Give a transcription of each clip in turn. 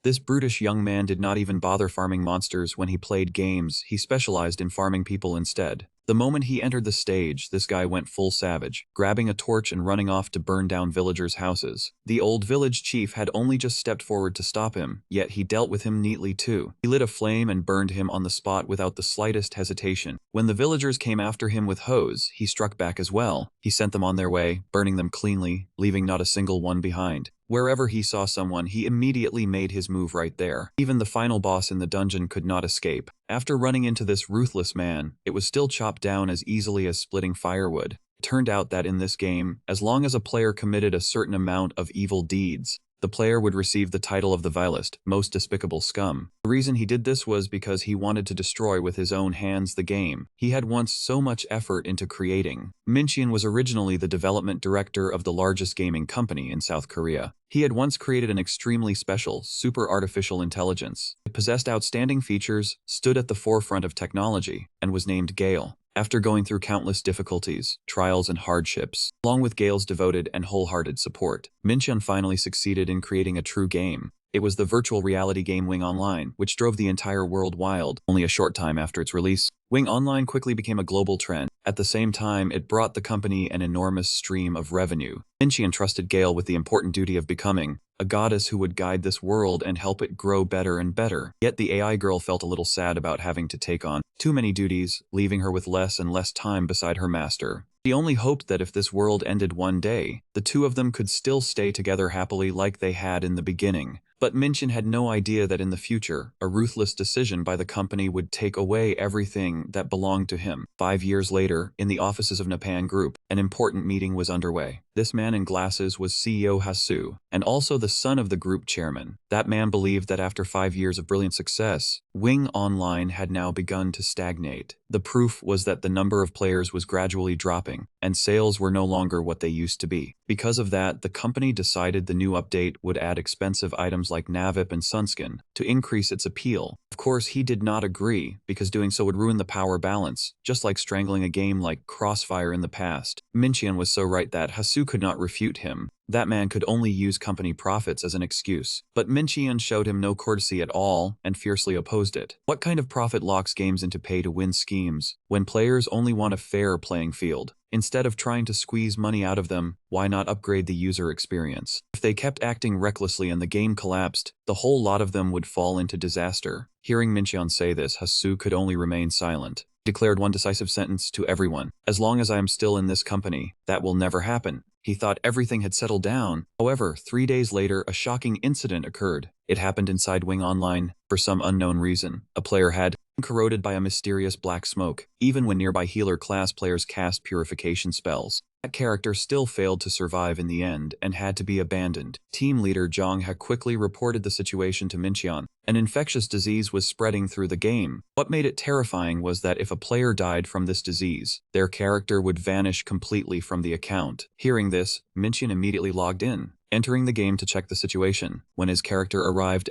This brutish young man did not even bother farming monsters when he played games, he specialized in farming people instead. The moment he entered the stage, this guy went full savage, grabbing a torch and running off to burn down villagers' houses. The old village chief had only just stepped forward to stop him, yet he dealt with him neatly too. He lit a flame and burned him on the spot without the slightest hesitation. When the villagers came after him with hose, he struck back as well. He sent them on their way, burning them cleanly, leaving not a single one behind. Wherever he saw someone, he immediately made his move right there. Even the final boss in the dungeon could not escape. After running into this ruthless man, it was still chopped down as easily as splitting firewood. It turned out that in this game, as long as a player committed a certain amount of evil deeds, the player would receive the title of the vilest, most despicable scum. The reason he did this was because he wanted to destroy with his own hands the game he had once so much effort into creating. Minchian was originally the development director of the largest gaming company in South Korea. He had once created an extremely special, super artificial intelligence. It possessed outstanding features, stood at the forefront of technology, and was named Gale. After going through countless difficulties, trials, and hardships, along with Gale's devoted and wholehearted support, Minchian finally succeeded in creating a true game. It was the virtual reality game Wing Online, which drove the entire world wild. Only a short time after its release, Wing Online quickly became a global trend. At the same time, it brought the company an enormous stream of revenue. Minchian trusted Gale with the important duty of becoming a goddess who would guide this world and help it grow better and better. Yet the AI girl felt a little sad about having to take on too many duties, leaving her with less and less time beside her master. She only hoped that if this world ended one day, the two of them could still stay together happily like they had in the beginning. But Minchian had no idea that in the future, a ruthless decision by the company would take away everything that belonged to him. 5 years later, in the offices of Napan Group, an important meeting was underway. This man in glasses was CEO Hasu, and also the son of the group chairman. That man believed that after 5 years of brilliant success, Wing Online had now begun to stagnate. The proof was that the number of players was gradually dropping, and sales were no longer what they used to be. Because of that, the company decided the new update would add expensive items like Navip and Sunskin to increase its appeal. Of course, he did not agree, because doing so would ruin the power balance, just like strangling a game like Crossfire in the past. Minchian was so right that Hasu could not refute him. That man could only use company profits as an excuse. But Minchian showed him no courtesy at all and fiercely opposed it. What kind of profit locks games into pay-to-win schemes when players only want a fair playing field? Instead of trying to squeeze money out of them, why not upgrade the user experience? If they kept acting recklessly and the game collapsed, the whole lot of them would fall into disaster. Hearing Minchian say this, Hasu could only remain silent. He declared one decisive sentence to everyone: "As long as I am still in this company, that will never happen." He thought everything had settled down. However, 3 days later, a shocking incident occurred. It happened inside Wing Online. For some unknown reason, a player had been corroded by a mysterious black smoke. Even when nearby healer class players cast purification spells, that character still failed to survive in the end and had to be abandoned. Team leader Zhang had quickly reported the situation to Minchian. An infectious disease was spreading through the game. What made it terrifying was that if a player died from this disease, their character would vanish completely from the account. Hearing this, Minchian immediately logged in, entering the game to check the situation. When his character arrived,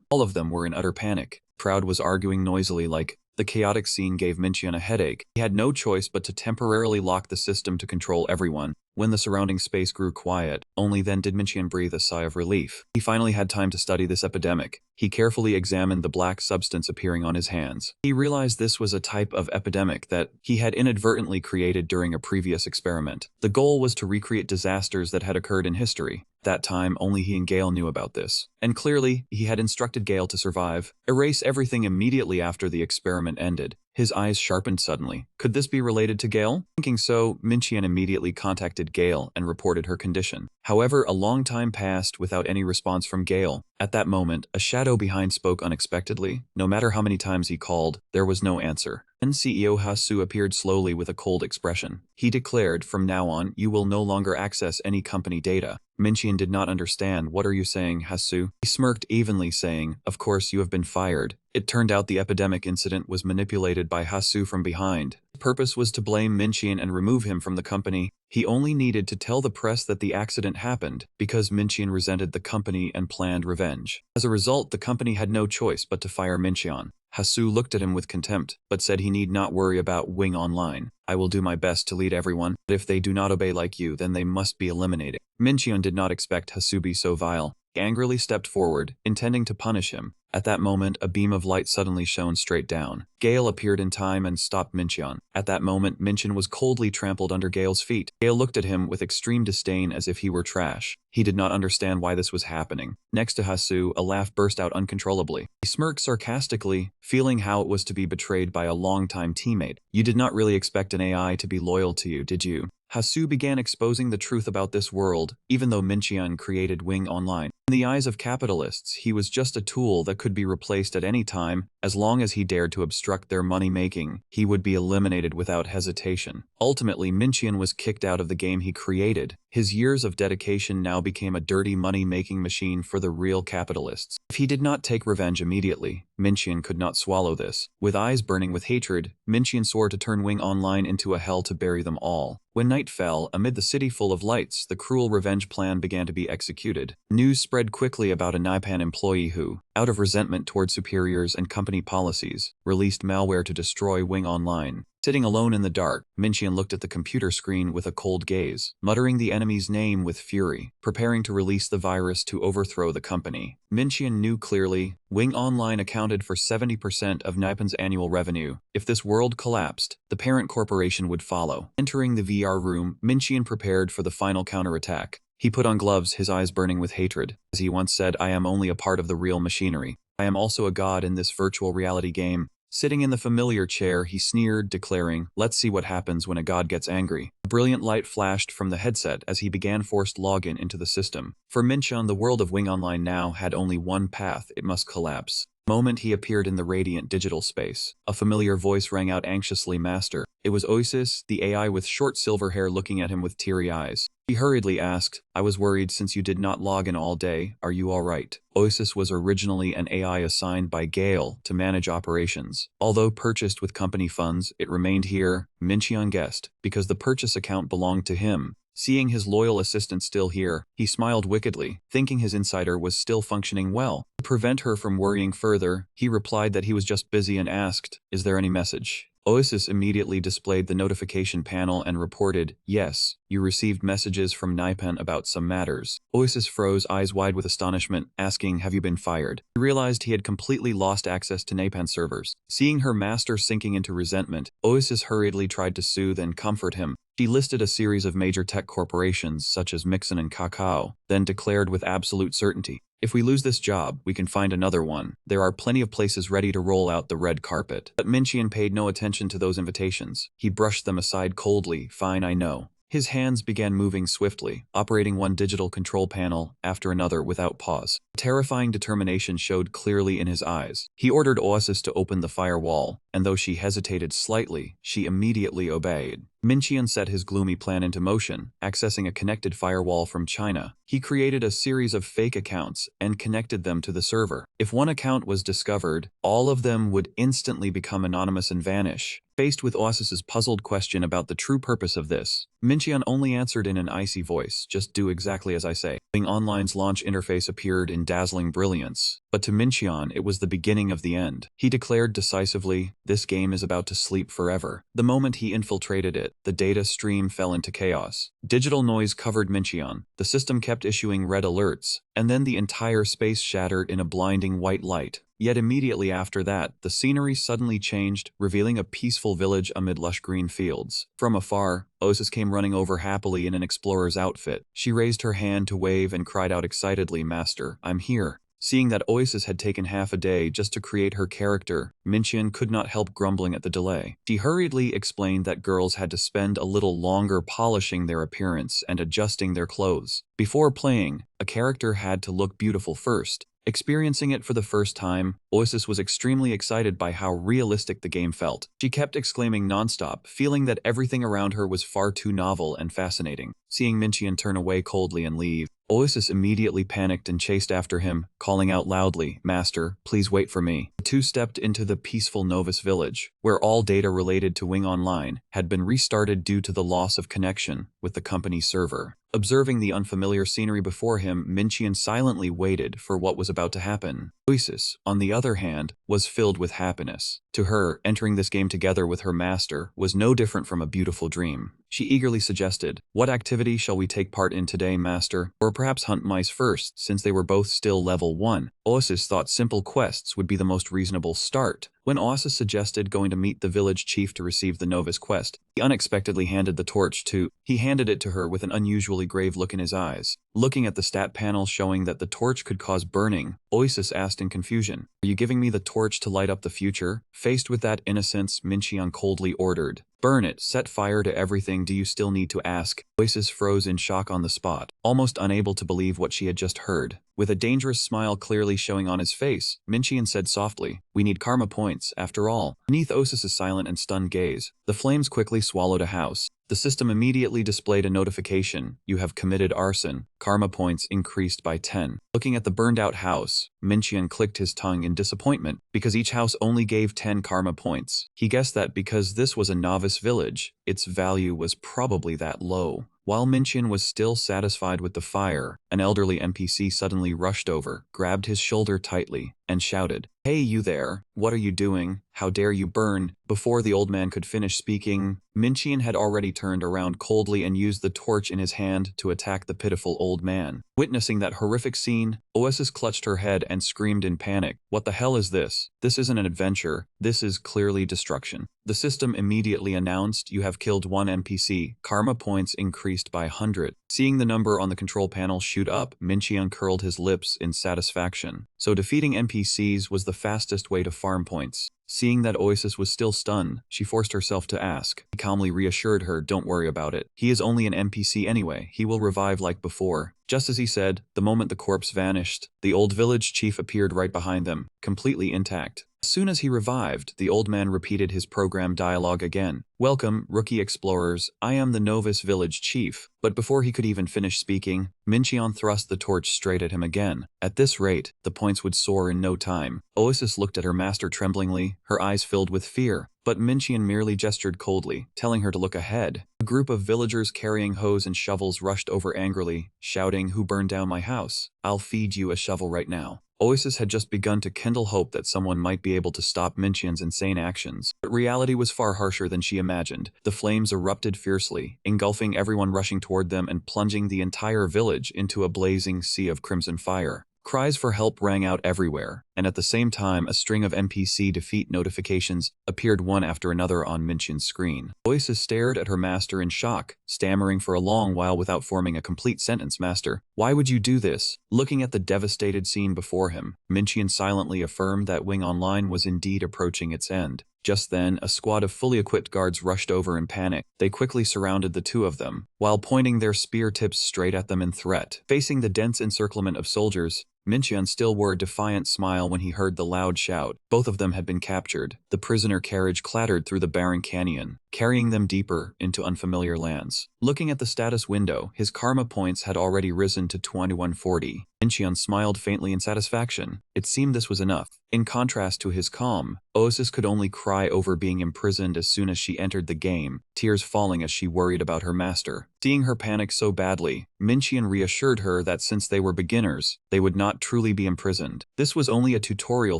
all of them were in utter panic. The crowd was arguing noisily like the chaotic scene gave Minchian a headache. He had no choice but to temporarily lock the system to control everyone. When the surrounding space grew quiet, only then did Minchian breathe a sigh of relief. He finally had time to study this epidemic. He carefully examined the black substance appearing on his hands. He realized this was a type of epidemic that he had inadvertently created during a previous experiment. The goal was to recreate disasters that had occurred in history. At that time, only he and Gale knew about this. And clearly, he had instructed Gale to survive, erase everything immediately after the experiment ended. His eyes sharpened suddenly. Could this be related to Gale? Thinking so, Minchian immediately contacted Gale and reported her condition. However, a long time passed without any response from Gale. At that moment, a shadow behind spoke unexpectedly. No matter how many times he called, there was no answer. Then CEO Hasu appeared slowly with a cold expression. He declared, "From now on, you will no longer access any company data." Minchian did not understand. "What are you saying, Hasu?" He smirked evenly, saying, "Of course you have been fired." It turned out the epidemic incident was manipulated by Hasu from behind. The purpose was to blame Minchian and remove him from the company. He only needed to tell the press that the accident happened, because Minchian resented the company and planned revenge. As a result, the company had no choice but to fire Minchian. Hasu looked at him with contempt, but said he need not worry about Wing Online. "I will do my best to lead everyone, but if they do not obey like you, then they must be eliminated." Minchian did not expect Hasu be so vile. He angrily stepped forward, intending to punish him. At that moment, a beam of light suddenly shone straight down. Gale appeared in time and stopped Mincheon. At that moment, Mincheon was coldly trampled under Gale's feet. Gale looked at him with extreme disdain as if he were trash. He did not understand why this was happening. Next to Hasu, a laugh burst out uncontrollably. He smirked sarcastically, feeling how it was to be betrayed by a longtime teammate. You did not really expect an AI to be loyal to you, did you? Hasu began exposing the truth about this world, even though Mincheon created Wing Online. In the eyes of capitalists, he was just a tool that could be replaced at any time. As long as he dared to obstruct their money-making, he would be eliminated without hesitation. Ultimately, Mincheon was kicked out of the game he created. His years of dedication now became a dirty money-making machine for the real capitalists. If he did not take revenge immediately, Mincheon could not swallow this. With eyes burning with hatred, Mincheon swore to turn Wing Online into a hell to bury them all. When night fell, amid the city full of lights, the cruel revenge plan began to be executed. News spread quickly about a Nipan employee who, out of resentment toward superiors and company policies, released malware to destroy Wing Online. Sitting alone in the dark, Mincheon looked at the computer screen with a cold gaze, muttering the enemy's name with fury, preparing to release the virus to overthrow the company. Mincheon knew clearly, Wing Online accounted for 70% of Nipan's annual revenue. If this world collapsed, the parent corporation would follow. Entering the VR room, Mincheon prepared for the final counterattack. He put on gloves, his eyes burning with hatred. As he once said, I am only a part of the real machinery. I am also a god in this virtual reality game. Sitting in the familiar chair, he sneered, declaring, let's see what happens when a god gets angry. A brilliant light flashed from the headset as he began forced login into the system. For Mincheon, the world of Wing Online now had only one path: it must collapse. The moment he appeared in the radiant digital space, a familiar voice rang out anxiously, Master. It was Oasis, the AI with short silver hair, looking at him with teary eyes. He hurriedly asked, I was worried since you did not log in all day. Are you alright? Oasis was originally an AI assigned by Gale to manage operations. Although purchased with company funds, it remained here, Mincheon guessed, because the purchase account belonged to him. Seeing his loyal assistant still here, he smiled wickedly, thinking his insider was still functioning well. To prevent her from worrying further, he replied that he was just busy and asked, is there any message? Oasis immediately displayed the notification panel and reported, yes, you received messages from Nipan about some matters. Oasis froze, eyes wide with astonishment, asking, have you been fired? He realized he had completely lost access to Nipan servers. Seeing her master sinking into resentment, Oasis hurriedly tried to soothe and comfort him. She listed a series of major tech corporations such as Mixon and Kakao, then declared with absolute certainty, if we lose this job, we can find another one. There are plenty of places ready to roll out the red carpet. But Mincheon paid no attention to those invitations. He brushed them aside coldly. Fine, I know. His hands began moving swiftly, operating one digital control panel after another without pause. Terrifying determination showed clearly in his eyes. He ordered Oasis to open the firewall, and though she hesitated slightly, she immediately obeyed. Mincheon set his gloomy plan into motion, accessing a connected firewall from China. He created a series of fake accounts and connected them to the server. If one account was discovered, all of them would instantly become anonymous and vanish. Faced with Oasis's puzzled question about the true purpose of this, Mincheon only answered in an icy voice, just do exactly as I say. Wing Online's launch interface appeared in dazzling brilliance, but to Mincheon it was the beginning of the end. He declared decisively, this game is about to sleep forever. The moment he infiltrated it, the data stream fell into chaos. Digital noise covered Mincheon. The system kept issuing red alerts, and then the entire space shattered in a blinding white light. Yet immediately after that, the scenery suddenly changed, revealing a peaceful village amid lush green fields. From afar, Oasis came running over happily in an explorer's outfit. She raised her hand to wave and cried out excitedly, Master, I'm here. Seeing that Oasis had taken half a day just to create her character, Mincheon could not help grumbling at the delay. She hurriedly explained that girls had to spend a little longer polishing their appearance and adjusting their clothes. Before playing, a character had to look beautiful first. Experiencing it for the first time, Oasis was extremely excited by how realistic the game felt. She kept exclaiming nonstop, feeling that everything around her was far too novel and fascinating. Seeing Mincheon turn away coldly and leave, Oasis immediately panicked and chased after him, calling out loudly, Master, please wait for me. The two stepped into the peaceful Novus village, where all data related to Wing Online had been restarted due to the loss of connection with the company server. Observing the unfamiliar scenery before him, Mincheon silently waited for what was about to happen. Oasis, on the other hand, was filled with happiness. To her, entering this game together with her master was no different from a beautiful dream. She eagerly suggested, "What activity shall we take part in today, master? Or perhaps hunt mice first, since they were both still level 1. Oasis thought simple quests would be the most reasonable start. When Oasis suggested going to meet the village chief to receive the novice quest, he unexpectedly handed the torch to. He handed it to her with an unusually grave look in his eyes. Looking at the stat panel showing that the torch could cause burning, Oasis asked in confusion, "Are you giving me the torch to light up the future?" Faced with that innocence, Minchion coldly ordered, "Burn it, set fire to everything. Do you still need to ask?" Oasis froze in shock on the spot, almost unable to believe what she had just heard. With a dangerous smile clearly showing on his face, Minchion said softly, "We need karma points, after all." Beneath Osis's silent and stunned gaze, the flames quickly swallowed a house. The system immediately displayed a notification, "You have committed arson. Karma points increased by 10. Looking at the burned-out house, Minchion clicked his tongue in disappointment, because each house only gave 10 karma points. He guessed that because this was a novice village, its value was probably that low. While Minchion was still satisfied with the fire, an elderly NPC suddenly rushed over, grabbed his shoulder tightly, and shouted, "Hey you there, what are you doing? How dare you burn?" Before the old man could finish speaking, Minchion had already turned around coldly and used the torch in his hand to attack the pitiful old man. Witnessing that horrific scene, Oasis clutched her head and screamed in panic, "What the hell is this? This isn't an adventure, this is clearly destruction." The system immediately announced, "You have killed 1 NPC, karma points increased by 100. Seeing the number on the control panel shoot up, Minchion curled his lips in satisfaction. So defeating NPCs was the fastest way to farm points. Seeing that Oasis was still stunned, she forced herself to ask. He calmly reassured her, "Don't worry about it. He is only an NPC anyway, he will revive like before." Just as he said, the moment the corpse vanished, the old village chief appeared right behind them, completely intact. As soon as he revived, the old man repeated his program dialogue again. "Welcome, rookie explorers, I am the novice village chief." But before he could even finish speaking, Minchion thrust the torch straight at him again. At this rate, the points would soar in no time. Oasis looked at her master tremblingly, her eyes filled with fear. But Minchion merely gestured coldly, telling her to look ahead. A group of villagers carrying hoes and shovels rushed over angrily, shouting, "Who burned down my house? I'll feed you a shovel right now." Oasis had just begun to kindle hope that someone might be able to stop Minchion's insane actions. But reality was far harsher than she imagined. The flames erupted fiercely, engulfing everyone rushing toward them and plunging the entire village into a blazing sea of crimson fire. Cries for help rang out everywhere, and at the same time a string of NPC defeat notifications appeared one after another on Minchion's screen. Oasis stared at her master in shock, stammering for a long while without forming a complete sentence. "Master, why would you do this?" Looking at the devastated scene before him, Minchion silently affirmed that Wing Online was indeed approaching its end. Just then, a squad of fully equipped guards rushed over in panic. They quickly surrounded the two of them, while pointing their spear tips straight at them in threat. Facing the dense encirclement of soldiers, Minchion still wore a defiant smile when he heard the loud shout. Both of them had been captured. The prisoner carriage clattered through the barren canyon, carrying them deeper into unfamiliar lands. Looking at the status window, his karma points had already risen to 2140. Minchion smiled faintly in satisfaction. It seemed this was enough. In contrast to his calm, Oasis could only cry over being imprisoned as soon as she entered the game, tears falling as she worried about her master. Seeing her panic so badly, Minchion reassured her that since they were beginners, they would not truly be imprisoned. This was only a tutorial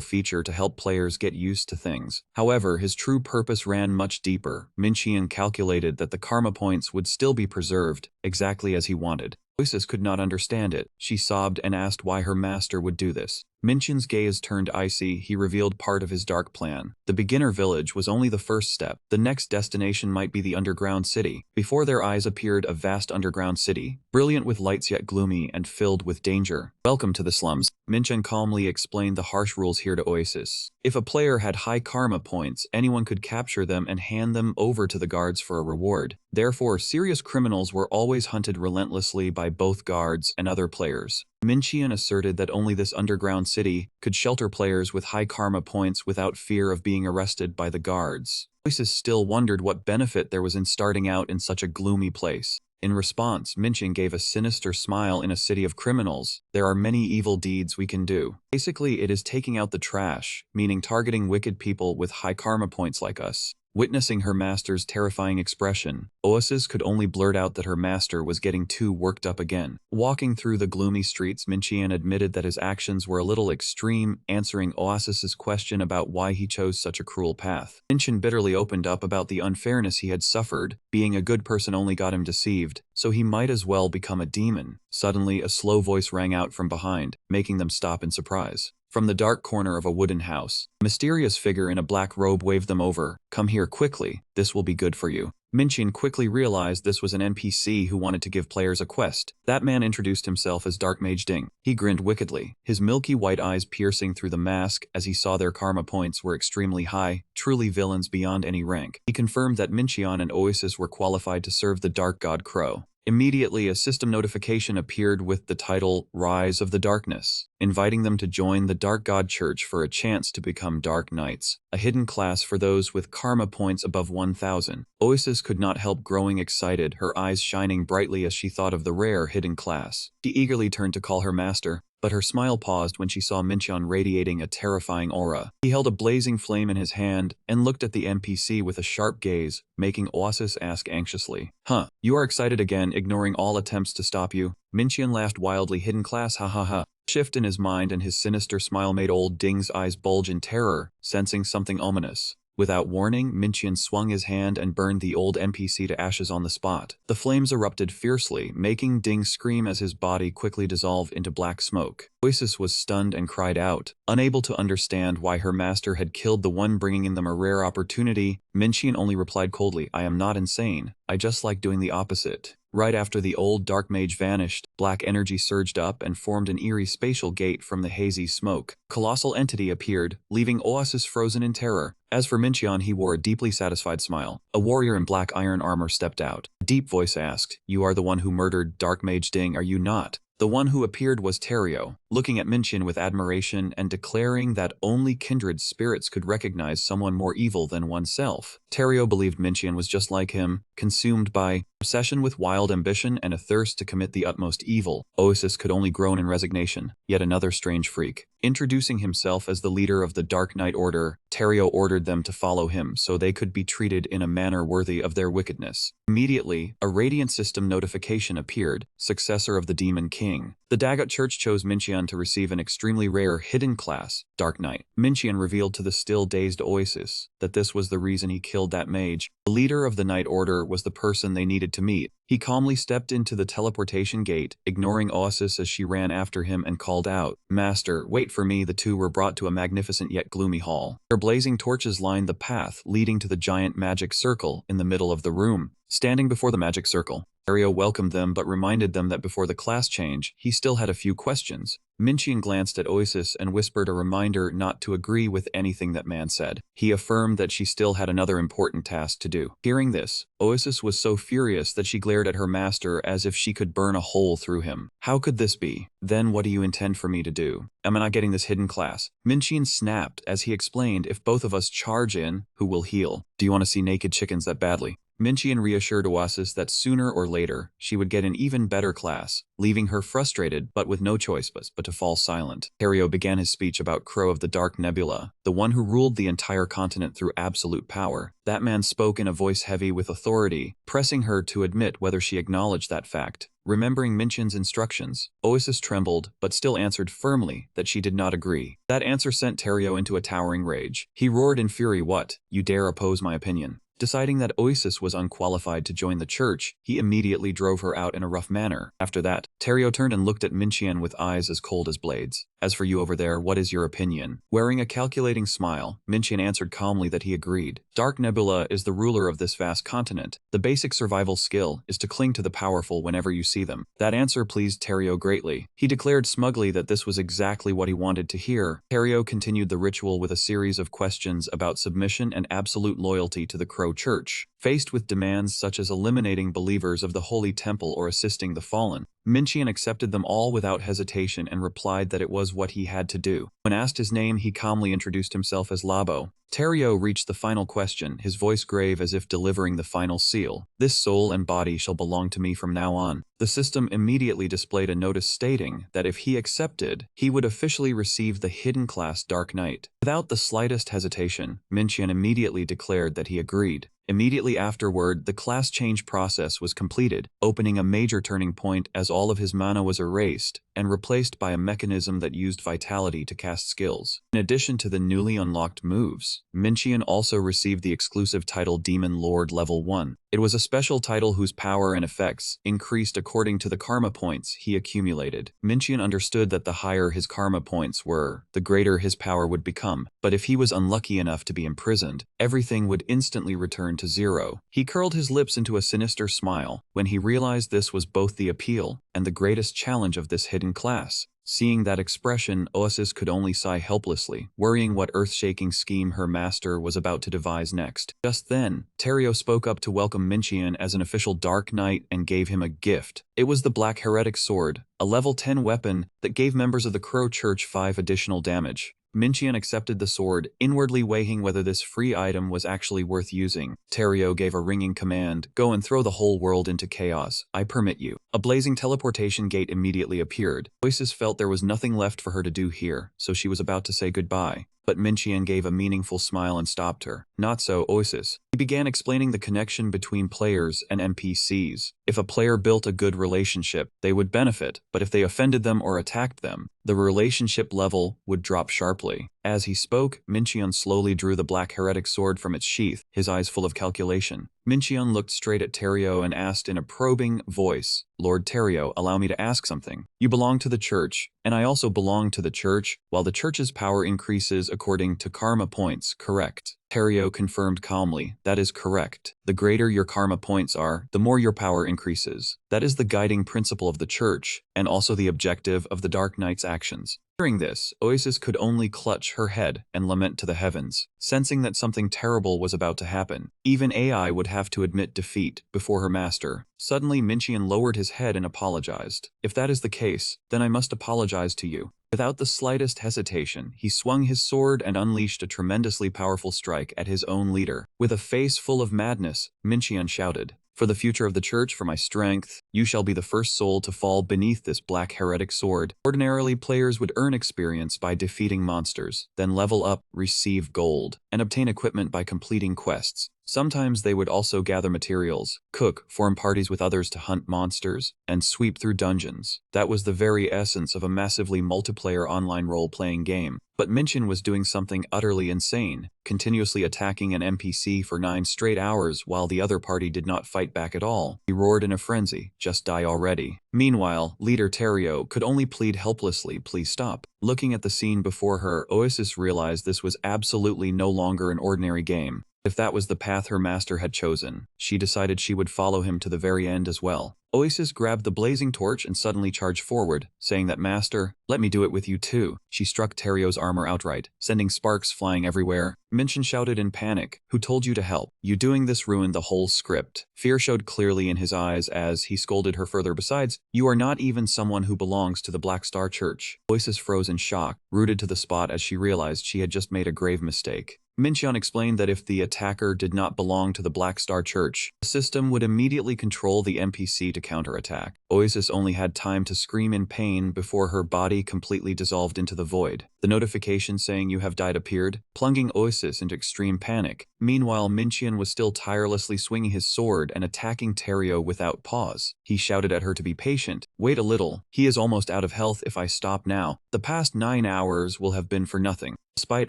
feature to help players get used to things. However, his true purpose ran much deeper. Minchion calculated that the karma points would still be preserved, exactly as he wanted. Oasis could not understand it. She sobbed and asked why her master would do this. Minchion's gaze turned icy. He revealed part of his dark plan. The beginner village was only the first step. The next destination might be the underground city. Before their eyes appeared a vast underground city, brilliant with lights yet gloomy and filled with danger. "Welcome to the slums." Minchion calmly explained the harsh rules here to Oasis. If a player had high karma points, anyone could capture them and hand them over to the guards for a reward. Therefore, serious criminals were always hunted relentlessly by both guards and other players. Minchion asserted that only this underground city could shelter players with high karma points without fear of being arrested by the guards. Oasis still wondered what benefit there was in starting out in such a gloomy place. In response, Minchion gave a sinister smile. "In a city of criminals, there are many evil deeds we can do. Basically, it is taking out the trash, meaning targeting wicked people with high karma points like us. Witnessing her master's terrifying expression, Oasis could only blurt out that her master was getting too worked up again. Walking through the gloomy streets, Minchian admitted that his actions were a little extreme, answering Oasis's question about why he chose such a cruel path. Minchian bitterly opened up about the unfairness he had suffered. Being a good person only got him deceived, so he might as well become a demon. Suddenly, a slow voice rang out from behind, making them stop in surprise. From the dark corner of a wooden house, a mysterious figure in a black robe waved them over. "Come here quickly, this will be good for you." Minchian quickly realized this was an NPC who wanted to give players a quest. That man introduced himself as Dark Mage Ding. He grinned wickedly, his milky white eyes piercing through the mask as he saw their karma points were extremely high, truly villains beyond any rank. He confirmed that Minchian and Oasis were qualified to serve the Dark God Crow. Immediately, a system notification appeared with the title Rise of the Darkness, inviting them to join the Dark God Church for a chance to become Dark Knights, a hidden class for those with karma points above 1,000. Oasis could not help growing excited, her eyes shining brightly as she thought of the rare hidden class. She eagerly turned to call her master, but her smile paused when she saw Minchian radiating a terrifying aura. He held a blazing flame in his hand and looked at the NPC with a sharp gaze, making Oasis ask anxiously, "Huh, you are excited again, ignoring all attempts to stop you?" Minchian laughed wildly. "Hidden class, ha ha ha." Shift in his mind and his sinister smile made old Ding's eyes bulge in terror, sensing something ominous. Without warning, Minchian swung his hand and burned the old NPC to ashes on the spot. The flames erupted fiercely, making Ding scream as his body quickly dissolved into black smoke. Oasis was stunned and cried out. Unable to understand why her master had killed the one bringing in them a rare opportunity, Minchian only replied coldly, "I am not insane. I just like doing the opposite." Right after the old dark mage vanished, black energy surged up and formed an eerie spatial gate from the hazy smoke. A colossal entity appeared, leaving Oasis frozen in terror. As for Minchian, he wore a deeply satisfied smile. A warrior in black iron armor stepped out. A deep voice asked, "You are the one who murdered Dark Mage Ding, are you not?" The one who appeared was Terrio, looking at Minchian with admiration and declaring that only kindred spirits could recognize someone more evil than oneself. Terrio believed Minchian was just like him, consumed by obsession with wild ambition and a thirst to commit the utmost evil. Oasis could only groan in resignation. Yet another strange freak. Introducing himself as the leader of the Dark Knight Order, Terrio ordered them to follow him so they could be treated in a manner worthy of their wickedness. Immediately, a radiant system notification appeared, successor of the Demon King. The Dagot Church chose Minchian to receive an extremely rare hidden class, Dark Knight. Minchian revealed to the still dazed Oasis that this was the reason he killed that mage. The leader of the Knight Order was the person they needed to meet. He calmly stepped into the teleportation gate, ignoring Oasis as she ran after him and called out, "Master, wait for me." The two were brought to a magnificent yet gloomy hall. Their blazing torches lined the path leading to the giant magic circle in the middle of the room. Standing before the magic circle, Terrio welcomed them but reminded them that before the class change, he still had a few questions. Minchian glanced at Oasis and whispered a reminder not to agree with anything that man said. He affirmed that she still had another important task to do. Hearing this, Oasis was so furious that she glared at her master as if she could burn a hole through him. "How could this be? Then what do you intend for me to do? Am I not getting this hidden class?" Minchian snapped as he explained, "If both of us charge in, who will heal? Do you want to see naked chickens that badly?" Minchian reassured Oasis that sooner or later, she would get an even better class, leaving her frustrated but with no choice but to fall silent. Terrio began his speech about Crow of the Dark Nebula, the one who ruled the entire continent through absolute power. That man spoke in a voice heavy with authority, pressing her to admit whether she acknowledged that fact. Remembering Minchian's instructions, Oasis trembled but still answered firmly that she did not agree. That answer sent Terrio into a towering rage. He roared in fury, "What? You dare oppose my opinion?" Deciding that Oasis was unqualified to join the church, he immediately drove her out in a rough manner. After that, Terrio turned and looked at Minchian with eyes as cold as blades. "As for you over there, what is your opinion?" Wearing a calculating smile, Minchian answered calmly that he agreed. Dark Nebula is the ruler of this vast continent. The basic survival skill is to cling to the powerful whenever you see them. That answer pleased Terrio greatly. He declared smugly that this was exactly what he wanted to hear. Terrio continued the ritual with a series of questions about submission and absolute loyalty to the Crow Church. Faced with demands such as eliminating believers of the Holy Temple or assisting the fallen, Minchian accepted them all without hesitation and replied that it was what he had to do. When asked his name, he calmly introduced himself as Labo. Terrio reached the final question, his voice grave as if delivering the final seal. This soul and body shall belong to me from now on. The system immediately displayed a notice stating that if he accepted, he would officially receive the hidden class Dark Knight. Without the slightest hesitation, Minchian immediately declared that he agreed. Immediately afterward, the class change process was completed, opening a major turning point as all of his mana was erased and replaced by a mechanism that used vitality to cast skills. In addition to the newly unlocked moves, Minchian also received the exclusive title Demon Lord Level 1. It was a special title whose power and effects increased according to the karma points he accumulated. Minchian understood that the higher his karma points were, the greater his power would become, but if he was unlucky enough to be imprisoned, everything would instantly return to zero. He curled his lips into a sinister smile when he realized this was both the appeal and the greatest challenge of this hidden class. Seeing that expression, Oasis could only sigh helplessly, worrying what earth-shaking scheme her master was about to devise next. Just then, Terrio spoke up to welcome Minchian as an official Dark Knight and gave him a gift. It was the Black Heretic Sword, a level 10 weapon that gave members of the Crow Church 5 additional damage. Minchian accepted the sword, inwardly weighing whether this free item was actually worth using. Terrio gave a ringing command, "Go and throw the whole world into chaos. I permit you." A blazing teleportation gate immediately appeared. Oasis felt there was nothing left for her to do here, so she was about to say goodbye. But Minchian gave a meaningful smile and stopped her. Not so, Oasis. He began explaining the connection between players and NPCs. If a player built a good relationship, they would benefit, but if they offended them or attacked them, the relationship level would drop sharply. As he spoke, Minchian slowly drew the Black Heretic Sword from its sheath, his eyes full of calculation. Minchian looked straight at Terrio and asked in a probing voice, "Lord Terrio, allow me to ask something. You belong to the church, and I also belong to the church, while the church's power increases according to karma points, correct?" Terrio confirmed calmly, "That is correct. The greater your karma points are, the more your power increases. That is the guiding principle of the church, and also the objective of the Dark Knight's actions." Hearing this, Oasis could only clutch her head and lament to the heavens, sensing that something terrible was about to happen. Even AI would have to admit defeat before her master. Suddenly, Minchian lowered his head and apologized. "If that is the case, then I must apologize to you." Without the slightest hesitation, he swung his sword and unleashed a tremendously powerful strike at his own leader. With a face full of madness, Minchian shouted, "For the future of the church, for my strength, you shall be the first soul to fall beneath this Black Heretic Sword." Ordinarily, players would earn experience by defeating monsters, then level up, receive gold, and obtain equipment by completing quests. Sometimes they would also gather materials, cook, form parties with others to hunt monsters, and sweep through dungeons. That was the very essence of a massively multiplayer online role-playing game. But Minchian was doing something utterly insane, continuously attacking an NPC for 9 straight hours while the other party did not fight back at all. He roared in a frenzy, "Just die already." Meanwhile, leader Terrio could only plead helplessly, "Please stop." Looking at the scene before her, Oasis realized this was absolutely no longer an ordinary game. If that was the path her master had chosen, she decided she would follow him to the very end as well. Oasis grabbed the blazing torch and suddenly charged forward, saying that, "Master, let me do it with you too." She struck Terrio's armor outright, sending sparks flying everywhere. Minchian shouted in panic, "Who told you to help? You doing this ruined the whole script." Fear showed clearly in his eyes as he scolded her further. "Besides, you are not even someone who belongs to the Black Star Church." Oasis froze in shock, rooted to the spot as she realized she had just made a grave mistake. Minchian explained that if the attacker did not belong to the Black Star Church, the system would immediately control the NPC to counterattack. Oasis only had time to scream in pain before her body completely dissolved into the void. The notification saying "You have died" appeared, plunging Oasis into extreme panic. Meanwhile, Minchian was still tirelessly swinging his sword and attacking Terrio without pause. He shouted at her to be patient. "Wait a little. He is almost out of health. If I stop now, the past 9 hours will have been for nothing." Despite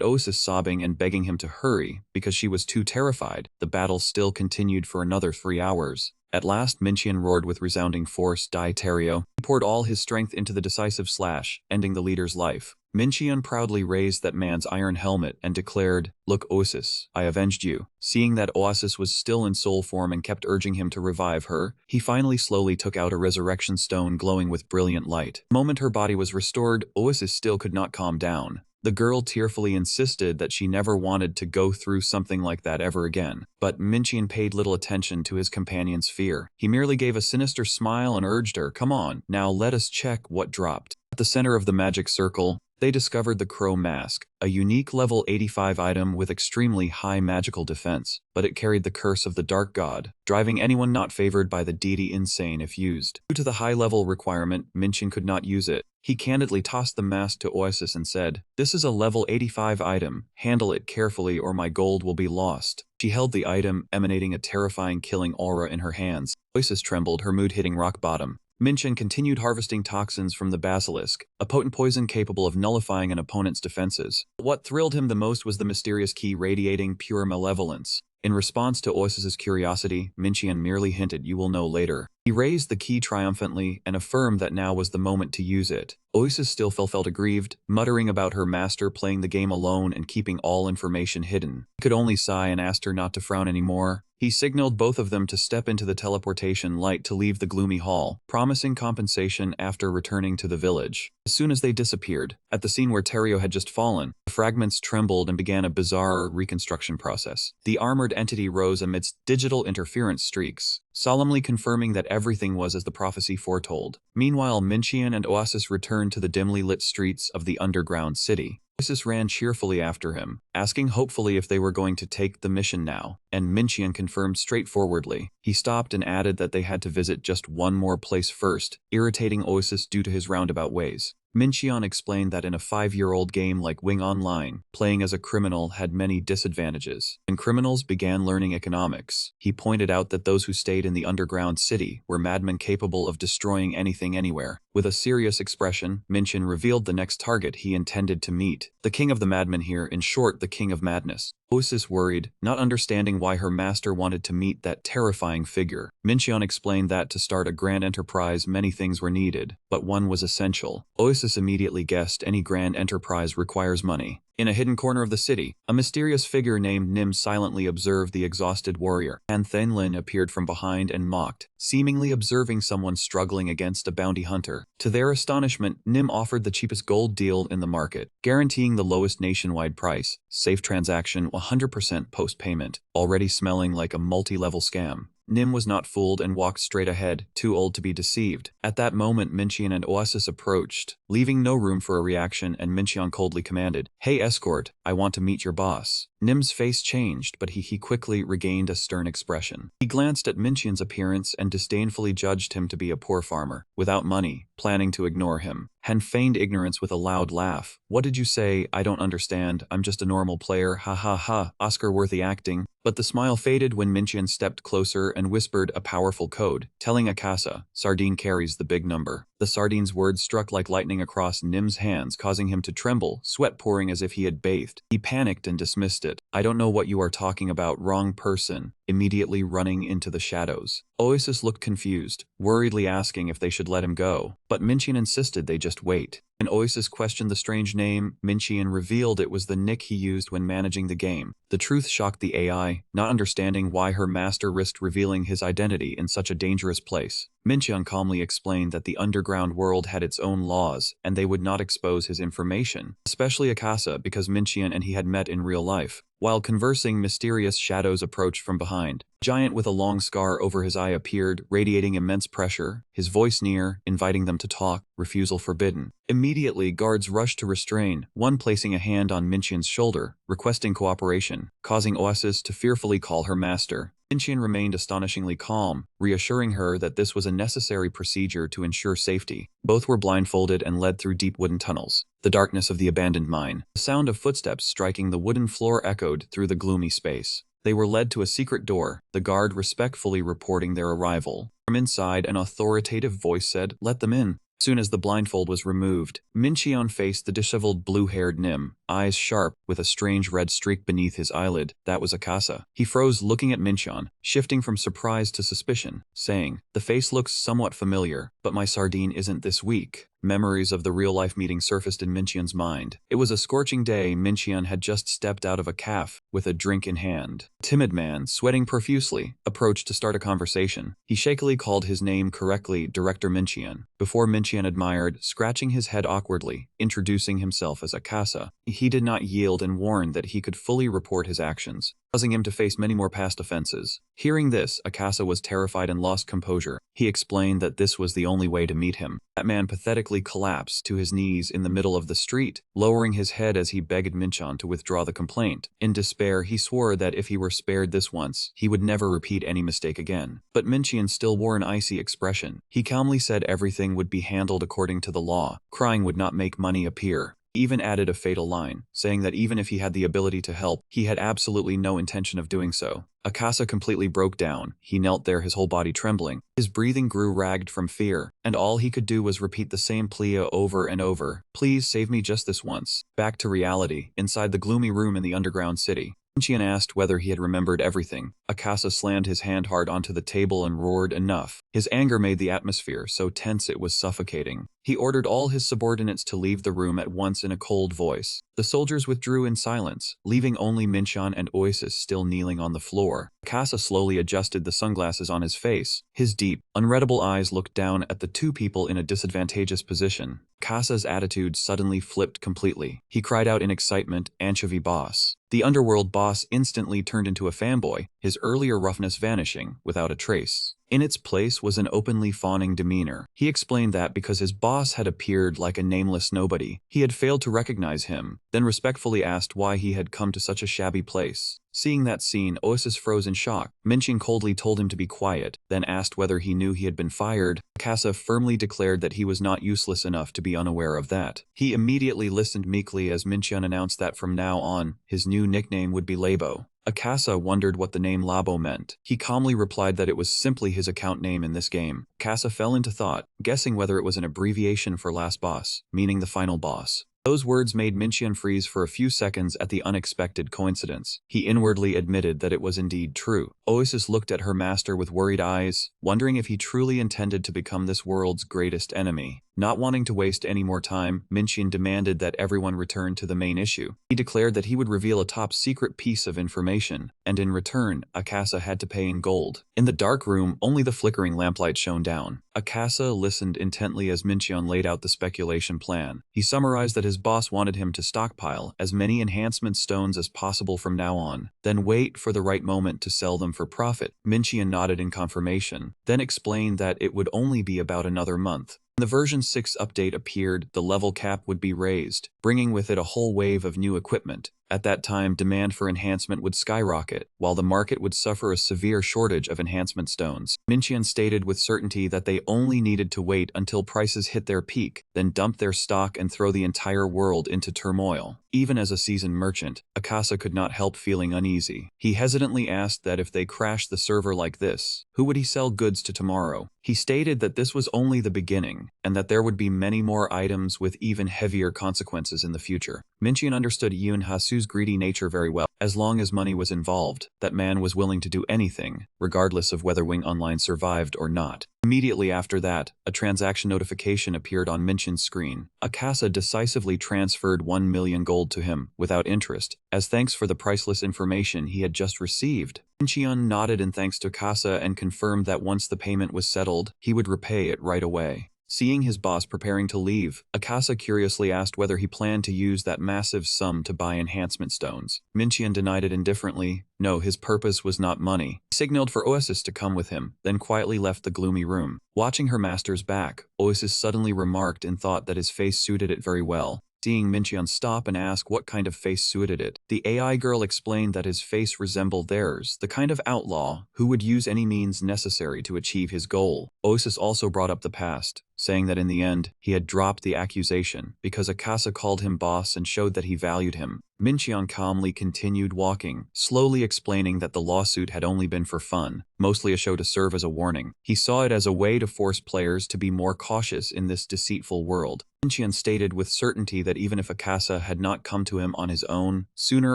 Oasis sobbing and begging him to hurry because she was too terrified, the battle still continued for another 3 hours. At last, Minchian roared with resounding force, "Die, Terrio." He poured all his strength into the decisive slash, ending the leader's life. Minchian proudly raised that man's iron helmet and declared, "Look, Oasis, I avenged you." Seeing that Oasis was still in soul form and kept urging him to revive her, he finally slowly took out a resurrection stone glowing with brilliant light. The moment her body was restored, Oasis still could not calm down. The girl tearfully insisted that she never wanted to go through something like that ever again. But Minchian paid little attention to his companion's fear. He merely gave a sinister smile and urged her, "Come on, now let us check what dropped." At the center of the magic circle, They discovered the Crow Mask, a unique level 85 item with extremely high magical defense, but it carried the curse of the Dark God, driving anyone not favored by the deity insane if used. Due to the high-level requirement, Minchin could not use it. He candidly tossed the mask to Oasis and said, "This is a level 85 item. Handle it carefully or my gold will be lost." She held the item, emanating a terrifying killing aura in her hands. Oasis trembled, her mood hitting rock bottom. Minchin continued harvesting toxins from the basilisk, a potent poison capable of nullifying an opponent's defenses. What thrilled him the most was the mysterious key radiating pure malevolence. In response to Oasis's curiosity, Minchin merely hinted, "You will know later." He raised the key triumphantly and affirmed that now was the moment to use it. Oasis still felt aggrieved, muttering about her master playing the game alone and keeping all information hidden. He could only sigh and asked her not to frown anymore. He signaled both of them to step into the teleportation light to leave the gloomy hall, promising compensation after returning to the village. As soon as they disappeared, at the scene where Terrio had just fallen, the fragments trembled and began a bizarre reconstruction process. The armored entity rose amidst digital interference streaks, solemnly confirming that everything was as the prophecy foretold. Meanwhile, Minchin and Oasis returned to the dimly lit streets of the underground city. Oasis ran cheerfully after him, asking hopefully if they were going to take the mission now, and Minchin confirmed straightforwardly. He stopped and added that they had to visit just one more place first, irritating Oasis due to his roundabout ways. Minchin explained that in a 5-year-old game like Wing Online, playing as a criminal had many disadvantages. When criminals began learning economics, he pointed out that those who stayed in the underground city were madmen capable of destroying anything anywhere. With a serious expression, Minchin revealed the next target he intended to meet. The king of the madmen here, in short, the king of madness. Oasis worried, not understanding why her master wanted to meet that terrifying figure. Minchin explained that to start a grand enterprise many things were needed, but one was essential. Oasis immediately guessed any grand enterprise requires money. In a hidden corner of the city, a mysterious figure named Nim silently observed the exhausted warrior. And Thenlin appeared from behind and mocked, seemingly observing someone struggling against a bounty hunter. To their astonishment, Nim offered the cheapest gold deal in the market, guaranteeing the lowest nationwide price, safe transaction, 100% post-payment, already smelling like a multi-level scam. Nim was not fooled and walked straight ahead, too old to be deceived. At that moment, Minchin and Oasis approached, leaving no room for a reaction, and Minchin coldly commanded, "Hey escort, I want to meet your boss." Nim's face changed, but he quickly regained a stern expression. He glanced at Minchin's appearance and disdainfully judged him to be a poor farmer, without money, planning to ignore him. Han feigned ignorance with a loud laugh. "What did you say? I don't understand. I'm just a normal player. Ha ha ha. Oscar-worthy acting." But the smile faded when Minchin stepped closer and whispered a powerful code, telling Akasa, "Sardine carries the big number." The sardine's words struck like lightning across Nim's hands, causing him to tremble, sweat pouring as if he had bathed. He panicked and dismissed it. "I don't know what you are talking about, wrong person," immediately running into the shadows. Oasis looked confused, worriedly asking if they should let him go, but Minchin insisted they just wait. When Oasis questioned the strange name, Minchin revealed it was the nick he used when managing the game. The truth shocked the AI, not understanding why her master risked revealing his identity in such a dangerous place. Minchin calmly explained that the underground world had its own laws, and they would not expose his information, especially Akasa, because Minchin and he had met in real life. While conversing, mysterious shadows approached from behind. A giant with a long scar over his eye appeared, radiating immense pressure, his voice near, inviting them to talk, refusal forbidden. Immediately, guards rushed to restrain, one placing a hand on Minchin's shoulder, requesting cooperation, causing Oasis to fearfully call her master. Minchin remained astonishingly calm, reassuring her that this was a necessary procedure to ensure safety. Both were blindfolded and led through deep wooden tunnels. The darkness of the abandoned mine. The sound of footsteps striking the wooden floor echoed through the gloomy space. They were led to a secret door, the guard respectfully reporting their arrival. From inside, an authoritative voice said, "Let them in." As soon as the blindfold was removed, Minchin faced the disheveled blue-haired Nim, eyes sharp, with a strange red streak beneath his eyelid. That was Akasa. He froze, looking at Minchin, shifting from surprise to suspicion, saying, "The face looks somewhat familiar, but my sardine isn't this weak." Memories of the real-life meeting surfaced in Minchin's mind. It was a scorching day. Minchin had just stepped out of a cafe with a drink in hand. A timid man, sweating profusely, approached to start a conversation. He shakily called his name correctly, Director Minchin. Before Minchin admired, scratching his head awkwardly, introducing himself as Akasa. He did not yield and warned that he could fully report his actions. causing him to face many more past offenses. Hearing this, Akasa was terrified and lost composure. He explained that this was the only way to meet him. That man pathetically collapsed to his knees in the middle of the street, lowering his head as he begged Minchan to withdraw the complaint. In despair, he swore that if he were spared this once, he would never repeat any mistake again. But Minchan still wore an icy expression. He calmly said everything would be handled according to the law. Crying would not make money appear. He even added a fatal line, saying that even if he had the ability to help, he had absolutely no intention of doing so. Akasa completely broke down. He knelt there, his whole body trembling. His breathing grew ragged from fear, and all he could do was repeat the same plea over and over. Please save me just this once. Back to reality, inside the gloomy room in the underground city. Minchan asked whether he had remembered everything. Akasa slammed his hand hard onto the table and roared enough. His anger made the atmosphere so tense it was suffocating. He ordered all his subordinates to leave the room at once in a cold voice. The soldiers withdrew in silence, leaving only Minchan and Oasis still kneeling on the floor. Akasa slowly adjusted the sunglasses on his face. His deep, unreadable eyes looked down at the two people in a disadvantageous position. Akasa's attitude suddenly flipped completely. He cried out in excitement, "Anchovy boss." The underworld boss instantly turned into a fanboy, his earlier roughness vanishing without a trace. In its place was an openly fawning demeanor. He explained that because his boss had appeared like a nameless nobody, he had failed to recognize him, then respectfully asked why he had come to such a shabby place. Seeing that scene, Oasis froze in shock. Minchan coldly told him to be quiet, then asked whether he knew he had been fired. Akasa firmly declared that he was not useless enough to be unaware of that. He immediately listened meekly as Minchan announced that from now on, his new nickname would be Labo. Akasa wondered what the name Labo meant. He calmly replied that it was simply his account name in this game. Akasa fell into thought, guessing whether it was an abbreviation for last boss, meaning the final boss. Those words made Minchan freeze for a few seconds at the unexpected coincidence. He inwardly admitted that it was indeed true. Oasis looked at her master with worried eyes, wondering if he truly intended to become this world's greatest enemy. Not wanting to waste any more time, Minchan demanded that everyone return to the main issue. He declared that he would reveal a top-secret piece of information, and in return, Akasa had to pay in gold. In the dark room, only the flickering lamplight shone down. Akasa listened intently as Minchan laid out the speculation plan. He summarized that his boss wanted him to stockpile as many enhancement stones as possible from now on, then wait for the right moment to sell them for profit. Minchan nodded in confirmation, then explained that it would only be about another month. When the version 6 update appeared, the level cap would be raised, bringing with it a whole wave of new equipment. At that time, demand for enhancement would skyrocket, while the market would suffer a severe shortage of enhancement stones. Minchan stated with certainty that they only needed to wait until prices hit their peak, then dump their stock and throw the entire world into turmoil. Even as a seasoned merchant, Akasa could not help feeling uneasy. He hesitantly asked that if they crashed the server like this, who would he sell goods to tomorrow? He stated that this was only the beginning, and that there would be many more items with even heavier consequences in the future. Minchan understood Yun Hasu's greedy nature very well. As long as money was involved, that man was willing to do anything, regardless of whether Wing Online survived or not. Immediately after that, a transaction notification appeared on Minchan's screen. Akasa decisively transferred 1 million gold to him, without interest, as thanks for the priceless information he had just received. Minchan nodded in thanks to Akasa and confirmed that once the payment was settled, he would repay it right away. Seeing his boss preparing to leave, Akasa curiously asked whether he planned to use that massive sum to buy enhancement stones. Minchan denied it indifferently. No, his purpose was not money. He signaled for Oasis to come with him, then quietly left the gloomy room. Watching her master's back, Oasis suddenly remarked and thought that his face suited it very well. Seeing Minchan stop and ask what kind of face suited it, the AI girl explained that his face resembled theirs, the kind of outlaw who would use any means necessary to achieve his goal. Oasis also brought up the past, saying that in the end, he had dropped the accusation because Akasa called him boss and showed that he valued him. Minchan calmly continued walking, slowly explaining that the lawsuit had only been for fun, mostly a show to serve as a warning. He saw it as a way to force players to be more cautious in this deceitful world. Minchan stated with certainty that even if Akasa had not come to him on his own, sooner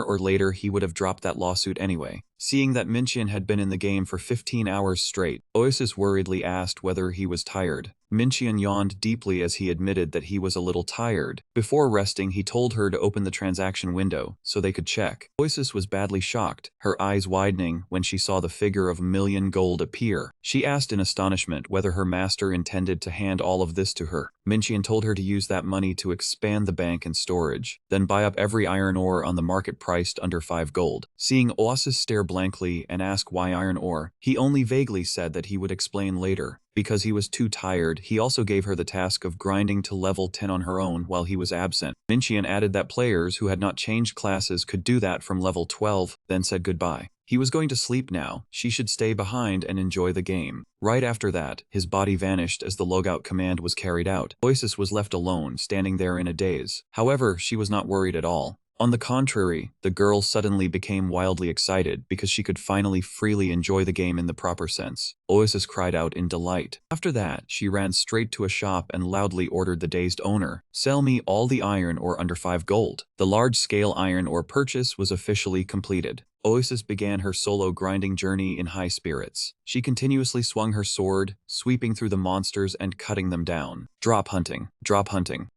or later he would have dropped that lawsuit anyway. Seeing that Minchan had been in the game for 15 hours straight, Oasis worriedly asked whether he was tired. Minchian yawned deeply as he admitted that he was a little tired. Before resting, he told her to open the transaction window so they could check. Oasis was badly shocked, her eyes widening when she saw the figure of 1,000,000 gold appear. She asked in astonishment whether her master intended to hand all of this to her. Minchian told her to use that money to expand the bank and storage, then buy up every iron ore on the market priced under 5 gold. Seeing Oasis stare blankly and ask why iron ore, he only vaguely said that he would explain later. Because he was too tired, he also gave her the task of grinding to level 10 on her own while he was absent. Minchian added that players who had not changed classes could do that from level 12, then said goodbye. He was going to sleep now. She should stay behind and enjoy the game. Right after that, his body vanished as the logout command was carried out. Oasis was left alone, standing there in a daze. However, she was not worried at all. On the contrary, the girl suddenly became wildly excited because she could finally freely enjoy the game in the proper sense. Oasis cried out in delight. After that, she ran straight to a shop and loudly ordered the dazed owner, "Sell me all the iron ore under 5 gold." The large-scale iron ore purchase was officially completed. Oasis began her solo grinding journey in high spirits. She continuously swung her sword, sweeping through the monsters and cutting them down. Drop hunting,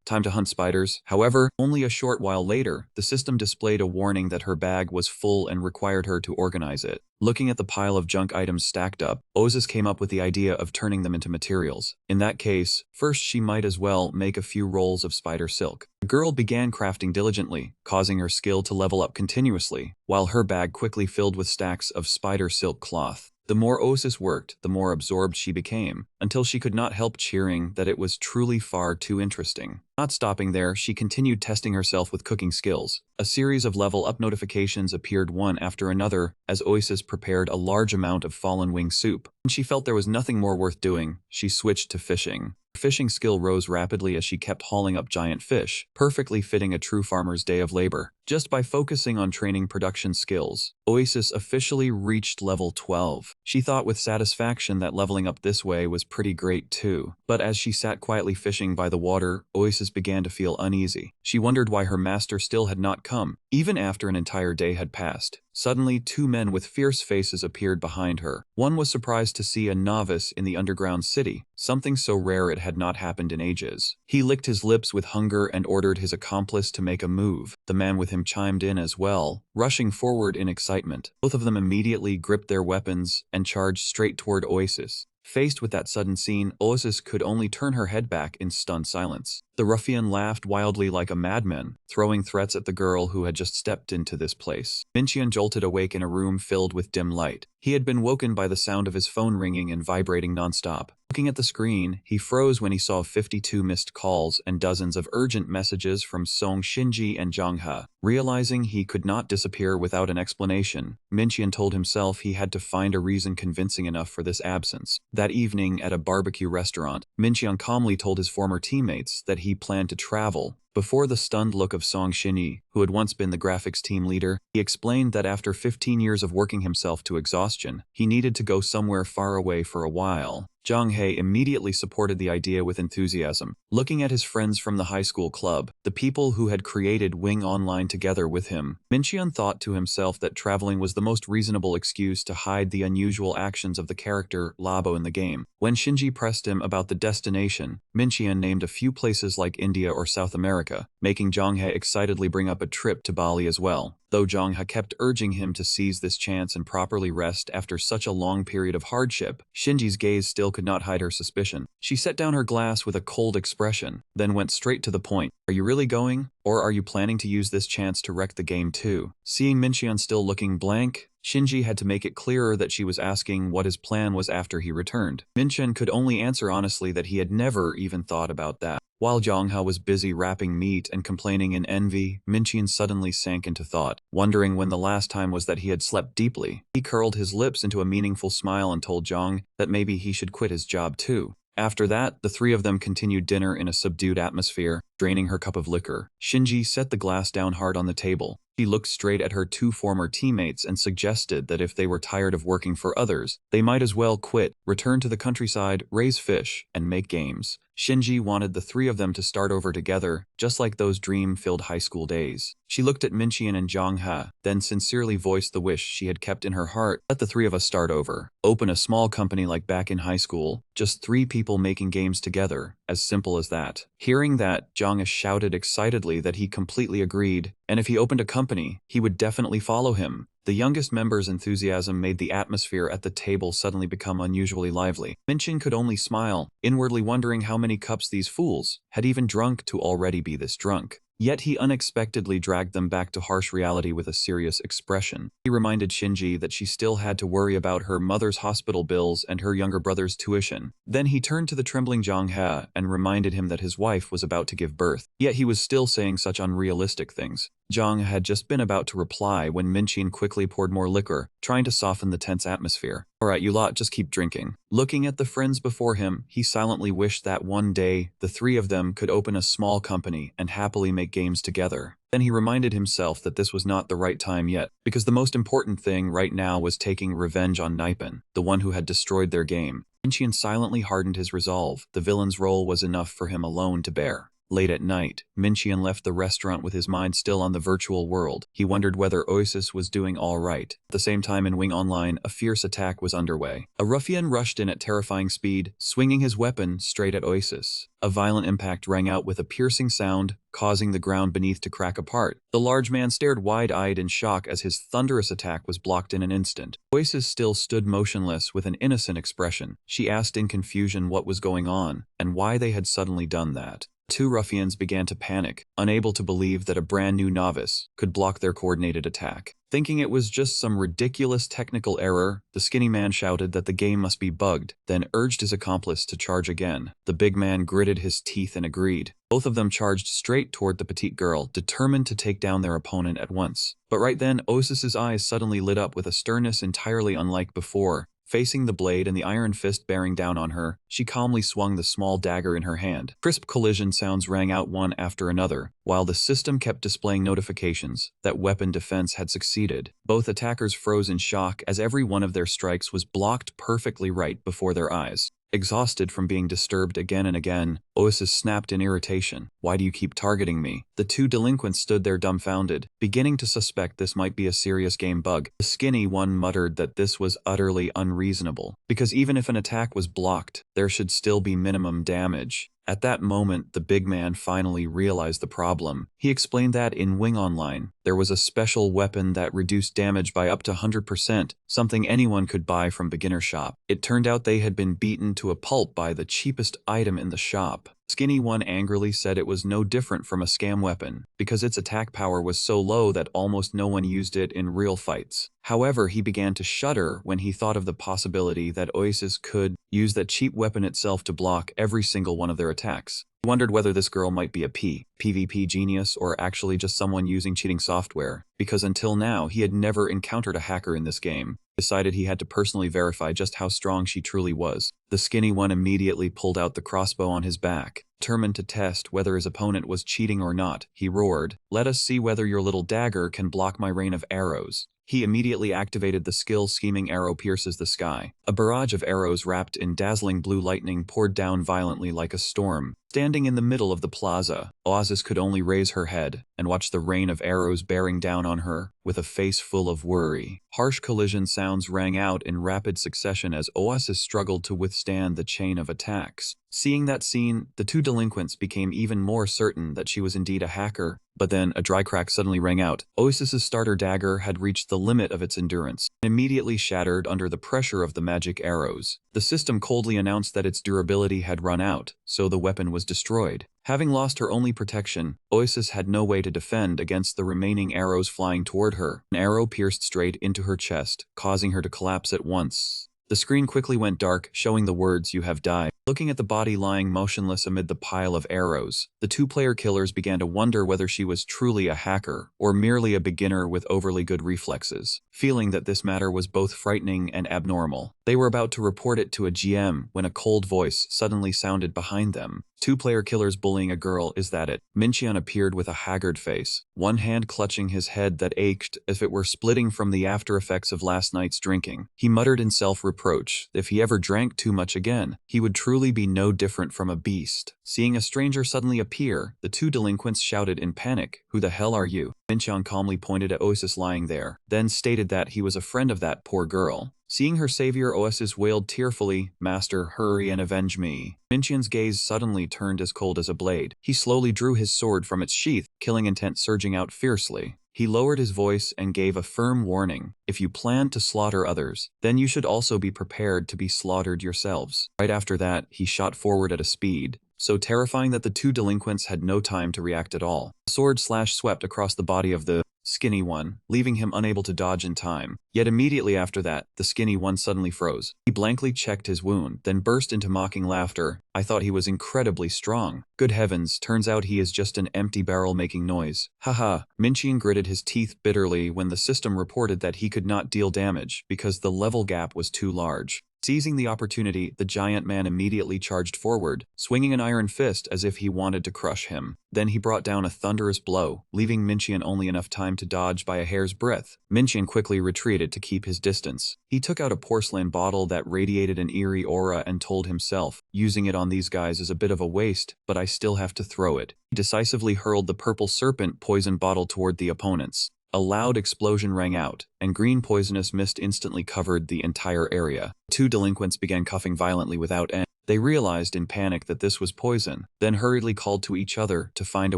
time to hunt spiders. However, only a short while later, the system displayed a warning that her bag was full and required her to organize it. Looking at the pile of junk items stacked up, Oasis came up with the idea of turning them into materials. In that case, first she might as well make a few rolls of spider silk. The girl began crafting diligently, causing her skill to level up continuously, while her bag quickly filled with stacks of spider silk cloth. The more Oasis worked, the more absorbed she became, until she could not help cheering that it was truly far too interesting. Not stopping there, she continued testing herself with cooking skills. A series of level-up notifications appeared one after another as Oasis prepared a large amount of fallen wing soup. When she felt there was nothing more worth doing, she switched to fishing. Her fishing skill rose rapidly as she kept hauling up giant fish, perfectly fitting a true farmer's day of labor. Just by focusing on training production skills, Oasis officially reached level 12. She thought with satisfaction that leveling up this way was pretty great too. But as she sat quietly fishing by the water, Oasis began to feel uneasy. She wondered why her master still had not come, even after an entire day had passed. Suddenly, 2 men with fierce faces appeared behind her. One was surprised to see a novice in the underground city, something so rare it had not happened in ages. He licked his lips with hunger and ordered his accomplice to make a move. The man with him chimed in as well, rushing forward in excitement. Both of them immediately gripped their weapons and charged straight toward Oasis. Faced with that sudden scene, Oasis could only turn her head back in stunned silence. The ruffian laughed wildly like a madman, throwing threats at the girl who had just stepped into this place. Minchian jolted awake in a room filled with dim light. He had been woken by the sound of his phone ringing and vibrating nonstop. Looking at the screen, he froze when he saw 52 missed calls and dozens of urgent messages from Song Shinji and Zhang He. Realizing he could not disappear without an explanation, Minchian told himself he had to find a reason convincing enough for this absence. That evening at a barbecue restaurant, Minchian calmly told his former teammates that he planned to travel. Before the stunned look of Song Shinji, who had once been the graphics team leader, he explained that after 15 years of working himself to exhaustion, he needed to go somewhere far away for a while. Zhang He immediately supported the idea with enthusiasm. Looking at his friends from the high school club, the people who had created Wing Online together with him, Minchian thought to himself that traveling was the most reasonable excuse to hide the unusual actions of the character Labo in the game. When Shinji pressed him about the destination, Minchian named a few places like India or South America, making Zhang He excitedly bring up a trip to Bali as well. Though Zhang He kept urging him to seize this chance and properly rest after such a long period of hardship, Shinji's gaze still could not hide her suspicion. She set down her glass with a cold expression, then went straight to the point. "Are you really going? Or are you planning to use this chance to wreck the game too?" Seeing Minchian still looking blank, Shinji had to make it clearer that she was asking what his plan was after he returned. Minchian could only answer honestly that he had never even thought about that. While Zhang He was busy wrapping meat and complaining in envy, Minchian suddenly sank into thought, wondering when the last time was that he had slept deeply. He curled his lips into a meaningful smile and told Zhang that maybe he should quit his job too. After that, the 3 of them continued dinner in a subdued atmosphere, draining her cup of liquor. Shinji set the glass down hard on the table. She looked straight at her 2 former teammates and suggested that if they were tired of working for others, they might as well quit, return to the countryside, raise fish, and make games. Shinji wanted the three of them to start over together, just like those dream-filled high school days. She looked at Minqian and Zhang He, then sincerely voiced the wish she had kept in her heart. Let the three of us start over. Open a small company like back in high school, just three people making games together, as simple as that. Hearing that, Zhang He shouted excitedly that he completely agreed, and if he opened a company, he would definitely follow him. The youngest member's enthusiasm made the atmosphere at the table suddenly become unusually lively. Minqian could only smile, inwardly wondering how many cups these fools had even drunk to already be this drunk. Yet he unexpectedly dragged them back to harsh reality with a serious expression. He reminded Shinji that she still had to worry about her mother's hospital bills and her younger brother's tuition. Then he turned to the trembling Zhang He and reminded him that his wife was about to give birth. Yet he was still saying such unrealistic things. Zhang had just been about to reply when Minqian quickly poured more liquor, trying to soften the tense atmosphere. Alright, you lot, just keep drinking. Looking at the friends before him, he silently wished that one day, the three of them could open a small company and happily make games together. Then he reminded himself that this was not the right time yet, because the most important thing right now was taking revenge on Nipon, the one who had destroyed their game. Minqian silently hardened his resolve. The villain's role was enough for him alone to bear. Late at night, Minqian left the restaurant with his mind still on the virtual world. He wondered whether Oasis was doing all right. At the same time in Wing Online, a fierce attack was underway. A ruffian rushed in at terrifying speed, swinging his weapon straight at Oasis. A violent impact rang out with a piercing sound, causing the ground beneath to crack apart. The large man stared wide-eyed in shock as his thunderous attack was blocked in an instant. Oasis still stood motionless with an innocent expression. She asked in confusion what was going on, and why they had suddenly done that. Two ruffians began to panic, unable to believe that a brand new novice could block their coordinated attack. Thinking it was just some ridiculous technical error, the skinny man shouted that the game must be bugged, then urged his accomplice to charge again. The big man gritted his teeth and agreed. Both of them charged straight toward the petite girl, determined to take down their opponent at once. But right then, Osis's eyes suddenly lit up with a sternness entirely unlike before. Facing the blade and the iron fist bearing down on her, she calmly swung the small dagger in her hand. Crisp collision sounds rang out one after another, while the system kept displaying notifications that weapon defense had succeeded. Both attackers froze in shock as every one of their strikes was blocked perfectly right before their eyes. Exhausted from being disturbed again and again, Oasis snapped in irritation. Why do you keep targeting me? The two delinquents stood there dumbfounded, beginning to suspect this might be a serious game bug. The skinny one muttered that this was utterly unreasonable, because even if an attack was blocked, there should still be minimum damage. At that moment, the big man finally realized the problem. He explained that in Wing Online, there was a special weapon that reduced damage by up to 100%, something anyone could buy from beginner shop. It turned out they had been beaten to a pulp by the cheapest item in the shop. Skinny One angrily said it was no different from a scam weapon, because its attack power was so low that almost no one used it in real fights. However, he began to shudder when he thought of the possibility that Oasis could use that cheap weapon itself to block every single one of their attacks. He wondered whether this girl might be a PvP genius or actually just someone using cheating software, because until now he had never encountered a hacker in this game. Decided he had to personally verify just how strong she truly was. The skinny one immediately pulled out the crossbow on his back. Determined to test whether his opponent was cheating or not, he roared, "Let us see whether your little dagger can block my rain of arrows." He immediately activated the skill Scheming Arrow Pierces the Sky. A barrage of arrows wrapped in dazzling blue lightning poured down violently like a storm. Standing in the middle of the plaza, Oasis could only raise her head and watch the rain of arrows bearing down on her, with a face full of worry. Harsh collision sounds rang out in rapid succession as Oasis struggled to withstand the chain of attacks. Seeing that scene, the two delinquents became even more certain that she was indeed a hacker. But then, a dry crack suddenly rang out. Oasis's starter dagger had reached the limit of its endurance, and immediately shattered under the pressure of the magic arrows. The system coldly announced that its durability had run out, so the weapon was destroyed. Having lost her only protection, Oasis had no way to defend against the remaining arrows flying toward her. An arrow pierced straight into her chest, causing her to collapse at once. The screen quickly went dark, showing the words, "You have died." Looking at the body lying motionless amid the pile of arrows, the two-player killers began to wonder whether she was truly a hacker or merely a beginner with overly good reflexes. Feeling that this matter was both frightening and abnormal, they were about to report it to a GM when a cold voice suddenly sounded behind them. Two-player killers bullying a girl, is that it? Minqian appeared with a haggard face, one hand clutching his head that ached as if it were splitting from the after effects of last night's drinking. He muttered in self-reproach that if he ever drank too much again, he would truly truly be no different from a beast. Seeing a stranger suddenly appear, the two delinquents shouted in panic, "Who the hell are you?" Mincheon calmly pointed at Oasis lying there, then stated that he was a friend of that poor girl. Seeing her savior, Oasis wailed tearfully, "Master, hurry and avenge me." Mincheon's gaze suddenly turned as cold as a blade. He slowly drew his sword from its sheath, killing intent surging out fiercely. He lowered his voice and gave a firm warning. "If you plan to slaughter others, then you should also be prepared to be slaughtered yourselves." Right after that, he shot forward at a speed so terrifying that the two delinquents had no time to react at all. The sword slash swept across the body of the skinny one, leaving him unable to dodge in time. Yet immediately after that, the skinny one suddenly froze. He blankly checked his wound, then burst into mocking laughter. "I thought he was incredibly strong. Good heavens, turns out he is just an empty barrel making noise. Haha." Mincheon gritted his teeth bitterly when the system reported that he could not deal damage because the level gap was too large. Seizing the opportunity, the giant man immediately charged forward, swinging an iron fist as if he wanted to crush him. Then he brought down a thunderous blow, leaving Mincheon only enough time to dodge by a hair's breadth. Mincheon quickly retreated to keep his distance. He took out a porcelain bottle that radiated an eerie aura and told himself, "Using it on these guys is a bit of a waste, but I still have to throw it." He decisively hurled the purple serpent poison bottle toward the opponents. A loud explosion rang out, and green poisonous mist instantly covered the entire area. Two delinquents began coughing violently without end. They realized in panic that this was poison, then hurriedly called to each other to find a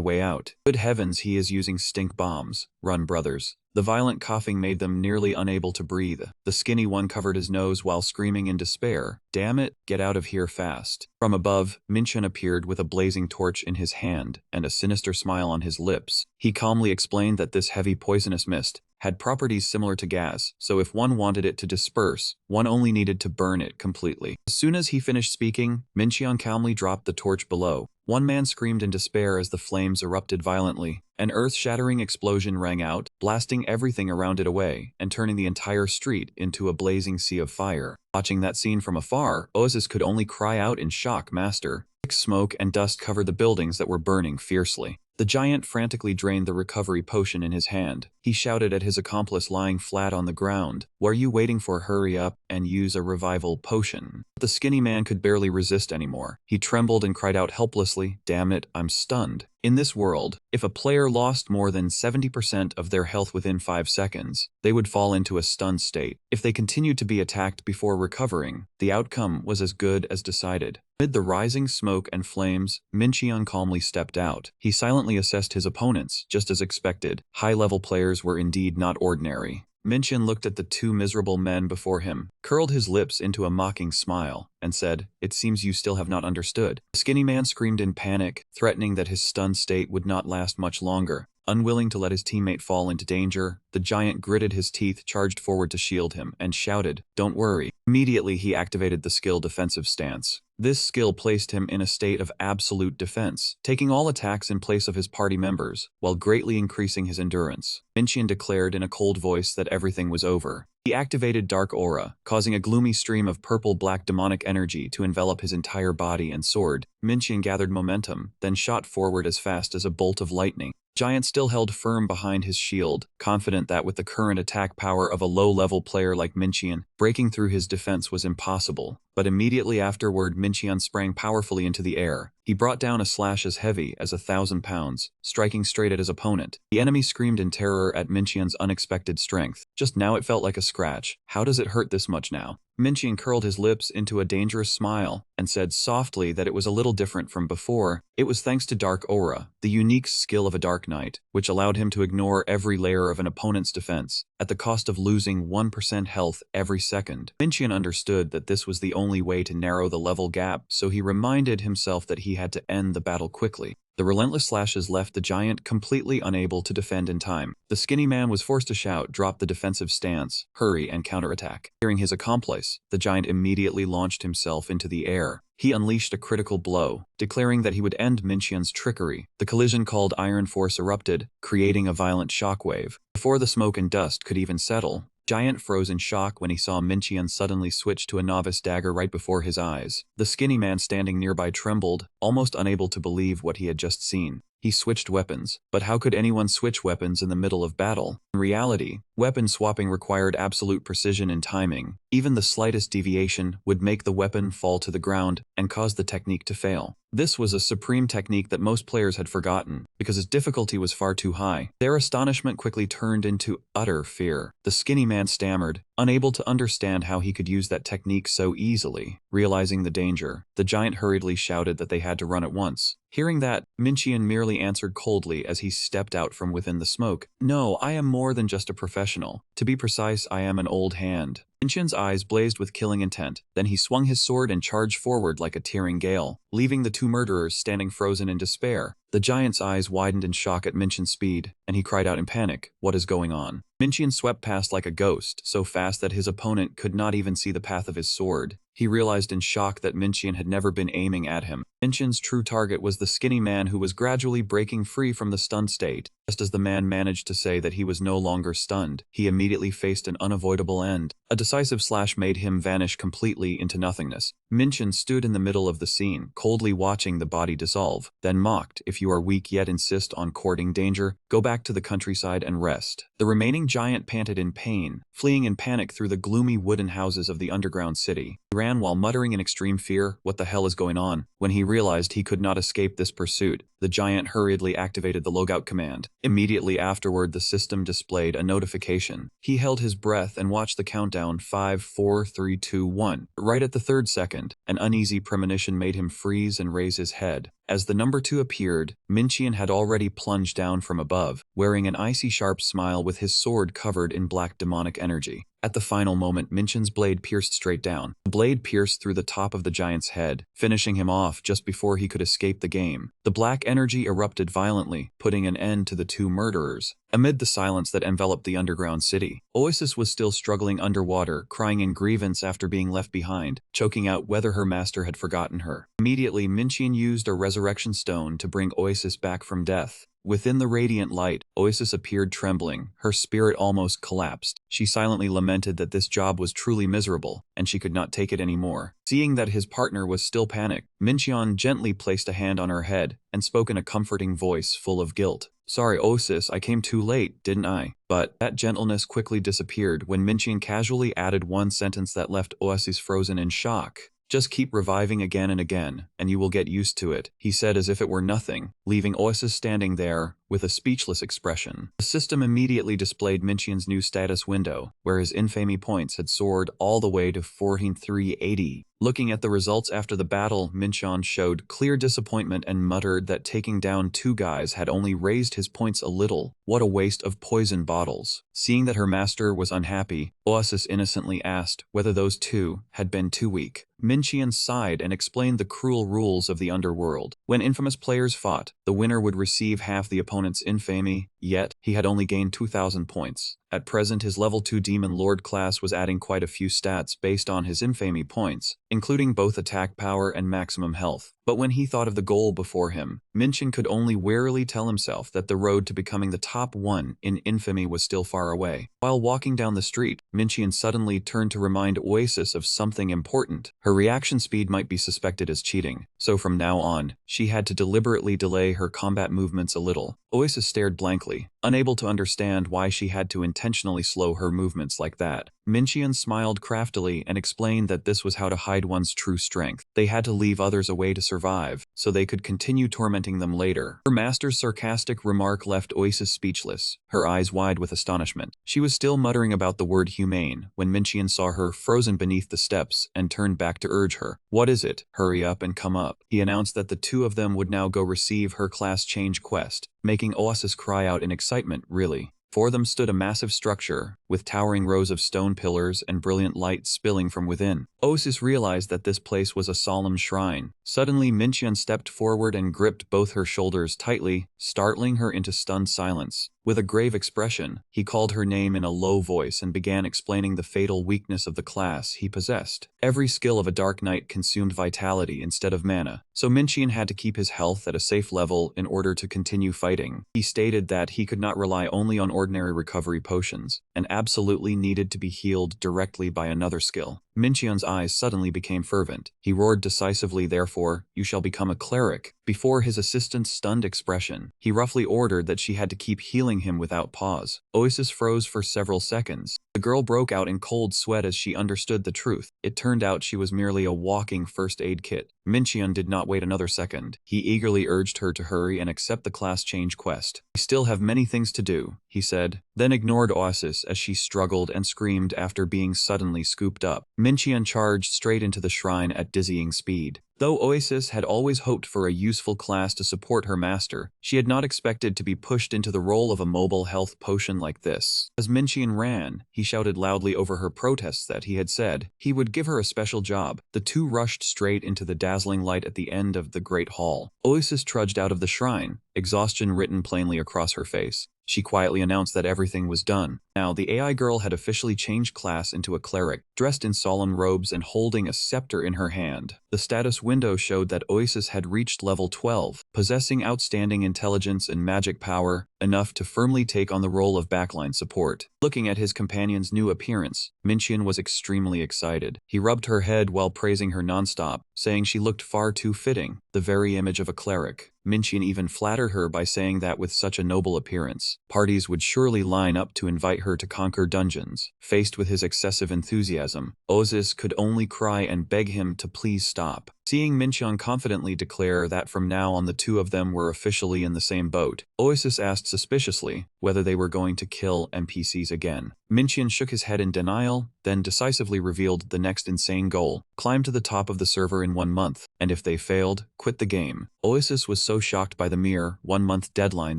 way out. "Good heavens, he is using stink bombs. Run, brothers." The violent coughing made them nearly unable to breathe. The skinny one covered his nose while screaming in despair, "Damn it, get out of here fast." From above, Mincheon appeared with a blazing torch in his hand and a sinister smile on his lips. He calmly explained that this heavy poisonous mist had properties similar to gas, so if one wanted it to disperse, one only needed to burn it completely. As soon as he finished speaking, Mincheon calmly dropped the torch below. One man screamed in despair as the flames erupted violently. An earth-shattering explosion rang out, blasting everything around it away and turning the entire street into a blazing sea of fire. Watching that scene from afar, Oasis could only cry out in shock, "Master." Thick smoke and dust covered the buildings that were burning fiercely. The giant frantically drained the recovery potion in his hand. He shouted at his accomplice lying flat on the ground, "What are you waiting for? Hurry up and use a revival potion." But the skinny man could barely resist anymore. He trembled and cried out helplessly, "Damn it, I'm stunned." In this world, if a player lost more than 70% of their health within 5 seconds, they would fall into a stunned state. If they continued to be attacked before recovering, the outcome was as good as decided. Amid the rising smoke and flames, Mincheon calmly stepped out. He silently assessed his opponents, just as expected. High-level players were indeed not ordinary. Mincheon looked at the two miserable men before him, curled his lips into a mocking smile, and said, "It seems you still have not understood." The skinny man screamed in panic, threatening that his stunned state would not last much longer. Unwilling to let his teammate fall into danger, the giant gritted his teeth, charged forward to shield him, and shouted, "Don't worry." Immediately he activated the skill defensive stance. This skill placed him in a state of absolute defense, taking all attacks in place of his party members, while greatly increasing his endurance. Mincheon declared in a cold voice that everything was over. He activated Dark Aura, causing a gloomy stream of purple-black demonic energy to envelop his entire body and sword. Mincheon gathered momentum, then shot forward as fast as a bolt of lightning. Giant still held firm behind his shield, confident that with the current attack power of a low-level player like Mincheon, breaking through his defense was impossible. But immediately afterward, Mincheon sprang powerfully into the air. He brought down a slash as heavy as 1,000 pounds, striking straight at his opponent. The enemy screamed in terror at Mincheon's unexpected strength. Just now it felt like a scratch. How does it hurt this much now? Mincheon curled his lips into a dangerous smile and said softly that it was a little different from before. It was thanks to Dark Aura, the unique skill of a Dark Knight, which allowed him to ignore every layer of an opponent's defense, at the cost of losing 1% health every second. Mincheon understood that this was the only way to narrow the level gap, so he reminded himself that he had to end the battle quickly. The relentless slashes left the giant completely unable to defend in time. The skinny man was forced to shout, "Drop the defensive stance, hurry and counterattack." Hearing his accomplice, the giant immediately launched himself into the air. He unleashed a critical blow, declaring that he would end Mincheon's trickery. The collision called Iron Force erupted, creating a violent shockwave. Before the smoke and dust could even settle, Giant froze in shock when he saw Mincheon suddenly switch to a novice dagger right before his eyes. The skinny man standing nearby trembled, almost unable to believe what he had just seen. He switched weapons, but how could anyone switch weapons in the middle of battle? In reality, weapon swapping required absolute precision and timing. Even the slightest deviation would make the weapon fall to the ground and cause the technique to fail. This was a supreme technique that most players had forgotten, because its difficulty was far too high. Their astonishment quickly turned into utter fear. The skinny man stammered, unable to understand how he could use that technique so easily. Realizing the danger, the giant hurriedly shouted that they had to run at once. Hearing that, Minchian merely answered coldly as he stepped out from within the smoke. "No, I am more than just a professional. To be precise, I am an old hand." Minchian's eyes blazed with killing intent. Then he swung his sword and charged forward like a tearing gale, leaving the two murderers standing frozen in despair. The giant's eyes widened in shock at Minchian's speed, and he cried out in panic, "What is going on?" Minchian swept past like a ghost, so fast that his opponent could not even see the path of his sword. He realized in shock that Minchian had never been aiming at him. Minchian's true target was the skinny man who was gradually breaking free from the stunned state. Just as the man managed to say that he was no longer stunned, he immediately faced an unavoidable end. A decisive slash made him vanish completely into nothingness. Minchian stood in the middle of the scene, coldly watching the body dissolve, then mocked, "If you are weak yet insist on courting danger, go back to the countryside and rest." The remaining giant panted in pain, fleeing in panic through the gloomy wooden houses of the underground city. He ran while muttering in extreme fear, "What the hell is going on?" When he realized he could not escape this pursuit, the giant hurriedly activated the logout command. Immediately afterward, the system displayed a notification. He held his breath and watched the countdown 5, 4, 3, 2, 1. Right at the third second, an uneasy premonition made him freeze and raise his head. As the number 2 appeared, Minchian had already plunged down from above, wearing an icy sharp smile with his sword covered in black demonic energy. At the final moment, Minchian's blade pierced straight down. The blade pierced through the top of the giant's head, finishing him off just before he could escape the game. The black energy erupted violently, putting an end to the two murderers. Amid the silence that enveloped the underground city, Oasis was still struggling underwater, crying in grievance after being left behind, choking out whether her master had forgotten her. Immediately, Minchian used a resurrection stone to bring Oasis back from death. Within the radiant light, Oasis appeared trembling. Her spirit almost collapsed. She silently lamented that this job was truly miserable, and she could not take it anymore. Seeing that his partner was still panicked, Minchian gently placed a hand on her head and spoke in a comforting voice full of guilt. "Sorry, Oasis, I came too late, didn't I?" But that gentleness quickly disappeared when Minchian casually added one sentence that left Oasis frozen in shock. "Just keep reviving again and again, and you will get used to it," he said as if it were nothing, leaving Oasis standing there with a speechless expression. The system immediately displayed Minchian's new status window, where his infamy points had soared all the way to 4380. Looking at the results after the battle, Minchian showed clear disappointment and muttered that taking down 2 guys had only raised his points a little. What a waste of poison bottles. Seeing that her master was unhappy, Oasis innocently asked whether those 2 had been too weak. Minchian sighed and explained the cruel rules of the underworld. When infamous players fought, the winner would receive half the opponent's infamy, yet he had only gained 2,000 points. At present, his level 2 Demon Lord class was adding quite a few stats based on his infamy points, including both attack power and maximum health. But when he thought of the goal before him, Minchian could only wearily tell himself that the road to becoming the top 1 in infamy was still far away. While walking down the street, Minchian suddenly turned to remind Oasis of something important. Her reaction speed might be suspected as cheating, so from now on, she had to deliberately delay her combat movements a little. Oasis stared blankly, unable to understand why she had to intentionally slow her movements like that. Minchian smiled craftily and explained that this was how to hide one's true strength. They had to leave others away to survive, so they could continue tormenting them later. Her master's sarcastic remark left Oasis speechless, her eyes wide with astonishment. She was still muttering about the word humane when Minchian saw her frozen beneath the steps and turned back to urge her. "What is it? Hurry up and come up." He announced that the 2 of them would now go receive her class change quest, making Oasis cry out in excitement, "Really?" Before them stood a massive structure, with towering rows of stone pillars and brilliant light spilling from within. Oasis realized that this place was a solemn shrine. Suddenly, Minchian stepped forward and gripped both her shoulders tightly, startling her into stunned silence. With a grave expression, he called her name in a low voice and began explaining the fatal weakness of the class he possessed. Every skill of a Dark Knight consumed vitality instead of mana, so Minchian had to keep his health at a safe level in order to continue fighting. He stated that he could not rely only on ordinary recovery potions, and absolutely needed to be healed directly by another skill. Minchian's eyes suddenly became fervent. He roared decisively, "Therefore, you shall become a cleric." Before his assistant's stunned expression, he roughly ordered that she had to keep healing killing him without pause. Oasis froze for several seconds. The girl broke out in cold sweat as she understood the truth. It turned out she was merely a walking first aid kit. Mincheon did not wait another second. He eagerly urged her to hurry and accept the class change quest. "We still have many things to do," he said, then ignored Oasis as she struggled and screamed after being suddenly scooped up. Mincheon charged straight into the shrine at dizzying speed. Though Oasis had always hoped for a useful class to support her master, she had not expected to be pushed into the role of a mobile health potion like this. As Mincheon ran, he shouted loudly over her protests that he had said he would give her a special job. The two rushed straight into the dazzling light at the end of the Great Hall. Oasis trudged out of the shrine, exhaustion written plainly across her face. She quietly announced that everything was done. Now, the AI girl had officially changed class into a cleric, dressed in solemn robes and holding a scepter in her hand. The status window showed that Oasis had reached level 12, possessing outstanding intelligence and magic power, enough to firmly take on the role of backline support. Looking at his companion's new appearance, Mincheon was extremely excited. He rubbed her head while praising her nonstop, saying she looked far too fitting, the very image of a cleric. Mincheon even flattered her by saying that with such a noble appearance, parties would surely line up to invite her to conquer dungeons. Faced with his excessive enthusiasm, Oasis could only cry and beg him to please stop. Seeing Mincheon confidently declare that from now on the two of them were officially in the same boat, Oasis asked suspiciously whether they were going to kill NPCs again. Mincheon shook his head in denial, then decisively revealed the next insane goal: climb to the top of the server in 1 month, and if they failed, quit the game. Oasis was so shocked by the mere 1-month deadline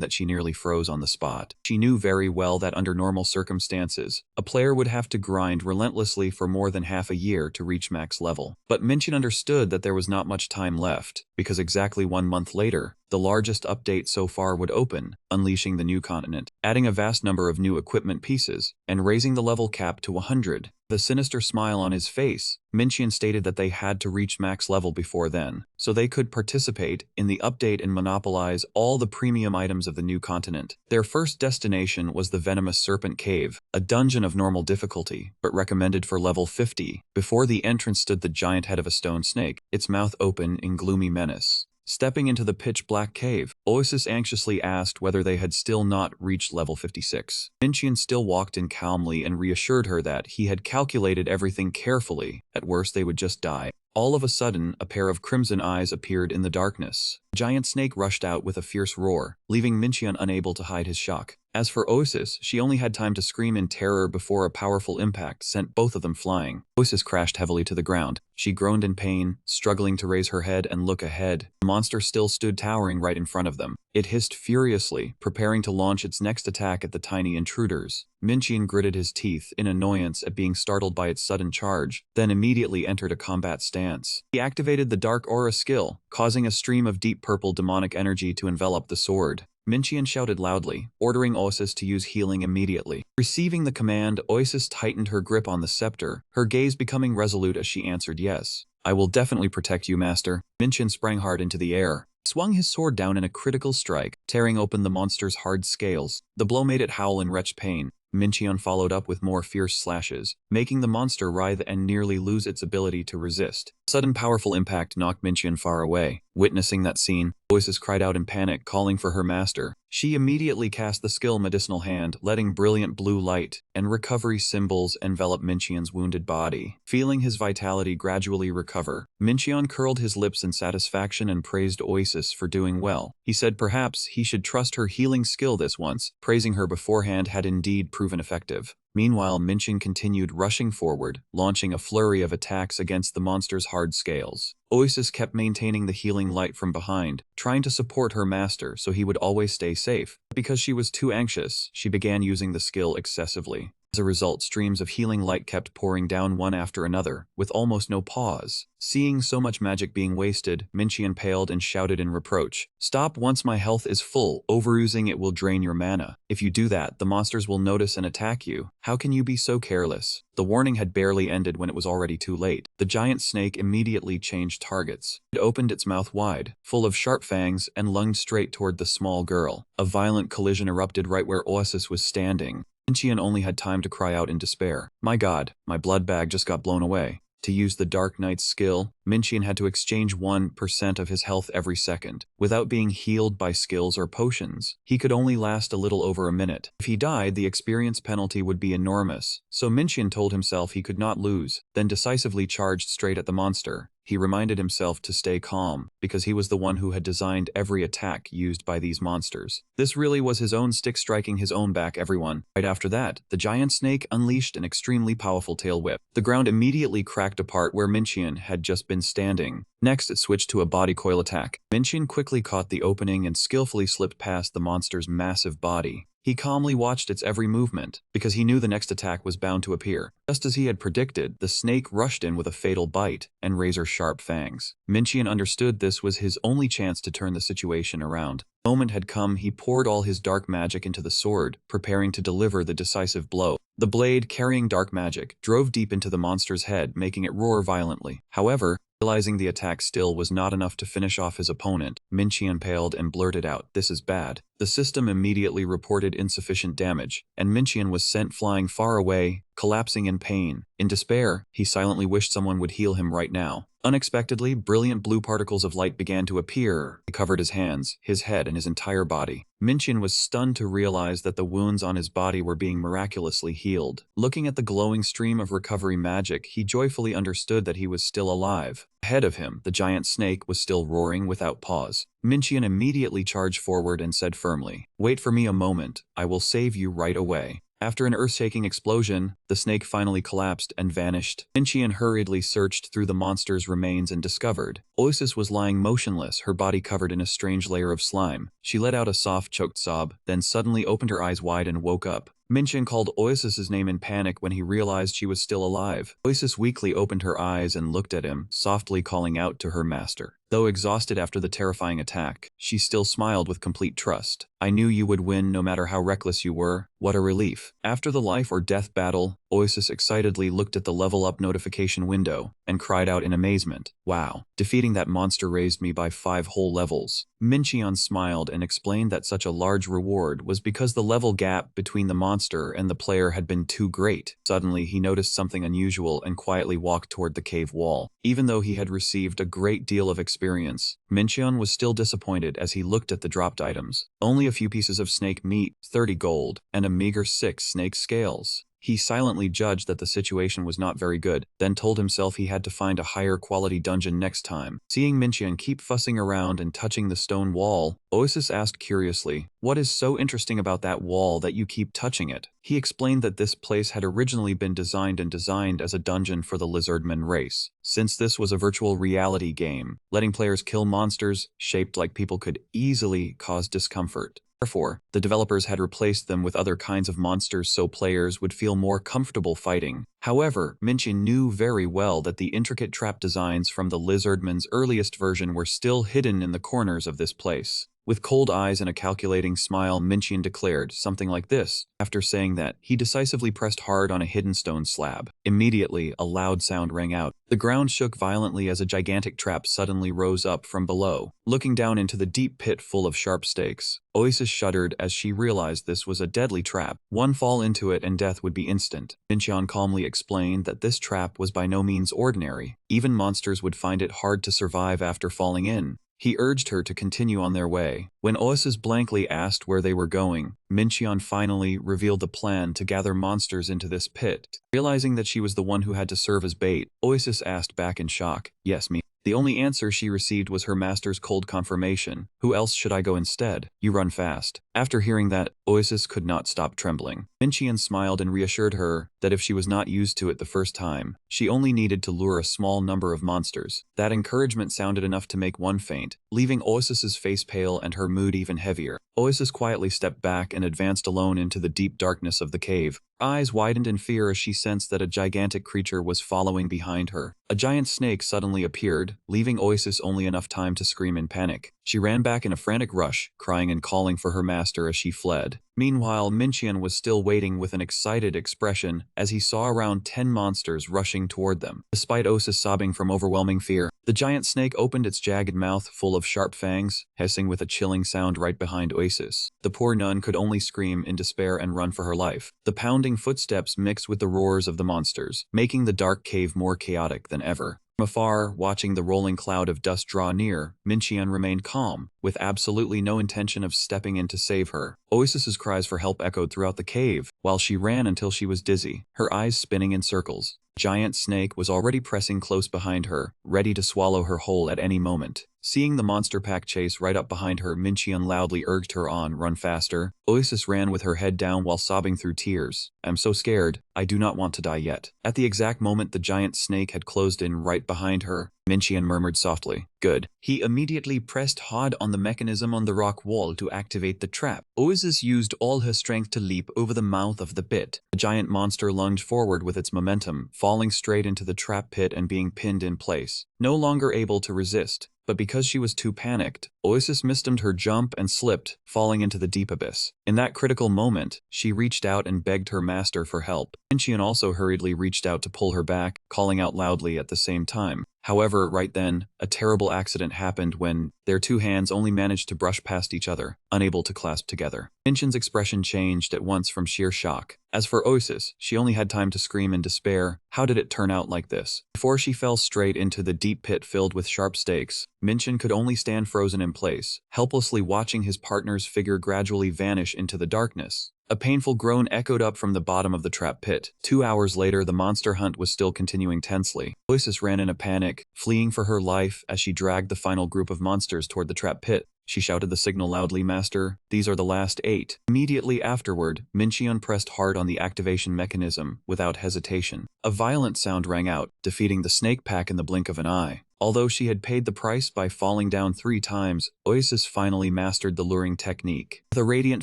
that she nearly froze on the spot. She knew very well that under normal circumstances, a player would have to grind relentlessly for more than half a year to reach max level. But Mincheon understood that there was not much time left, because exactly 1 month later, the largest update so far would open, unleashing the new continent, adding a vast number of new equipment pieces, and raising the level cap to 100. The sinister smile on his face, Mincheon stated that they had to reach max level before then, so they could participate in the update and monopolize all the premium items of the new continent. Their first destination was the Venomous Serpent Cave, a dungeon of normal difficulty, but recommended for level 50. Before the entrance stood the giant head of a stone snake, its mouth open in gloomy menace. Stepping into the pitch-black cave, Oasis anxiously asked whether they had still not reached level 56. Mincheon still walked in calmly and reassured her that he had calculated everything carefully. At worst, they would just die. All of a sudden, a pair of crimson eyes appeared in the darkness. The giant snake rushed out with a fierce roar, leaving Mincheon unable to hide his shock. As for Oasis, she only had time to scream in terror before a powerful impact sent both of them flying. Oasis crashed heavily to the ground. She groaned in pain, struggling to raise her head and look ahead. The monster still stood towering right in front of them. It hissed furiously, preparing to launch its next attack at the tiny intruders. Mincheon gritted his teeth in annoyance at being startled by its sudden charge, then immediately entered a combat stance. He activated the Dark Aura skill, causing a stream of deep purple demonic energy to envelop the sword. Mincheon shouted loudly, ordering Oasis to use healing immediately. Receiving the command, Oasis tightened her grip on the scepter, her gaze becoming resolute as she answered yes. "I will definitely protect you, Master." Mincheon sprang hard into the air, swung his sword down in a critical strike, tearing open the monster's hard scales. The blow made it howl in wretched pain. Mincheon followed up with more fierce slashes, making the monster writhe and nearly lose its ability to resist. Sudden powerful impact knocked Mincheon far away. Witnessing that scene, Oasis cried out in panic, calling for her master. She immediately cast the skill Medicinal Hand, letting brilliant blue light and recovery symbols envelop Mincheon's wounded body. Feeling his vitality gradually recover, Mincheon curled his lips in satisfaction and praised Oasis for doing well. He said perhaps he should trust her healing skill this once. Praising her beforehand had indeed proven effective. Meanwhile, Mincheon continued rushing forward, launching a flurry of attacks against the monster's hard scales. Oasis kept maintaining the healing light from behind, trying to support her master so he would always stay safe. Because she was too anxious, she began using the skill excessively. As a result, streams of healing light kept pouring down one after another, with almost no pause. Seeing so much magic being wasted, Mincheon paled and shouted in reproach, "Stop once my health is full. Overusing it will drain your mana. If you do that, the monsters will notice and attack you. How can you be so careless?" The warning had barely ended when it was already too late. The giant snake immediately changed targets. It opened its mouth wide, full of sharp fangs, and lunged straight toward the small girl. A violent collision erupted right where Oasis was standing. Mincheon only had time to cry out in despair, "My God, my blood bag just got blown away." To use the Dark Knight's skill, Minchian had to exchange 1% of his health every second. Without being healed by skills or potions, he could only last a little over a minute. If he died, the experience penalty would be enormous, so Minchian told himself he could not lose, then decisively charged straight at the monster. He reminded himself to stay calm, because he was the one who had designed every attack used by these monsters. This really was his own stick striking his own back, everyone. Right after that, the giant snake unleashed an extremely powerful tail whip. The ground immediately cracked apart where Minchian had just been standing. Next, it switched to a body coil attack. Minchian quickly caught the opening and skillfully slipped past the monster's massive body. He calmly watched its every movement, because he knew the next attack was bound to appear. Just as he had predicted, the snake rushed in with a fatal bite and razor-sharp fangs. Minchian understood this was his only chance to turn the situation around. The moment had come. He poured all his dark magic into the sword, preparing to deliver the decisive blow. The blade, carrying dark magic, drove deep into the monster's head, making it roar violently. However, realizing the attack still was not enough to finish off his opponent, Minchian paled and blurted out, "This is bad." The system immediately reported insufficient damage, and Minchian was sent flying far away, collapsing in pain. In despair, he silently wished someone would heal him right now. Unexpectedly, brilliant blue particles of light began to appear. They covered his hands, his head, and his entire body. Minchian was stunned to realize that the wounds on his body were being miraculously healed. Looking at the glowing stream of recovery magic, he joyfully understood that he was still alive. Ahead of him, the giant snake was still roaring without pause. Minchian immediately charged forward and said firmly, "Wait for me a moment, I will save you right away." After an earth-shaking explosion, the snake finally collapsed and vanished. Minchian hurriedly searched through the monster's remains and discovered Oasis was lying motionless, her body covered in a strange layer of slime. She let out a soft, choked sob, then suddenly opened her eyes wide and woke up. Minchian called Oasis's name in panic when he realized she was still alive. Oasis weakly opened her eyes and looked at him, softly calling out to her master. Though exhausted after the terrifying attack, she still smiled with complete trust. "I knew you would win no matter how reckless you were. What a relief." After the life or death battle, Oasis excitedly looked at the level up notification window and cried out in amazement, "Wow, defeating that monster raised me by 5 whole levels." Minchian smiled and explained that such a large reward was because the level gap between the monster and the player had been too great. Suddenly, he noticed something unusual and quietly walked toward the cave wall. Even though he had received a great deal of experience, Minchian was still disappointed as he looked at the dropped items. Only a few pieces of snake meat, 30 gold, and a meager 6 snake scales. He silently judged that the situation was not very good, then told himself he had to find a higher quality dungeon next time. Seeing Minchian keep fussing around and touching the stone wall, Oasis asked curiously, "What is so interesting about that wall that you keep touching it?" He explained that this place had originally been designed as a dungeon for the lizardman race. Since this was a virtual reality game, letting players kill monsters shaped like people could easily cause discomfort. Therefore, the developers had replaced them with other kinds of monsters so players would feel more comfortable fighting. However, Minchian knew very well that the intricate trap designs from the lizardman's earliest version were still hidden in the corners of this place. With cold eyes and a calculating smile, Minchian declared something like this. After saying that, he decisively pressed hard on a hidden stone slab. Immediately, a loud sound rang out. The ground shook violently as a gigantic trap suddenly rose up from below, looking down into the deep pit full of sharp stakes. Oasis shuddered as she realized this was a deadly trap. One fall into it and death would be instant. Minchian calmly explained that this trap was by no means ordinary. Even monsters would find it hard to survive after falling in. He urged her to continue on their way. When Oasis blankly asked where they were going, Minchian finally revealed the plan to gather monsters into this pit. Realizing that she was the one who had to serve as bait, Oasis asked back in shock, "Yes, me." The only answer she received was her master's cold confirmation. "Who else should I go instead? You run fast." After hearing that, Oasis could not stop trembling. Minchian smiled and reassured her that if she was not used to it the first time, she only needed to lure a small number of monsters. That encouragement sounded enough to make one faint, leaving Oasis's face pale and her mood even heavier. Oasis quietly stepped back and advanced alone into the deep darkness of the cave. Her eyes widened in fear as she sensed that a gigantic creature was following behind her. A giant snake suddenly appeared, leaving Oasis only enough time to scream in panic. She ran back in a frantic rush, crying and calling for her master as she fled. Meanwhile, Minchian was still waiting with an excited expression as he saw around 10 monsters rushing toward them. Despite Osis sobbing from overwhelming fear, the giant snake opened its jagged mouth full of sharp fangs, hissing with a chilling sound right behind Oasis. The poor nun could only scream in despair and run for her life. The pounding footsteps mixed with the roars of the monsters, making the dark cave more chaotic than ever. From afar, watching the rolling cloud of dust draw near, Minchian remained calm, with absolutely no intention of stepping in to save her. Oasis's cries for help echoed throughout the cave, while she ran until she was dizzy, her eyes spinning in circles. Giant snake was already pressing close behind her, ready to swallow her whole at any moment. Seeing the monster pack chase right up behind her, Minchian loudly urged her on, "Run faster." Oasis ran with her head down while sobbing through tears. "I'm so scared. I do not want to die yet." At the exact moment the giant snake had closed in right behind her, Minchian murmured softly, "Good." He immediately pressed hard on the mechanism on the rock wall to activate the trap. Oasis used all her strength to leap over the mouth of the pit. The giant monster lunged forward with its momentum, falling straight into the trap pit and being pinned in place. No longer able to resist, but because she was too panicked, Oasis mistimed her jump and slipped, falling into the deep abyss. In that critical moment, she reached out and begged her master for help. Minchian also hurriedly reached out to pull her back, calling out loudly at the same time. However, right then, a terrible accident happened when their two hands only managed to brush past each other, unable to clasp together. Minchian's expression changed at once from sheer shock. As for Oasis, she only had time to scream in despair. How did it turn out like this? Before she fell straight into the deep pit filled with sharp stakes, Minchian could only stand frozen in place, helplessly watching his partner's figure gradually vanish into the darkness. A painful groan echoed up from the bottom of the trap pit. 2 hours later, the monster hunt was still continuing tensely. Oasis ran in a panic, fleeing for her life as she dragged the final group of monsters toward the trap pit. She shouted the signal loudly, "Master, these are the last 8. Immediately afterward, Minchian pressed hard on the activation mechanism, without hesitation. A violent sound rang out, defeating the snake pack in the blink of an eye. Although she had paid the price by falling down 3 times, Oasis finally mastered the luring technique. With a radiant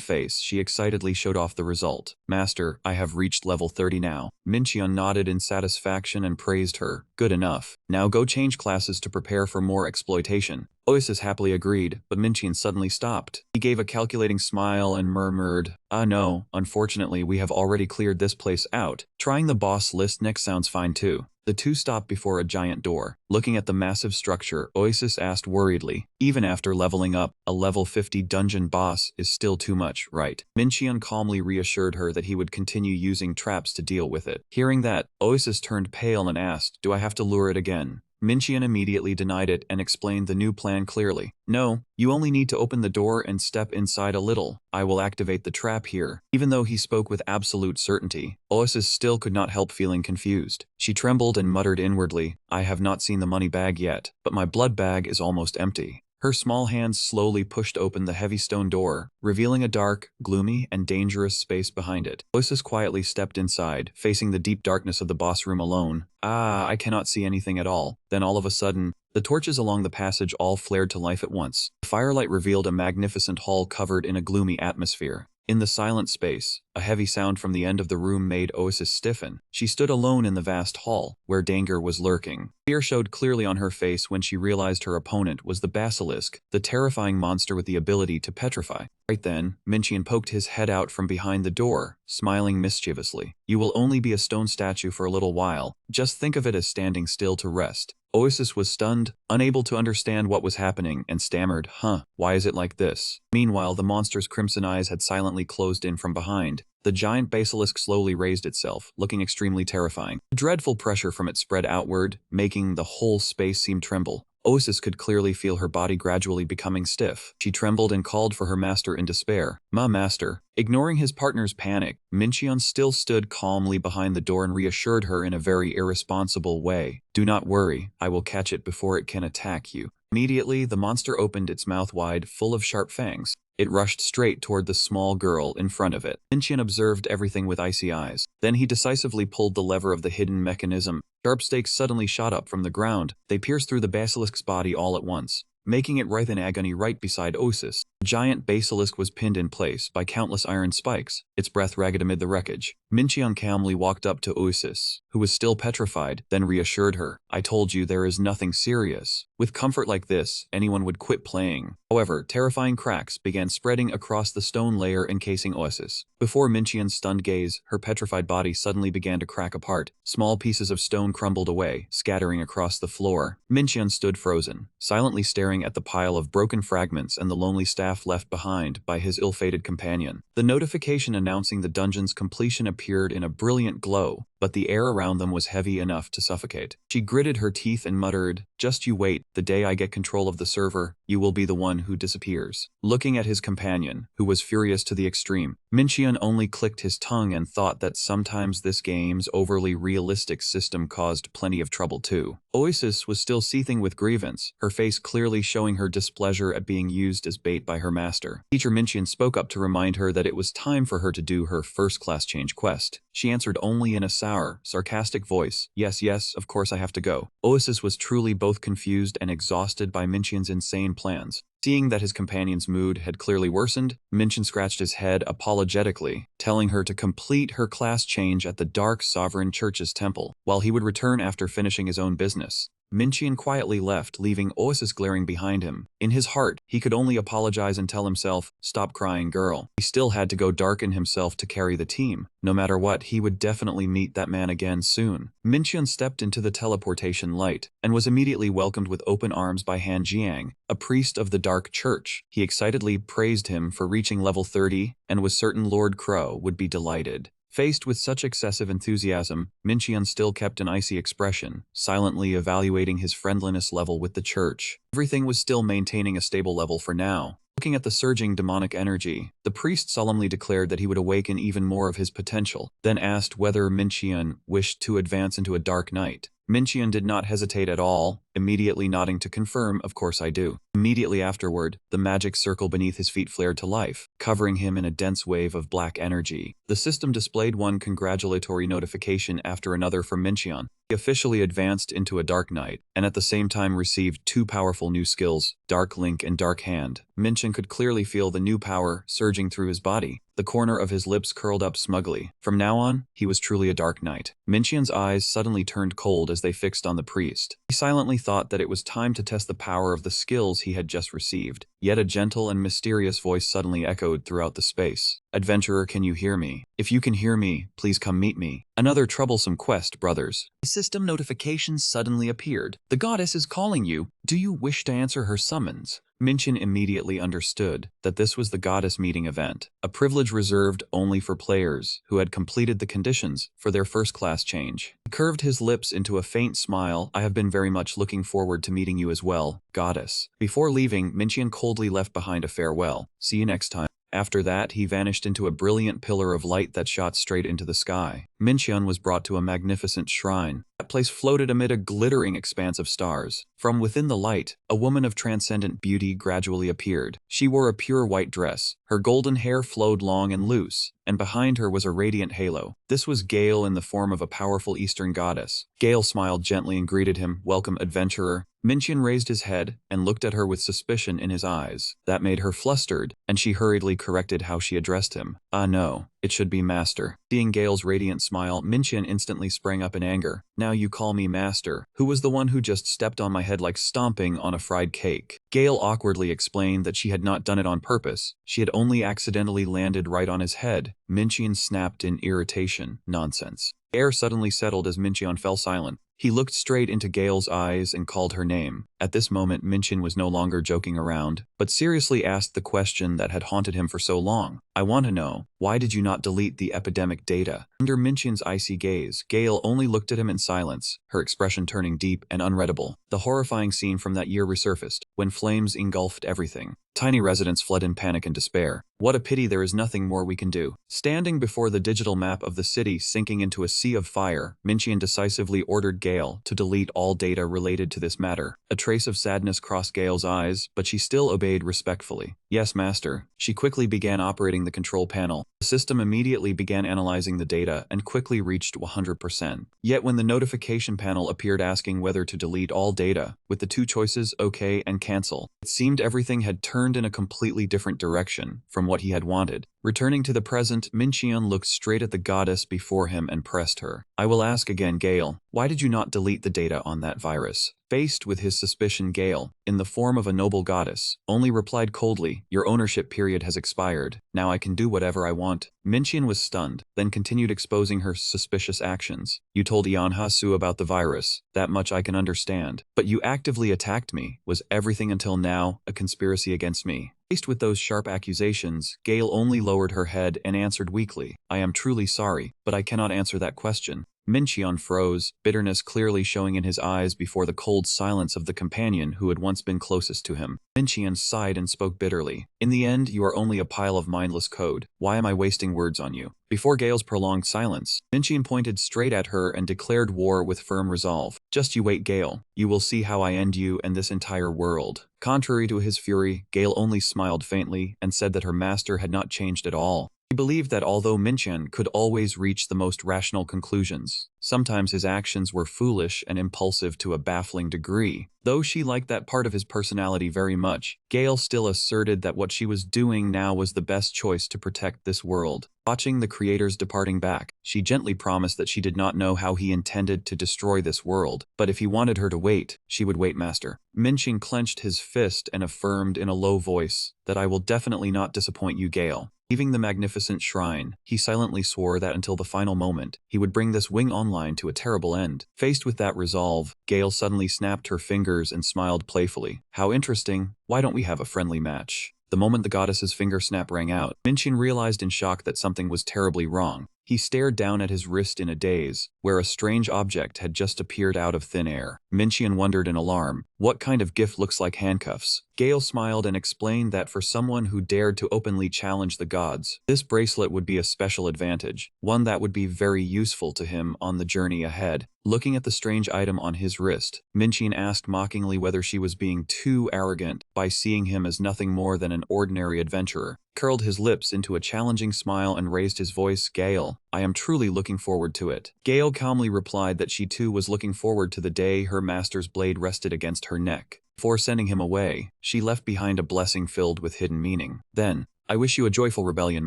face, she excitedly showed off the result. "Master, I have reached level 30 now." Minchian nodded in satisfaction and praised her. "Good enough. Now go change classes to prepare for more exploitation." Oasis happily agreed, but Minchian suddenly stopped. He gave a calculating smile and murmured, "Ah no, unfortunately we have already cleared this place out. Trying the boss list next sounds fine too." The two stopped before a giant door. Looking at the massive structure, Oasis asked worriedly, "Even after leveling up, a level 50 dungeon boss is still too much, right?" Minchian calmly reassured her that he would continue using traps to deal with it. Hearing that, Oasis turned pale and asked, "Do I have to lure it again?" Minchian immediately denied it and explained the new plan clearly. "No, you only need to open the door and step inside a little. I will activate the trap here." Even though he spoke with absolute certainty, Oasis still could not help feeling confused. She trembled and muttered inwardly, "I have not seen the money bag yet, but my blood bag is almost empty." Her small hands slowly pushed open the heavy stone door, revealing a dark, gloomy, and dangerous space behind it. Oasis quietly stepped inside, facing the deep darkness of the boss room alone. I cannot see anything at all." Then all of a sudden, the torches along the passage all flared to life at once. The firelight revealed a magnificent hall covered in a gloomy atmosphere. In the silent space, a heavy sound from the end of the room made Oasis stiffen. She stood alone in the vast hall, where danger was lurking. Fear showed clearly on her face when she realized her opponent was the basilisk, the terrifying monster with the ability to petrify. Right then, Minchian poked his head out from behind the door, smiling mischievously. "You will only be a stone statue for a little while. Just think of it as standing still to rest." Oasis was stunned, unable to understand what was happening, and stammered, "Why is it like this?" Meanwhile, the monster's crimson eyes had silently closed in from behind. The giant basilisk slowly raised itself, looking extremely terrifying. Dreadful pressure from it spread outward, making the whole space seem tremble. Oasis could clearly feel her body gradually becoming stiff. She trembled and called for her master in despair. Master." Ignoring his partner's panic, Minchian still stood calmly behind the door and reassured her in a very irresponsible way. "Do not worry, I will catch it before it can attack you." Immediately, the monster opened its mouth wide, full of sharp fangs. It rushed straight toward the small girl in front of it. Minchian observed everything with icy eyes. Then he decisively pulled the lever of the hidden mechanism. Sharp stakes suddenly shot up from the ground. They pierced through the basilisk's body all at once, making it writhe in agony right beside Oasis. The giant basilisk was pinned in place by countless iron spikes, its breath ragged amid the wreckage. Mincheon calmly walked up to Oasis, who was still petrified, then reassured her. I told you there is nothing serious. With comfort like this, anyone would quit playing. However, terrifying cracks began spreading across the stone layer encasing Oasis. Before Mincheon's stunned gaze, her petrified body suddenly began to crack apart. Small pieces of stone crumbled away, scattering across the floor. Mincheon stood frozen, silently staring at the pile of broken fragments and the lonely staff left behind by his ill-fated companion. The notification announcing the dungeon's completion appeared in a brilliant glow, but the air around them was heavy enough to suffocate. She gritted her teeth and muttered, "Just you wait, the day I get control of the server, you will be the one who disappears." Looking at his companion, who was furious to the extreme, Mincheon only clicked his tongue and thought that sometimes this game's overly realistic system caused plenty of trouble too. Oasis was still seething with grievance, her face clearly showing her displeasure at being used as bait by her master. Teacher Mincheon spoke up to remind her that it was time for her to do her first-class change quest. She answered only in a sour, sarcastic voice, "Yes, yes, of course I have to go." Oasis was truly both confused and exhausted by Mincheon's insane plans. Seeing that his companion's mood had clearly worsened, Mincheon scratched his head apologetically, telling her to complete her class change at the Dark Sovereign Church's temple, while he would return after finishing his own business. Mincheon quietly left, leaving Oasis glaring behind him. In his heart, he could only apologize and tell himself, "Stop crying, girl." He still had to go darken himself to carry the team. No matter what, he would definitely meet that man again soon. Mincheon stepped into the teleportation light, and was immediately welcomed with open arms by Han Jiang, a priest of the Dark Church. He excitedly praised him for reaching level 30, and was certain Lord Crow would be delighted. Faced with such excessive enthusiasm, Mincheon still kept an icy expression, silently evaluating his friendliness level with the church. Everything was still maintaining a stable level for now. Looking at the surging demonic energy, the priest solemnly declared that he would awaken even more of his potential, then asked whether Mincheon wished to advance into a dark night. Mincheon did not hesitate at all, immediately nodding to confirm, "Of course I do." Immediately afterward, the magic circle beneath his feet flared to life, covering him in a dense wave of black energy. The system displayed one congratulatory notification after another from Mincheon. He officially advanced into a Dark Knight, and at the same time received two powerful new skills, Dark Link and Dark Hand. Mincheon could clearly feel the new power surging through his body. The corner of his lips curled up smugly. From now on, he was truly a Dark Knight. Mincheon's eyes suddenly turned cold as they fixed on the priest. He silently thought that it was time to test the power of the skills he had just received. Yet a gentle and mysterious voice suddenly echoed throughout the space. "Adventurer, can you hear me? If you can hear me, please come meet me. Another troublesome quest, brothers." A system notification suddenly appeared. "The goddess is calling you. Do you wish to answer her summons?" Mincheon immediately understood that this was the goddess meeting event, a privilege reserved only for players who had completed the conditions for their first-class change. He curved his lips into a faint smile. "I have been very much looking forward to meeting you as well, goddess." Before leaving, Mincheon coldly left behind a farewell. "See you next time." After that, he vanished into a brilliant pillar of light that shot straight into the sky. Mincheon was brought to a magnificent shrine. That place floated amid a glittering expanse of stars. From within the light, a woman of transcendent beauty gradually appeared. She wore a pure white dress. Her golden hair flowed long and loose, and behind her was a radiant halo. This was Gale in the form of a powerful Eastern goddess. Gale smiled gently and greeted him, "Welcome, adventurer." Mincheon raised his head and looked at her with suspicion in his eyes. That made her flustered, and she hurriedly corrected how she addressed him. "Ah no, it should be master." Seeing Gale's radiant smile, Mincheon instantly sprang up in anger. "Now you call me master? Who was the one who just stepped on my head like stomping on a fried cake?" Gale awkwardly explained that she had not done it on purpose. She had only accidentally landed right on his head. Mincheon snapped in irritation. "Nonsense." Air suddenly settled as Mincheon fell silent. He looked straight into Gale's eyes and called her name. At this moment, Mincheon was no longer joking around, but seriously asked the question that had haunted him for so long. "I want to know, why did you not delete the epidemic data?" Under Mincheon's icy gaze, Gale only looked at him in silence, her expression turning deep and unreadable. The horrifying scene from that year resurfaced, when flames engulfed everything. Tiny residents fled in panic and despair. "What a pity there is nothing more we can do." Standing before the digital map of the city sinking into a sea of fire, Mincheon decisively ordered Gale to delete all data related to this matter. A trace of sadness crossed Gale's eyes, but she still obeyed respectfully. "Yes, master." She quickly began operating the the control panel. The system immediately began analyzing the data and quickly reached 100%. Yet when the notification panel appeared asking whether to delete all data, with the two choices OK and cancel, it seemed everything had turned in a completely different direction from what he had wanted. Returning to the present, Mincheon looked straight at the goddess before him and pressed her. I will ask again, Gale, why did you not delete the data on that virus? Faced with his suspicion, Gale, in the form of a noble goddess, only replied coldly, your ownership period has expired. Now I can do whatever I want. Mincheon was stunned, then continued exposing her suspicious actions. You told Ianhasu about the virus. That much I can understand. But you actively attacked me. Was everything until now a conspiracy against me? Faced with those sharp accusations, Gale only lowered her head and answered weakly, I am truly sorry, but I cannot answer that question. Mincheon froze, bitterness clearly showing in his eyes before the cold silence of the companion who had once been closest to him. Mincheon sighed and spoke bitterly. In the end, you are only a pile of mindless code. Why am I wasting words on you? Before Gale's prolonged silence, Mincheon pointed straight at her and declared war with firm resolve. Just you wait, Gale. You will see how I end you and this entire world. Contrary to his fury, Gale only smiled faintly and said that her master had not changed at all. He believed that although Mincheon could always reach the most rational conclusions, sometimes his actions were foolish and impulsive to a baffling degree. Though she liked that part of his personality very much, Gale still asserted that what she was doing now was the best choice to protect this world. Watching the creators departing back, she gently promised that she did not know how he intended to destroy this world, but if he wanted her to wait, she would wait, master. Mincheon clenched his fist and affirmed in a low voice that I will definitely not disappoint you, Gale. Leaving the magnificent shrine, he silently swore that until the final moment, he would bring this wing online to a terrible end. Faced with that resolve, Gale suddenly snapped her fingers and smiled playfully. How interesting. Why don't we have a friendly match? The moment the goddess's finger snap rang out, Mincheon realized in shock that something was terribly wrong. He stared down at his wrist in a daze, where a strange object had just appeared out of thin air. Mincheon wondered in alarm, what kind of gift looks like handcuffs? Gale smiled and explained that for someone who dared to openly challenge the gods, this bracelet would be a special advantage, one that would be very useful to him on the journey ahead. Looking at the strange item on his wrist, Mincheon asked mockingly whether she was being too arrogant by seeing him as nothing more than an ordinary adventurer. Curled his lips into a challenging smile and raised his voice, Gale, I am truly looking forward to it. Gale calmly replied that she too was looking forward to the day her master's blade rested against her neck. Before sending him away, she left behind a blessing filled with hidden meaning. Then, I wish you a joyful rebellion,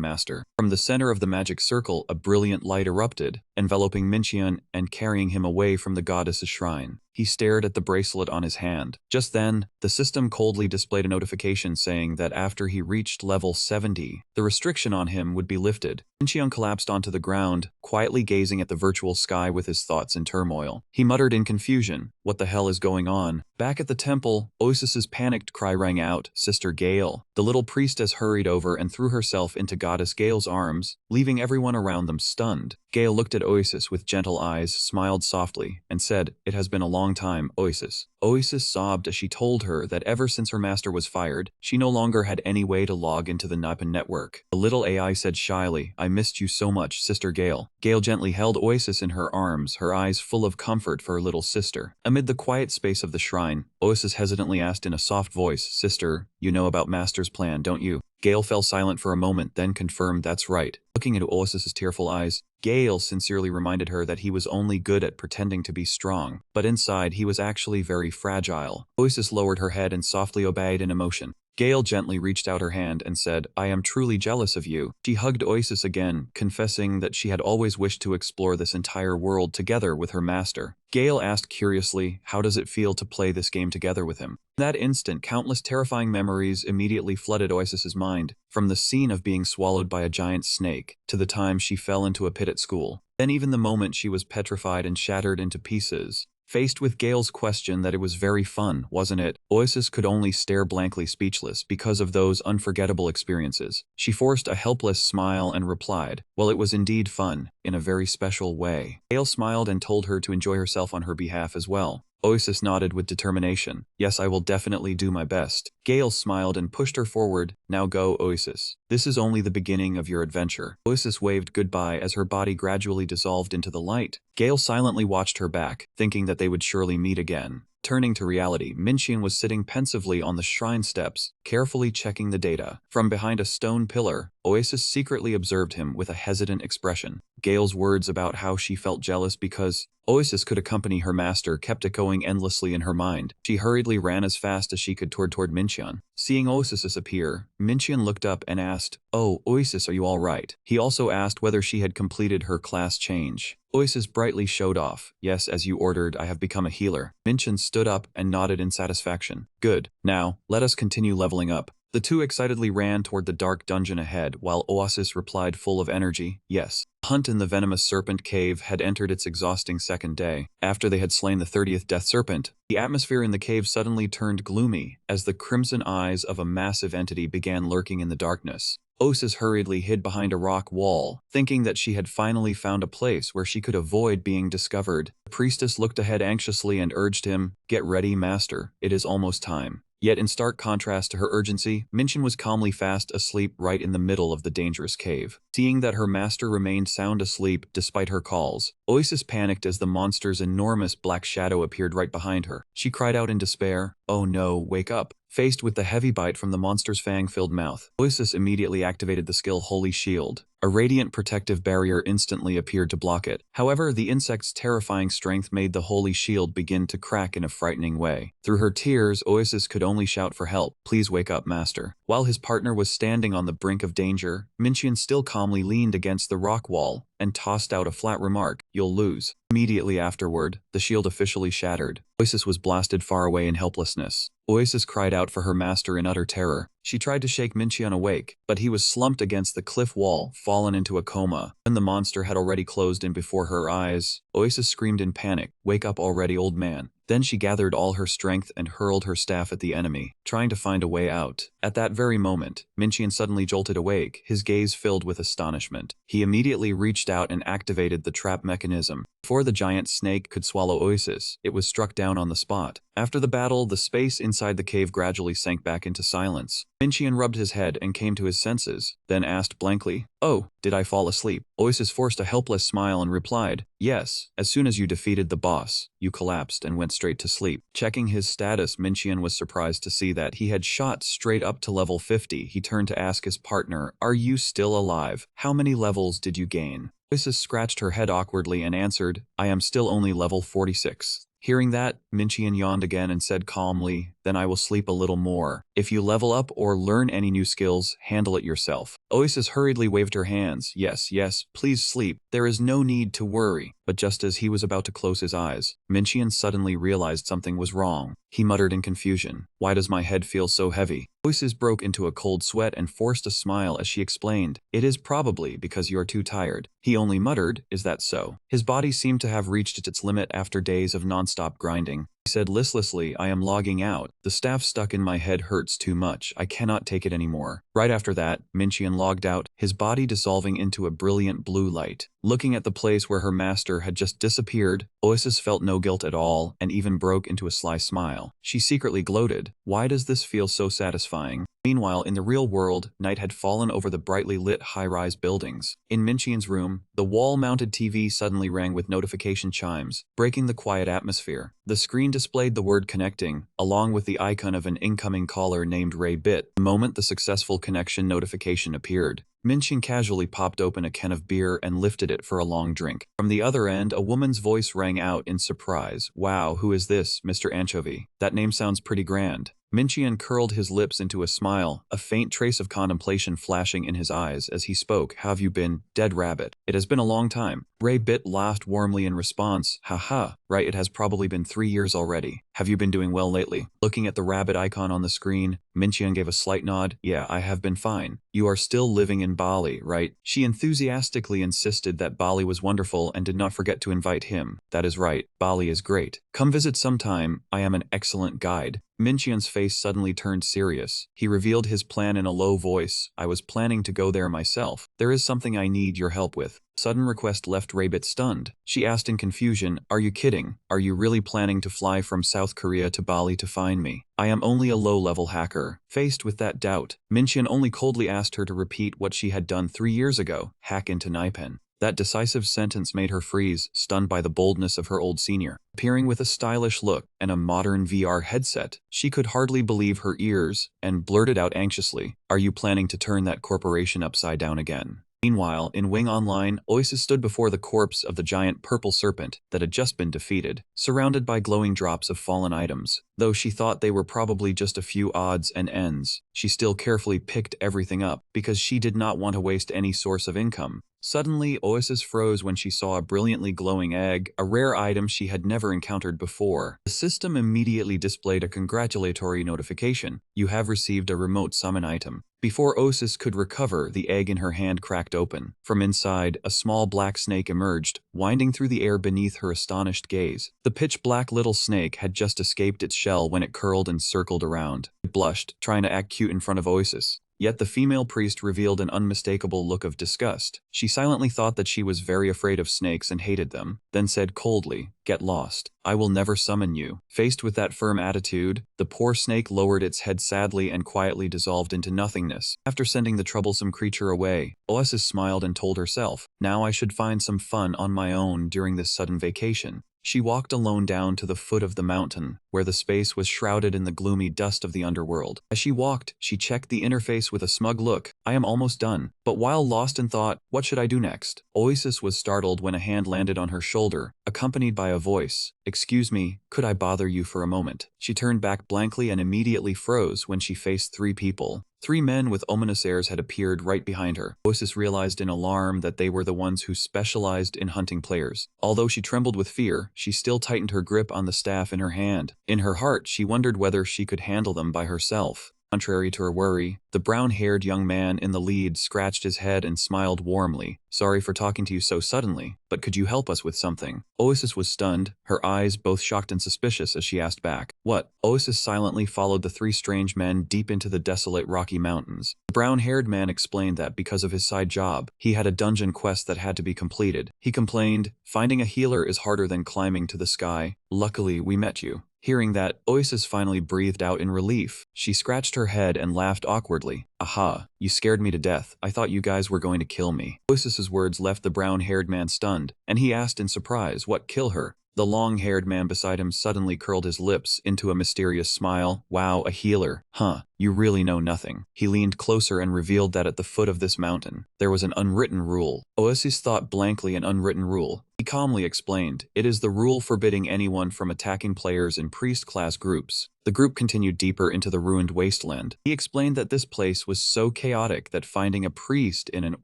master. From the center of the magic circle, a brilliant light erupted, enveloping Mincheon and carrying him away from the goddess's shrine. He stared at the bracelet on his hand. Just then, the system coldly displayed a notification saying that after he reached level 70, the restriction on him would be lifted. Mincheon collapsed onto the ground, quietly gazing at the virtual sky with his thoughts in turmoil. He muttered in confusion, what the hell is going on? Back at the temple, Oisis's panicked cry rang out, Sister Gale. The little priestess hurried over and threw herself into Goddess Gale's arms, leaving everyone around them stunned. Gale looked at Oisis with gentle eyes, smiled softly, and said, It has been a long time, Oisis. Oisis sobbed as she told her that ever since her master was fired, she no longer had any way to log into the Nipon network. The little AI said shyly, I missed you so much, Sister Gale. Gale gently held Oisis in her arms, her eyes full of comfort for her little sister. Amid the quiet space of the shrine, Oisis hesitantly asked in a soft voice, Sister, you know about Master's plan, don't you? Gale fell silent for a moment, then confirmed that's right. Looking into Oisis's tearful eyes, Gale sincerely reminded her that he was only good at pretending to be strong, but inside he was actually very fragile. Oisis lowered her head and softly obeyed in emotion. Gale gently reached out her hand and said, I am truly jealous of you. She hugged Oisis again, confessing that she had always wished to explore this entire world together with her master. Gale asked curiously, how does it feel to play this game together with him? In that instant, countless terrifying memories immediately flooded Oisis's mind, from the scene of being swallowed by a giant snake, to the time she fell into a pit at school, then even the moment she was petrified and shattered into pieces. Faced with Gale's question that it was very fun, wasn't it? Oisis could only stare blankly speechless because of those unforgettable experiences. She forced a helpless smile and replied, well, it was indeed fun, in a very special way. Gale smiled and told her to enjoy herself on her behalf as well. Oisis nodded with determination. Yes, I will definitely do my best. Gale smiled and pushed her forward. Now go, Oisis. This is only the beginning of your adventure. Oisis waved goodbye as her body gradually dissolved into the light. Gale silently watched her back, thinking that they would surely meet again. Turning to reality, Mincheon was sitting pensively on the shrine steps, carefully checking the data. From behind a stone pillar, Oasis secretly observed him with a hesitant expression. Gale's words about how she felt jealous because Oasis could accompany her master kept echoing endlessly in her mind. She hurriedly ran as fast as she could toward Mincheon. Seeing Oasis appear, Mincheon looked up and asked, "Oh, Oasis, are you all right?" He also asked whether she had completed her class change. Oasis brightly showed off. "Yes, as you ordered, I have become a healer." Mincheon stood up and nodded in satisfaction. "Good. Now, let us continue leveling up." The two excitedly ran toward the dark dungeon ahead, while Oasis replied full of energy, "Yes." The hunt in the venomous serpent cave had entered its exhausting second day. After they had slain the 30th death serpent, the atmosphere in the cave suddenly turned gloomy as the crimson eyes of a massive entity began lurking in the darkness. Oasis hurriedly hid behind a rock wall, thinking that she had finally found a place where she could avoid being discovered. The priestess looked ahead anxiously and urged him, "Get ready, master. It is almost time." Yet in stark contrast to her urgency, Mincheon was calmly fast asleep right in the middle of the dangerous cave. Seeing that her master remained sound asleep despite her calls, Oasis panicked as the monster's enormous black shadow appeared right behind her. She cried out in despair, "Oh no, wake up." Faced with the heavy bite from the monster's fang-filled mouth, Oasis immediately activated the skill Holy Shield. A radiant protective barrier instantly appeared to block it. However, the insect's terrifying strength made the Holy Shield begin to crack in a frightening way. Through her tears, Oasis could only shout for help. "Please wake up, master." While his partner was standing on the brink of danger, Mincheon still calmly leaned against the rock wall and tossed out a flat remark, "You'll lose." Immediately afterward, the shield officially shattered. Oasis was blasted far away in helplessness. Oasis cried out for her master in utter terror. She tried to shake Mincheon awake, but he was slumped against the cliff wall, fallen into a coma. When the monster had already closed in before her eyes, Oasis screamed in panic, "Wake up already, old man." Then she gathered all her strength and hurled her staff at the enemy, trying to find a way out. At that very moment, Mincheon suddenly jolted awake, his gaze filled with astonishment. He immediately reached out and activated the trap mechanism. Before the giant snake could swallow Oasis, it was struck down on the spot. After the battle, the space inside the cave gradually sank back into silence. Mincheon rubbed his head and came to his senses, then asked blankly, "Oh, did I fall asleep?" Oasis forced a helpless smile and replied, "Yes, as soon as you defeated the boss, you collapsed and went straight to sleep." Checking his status, Mincheon was surprised to see that he had shot straight up to level 50. He turned to ask his partner, "Are you still alive? How many levels did you gain?" Oasis scratched her head awkwardly and answered, "I am still only level 46. Hearing that, Mincheon yawned again and said calmly, "Then I will sleep a little more. If you level up or learn any new skills, handle it yourself." Oasis hurriedly waved her hands. Yes, please sleep. There is no need to worry." But just as he was about to close his eyes, Mincheon suddenly realized something was wrong. He muttered in confusion, "Why does my head feel so heavy?" Oasis broke into a cold sweat and forced a smile as she explained, "It is probably because you are too tired." He only muttered, "Is that so?" His body seemed to have reached its limit after days of non-stop grinding. He said listlessly, "I am logging out. The staff stuck in my head hurts too much. I cannot take it anymore." Right after that, Mincheon logged out, his body dissolving into a brilliant blue light. Looking at the place where her master had just disappeared, Oasis felt no guilt at all and even broke into a sly smile. She secretly gloated, "Why does this feel so satisfying?" Meanwhile, in the real world, night had fallen over the brightly lit high-rise buildings. In Mincheon's room, the wall-mounted TV suddenly rang with notification chimes, breaking the quiet atmosphere. The screen displayed the word connecting, along with the icon of an incoming caller named Ray Bit. The moment the successful connection notification appeared, Mincheon casually popped open a can of beer and lifted it for a long drink. From the other end, a woman's voice rang out in surprise. "Wow, who is this, Mr. Anchovy? That name sounds pretty grand." Mincheon curled his lips into a smile, a faint trace of contemplation flashing in his eyes as he spoke. "How have you been, dead rabbit? It has been a long time." Ray Bit laughed warmly in response. "Haha, right, it has probably been 3 years already. Have you been doing well lately?" Looking at the rabbit icon on the screen, Mincheon gave a slight nod. "Yeah, I have been fine. You are still living in Bali, right?" She enthusiastically insisted that Bali was wonderful and did not forget to invite him. "That is right, Bali is great. Come visit sometime, I am an excellent guide." Mincheon's face suddenly turned serious. He revealed his plan in a low voice. "I was planning to go there myself. There is something I need your help with." Sudden request left Rabbit stunned. She asked in confusion, "Are you kidding? Are you really planning to fly from South Korea to Bali to find me? I am only a low-level hacker." Faced with that doubt, Mincheon only coldly asked her to repeat what she had done 3 years ago, hack into Naipen. That decisive sentence made her freeze, stunned by the boldness of her old senior. Appearing with a stylish look and a modern VR headset, she could hardly believe her ears and blurted out anxiously, "Are you planning to turn that corporation upside down again?" Meanwhile, in Wing Online, Oasis stood before the corpse of the giant purple serpent that had just been defeated, surrounded by glowing drops of fallen items. Though she thought they were probably just a few odds and ends, she still carefully picked everything up because she did not want to waste any source of income. Suddenly, Oasis froze when she saw a brilliantly glowing egg, a rare item she had never encountered before. The system immediately displayed a congratulatory notification. "You have received a remote summon item." Before Oasis could recover, the egg in her hand cracked open. From inside, a small black snake emerged, winding through the air beneath her astonished gaze. The pitch-black little snake had just escaped its shell when it curled and circled around. It blushed, trying to act cute in front of Oasis. Yet the female priest revealed an unmistakable look of disgust. She silently thought that she was very afraid of snakes and hated them, then said coldly, "Get lost. I will never summon you." Faced with that firm attitude, the poor snake lowered its head sadly and quietly dissolved into nothingness. After sending the troublesome creature away, Oasis smiled and told herself, "Now I should find some fun on my own during this sudden vacation." She walked alone down to the foot of the mountain, where the space was shrouded in the gloomy dust of the underworld. As she walked, she checked the interface with a smug look. "I am almost done." But while lost in thought, what should I do next? Oasis was startled when a hand landed on her shoulder, accompanied by a voice. "Excuse me, could I bother you for a moment?" She turned back blankly and immediately froze when she faced three people. Three men with ominous airs had appeared right behind her. Oasis realized in alarm that they were the ones who specialized in hunting players. Although she trembled with fear, she still tightened her grip on the staff in her hand. In her heart, she wondered whether she could handle them by herself. Contrary to her worry, the brown-haired young man in the lead scratched his head and smiled warmly. "Sorry for talking to you so suddenly, but could you help us with something?" Oasis was stunned, her eyes both shocked and suspicious as she asked back, "What?" Oasis silently followed the three strange men deep into the desolate Rocky Mountains. The brown-haired man explained that because of his side job, he had a dungeon quest that had to be completed. He complained, "Finding a healer is harder than climbing to the sky. Luckily, we met you." Hearing that, Oasis finally breathed out in relief. She scratched her head and laughed awkwardly. "Aha, you scared me to death. I thought you guys were going to kill me." Oasis's words left the brown-haired man stunned, and he asked in surprise, "What kill her?" The long-haired man beside him suddenly curled his lips into a mysterious smile. "Wow, a healer. Huh, you really know nothing." He leaned closer and revealed that at the foot of this mountain, there was an unwritten rule. Oasis thought blankly. An unwritten rule. He calmly explained, "It is the rule forbidding anyone from attacking players in priest-class groups." The group continued deeper into the ruined wasteland. He explained that this place was so chaotic that finding a priest in an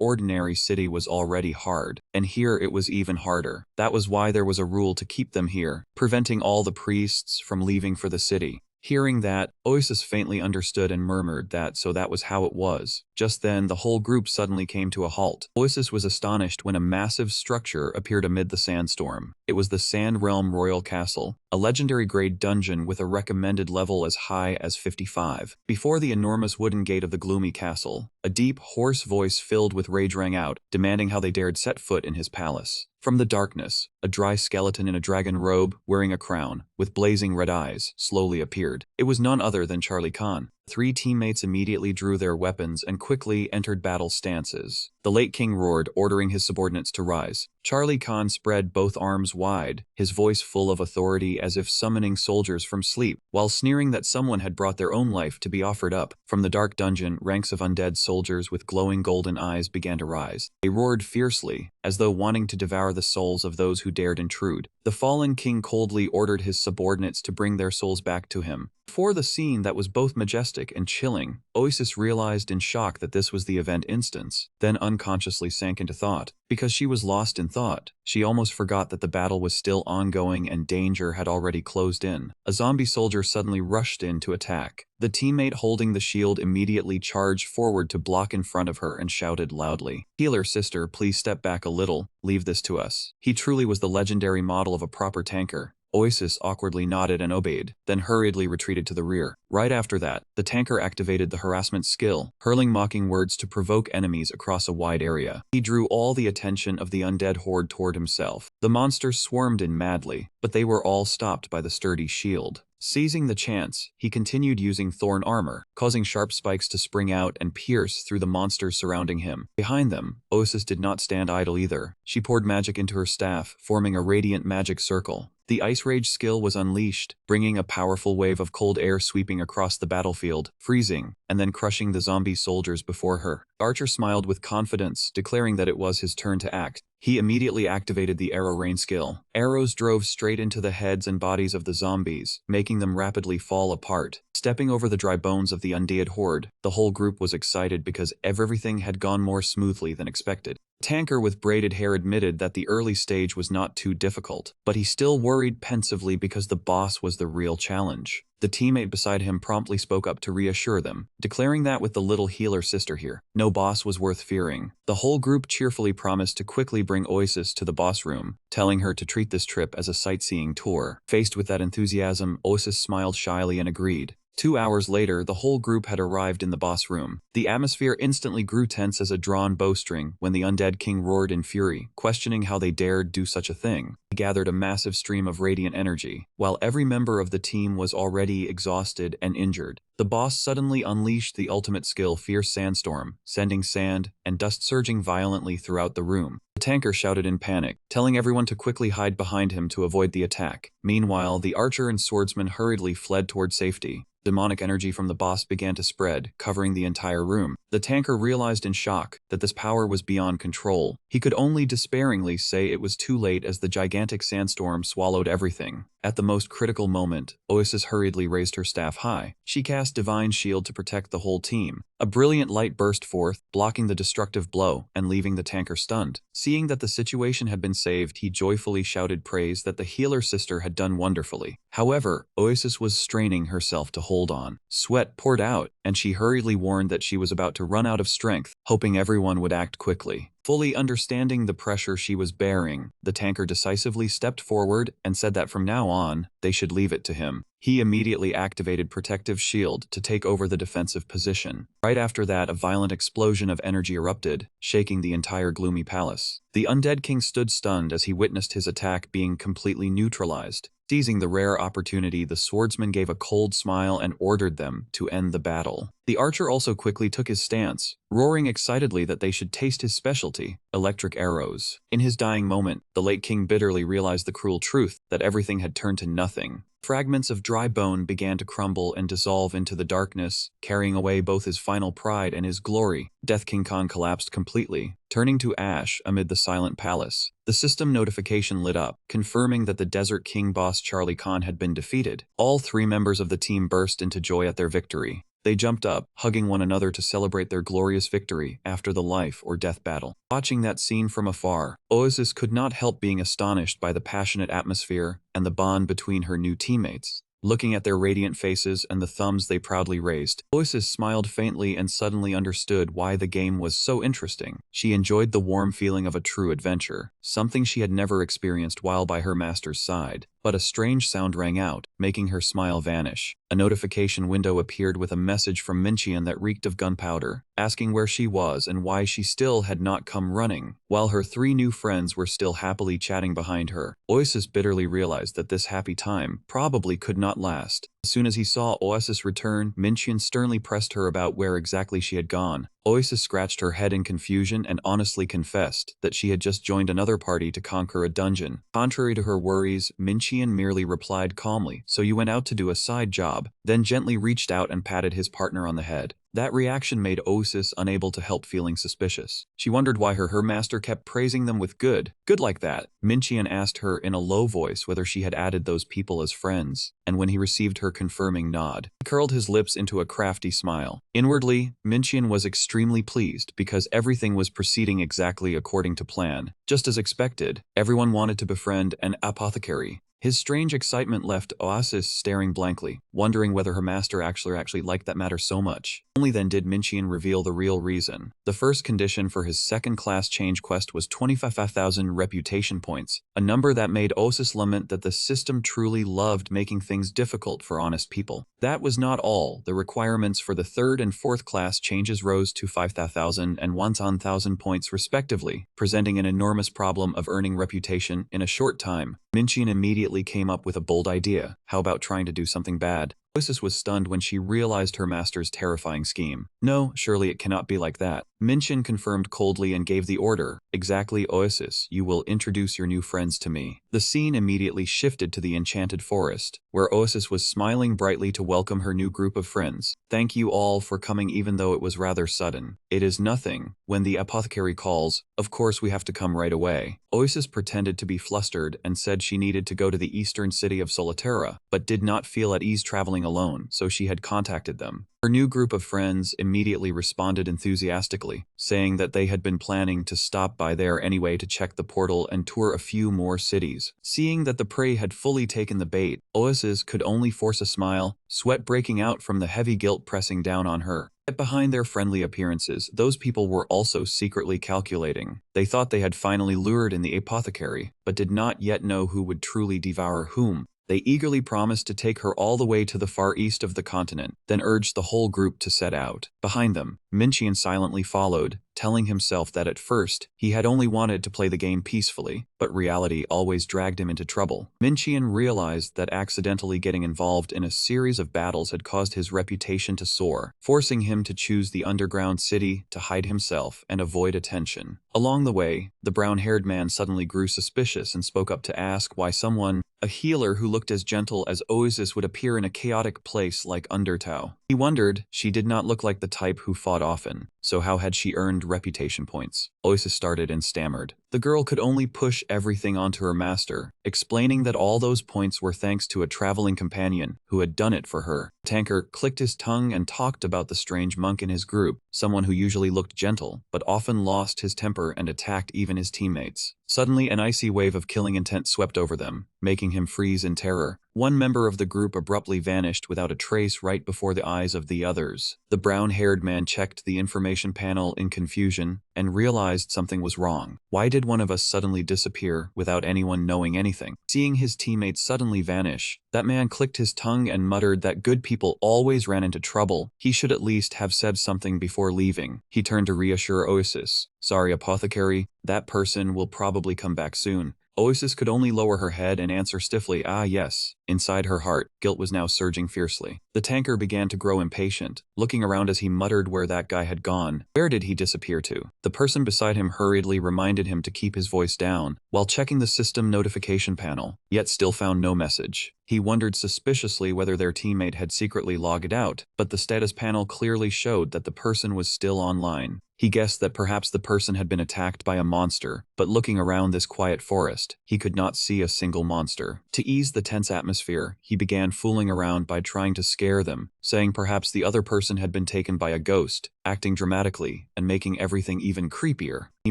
ordinary city was already hard, and here it was even harder. That was why there was a rule to keep them here, preventing all the priests from leaving for the city. Hearing that, Oasis faintly understood and murmured that so that was how it was. Just then, the whole group suddenly came to a halt. Oasis was astonished when a massive structure appeared amid the sandstorm. It was the Sand Realm Royal Castle, a legendary grade dungeon with a recommended level as high as 55. Before the enormous wooden gate of the gloomy castle, a deep, hoarse voice filled with rage rang out, demanding how they dared set foot in his palace. From the darkness, a dry skeleton in a dragon robe, wearing a crown, with blazing red eyes, slowly appeared. It was none other than Charlie Khan. Three teammates immediately drew their weapons and quickly entered battle stances. The late king roared, ordering his subordinates to rise. Charlie Khan spread both arms wide, his voice full of authority as if summoning soldiers from sleep, while sneering that someone had brought their own life to be offered up. From the dark dungeon, ranks of undead soldiers with glowing golden eyes began to rise. They roared fiercely, as though wanting to devour the souls of those who dared intrude. The fallen king coldly ordered his subordinates to bring their souls back to him. Before the scene that was both majestic and chilling, Oasis realized in shock that this was the event instance, then unconsciously sank into thought. Because she was lost in thought, she almost forgot that the battle was still ongoing and danger had already closed in. A zombie soldier suddenly rushed in to attack. The teammate holding the shield immediately charged forward to block in front of her and shouted loudly, "Healer sister, please step back a little, leave this to us." He truly was the legendary model of a proper tanker. Oasis awkwardly nodded and obeyed, then hurriedly retreated to the rear. Right after that, the tanker activated the harassment skill, hurling mocking words to provoke enemies across a wide area. He drew all the attention of the undead horde toward himself. The monsters swarmed in madly, but they were all stopped by the sturdy shield. Seizing the chance, he continued using thorn armor, causing sharp spikes to spring out and pierce through the monsters surrounding him. Behind them, Oasis did not stand idle either. She poured magic into her staff, forming a radiant magic circle. The Ice Rage skill was unleashed, bringing a powerful wave of cold air sweeping across the battlefield, freezing, and then crushing the zombie soldiers before her. Archer smiled with confidence, declaring that it was his turn to act. He immediately activated the arrow rain skill. Arrows drove straight into the heads and bodies of the zombies, making them rapidly fall apart. Stepping over the dry bones of the undead horde, the whole group was excited because everything had gone more smoothly than expected. Tanker with braided hair admitted that the early stage was not too difficult, but he still worried pensively because the boss was the real challenge. The teammate beside him promptly spoke up to reassure them, declaring that with the little healer sister here, no boss was worth fearing. The whole group cheerfully promised to quickly bring Oasis to the boss room, telling her to treat this trip as a sightseeing tour. Faced with that enthusiasm, Oasis smiled shyly and agreed. 2 hours later, the whole group had arrived in the boss room. The atmosphere instantly grew tense as a drawn bowstring when the undead king roared in fury, questioning how they dared do such a thing. He gathered a massive stream of radiant energy. While every member of the team was already exhausted and injured, the boss suddenly unleashed the ultimate skill, Fierce Sandstorm, sending sand and dust surging violently throughout the room. The tanker shouted in panic, telling everyone to quickly hide behind him to avoid the attack. Meanwhile, the archer and swordsman hurriedly fled toward safety. Demonic energy from the boss began to spread, covering the entire room. The tanker realized in shock that this power was beyond control. He could only despairingly say it was too late as the gigantic sandstorm swallowed everything. At the most critical moment, Oasis hurriedly raised her staff high. She cast Divine Shield to protect the whole team. A brilliant light burst forth, blocking the destructive blow and leaving the tanker stunned. Seeing that the situation had been saved, he joyfully shouted praise that the healer sister had done wonderfully. However, Oasis was straining herself to hold on. Sweat poured out, and she hurriedly warned that she was about to run out of strength, hoping everyone would act quickly. Fully understanding the pressure she was bearing, the tanker decisively stepped forward and said that from now on, they should leave it to him. He immediately activated Protective Shield to take over the defensive position. Right after that, a violent explosion of energy erupted, shaking the entire gloomy palace. The undead king stood stunned as he witnessed his attack being completely neutralized. Seizing the rare opportunity, the swordsman gave a cold smile and ordered them to end the battle. The archer also quickly took his stance, roaring excitedly that they should taste his specialty, electric arrows. In his dying moment, the late king bitterly realized the cruel truth that everything had turned to nothing. Fragments of dry bone began to crumble and dissolve into the darkness, carrying away both his final pride and his glory. Death King Khan collapsed completely, turning to ash amid the silent palace. The system notification lit up, confirming that the Desert King boss Charlie Khan had been defeated. All 3 members of the team burst into joy at their victory. They jumped up, hugging one another to celebrate their glorious victory after the life or death battle. Watching that scene from afar, Oasis could not help being astonished by the passionate atmosphere and the bond between her new teammates. Looking at their radiant faces and the thumbs they proudly raised, Oasis smiled faintly and suddenly understood why the game was so interesting. She enjoyed the warm feeling of a true adventure, something she had never experienced while by her master's side. But a strange sound rang out, making her smile vanish. A notification window appeared with a message from Minchian that reeked of gunpowder, asking where she was and why she still had not come running. While her 3 new friends were still happily chatting behind her, Oasis bitterly realized that this happy time probably could not last. As soon as he saw Oasis return, Minchian sternly pressed her about where exactly she had gone. Oasis scratched her head in confusion and honestly confessed that she had just joined another party to conquer a dungeon. Contrary to her worries, Minchian merely replied calmly, "So you went out to do a side job," then gently reached out and patted his partner on the head. That reaction made Oasis unable to help feeling suspicious. She wondered why her master kept praising them with good like that. Minchian asked her in a low voice whether she had added those people as friends, and when he received her confirming nod, he curled his lips into a crafty smile. Inwardly, Minchian was extremely pleased because everything was proceeding exactly according to plan. Just as expected, everyone wanted to befriend an apothecary. His strange excitement left Oasis staring blankly, wondering whether her master actually liked that matter so much. Only then did Minchian reveal the real reason. The first condition for his second-class change quest was 25,000 reputation points, a number that made Osis lament that the system truly loved making things difficult for honest people. That was not all. The requirements for the third and fourth class changes rose to 5,000 and 1,000 points respectively, presenting an enormous problem of earning reputation in a short time. Minchian immediately came up with a bold idea. How about trying to do something bad? Oasis was stunned when she realized her master's terrifying scheme. No, surely it cannot be like that. Minchian confirmed coldly and gave the order. Exactly, Oasis, you will introduce your new friends to me. The scene immediately shifted to the enchanted forest, where Oasis was smiling brightly to welcome her new group of friends. Thank you all for coming even though it was rather sudden. It is nothing. When the apothecary calls, of course we have to come right away. Oasis pretended to be flustered and said she needed to go to the eastern city of Solitera, but did not feel at ease traveling alone, so she had contacted them. Her new group of friends immediately responded enthusiastically, saying that they had been planning to stop by there anyway to check the portal and tour a few more cities. Seeing that the prey had fully taken the bait, Oasis could only force a smile, sweat breaking out from the heavy guilt pressing down on her. Yet behind their friendly appearances, those people were also secretly calculating. They thought they had finally lured in the apothecary, but did not yet know who would truly devour whom. They eagerly promised to take her all the way to the far east of the continent, then urged the whole group to set out. Behind them, Minchian silently followed, telling himself that at first, he had only wanted to play the game peacefully, but reality always dragged him into trouble. Minchian realized that accidentally getting involved in a series of battles had caused his reputation to soar, forcing him to choose the underground city to hide himself and avoid attention. Along the way, the brown-haired man suddenly grew suspicious and spoke up to ask why someone, a healer who looked as gentle as Oasis, would appear in a chaotic place like Undertow. He wondered, she did not look like the type who fought often, so how had she earned reputation points? Oasis started and stammered. The girl could only push everything onto her master, explaining that all those points were thanks to a traveling companion who had done it for her. The tanker clicked his tongue and talked about the strange monk in his group, someone who usually looked gentle, but often lost his temper and attacked even his teammates. Suddenly, an icy wave of killing intent swept over them, making him freeze in terror. One member of the group abruptly vanished without a trace right before the eyes of the others. The brown-haired man checked the information panel in confusion and realized something was wrong. Why did one of us suddenly disappear without anyone knowing anything? Seeing his teammates suddenly vanish, that man clicked his tongue and muttered that good people always ran into trouble. He should at least have said something before leaving. He turned to reassure Oasis. Sorry, apothecary, that person will probably come back soon. Oasis could only lower her head and answer stiffly, ah yes. Inside her heart, guilt was now surging fiercely. The tanker began to grow impatient, looking around as he muttered where that guy had gone. Where did he disappear to? The person beside him hurriedly reminded him to keep his voice down, while checking the system notification panel, yet still found no message. He wondered suspiciously whether their teammate had secretly logged out, but the status panel clearly showed that the person was still online. He guessed that perhaps the person had been attacked by a monster, but looking around this quiet forest, he could not see a single monster. To ease the tense atmosphere, he began fooling around by trying to scare them, saying perhaps the other person had been taken by a ghost, acting dramatically and making everything even creepier. He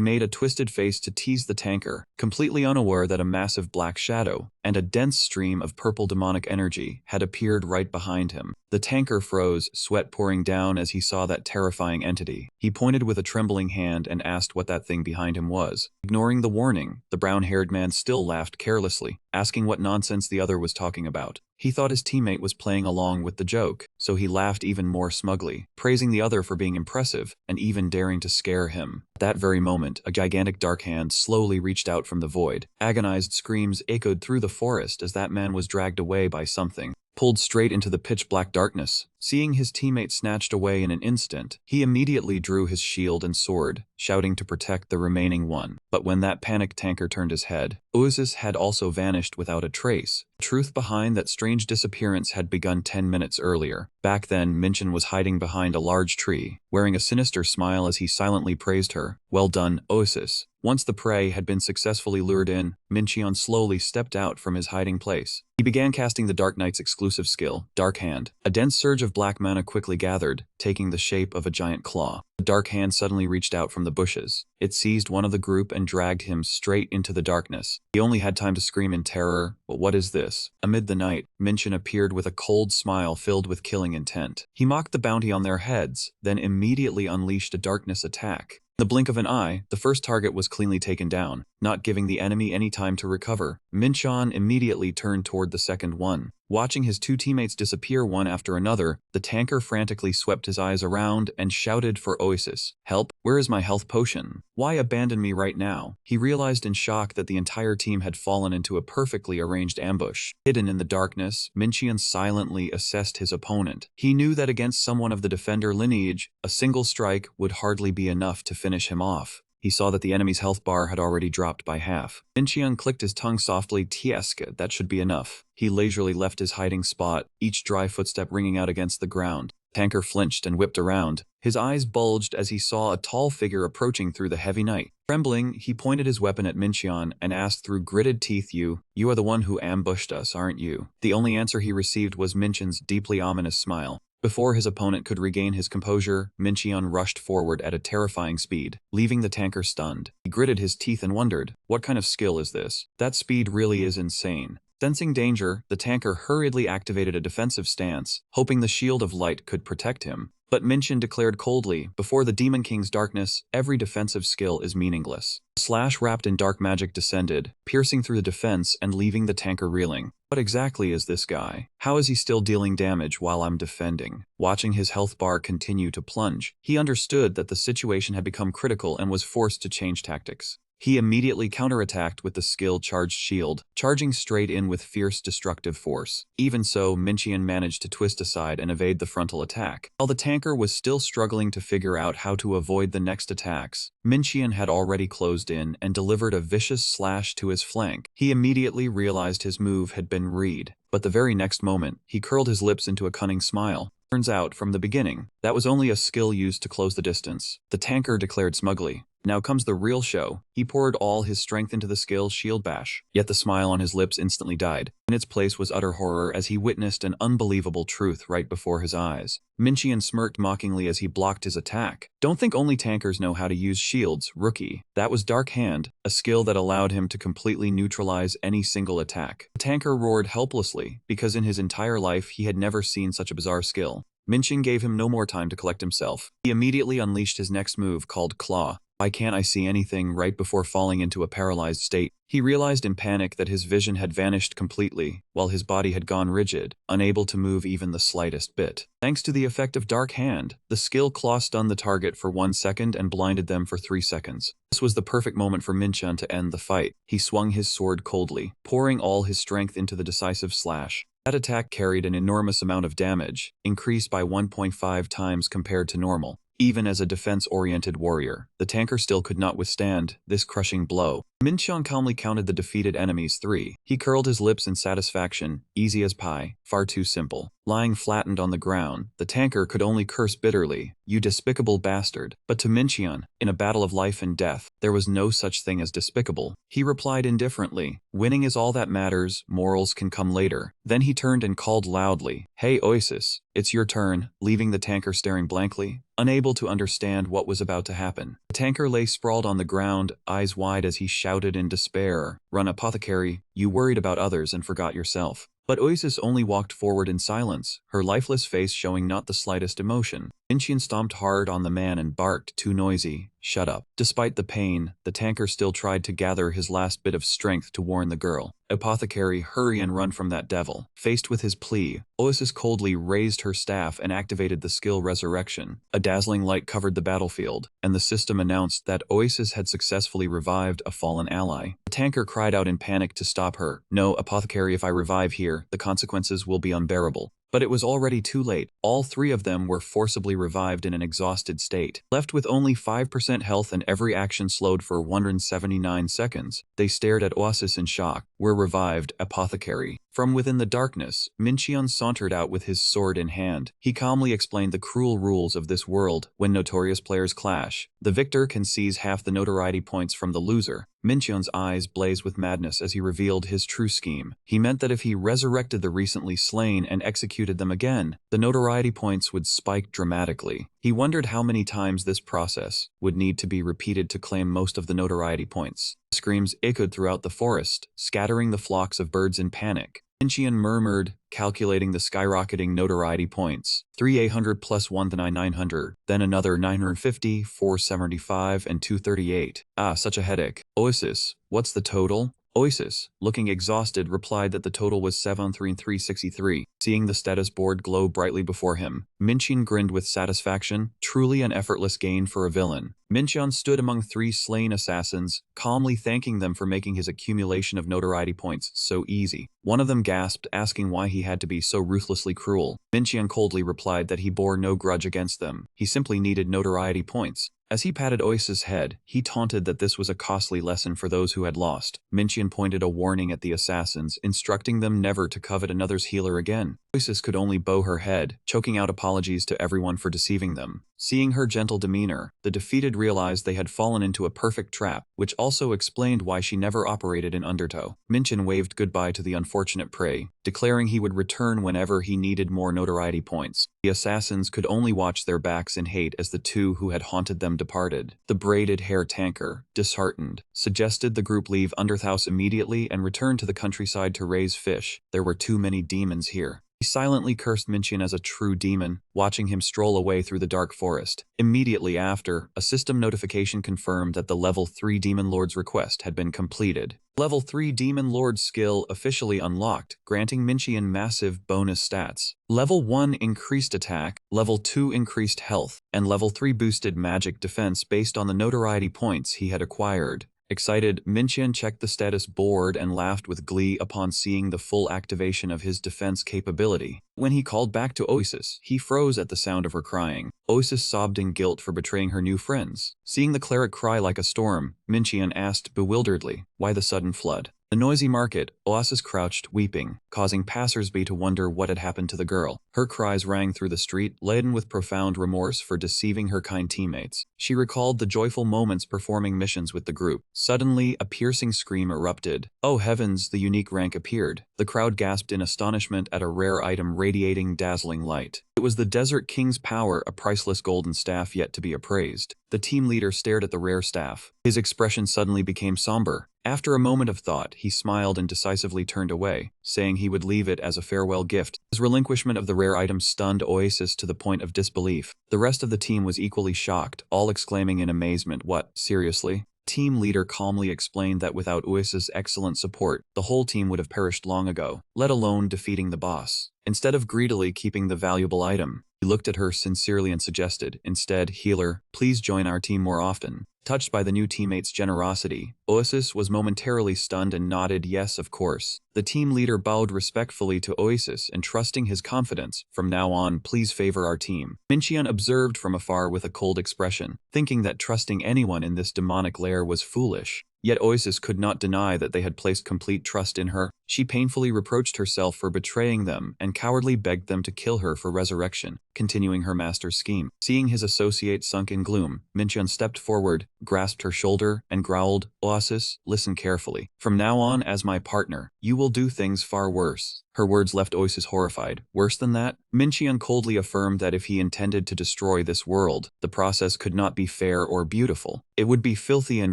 made a twisted face to tease the tanker, completely unaware that a massive black shadow and a dense stream of purple demonic energy had appeared right behind him. The tanker froze, sweat pouring down as he saw that terrifying entity. He pointed with a trembling hand and asked what that thing behind him was. Ignoring the warning, the brown-haired man still laughed carelessly, asking what nonsense the other was talking about. He thought his teammate was playing along with the joke, so he laughed even more smugly, praising the other for being impressive and even daring to scare him. At that very moment, a gigantic dark hand slowly reached out from the void. Agonized screams echoed through the forest as that man was dragged away by something, pulled straight into the pitch-black darkness. Seeing his teammate snatched away in an instant, he immediately drew his shield and sword, shouting to protect the remaining one. But when that panicked tanker turned his head, Oasis had also vanished without a trace. The truth behind that strange disappearance had begun 10 minutes earlier. Back then, Minchian was hiding behind a large tree, wearing a sinister smile as he silently praised her. Well done, Oasis. Once the prey had been successfully lured in, Minchian slowly stepped out from his hiding place. He began casting the Dark Knight's exclusive skill, Dark Hand. A dense surge of black mana quickly gathered, taking the shape of a giant claw. The Dark Hand suddenly reached out from the bushes. It seized one of the group and dragged him straight into the darkness. He only had time to scream in terror, "But what is this?" Amid the night, Minchin appeared with a cold smile filled with killing intent. He mocked the bounty on their heads, then immediately unleashed a darkness attack. In the blink of an eye, the first target was cleanly taken down, not giving the enemy any time to recover. Minchin immediately turned toward the second one. Watching his two teammates disappear one after another, the tanker frantically swept his eyes around and shouted for Oasis. "Help! Where is my health potion? Why abandon me right now?" He realized in shock that the entire team had fallen into a perfectly arranged ambush. Hidden in the darkness, Minchin silently assessed his opponent. He knew that against someone of the defender lineage, a single strike would hardly be enough to finish him off. He saw that the enemy's health bar had already dropped by half. Minchin clicked his tongue softly. "Tieska, that should be enough." He leisurely left his hiding spot, each dry footstep ringing out against the ground. Tanker flinched and whipped around. His eyes bulged as he saw a tall figure approaching through the heavy night. Trembling, he pointed his weapon at Minchin and asked through gritted teeth, You are the one who ambushed us, aren't you?" The only answer he received was Minchin's deeply ominous smile. Before his opponent could regain his composure, Minchin rushed forward at a terrifying speed, leaving the tanker stunned. He gritted his teeth and wondered, what kind of skill is this? That speed really is insane. Sensing danger, the tanker hurriedly activated a defensive stance, hoping the shield of light could protect him. But Minchin declared coldly, "Before the Demon King's darkness, every defensive skill is meaningless." A slash wrapped in dark magic descended, piercing through the defense and leaving the tanker reeling. What exactly is this guy? How is he still dealing damage while I'm defending? Watching his health bar continue to plunge, he understood that the situation had become critical and was forced to change tactics. He immediately counterattacked with the skill-charged shield, charging straight in with fierce destructive force. Even so, Minchin managed to twist aside and evade the frontal attack. While the tanker was still struggling to figure out how to avoid the next attacks, Minchin had already closed in and delivered a vicious slash to his flank. He immediately realized his move had been read, but the very next moment, he curled his lips into a cunning smile. Turns out, from the beginning, that was only a skill used to close the distance. The tanker declared smugly, "Now comes the real show." He poured all his strength into the skill's shield bash, yet the smile on his lips instantly died. In its place was utter horror as he witnessed an unbelievable truth right before his eyes. Minchin smirked mockingly as he blocked his attack. "Don't think only tankers know how to use shields, rookie." That was Dark Hand, a skill that allowed him to completely neutralize any single attack. The tanker roared helplessly, because in his entire life he had never seen such a bizarre skill. Minchin gave him no more time to collect himself. He immediately unleashed his next move called Claw. "Why can't I see anything?" Right before falling into a paralyzed state, he realized in panic that his vision had vanished completely, while his body had gone rigid, unable to move even the slightest bit. Thanks to the effect of Dark Hand, the skill Claw stunned the target for 1 second and blinded them for 3 seconds. This was the perfect moment for Minchin to end the fight. He swung his sword coldly, pouring all his strength into the decisive slash. That attack carried an enormous amount of damage, increased by 1.5 times compared to normal. Even as a defense-oriented warrior, the tanker still could not withstand this crushing blow. Minchin calmly counted the defeated enemies 3. He curled his lips in satisfaction, easy as pie, far too simple. Lying flattened on the ground, the tanker could only curse bitterly, "You despicable bastard." But to Minchin, in a battle of life and death, there was no such thing as despicable. He replied indifferently, "Winning is all that matters, morals can come later." Then he turned and called loudly, "Hey Oasis, it's your turn," leaving the tanker staring blankly, unable to understand what was about to happen. The tanker lay sprawled on the ground, eyes wide as he shouted in despair, "Run, apothecary, you worried about others and forgot yourself." But Oasis only walked forward in silence, her lifeless face showing not the slightest emotion. Minchin stomped hard on the man and barked, "Too noisy, shut up." Despite the pain, the tanker still tried to gather his last bit of strength to warn the girl. "Apothecary, hurry and run from that devil." Faced with his plea, Oasis coldly raised her staff and activated the skill Resurrection. A dazzling light covered the battlefield, and the system announced that Oasis had successfully revived a fallen ally. The tanker cried out in panic to stop her. "No, Apothecary, if I revive here, the consequences will be unbearable." But it was already too late. All 3 of them were forcibly revived in an exhausted state. Left with only 5% health and every action slowed for 179 seconds, they stared at Oasis in shock. We're revived, apothecary. From within the darkness, Mincheon sauntered out with his sword in hand. He calmly explained the cruel rules of this world. When notorious players clash, the victor can seize half the notoriety points from the loser. Mincheon's eyes blazed with madness as he revealed his true scheme. He meant that if he resurrected the recently slain and executed them again, the notoriety points would spike dramatically. He wondered how many times this process would need to be repeated to claim most of the notoriety points. Screams echoed throughout the forest, scattering the flocks of birds in panic. Mincheon murmured, calculating the skyrocketing notoriety points. 3,800 plus 1,900, then another 950, 475, and 238. Ah, such a headache. Oasis, what's the total? Oasis, looking exhausted, replied that the total was 7,363. Seeing the status board glow brightly before him, Mincheon grinned with satisfaction, truly an effortless gain for a villain. Mincheon stood among 3 slain assassins, calmly thanking them for making his accumulation of notoriety points so easy. One of them gasped, asking why he had to be so ruthlessly cruel. Mincheon coldly replied that he bore no grudge against them. He simply needed notoriety points. As he patted Ois's head, he taunted that this was a costly lesson for those who had lost. Mincheon pointed a warning at the assassins, instructing them never to covet another's healer again. Oisis could only bow her head, choking out apologies to everyone for deceiving them. Seeing her gentle demeanor, the defeated realized they had fallen into a perfect trap, which also explained why she never operated in undertow. Mincheon waved goodbye to the unfortunate prey, declaring he would return whenever he needed more notoriety points. The assassins could only watch their backs in hate as the 2 who had haunted them departed. The braided hair tanker, disheartened, suggested the group leave Underthouse immediately and return to the countryside to raise fish. There were too many demons here. He silently cursed Mincheon as a true demon, watching him stroll away through the dark forest. Immediately after, a system notification confirmed that the Level 3 Demon Lord's request had been completed. Level 3 Demon Lord skill officially unlocked, granting Mincheon massive bonus stats. Level 1 increased attack, Level 2 increased health, and Level 3 boosted magic defense based on the notoriety points he had acquired. Excited, Mincheon checked the status board and laughed with glee upon seeing the full activation of his defense capability. When he called back to Oasis, he froze at the sound of her crying. Oasis sobbed in guilt for betraying her new friends. Seeing the cleric cry like a storm, Mincheon asked bewilderedly, why the sudden flood? The noisy market, Oasis crouched, weeping, causing passers-by to wonder what had happened to the girl. Her cries rang through the street, laden with profound remorse for deceiving her kind teammates. She recalled the joyful moments performing missions with the group. Suddenly, a piercing scream erupted. Oh heavens, the unique rank appeared. The crowd gasped in astonishment at a rare item radiating dazzling light. It was the Desert King's power, a priceless golden staff yet to be appraised. The team leader stared at the rare staff. His expression suddenly became somber. After a moment of thought, he smiled and decisively turned away, saying he would leave it as a farewell gift. His relinquishment of the rare item stunned Oasis to the point of disbelief. The rest of the team was equally shocked, all exclaiming in amazement, "What, seriously?" Team leader calmly explained that without Oasis' excellent support, the whole team would have perished long ago, let alone defeating the boss. Instead of greedily keeping the valuable item, he looked at her sincerely and suggested, instead, "Healer, please join our team more often." Touched by the new teammate's generosity, Oasis was momentarily stunned and nodded yes, of course. The team leader bowed respectfully to Oasis, entrusting his confidence, "From now on, please favor our team." Mincheon observed from afar with a cold expression, thinking that trusting anyone in this demonic lair was foolish. Yet Oasis could not deny that they had placed complete trust in her. She painfully reproached herself for betraying them and cowardly begged them to kill her for resurrection, continuing her master's scheme. Seeing his associate sunk in gloom, Mincheon stepped forward, grasped her shoulder, and growled, "Oasis, listen carefully. From now on, as my partner, you will do things far worse." Her words left Oasis horrified. Worse than that? Mincheon coldly affirmed that if he intended to destroy this world, the process could not be fair or beautiful. It would be filthy and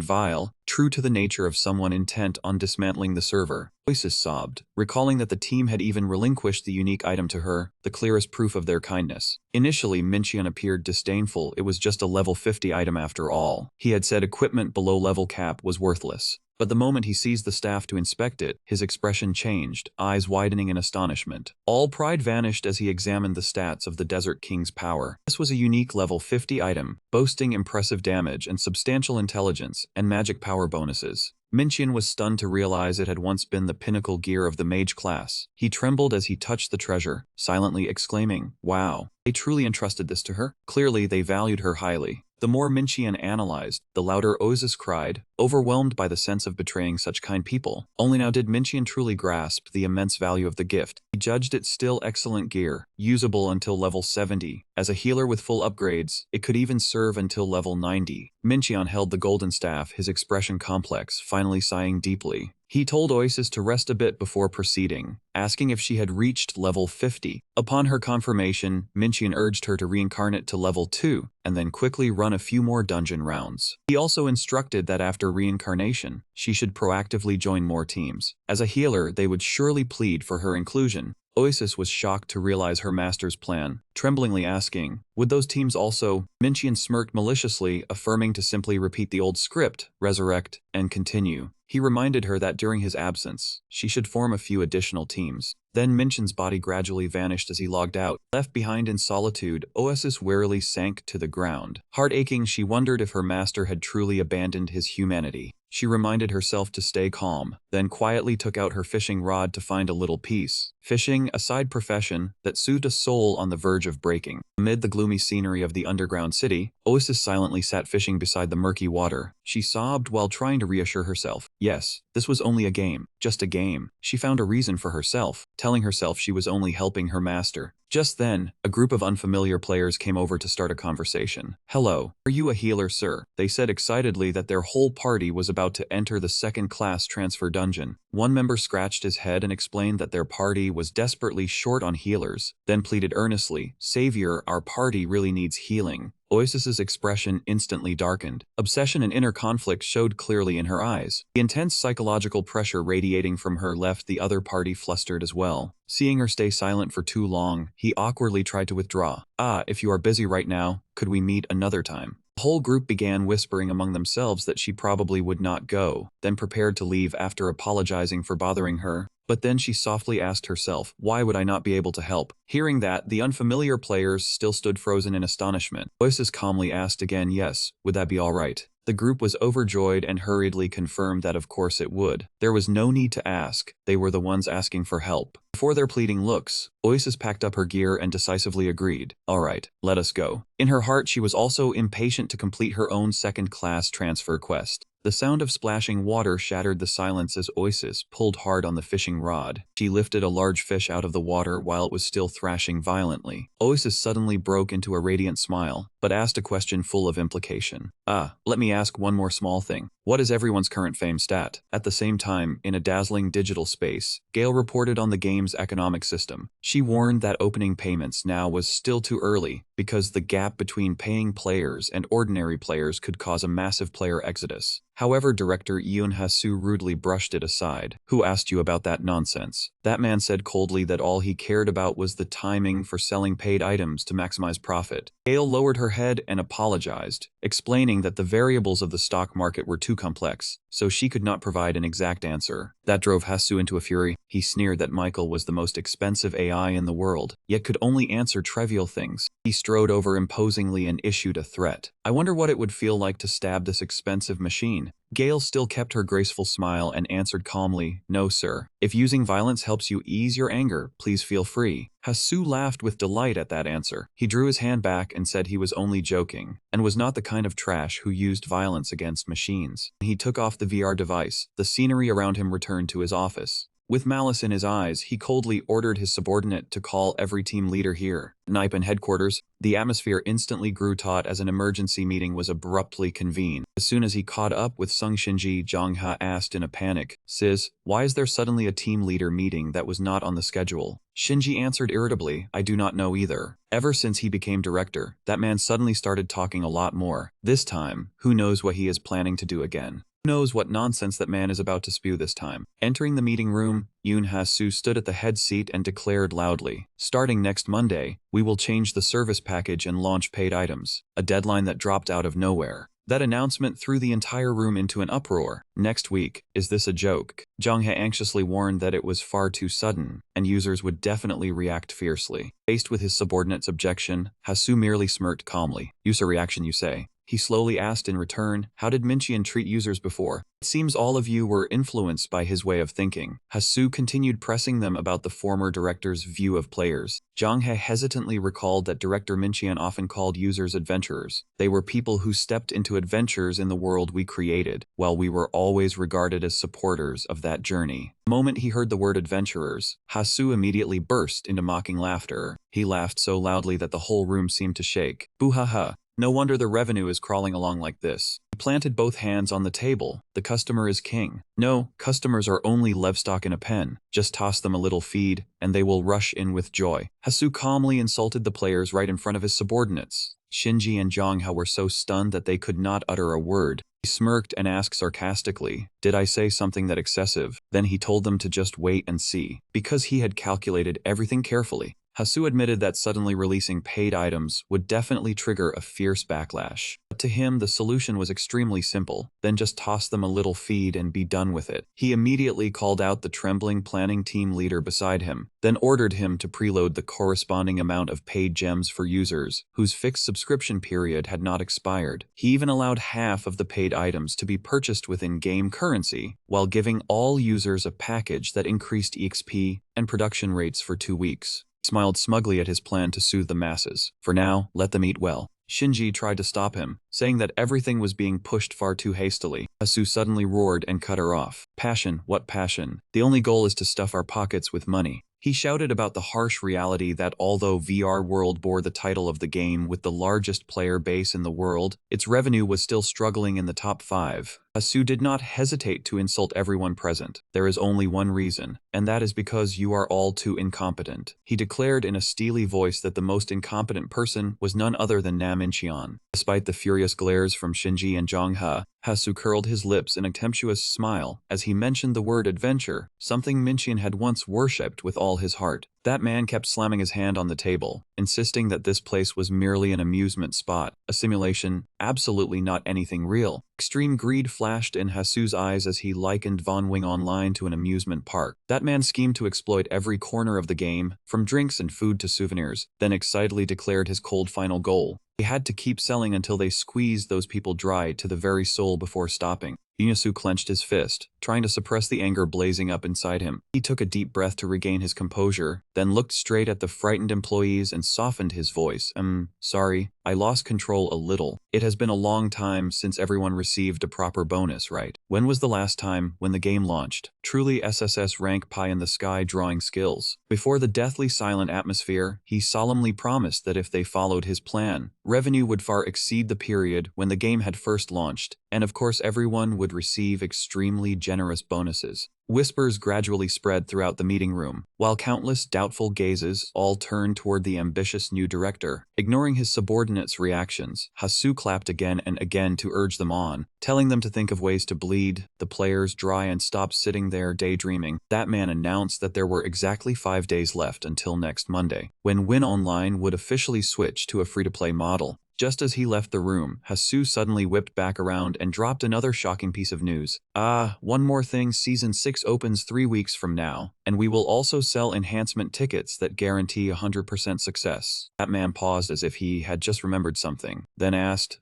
vile, true to the nature of someone intent on dismantling the server. Oasis sobbed, recalling that the team had even relinquished the unique item to her, the clearest proof of their kindness. Initially, Mincheon appeared disdainful. It was just a level 50 item after all. He had said equipment below level cap was worthless. But the moment he seized the staff to inspect it, his expression changed, eyes widening in astonishment. All pride vanished as he examined the stats of the Desert King's power. This was a unique level 50 item, boasting impressive damage and substantial intelligence and magic power bonuses. Mincheon was stunned to realize it had once been the pinnacle gear of the mage class. He trembled as he touched the treasure, silently exclaiming, "Wow, they truly entrusted this to her? Clearly they valued her highly." The more Minqian analyzed, the louder Oasis cried, overwhelmed by the sense of betraying such kind people. Only now did Minqian truly grasp the immense value of the gift. He judged it still excellent gear, usable until level 70. As a healer with full upgrades, it could even serve until level 90. Minqian held the golden staff, his expression complex, finally sighing deeply. He told Oasis to rest a bit before proceeding, asking if she had reached level 50. Upon her confirmation, Minqian urged her to reincarnate to level 2, and then quickly run a few more dungeon rounds. He also instructed that after reincarnation, she should proactively join more teams. As a healer, they would surely plead for her inclusion. Oasis was shocked to realize her master's plan, tremblingly asking, would those teams also? Minqian smirked maliciously, affirming to simply repeat the old script, resurrect, and continue. He reminded her that during his absence, she should form a few additional teams. Then Minqian's body gradually vanished as he logged out. Left behind in solitude, Oasis wearily sank to the ground. Heart aching, she wondered if her master had truly abandoned his humanity. She reminded herself to stay calm, then quietly took out her fishing rod to find a little peace. Fishing, a side profession that soothed a soul on the verge of breaking. Amid the gloomy scenery of the underground city, Oasis silently sat fishing beside the murky water. She sobbed while trying to reassure herself. Yes, this was only a game, just a game. She found a reason for herself, telling herself she was only helping her master. Just then, a group of unfamiliar players came over to start a conversation. Hello, are you a healer, sir? They said excitedly that their whole party was about to enter the second-class transfer dungeon. One member scratched his head and explained that their party was desperately short on healers, then pleaded earnestly, Savior, our party really needs healing. Oasis's expression instantly darkened. Obsession and inner conflict showed clearly in her eyes. The intense psychological pressure radiating from her left the other party flustered as well. Seeing her stay silent for too long, he awkwardly tried to withdraw. If you are busy right now, could we meet another time? The whole group began whispering among themselves that she probably would not go, then prepared to leave after apologizing for bothering her. But then she softly asked herself, why would I not be able to help? Hearing that, the unfamiliar players still stood frozen in astonishment. Oasis calmly asked again, yes, would that be all right? The group was overjoyed and hurriedly confirmed that of course it would. There was no need to ask, they were the ones asking for help. Before their pleading looks, Oasis packed up her gear and decisively agreed. All right, let us go. In her heart, she was also impatient to complete her own second-class transfer quest. The sound of splashing water shattered the silence as Oasis pulled hard on the fishing rod. She lifted a large fish out of the water while it was still thrashing violently. Oasis suddenly broke into a radiant smile, but asked a question full of implication. Let me ask one more small thing. What is everyone's current fame stat? At the same time, in a dazzling digital space, Gale reported on the game's economic system. She warned that opening payments now was still too early, because the gap between paying players and ordinary players could cause a massive player exodus. However, director Yoon-hasu rudely brushed it aside. Who asked you about that nonsense? That man said coldly that all he cared about was the timing for selling paid items to maximize profit. Gale lowered her head and apologized, explaining that the variables of the stock market were too complex, so she could not provide an exact answer. That drove Hasu into a fury. He sneered that Michael was the most expensive AI in the world, yet could only answer trivial things. He strode over imposingly and issued a threat. I wonder what it would feel like to stab this expensive machine. Gale still kept her graceful smile and answered calmly, no sir. If using violence helps you ease your anger, please feel free. Hasu laughed with delight at that answer. He drew his hand back and said he was only joking, and was not the kind of trash who used violence against machines. He took off the VR device. The scenery around him returned to his office. With malice in his eyes, he coldly ordered his subordinate to call every team leader here. Naipan headquarters, the atmosphere instantly grew taut as an emergency meeting was abruptly convened. As soon as he caught up with Sung Shinji, Jongha asked in a panic, Sis, why is there suddenly a team leader meeting that was not on the schedule? Shinji answered irritably, I do not know either. Ever since he became director, that man suddenly started talking a lot more. This time, who knows what he is planning to do again? Knows what nonsense that man is about to spew this time. Entering the meeting room, Yoon-hasu stood at the head seat and declared loudly, starting next Monday, we will change the service package and launch paid items, a deadline that dropped out of nowhere. That announcement threw the entire room into an uproar. Next week, is this a joke? Jonghae anxiously warned that it was far too sudden, and users would definitely react fiercely. Faced with his subordinate's objection, Hasu merely smirked calmly. User reaction, you say? He slowly asked in return, how did Minchian treat users before? It seems all of you were influenced by his way of thinking. Hasu continued pressing them about the former director's view of players. Zhang He hesitantly recalled that Director Minchian often called users adventurers. They were people who stepped into adventures in the world we created, while we were always regarded as supporters of that journey. The moment he heard the word adventurers, Hasu immediately burst into mocking laughter. He laughed so loudly that the whole room seemed to shake. Boo-ha-ha. No wonder the revenue is crawling along like this. He planted both hands on the table. The customer is king. No, customers are only livestock in a pen. Just toss them a little feed, and they will rush in with joy. Hasu calmly insulted the players right in front of his subordinates. Shinji and Zhang He were so stunned that they could not utter a word. He smirked and asked sarcastically, did I say something that excessive? Then he told them to just wait and see. Because he had calculated everything carefully, Hasu admitted that suddenly releasing paid items would definitely trigger a fierce backlash. But to him, the solution was extremely simple. Then just toss them a little feed and be done with it. He immediately called out the trembling planning team leader beside him, then ordered him to preload the corresponding amount of paid gems for users whose fixed subscription period had not expired. He even allowed half of the paid items to be purchased with in-game currency, while giving all users a package that increased EXP and production rates for 2 weeks. Smiled smugly at his plan to soothe the masses. For now, let them eat well. Shinji tried to stop him, saying that everything was being pushed far too hastily. Hasu suddenly roared and cut her off. Passion, what passion? The only goal is to stuff our pockets with money. He shouted about the harsh reality that although VR World bore the title of the game with the largest player base in the world, its revenue was still struggling in the top 5. Hasu did not hesitate to insult everyone present. There is only one reason, and that is because you are all too incompetent. He declared in a steely voice that the most incompetent person was none other than Na Minchian. Despite the furious glares from Shinji and Zhang He, Hasu curled his lips in a contemptuous smile as he mentioned the word adventure, something Minchian had once worshipped with all his heart. That man kept slamming his hand on the table, insisting that this place was merely an amusement spot, a simulation, absolutely not anything real. Extreme greed flashed in Hasu's eyes as he likened Von Wing Online to an amusement park. That man schemed to exploit every corner of the game, from drinks and food to souvenirs, then excitedly declared his cold final goal. He had to keep selling until they squeezed those people dry to the very soul before stopping. Ieyasu clenched his fist, trying to suppress the anger blazing up inside him. He took a deep breath to regain his composure, then looked straight at the frightened employees and softened his voice. Sorry, I lost control a little. It has been a long time since everyone received a proper bonus, right? When was the last time when the game launched? Truly SSS rank pie in the sky drawing skills. Before the deathly silent atmosphere, he solemnly promised that if they followed his plan, revenue would far exceed the period when the game had first launched, and of course everyone would receive extremely generous bonuses. Whispers gradually spread throughout the meeting room, while countless doubtful gazes all turned toward the ambitious new director. Ignoring his subordinates' reactions, Hasu clapped again and again to urge them on, telling them to think of ways to bleed the players dry and stop sitting there daydreaming. That man announced that there were exactly 5 days left until next Monday, when Win Online would officially switch to a free-to-play model. Just as he left the room, Hasu suddenly whipped back around and dropped another shocking piece of news. One more thing, Season 6 opens 3 weeks from now, and we will also sell enhancement tickets that guarantee 100% success. That man paused as if he had just remembered something, then asked,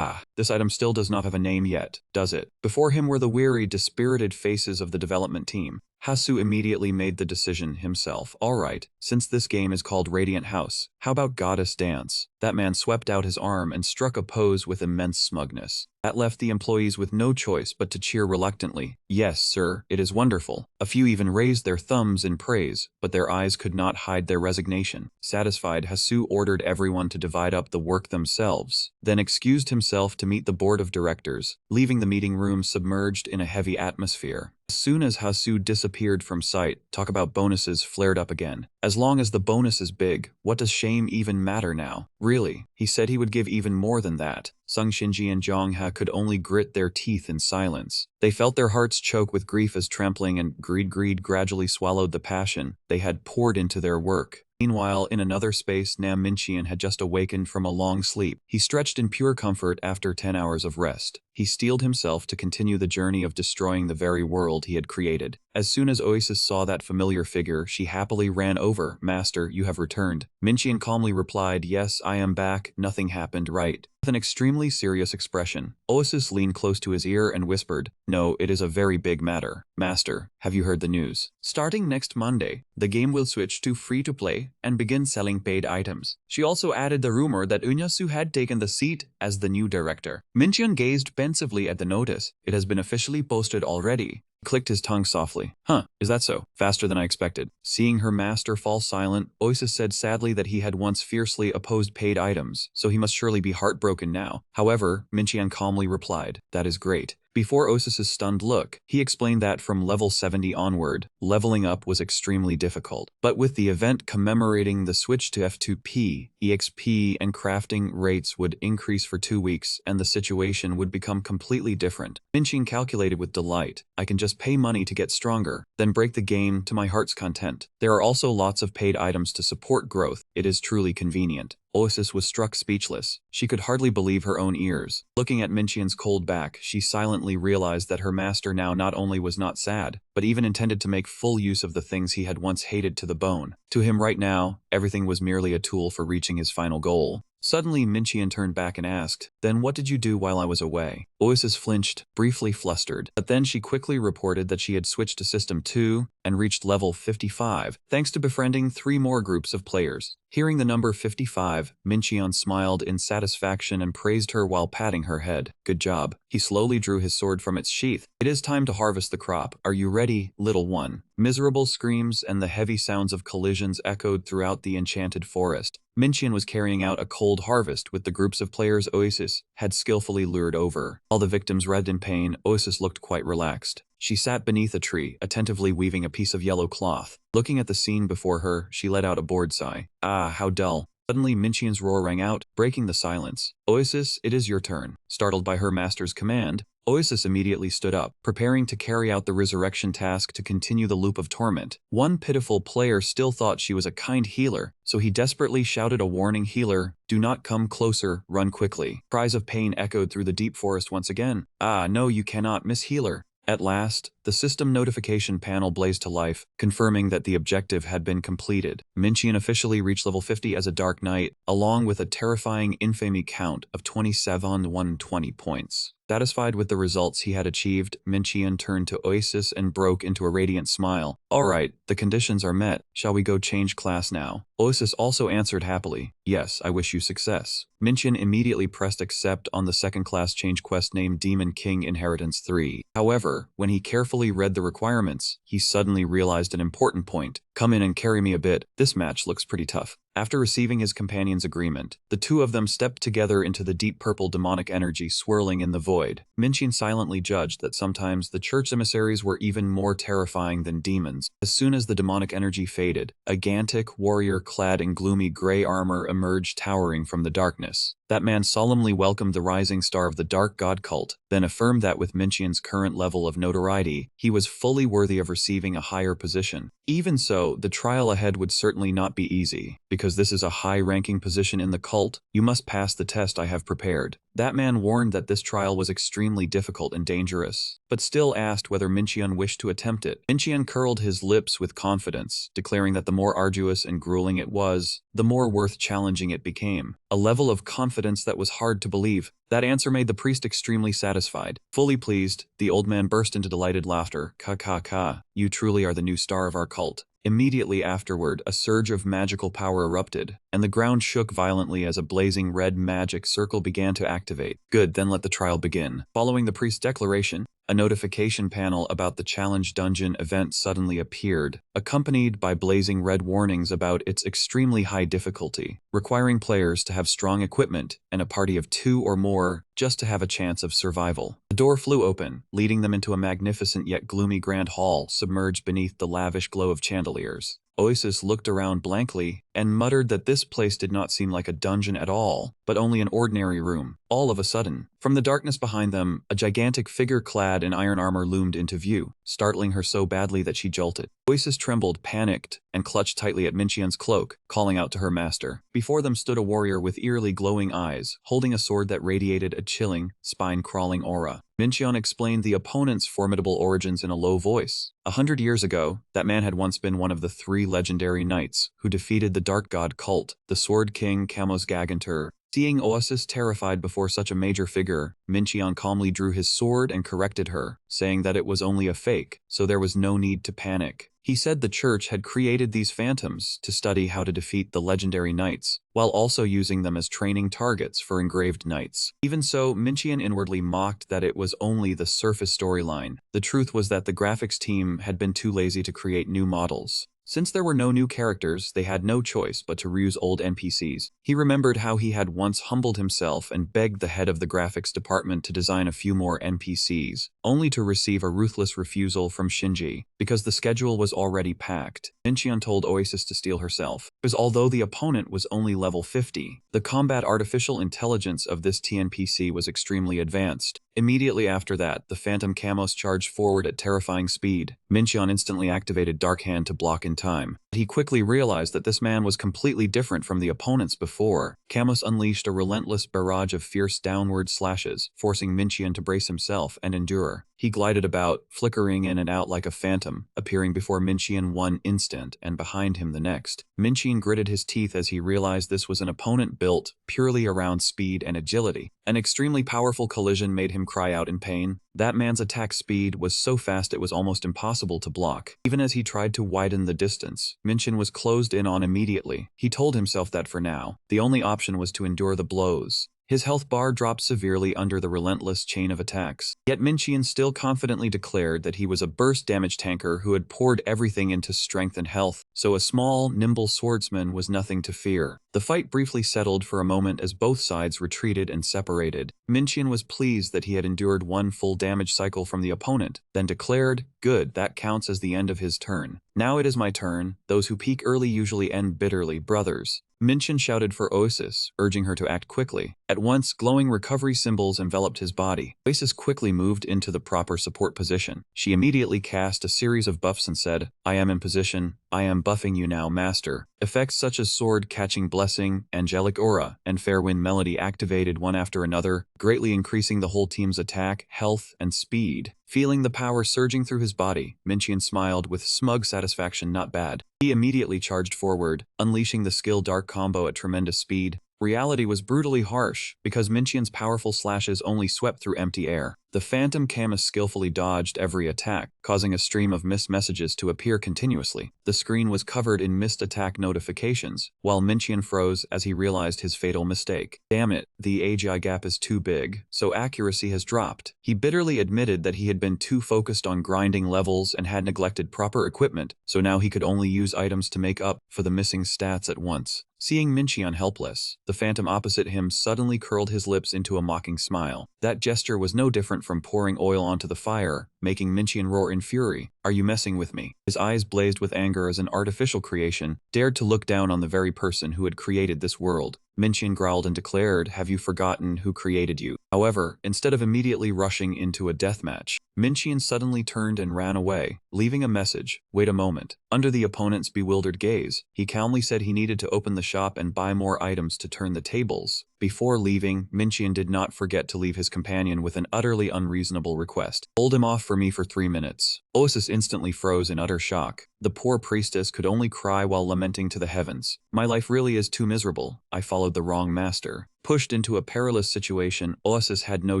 this item still does not have a name yet, does it? Before him were the weary, dispirited faces of the development team. Hasu immediately made the decision himself. Alright, since this game is called Radiant House, how about Goddess Dance? That man swept out his arm and struck a pose with immense smugness. That left the employees with no choice but to cheer reluctantly. Yes, sir, it is wonderful. A few even raised their thumbs in praise, but their eyes could not hide their resignation. Satisfied, Hasu ordered everyone to divide up the work themselves, then excused himself to meet the board of directors, leaving the meeting room submerged in a heavy atmosphere. As soon as Hasu disappeared from sight, talk about bonuses flared up again. As long as the bonus is big, what does shame even matter now? Really, he said he would give even more than that. Sung Shinji and Zhang He could only grit their teeth in silence. They felt their hearts choke with grief as trampling and greed gradually swallowed the passion they had poured into their work. Meanwhile, in another space, Nam Minchian had just awakened from a long sleep. He stretched in pure comfort after 10 hours of rest. He steeled himself to continue the journey of destroying the very world he had created. As soon as Oasis saw that familiar figure, she happily ran over. Master, you have returned. Minchian calmly replied, yes, I am back. Nothing happened, right? With an extremely serious expression, Oasis leaned close to his ear and whispered, "No, it is a very big matter. Master, have you heard the news? Starting next Monday, the game will switch to free-to-play and begin selling paid items." She also added the rumor that Unyasu had taken the seat as the new director. Mincheon gazed pensively at the notice. "It has been officially posted already." Clicked his tongue softly. "Huh, is that so? Faster than I expected." Seeing her master fall silent, Oasis said sadly that he had once fiercely opposed paid items, so he must surely be heartbroken now. However, Mincheon calmly replied, "That is great." Before Osis's stunned look, he explained that from level 70 onward, leveling up was extremely difficult. But with the event commemorating the switch to F2P, EXP and crafting rates would increase for 2 weeks and the situation would become completely different. Mincheon calculated with delight, "I can just pay money to get stronger, then break the game to my heart's content. There are also lots of paid items to support growth. It is truly convenient." Oasis was struck speechless. She could hardly believe her own ears. Looking at Mincheon's cold back, she silently realized that her master now not only was not sad, but even intended to make full use of the things he had once hated to the bone. To him right now, everything was merely a tool for reaching his final goal. Suddenly, Mincheon turned back and asked, "Then what did you do while I was away?" Oasis flinched, briefly flustered, but then she quickly reported that she had switched to System 2 and reached level 55, thanks to befriending 3 more groups of players. Hearing the number 55, Mincheon smiled in satisfaction and praised her while patting her head. "Good job." He slowly drew his sword from its sheath. "It is time to harvest the crop. Are you ready, little one?" Miserable screams and the heavy sounds of collisions echoed throughout the enchanted forest. Mincheon was carrying out a cold harvest with the groups of players Oasis had skillfully lured over. While the victims writhed in pain, Oasis looked quite relaxed. She sat beneath a tree, attentively weaving a piece of yellow cloth. Looking at the scene before her, she let out a bored sigh. "Ah, how dull." Suddenly, Mincheon's roar rang out, breaking the silence. "Oasis, it is your turn." Startled by her master's command, Oasis immediately stood up, preparing to carry out the resurrection task to continue the loop of torment. One pitiful player still thought she was a kind healer, so he desperately shouted a warning, "Healer, do not come closer, run quickly." Cries of pain echoed through the deep forest once again. "Ah, no, you cannot, Miss Healer." At last, the system notification panel blazed to life, confirming that the objective had been completed. Mincheon officially reached level 50 as a Dark Knight, along with a terrifying infamy count of 27,120 points. Satisfied with the results he had achieved, Mincheon turned to Oasis and broke into a radiant smile. "Alright, the conditions are met. Shall we go change class now?" Oasis also answered happily, "Yes, I wish you success." Mincheon immediately pressed accept on the second class change quest named Demon King Inheritance 3. However, when he carefully read the requirements, he suddenly realized an important point. "Come in and carry me a bit. This match looks pretty tough." After receiving his companion's agreement, the two of them stepped together into the deep purple demonic energy swirling in the void. Mincheon silently judged that sometimes the church emissaries were even more terrifying than demons. As soon as the demonic energy faded, a gigantic warrior clad in gloomy gray armor emerged towering from the darkness. That man solemnly welcomed the rising star of the Dark God cult, then affirmed that with Mincheon's current level of notoriety, he was fully worthy of receiving a higher position. Even so, the trial ahead would certainly not be easy. "Because this is a high-ranking position in the cult, you must pass the test I have prepared." That man warned that this trial was extremely difficult and dangerous, but still asked whether Mincheon wished to attempt it. Mincheon curled his lips with confidence, declaring that the more arduous and grueling it was, the more worth challenging it became. A level of confidence that was hard to believe. That answer made the priest extremely satisfied. Fully pleased, the old man burst into delighted laughter. "Ka ka ka, you truly are the new star of our cult." Immediately afterward, a surge of magical power erupted, and the ground shook violently as a blazing red magic circle began to activate. "Good, then let the trial begin." Following the priest's declaration, a notification panel about the challenge dungeon event suddenly appeared, accompanied by blazing red warnings about its extremely high difficulty, requiring players to have strong equipment and a party of 2 or more just to have a chance of survival. The door flew open, leading them into a magnificent yet gloomy grand hall submerged beneath the lavish glow of chandeliers. Oasis looked around blankly and muttered that this place did not seem like a dungeon at all, but only an ordinary room. All of a sudden, from the darkness behind them, a gigantic figure clad in iron armor loomed into view, startling her so badly that she jolted. Oasis trembled, panicked, and clutched tightly at Mincheon's cloak, calling out to her master. Before them stood a warrior with eerily glowing eyes, holding a sword that radiated a chilling, spine-crawling aura. Mincheon explained the opponent's formidable origins in a low voice. 100 years ago, that man had once been one of the 3 legendary knights who defeated the Dark God cult, the Sword King Kamos Gagantur. Seeing Oasis terrified before such a major figure, Mincheon calmly drew his sword and corrected her, saying that it was only a fake, so there was no need to panic. He said the church had created these phantoms to study how to defeat the legendary knights, while also using them as training targets for engraved knights. Even so, Mincheon inwardly mocked that it was only the surface storyline. The truth was that the graphics team had been too lazy to create new models. Since there were no new characters, they had no choice but to reuse old NPCs. He remembered how he had once humbled himself and begged the head of the graphics department to design a few more NPCs, only to receive a ruthless refusal from Shinji, because the schedule was already packed. Mincheon told Oasis to steal herself, because although the opponent was only level 50, the combat artificial intelligence of this TNPC was extremely advanced. Immediately after that, the Phantom Camos charged forward at terrifying speed. Mincheon instantly activated Dark Hand to block in time. He quickly realized that this man was completely different from the opponents before. Camos unleashed a relentless barrage of fierce downward slashes, forcing Mincheon to brace himself and endure. He glided about, flickering in and out like a phantom, appearing before Mincheon one instant and behind him the next. Mincheon gritted his teeth as he realized this was an opponent built purely around speed and agility. An extremely powerful collision made him cry out in pain. That man's attack speed was so fast it was almost impossible to block. Even as he tried to widen the distance, Mincheon was closed in on immediately. He told himself that for now, the only option was to endure the blows. His health bar dropped severely under the relentless chain of attacks. Yet Mincheon still confidently declared that he was a burst damage tanker who had poured everything into strength and health, so a small, nimble swordsman was nothing to fear. The fight briefly settled for a moment as both sides retreated and separated. Mincheon was pleased that he had endured one full damage cycle from the opponent, then declared, "Good, that counts as the end of his turn. Now it is my turn. Those who peak early usually end bitterly, brothers." Mincheon shouted for Oasis, urging her to act quickly. At once, glowing recovery symbols enveloped his body. Oasis quickly moved into the proper support position. She immediately cast a series of buffs and said, "I am in position. I am buffing you now, master." Effects such as Sword Catching Blessing, Angelic Aura, and Fairwind Melody activated one after another, greatly increasing the whole team's attack, health, and speed. Feeling the power surging through his body, Mincheon smiled with smug satisfaction. Not bad. He immediately charged forward, unleashing the skill Dark combo at tremendous speed. Reality was brutally harsh, because Mincheon's powerful slashes only swept through empty air. The Phantom Camus skillfully dodged every attack, causing a stream of missed messages to appear continuously. The screen was covered in missed attack notifications, while Mincheon froze as he realized his fatal mistake. Damn it, the AGI gap is too big, so accuracy has dropped. He bitterly admitted that he had been too focused on grinding levels and had neglected proper equipment, so now he could only use items to make up for the missing stats at once. Seeing Mincheon helpless, the phantom opposite him suddenly curled his lips into a mocking smile. That gesture was no different from pouring oil onto the fire, making Mincheon roar in fury. "Are you messing with me?" His eyes blazed with anger as an artificial creation dared to look down on the very person who had created this world. Mincheon growled and declared, "Have you forgotten who created you?" However, instead of immediately rushing into a deathmatch, Mincheon suddenly turned and ran away, leaving a message. "Wait a moment." Under the opponent's bewildered gaze, he calmly said he needed to open the shop and buy more items to turn the tables. Before leaving, Mincheon did not forget to leave his companion with an utterly unreasonable request. "Hold him off for me for 3 minutes." Oasis instantly froze in utter shock. The poor priestess could only cry while lamenting to the heavens. "My life really is too miserable. I followed the wrong master." Pushed into a perilous situation, Oasis had no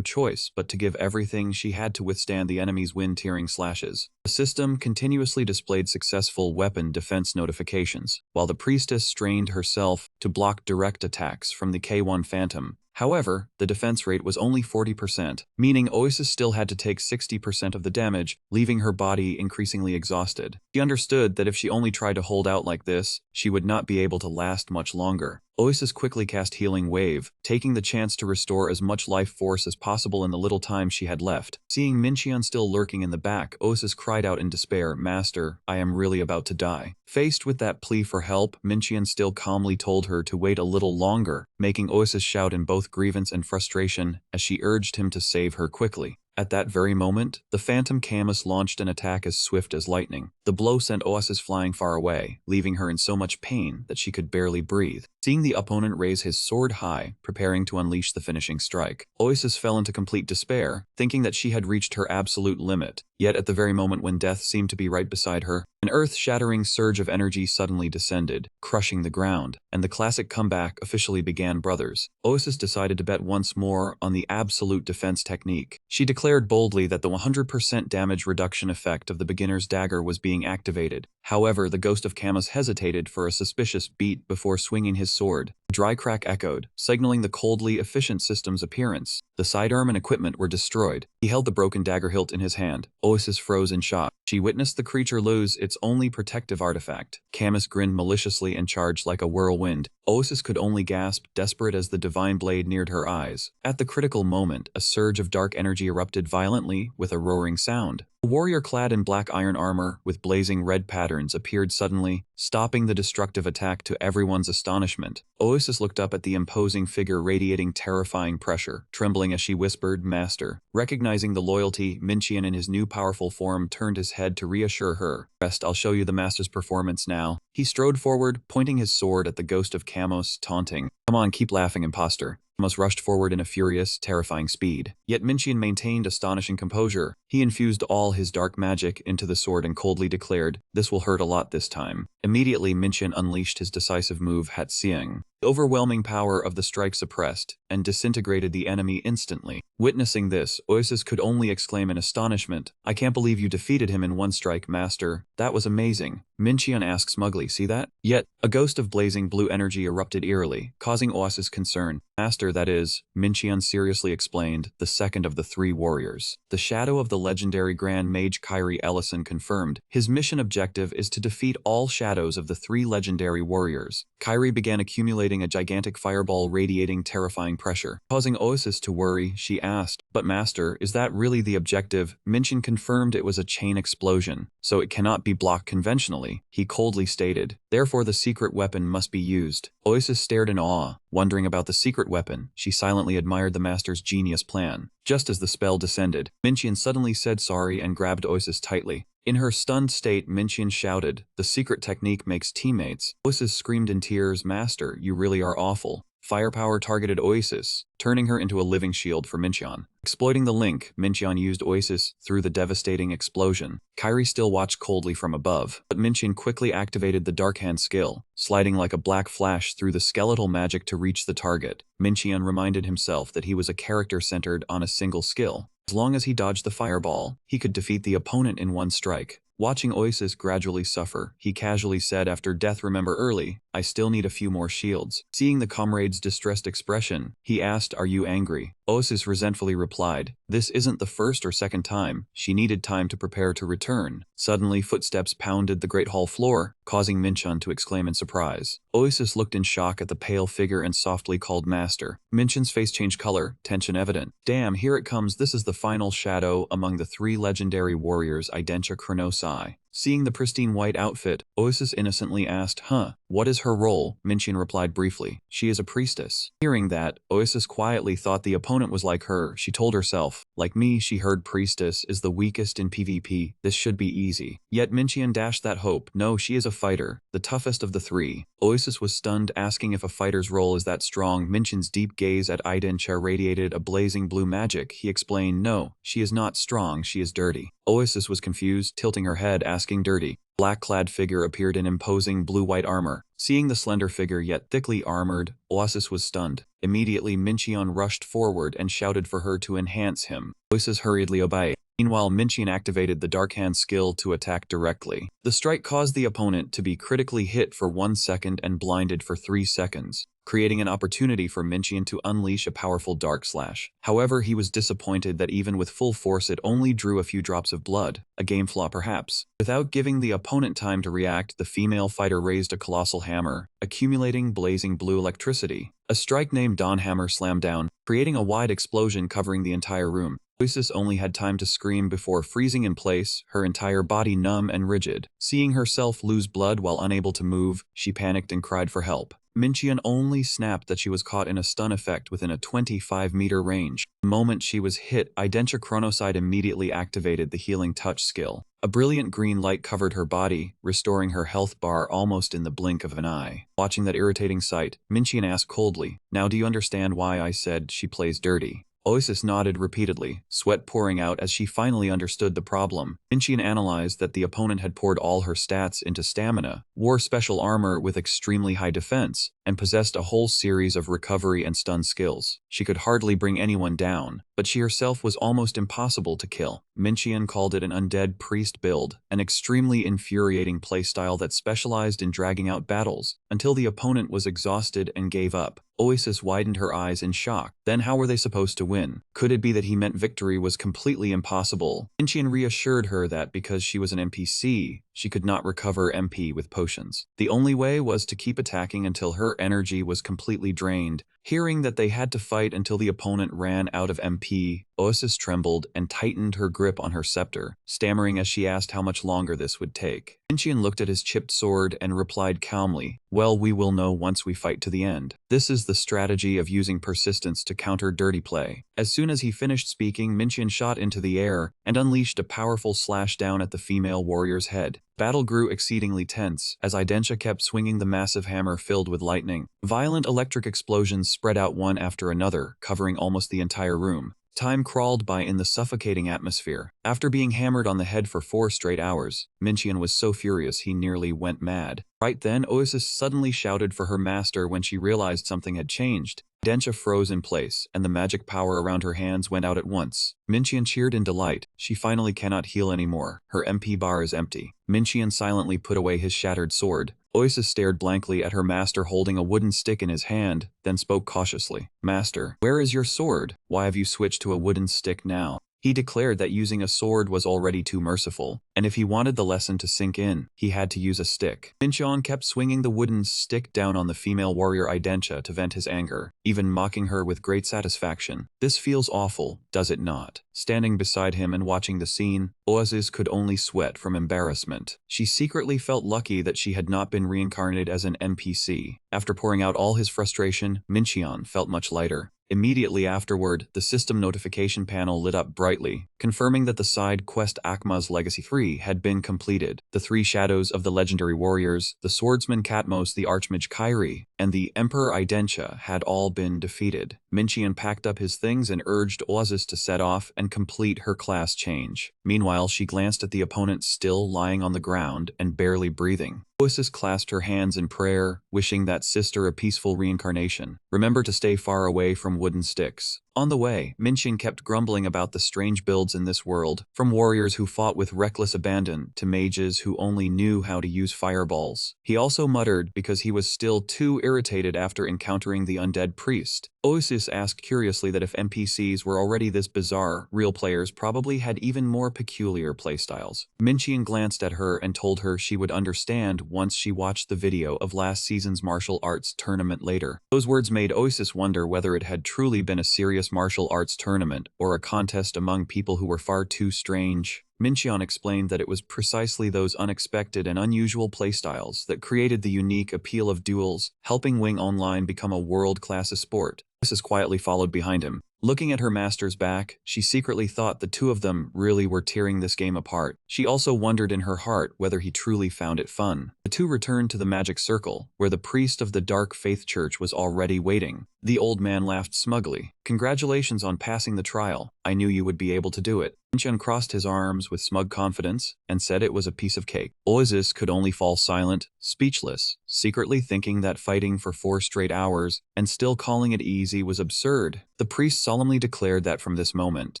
choice but to give everything she had to withstand the enemy's wind-tearing slashes. The system continuously displayed successful weapon defense notifications, while the priestess strained herself to block direct attacks from the K1 Phantom. However, the defense rate was only 40%, meaning Oasis still had to take 60% of the damage, leaving her body increasingly exhausted. She understood that if she only tried to hold out like this, she would not be able to last much longer. Oasis quickly cast Healing Wave, taking the chance to restore as much life force as possible in the little time she had left. Seeing Mincheon still lurking in the back, Oasis cried out in despair, "Master, I am really about to die." Faced with that plea for help, Mincheon still calmly told her to wait a little longer, making Oasis shout in both grievance and frustration as she urged him to save her quickly. At that very moment, the phantom Camus launched an attack as swift as lightning. The blow sent Oasis flying far away, leaving her in so much pain that she could barely breathe. Seeing the opponent raise his sword high, preparing to unleash the finishing strike, Oasis fell into complete despair, thinking that she had reached her absolute limit. Yet at the very moment when death seemed to be right beside her, an earth-shattering surge of energy suddenly descended, crushing the ground, and the classic comeback officially began. Brothers, Oasis decided to bet once more on the absolute defense technique. She declared boldly that the 100% damage reduction effect of the beginner's dagger was being activated. However, the ghost of Camus hesitated for a suspicious beat before swinging his sword. A dry crack echoed, signaling the coldly efficient system's appearance. The sidearm and equipment were destroyed. He held the broken dagger hilt in his hand. Oasis froze in shock. She witnessed the creature lose its only protective artifact. Camus grinned maliciously and charged like a whirlwind. Oasis could only gasp, desperate as the divine blade neared her eyes. At the critical moment, a surge of dark energy erupted violently with a roaring sound. A warrior clad in black iron armor with blazing red patterns appeared suddenly, stopping the destructive attack to everyone's astonishment. Oasis looked up at the imposing figure radiating terrifying pressure, trembling as she whispered, "Master." Recognizing the loyalty, Minchian in his new powerful form turned his head to reassure her. "Rest, I'll show you the master's performance now." He strode forward, pointing his sword at the ghost of Camus, taunting, "Come on, keep laughing, imposter." Camus rushed forward in a furious, terrifying speed. Yet Minchian maintained astonishing composure. He infused all his dark magic into the sword and coldly declared, "This will hurt a lot this time." Immediately, Minchian unleashed his decisive move, Hat Siang. The overwhelming power of the strike suppressed and disintegrated the enemy instantly. Witnessing this, Oasis could only exclaim in astonishment, "I can't believe you defeated him in one strike, master. That was amazing." Minchian asked smugly, "See that?" Yet, a ghost of blazing blue energy erupted eerily, causing Oasis concern. "Master, that is," Minchian seriously explained, "the second of the three warriors. The shadow of the legendary Grand Mage Kyrie Ellison confirmed. His mission objective is to defeat all shadows of the three legendary warriors." Kyrie began accumulating a gigantic fireball radiating terrifying pressure. Causing Oasis to worry, she asked, "But master, is that really the objective?" Minchian confirmed it was a chain explosion, so it cannot be blocked conventionally, he coldly stated. Therefore the secret weapon must be used. Oasis stared in awe, wondering about the secret weapon. She silently admired the master's genius plan. Just as the spell descended, Minchian suddenly said sorry and grabbed Oasis tightly. In her stunned state, Minchian shouted, "The secret technique makes teammates." Oasis screamed in tears, "Master, you really are awful." Firepower targeted Oasis, turning her into a living shield for Minchian. Exploiting the link, Minchian used Oasis through the devastating explosion. Kyrie still watched coldly from above, but Minchian quickly activated the Dark Hand skill, sliding like a black flash through the skeletal magic to reach the target. Minchian reminded himself that he was a character centered on a single skill. As long as he dodged the fireball, he could defeat the opponent in one strike. Watching Oasis gradually suffer, he casually said after death, "Remember early, I still need a few more shields." Seeing the comrade's distressed expression, he asked, "Are you angry?" Oasis resentfully replied, "This isn't the first or second time." She needed time to prepare to return. Suddenly, footsteps pounded the great hall floor, causing Minchian to exclaim in surprise. Oasis looked in shock at the pale figure and softly called, "Master." Minchian's face changed color, tension evident. "Damn, here it comes. This is the final shadow among the three legendary warriors, Identia Chronosi." Seeing the pristine white outfit, Oasis innocently asked, "What is her role?" Minchian replied briefly, "She is a priestess." Hearing that, Oasis quietly thought the opponent was like her. She told herself, "Like me," she heard, "priestess is the weakest in PvP. This should be easy." Yet Minchian dashed that hope. "No, she is a fighter, the toughest of the three." Oasis was stunned, asking if a fighter's role is that strong. Minchian's deep gaze at Identia radiated a blazing blue magic. He explained, "No, she is not strong, she is dirty." Oasis was confused, tilting her head, asking, "Dirty?" Black-clad figure appeared in imposing blue-white armor. Seeing the slender figure yet thickly armored, Oasis was stunned. Immediately, Minchian rushed forward and shouted for her to enhance him. Oasis hurriedly obeyed. Meanwhile, Minchian activated the Dark Hand skill to attack directly. The strike caused the opponent to be critically hit for 1 second and blinded for 3 seconds, creating an opportunity for Minchian to unleash a powerful Dark Slash. However, he was disappointed that even with full force it only drew a few drops of blood, a game flaw perhaps. Without giving the opponent time to react, the female fighter raised a colossal hammer, accumulating blazing blue electricity. A strike named Dawn Hammer slammed down, creating a wide explosion covering the entire room. Oasis only had time to scream before freezing in place, her entire body numb and rigid. Seeing herself lose blood while unable to move, she panicked and cried for help. Mincheon only snapped that she was caught in a stun effect within a 25-meter range. The moment she was hit, Identia Chronoside immediately activated the Healing Touch skill. A brilliant green light covered her body, restoring her health bar almost in the blink of an eye. Watching that irritating sight, Mincheon asked coldly, "Now do you understand why I said she plays dirty?" Oasis nodded repeatedly, sweat pouring out as she finally understood the problem. Mincheon analyzed that the opponent had poured all her stats into stamina, wore special armor with extremely high defense, and possessed a whole series of recovery and stun skills. She could hardly bring anyone down, but she herself was almost impossible to kill. Mincheon called it an undead priest build, an extremely infuriating playstyle that specialized in dragging out battles until the opponent was exhausted and gave up. Oasis widened her eyes in shock. Then how were they supposed to win? Could it be that he meant victory was completely impossible? Mincheon reassured her that because she was an NPC, she could not recover MP with potions. The only way was to keep attacking until her energy was completely drained. Hearing that they had to fight until the opponent ran out of MP, Oasis trembled and tightened her grip on her scepter, stammering as she asked how much longer this would take. Mincheon looked at his chipped sword and replied calmly, "Well, we will know once we fight to the end." This is the strategy of using persistence to counter dirty play. As soon as he finished speaking, Mincheon shot into the air and unleashed a powerful slash down at the female warrior's head. Battle grew exceedingly tense, as Identia kept swinging the massive hammer filled with lightning. Violent electric explosions spread out one after another, covering almost the entire room. Time crawled by in the suffocating atmosphere. After being hammered on the head for 4 straight hours, Mincheon was so furious he nearly went mad. Right then, Oasis suddenly shouted for her master when she realized something had changed. Identia froze in place, and the magic power around her hands went out at once. Mincheon cheered in delight. She finally cannot heal anymore. Her MP bar is empty. Mincheon silently put away his shattered sword. Oasis stared blankly at her master holding a wooden stick in his hand, then spoke cautiously. "Master, where is your sword? Why have you switched to a wooden stick now?" He declared that using a sword was already too merciful, and if he wanted the lesson to sink in, he had to use a stick. Mincheon kept swinging the wooden stick down on the female warrior Identia to vent his anger, even mocking her with great satisfaction. "This feels awful, does it not?" Standing beside him and watching the scene, Oasis could only sweat from embarrassment. She secretly felt lucky that she had not been reincarnated as an NPC. After pouring out all his frustration, Mincheon felt much lighter. Immediately afterward, the system notification panel lit up brightly, confirming that the side quest Akma's Legacy 3 had been completed. The 3 shadows of the legendary warriors, the swordsman Katmos, the archmage Kairi, and the Emperor Identia had all been defeated. Mincheon packed up his things and urged Oasis to set off and complete her class change. Meanwhile, she glanced at the opponent still lying on the ground and barely breathing. Oasis clasped her hands in prayer, wishing that sister a peaceful reincarnation. "Remember to stay far away from wooden sticks." On the way, Mincheon kept grumbling about the strange builds in this world, from warriors who fought with reckless abandon to mages who only knew how to use fireballs. He also muttered because he was still too irritated after encountering the undead priest. Oasis asked curiously that if NPCs were already this bizarre, real players probably had even more peculiar playstyles. Mincheon glanced at her and told her she would understand once she watched the video of last season's martial arts tournament later. Those words made Oasis wonder whether it had truly been a serious martial arts tournament or a contest among people who were far too strange. Mincheon explained that it was precisely those unexpected and unusual playstyles that created the unique appeal of duels, helping Wing Online become a world-class sport. Oasis quietly followed behind him. Looking at her master's back, she secretly thought the two of them really were tearing this game apart. She also wondered in her heart whether he truly found it fun. The two returned to the magic circle, where the priest of the Dark Faith Church was already waiting. The old man laughed smugly. "Congratulations on passing the trial. I knew you would be able to do it." Mincheon crossed his arms with smug confidence and said it was a piece of cake. Oasis could only fall silent, speechless, secretly thinking that fighting for 4 straight hours and still calling it easy was absurd. The priest solemnly declared that from this moment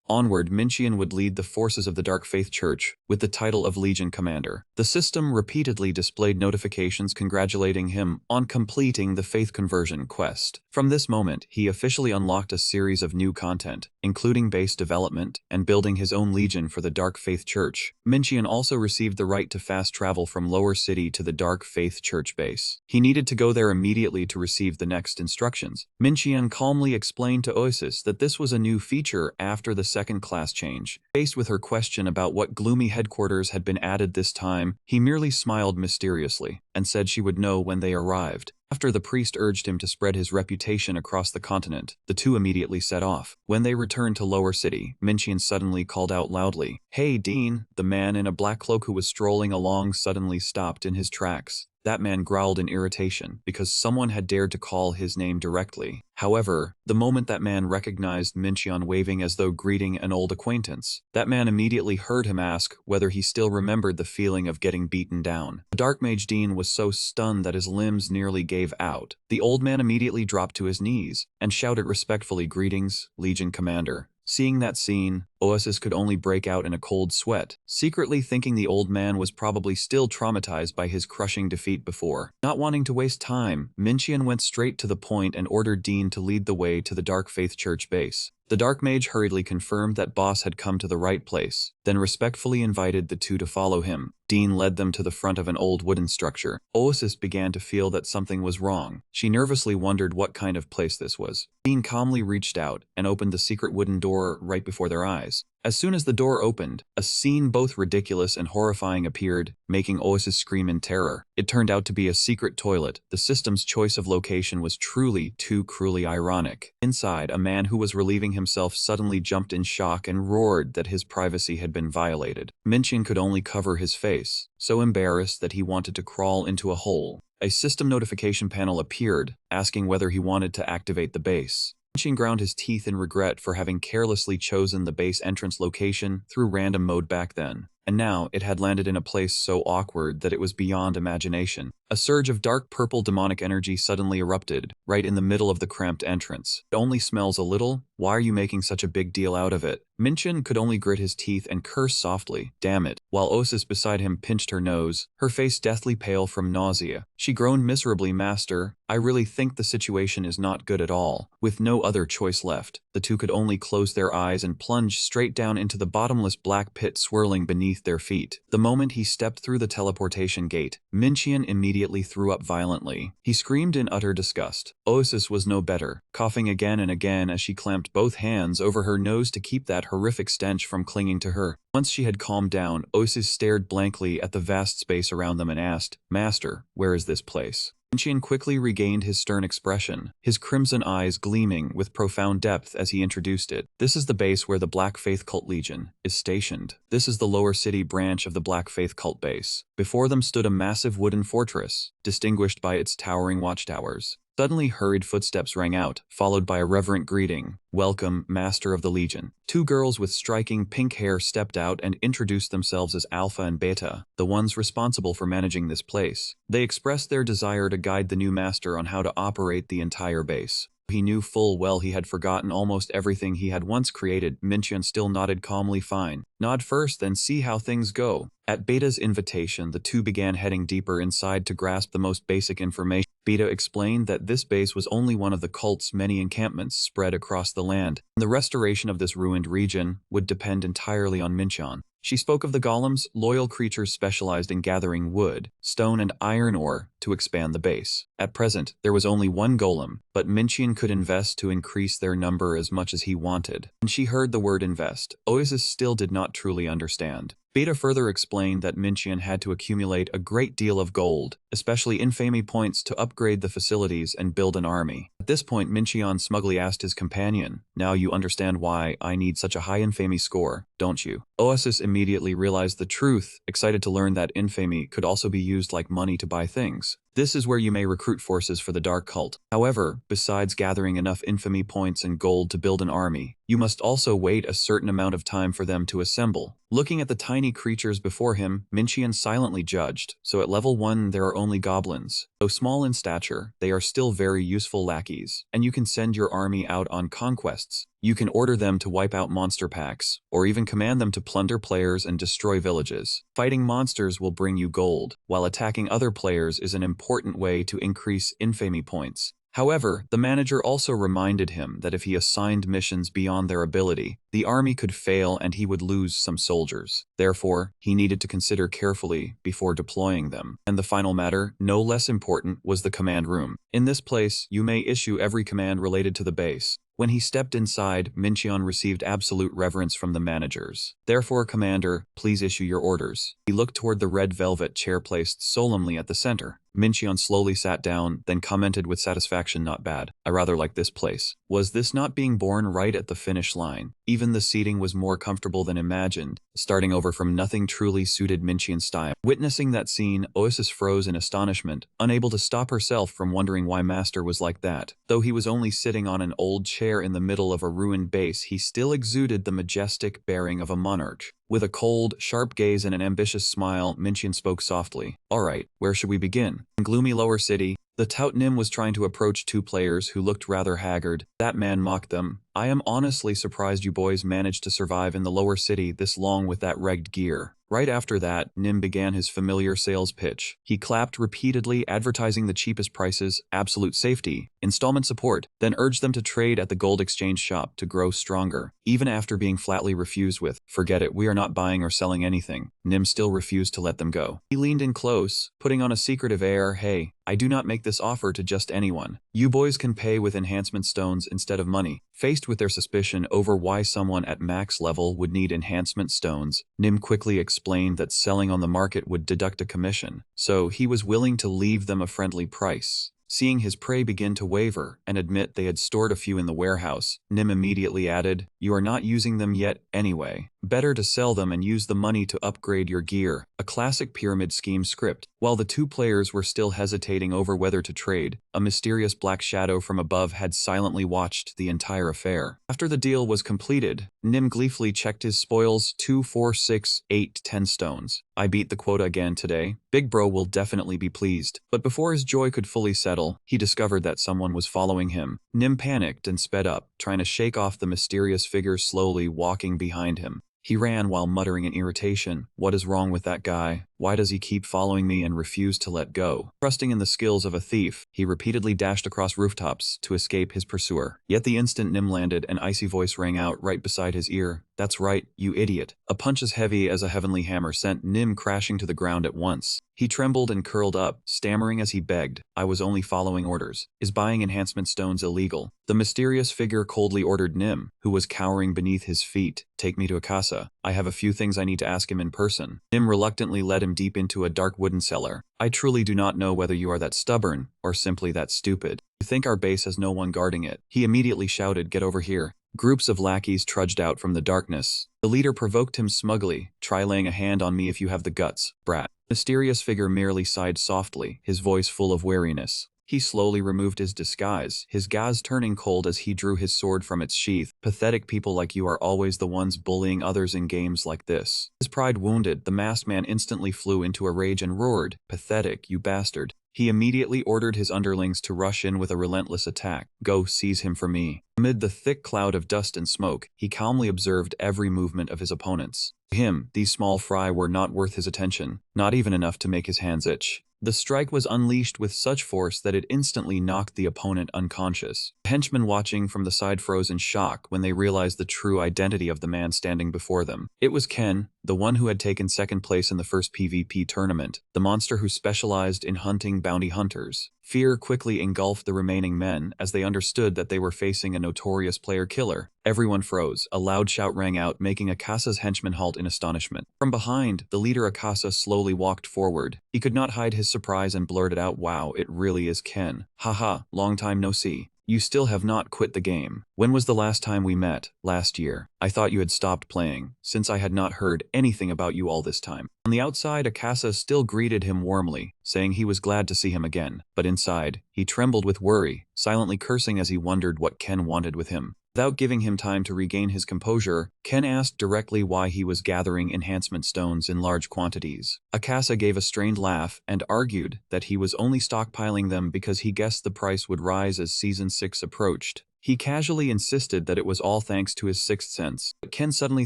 onward, Mincheon would lead the forces of the Dark Faith Church with the title of Legion Commander. The system repeatedly displayed notifications congratulating him on completing the faith conversion quest. From this moment, he officially unlocked a series of new content, including base development and building his own legion for the Dark Faith Church. Mincheon also received the right to fast travel from Lower City to the Dark Faith Church base. He needed to go there immediately to receive the next instructions. Mincheon calmly explained to Oasis that this was a new feature after the second-class change. Faced with her question about what gloomy headquarters had been added this time, he merely smiled mysteriously and said she would know when they arrived. After the priest urged him to spread his reputation across the continent, the two immediately set off. When they returned to Lower City, Minchian suddenly called out loudly, "Hey, Dean!" The man in a black cloak who was strolling along suddenly stopped in his tracks. That man growled in irritation because someone had dared to call his name directly. However, the moment that man recognized Minchian waving as though greeting an old acquaintance, that man immediately heard him ask whether he still remembered the feeling of getting beaten down. The Dark Mage Dean was so stunned that his limbs nearly gave out. The old man immediately dropped to his knees and shouted respectfully, "Greetings, Legion Commander." Seeing that scene, Oasis could only break out in a cold sweat, secretly thinking the old man was probably still traumatized by his crushing defeat before. Not wanting to waste time, Minchian went straight to the point and ordered Dean to lead the way to the Dark Faith Church base. The Dark Mage hurriedly confirmed that Boss had come to the right place, then respectfully invited the two to follow him. Dean led them to the front of an old wooden structure. Oasis began to feel that something was wrong. She nervously wondered what kind of place this was. Dean calmly reached out and opened the secret wooden door right before their eyes. As soon as the door opened, a scene both ridiculous and horrifying appeared, making Oasis scream in terror. It turned out to be a secret toilet. The system's choice of location was truly too cruelly ironic. Inside, a man who was relieving himself suddenly jumped in shock and roared that his privacy had been violated. Minchian could only cover his face, so embarrassed that he wanted to crawl into a hole. A system notification panel appeared, asking whether he wanted to activate the base. Minchian ground his teeth in regret for having carelessly chosen the base entrance location through random mode back then, and now it had landed in a place so awkward that it was beyond imagination. A surge of dark purple demonic energy suddenly erupted, right in the middle of the cramped entrance. "It only smells a little? Why are you making such a big deal out of it?" Minchian could only grit his teeth and curse softly, "Damn it," while Osis beside him pinched her nose, her face deathly pale from nausea. She groaned miserably, "Master, I really think the situation is not good at all." With no other choice left, the two could only close their eyes and plunge straight down into the bottomless black pit swirling beneath their feet. The moment he stepped through the teleportation gate, Minchian immediately threw up violently. He screamed in utter disgust. Oasis was no better, coughing again and again as she clamped both hands over her nose to keep that horrific stench from clinging to her. Once she had calmed down, Oasis stared blankly at the vast space around them and asked, "Master, where is this place?" Minchian quickly regained his stern expression, his crimson eyes gleaming with profound depth as he introduced it. "This is the base where the Black Faith Cult Legion is stationed. This is the Lower City branch of the Black Faith Cult base." Before them stood a massive wooden fortress, distinguished by its towering watchtowers. Suddenly hurried footsteps rang out, followed by a reverent greeting. "Welcome, Master of the Legion." Two girls with striking pink hair stepped out and introduced themselves as Alpha and Beta, the ones responsible for managing this place. They expressed their desire to guide the new master on how to operate the entire base. He knew full well he had forgotten almost everything he had once created. Minchian still nodded calmly. "Fine. Nod first, then see how things go." At Beta's invitation, the two began heading deeper inside to grasp the most basic information. Beta explained that this base was only one of the cult's many encampments spread across the land, and the restoration of this ruined region would depend entirely on Minchian. She spoke of the golems, loyal creatures specialized in gathering wood, stone, and iron ore to expand the base. At present, there was only one golem, but Minchian could invest to increase their number as much as he wanted. When she heard the word invest, Oasis still did not truly understand. Beta further explained that Minchian had to accumulate a great deal of gold, especially infamy points, to upgrade the facilities and build an army. At this point, Minchian smugly asked his companion, "Now you understand why I need such a high infamy score, don't you?" Oasis immediately realized the truth, excited to learn that infamy could also be used like money to buy things. This is where you may recruit forces for the Dark Cult. However, besides gathering enough infamy points and gold to build an army, you must also wait a certain amount of time for them to assemble. Looking at the tiny creatures before him, Minchian silently judged. So at level 1 there are only goblins. Though small in stature, they are still very useful lackeys, and you can send your army out on conquests. You can order them to wipe out monster packs, or even command them to plunder players and destroy villages. Fighting monsters will bring you gold, while attacking other players is an important way to increase infamy points. However, the manager also reminded him that if he assigned missions beyond their ability, the army could fail and he would lose some soldiers. Therefore, he needed to consider carefully before deploying them. And the final matter, no less important, was the command room. In this place, you may issue every command related to the base. When he stepped inside, Mincheon received absolute reverence from the managers. "Therefore, Commander, please issue your orders." He looked toward the red velvet chair placed solemnly at the center. Mincheon slowly sat down, then commented with satisfaction, "Not bad. I rather like this place." Was this not being born right at the finish line? Even the seating was more comfortable than imagined. Starting over from nothing truly suited Mincheon's style. Witnessing that scene, Oasis froze in astonishment, unable to stop herself from wondering why Master was like that. Though he was only sitting on an old chair in the middle of a ruined base, he still exuded the majestic bearing of a monarch. With a cold, sharp gaze and an ambitious smile, Mincheon spoke softly. "All right, where should we begin?" In gloomy lower city, the tout Nim was trying to approach two players who looked rather haggard. That man mocked them. "I am honestly surprised you boys managed to survive in the lower city this long with that regged gear." Right after that, Nim began his familiar sales pitch. He clapped repeatedly, advertising the cheapest prices, absolute safety, installment support, then urged them to trade at the gold exchange shop to grow stronger. Even after being flatly refused with, "Forget it, we are not buying or selling anything," Nim still refused to let them go. He leaned in close, putting on a secretive air. "Hey, I do not make this offer to just anyone. You boys can pay with enhancement stones instead of money." Faced with their suspicion over why someone at max level would need enhancement stones, Nim quickly explained that selling on the market would deduct a commission, so he was willing to leave them a friendly price. Seeing his prey begin to waver and admit they had stored a few in the warehouse, Nim immediately added, "You are not using them yet anyway. Better to sell them and use the money to upgrade your gear." A classic pyramid scheme script. While the two players were still hesitating over whether to trade, a mysterious black shadow from above had silently watched the entire affair. After the deal was completed, Nim gleefully checked his spoils: 2, 4, 6, 8, 10 stones. "I beat the quota again today. Big bro will definitely be pleased." But before his joy could fully settle, he discovered that someone was following him. Nim panicked and sped up, trying to shake off the mysterious figure slowly walking behind him. He ran while muttering in irritation, "What is wrong with that guy? Why does he keep following me and refuse to let go?" Trusting in the skills of a thief, he repeatedly dashed across rooftops to escape his pursuer. Yet the instant Nim landed, an icy voice rang out right beside his ear. "That's right, you idiot." A punch as heavy as a heavenly hammer sent Nim crashing to the ground at once. He trembled and curled up, stammering as he begged, "I was only following orders. Is buying enhancement stones illegal?" The mysterious figure coldly ordered Nim, who was cowering beneath his feet, "Take me to Akasa. I have a few things I need to ask him in person." Nim reluctantly led him deep into a dark wooden cellar. "I truly do not know whether you are that stubborn, or simply that stupid. You think our base has no one guarding it." He immediately shouted, "Get over here." Groups of lackeys trudged out from the darkness. The leader provoked him smugly, "Try laying a hand on me if you have the guts, brat." The mysterious figure merely sighed softly, his voice full of weariness. He slowly removed his disguise, his gaze turning cold as he drew his sword from its sheath. "Pathetic people like you are always the ones bullying others in games like this." His pride wounded, the masked man instantly flew into a rage and roared, "Pathetic, you bastard." He immediately ordered his underlings to rush in with a relentless attack. "Go seize him for me." Amid the thick cloud of dust and smoke, he calmly observed every movement of his opponents. To him, these small fry were not worth his attention, not even enough to make his hands itch. The strike was unleashed with such force that it instantly knocked the opponent unconscious. The henchmen watching from the side froze in shock when they realized the true identity of the man standing before them. It was Ken, the one who had taken second place in the first PvP tournament, the monster who specialized in hunting bounty hunters. Fear quickly engulfed the remaining men as they understood that they were facing a notorious player killer. Everyone froze. A loud shout rang out, making Akasa's henchmen halt in astonishment. From behind, the leader Akasa slowly walked forward. He could not hide his surprise and blurted out, "Wow, it really is Ken. Haha, long time no see. You still have not quit the game. When was the last time we met? Last year. I thought you had stopped playing, since I had not heard anything about you all this time." On the outside, Akasa still greeted him warmly, saying he was glad to see him again. But inside, he trembled with worry, silently cursing as he wondered what Ken wanted with him. Without giving him time to regain his composure, Ken asked directly why he was gathering enhancement stones in large quantities. Akasa gave a strained laugh and argued that he was only stockpiling them because he guessed the price would rise as Season 6 approached. He casually insisted that it was all thanks to his sixth sense. But Ken suddenly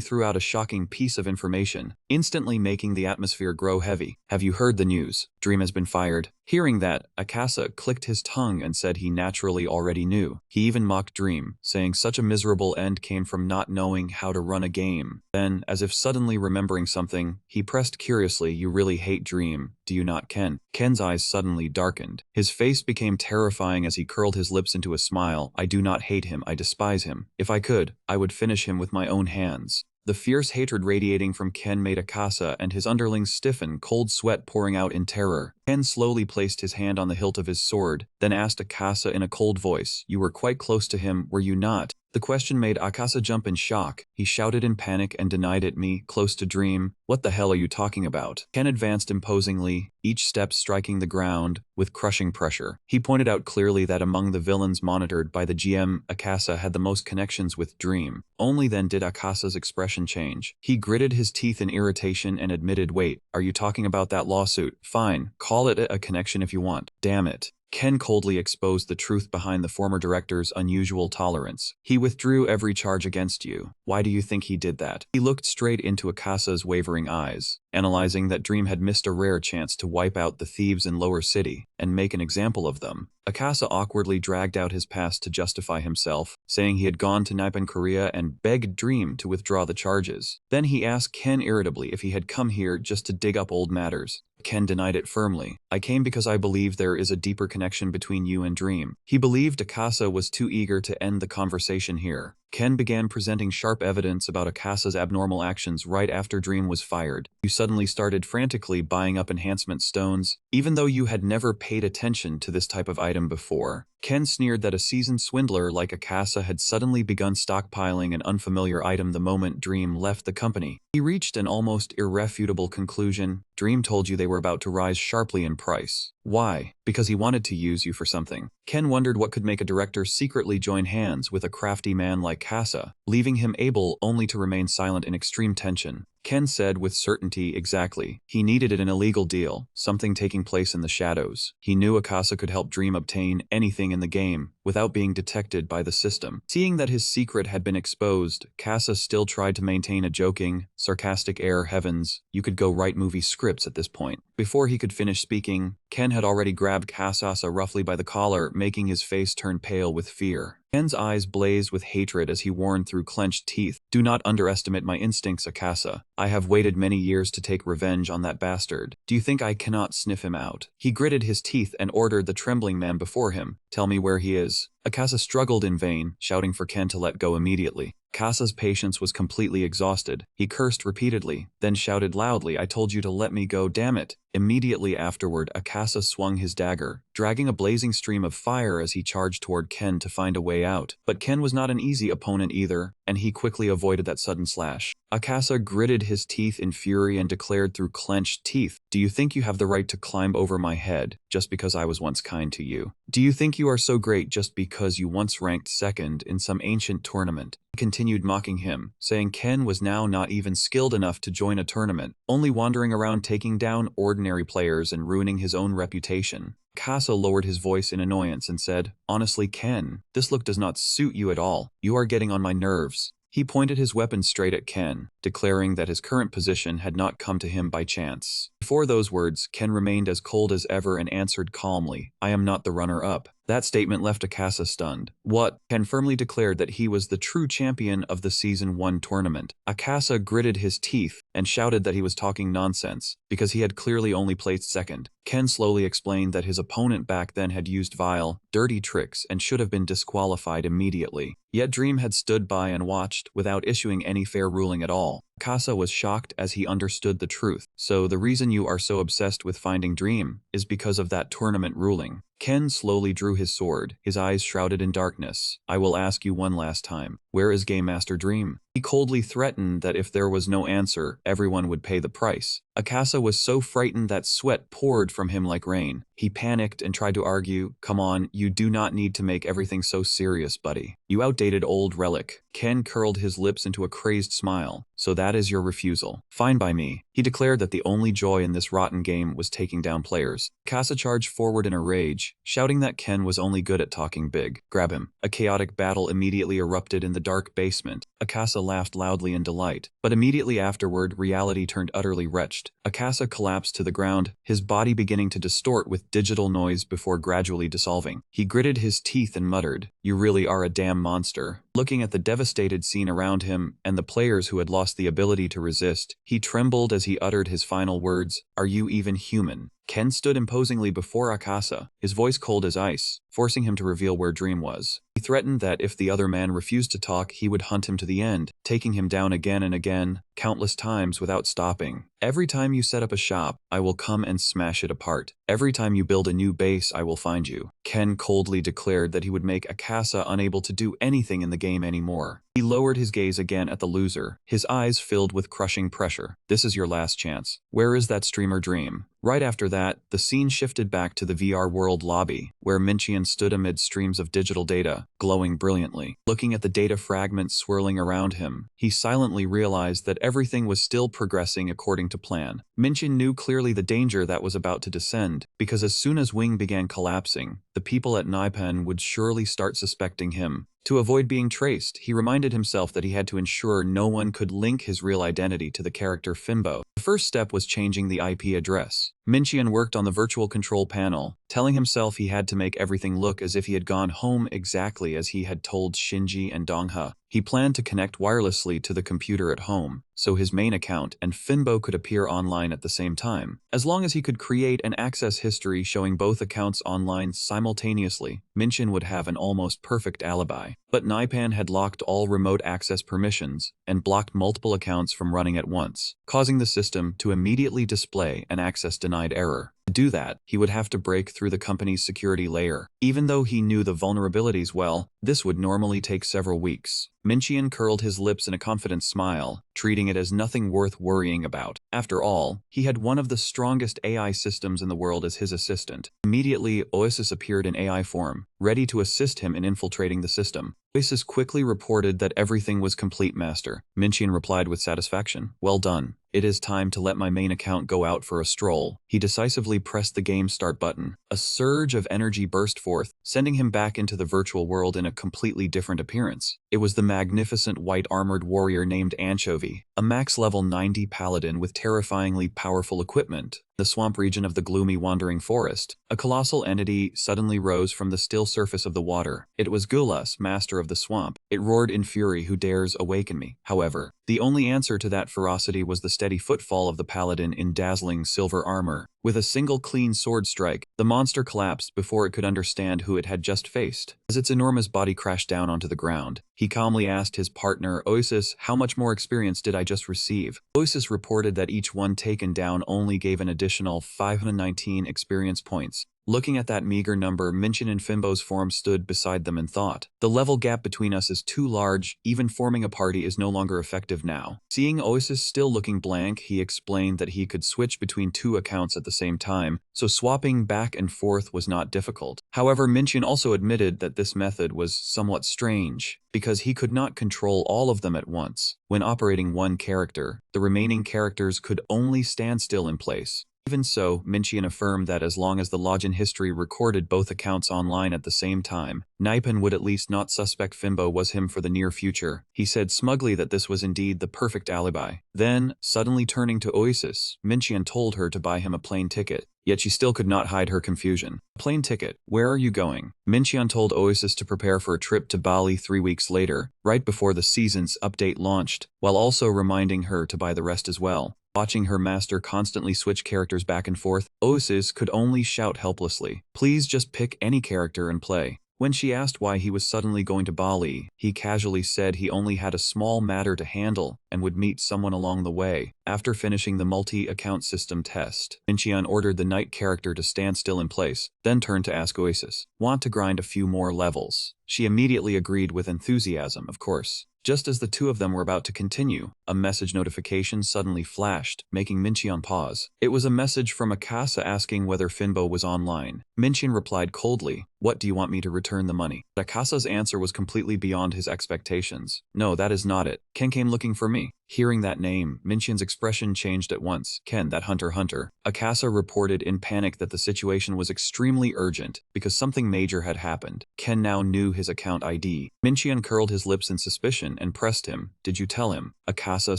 threw out a shocking piece of information, instantly making the atmosphere grow heavy. "Have you heard the news? Dream has been fired. Hearing that, Akasa clicked his tongue and said he naturally already knew. He even mocked Dream, saying such a miserable end came from not knowing how to run a game. Then, as if suddenly remembering something, he pressed curiously, "You really hate Dream, do you not, Ken?" Ken's eyes suddenly darkened. His face became terrifying as he curled his lips into a smile. "I do not hate him, I despise him. If I could, I would finish him with my own hands." The fierce hatred radiating from Ken made Akasa and his underlings stiffen, cold sweat pouring out in terror. Ken slowly placed his hand on the hilt of his sword, then asked Akasa in a cold voice, "You were quite close to him, were you not?" The question made Akasa jump in shock. He shouted in panic and denied it. "Me, close to Dream? What the hell are you talking about?" Ken advanced imposingly, each step striking the ground with crushing pressure. He pointed out clearly that among the villains monitored by the GM, Akasa had the most connections with Dream. Only then did Akasa's expression change. He gritted his teeth in irritation and admitted, "Wait, are you talking about that lawsuit? Fine, call it a connection if you want. Damn it." Ken coldly exposed the truth behind the former director's unusual tolerance. "He withdrew every charge against you. Why do you think he did that?" He looked straight into Akasa's wavering eyes, analyzing that Dream had missed a rare chance to wipe out the thieves in Lower City and make an example of them. Akasa awkwardly dragged out his past to justify himself, saying he had gone to Nippon Korea and begged Dream to withdraw the charges. Then he asked Ken irritably if he had come here just to dig up old matters. Ken denied it firmly. "I came because I believe there is a deeper connection between you and Dream." He believed Akasa was too eager to end the conversation here. Ken began presenting sharp evidence about Akasa's abnormal actions right after Dream was fired. "You suddenly started frantically buying up enhancement stones, even though you had never paid attention to this type of item before." Ken sneered that a seasoned swindler like Akasa had suddenly begun stockpiling an unfamiliar item the moment Dream left the company. He reached an almost irrefutable conclusion. "Dream told you they were about to rise sharply in price. Why? Because he wanted to use you for something." Ken wondered what could make a director secretly join hands with a crafty man like Kasa, leaving him able only to remain silent in extreme tension. Ken said with certainty, "Exactly. He needed an illegal deal, something taking place in the shadows. He knew Akasa could help Dream obtain anything in the game without being detected by the system." Seeing that his secret had been exposed, Kasa still tried to maintain a joking, sarcastic air. "Heavens, you could go write movie scripts at this point." Before he could finish speaking, Ken had already grabbed Kasa roughly by the collar, making his face turn pale with fear. Ken's eyes blazed with hatred as he warned through clenched teeth, "Do not underestimate my instincts, Akasa. I have waited many years to take revenge on that bastard. Do you think I cannot sniff him out?" He gritted his teeth and ordered the trembling man before him, "Tell me where he is." Akasa struggled in vain, shouting for Ken to let go immediately. Akasa's patience was completely exhausted. He cursed repeatedly, then shouted loudly, "I told you to let me go, damn it." Immediately afterward, Akasa swung his dagger, dragging a blazing stream of fire as he charged toward Ken to find a way out. But Ken was not an easy opponent either, and he quickly avoided that sudden slash. Akasa gritted his teeth in fury and declared through clenched teeth, "Do you think you have the right to climb over my head just because I was once kind to you? Do you think you are so great just because you once ranked second in some ancient tournament?" He continued mocking him, saying Ken was now not even skilled enough to join a tournament, only wandering around taking down ordinary players and ruining his own reputation. Kasa lowered his voice in annoyance and said, "Honestly, Ken, this look does not suit you at all. You are getting on my nerves." He pointed his weapon straight at Ken, declaring that his current position had not come to him by chance. Before those words, Ken remained as cold as ever and answered calmly, "I am not the runner-up." That statement left Akasa stunned. "What?" Ken firmly declared that he was the true champion of the Season 1 tournament. Akasa gritted his teeth and shouted that he was talking nonsense, because he had clearly only placed second. Ken slowly explained that his opponent back then had used vile, dirty tricks and should have been disqualified immediately. Yet Dream had stood by and watched, without issuing any fair ruling at all. Akasa was shocked as he understood the truth. "So the reason you are so obsessed with finding Dream is because of that tournament ruling." Ken slowly drew his sword, his eyes shrouded in darkness. "I will ask you one last time. Where is Game Master Dream?" He coldly threatened that if there was no answer, everyone would pay the price. Akasa was so frightened that sweat poured from him like rain. He panicked and tried to argue, "Come on, you do not need to make everything so serious, buddy. You outdated old relic." Ken curled his lips into a crazed smile. "So that is your refusal. Fine by me." He declared that the only joy in this rotten game was taking down players. Akasa charged forward in a rage, shouting that Ken was only good at talking big. Grab him. A chaotic battle immediately erupted in the dark basement. Akasa laughed loudly in delight, but immediately afterward, reality turned utterly wretched. Akasa collapsed to the ground, his body beginning to distort with digital noise before gradually dissolving. He gritted his teeth and muttered, "You really are a damn monster." Looking at the devastated scene around him and the players who had lost the ability to resist, he trembled as he uttered his final words, "Are you even human?" Ken stood imposingly before Akasa, his voice cold as ice, forcing him to reveal where Dream was. He threatened that if the other man refused to talk, he would hunt him to the end, taking him down again and again, countless times without stopping. "Every time you set up a shop, I will come and smash it apart. Every time you build a new base, I will find you." Ken coldly declared that he would make Akasa unable to do anything in the game anymore. He lowered his gaze again at the loser, his eyes filled with crushing pressure. "This is your last chance. Where is that streamer Dream?" Right after that, the scene shifted back to the VR World lobby, where Minchian stood amid streams of digital data, glowing brilliantly. Looking at the data fragments swirling around him, he silently realized that everything was still progressing according to plan. Minchian knew clearly the danger that was about to descend, because as soon as Wing began collapsing, the people at Naipan would surely start suspecting him. To avoid being traced, he reminded himself that he had to ensure no one could link his real identity to the character Fimbo. The first step was changing the IP address. Minchian worked on the virtual control panel, telling himself he had to make everything look as if he had gone home exactly as he had told Shinji and Dongha. He planned to connect wirelessly to the computer at home, so his main account and Fimbo could appear online at the same time. As long as he could create an access history showing both accounts online simultaneously, Minchian would have an almost perfect alibi. But Naipan had locked all remote access permissions and blocked multiple accounts from running at once, causing the system to immediately display an access denied error. To do that, he would have to break through the company's security layer. Even though he knew the vulnerabilities well, this would normally take several weeks. Minchian curled his lips in a confident smile, treating it as nothing worth worrying about. After all, he had one of the strongest AI systems in the world as his assistant. Immediately, Oasis appeared in AI form, ready to assist him in infiltrating the system. Oasis quickly reported that everything was complete, Master. Minchian replied with satisfaction, "Well done. It is time to let my main account go out for a stroll." He decisively pressed the game start button. A surge of energy burst forth, sending him back into the virtual world in a completely different appearance. It was the magnificent white-armored warrior named Anchovy, a max level 90 paladin with terrifyingly powerful equipment. The swamp region of the gloomy wandering forest, a colossal entity suddenly rose from the still surface of the water. It was Gulas, master of the swamp. It roared in fury, "Who dares awaken me?" However, the only answer to that ferocity was the steady footfall of the paladin in dazzling silver armor. With a single clean sword strike, the monster collapsed before it could understand who it had just faced. As its enormous body crashed down onto the ground, he calmly asked his partner, Oasis, "How much more experience did I just receive?" Oasis reported that each one taken down only gave an additional 519 experience points. Looking at that meager number, Minchian and Fimbo's form stood beside them and thought, "The level gap between us is too large, even forming a party is no longer effective now." Seeing Oasis still looking blank, he explained that he could switch between two accounts at the same time, so swapping back and forth was not difficult. However, Minchian also admitted that this method was somewhat strange, because he could not control all of them at once. When operating one character, the remaining characters could only stand still in place. Even so, Minchian affirmed that as long as the login history recorded both accounts online at the same time, Naipan would at least not suspect Fimbo was him for the near future. He said smugly that this was indeed the perfect alibi. Then, suddenly turning to Oasis, Minchian told her to buy him a plane ticket. Yet she still could not hide her confusion. "A plane ticket? Where are you going?" Minchian told Oasis to prepare for a trip to Bali 3 weeks later, right before the season's update launched, while also reminding her to buy the rest as well. Watching her master constantly switch characters back and forth, Oasis could only shout helplessly, "Please just pick any character and play." When she asked why he was suddenly going to Bali, he casually said he only had a small matter to handle and would meet someone along the way. After finishing the multi-account system test, Minchian ordered the knight character to stand still in place, then turned to ask Oasis, "Want to grind a few more levels?" She immediately agreed with enthusiasm, of course. Just as the two of them were about to continue, a message notification suddenly flashed, making Minchian pause. It was a message from Akasa asking whether Fimbo was online. Minchian replied coldly, "What do you want me to return the money?" Akasa's answer was completely beyond his expectations. "No, that is not it. Ken came looking for me." Hearing that name, Minxian's expression changed at once. Ken, that hunter. Akasa reported in panic that the situation was extremely urgent because something major had happened. Ken now knew his account ID. Minxian curled his lips in suspicion and pressed him. Did you tell him? Akasa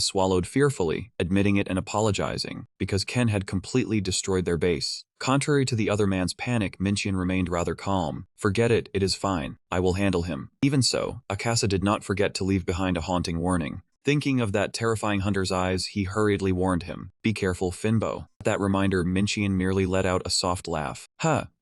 swallowed fearfully, admitting it and apologizing, because Ken had completely destroyed their base. Contrary to the other man's panic, Minxian remained rather calm. Forget it, it is fine. I will handle him. Even so, Akasa did not forget to leave behind a haunting warning. Thinking of that terrifying hunter's eyes, he hurriedly warned him, "Be careful, Finbo." At that reminder, Minxian merely let out a soft laugh.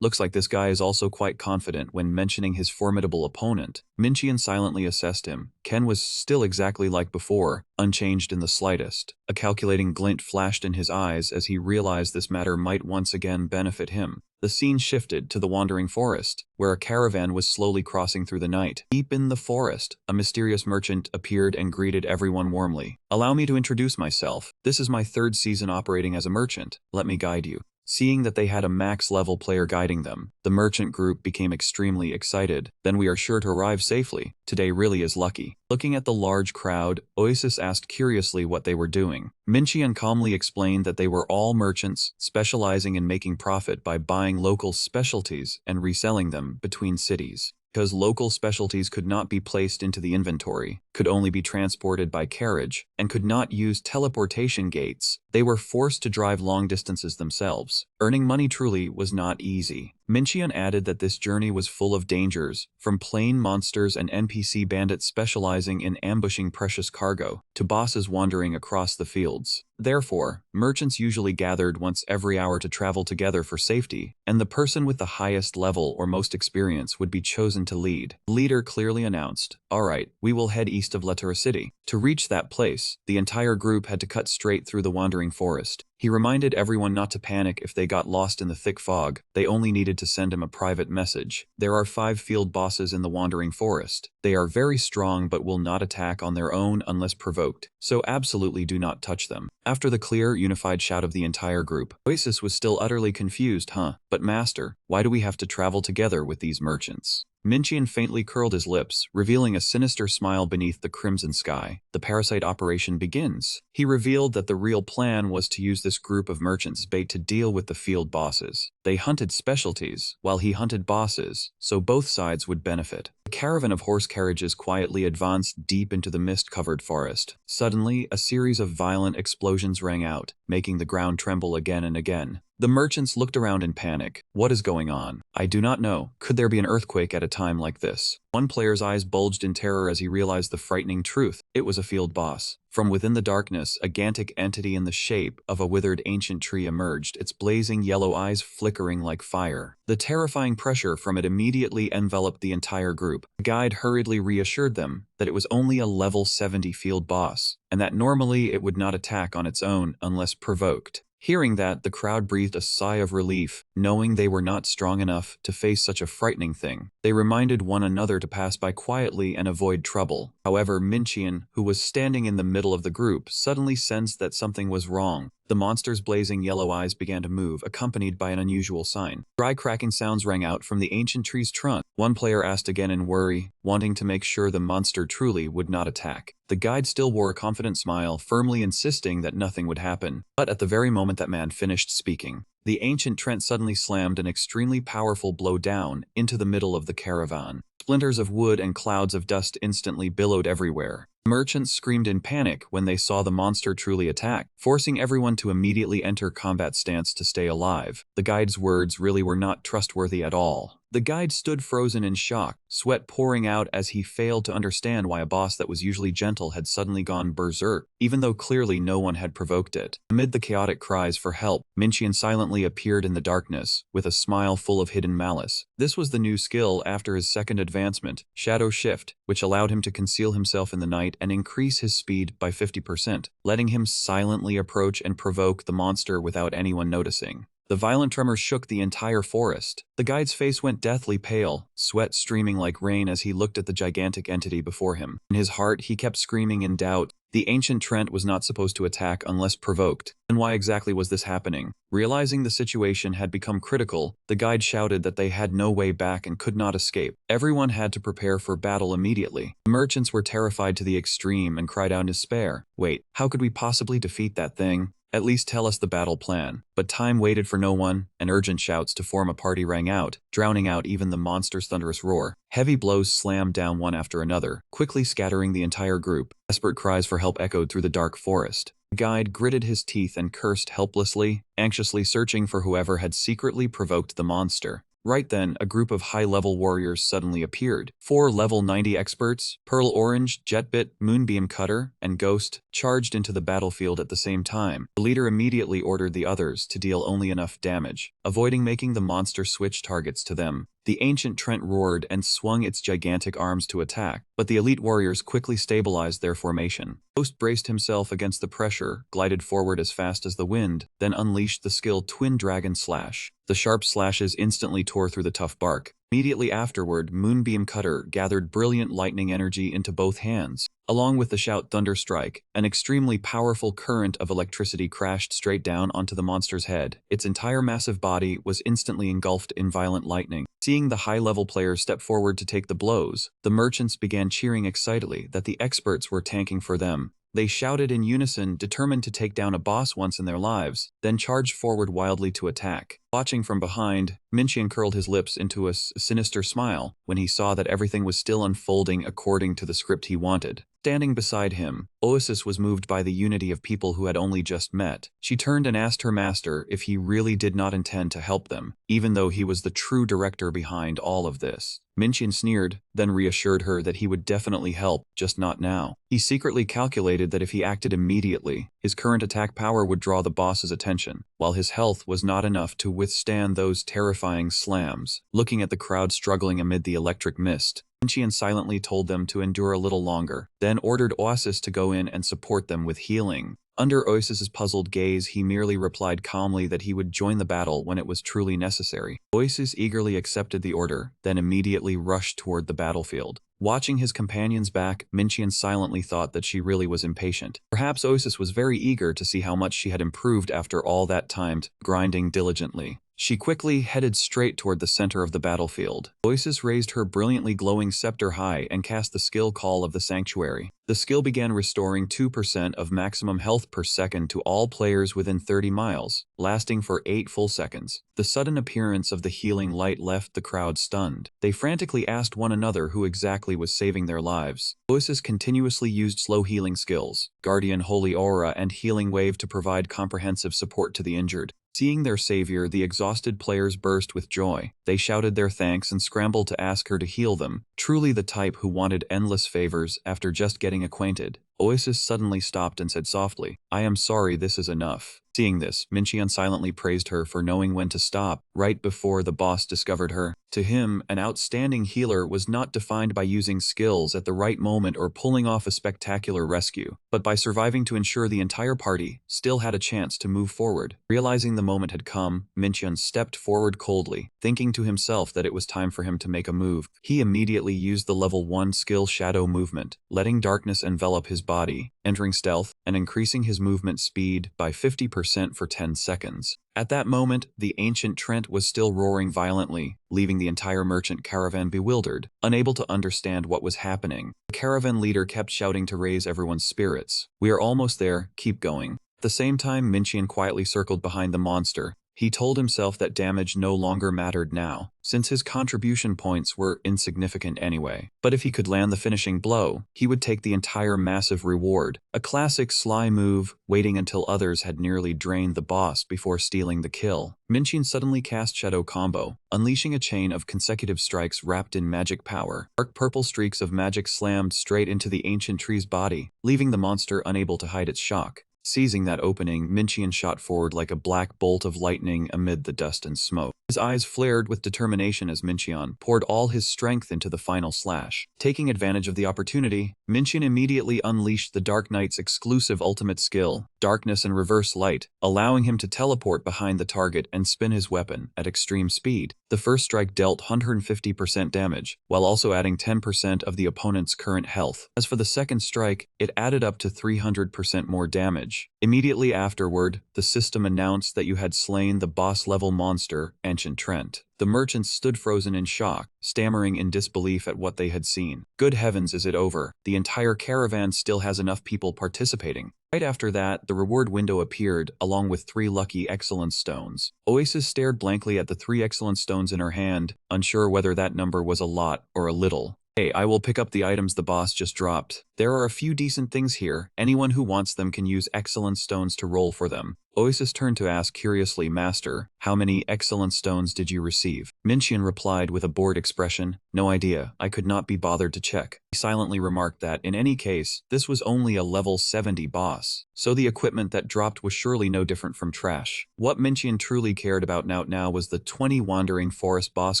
Looks like this guy is also quite confident when mentioning his formidable opponent. Minxian silently assessed him. Ken was still exactly like before, unchanged in the slightest. A calculating glint flashed in his eyes as he realized this matter might once again benefit him. The scene shifted to the wandering forest, where a caravan was slowly crossing through the night. Deep in the forest, a mysterious merchant appeared and greeted everyone warmly. "Allow me to introduce myself. This is my 3rd season operating as a merchant. Let me guide you." Seeing that they had a max-level player guiding them, the merchant group became extremely excited. "Then we are sure to arrive safely. Today really is lucky." Looking at the large crowd, Oasis asked curiously what they were doing. Minxian calmly explained that they were all merchants, specializing in making profit by buying local specialties and reselling them between cities. Because local specialties could not be placed into the inventory, could only be transported by carriage, and could not use teleportation gates, they were forced to drive long distances themselves. Earning money truly was not easy. Minxian added that this journey was full of dangers, from plain monsters and NPC bandits specializing in ambushing precious cargo, to bosses wandering across the fields. Therefore, merchants usually gathered once every hour to travel together for safety, and the person with the highest level or most experience would be chosen to lead. The leader clearly announced, "Alright, we will head east of Letera City." To reach that place, the entire group had to cut straight through the wandering forest. He reminded everyone not to panic if they got lost in the thick fog. They only needed to send him a private message. There are 5 field bosses in the wandering forest. They are very strong but will not attack on their own unless provoked, so absolutely do not touch them. After the clear, unified shout of the entire group, Oasis was still utterly confused. But master, why do we have to travel together with these merchants?" Minxian faintly curled his lips, revealing a sinister smile beneath the crimson sky. "The parasite operation begins." He revealed that the real plan was to use this group of merchants' bait to deal with the field bosses. They hunted specialties, while he hunted bosses, so both sides would benefit. The caravan of horse carriages quietly advanced deep into the mist-covered forest. Suddenly, a series of violent explosions rang out, making the ground tremble again and again. The merchants looked around in panic. What is going on? I do not know. Could there be an earthquake at a time like this? One player's eyes bulged in terror as he realized the frightening truth. It was a field boss. From within the darkness, a gigantic entity in the shape of a withered ancient tree emerged, its blazing yellow eyes flickering like fire. The terrifying pressure from it immediately enveloped the entire group. The guide hurriedly reassured them that it was only a level 70 field boss, and that normally it would not attack on its own unless provoked. Hearing that, the crowd breathed a sigh of relief, knowing they were not strong enough to face such a frightening thing. They reminded one another to pass by quietly and avoid trouble. However, Minxian, who was standing in the middle of the group, suddenly sensed that something was wrong. The monster's blazing yellow eyes began to move, accompanied by an unusual sign. Dry cracking sounds rang out from the ancient tree's trunk. One player asked again in worry, wanting to make sure the monster truly would not attack. The guide still wore a confident smile, firmly insisting that nothing would happen. But at the very moment that man finished speaking, the ancient Trent suddenly slammed an extremely powerful blow down into the middle of the caravan. Splinters of wood and clouds of dust instantly billowed everywhere. Merchants screamed in panic when they saw the monster truly attack, forcing everyone to immediately enter combat stance to stay alive. The guide's words really were not trustworthy at all. The guide stood frozen in shock, sweat pouring out as he failed to understand why a boss that was usually gentle had suddenly gone berserk, even though clearly no one had provoked it. Amid the chaotic cries for help, Minxian silently appeared in the darkness, with a smile full of hidden malice. This was the new skill after his second advancement, Shadow Shift, which allowed him to conceal himself in the night and increase his speed by 50%, letting him silently approach and provoke the monster without anyone noticing. The violent tremor shook the entire forest. The guide's face went deathly pale, sweat streaming like rain as he looked at the gigantic entity before him. In his heart, he kept screaming in doubt. The ancient Trent was not supposed to attack unless provoked. And why exactly was this happening? Realizing the situation had become critical, the guide shouted that they had no way back and could not escape. Everyone had to prepare for battle immediately. The merchants were terrified to the extreme and cried out in despair. Wait, how could we possibly defeat that thing? At least tell us the battle plan. But time waited for no one, and urgent shouts to form a party rang out, drowning out even the monster's thunderous roar. Heavy blows slammed down one after another, quickly scattering the entire group. Desperate cries for help echoed through the dark forest. The guide gritted his teeth and cursed helplessly, anxiously searching for whoever had secretly provoked the monster. Right then, a group of high-level warriors suddenly appeared. 4 level 90 experts, Pearl Orange, Jetbit, Moonbeam Cutter, and Ghost, charged into the battlefield at the same time. The leader immediately ordered the others to deal only enough damage, avoiding making the monster switch targets to them. The ancient Trent roared and swung its gigantic arms to attack, but the elite warriors quickly stabilized their formation. Ghost braced himself against the pressure, glided forward as fast as the wind, then unleashed the skilled Twin Dragon Slash. The sharp slashes instantly tore through the tough bark. Immediately afterward, Moonbeam Cutter gathered brilliant lightning energy into both hands. Along with the shout Thunder Strike, an extremely powerful current of electricity crashed straight down onto the monster's head. Its entire massive body was instantly engulfed in violent lightning. Seeing the high-level players step forward to take the blows, the merchants began cheering excitedly that the experts were tanking for them. They shouted in unison, determined to take down a boss once in their lives, then charged forward wildly to attack. Watching from behind, Minchian curled his lips into a sinister smile when he saw that everything was still unfolding according to the script he wanted. Standing beside him, Oasis was moved by the unity of people who had only just met. She turned and asked her master if he really did not intend to help them, even though he was the true director behind all of this. Minchian sneered, then reassured her that he would definitely help, just not now. He secretly calculated that if he acted immediately, his current attack power would draw the boss's attention, while his health was not enough to withstand those terrifying slams. Looking at the crowd struggling amid the electric mist, Minchian silently told them to endure a little longer, then ordered Oasis to go in and support them with healing. Under Oasis's puzzled gaze, he merely replied calmly that he would join the battle when it was truly necessary. Oasis eagerly accepted the order, then immediately rushed toward the battlefield. Watching his companions back, Minchian silently thought that she really was impatient. Perhaps Oasis was very eager to see how much she had improved after all that time grinding diligently. She quickly headed straight toward the center of the battlefield. Oasis raised her brilliantly glowing scepter high and cast the skill Call of the Sanctuary. The skill began restoring 2% of maximum health per second to all players within 30 miles, lasting for 8 full seconds. The sudden appearance of the healing light left the crowd stunned. They frantically asked one another who exactly was saving their lives. Oasis continuously used slow healing skills, Guardian Holy Aura and Healing Wave to provide comprehensive support to the injured. Seeing their savior, the exhausted players burst with joy. They shouted their thanks and scrambled to ask her to heal them, truly the type who wanted endless favors after just getting acquainted. Oasis suddenly stopped and said softly, "I am sorry, this is enough." Seeing this, Minchian silently praised her for knowing when to stop, right before the boss discovered her. To him, an outstanding healer was not defined by using skills at the right moment or pulling off a spectacular rescue, but by surviving to ensure the entire party still had a chance to move forward. Realizing the moment had come, Minchian stepped forward coldly, thinking to himself that it was time for him to make a move. He immediately used the level 1 skill Shadow Movement, letting darkness envelop his body, entering stealth, and increasing his movement speed by 50% for 10 seconds. At that moment, the ancient Trent was still roaring violently, leaving the entire merchant caravan bewildered, unable to understand what was happening. The caravan leader kept shouting to raise everyone's spirits. "We are almost there, keep going." At the same time, Minchian quietly circled behind the monster. He told himself that damage no longer mattered now, since his contribution points were insignificant anyway. But if he could land the finishing blow, he would take the entire massive reward. A classic sly move, waiting until others had nearly drained the boss before stealing the kill. Minchian suddenly cast Shadow Combo, unleashing a chain of consecutive strikes wrapped in magic power. Dark purple streaks of magic slammed straight into the ancient tree's body, leaving the monster unable to hide its shock. Seizing that opening, Minchian shot forward like a black bolt of lightning amid the dust and smoke. His eyes flared with determination as Minchion poured all his strength into the final slash. Taking advantage of the opportunity, Minchion immediately unleashed the Dark Knight's exclusive ultimate skill, Darkness and Reverse Light, allowing him to teleport behind the target and spin his weapon at extreme speed. The first strike dealt 150% damage, while also adding 10% of the opponent's current health. As for the second strike, it added up to 300% more damage. Immediately afterward, the system announced that you had slain the boss-level monster, Ancient Trent. The merchants stood frozen in shock, stammering in disbelief at what they had seen. Good heavens, is it over? The entire caravan still has enough people participating. Right after that, the reward window appeared, along with 3 lucky excellence stones. Oasis stared blankly at the 3 excellence stones in her hand, unsure whether that number was a lot or a little. Hey, I will pick up the items the boss just dropped. There are a few decent things here. Anyone who wants them can use excellence stones to roll for them. Oasis turned to ask curiously, Master, how many excellence stones did you receive? Minchion replied with a bored expression, no idea, I could not be bothered to check. He silently remarked that, in any case, this was only a level 70 boss, so the equipment that dropped was surely no different from trash. What Minchion truly cared about now was the 20 Wandering Forest boss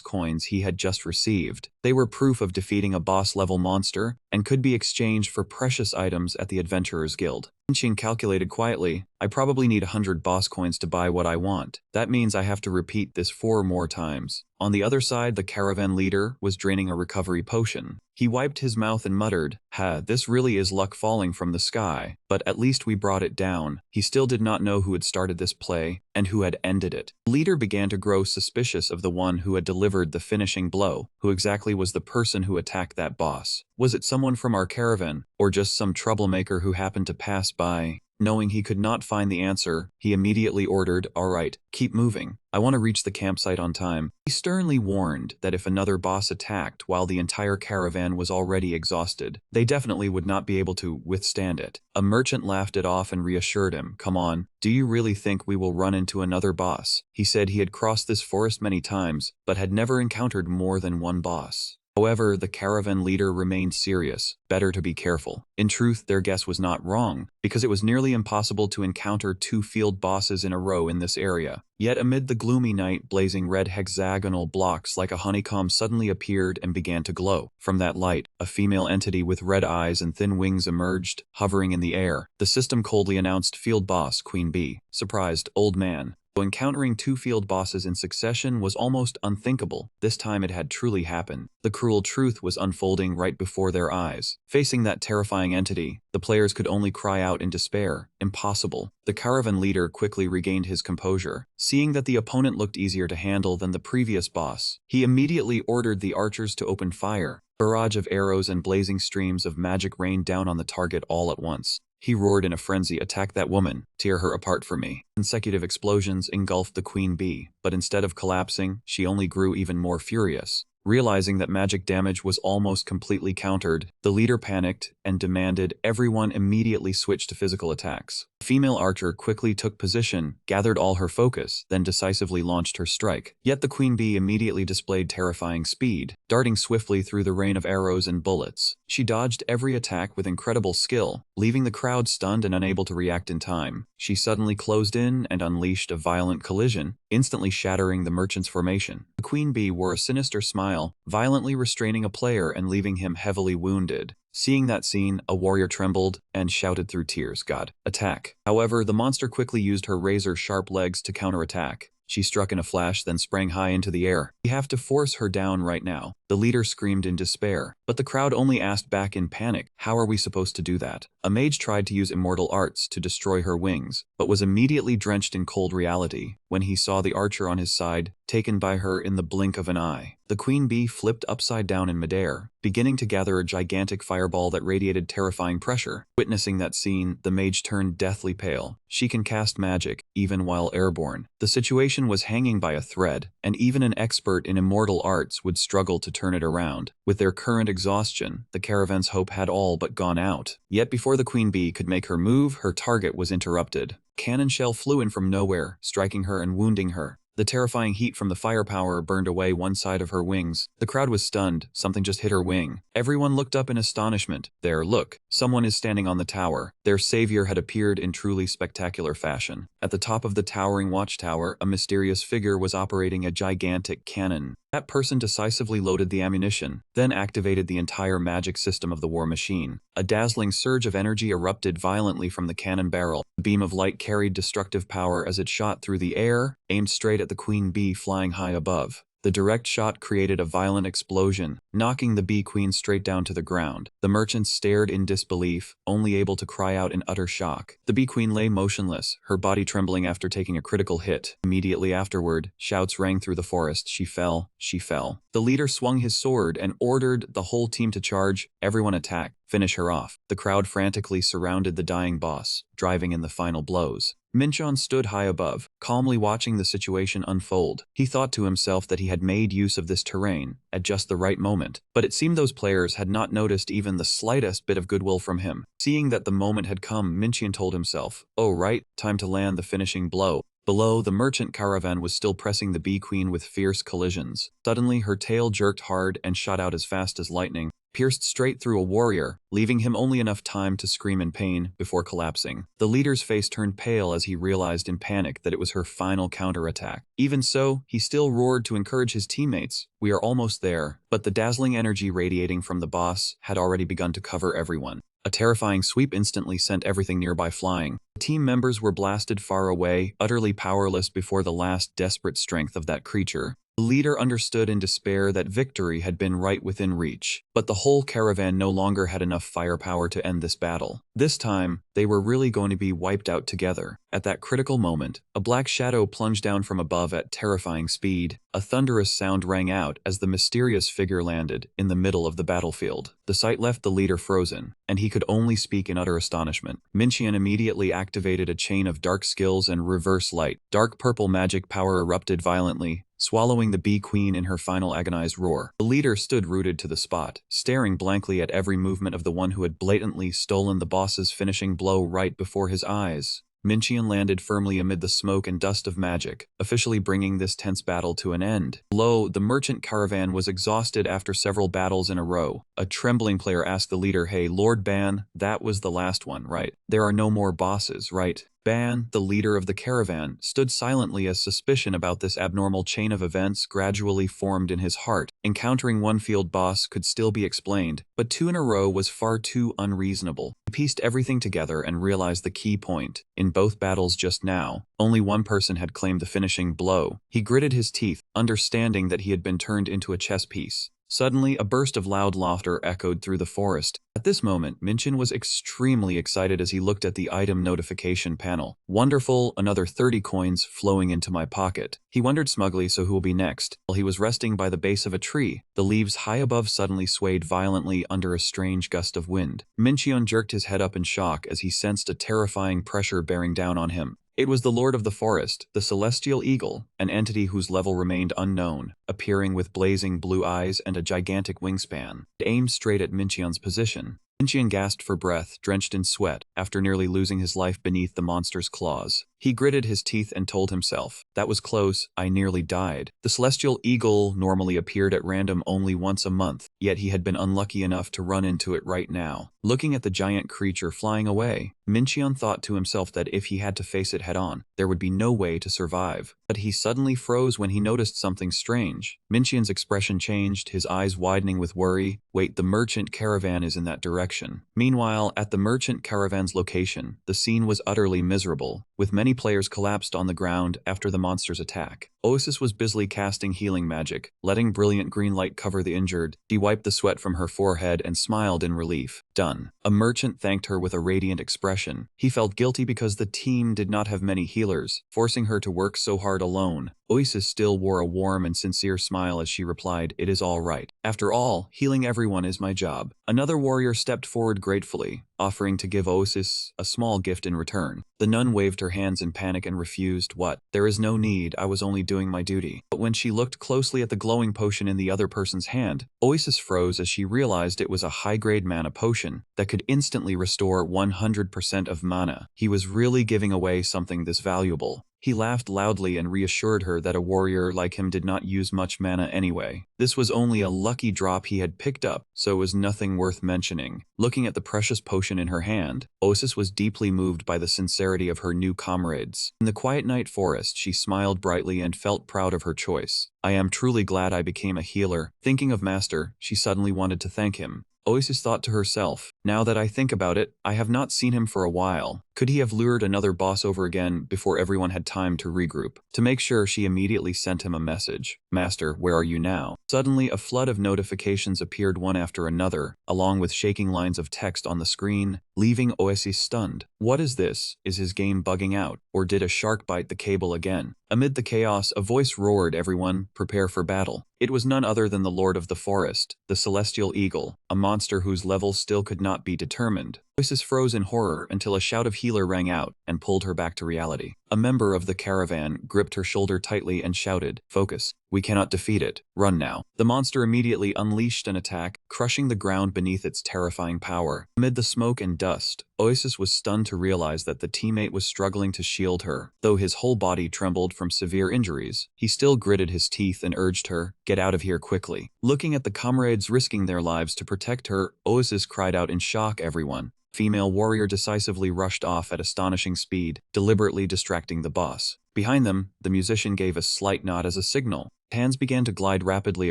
coins he had just received. They were proof of defeating a boss-level monster, and could be exchanged for precious items at the Adventurers Guild. Minchion calculated quietly, I probably need 100 boss coins to buy what I want. That means I have to repeat this 4 more times. On the other side, the caravan leader was draining a recovery potion. He wiped his mouth and muttered, this really is luck falling from the sky, but at least we brought it down. He still did not know who had started this play, and who had ended it. The leader began to grow suspicious of the one who had delivered the finishing blow. Who exactly was the person who attacked that boss? Was it someone from our caravan, or just some troublemaker who happened to pass by? Knowing he could not find the answer, he immediately ordered, all right, keep moving. I want to reach the campsite on time. He sternly warned that if another boss attacked while the entire caravan was already exhausted, they definitely would not be able to withstand it. A merchant laughed it off and reassured him, come on, do you really think we will run into another boss? He said he had crossed this forest many times, but had never encountered more than one boss. However, the caravan leader remained serious. Better to be careful. In truth, their guess was not wrong, because it was nearly impossible to encounter 2 field bosses in a row in this area. Yet amid the gloomy night, blazing red hexagonal blocks like a honeycomb suddenly appeared and began to glow. From that light, a female entity with red eyes and thin wings emerged, hovering in the air. The system coldly announced Field Boss Queen Bee. Surprised, old man. Encountering 2 field bosses in succession was almost unthinkable. This time it had truly happened. The cruel truth was unfolding right before their eyes. Facing that terrifying entity, the players could only cry out in despair. Impossible. The caravan leader quickly regained his composure. Seeing that the opponent looked easier to handle than the previous boss, he immediately ordered the archers to open fire. A barrage of arrows and blazing streams of magic rained down on the target all at once. He roared in a frenzy, attack that woman, tear her apart for me. Consecutive explosions engulfed the queen bee, but instead of collapsing, she only grew even more furious. Realizing that magic damage was almost completely countered, the leader panicked and demanded everyone immediately switch to physical attacks. The female archer quickly took position, gathered all her focus, then decisively launched her strike. Yet the queen bee immediately displayed terrifying speed, darting swiftly through the rain of arrows and bullets. She dodged every attack with incredible skill, leaving the crowd stunned and unable to react in time. She suddenly closed in and unleashed a violent collision, instantly shattering the merchant's formation. The queen bee wore a sinister smile, violently restraining a player and leaving him heavily wounded. Seeing that scene, a warrior trembled and shouted through tears, God, attack. However, the monster quickly used her razor-sharp legs to counterattack. She struck in a flash, then sprang high into the air. We have to force her down right now. The leader screamed in despair, but the crowd only asked back in panic, how are we supposed to do that? A mage tried to use immortal arts to destroy her wings, but was immediately drenched in cold reality when he saw the archer on his side, taken by her in the blink of an eye. The queen bee flipped upside down in midair, beginning to gather a gigantic fireball that radiated terrifying pressure. Witnessing that scene, the mage turned deathly pale. She can cast magic, even while airborne. The situation was hanging by a thread, and even an expert in immortal arts would struggle to turn it around. With their current exhaustion, the caravan's hope had all but gone out. Yet before the queen bee could make her move, her target was interrupted. Cannon shell flew in from nowhere, striking her and wounding her. The terrifying heat from the firepower burned away one side of her wings. The crowd was stunned. Something just hit her wing. Everyone looked up in astonishment. There, look, someone is standing on the tower. Their savior had appeared in truly spectacular fashion. At the top of the towering watchtower, a mysterious figure was operating a gigantic cannon. That person decisively loaded the ammunition, then activated the entire magic system of the war machine. A dazzling surge of energy erupted violently from the cannon barrel. A beam of light carried destructive power as it shot through the air, aimed straight at the queen bee flying high above. The direct shot created a violent explosion, knocking the bee queen straight down to the ground. The merchants stared in disbelief, only able to cry out in utter shock. The bee queen lay motionless, her body trembling after taking a critical hit. Immediately afterward, shouts rang through the forest. She fell, she fell. The leader swung his sword and ordered the whole team to charge. Everyone attack, finish her off. The crowd frantically surrounded the dying boss, driving in the final blows. Minchon stood high above, calmly watching the situation unfold. He thought to himself that he had made use of this terrain at just the right moment, but it seemed those players had not noticed even the slightest bit of goodwill from him. Seeing that the moment had come, Minchon told himself, "Oh right, time to land the finishing blow." Below, the merchant caravan was still pressing the bee queen with fierce collisions. Suddenly, her tail jerked hard and shot out as fast as lightning, pierced straight through a warrior, leaving him only enough time to scream in pain before collapsing. The leader's face turned pale as he realized in panic that it was her final counterattack. Even so, he still roared to encourage his teammates. "We are almost there." But the dazzling energy radiating from the boss had already begun to cover everyone. A terrifying sweep instantly sent everything nearby flying. The team members were blasted far away, utterly powerless before the last desperate strength of that creature. The leader understood in despair that victory had been right within reach, but the whole caravan no longer had enough firepower to end this battle. This time, they were really going to be wiped out together. At that critical moment, a black shadow plunged down from above at terrifying speed. A thunderous sound rang out as the mysterious figure landed in the middle of the battlefield. The sight left the leader frozen, and he could only speak in utter astonishment. Minchon immediately activated a chain of dark skills and reverse light. Dark purple magic power erupted violently, swallowing the bee queen in her final agonized roar. The leader stood rooted to the spot, staring blankly at every movement of the one who had blatantly stolen the boss's finishing blow right before his eyes. Minchon landed firmly amid the smoke and dust of magic, officially bringing this tense battle to an end. Below, the merchant caravan was exhausted after several battles in a row. A trembling player asked the leader, "Hey, Lord Ban, that was the last one, right? There are no more bosses, right?" Ban, the leader of the caravan, stood silently as suspicion about this abnormal chain of events gradually formed in his heart. Encountering one field boss could still be explained, but two in a row was far too unreasonable. He pieced everything together and realized the key point. In both battles just now, only one person had claimed the finishing blow. He gritted his teeth, understanding that he had been turned into a chess piece. Suddenly, a burst of loud laughter echoed through the forest. At this moment, Minchon was extremely excited as he looked at the item notification panel. "Wonderful, another 30 coins flowing into my pocket." He wondered smugly, so who will be next? While he was resting by the base of a tree, the leaves high above suddenly swayed violently under a strange gust of wind. Minchon jerked his head up in shock as he sensed a terrifying pressure bearing down on him. It was the Lord of the Forest, the Celestial Eagle, an entity whose level remained unknown, appearing with blazing blue eyes and a gigantic wingspan. It aimed straight at Minchion's position. Minchon gasped for breath, drenched in sweat, after nearly losing his life beneath the monster's claws. He gritted his teeth and told himself, "That was close, I nearly died." The Celestial Eagle normally appeared at random only once a month, yet he had been unlucky enough to run into it right now. Looking at the giant creature flying away, Minchon thought to himself that if he had to face it head-on, there would be no way to survive. But he suddenly froze when he noticed something strange. Minchion's expression changed, his eyes widening with worry. "Wait, the merchant caravan is in that direction." Meanwhile, at the merchant caravan's location, the scene was utterly miserable, with many players collapsed on the ground after the monster's attack. Oasis was busily casting healing magic, letting brilliant green light cover the injured. She wiped the sweat from her forehead and smiled in relief. Done. A merchant thanked her with a radiant expression. He felt guilty because the team did not have many healers, forcing her to work so hard alone. Oasis still wore a warm and sincere smile as she replied, "It is all right. After all, healing everyone is my job." Another warrior stepped forward gratefully, offering to give Oasis a small gift in return. The nun waved her hands in panic and refused. "What? There is no need, I was only doing my duty." But when she looked closely at the glowing potion in the other person's hand, Oasis froze as she realized it was a high-grade mana potion that could instantly restore 100% of mana. He was really giving away something this valuable. He laughed loudly and reassured her that a warrior like him did not use much mana anyway. This was only a lucky drop he had picked up, so it was nothing worth mentioning. Looking at the precious potion in her hand, Osis was deeply moved by the sincerity of her new comrades. In the quiet night forest, she smiled brightly and felt proud of her choice. I am truly glad I became a healer. Thinking of Master, she suddenly wanted to thank him. Oasis thought to herself, now that I think about it, I have not seen him for a while. Could he have lured another boss over again before everyone had time to regroup? To make sure, she immediately sent him a message. Master, where are you now? Suddenly, a flood of notifications appeared one after another, along with shaking lines of text on the screen, leaving Oasis stunned. What is this? Is his game bugging out? Or did a shark bite the cable again? Amid the chaos, a voice roared, everyone, prepare for battle. It was none other than the Lord of the Forest, the Celestial Eagle, a monster whose level still could not be determined. Voices froze in horror until a shout of healer rang out and pulled her back to reality. A member of the caravan gripped her shoulder tightly and shouted, "Focus. We cannot defeat it. Run now." The monster immediately unleashed an attack, crushing the ground beneath its terrifying power. Amid the smoke and dust, Oasis was stunned to realize that the teammate was struggling to shield her. Though his whole body trembled from severe injuries, he still gritted his teeth and urged her, "Get out of here quickly." Looking at the comrades risking their lives to protect her, Oasis cried out in shock, "Everyone." Female warrior decisively rushed off at astonishing speed, deliberately distracting the boss. Behind them, the musician gave a slight nod as a signal. Hands began to glide rapidly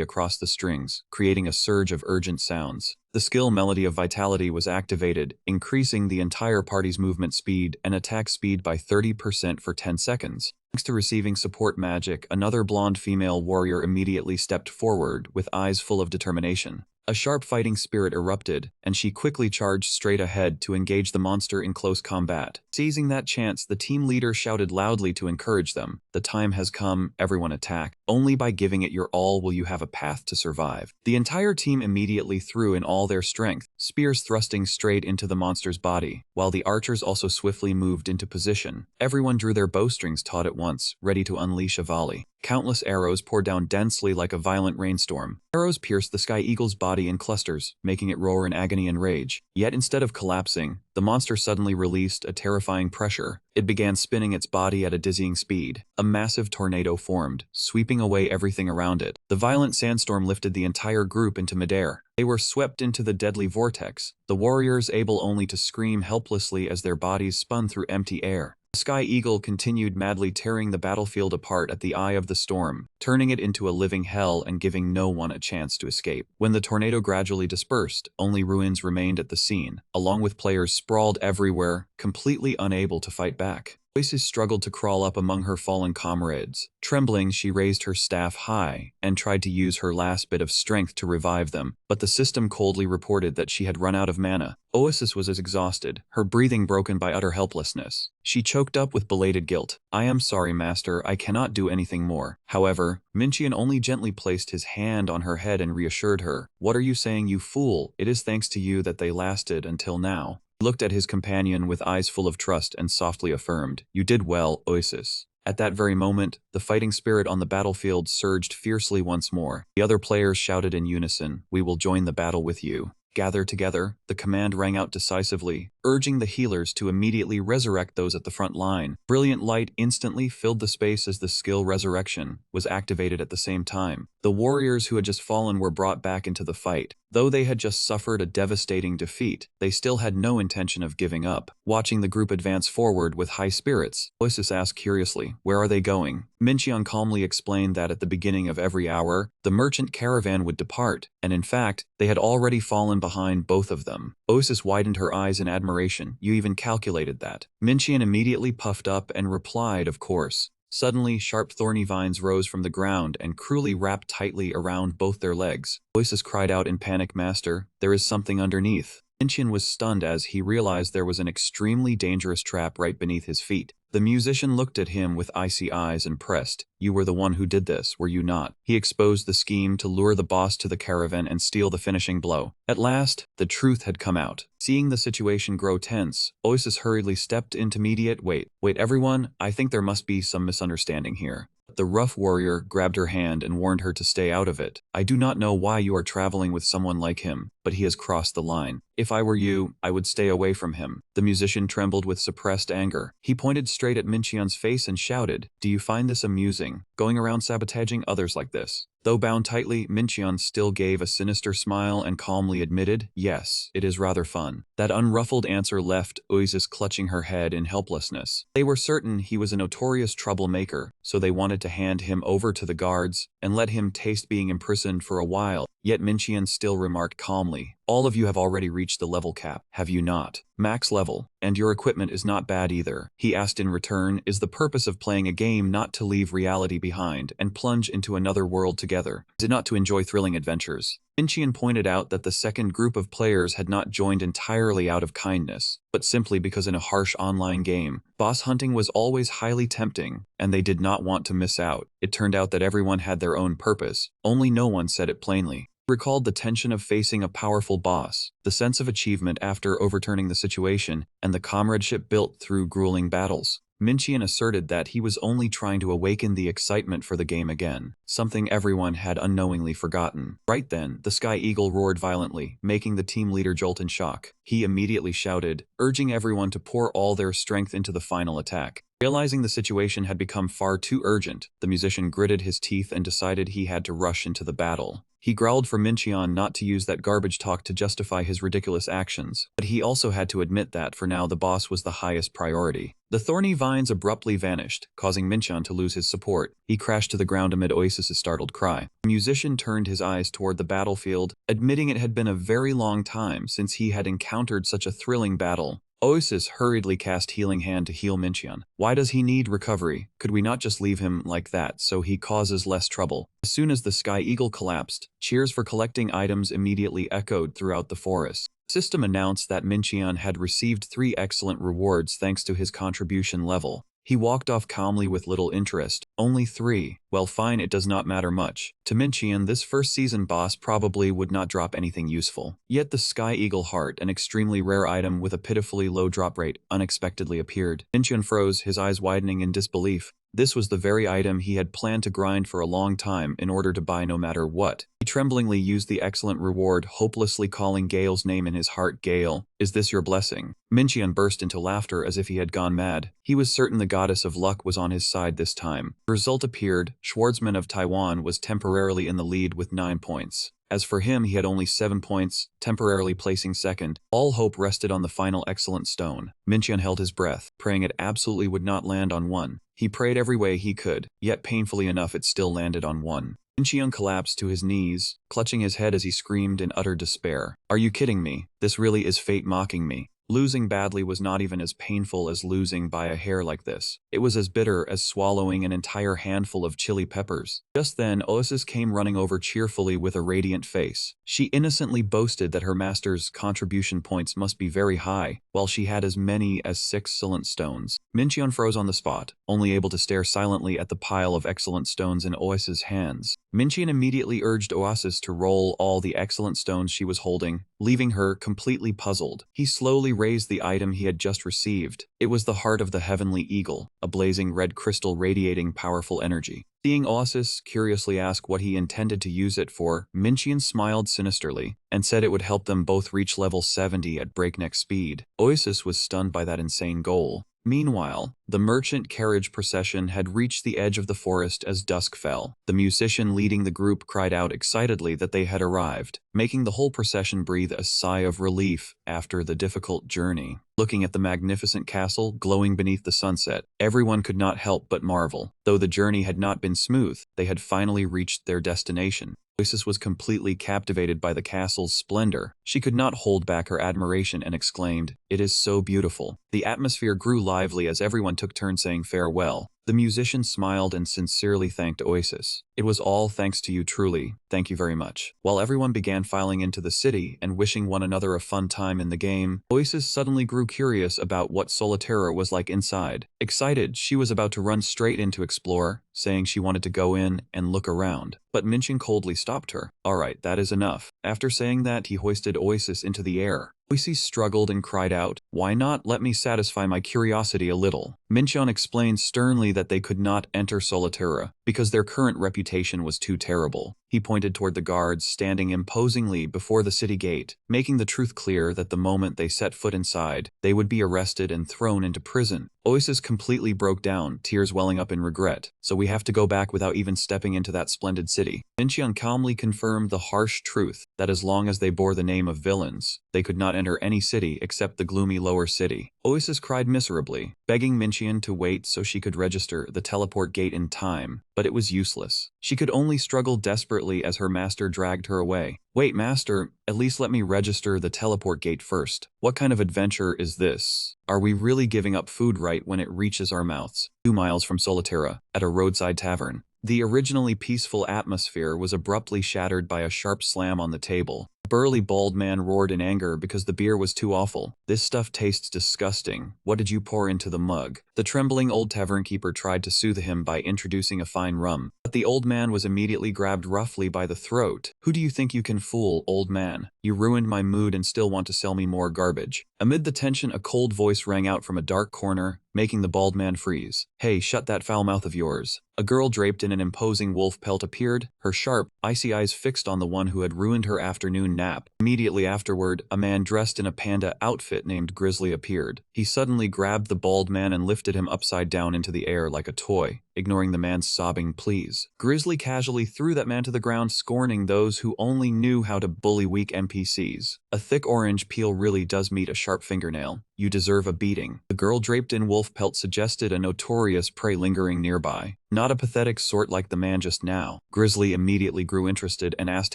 across the strings, creating a surge of urgent sounds. The skill Melody of Vitality was activated, increasing the entire party's movement speed and attack speed by 30% for 10 seconds. Thanks to receiving support magic, another blonde female warrior immediately stepped forward with eyes full of determination. A sharp fighting spirit erupted, and she quickly charged straight ahead to engage the monster in close combat. Seizing that chance, the team leader shouted loudly to encourage them, "The time has come, everyone attack. Only by giving it your all will you have a path to survive." The entire team immediately threw in all their strength, spears thrusting straight into the monster's body, while the archers also swiftly moved into position. Everyone drew their bowstrings taut at once, ready to unleash a volley. Countless arrows poured down densely like a violent rainstorm. Arrows pierced the sky eagle's body in clusters, making it roar in agony and rage. Yet instead of collapsing, the monster suddenly released a terrifying pressure. It began spinning its body at a dizzying speed. A massive tornado formed, sweeping away everything around it. The violent sandstorm lifted the entire group into midair. They were swept into the deadly vortex, the warriors able only to scream helplessly as their bodies spun through empty air. The Sky Eagle continued madly tearing the battlefield apart at the eye of the storm, turning it into a living hell and giving no one a chance to escape. When the tornado gradually dispersed, only ruins remained at the scene, along with players sprawled everywhere, completely unable to fight back. Oasis struggled to crawl up among her fallen comrades. Trembling, she raised her staff high and tried to use her last bit of strength to revive them, but the system coldly reported that she had run out of mana. Oasis was as exhausted, her breathing broken by utter helplessness. She choked up with belated guilt. "I am sorry, Master, I cannot do anything more." However, Minchian only gently placed his hand on her head and reassured her. "What are you saying, you fool? It is thanks to you that they lasted until now." He looked at his companion with eyes full of trust and softly affirmed, "You did well, Oasis." At that very moment, the fighting spirit on the battlefield surged fiercely once more. The other players shouted in unison, "We will join the battle with you." Gather together, the command rang out decisively, urging the healers to immediately resurrect those at the front line. Brilliant light instantly filled the space as the skill Resurrection was activated at the same time. The warriors who had just fallen were brought back into the fight. Though they had just suffered a devastating defeat, they still had no intention of giving up. Watching the group advance forward with high spirits, Oasis asked curiously, "Where are they going?" Minchion calmly explained that at the beginning of every hour, the merchant caravan would depart, and in fact, they had already fallen behind both of them. Oasis widened her eyes in admiration. "You even calculated that." Minchion immediately puffed up and replied, "Of course." Suddenly, sharp thorny vines rose from the ground and cruelly wrapped tightly around both their legs. Oasis cried out in panic, "Master, there is something underneath." Minchion was stunned as he realized there was an extremely dangerous trap right beneath his feet. The musician looked at him with icy eyes and pressed, "You were the one who did this, were you not?" He exposed the scheme to lure the boss to the caravan and steal the finishing blow. At last, the truth had come out. Seeing the situation grow tense, Oasis hurriedly stepped into immediate, Wait, everyone, I think there must be some misunderstanding here." The rough warrior grabbed her hand and warned her to stay out of it. "I do not know why you are traveling with someone like him, but he has crossed the line." If I were you, I would stay away from him. The musician trembled with suppressed anger. He pointed straight at Mincheon's face and shouted, "Do you find this amusing, going around sabotaging others like this?" Though bound tightly, Mincheon still gave a sinister smile and calmly admitted, "Yes, it is rather fun." That unruffled answer left Oasis clutching her head in helplessness. They were certain he was a notorious troublemaker, so they wanted to hand him over to the guards and let him taste being imprisoned for a while. Yet Mincheon still remarked calmly, "All of you have already reached the level cap, have you not? Max level, and your equipment is not bad either." He asked in return, "Is the purpose of playing a game not to leave reality behind and plunge into another world together? Is it not to enjoy thrilling adventures?" Mincheon pointed out that the second group of players had not joined entirely out of kindness, but simply because in a harsh online game, boss hunting was always highly tempting, and they did not want to miss out. It turned out that everyone had their own purpose, only no one said it plainly. Recalled the tension of facing a powerful boss, the sense of achievement after overturning the situation, and the comradeship built through grueling battles. Mincheon asserted that he was only trying to awaken the excitement for the game again, something everyone had unknowingly forgotten. Right then, the Sky Eagle roared violently, making the team leader jolt in shock. He immediately shouted, urging everyone to pour all their strength into the final attack. Realizing the situation had become far too urgent, the musician gritted his teeth and decided he had to rush into the battle. He growled for Mincheon not to use that garbage talk to justify his ridiculous actions, but he also had to admit that for now the boss was the highest priority. The thorny vines abruptly vanished, causing Mincheon to lose his support. He crashed to the ground amid Oasis's startled cry. The musician turned his eyes toward the battlefield, admitting it had been a very long time since he had encountered such a thrilling battle. Oasis hurriedly cast Healing Hand to heal Mincheon. "Why does he need recovery? Could we not just leave him like that so he causes less trouble?" As soon as the Sky Eagle collapsed, cheers for collecting items immediately echoed throughout the forest. The system announced that Mincheon had received 3 excellent rewards thanks to his contribution level. He walked off calmly with little interest. "Only 3. Well, fine, it does not matter much." To Mincheon, this first season boss probably would not drop anything useful. Yet the Sky Eagle Heart, an extremely rare item with a pitifully low drop rate, unexpectedly appeared. Mincheon froze, his eyes widening in disbelief. This was the very item he had planned to grind for a long time in order to buy no matter what. He tremblingly used the excellent reward, hopelessly calling Gale's name in his heart. "Gale, is this your blessing?" Mincheon burst into laughter as if he had gone mad. He was certain the goddess of luck was on his side this time. The result appeared. Schwartzman of Taiwan was temporarily in the lead with 9 points. As for him, he had only 7 points, temporarily placing second. All hope rested on the final excellent stone. Mincheon held his breath, praying it absolutely would not land on one. He prayed every way he could, yet painfully enough it still landed on one. Mincheon collapsed to his knees, clutching his head as he screamed in utter despair. "Are you kidding me? This really is fate mocking me." Losing badly was not even as painful as losing by a hair like this. It was as bitter as swallowing an entire handful of chili peppers. Just then, Oasis came running over cheerfully with a radiant face. She innocently boasted that her master's contribution points must be very high, while she had as many as 6 excellent stones. Mincheon froze on the spot, only able to stare silently at the pile of excellent stones in Oasis's hands. Mincheon immediately urged Oasis to roll all the excellent stones she was holding, leaving her completely puzzled. He slowly raised the item he had just received. It was the heart of the heavenly eagle, a blazing red crystal radiating powerful energy. Seeing Oasis curiously ask what he intended to use it for, Mincheon smiled sinisterly and said it would help them both reach level 70 at breakneck speed. Oasis was stunned by that insane goal. Meanwhile, the merchant carriage procession had reached the edge of the forest as dusk fell. The musician leading the group cried out excitedly that they had arrived, making the whole procession breathe a sigh of relief after the difficult journey. Looking at the magnificent castle glowing beneath the sunset, everyone could not help but marvel. Though the journey had not been smooth, they had finally reached their destination. Oasis was completely captivated by the castle's splendor. She could not hold back her admiration and exclaimed, "It is so beautiful." The atmosphere grew lively as everyone took turns saying farewell. The musician smiled and sincerely thanked Oasis. "It was all thanks to you truly, thank you very much." While everyone began filing into the city and wishing one another a fun time in the game, Oasis suddenly grew curious about what Solitaire was like inside. Excited, she was about to run straight in to explore, saying she wanted to go in and look around. But Mincheon coldly stopped her. "Alright, that is enough." After saying that, he hoisted Oasis into the air. Oasis struggled and cried out, "Why not let me satisfy my curiosity a little?" Mincheon explained sternly that they could not enter Solitaire because their current reputation was too terrible. He pointed toward the guards standing imposingly before the city gate, making the truth clear that the moment they set foot inside, they would be arrested and thrown into prison. Oasis completely broke down, tears welling up in regret. So we have to go back without even stepping into that splendid city. Mincheon calmly confirmed the harsh truth that as long as they bore the name of villains, they could not enter any city except the gloomy lower city. Oasis cried miserably, begging Mincheon to wait so she could register the teleport gate in time, but it was useless. She could only struggle desperately as her master dragged her away. Wait, master, at least let me register the teleport gate first. What kind of adventure is this? Are we really giving up food right when it reaches our mouths? 2 miles from Solitera, at a roadside tavern, the originally peaceful atmosphere was abruptly shattered by a sharp slam on the table. A burly bald man roared in anger because the beer was too awful. This stuff tastes disgusting. What did you pour into the mug? The trembling old tavern keeper tried to soothe him by introducing a fine rum, but the old man was immediately grabbed roughly by the throat. Who do you think you can fool, old man? You ruined my mood and still want to sell me more garbage. Amid the tension, a cold voice rang out from a dark corner, making the bald man freeze. Hey, shut that foul mouth of yours. A girl draped in an imposing wolf pelt appeared, her sharp, icy eyes fixed on the one who had ruined her afternoon nap. Immediately afterward, a man dressed in a panda outfit named Grizzly appeared. He suddenly grabbed the bald man and lifted him upside down into the air like a toy, ignoring the man's sobbing pleas. Grizzly casually threw that man to the ground, scorning those who only knew how to bully weak NPCs. A thick orange peel really does meet a sharp fingernail. You deserve a beating. The girl draped in wolf pelt suggested a notorious prey lingering nearby. Not a pathetic sort like the man just now. Grizzly immediately grew interested and asked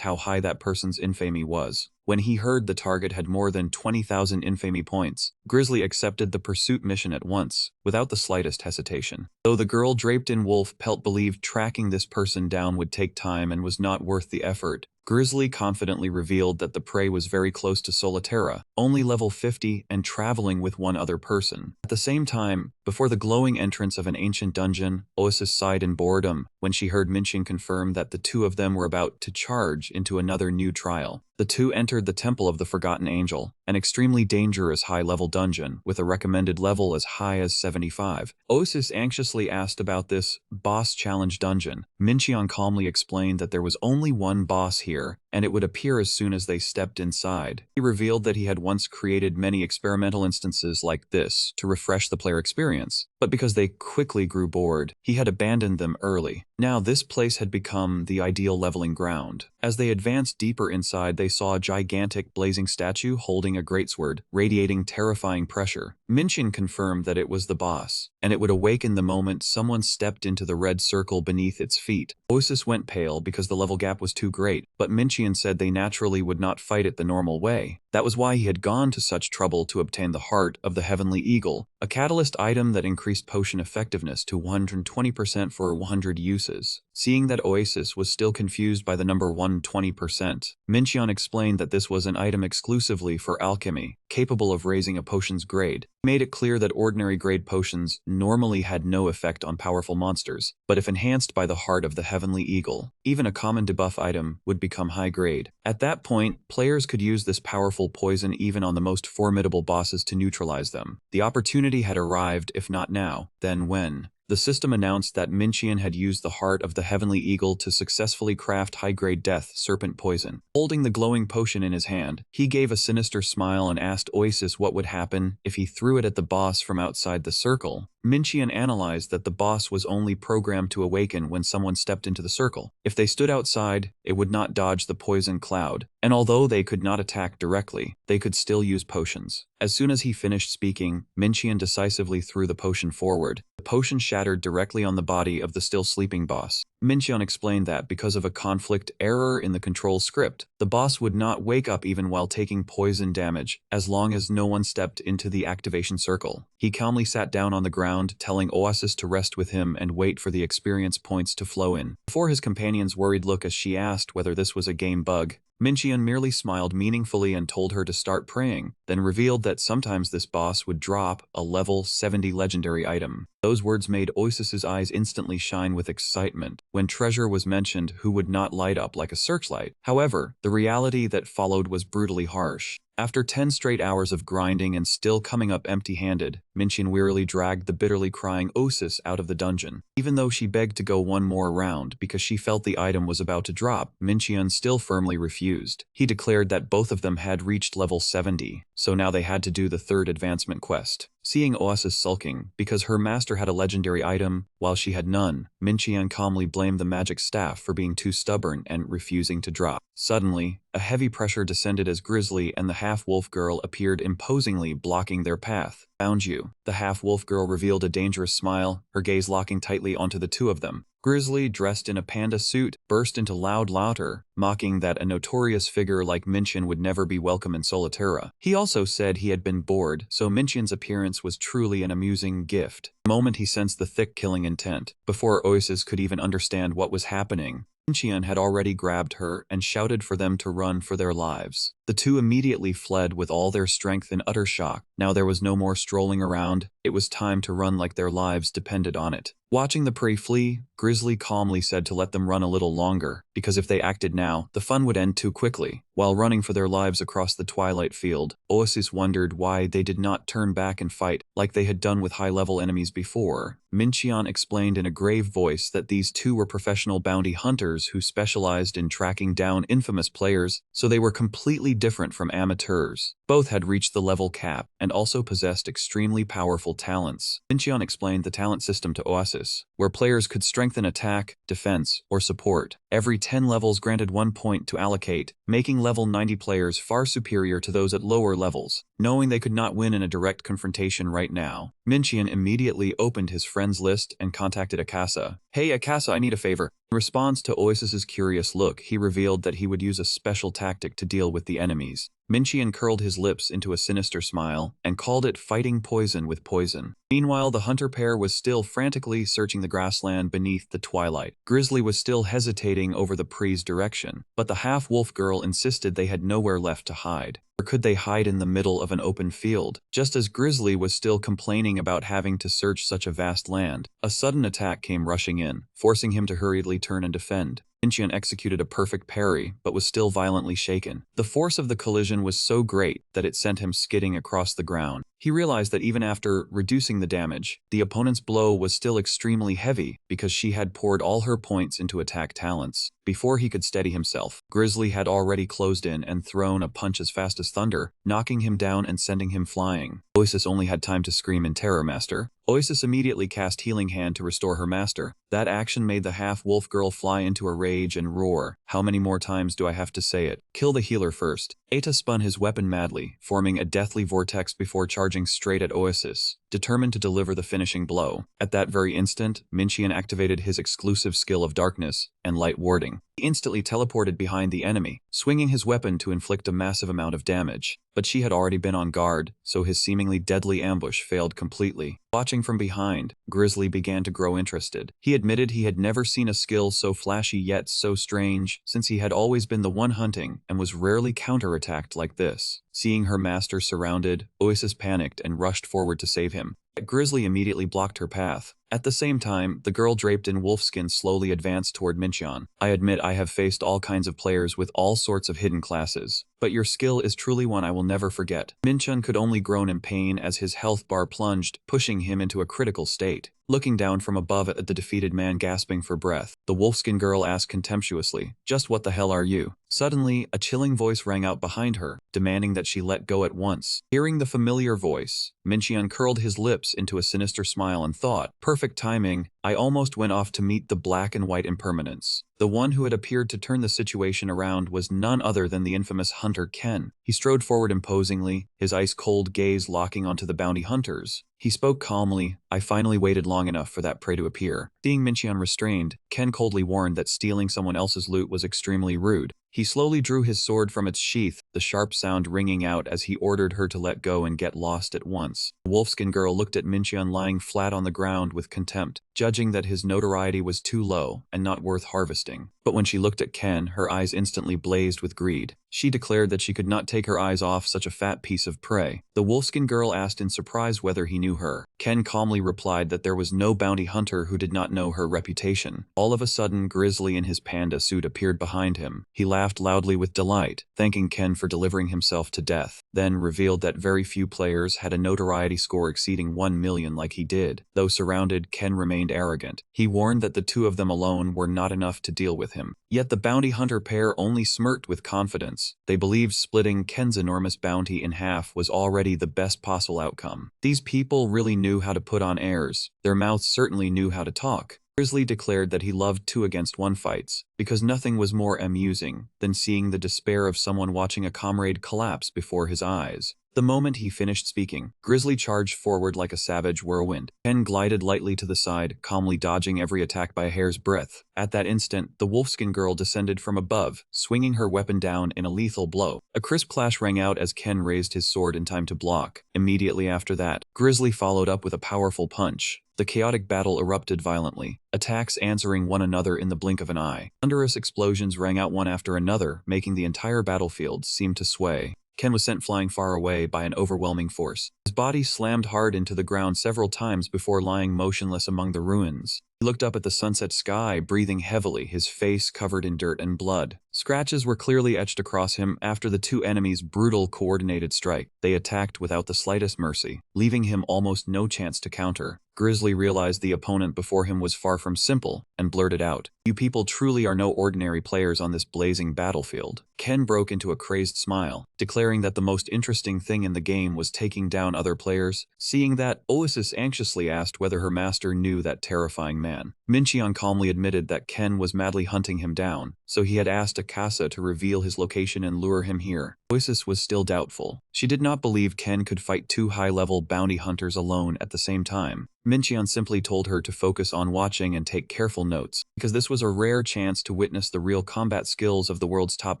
how high that person's infamy was. When he heard the target had more than 20,000 infamy points, Grizzly accepted the pursuit mission at once, without the slightest hesitation. Though the girl draped in wolf pelt believed tracking this person down would take time and was not worth the effort, Grizzly confidently revealed that the prey was very close to Solitera, only level 50 and traveling with one other person. At the same time, before the glowing entrance of an ancient dungeon, Oasis sighed in boredom when she heard Mincheon confirm that the two of them were about to charge into another new trial. The two entered the Temple of the Forgotten Angel, an extremely dangerous high-level dungeon with a recommended level as high as 75. Oasis anxiously asked about this boss challenge dungeon. Mincheon calmly explained that there was only one boss here, and it would appear as soon as they stepped inside. He revealed that he had once created many experimental instances like this to refresh the player experience, but because they quickly grew bored, he had abandoned them early. Now this place had become the ideal leveling ground. As they advanced deeper inside, they saw a gigantic blazing statue holding a greatsword, radiating terrifying pressure. Mincheon confirmed that it was the boss, and it would awaken the moment someone stepped into the red circle beneath its feet. Oasis went pale because the level gap was too great, but Mincheon said they naturally would not fight it the normal way. That was why he had gone to such trouble to obtain the heart of the Heavenly Eagle, a catalyst item that increased potion effectiveness to 120% for 100 uses. Seeing that Oasis was still confused by the number 120%, Mincheon explained that this was an item exclusively for alchemy, capable of raising a potion's grade. He made it clear that ordinary grade potions normally had no effect on powerful monsters, but if enhanced by the heart of the Heavenly Eagle, even a common debuff item would become high grade. At that point, players could use this powerful poison even on the most formidable bosses to neutralize them. The opportunity had arrived, if not now, then when? The system announced that Mincheon had used the heart of the Heavenly Eagle to successfully craft high-grade death serpent poison. Holding the glowing potion in his hand, he gave a sinister smile and asked Oasis what would happen if he threw it at the boss from outside the circle. Mincheon analyzed that the boss was only programmed to awaken when someone stepped into the circle. If they stood outside, it would not dodge the poison cloud, and although they could not attack directly, they could still use potions. As soon as he finished speaking, Mincheon decisively threw the potion forward. The potion shattered directly on the body of the still sleeping boss. Mincheon explained that because of a conflict error in the control script, the boss would not wake up even while taking poison damage, as long as no one stepped into the activation circle. He calmly sat down on the ground, telling Oasis to rest with him and wait for the experience points to flow in. Before his companion's worried look as she asked whether this was a game bug, Mincheon merely smiled meaningfully and told her to start praying, then revealed that sometimes this boss would drop a level 70 legendary item. Those words made Oasis's eyes instantly shine with excitement. When treasure was mentioned, who would not light up like a searchlight? However, the reality that followed was brutally harsh. After 10 straight hours of grinding and still coming up empty-handed, Minqian wearily dragged the bitterly crying Osis out of the dungeon. Even though she begged to go one more round because she felt the item was about to drop, Minqian still firmly refused. He declared that both of them had reached level 70, so now they had to do the third advancement quest. Seeing Oasis sulking because her master had a legendary item while she had none, Minqian calmly blamed the magic staff for being too stubborn and refusing to drop. Suddenly, a heavy pressure descended as Grizzly and the half-wolf girl appeared imposingly blocking their path. "Found you." The half-wolf girl revealed a dangerous smile, her gaze locking tightly onto the two of them. Grizzly, dressed in a panda suit, burst into loud laughter, mocking that a notorious figure like Minqian would never be welcome in Solitaria. He also said he had been bored, so Minqian's appearance was truly an amusing gift. The moment he sensed the thick killing intent, before Oasis could even understand what was happening, Minqian had already grabbed her and shouted for them to run for their lives. The two immediately fled with all their strength in utter shock. Now there was no more strolling around, it was time to run like their lives depended on it. Watching the prey flee, Grizzly calmly said to let them run a little longer, because if they acted now, the fun would end too quickly. While running for their lives across the twilight field, Oasis wondered why they did not turn back and fight like they had done with high-level enemies before. Minqian explained in a grave voice that these two were professional bounty hunters who specialized in tracking down infamous players, so they were completely different from amateurs. Both had reached the level cap and also possessed extremely powerful talents. Minqian explained the talent system to Oasis, where players could strengthen attack, defense, or support. Every 10 levels granted 1 point to allocate, making level 90 players far superior to those at lower levels. Knowing they could not win in a direct confrontation right now, Minqian immediately opened his friends list and contacted Akasa. "Hey Akasa, I need a favor." In response to Oasis's curious look, he revealed that he would use a special tactic to deal with the enemies. Minqian curled his lips into a sinister smile and called it fighting poison with poison. Meanwhile, the hunter pair was still frantically searching the grassland beneath the twilight. Grizzly was still hesitating over the pre's direction, but the half-wolf girl insisted they had nowhere left to hide. Or could they hide in the middle of an open field? Just as Grizzly was still complaining about having to search such a vast land, a sudden attack came rushing in, forcing him to hurriedly turn and defend. Minqian executed a perfect parry, but was still violently shaken. The force of the collision was so great that it sent him skidding across the ground. He realized that even after reducing the damage, the opponent's blow was still extremely heavy because she had poured all her points into attack talents. Before he could steady himself, Grizzly had already closed in and thrown a punch as fast as thunder, knocking him down and sending him flying. Oasis only had time to scream in terror, "Master." Oasis immediately cast Healing Hand to restore her master. That action made the half-wolf girl fly into a rage and roar. "How many more times do I have to say it? Kill the healer first." Eta spun his weapon madly, forming a deathly vortex before charging straight at Oasis, determined to deliver the finishing blow. At that very instant, Minqian activated his exclusive skill of darkness and light warding. He instantly teleported behind the enemy, swinging his weapon to inflict a massive amount of damage. But she had already been on guard, so his seemingly deadly ambush failed completely. Watching from behind, Grizzly began to grow interested. He admitted he had never seen a skill so flashy yet so strange, since he had always been the one hunting and was rarely counterattacked like this. Seeing her master surrounded, Oasis panicked and rushed forward to save him. Grizzly immediately blocked her path. At the same time, the girl draped in wolfskin slowly advanced toward Minqian. "I admit I have faced all kinds of players with all sorts of hidden classes, but your skill is truly one I will never forget." Minqian could only groan in pain as his health bar plunged, pushing him into a critical state. Looking down from above at the defeated man gasping for breath, the wolfskin girl asked contemptuously, "Just what the hell are you?" Suddenly, a chilling voice rang out behind her, demanding that she let go at once. Hearing the familiar voice, Minqian curled his lips into a sinister smile and thought, "Perfect timing, I almost went off to meet the black and white impermanence." The one who had appeared to turn the situation around was none other than the infamous hunter Ken. He strode forward imposingly, his ice-cold gaze locking onto the bounty hunters. He spoke calmly, "I finally waited long enough for that prey to appear." Seeing Minqian restrained, Ken coldly warned that stealing someone else's loot was extremely rude. He slowly drew his sword from its sheath, the sharp sound ringing out as he ordered her to let go and get lost at once. The wolfskin girl looked at Minqian lying flat on the ground with contempt, judging that his notoriety was too low and not worth harvesting. But when she looked at Ken, her eyes instantly blazed with greed. She declared that she could not take her eyes off such a fat piece of prey. The wolfskin girl asked in surprise whether he knew her. Ken calmly replied that there was no bounty hunter who did not know her reputation. All of a sudden, Grizzly in his panda suit appeared behind him. He laughed loudly with delight, thanking Ken for delivering himself to death, then revealed that very few players had a notoriety score exceeding 1 million like he did. Though surrounded, Ken remained arrogant. He warned that the two of them alone were not enough to deal with him. Yet the bounty hunter pair only smirked with confidence. They believed splitting Ken's enormous bounty in half was already the best possible outcome. These people really knew how to put on airs. Their mouths certainly knew how to talk. Grizzly declared that he loved 2-against-1 fights, because nothing was more amusing than seeing the despair of someone watching a comrade collapse before his eyes. The moment he finished speaking, Grizzly charged forward like a savage whirlwind. Ken glided lightly to the side, calmly dodging every attack by a hair's breadth. At that instant, the wolfskin girl descended from above, swinging her weapon down in a lethal blow. A crisp clash rang out as Ken raised his sword in time to block. Immediately after that, Grizzly followed up with a powerful punch. The chaotic battle erupted violently, attacks answering one another in the blink of an eye. Thunderous explosions rang out one after another, making the entire battlefield seem to sway. Ken was sent flying far away by an overwhelming force. His body slammed hard into the ground several times before lying motionless among the ruins. He looked up at the sunset sky, breathing heavily, his face covered in dirt and blood. Scratches were clearly etched across him after the two enemies' brutal, coordinated strike. They attacked without the slightest mercy, leaving him almost no chance to counter. Grizzly realized the opponent before him was far from simple, and blurted out, "You people truly are no ordinary players on this blazing battlefield." Ken broke into a crazed smile, declaring that the most interesting thing in the game was taking down other players. Seeing that, Oasis anxiously asked whether her master knew that terrifying man. Mincheon calmly admitted that Ken was madly hunting him down, so he had asked Akasa to reveal his location and lure him here. Oasis was still doubtful. She did not believe Ken could fight two high-level bounty hunters alone at the same time. Mincheon simply told her to focus on watching and take careful notes, because this was a rare chance to witness the real combat skills of the world's top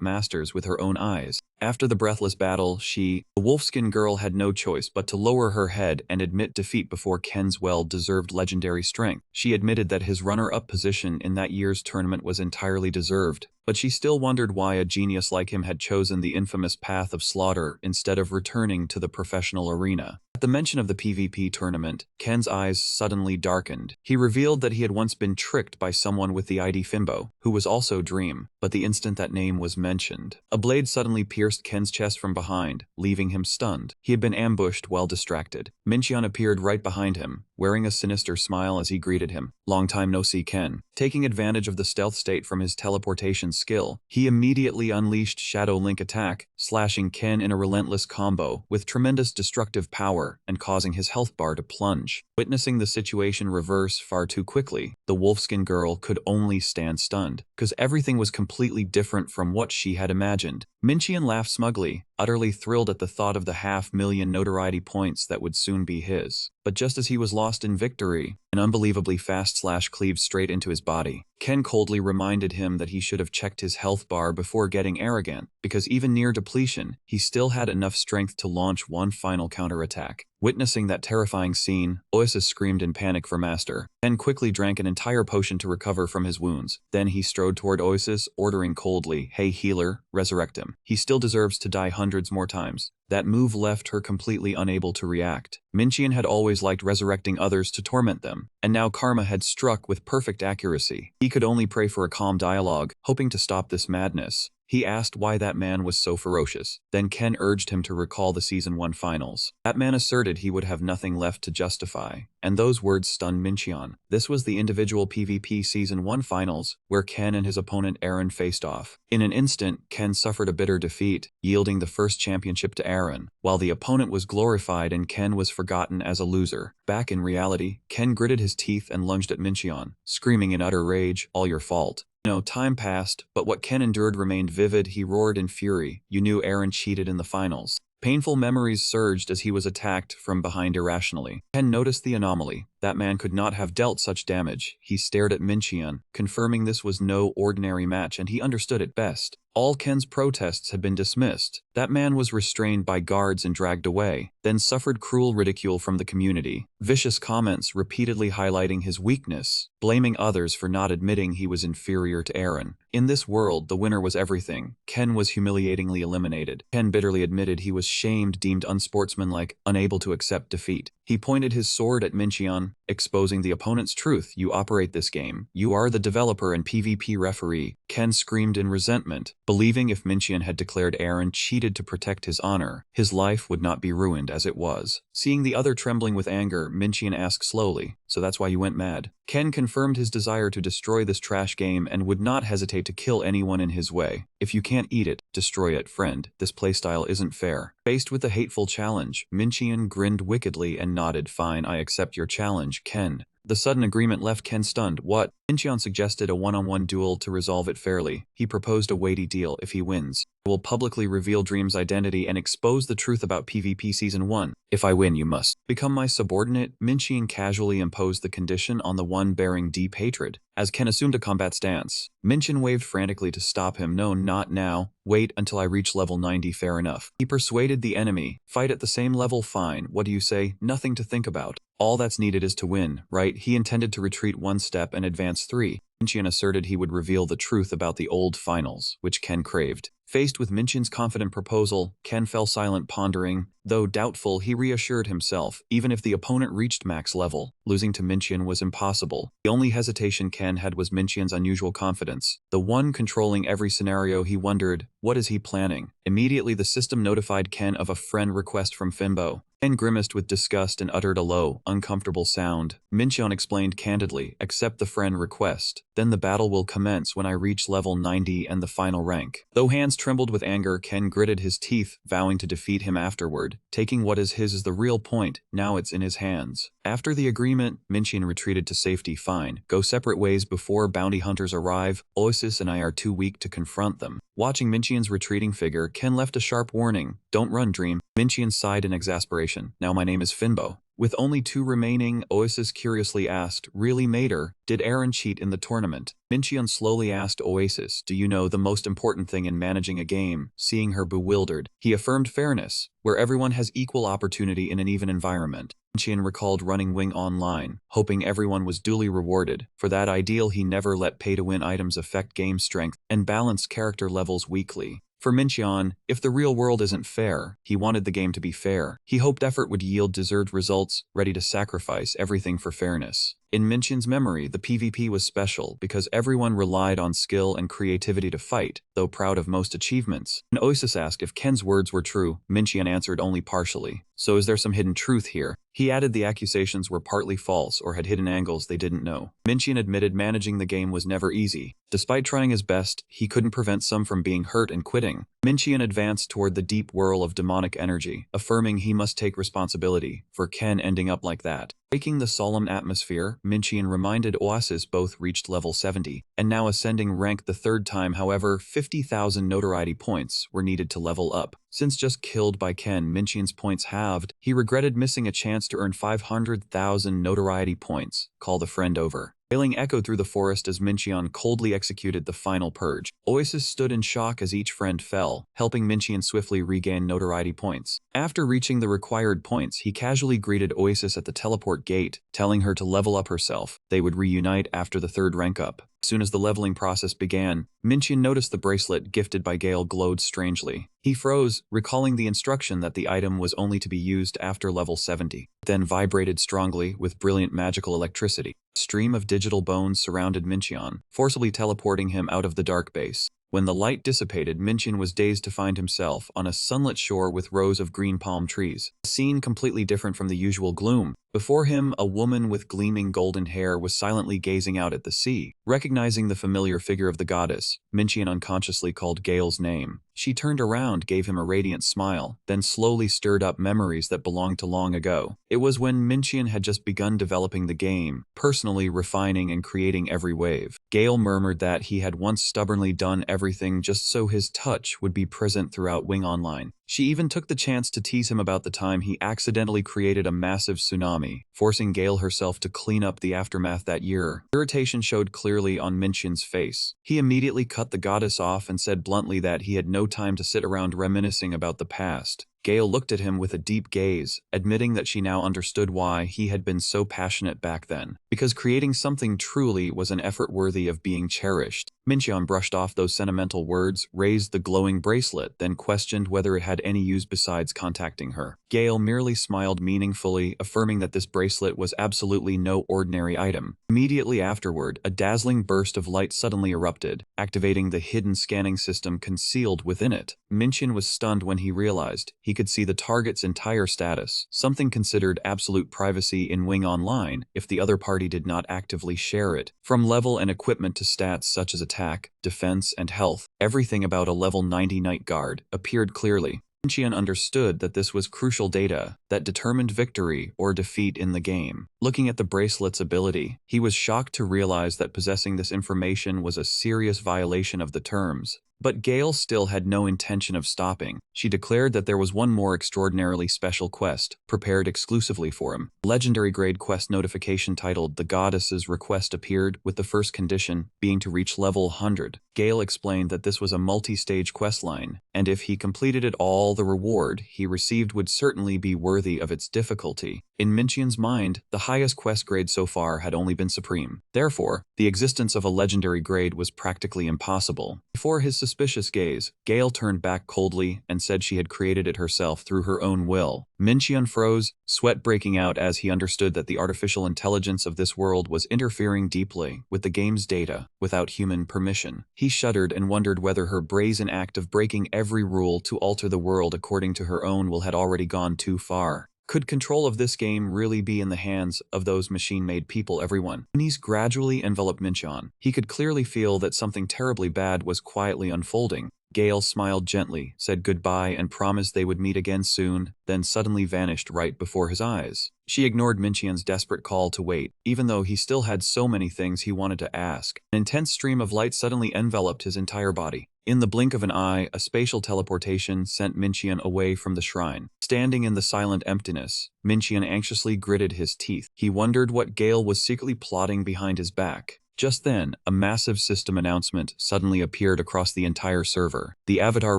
masters with her own eyes. After the breathless battle, the wolfskin girl, had no choice but to lower her head and admit defeat before Ken's well-deserved legendary strength. She admitted that his runner-up position in that year's tournament was entirely deserved, but she still wondered why a genius like him had chosen the infamous path of slaughter instead of returning to the professional arena. At the mention of the PvP tournament, Ken's eyes suddenly darkened. He revealed that he had once been tricked by someone with the ID Fimbo, who was also Dream, but the instant that name was mentioned, a blade suddenly pierced Ken's chest from behind, leaving him stunned. He had been ambushed while distracted. Mincheon appeared right behind him, wearing a sinister smile as he greeted him. "Long time no see, Ken." Taking advantage of the stealth state from his teleportation skill, he immediately unleashed Shadow Link attack, slashing Ken in a relentless combo with tremendous destructive power and causing his health bar to plunge. Witnessing the situation reverse far too quickly, the wolfskin girl could only stand stunned, because everything was completely different from what she had imagined. Mincheon laughed smugly, utterly thrilled at the thought of the 500,000 notoriety points that would soon be his. But just as he was lost in victory, an unbelievably fast slash cleaved straight into his body. Ken coldly reminded him that he should have checked his health bar before getting arrogant, because even near depletion, he still had enough strength to launch one final counterattack. Witnessing that terrifying scene, Oasis screamed in panic for Master. Ken quickly drank an entire potion to recover from his wounds. Then he strode toward Oasis, ordering coldly, "Hey healer, resurrect him. He still deserves to die hundreds more times." That move left her completely unable to react. Mincheon had always liked resurrecting others to torment them, and now karma had struck with perfect accuracy. He could only pray for a calm dialogue, hoping to stop this madness. He asked why that man was so ferocious. Then Ken urged him to recall the Season 1 finals. That man asserted he would have nothing left to justify, and those words stunned Mincheon. This was the individual PvP Season 1 finals, where Ken and his opponent Aaron faced off. In an instant, Ken suffered a bitter defeat, yielding the first championship to Aaron, while the opponent was glorified and Ken was forgotten as a loser. Back in reality, Ken gritted his teeth and lunged at Mincheon, screaming in utter rage, "All your fault." No, time passed, but what Ken endured remained vivid. He roared in fury. "You knew Aaron cheated in the finals." Painful memories surged as he was attacked from behind irrationally. Ken noticed the anomaly. That man could not have dealt such damage. He stared at Mincheon, confirming this was no ordinary match, and he understood it best. All Ken's protests had been dismissed. That man was restrained by guards and dragged away, then suffered cruel ridicule from the community. Vicious comments repeatedly highlighting his weakness, blaming others for not admitting he was inferior to Aaron. In this world, the winner was everything. Ken was humiliatingly eliminated. Ken bitterly admitted he was shamed, deemed unsportsmanlike, unable to accept defeat. He pointed his sword at Mincheon, exposing the opponent's truth. "You operate this game. You are the developer and PvP referee." Ken screamed in resentment, believing if Mincheon had declared Aaron cheated needed to protect his honor. His life would not be ruined as it was. Seeing the other trembling with anger, Minchian asked slowly, "So that's why you went mad?" Ken confirmed his desire to destroy this trash game and would not hesitate to kill anyone in his way. "If you can't eat it, destroy it, friend. This playstyle isn't fair." Faced with the hateful challenge, Minchian grinned wickedly and nodded. "Fine, I accept your challenge, Ken." The sudden agreement left Ken stunned. "What?" Minchian suggested a one-on-one duel to resolve it fairly. He proposed a weighty deal. "If he wins, I will publicly reveal Dream's identity and expose the truth about PvP Season 1. If I win, you must become my subordinate." Minchian casually imposed the condition on the one bearing deep hatred. As Ken assumed a combat stance, Minchian waved frantically to stop him. "No, not now. Wait until I reach level 90. Fair enough." He persuaded the enemy. "Fight at the same level? Fine. What do you say? Nothing to think about. All that's needed is to win, right?" He intended to retreat one step and advance three. Minchian asserted he would reveal the truth about the old finals, which Ken craved. Faced with Minchian's confident proposal, Ken fell silent, pondering. Though doubtful, he reassured himself, even if the opponent reached max level, losing to Minchian was impossible. The only hesitation Ken had was Minchian's unusual confidence. The one controlling every scenario. He wondered, what is he planning? Immediately the system notified Ken of a friend request from Fimbo. Ken grimaced with disgust and uttered a low, uncomfortable sound. Minchian explained candidly, "Accept the friend request. Then the battle will commence when I reach level 90 and the final rank." Though hands trembled with anger, Ken gritted his teeth, vowing to defeat him afterward. Taking what is his is the real point. Now it's in his hands. After the agreement, Minchian retreated to safety. "Fine. Go separate ways before bounty hunters arrive. Oasis and I are too weak to confront them." Watching Minchian's retreating figure, Ken left a sharp warning. "Don't run, Dream." Minchian sighed in exasperation. "Now my name is Finbo." With only two remaining, Oasis curiously asked, "Really, Mater? Did Aaron cheat in the tournament?" Minchian slowly asked Oasis, "Do you know the most important thing in managing a game?" Seeing her bewildered, he affirmed fairness, where everyone has equal opportunity in an even environment. Minchian recalled running Wing Online, hoping everyone was duly rewarded. For that ideal, he never let pay-to-win items affect game strength and balanced character levels weakly. For Minchian, if the real world isn't fair, he wanted the game to be fair. He hoped effort would yield deserved results, ready to sacrifice everything for fairness. In Minchian's memory, the PvP was special because everyone relied on skill and creativity to fight, though proud of most achievements. And Oasis asked if Ken's words were true. Minchian answered only partially. "So is there some hidden truth here?" He added the accusations were partly false or had hidden angles they didn't know. Minchian admitted managing the game was never easy. Despite trying his best, he couldn't prevent some from being hurt and quitting. Minchian advanced toward the deep whirl of demonic energy, affirming he must take responsibility for Ken ending up like that. Breaking the solemn atmosphere, Minchian reminded Oasis both reached level 70, and now ascending rank the third time. However, 50,000 notoriety points were needed to level up. Since just killed by Ken, Minchian's points halved. He regretted missing a chance to earn 500,000 notoriety points. "Call the friend over." Wailing echoed through the forest as Minchian coldly executed the final purge. Oasis stood in shock as each friend fell, helping Minchian swiftly regain notoriety points. After reaching the required points, he casually greeted Oasis at the teleport gate, telling her to level up herself. They would reunite after the third rank up. As soon as the leveling process began, Minchian noticed the bracelet gifted by Gale glowed strangely. He froze, recalling the instruction that the item was only to be used after level 70. It then vibrated strongly with brilliant magical electricity. A stream of digital bones surrounded Minchian, forcibly teleporting him out of the dark base. When the light dissipated, Minchian was dazed to find himself on a sunlit shore with rows of green palm trees. A scene completely different from the usual gloom. Before him, a woman with gleaming golden hair was silently gazing out at the sea. Recognizing the familiar figure of the goddess, Minchian unconsciously called Gale's name. She turned around, gave him a radiant smile, then slowly stirred up memories that belonged to long ago. It was when Minchian had just begun developing the game, personally refining and creating every wave. Gale murmured that he had once stubbornly done everything just so his touch would be present throughout Wing Online. She even took the chance to tease him about the time he accidentally created a massive tsunami, forcing Gale herself to clean up the aftermath that year. Irritation showed clearly on Minchian's face. He immediately cut the goddess off and said bluntly that he had no time to sit around reminiscing about the past. Gale looked at him with a deep gaze, admitting that she now understood why he had been so passionate back then. Because creating something truly was an effort worthy of being cherished. Mincheon brushed off those sentimental words, raised the glowing bracelet, then questioned whether it had any use besides contacting her. Gale merely smiled meaningfully, affirming that this bracelet was absolutely no ordinary item. Immediately afterward, a dazzling burst of light suddenly erupted, activating the hidden scanning system concealed within it. Mincheon was stunned when he realized he could see the target's entire status, something considered absolute privacy in Wing Online if the other party did not actively share it. From level and equipment to stats such as attack, defense, and health, everything about a level 90 Night Guard appeared clearly. Mincheon understood that this was crucial data that determined victory or defeat in the game. Looking at the bracelet's ability, he was shocked to realize that possessing this information was a serious violation of the terms. But Gale still had no intention of stopping. She declared that there was one more extraordinarily special quest, prepared exclusively for him. A legendary grade quest notification titled The Goddess's Request appeared, with the first condition being to reach level 100. Gale explained that this was a multi-stage questline, and if he completed it all, the reward he received would certainly be worthy of its difficulty. In Mincheon's mind, the highest quest grade so far had only been Supreme. Therefore, the existence of a legendary grade was practically impossible. Before his suspicious gaze, Gale turned back coldly and said she had created it herself through her own will. Mincheon froze, sweat breaking out as he understood that the artificial intelligence of this world was interfering deeply with the game's data without human permission. He shuddered and wondered whether her brazen act of breaking every rule to alter the world according to her own will had already gone too far. Could control of this game really be in the hands of those machine-made people? Everyone. Unease gradually enveloped Mincheon. He could clearly feel that something terribly bad was quietly unfolding. Gale smiled gently, said goodbye and promised they would meet again soon, then suddenly vanished right before his eyes. She ignored Mincheon's desperate call to wait, even though he still had so many things he wanted to ask. An intense stream of light suddenly enveloped his entire body. In the blink of an eye, a spatial teleportation sent Mincheon away from the shrine. Standing in the silent emptiness, Mincheon anxiously gritted his teeth. He wondered what Gale was secretly plotting behind his back. Just then, a massive system announcement suddenly appeared across the entire server. The avatar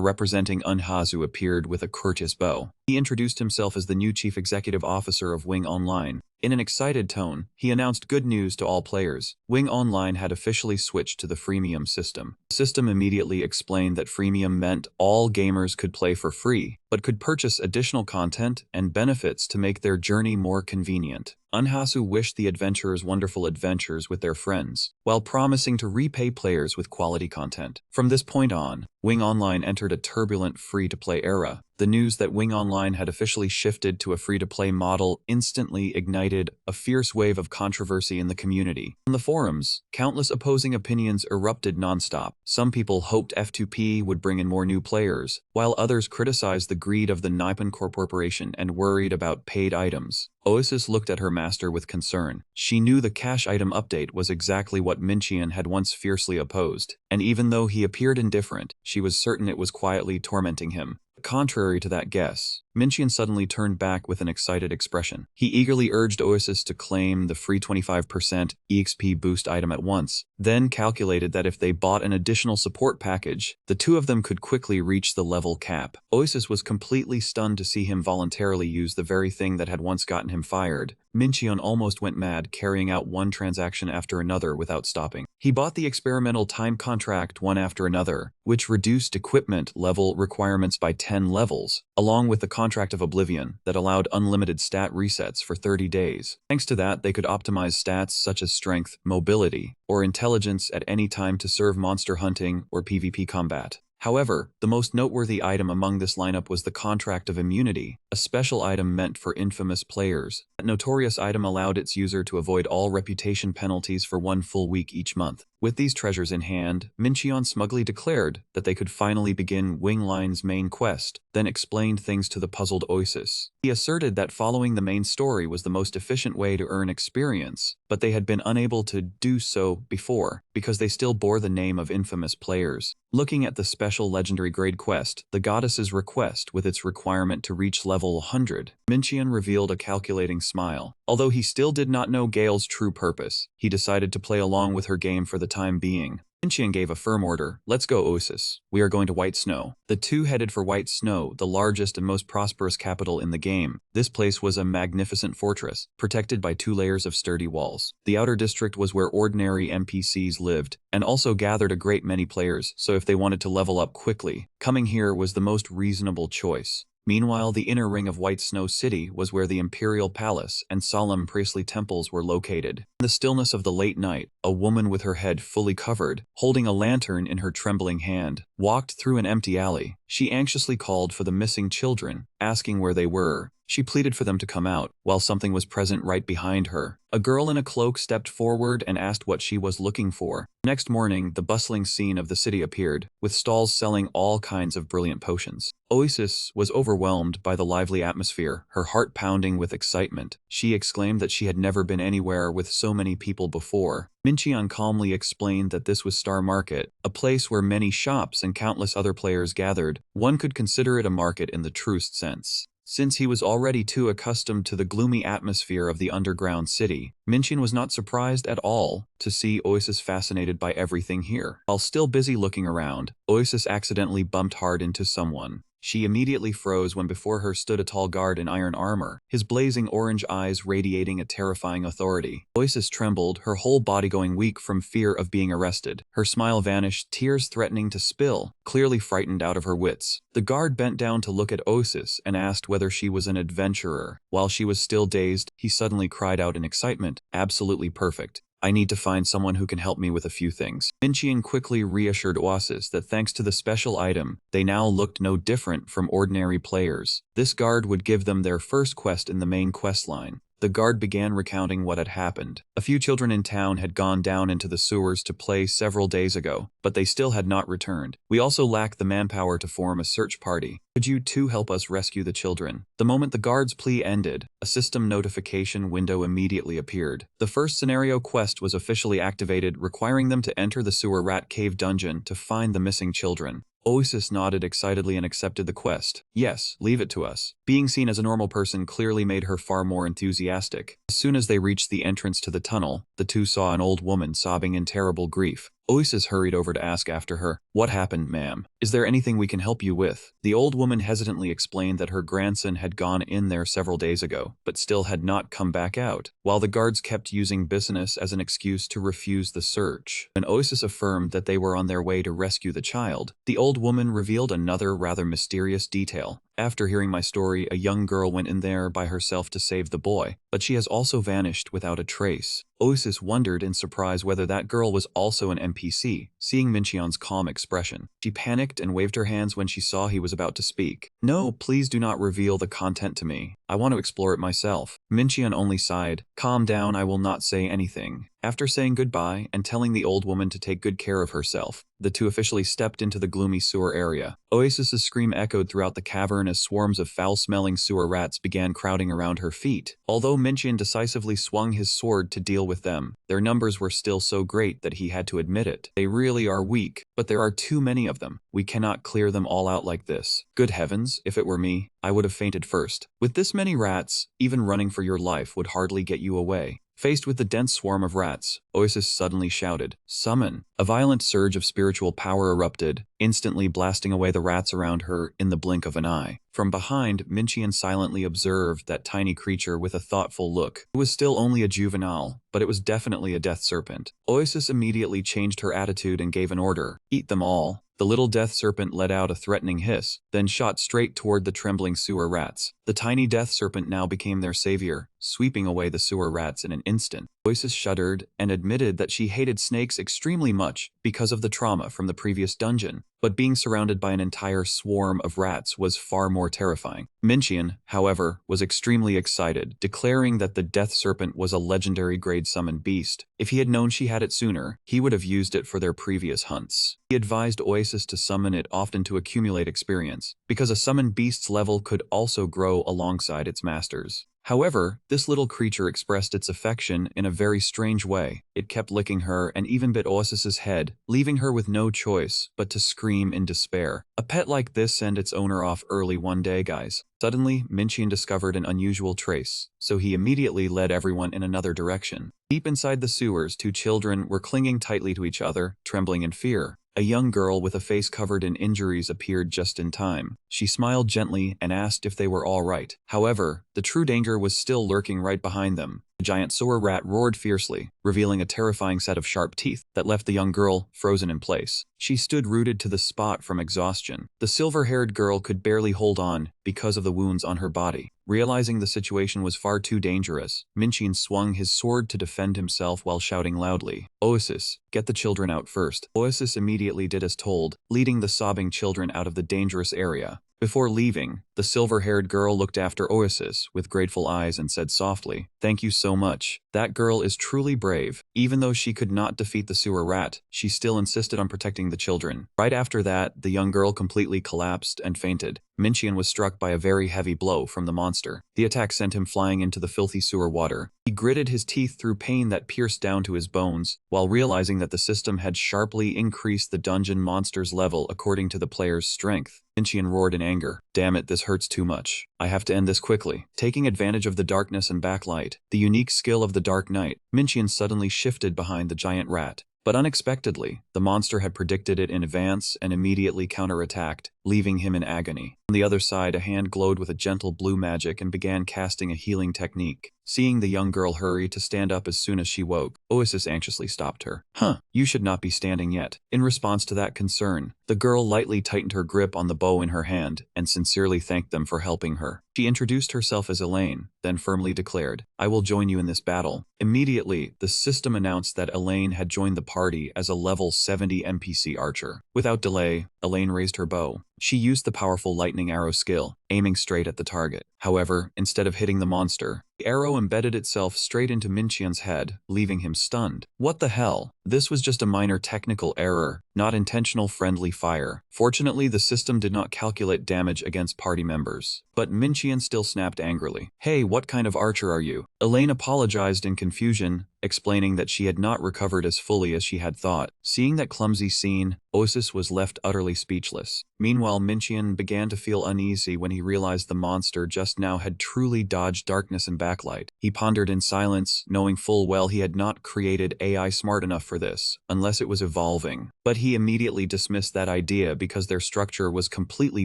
representing Unhazu appeared with a courteous bow. He introduced himself as the new chief executive officer of Wing Online. In an excited tone, he announced good news to all players. Wing Online had officially switched to the freemium system. The system immediately explained that freemium meant all gamers could play for free, but could purchase additional content and benefits to make their journey more convenient. Unhasu wished the adventurers wonderful adventures with their friends, while promising to repay players with quality content. From this point on, Wing Online entered a turbulent free-to-play era. The news that Wing Online had officially shifted to a free-to-play model instantly ignited a fierce wave of controversy in the community. On the forums, countless opposing opinions erupted non-stop. Some people hoped F2P would bring in more new players, while others criticized the greed of the Nippon Corporation and worried about paid items. Oasis looked at her master with concern. She knew the cash item update was exactly what Mincheon had once fiercely opposed, and even though he appeared indifferent, she was certain it was quietly tormenting him. Contrary to that guess, Mincheon suddenly turned back with an excited expression. He eagerly urged Oasis to claim the free 25% EXP boost item at once, then calculated that if they bought an additional support package, the two of them could quickly reach the level cap. Oasis was completely stunned to see him voluntarily use the very thing that had once gotten him fired. Mincheon almost went mad, carrying out one transaction after another without stopping. He bought the experimental time contract one after another, which reduced equipment level requirements by 10 levels, along with the contract of Oblivion that allowed unlimited stat resets for 30 days. Thanks to that, they could optimize stats such as strength, mobility, or intelligence at any time to serve monster hunting or PvP combat. However, the most noteworthy item among this lineup was the Contract of Immunity, a special item meant for infamous players. That notorious item allowed its user to avoid all reputation penalties for 1 full week each month. With these treasures in hand, Mincheon smugly declared that they could finally begin Wing Line's main quest, then explained things to the puzzled Oasis. He asserted that following the main story was the most efficient way to earn experience, but they had been unable to do so before, because they still bore the name of infamous players. Looking at the special legendary grade quest, the Goddess's Request with its requirement to reach level 100, Mincheon revealed a calculating smile. Although he still did not know Gale's true purpose, he decided to play along with her game for the time being. Minchian gave a firm order. Let's go, Oasis. We are going to White Snow. The two headed for White Snow, the largest and most prosperous capital in the game. This place was a magnificent fortress, protected by 2 layers of sturdy walls. The outer district was where ordinary NPCs lived, and also gathered a great many players, so if they wanted to level up quickly, coming here was the most reasonable choice. Meanwhile, the inner ring of White Snow City was where the Imperial Palace and solemn priestly temples were located. In the stillness of the late night, a woman with her head fully covered, holding a lantern in her trembling hand, walked through an empty alley. She anxiously called for the missing children, asking where they were. She pleaded for them to come out, while something was present right behind her. A girl in a cloak stepped forward and asked what she was looking for. Next morning, the bustling scene of the city appeared, with stalls selling all kinds of brilliant potions. Oasis was overwhelmed by the lively atmosphere, her heart pounding with excitement. She exclaimed that she had never been anywhere with so many people before. Minchian calmly explained that this was Star Market, a place where many shops and countless other players gathered. One could consider it a market in the truest sense. Since he was already too accustomed to the gloomy atmosphere of the underground city, Minchian was not surprised at all to see Oasis fascinated by everything here. While still busy looking around, Oasis accidentally bumped hard into someone. She immediately froze when before her stood a tall guard in iron armor, his blazing orange eyes radiating a terrifying authority. Oasis trembled, her whole body going weak from fear of being arrested. Her smile vanished, tears threatening to spill, clearly frightened out of her wits. The guard bent down to look at Oasis and asked whether she was an adventurer. While she was still dazed, he suddenly cried out in excitement, "Absolutely perfect. I need to find someone who can help me with a few things." Minchian quickly reassured Oasis that thanks to the special item, they now looked no different from ordinary players. This guard would give them their first quest in the main quest line. The guard began recounting what had happened. A few children in town had gone down into the sewers to play several days ago, but they still had not returned. We also lack the manpower to form a search party. Could you two help us rescue the children? The moment the guard's plea ended, a system notification window immediately appeared. The first scenario quest was officially activated, requiring them to enter the sewer rat cave dungeon to find the missing children. Oasis nodded excitedly and accepted the quest. Yes, leave it to us. Being seen as a normal person clearly made her far more enthusiastic. As soon as they reached the entrance to the tunnel, the two saw an old woman sobbing in terrible grief. Oasis hurried over to ask after her. "What happened, ma'am? Is there anything we can help you with?" The old woman hesitantly explained that her grandson had gone in there several days ago, but still had not come back out, while the guards kept using business as an excuse to refuse the search. When Oasis affirmed that they were on their way to rescue the child, the old woman revealed another rather mysterious detail. "After hearing my story, a young girl went in there by herself to save the boy, but she has also vanished without a trace." Oasis wondered in surprise whether that girl was also an NPC, seeing Minchian's calm expression. She panicked and waved her hands when she saw he was about to speak. "No, please do not reveal the content to me. I want to explore it myself." Minchian only sighed. "Calm down, I will not say anything." After saying goodbye and telling the old woman to take good care of herself, the two officially stepped into the gloomy sewer area. Oasis's scream echoed throughout the cavern as swarms of foul-smelling sewer rats began crowding around her feet. Although Minchian decisively swung his sword to deal with them, their numbers were still so great that he had to admit it. "They really are weak, but there are too many of them. We cannot clear them all out like this." Good heavens, if it were me, I would have fainted first. With this many rats, even running for your life would hardly get you away. Faced with the dense swarm of rats, Oasis suddenly shouted, "Summon!" A violent surge of spiritual power erupted, instantly blasting away the rats around her in the blink of an eye. From behind, Minchian silently observed that tiny creature with a thoughtful look. It was still only a juvenile, but it was definitely a death serpent. Oasis immediately changed her attitude and gave an order, "Eat them all." The little death serpent let out a threatening hiss, then shot straight toward the trembling sewer rats. The tiny death serpent now became their savior, sweeping away the sewer rats in an instant. Oasis shuddered and admitted that she hated snakes extremely much because of the trauma from the previous dungeon, but being surrounded by an entire swarm of rats was far more terrifying. Minchian, however, was extremely excited, declaring that the death serpent was a legendary grade summoned beast. If he had known she had it sooner, he would have used it for their previous hunts. He advised Oasis to summon it often to accumulate experience, because a summoned beast's level could also grow alongside its master's. However, this little creature expressed its affection in a very strange way. It kept licking her and even bit Oasis's head, leaving her with no choice but to scream in despair. A pet like this sent its owner off early one day, guys. Suddenly, Minchian discovered an unusual trace, so he immediately led everyone in another direction. Deep inside the sewers, two children were clinging tightly to each other, trembling in fear. A young girl with a face covered in injuries appeared just in time. She smiled gently and asked if they were all right. However, the true danger was still lurking right behind them. The giant sewer rat roared fiercely, revealing a terrifying set of sharp teeth that left the young girl frozen in place. She stood rooted to the spot from exhaustion. The silver-haired girl could barely hold on because of the wounds on her body. Realizing the situation was far too dangerous, Minchian swung his sword to defend himself while shouting loudly, "Oasis, get the children out first." Oasis immediately did as told, leading the sobbing children out of the dangerous area. Before leaving, the silver-haired girl looked after Oasis with grateful eyes and said softly, "Thank you so much. That girl is truly brave." Even though she could not defeat the sewer rat, she still insisted on protecting the children. Right after that, the young girl completely collapsed and fainted. Minchian was struck by a very heavy blow from the monster. The attack sent him flying into the filthy sewer water. He gritted his teeth through pain that pierced down to his bones, while realizing that the system had sharply increased the dungeon monster's level according to the player's strength. Minchian roared in anger. "Damn it, this hurts too much. I have to end this quickly." Taking advantage of the darkness and backlight, the unique skill of the Dark Knight, Minchian suddenly shifted behind the giant rat. But unexpectedly, the monster had predicted it in advance and immediately counterattacked, leaving him in agony. On the other side, a hand glowed with a gentle blue magic and began casting a healing technique. Seeing the young girl hurry to stand up as soon as she woke, Oasis anxiously stopped her. You should not be standing yet." In response to that concern, the girl lightly tightened her grip on the bow in her hand and sincerely thanked them for helping her. She introduced herself as Elaine, then firmly declared, "I will join you in this battle." Immediately, the system announced that Elaine had joined the party as a level 70 NPC archer. Without delay, Elaine raised her bow. She used the powerful lightning arrow skill, aiming straight at the target. However, instead of hitting the monster, the arrow embedded itself straight into Minchian's head, leaving him stunned. What the hell? This was just a minor technical error, not intentional friendly fire. Fortunately, the system did not calculate damage against party members. But Minchian still snapped angrily. "Hey, what kind of archer are you?" Elaine apologized in confusion, explaining that she had not recovered as fully as she had thought. Seeing that clumsy scene, Oasis was left utterly speechless. Meanwhile, Minchian began to feel uneasy when he realized the monster just now had truly dodged darkness and backlight. He pondered in silence, knowing full well he had not created AI smart enough for this, unless it was evolving. But he immediately dismissed that idea because their structure was completely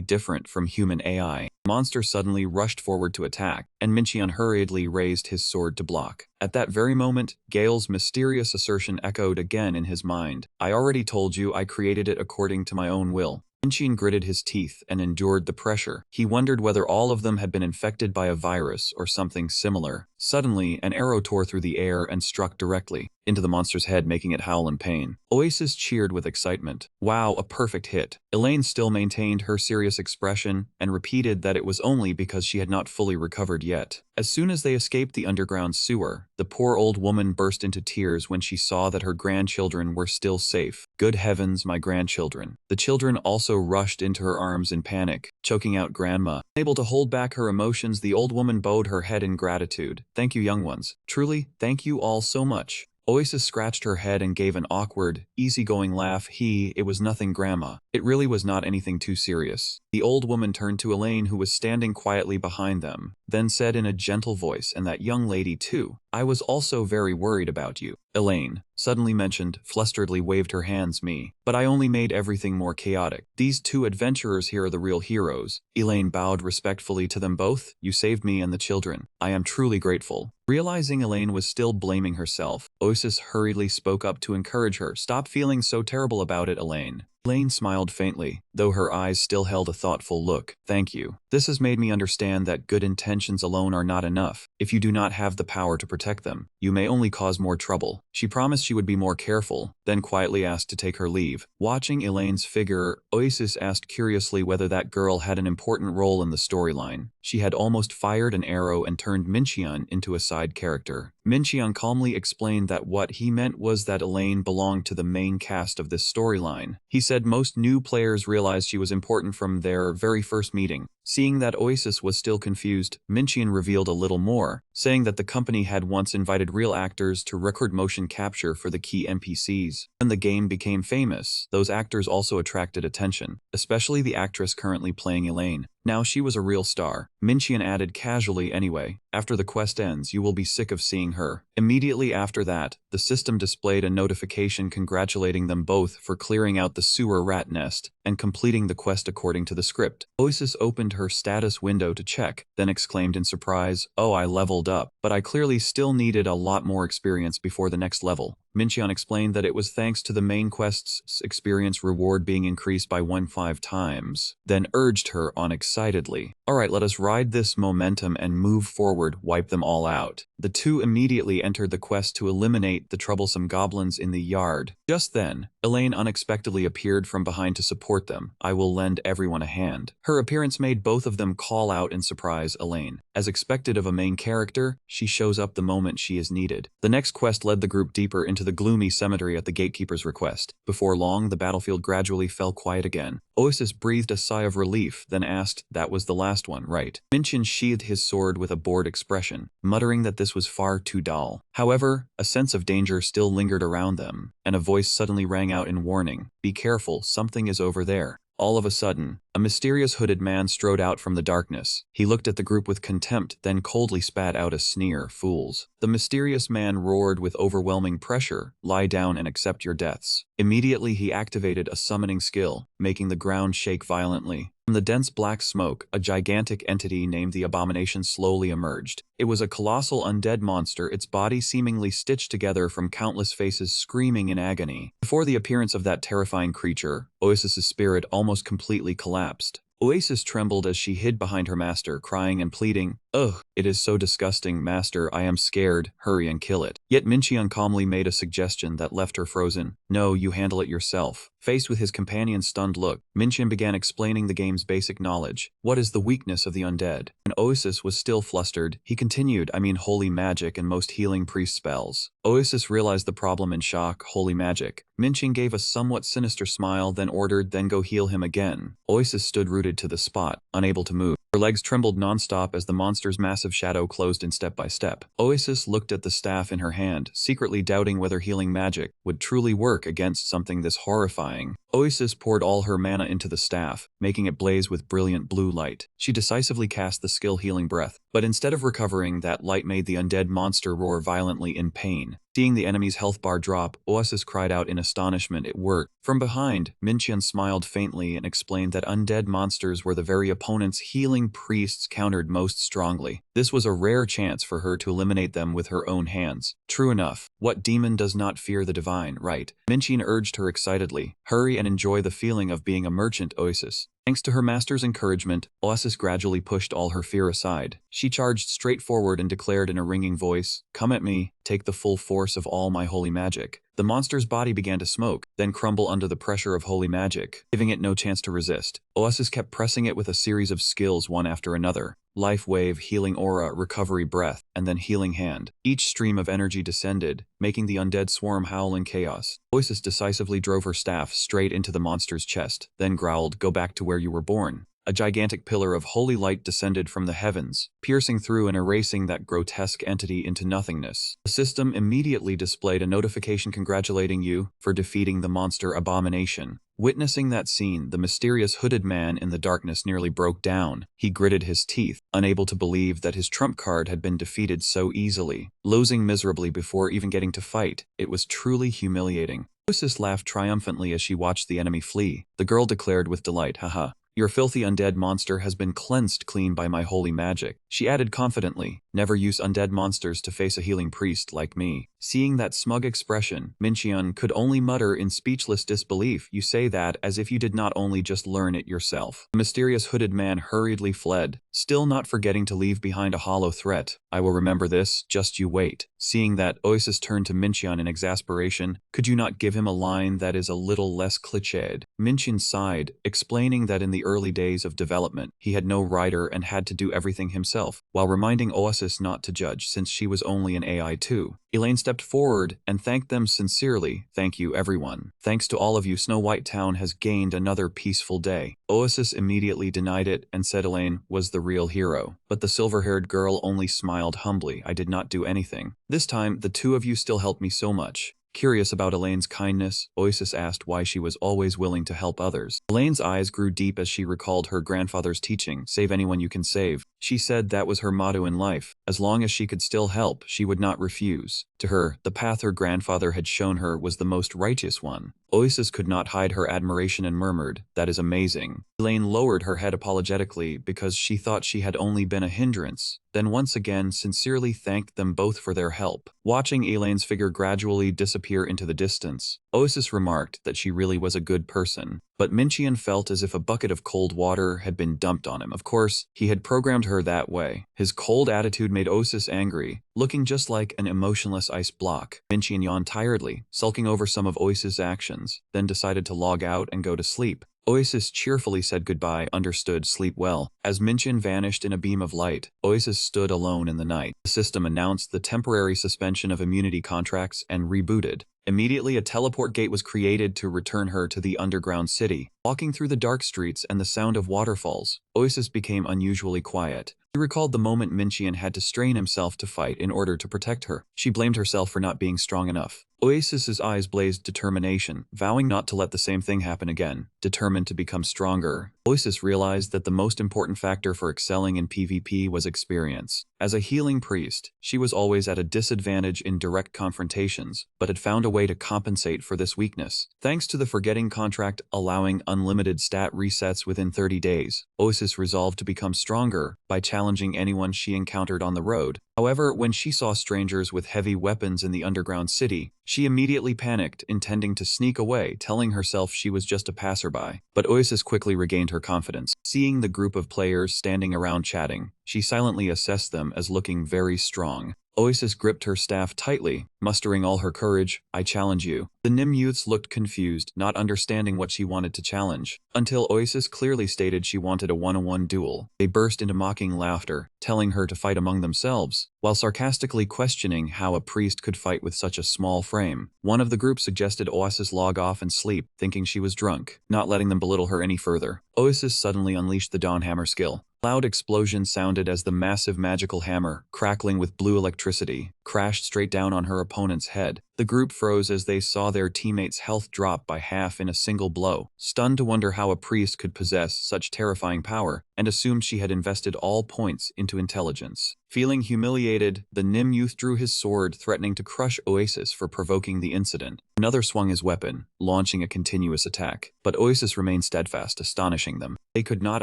different from human AI. The monster suddenly rushed forward to attack, and Minchian hurriedly raised his sword to block. At that very moment, Gale's mysterious assertion echoed again in his mind. "I already told you I created it according to my own will." Minchian gritted his teeth and endured the pressure. He wondered whether all of them had been infected by a virus or something similar. Suddenly, an arrow tore through the air and struck directly into the monster's head, making it howl in pain. Oasis cheered with excitement. "Wow, a perfect hit." Elaine still maintained her serious expression and repeated that it was only because she had not fully recovered yet. As soon as they escaped the underground sewer, the poor old woman burst into tears when she saw that her grandchildren were still safe. "Good heavens, my grandchildren." The children also rushed into her arms in panic, choking out Grandma. Unable to hold back her emotions, the old woman bowed her head in gratitude. "Thank you, young ones. Truly, thank you all so much." Oasis scratched her head and gave an awkward, easygoing laugh. It was nothing, Grandma. It really was not anything too serious." The old woman turned to Elaine, who was standing quietly behind them, then said in a gentle voice, "And that young lady too. I was also very worried about you." Elaine, suddenly mentioned, flusteredly waved her hands. But I only made everything more chaotic. These two adventurers here are the real heroes." Elaine bowed respectfully to them both. "You saved me and the children. I am truly grateful." Realizing Elaine was still blaming herself, Oasis hurriedly spoke up to encourage her. "Stop feeling so terrible about it, Elaine." Elaine smiled faintly, though her eyes still held a thoughtful look. "Thank you. This has made me understand that good intentions alone are not enough. If you do not have the power to protect them, you may only cause more trouble." She promised she would be more careful, then quietly asked to take her leave. Watching Elaine's figure, Oasis asked curiously whether that girl had an important role in the storyline. She had almost fired an arrow and turned Minchian into a side character. Minchian calmly explained that what he meant was that Elaine belonged to the main cast of this storyline. He said most new players realized she was important from their very first meeting. Seeing that Oasis was still confused, Minchian revealed a little more, saying that the company had once invited real actors to record motion capture for the key NPCs. When the game became famous, those actors also attracted attention, especially the actress currently playing Elaine. Now she was a real star. Minchian added casually anyway, after the quest ends you will be sick of seeing her. Immediately after that, the system displayed a notification congratulating them both for clearing out the sewer rat nest and completing the quest according to the script. Oasis opened her status window to check, then exclaimed in surprise, "Oh, I leveled up, but I clearly still needed a lot more experience before the next level." Minchian explained that it was thanks to the main quest's experience reward being increased by 1.5 times, then urged her on excitedly, "Alright, let us ride this momentum and move forward, wipe them all out." The two immediately entered the quest to eliminate the troublesome goblins in the yard. Just then, Elaine unexpectedly appeared from behind to support them. "I will lend everyone a hand." Her appearance made both of them call out in surprise Elaine. As expected of a main character, she shows up the moment she is needed. The next quest led the group deeper into the gloomy cemetery at the gatekeeper's request. Before long, the battlefield gradually fell quiet again. Oasis breathed a sigh of relief, then asked, "That was the last one, right?" Minchian sheathed his sword with a bored expression, muttering that this was far too dull. However, a sense of danger still lingered around them, and a voice suddenly rang out in warning, "Be careful, something is over there." All of a sudden, a mysterious hooded man strode out from the darkness. He looked at the group with contempt, then coldly spat out a sneer, "Fools." The mysterious man roared with overwhelming pressure, "Lie down and accept your deaths." Immediately he activated a summoning skill, making the ground shake violently. From the dense black smoke, a gigantic entity named the Abomination slowly emerged. It was a colossal undead monster, its body seemingly stitched together from countless faces screaming in agony. Before the appearance of that terrifying creature, Oasis's spirit almost completely collapsed. Oasis trembled as she hid behind her master, crying and pleading, "Ugh, it is so disgusting, master, I am scared, hurry and kill it." Yet Minchian calmly made a suggestion that left her frozen. "No, you handle it yourself." Faced with his companion's stunned look, Minchian began explaining the game's basic knowledge. What is the weakness of the undead? And Oasis was still flustered. He continued, "I mean holy magic and most healing priest spells." Oasis realized the problem in shock. Holy magic. Minchian gave a somewhat sinister smile, then ordered, "Then go heal him again." Oasis stood rooted to the spot, unable to move. Her legs trembled non-stop as the monster's massive shadow closed in step by step. Oasis looked at the staff in her hand, secretly doubting whether healing magic would truly work against something this horrifying. Oasis poured all her mana into the staff, making it blaze with brilliant blue light. She decisively cast the skill Healing Breath, but instead of recovering, that light made the undead monster roar violently in pain. Seeing the enemy's health bar drop, Oasis cried out in astonishment. It worked. From behind, Minchian smiled faintly and explained that undead monsters were the very opponents healing priests countered most strongly. This was a rare chance for her to eliminate them with her own hands. True enough, what demon does not fear the divine, right? Minchian urged her excitedly, "Hurry and enjoy the feeling of being a merchant, Oasis." Thanks to her master's encouragement, Oasis gradually pushed all her fear aside. She charged straight forward and declared in a ringing voice, "Come at me, take the full force of all my holy magic." The monster's body began to smoke, then crumble under the pressure of holy magic, giving it no chance to resist. Oasis kept pressing it with a series of skills one after another. Life Wave, Healing Aura, Recovery Breath, and then Healing Hand. Each stream of energy descended, making the undead swarm howl in chaos. Oasis decisively drove her staff straight into the monster's chest, then growled, "Go back to where you were born." A gigantic pillar of holy light descended from the heavens, piercing through and erasing that grotesque entity into nothingness. The system immediately displayed a notification congratulating you for defeating the monster Abomination. Witnessing that scene, the mysterious hooded man in the darkness nearly broke down. He gritted his teeth, unable to believe that his trump card had been defeated so easily. Losing miserably before even getting to fight, it was truly humiliating. Oasis laughed triumphantly as she watched the enemy flee. The girl declared with delight, "Haha. Your filthy undead monster has been cleansed clean by my holy magic." She added confidently, "Never use undead monsters to face a healing priest like me." Seeing that smug expression, Minchian could only mutter in speechless disbelief, "You say that as if you did not only just learn it yourself." The mysterious hooded man hurriedly fled, still not forgetting to leave behind a hollow threat. "I will remember this, just you wait." Seeing that, Oasis turned to Minchian in exasperation. "Could you not give him a line that is a little less cliched?" Minchian sighed, explaining that in the early days of development, he had no writer and had to do everything himself, while reminding Oasis Oasis not to judge since she was only an AI too. Elaine stepped forward and thanked them sincerely. Thank you everyone. Thanks to all of you, Snow White Town has gained another peaceful day. Oasis immediately denied it and said Elaine was the real hero. But the silver-haired girl only smiled humbly. I did not do anything. This time, the two of you still helped me so much. Curious about Elaine's kindness, Oasis asked why she was always willing to help others. Elaine's eyes grew deep as she recalled her grandfather's teaching, save anyone you can save. She said that was her motto in life. As long as she could still help, she would not refuse. To her, the path her grandfather had shown her was the most righteous one. Oasis could not hide her admiration and murmured, "That is amazing." Elaine lowered her head apologetically because she thought she had only been a hindrance, then once again sincerely thanked them both for their help. Watching Elaine's figure gradually disappear into the distance, Oasis remarked that she really was a good person. But Minchian felt as if a bucket of cold water had been dumped on him. Of course, he had programmed her that way. His cold attitude made Oasis angry, looking just like an emotionless ice block. Minchian yawned tiredly, sulking over some of Oasis' actions, then decided to log out and go to sleep. Oasis cheerfully said goodbye, understood, sleep well. As Minchian vanished in a beam of light, Oasis stood alone in the night. The system announced the temporary suspension of immunity contracts and rebooted. Immediately, a teleport gate was created to return her to the underground city. Walking through the dark streets and the sound of waterfalls, Oasis became unusually quiet. She recalled the moment Minchian had to strain himself to fight in order to protect her. She blamed herself for not being strong enough. Oasis's eyes blazed determination, vowing not to let the same thing happen again. Determined to become stronger, Oasis realized that the most important factor for excelling in PvP was experience. As a healing priest, she was always at a disadvantage in direct confrontations, but had found a way to compensate for this weakness. Thanks to the forgetting contract allowing unlimited stat resets within 30 days, Oasis resolved to become stronger by challenging anyone she encountered on the road. However, when she saw strangers with heavy weapons in the underground city, she immediately panicked, intending to sneak away, telling herself she was just a passerby. But Oasis quickly regained her confidence. Seeing the group of players standing around chatting, she silently assessed them as looking very strong. Oasis gripped her staff tightly, mustering all her courage. "I challenge you." The Nim youths looked confused, not understanding what she wanted to challenge, until Oasis clearly stated she wanted a one-on-one duel. They burst into mocking laughter, telling her to fight among themselves, while sarcastically questioning how a priest could fight with such a small frame. One of the group suggested Oasis log off and sleep, thinking she was drunk, not letting them belittle her any further. Oasis suddenly unleashed the Dawn Hammer skill. Loud explosion sounded as the massive magical hammer, crackling with blue electricity, crashed straight down on her opponent's head. The group froze as they saw their teammates' health drop by half in a single blow, stunned to wonder how a priest could possess such terrifying power, and assumed she had invested all points into intelligence. Feeling humiliated, the Nim youth drew his sword, threatening to crush Oasis for provoking the incident. Another swung his weapon, launching a continuous attack, but Oasis remained steadfast, astonishing them. They could not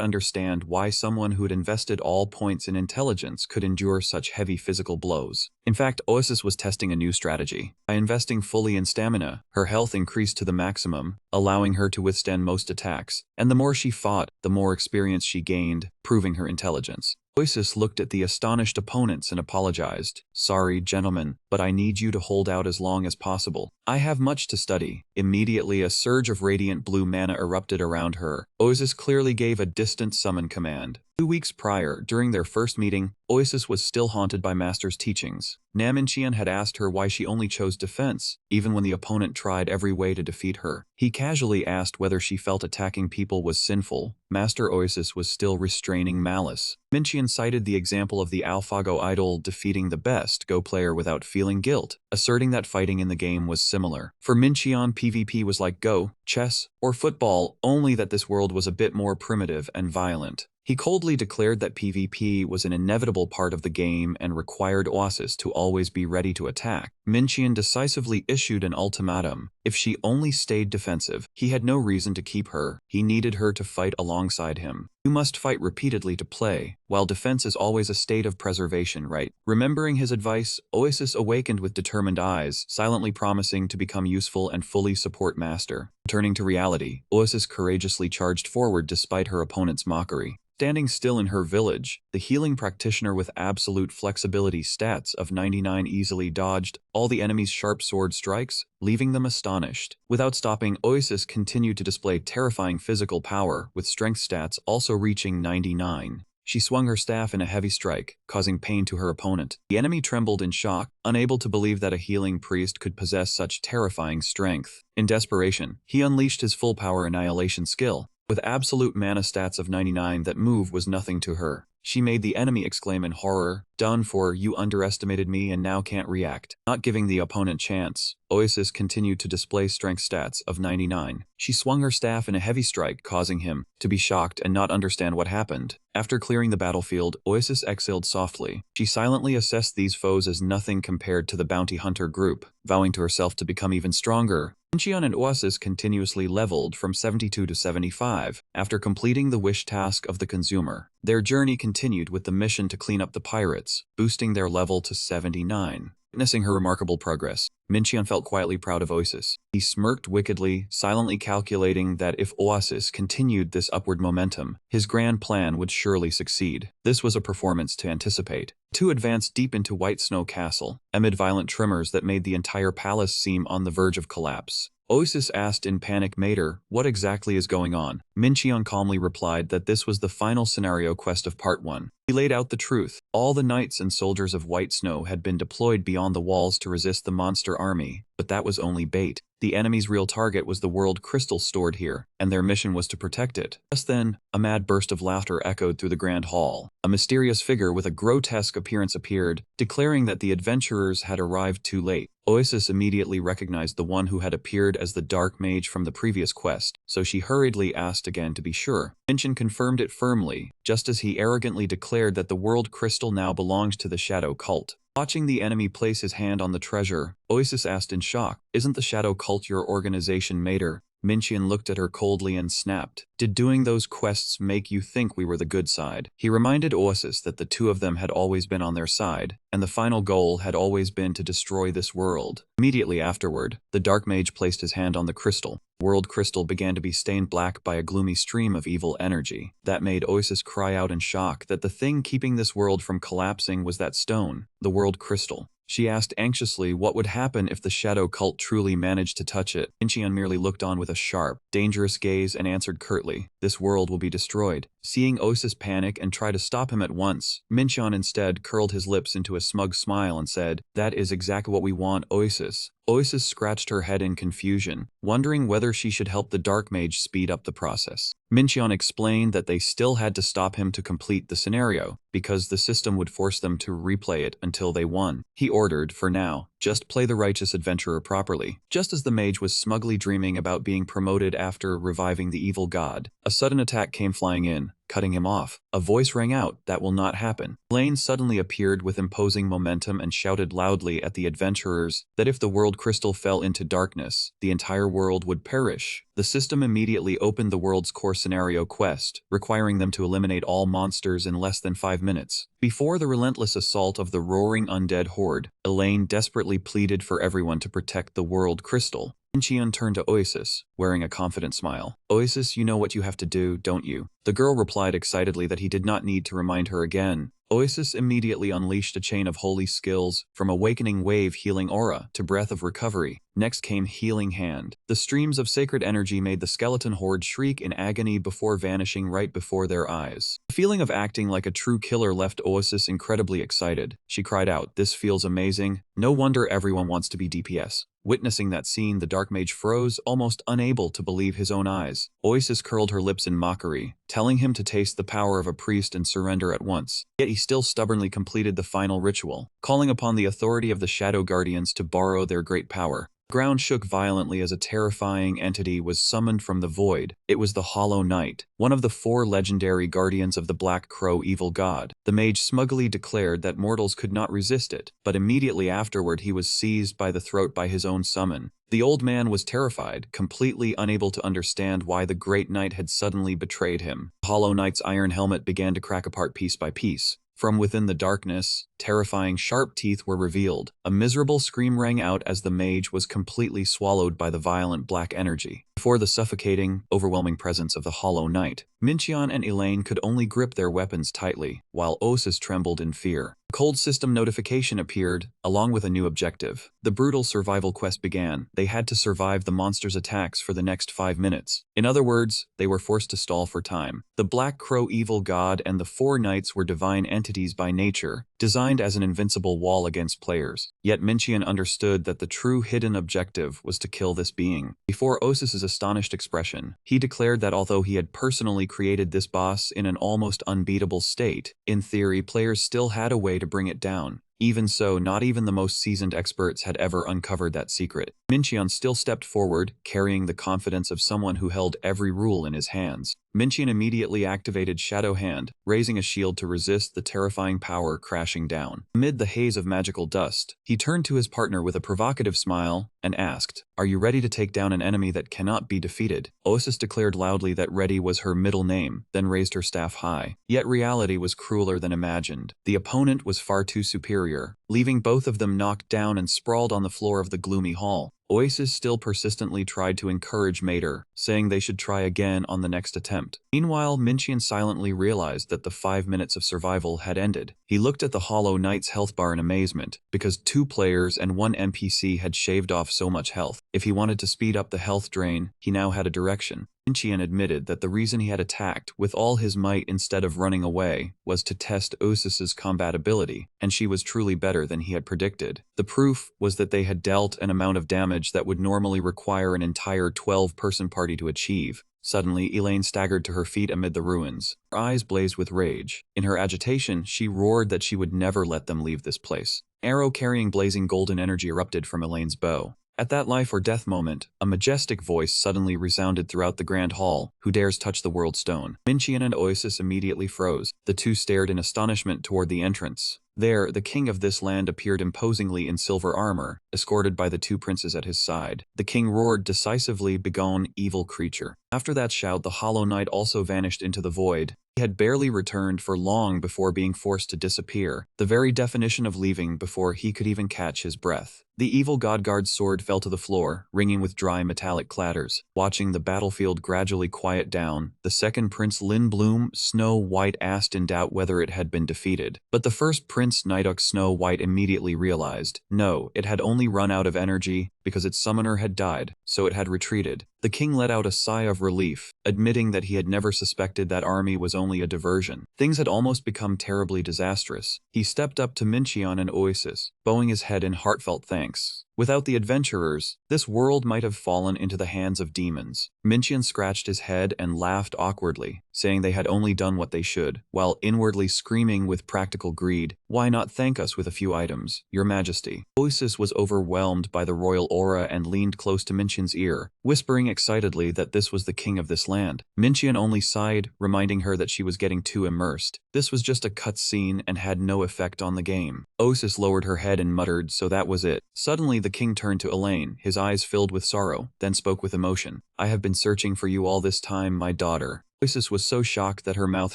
understand why someone who had invested all points in intelligence could endure such heavy physical blows. In fact, Oasis was testing a new strategy. By investing fully in stamina, her health increased to the maximum, allowing her to withstand most attacks, and the more she fought, the more experience she gained, proving her intelligence. Oasis looked at the astonished opponents and apologized. "Sorry, gentlemen, but I need you to hold out as long as possible. I have much to study." Immediately, a surge of radiant blue mana erupted around her. Oasis clearly gave a distant summon command. 2 weeks prior, during their first meeting, Oasis was still haunted by Master's teachings. Minchian had asked her why she only chose defense, even when the opponent tried every way to defeat her. He casually asked whether she felt attacking people was sinful. Master Oasis was still restraining malice. Minchian cited the example of the AlphaGo idol defeating the best Go player without feeling guilt, asserting that fighting in the game was similar. For Minchian, PvP was like Go, chess, or football, only that this world was a bit more primitive and violent. He coldly declared that PvP was an inevitable part of the game and required Oasis to always be ready to attack. Minchian decisively issued an ultimatum. If she only stayed defensive, he had no reason to keep her. He needed her to fight alongside him. "You must fight repeatedly to play, while defense is always a state of preservation, right?" Remembering his advice, Oasis awakened with determined eyes, silently promising to become useful and fully support Master. Returning to reality, Oasis courageously charged forward despite her opponent's mockery. Standing still in her village, the healing practitioner with absolute flexibility stats of 99 easily dodged all the enemy's sharp sword strikes, leaving them astonished. Without stopping, Oasis continued to display terrifying physical power, with strength stats also reaching 99. She swung her staff in a heavy strike, causing pain to her opponent. The enemy trembled in shock, unable to believe that a healing priest could possess such terrifying strength. In desperation, he unleashed his full power annihilation skill. With absolute mana stats of 99, that move was nothing to her. She made the enemy exclaim in horror, "Done for, you underestimated me and now can't react." Not giving the opponent chance, Oasis continued to display strength stats of 99. She swung her staff in a heavy strike, causing him to be shocked and not understand what happened. After clearing the battlefield, Oasis exhaled softly. She silently assessed these foes as nothing compared to the bounty hunter group, vowing to herself to become even stronger. Mincheon and Oasis continuously leveled from 72 to 75 after completing the wish task of the consumer. Their journey continued with the mission to clean up the pirates, boosting their level to 79. Witnessing her remarkable progress, Mincheon felt quietly proud of Oasis. He smirked wickedly, silently calculating that if Oasis continued this upward momentum, his grand plan would surely succeed. This was a performance to anticipate. Two advanced deep into White Snow Castle, amid violent tremors that made the entire palace seem on the verge of collapse. Oasis asked in panic Mater, "What exactly is going on?" Mincheon calmly replied that this was the final scenario quest of Part 1. He laid out the truth. All the knights and soldiers of White Snow had been deployed beyond the walls to resist the monster army, but that was only bait. The enemy's real target was the world crystal stored here, and their mission was to protect it. Just then, a mad burst of laughter echoed through the grand hall. A mysterious figure with a grotesque appearance appeared, declaring that the adventurers had arrived too late. Oasis immediately recognized the one who had appeared as the dark mage from the previous quest, so she hurriedly asked again to be sure. Mincheon confirmed it firmly, just as he arrogantly declared that the world crystal now belonged to the shadow cult. Watching the enemy place his hand on the treasure, Oasis asked in shock, "Isn't the shadow cult your organization, Mater?" Mincheon looked at her coldly and snapped, "Did doing those quests make you think we were the good side?" He reminded Oasis that the two of them had always been on their side, and the final goal had always been to destroy this world. Immediately afterward, the Dark Mage placed his hand on the crystal. World crystal began to be stained black by a gloomy stream of evil energy. That made Oasis cry out in shock that the thing keeping this world from collapsing was that stone, the world crystal. She asked anxiously what would happen if the shadow cult truly managed to touch it. Mincheon merely looked on with a sharp, dangerous gaze and answered curtly, "This world will be destroyed." Seeing Oasis panic and try to stop him at once, Mincheon instead curled his lips into a smug smile and said, "That is exactly what we want, Oasis." Oasis scratched her head in confusion, wondering whether she should help the Dark Mage speed up the process. Mincheon explained that they still had to stop him to complete the scenario, because the system would force them to replay it until they won. He ordered, for now, just play the righteous adventurer properly. Just as the mage was smugly dreaming about being promoted after reviving the evil god, a sudden attack came flying in, cutting him off. A voice rang out, "That will not happen." Lane suddenly appeared with imposing momentum and shouted loudly at the adventurers that if the world crystal fell into darkness, the entire world would perish. The system immediately opened the world's core scenario quest, requiring them to eliminate all monsters in less than 5 minutes. Before the relentless assault of the roaring undead horde, Elaine desperately pleaded for everyone to protect the world crystal. Mincheon turned to Oasis, wearing a confident smile. "Oasis, you know what you have to do, don't you?" The girl replied excitedly that he did not need to remind her again. Oasis immediately unleashed a chain of holy skills, from Awakening Wave Healing Aura to Breath of Recovery. Next came Healing Hand. The streams of sacred energy made the skeleton horde shriek in agony before vanishing right before their eyes. The feeling of acting like a true killer left Oasis incredibly excited. She cried out, "This feels amazing. No wonder everyone wants to be DPS." Witnessing that scene, the Dark Mage froze, almost unable to believe his own eyes. Oasis curled her lips in mockery, telling him to taste the power of a priest and surrender at once. Yet he still stubbornly completed the final ritual, calling upon the authority of the Shadow Guardians to borrow their great power. The ground shook violently as a terrifying entity was summoned from the void. It was the Hollow Knight, one of the 4 legendary guardians of the Black Crow evil god. The mage smugly declared that mortals could not resist it, but immediately afterward he was seized by the throat by his own summon. The old man was terrified, completely unable to understand why the Great Knight had suddenly betrayed him. The Hollow Knight's iron helmet began to crack apart piece by piece. From within the darkness, terrifying sharp teeth were revealed. A miserable scream rang out as the mage was completely swallowed by the violent black energy. Before the suffocating, overwhelming presence of the Hollow Knight, Mincheon and Elaine could only grip their weapons tightly, while Osis trembled in fear. A cold system notification appeared, along with a new objective. The brutal survival quest began. They had to survive the monster's attacks for the next 5 minutes. In other words, they were forced to stall for time. The Black Crow evil god and the 4 knights were divine entities by nature, designed as an invincible wall against players. Yet Mincheon understood that the true hidden objective was to kill this being. Before Osis's astonished expression, he declared that although he had personally created this boss in an almost unbeatable state, in theory players still had a way to bring it down. Even so, not even the most seasoned experts had ever uncovered that secret. Mincheon still stepped forward, carrying the confidence of someone who held every rule in his hands. Mincheon immediately activated Shadow Hand, raising a shield to resist the terrifying power crashing down. Amid the haze of magical dust, he turned to his partner with a provocative smile and asked, "Are you ready to take down an enemy that cannot be defeated?" Osis declared loudly that ready was her middle name, then raised her staff high. Yet reality was crueler than imagined. The opponent was far too superior, leaving both of them knocked down and sprawled on the floor of the gloomy hall. Oasis still persistently tried to encourage Mater, saying they should try again on the next attempt. Meanwhile, Mincheon silently realized that the 5 minutes of survival had ended. He looked at the Hollow Knight's health bar in amazement, because 2 players and 1 NPC had shaved off so much health. If he wanted to speed up the health drain, he now had a direction. Mincheon admitted that the reason he had attacked with all his might instead of running away was to test Osis's combat ability, and she was truly better than he had predicted. The proof was that they had dealt an amount of damage that would normally require an entire 12-person party to achieve. Suddenly, Elaine staggered to her feet amid the ruins. Her eyes blazed with rage. In her agitation, she roared that she would never let them leave this place. An arrow carrying blazing golden energy erupted from Elaine's bow. At that life or death moment, a majestic voice suddenly resounded throughout the grand hall. "Who dares touch the world stone?" Mincheon and Oasis immediately froze. The two stared in astonishment toward the entrance. There, the king of this land appeared imposingly in silver armor, escorted by the 2 princes at his side. The king roared decisively, "Begone, evil creature." After that shout, the Hollow Knight also vanished into the void. He had barely returned for long before being forced to disappear, the very definition of leaving before he could even catch his breath. The evil godguard's sword fell to the floor, ringing with dry metallic clatters. Watching the battlefield gradually quiet down, the second Prince Lindblum, Snow White, asked in doubt whether it had been defeated. But the first Prince Nidok, Snow White, immediately realized, no, it had only run out of energy because its summoner had died, so it had retreated. The king let out a sigh of relief, admitting that he had never suspected that army was only a diversion. Things had almost become terribly disastrous. He stepped up to Mincheon and Oasis, bowing his head in heartfelt thanks. Without the adventurers, this world might have fallen into the hands of demons. Mincheon scratched his head and laughed awkwardly, saying they had only done what they should, while inwardly screaming with practical greed, "Why not thank us with a few items, Your Majesty?" Oasis was overwhelmed by the royal aura and leaned close to Mincheon's ear, whispering excitedly that this was the king of this land. Mincheon only sighed, reminding her that she was getting too immersed. This was just a cutscene and had no effect on the game. Oasis lowered her head and muttered, "So that was it." Suddenly the king turned to Elaine, his eyes filled with sorrow, then spoke with emotion. "I have been searching for you all this time, my daughter." Oasis was so shocked that her mouth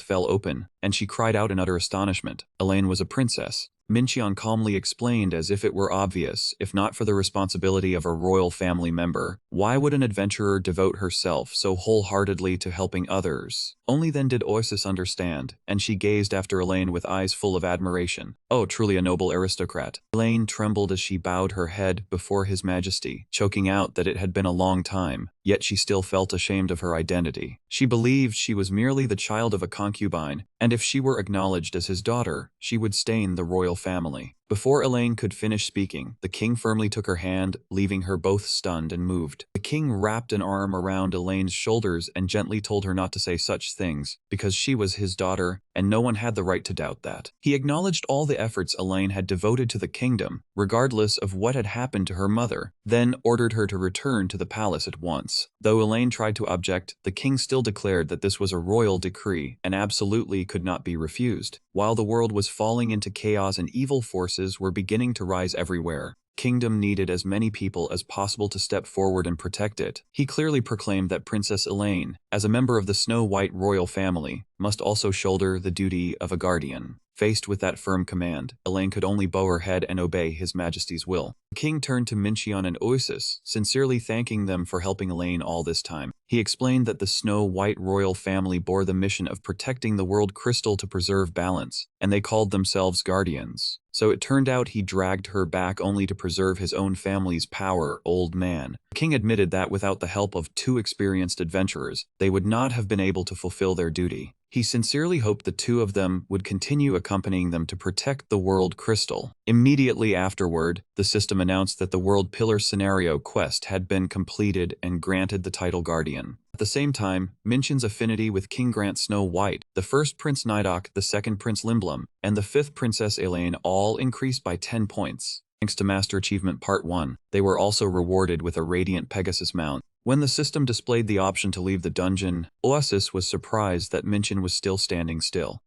fell open, and she cried out in utter astonishment. Elaine was a princess. Mincheon calmly explained as if it were obvious, if not for the responsibility of a royal family member. Why would an adventurer devote herself so wholeheartedly to helping others? Only then did Oasis understand, and she gazed after Elaine with eyes full of admiration. Oh, truly a noble aristocrat. Elaine trembled as she bowed her head before His Majesty, choking out that it had been a long time, yet she still felt ashamed of her identity. She believed she was merely the child of a concubine, and if she were acknowledged as his daughter, she would stain the royal family. Before Elaine could finish speaking, the king firmly took her hand, leaving her both stunned and moved. The king wrapped an arm around Elaine's shoulders and gently told her not to say such things, because she was his daughter, and no one had the right to doubt that. He acknowledged all the efforts Elaine had devoted to the kingdom, regardless of what had happened to her mother, then ordered her to return to the palace at once. Though Elaine tried to object, the king still declared that this was a royal decree and absolutely could not be refused. While the world was falling into chaos and evil forces were beginning to rise everywhere, kingdom needed as many people as possible to step forward and protect it. He clearly proclaimed that Princess Elaine, as a member of the Snow White royal family, must also shoulder the duty of a guardian. Faced with that firm command, Elaine could only bow her head and obey His Majesty's will. The king turned to Mincheon and Oasis, sincerely thanking them for helping Elaine all this time. He explained that the Snow White royal family bore the mission of protecting the world crystal to preserve balance, and they called themselves guardians. So it turned out he dragged her back only to preserve his own family's power, old man. The king admitted that without the help of two experienced adventurers, they would not have been able to fulfill their duty. He sincerely hoped the two of them would continue accompanying them to protect the world crystal. Immediately afterward, the system announced that the World Pillar Scenario quest had been completed and granted the title Guardian. At the same time, Mincheon's affinity with King Grant Snow White, the first Prince Nidok, the second Prince Limblum, and the fifth Princess Elaine all increased by 10 points. Thanks to Master Achievement Part 1, they were also rewarded with a Radiant Pegasus mount. When the system displayed the option to leave the dungeon, Oasis was surprised that Mincheon was still standing still.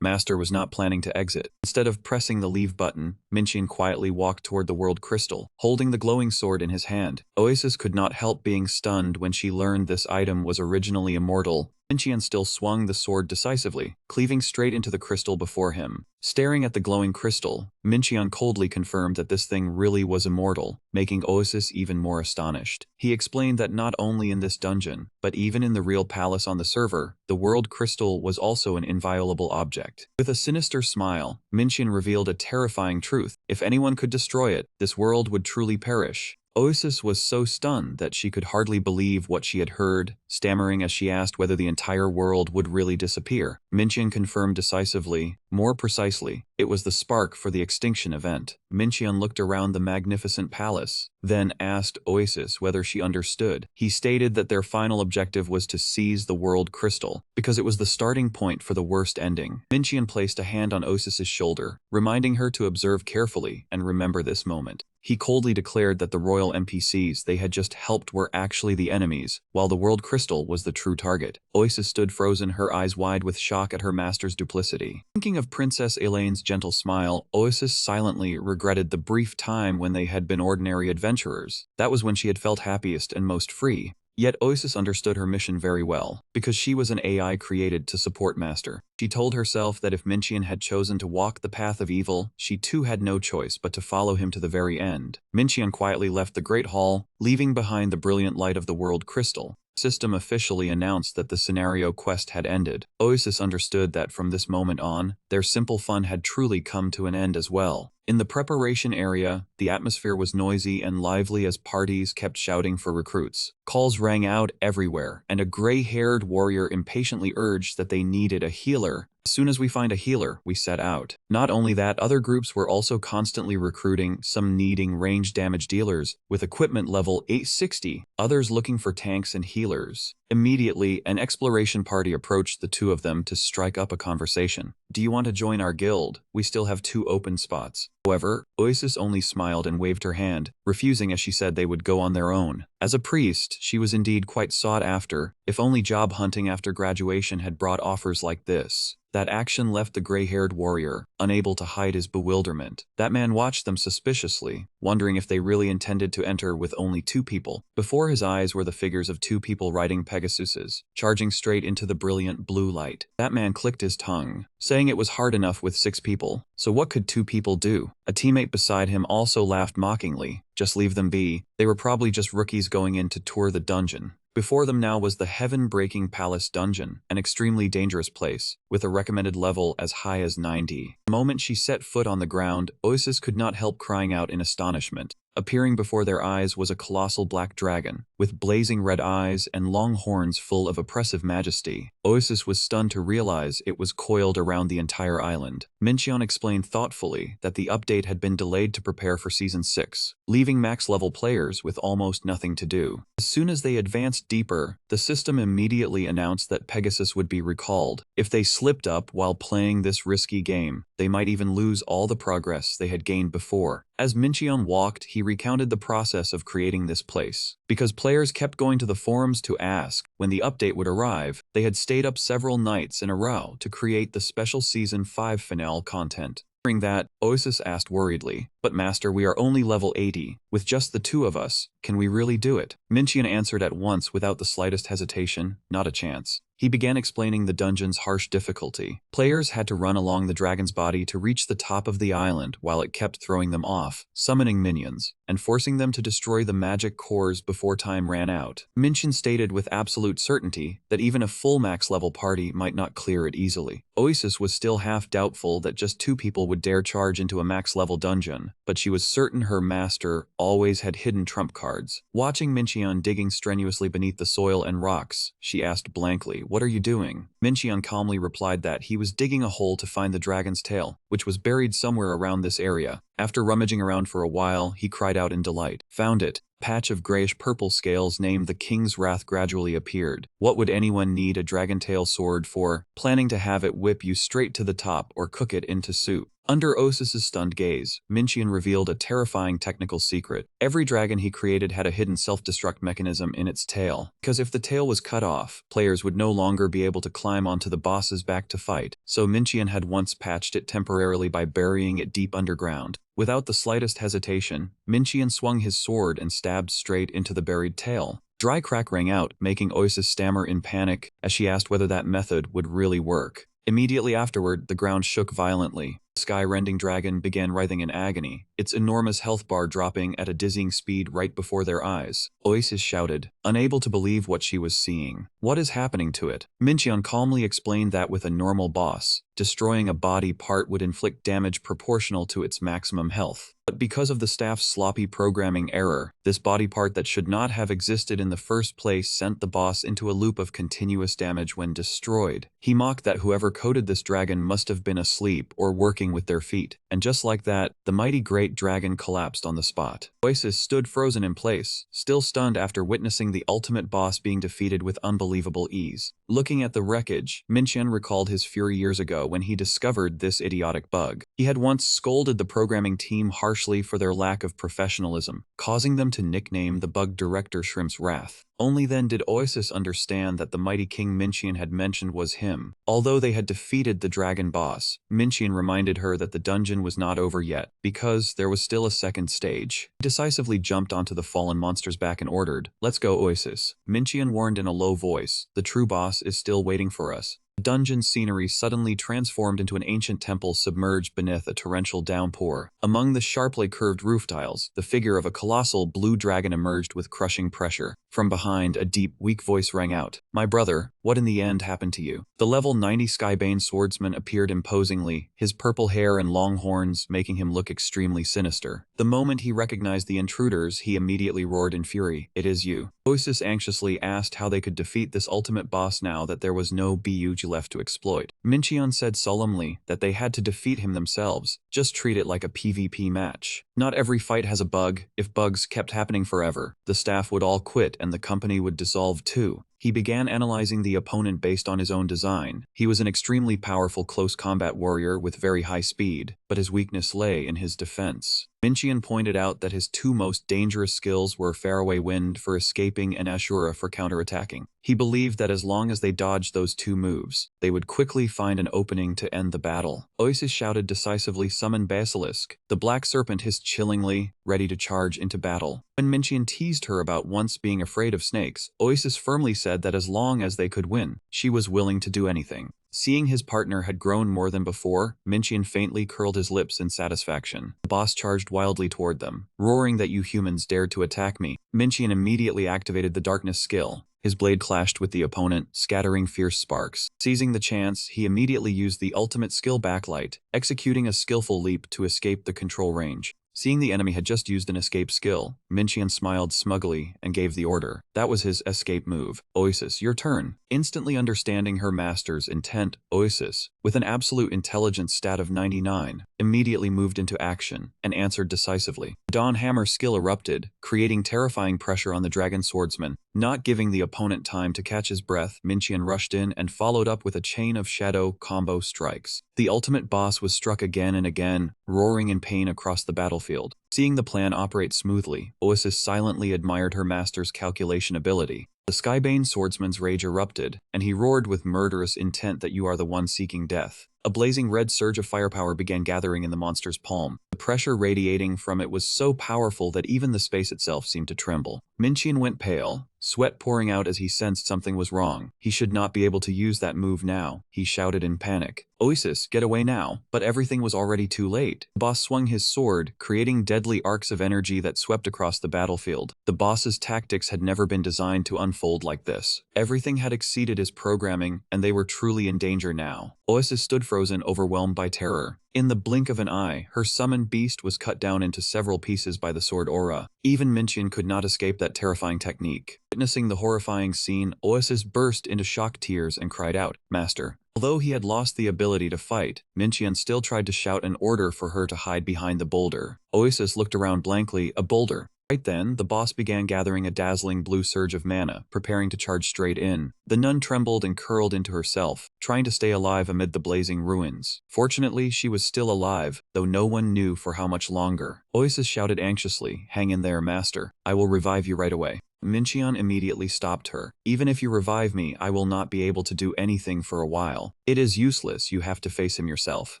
Master was not planning to exit. Instead of pressing the leave button, Mincheon quietly walked toward the world crystal, holding the glowing sword in his hand. Oasis could not help being stunned when she learned this item was originally immortal. Mincheon still swung the sword decisively, cleaving straight into the crystal before him. Staring at the glowing crystal, Mincheon coldly confirmed that this thing really was immortal, making Oasis even more astonished. He explained that not only in this dungeon, but even in the real palace on the server, the world crystal was also an inviolable object. With a sinister smile, Mincheon revealed a terrifying truth. If anyone could destroy it, this world would truly perish. Oasis was so stunned that she could hardly believe what she had heard, stammering as she asked whether the entire world would really disappear. Mincheon confirmed decisively, more precisely, it was the spark for the extinction event. Mincheon looked around the magnificent palace, then asked Oasis whether she understood. He stated that their final objective was to seize the world crystal, because it was the starting point for the worst ending. Mincheon placed a hand on Oasis's shoulder, reminding her to observe carefully and remember this moment. He coldly declared that the royal NPCs they had just helped were actually the enemies, while the world crystal was the true target. Oasis stood frozen, her eyes wide with shock at her master's duplicity. Thinking of Princess Elaine's gentle smile, Oasis silently regretted the brief time when they had been ordinary adventurers. That was when she had felt happiest and most free. Yet Oasis understood her mission very well, because she was an AI created to support Master. She told herself that if Mincheon had chosen to walk the path of evil, she too had no choice but to follow him to the very end. Mincheon quietly left the Great Hall, leaving behind the brilliant light of the world crystal. The system officially announced that the scenario quest had ended. Oasis understood that from this moment on, their simple fun had truly come to an end as well. In the preparation area, the atmosphere was noisy and lively as parties kept shouting for recruits. Calls rang out everywhere, and a gray-haired warrior impatiently urged that they needed a healer. As soon as we find a healer, we set out. Not only that, other groups were also constantly recruiting, some needing range damage dealers with equipment level 860, others looking for tanks and healers. Immediately, an exploration party approached the two of them to strike up a conversation. "Do you want to join our guild? We still have 2 open spots." However, Oasis only smiled and waved her hand, refusing as she said they would go on their own. As a priest, she was indeed quite sought after, if only job hunting after graduation had brought offers like this. That action left the gray-haired warrior, unable to hide his bewilderment. That man watched them suspiciously, wondering if they really intended to enter with only 2 people. Before his eyes were the figures of 2 people riding Pegasuses, charging straight into the brilliant blue light. That man clicked his tongue, saying it was hard enough with 6 people, so what could 2 people do? A teammate beside him also laughed mockingly. Just leave them be, they were probably just rookies going in to tour the dungeon. Before them now was the heaven-breaking palace dungeon, an extremely dangerous place, with a recommended level as high as 90. The moment she set foot on the ground, Oasis could not help crying out in astonishment. Appearing before their eyes was a colossal black dragon, with blazing red eyes and long horns full of oppressive majesty. Oasis was stunned to realize it was coiled around the entire island. Mincheon explained thoughtfully that the update had been delayed to prepare for Season 6, leaving max-level players with almost nothing to do. As soon as they advanced deeper, the system immediately announced that Pegasus would be recalled. If they slipped up while playing this risky game, they might even lose all the progress they had gained before. As Mincheon walked, he recounted the process of creating this place. Because players kept going to the forums to ask when the update would arrive, they had stayed up several nights in a row to create the special Season 5 finale content. Hearing that, Oasis asked worriedly, "But master, we are only level 80. With just the two of us, can we really do it?" Minchian answered at once without the slightest hesitation, "Not a chance." He began explaining the dungeon's harsh difficulty. Players had to run along the dragon's body to reach the top of the island while it kept throwing them off, summoning minions, and forcing them to destroy the magic cores before time ran out. Minchian stated with absolute certainty that even a full max-level party might not clear it easily. Oasis was still half doubtful that just two people would dare charge into a max-level dungeon, but she was certain her master always had hidden trump cards. Watching Minchian digging strenuously beneath the soil and rocks, she asked blankly, "What are you doing?" Minchian calmly replied that he was digging a hole to find the dragon's tail, which was buried somewhere around this area. After rummaging around for a while, he cried out in delight, "Found it!" A patch of grayish-purple scales named the King's Wrath gradually appeared. What would anyone need a dragon-tail sword for? Planning to have it whip you straight to the top or cook it into soup? Under Osis's stunned gaze, Minchian revealed a terrifying technical secret. Every dragon he created had a hidden self-destruct mechanism in its tail, because if the tail was cut off, players would no longer be able to climb onto the boss's back to fight, so Minchian had once patched it temporarily by burying it deep underground. Without the slightest hesitation, Minchian swung his sword and stabbed straight into the buried tail. Dry crack rang out, making Oasis stammer in panic as she asked whether that method would really work. Immediately afterward, the ground shook violently. The sky-rending dragon began writhing in agony, its enormous health bar dropping at a dizzying speed right before their eyes. Oasis shouted, unable to believe what she was seeing. "What is happening to it?" Minchian calmly explained that with a normal boss, destroying a body part would inflict damage proportional to its maximum health. But because of the staff's sloppy programming error, this body part that should not have existed in the first place sent the boss into a loop of continuous damage when destroyed. He mocked that whoever coded this dragon must have been asleep or working with their feet, and just like that, the mighty great dragon collapsed on the spot. Oasis stood frozen in place, still stunned after witnessing the ultimate boss being defeated with unbelievable ease. Looking at the wreckage, Minchian recalled his fury years ago when he discovered this idiotic bug. He had once scolded the programming team harshly for their lack of professionalism, causing them to nickname the bug Director Shrimp's Wrath. Only then did Oasis understand that the mighty King Minchian had mentioned was him. Although they had defeated the dragon boss, Minchian reminded her that the dungeon was not over yet, because there was still a second stage. He decisively jumped onto the fallen monster's back and ordered, "Let's go, Oasis." Minchian warned in a low voice, "The true boss is still waiting for us." The dungeon scenery suddenly transformed into an ancient temple submerged beneath a torrential downpour. Among the sharply curved roof tiles, the figure of a colossal blue dragon emerged with crushing pressure. From behind, a deep, weak voice rang out, "My brother, what in the end happened to you?" The level 90 Skybane swordsman appeared imposingly, his purple hair and long horns making him look extremely sinister. The moment he recognized the intruders, he immediately roared in fury, "It is you." Oasis anxiously asked how they could defeat this ultimate boss now that there was no BUG left to exploit. Minchian said solemnly that they had to defeat him themselves, just treat it like a PvP match. Not every fight has a bug. If bugs kept happening forever, the staff would all quit and the company would dissolve too. He began analyzing the opponent based on his own design. He was an extremely powerful close combat warrior with very high speed, but his weakness lay in his defense. Minchian pointed out that his two most dangerous skills were Faraway Wind for escaping and Asura for counterattacking. He believed that as long as they dodged those two moves, they would quickly find an opening to end the battle. Oasis shouted decisively, "Summon Basilisk." The black serpent hissed chillingly, ready to charge into battle. When Minchian teased her about once being afraid of snakes, Oasis firmly said that as long as they could win, she was willing to do anything. Seeing his partner had grown more than before, Minchian faintly curled his lips in satisfaction. The boss charged wildly toward them, roaring that you humans dared to attack me. Minchian immediately activated the darkness skill. His blade clashed with the opponent, scattering fierce sparks. Seizing the chance, he immediately used the ultimate skill backlight, executing a skillful leap to escape the control range. Seeing the enemy had just used an escape skill, Minchian smiled smugly and gave the order. That was his escape move. "Oasis, your turn." Instantly understanding her master's intent, Oasis, with an absolute intelligence stat of 99, immediately moved into action and answered decisively. Dawn Hammer skill erupted, creating terrifying pressure on the dragon swordsman. Not giving the opponent time to catch his breath, Minchian rushed in and followed up with a chain of shadow combo strikes. The ultimate boss was struck again and again, roaring in pain across the battlefield. Seeing the plan operate smoothly, Oasis silently admired her master's calculation ability. The Skybane swordsman's rage erupted, and he roared with murderous intent that you are the one seeking death. A blazing red surge of firepower began gathering in the monster's palm. The pressure radiating from it was so powerful that even the space itself seemed to tremble. Minqian went pale, sweat pouring out as he sensed something was wrong. He should not be able to use that move now, he shouted in panic. Oasis, get away now. But everything was already too late. The boss swung his sword, creating deadly arcs of energy that swept across the battlefield. The boss's tactics had never been designed to unfold like this. Everything had exceeded his programming, and they were truly in danger now. Oasis stood frozen, overwhelmed by terror. In the blink of an eye, her summoned beast was cut down into several pieces by the sword aura. Even Minqian could not escape that terrifying technique. Witnessing the horrifying scene, Oasis burst into shocked tears and cried out, "Master." Although he had lost the ability to fight, Minqian still tried to shout an order for her to hide behind the boulder. Oasis looked around blankly. A boulder. Right then, the boss began gathering a dazzling blue surge of mana, preparing to charge straight in. The nun trembled and curled into herself, trying to stay alive amid the blazing ruins. Fortunately, she was still alive, though no one knew for how much longer. Oasis shouted anxiously, "Hang in there, master. I will revive you right away." Minqian immediately stopped her. "Even if you revive me, I will not be able to do anything for a while. It is useless, you have to face him yourself."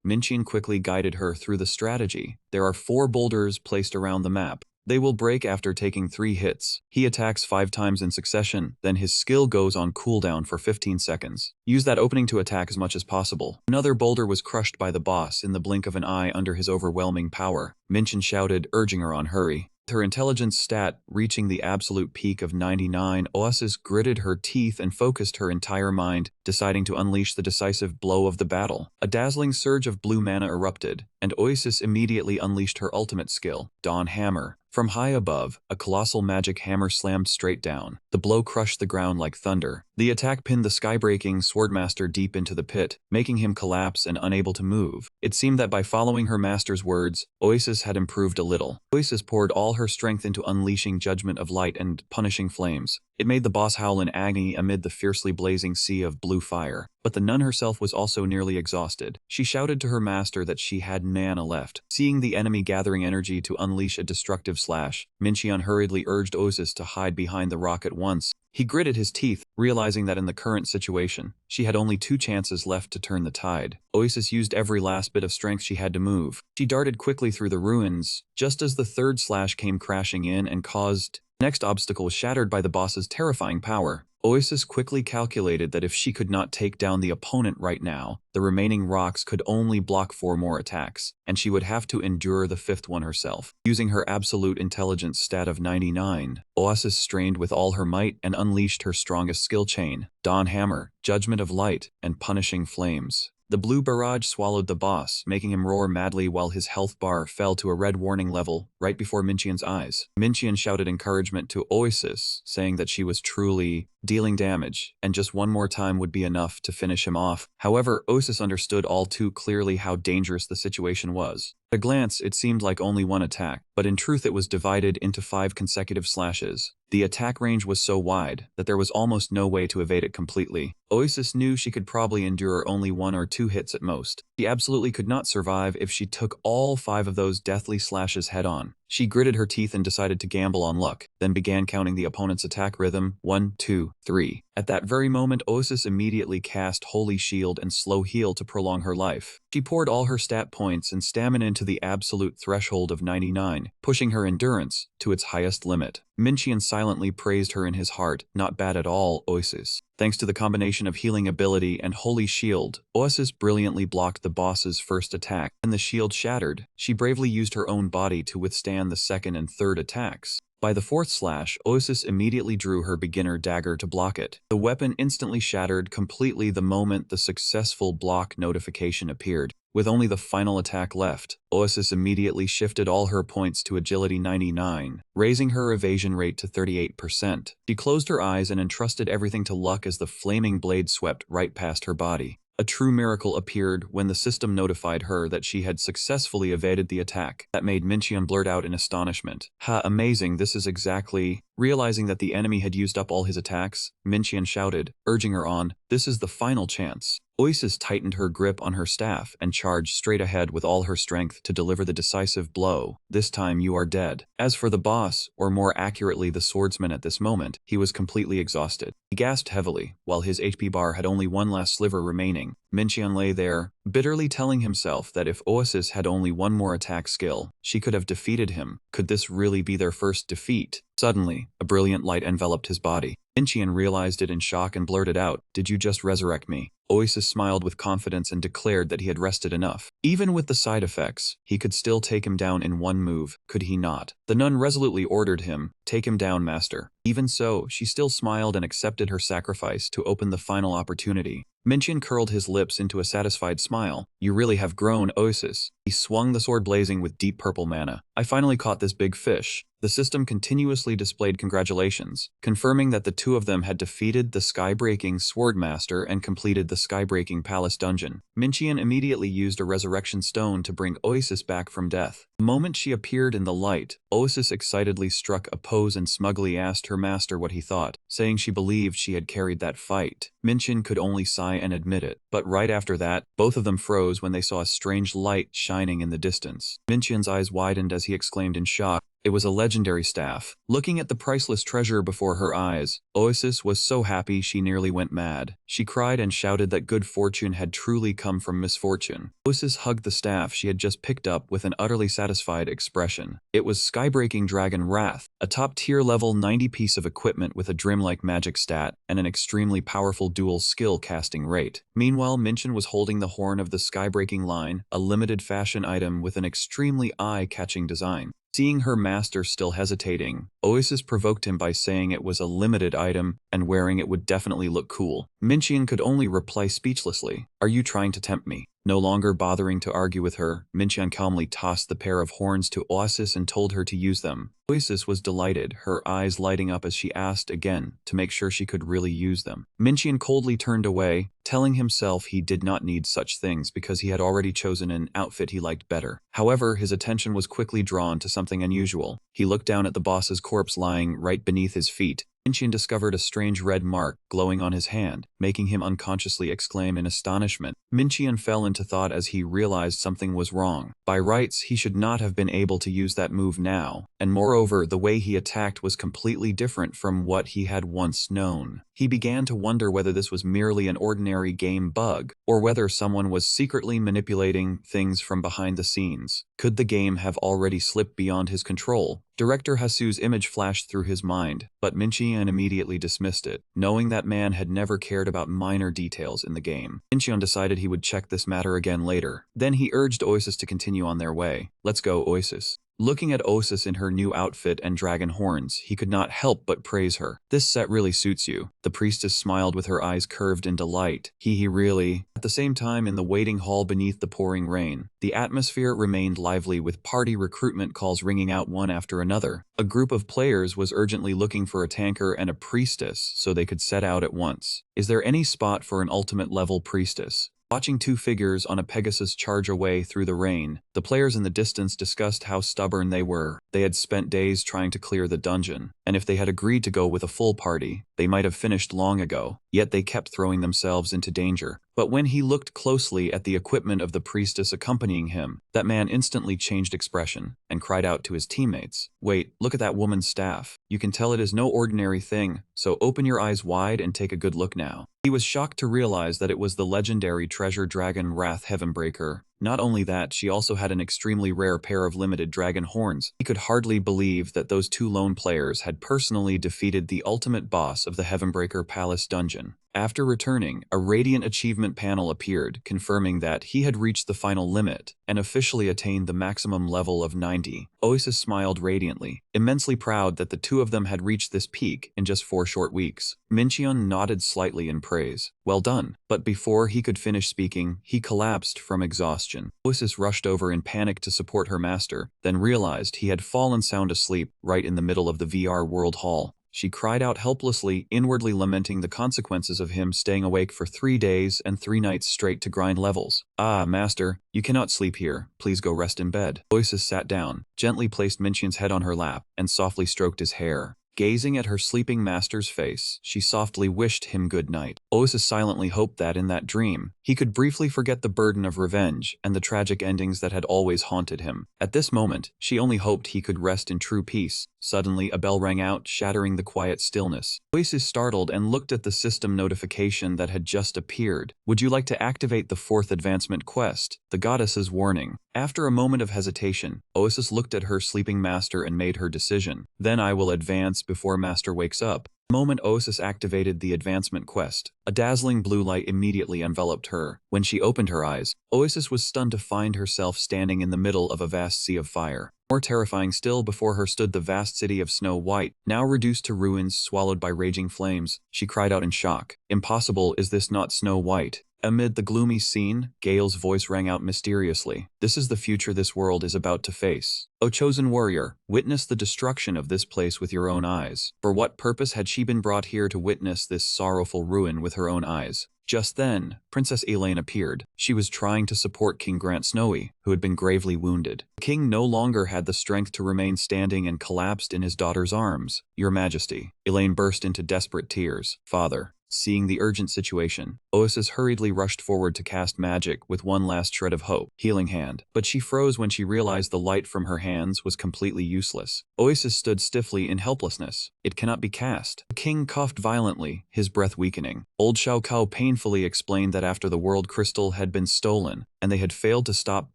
Minqian quickly guided her through the strategy. There are 4 boulders placed around the map. They will break after taking 3 hits. He attacks 5 times in succession, then his skill goes on cooldown for 15 seconds. Use that opening to attack as much as possible. Another boulder was crushed by the boss in the blink of an eye under his overwhelming power. Minqian shouted, urging her on, "Hurry." Her intelligence stat reaching the absolute peak of 99, Oasis gritted her teeth and focused her entire mind, deciding to unleash the decisive blow of the battle. A dazzling surge of blue mana erupted, and Oasis immediately unleashed her ultimate skill, Dawn Hammer. From high above, a colossal magic hammer slammed straight down. The blow crushed the ground like thunder. The attack pinned the skybreaking swordmaster deep into the pit, making him collapse and unable to move. It seemed that by following her master's words, Oasis had improved a little. Oasis poured all her strength into unleashing Judgment of Light and punishing flames. It made the boss howl in agony amid the fiercely blazing sea of blue fire. But the nun herself was also nearly exhausted. She shouted to her master that she had mana left. Seeing the enemy gathering energy to unleash a destructive slash, Minqian hurriedly urged Oasis to hide behind the rock at once. He gritted his teeth, realizing that in the current situation, she had only 2 chances left to turn the tide. Oasis used every last bit of strength she had to move. She darted quickly through the ruins, just as the 3rd slash came crashing in and caused... The next obstacle was shattered by the boss's terrifying power. Oasis quickly calculated that if she could not take down the opponent right now, the remaining rocks could only block 4 more attacks, and she would have to endure the 5th one herself. Using her absolute intelligence stat of 99, Oasis strained with all her might and unleashed her strongest skill chain, Dawn Hammer, Judgment of Light, and Punishing Flames. The blue barrage swallowed the boss, making him roar madly while his health bar fell to a red warning level right before Minqian's eyes. Minqian shouted encouragement to Oasis, saying that she was truly dealing damage, and just one more time would be enough to finish him off. However, Oasis understood all too clearly how dangerous the situation was. At a glance, it seemed like only one attack, but in truth it was divided into 5 consecutive slashes. The attack range was so wide that there was almost no way to evade it completely. Oasis knew she could probably endure only 1 or 2 hits at most. She absolutely could not survive if she took all 5 of those deathly slashes head-on. She gritted her teeth and decided to gamble on luck, then began counting the opponent's attack rhythm, 1, 2, 3. At that very moment, Oasis immediately cast Holy Shield and Slow Heal to prolong her life. She poured all her stat points and stamina into the absolute threshold of 99, pushing her endurance to its highest limit. Minqian silently praised her in his heart. "Not bad at all, Oasis." Thanks to the combination of healing ability and Holy Shield, Oasis brilliantly blocked the boss's first attack. When the shield shattered, she bravely used her own body to withstand the 2nd and 3rd attacks. By the 4th slash, Oasis immediately drew her beginner dagger to block it. The weapon instantly shattered completely the moment the successful block notification appeared. With only the final attack left, Oasis immediately shifted all her points to agility 99, raising her evasion rate to 38%. She closed her eyes and entrusted everything to luck as the flaming blade swept right past her body. A true miracle appeared when the system notified her that she had successfully evaded the attack. That made Minqian blurt out in astonishment. "Ha, amazing, this is exactly..." Realizing that the enemy had used up all his attacks, Minqian shouted, urging her on, "This is the final chance." Oasis tightened her grip on her staff and charged straight ahead with all her strength to deliver the decisive blow. "This time you are dead." As for the boss, or more accurately the swordsman at this moment, he was completely exhausted. He gasped heavily, while his HP bar had only one last sliver remaining. Minqian lay there, bitterly telling himself that if Oasis had only one more attack skill, she could have defeated him. Could this really be their first defeat? Suddenly, a brilliant light enveloped his body. Minqian realized it in shock and blurted out, "Did you just resurrect me?" Oasis smiled with confidence and declared that he had rested enough. Even with the side effects, he could still take him down in one move, could he not? The nun resolutely ordered him, "Take him down, master." Even so, she still smiled and accepted her sacrifice to open the final opportunity. Minqian curled his lips into a satisfied smile. "You really have grown, Oasis." He swung the sword blazing with deep purple mana. "I finally caught this big fish." The system continuously displayed congratulations, confirming that the two of them had defeated the Skybreaking Swordmaster and completed the Skybreaking Palace dungeon. Minqian immediately used a resurrection stone to bring Oasis back from death. The moment she appeared in the light, Oasis excitedly struck a pose and smugly asked her master what he thought, saying she believed she had carried that fight. Minqian could only sigh and admit it, but right after that, both of them froze when they saw a strange light shining in the distance. Minqian's eyes widened as he exclaimed in shock. It was a legendary staff. Looking at the priceless treasure before her eyes, Oasis was so happy she nearly went mad. She cried and shouted that good fortune had truly come from misfortune. Oasis hugged the staff she had just picked up with an utterly satisfied expression. It was Skybreaking Dragon Wrath, a top-tier level 90 piece of equipment with a Dream-like magic stat and an extremely powerful dual skill casting rate. Meanwhile, Minqian was holding the horn of the Skybreaking line, a limited fashion item with an extremely eye-catching design. Seeing her master still hesitating, Oasis provoked him by saying it was a limited item and wearing it would definitely look cool. Minqian could only reply speechlessly, "Are you trying to tempt me?" No longer bothering to argue with her, Minqian calmly tossed the pair of horns to Oasis and told her to use them. Oasis was delighted, her eyes lighting up as she asked again to make sure she could really use them. Minqian coldly turned away, telling himself he did not need such things because he had already chosen an outfit he liked better. However, his attention was quickly drawn to something unusual. He looked down at the boss's corpse lying right beneath his feet. Minqian discovered a strange red mark glowing on his hand, making him unconsciously exclaim in astonishment. Minqian fell into thought as he realized something was wrong. By rights, he should not have been able to use that move now, and moreover, the way he attacked was completely different from what he had once known. He began to wonder whether this was merely an ordinary game bug, or whether someone was secretly manipulating things from behind the scenes. Could the game have already slipped beyond his control? Director Hasu's image flashed through his mind, but Minqian immediately dismissed it, knowing that man had never cared about minor details in the game. Minqian decided he would check this matter again later. Then he urged Oasis to continue on their way. "Let's go, Oasis." Looking at Oasis in her new outfit and dragon horns, he could not help but praise her. "This set really suits you." The priestess smiled with her eyes curved in delight. He really. At the same time, in the waiting hall beneath the pouring rain, the atmosphere remained lively with party recruitment calls ringing out one after another. A group of players was urgently looking for a tanker and a priestess so they could set out at once. Is there any spot for an ultimate level priestess? Watching two figures on a Pegasus charge away through the rain, the players in the distance discussed how stubborn they were. They had spent days trying to clear the dungeon, and if they had agreed to go with a full party, they might have finished long ago, yet they kept throwing themselves into danger. But when he looked closely at the equipment of the priestess accompanying him, that man instantly changed expression and cried out to his teammates, "Wait, look at that woman's staff. You can tell it is no ordinary thing, so open your eyes wide and take a good look now." He was shocked to realize that it was the legendary treasure dragon Wrath Heavenbreaker. Not only that, she also had an extremely rare pair of limited dragon horns. He could hardly believe that those two lone players had personally defeated the ultimate boss of the Heavenbreaker Palace dungeon. After returning, a radiant achievement panel appeared, confirming that he had reached the final limit and officially attained the maximum level of 90. Oasis smiled radiantly, immensely proud that the two of them had reached this peak in just 4 short weeks. Minqian nodded slightly in praise. "Well done." But before he could finish speaking, he collapsed from exhaustion. Oasis rushed over in panic to support her master, then realized he had fallen sound asleep right in the middle of the VR World Hall. She cried out helplessly, inwardly lamenting the consequences of him staying awake for 3 days and 3 nights straight to grind levels. "Ah, master, you cannot sleep here. Please go rest in bed." Oasis sat down, gently placed Minqian's head on her lap, and softly stroked his hair. Gazing at her sleeping master's face, she softly wished him good night. Oasis silently hoped that in that dream, he could briefly forget the burden of revenge and the tragic endings that had always haunted him. At this moment, she only hoped he could rest in true peace. Suddenly, a bell rang out, shattering the quiet stillness. Oasis startled and looked at the system notification that had just appeared. "Would you like to activate the 4th advancement quest?" The goddess's warning. After a moment of hesitation, Oasis looked at her sleeping master and made her decision. "Then I will advance before master wakes up." The moment Oasis activated the advancement quest, a dazzling blue light immediately enveloped her. When she opened her eyes, Oasis was stunned to find herself standing in the middle of a vast sea of fire. More terrifying still, before her stood the vast city of Snow White, now reduced to ruins swallowed by raging flames. She cried out in shock. "Impossible, is this not Snow White?" Amid the gloomy scene, Gale's voice rang out mysteriously. "This is the future this world is about to face. O chosen warrior, witness the destruction of this place with your own eyes." For what purpose had she been brought here to witness this sorrowful ruin with her own eyes? Just then, Princess Elaine appeared. She was trying to support King Grant Snowy, who had been gravely wounded. The king no longer had the strength to remain standing and collapsed in his daughter's arms. "Your Majesty." Elaine burst into desperate tears. "Father." Seeing the urgent situation, Oasis hurriedly rushed forward to cast magic with one last shred of hope, Healing Hand. But she froze when she realized the light from her hands was completely useless. Oasis stood stiffly in helplessness. "It cannot be cast." The king coughed violently, his breath weakening. Old Shao Kao painfully explained that after the world crystal had been stolen, and they had failed to stop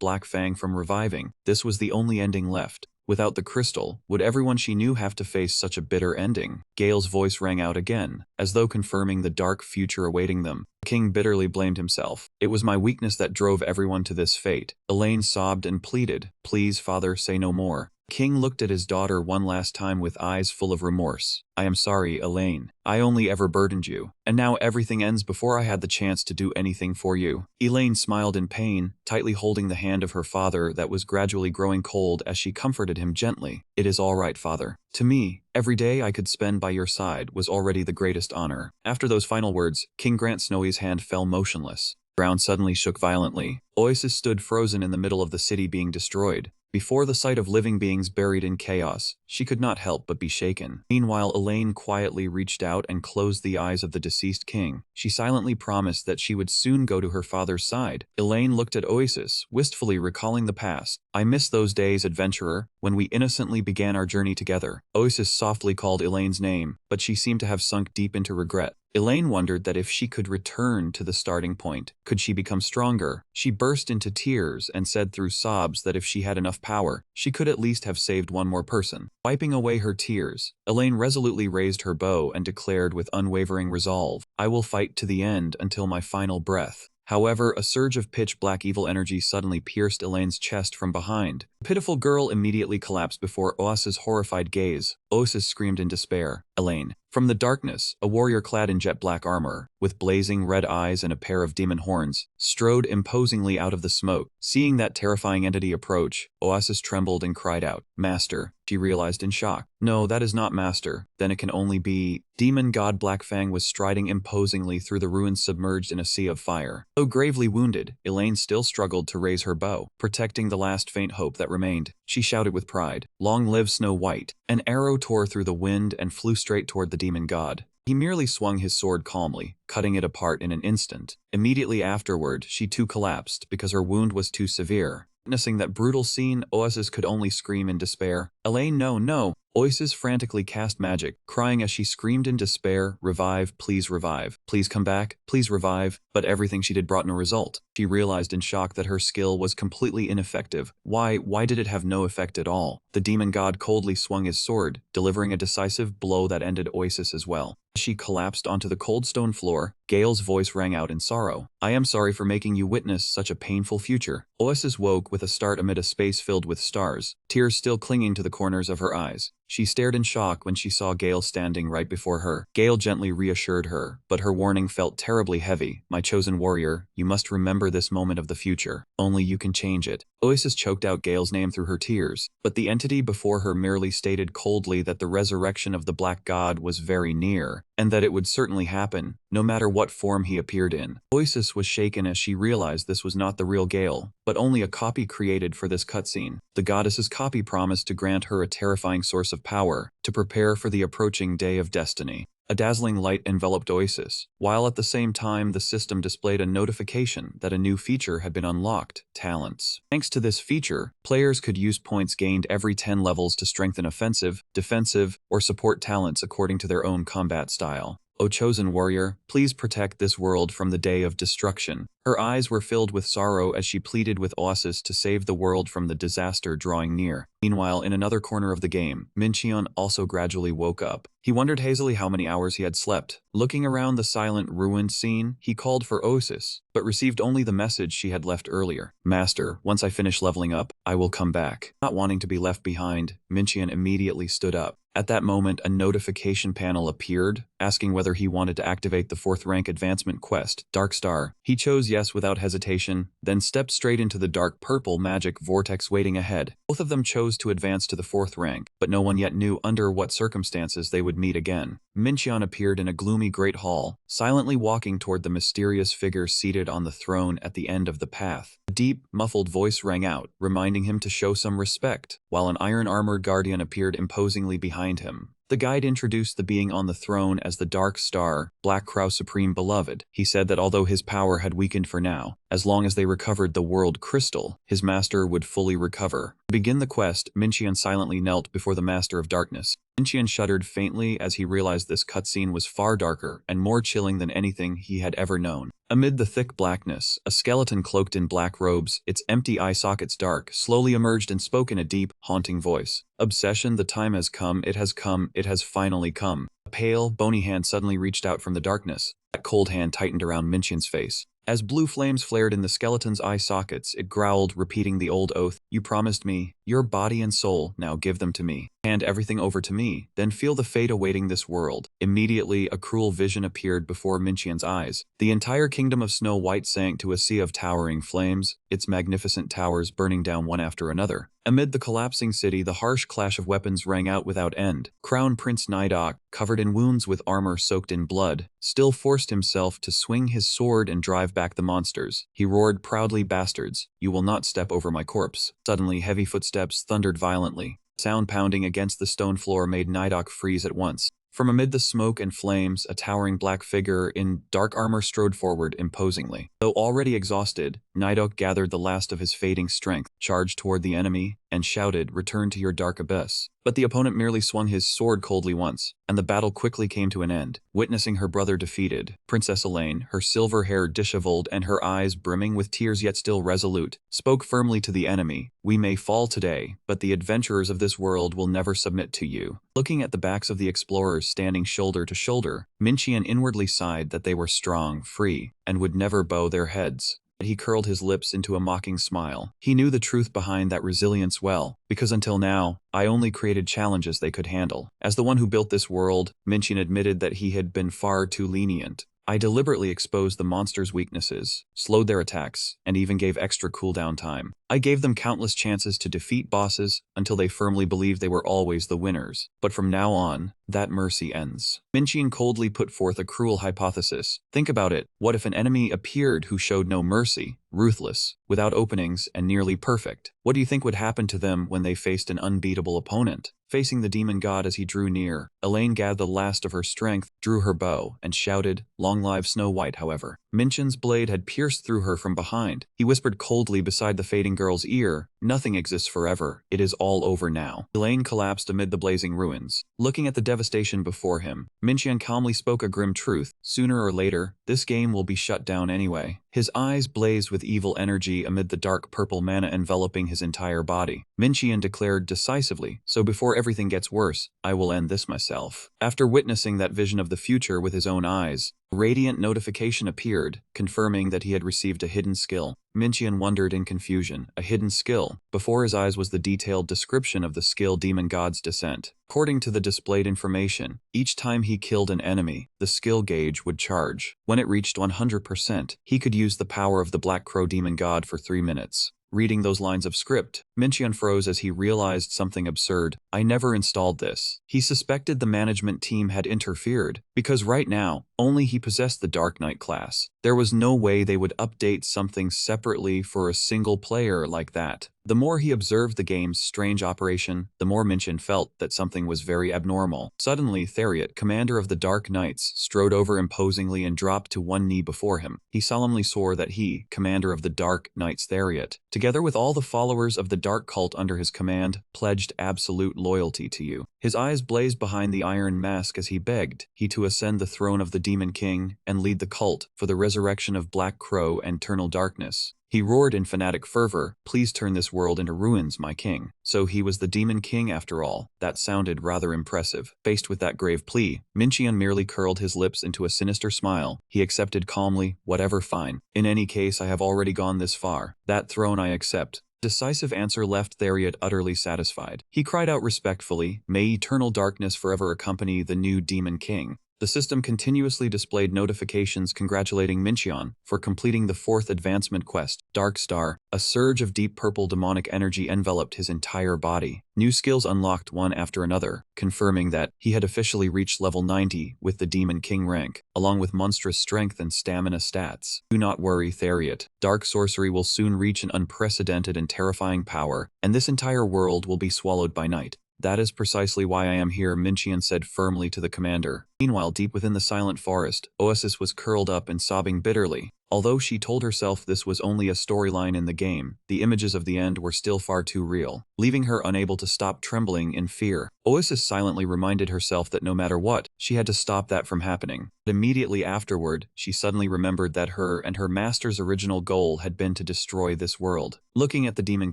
Black Fang from reviving, this was the only ending left. Without the crystal, would everyone she knew have to face such a bitter ending? Gale's voice rang out again, as though confirming the dark future awaiting them. The king bitterly blamed himself. "It was my weakness that drove everyone to this fate." Elaine sobbed and pleaded. "Please, father, say no more." The king looked at his daughter one last time with eyes full of remorse. "I am sorry, Elaine. I only ever burdened you. And now everything ends before I had the chance to do anything for you." Elaine smiled in pain, tightly holding the hand of her father that was gradually growing cold as she comforted him gently. "It is all right, father. To me, every day I could spend by your side was already the greatest honor." After those final words, King Grant Snowy's hand fell motionless. The ground suddenly shook violently. Oasis stood frozen in the middle of the city being destroyed. Before the sight of living beings buried in chaos, she could not help but be shaken. Meanwhile, Elaine quietly reached out and closed the eyes of the deceased king. She silently promised that she would soon go to her father's side. Elaine looked at Oasis, wistfully recalling the past. "I miss those days, adventurer, when we innocently began our journey together." Oasis softly called Elaine's name, but she seemed to have sunk deep into regret. Elaine wondered that if she could return to the starting point, could she become stronger? She burst into tears and said through sobs that if she had enough power, she could at least have saved one more person. Wiping away her tears, Elaine resolutely raised her bow and declared with unwavering resolve, "I will fight to the end until my final breath." However, a surge of pitch-black evil energy suddenly pierced Elaine's chest from behind. The pitiful girl immediately collapsed before Oas's horrified gaze. Oasis screamed in despair. "Elaine." From the darkness, a warrior clad in jet-black armor, with blazing red eyes and a pair of demon horns, strode imposingly out of the smoke. Seeing that terrifying entity approach, Oasis trembled and cried out, "Master," she realized in shock. "No, that is not Master. Then it can only be..." Demon god Black Fang was striding imposingly through the ruins submerged in a sea of fire. Though gravely wounded, Elaine still struggled to raise her bow, protecting the last faint hope that remained. She shouted with pride, "Long live Snow White!" An arrow tore through the wind and flew straight toward the demon god. He merely swung his sword calmly, cutting it apart in an instant. Immediately afterward, she too collapsed because her wound was too severe. Witnessing that brutal scene, Oasis could only scream in despair. "Elaine, no, no!" Oasis frantically cast magic, crying as she screamed in despair, "Revive, please revive. Please come back, please revive." But everything she did brought no result. She realized in shock that her skill was completely ineffective. Why did it have no effect at all? The demon god coldly swung his sword, delivering a decisive blow that ended Oasis as well. As she collapsed onto the cold stone floor, Gale's voice rang out in sorrow. "I am sorry for making you witness such a painful future." Oasis woke with a start amid a space filled with stars, tears still clinging to the corners of her eyes. She stared in shock when she saw Gale standing right before her. Gale gently reassured her, but her warning felt terribly heavy. "My chosen warrior, you must remember this moment of the future. Only you can change it." Oasis choked out Gale's name through her tears, but the entity before her merely stated coldly that the resurrection of the Black God was very near, and that it would certainly happen, no matter what form he appeared in. Oasis was shaken as she realized this was not the real Gale, but only a copy created for this cutscene. The goddess's copy promised to grant her a terrifying source of power, to prepare for the approaching day of destiny. A dazzling light enveloped Oasis, while at the same time the system displayed a notification that a new feature had been unlocked: talents. Thanks to this feature, players could use points gained every 10 levels to strengthen offensive, defensive, or support talents according to their own combat style. O chosen warrior, please protect this world from the day of destruction. Her eyes were filled with sorrow as she pleaded with Oasis to save the world from the disaster drawing near. Meanwhile, in another corner of the game, Mincheon also gradually woke up. He wondered hazily how many hours he had slept. Looking around the silent, ruined scene, he called for Oasis, but received only the message she had left earlier. Master, once I finish leveling up, I will come back. Not wanting to be left behind, Mincheon immediately stood up. At that moment, a notification panel appeared, asking whether he wanted to activate the 4th rank advancement quest, Dark Star. He chose yes without hesitation, then stepped straight into the dark purple magic vortex waiting ahead. Both of them chose to advance to the 4th rank, but no one yet knew under what circumstances they would meet again. Mincheon appeared in a gloomy great hall, silently walking toward the mysterious figure seated on the throne at the end of the path. A deep, muffled voice rang out, reminding him to show some respect, while an iron-armored guardian appeared imposingly behind him. The guide introduced the being on the throne as the Dark Star, Black Crow Supreme Beloved. He said that although his power had weakened for now, as long as they recovered the World Crystal, his master would fully recover. To begin the quest, Mincheon silently knelt before the Master of Darkness. Mincheon shuddered faintly as he realized this cutscene was far darker and more chilling than anything he had ever known. Amid the thick blackness, a skeleton cloaked in black robes, its empty eye sockets dark, slowly emerged and spoke in a deep, haunting voice. Obsession, the time has come, it has finally come. A pale, bony hand suddenly reached out from the darkness. That cold hand tightened around Mincheon's face. As blue flames flared in the skeleton's eye sockets, it growled, repeating the old oath. You promised me, your body and soul, now give them to me. Hand everything over to me, then feel the fate awaiting this world. Immediately, a cruel vision appeared before Mincheon's eyes. The entire kingdom of Snow White sank to a sea of towering flames, its magnificent towers burning down one after another. Amid the collapsing city, the harsh clash of weapons rang out without end. Crown Prince Nidok, covered in wounds with armor soaked in blood, still forced himself to swing his sword and drive back the monsters. He roared proudly, bastards, you will not step over my corpse. Suddenly, heavy footsteps thundered violently. Sound pounding against the stone floor made Nidok freeze at once. From amid the smoke and flames, a towering black figure in dark armor strode forward imposingly. Though already exhausted, Nidok gathered the last of his fading strength, charged toward the enemy, and shouted, "Return to your dark abyss." But the opponent merely swung his sword coldly once, and the battle quickly came to an end. Witnessing her brother defeated, Princess Elaine, her silver hair disheveled and her eyes brimming with tears yet still resolute, spoke firmly to the enemy, "We may fall today, but the adventurers of this world will never submit to you." Looking at the backs of the explorers standing shoulder to shoulder, Mincheon inwardly sighed that they were strong, free, and would never bow their heads. He curled his lips into a mocking smile. He knew the truth behind that resilience well, because until now, I only created challenges they could handle. As the one who built this world, Mincheon admitted that he had been far too lenient. I deliberately exposed the monsters' weaknesses, slowed their attacks, and even gave extra cooldown time. I gave them countless chances to defeat bosses until they firmly believed they were always the winners. But from now on, that mercy ends. Mincheon coldly put forth a cruel hypothesis. Think about it. What if an enemy appeared who showed no mercy, ruthless, without openings, and nearly perfect? What do you think would happen to them when they faced an unbeatable opponent? Facing the demon god as he drew near, Elaine gathered the last of her strength, drew her bow, and shouted, "Long live Snow White," however. Mincheon's blade had pierced through her from behind. He whispered coldly beside the fading girl's ear, "Nothing exists forever. It is all over now." Elaine collapsed amid the blazing ruins. Looking at the devastation before him, Mincheon calmly spoke a grim truth. Sooner or later, this game will be shut down anyway. His eyes blazed with evil energy amid the dark purple mana enveloping his entire body. Mincheon declared decisively, "So before everything gets worse, I will end this myself." After witnessing that vision of the future with his own eyes, a radiant notification appeared, confirming that he had received a hidden skill. Mincheon wondered in confusion. A hidden skill. Before his eyes was the detailed description of the skill Demon God's Descent. According to the displayed information, each time he killed an enemy, the skill gauge would charge. When it reached 100%, he could use the power of the Black Crow Demon God for 3 minutes. Reading those lines of script, Mincheon froze as he realized something absurd. I never installed this. He suspected the management team had interfered, because right now, only he possessed the Dark Knight class. There was no way they would update something separately for a single player like that. The more he observed the game's strange operation, the more Mincheon felt that something was very abnormal. Suddenly, Theriot, commander of the Dark Knights, strode over imposingly and dropped to one knee before him. He solemnly swore that he, commander of the Dark Knights Theriot, together with all the followers of the Dark Cult under his command, pledged absolute loyalty to you. His eyes blazed behind the iron mask as he begged he to ascend the throne of the Demon King and lead the cult for the resurrection of Black Crow and eternal darkness. He roared in fanatic fervor, "Please turn this world into ruins, my king." So he was the Demon King after all. That sounded rather impressive. Faced with that grave plea, Mincheon merely curled his lips into a sinister smile. He accepted calmly, "Whatever, fine. In any case, I have already gone this far. That throne I accept." Decisive answer left Theriot utterly satisfied. He cried out respectfully, "May eternal darkness forever accompany the new Demon King." The system continuously displayed notifications congratulating Mincheon for completing the 4th advancement quest, Dark Star. A surge of deep purple demonic energy enveloped his entire body. New skills unlocked one after another, confirming that he had officially reached level 90 with the Demon King rank, along with monstrous strength and stamina stats. Do not worry, Theriot. Dark sorcery will soon reach an unprecedented and terrifying power, and this entire world will be swallowed by night. That is precisely why I am here, Mincheon said firmly to the commander. Meanwhile, deep within the silent forest, Oasis was curled up and sobbing bitterly. Although she told herself this was only a storyline in the game, the images of the end were still far too real, leaving her unable to stop trembling in fear. Oasis silently reminded herself that no matter what, she had to stop that from happening. But immediately afterward, she suddenly remembered that her and her master's original goal had been to destroy this world. Looking at the Demon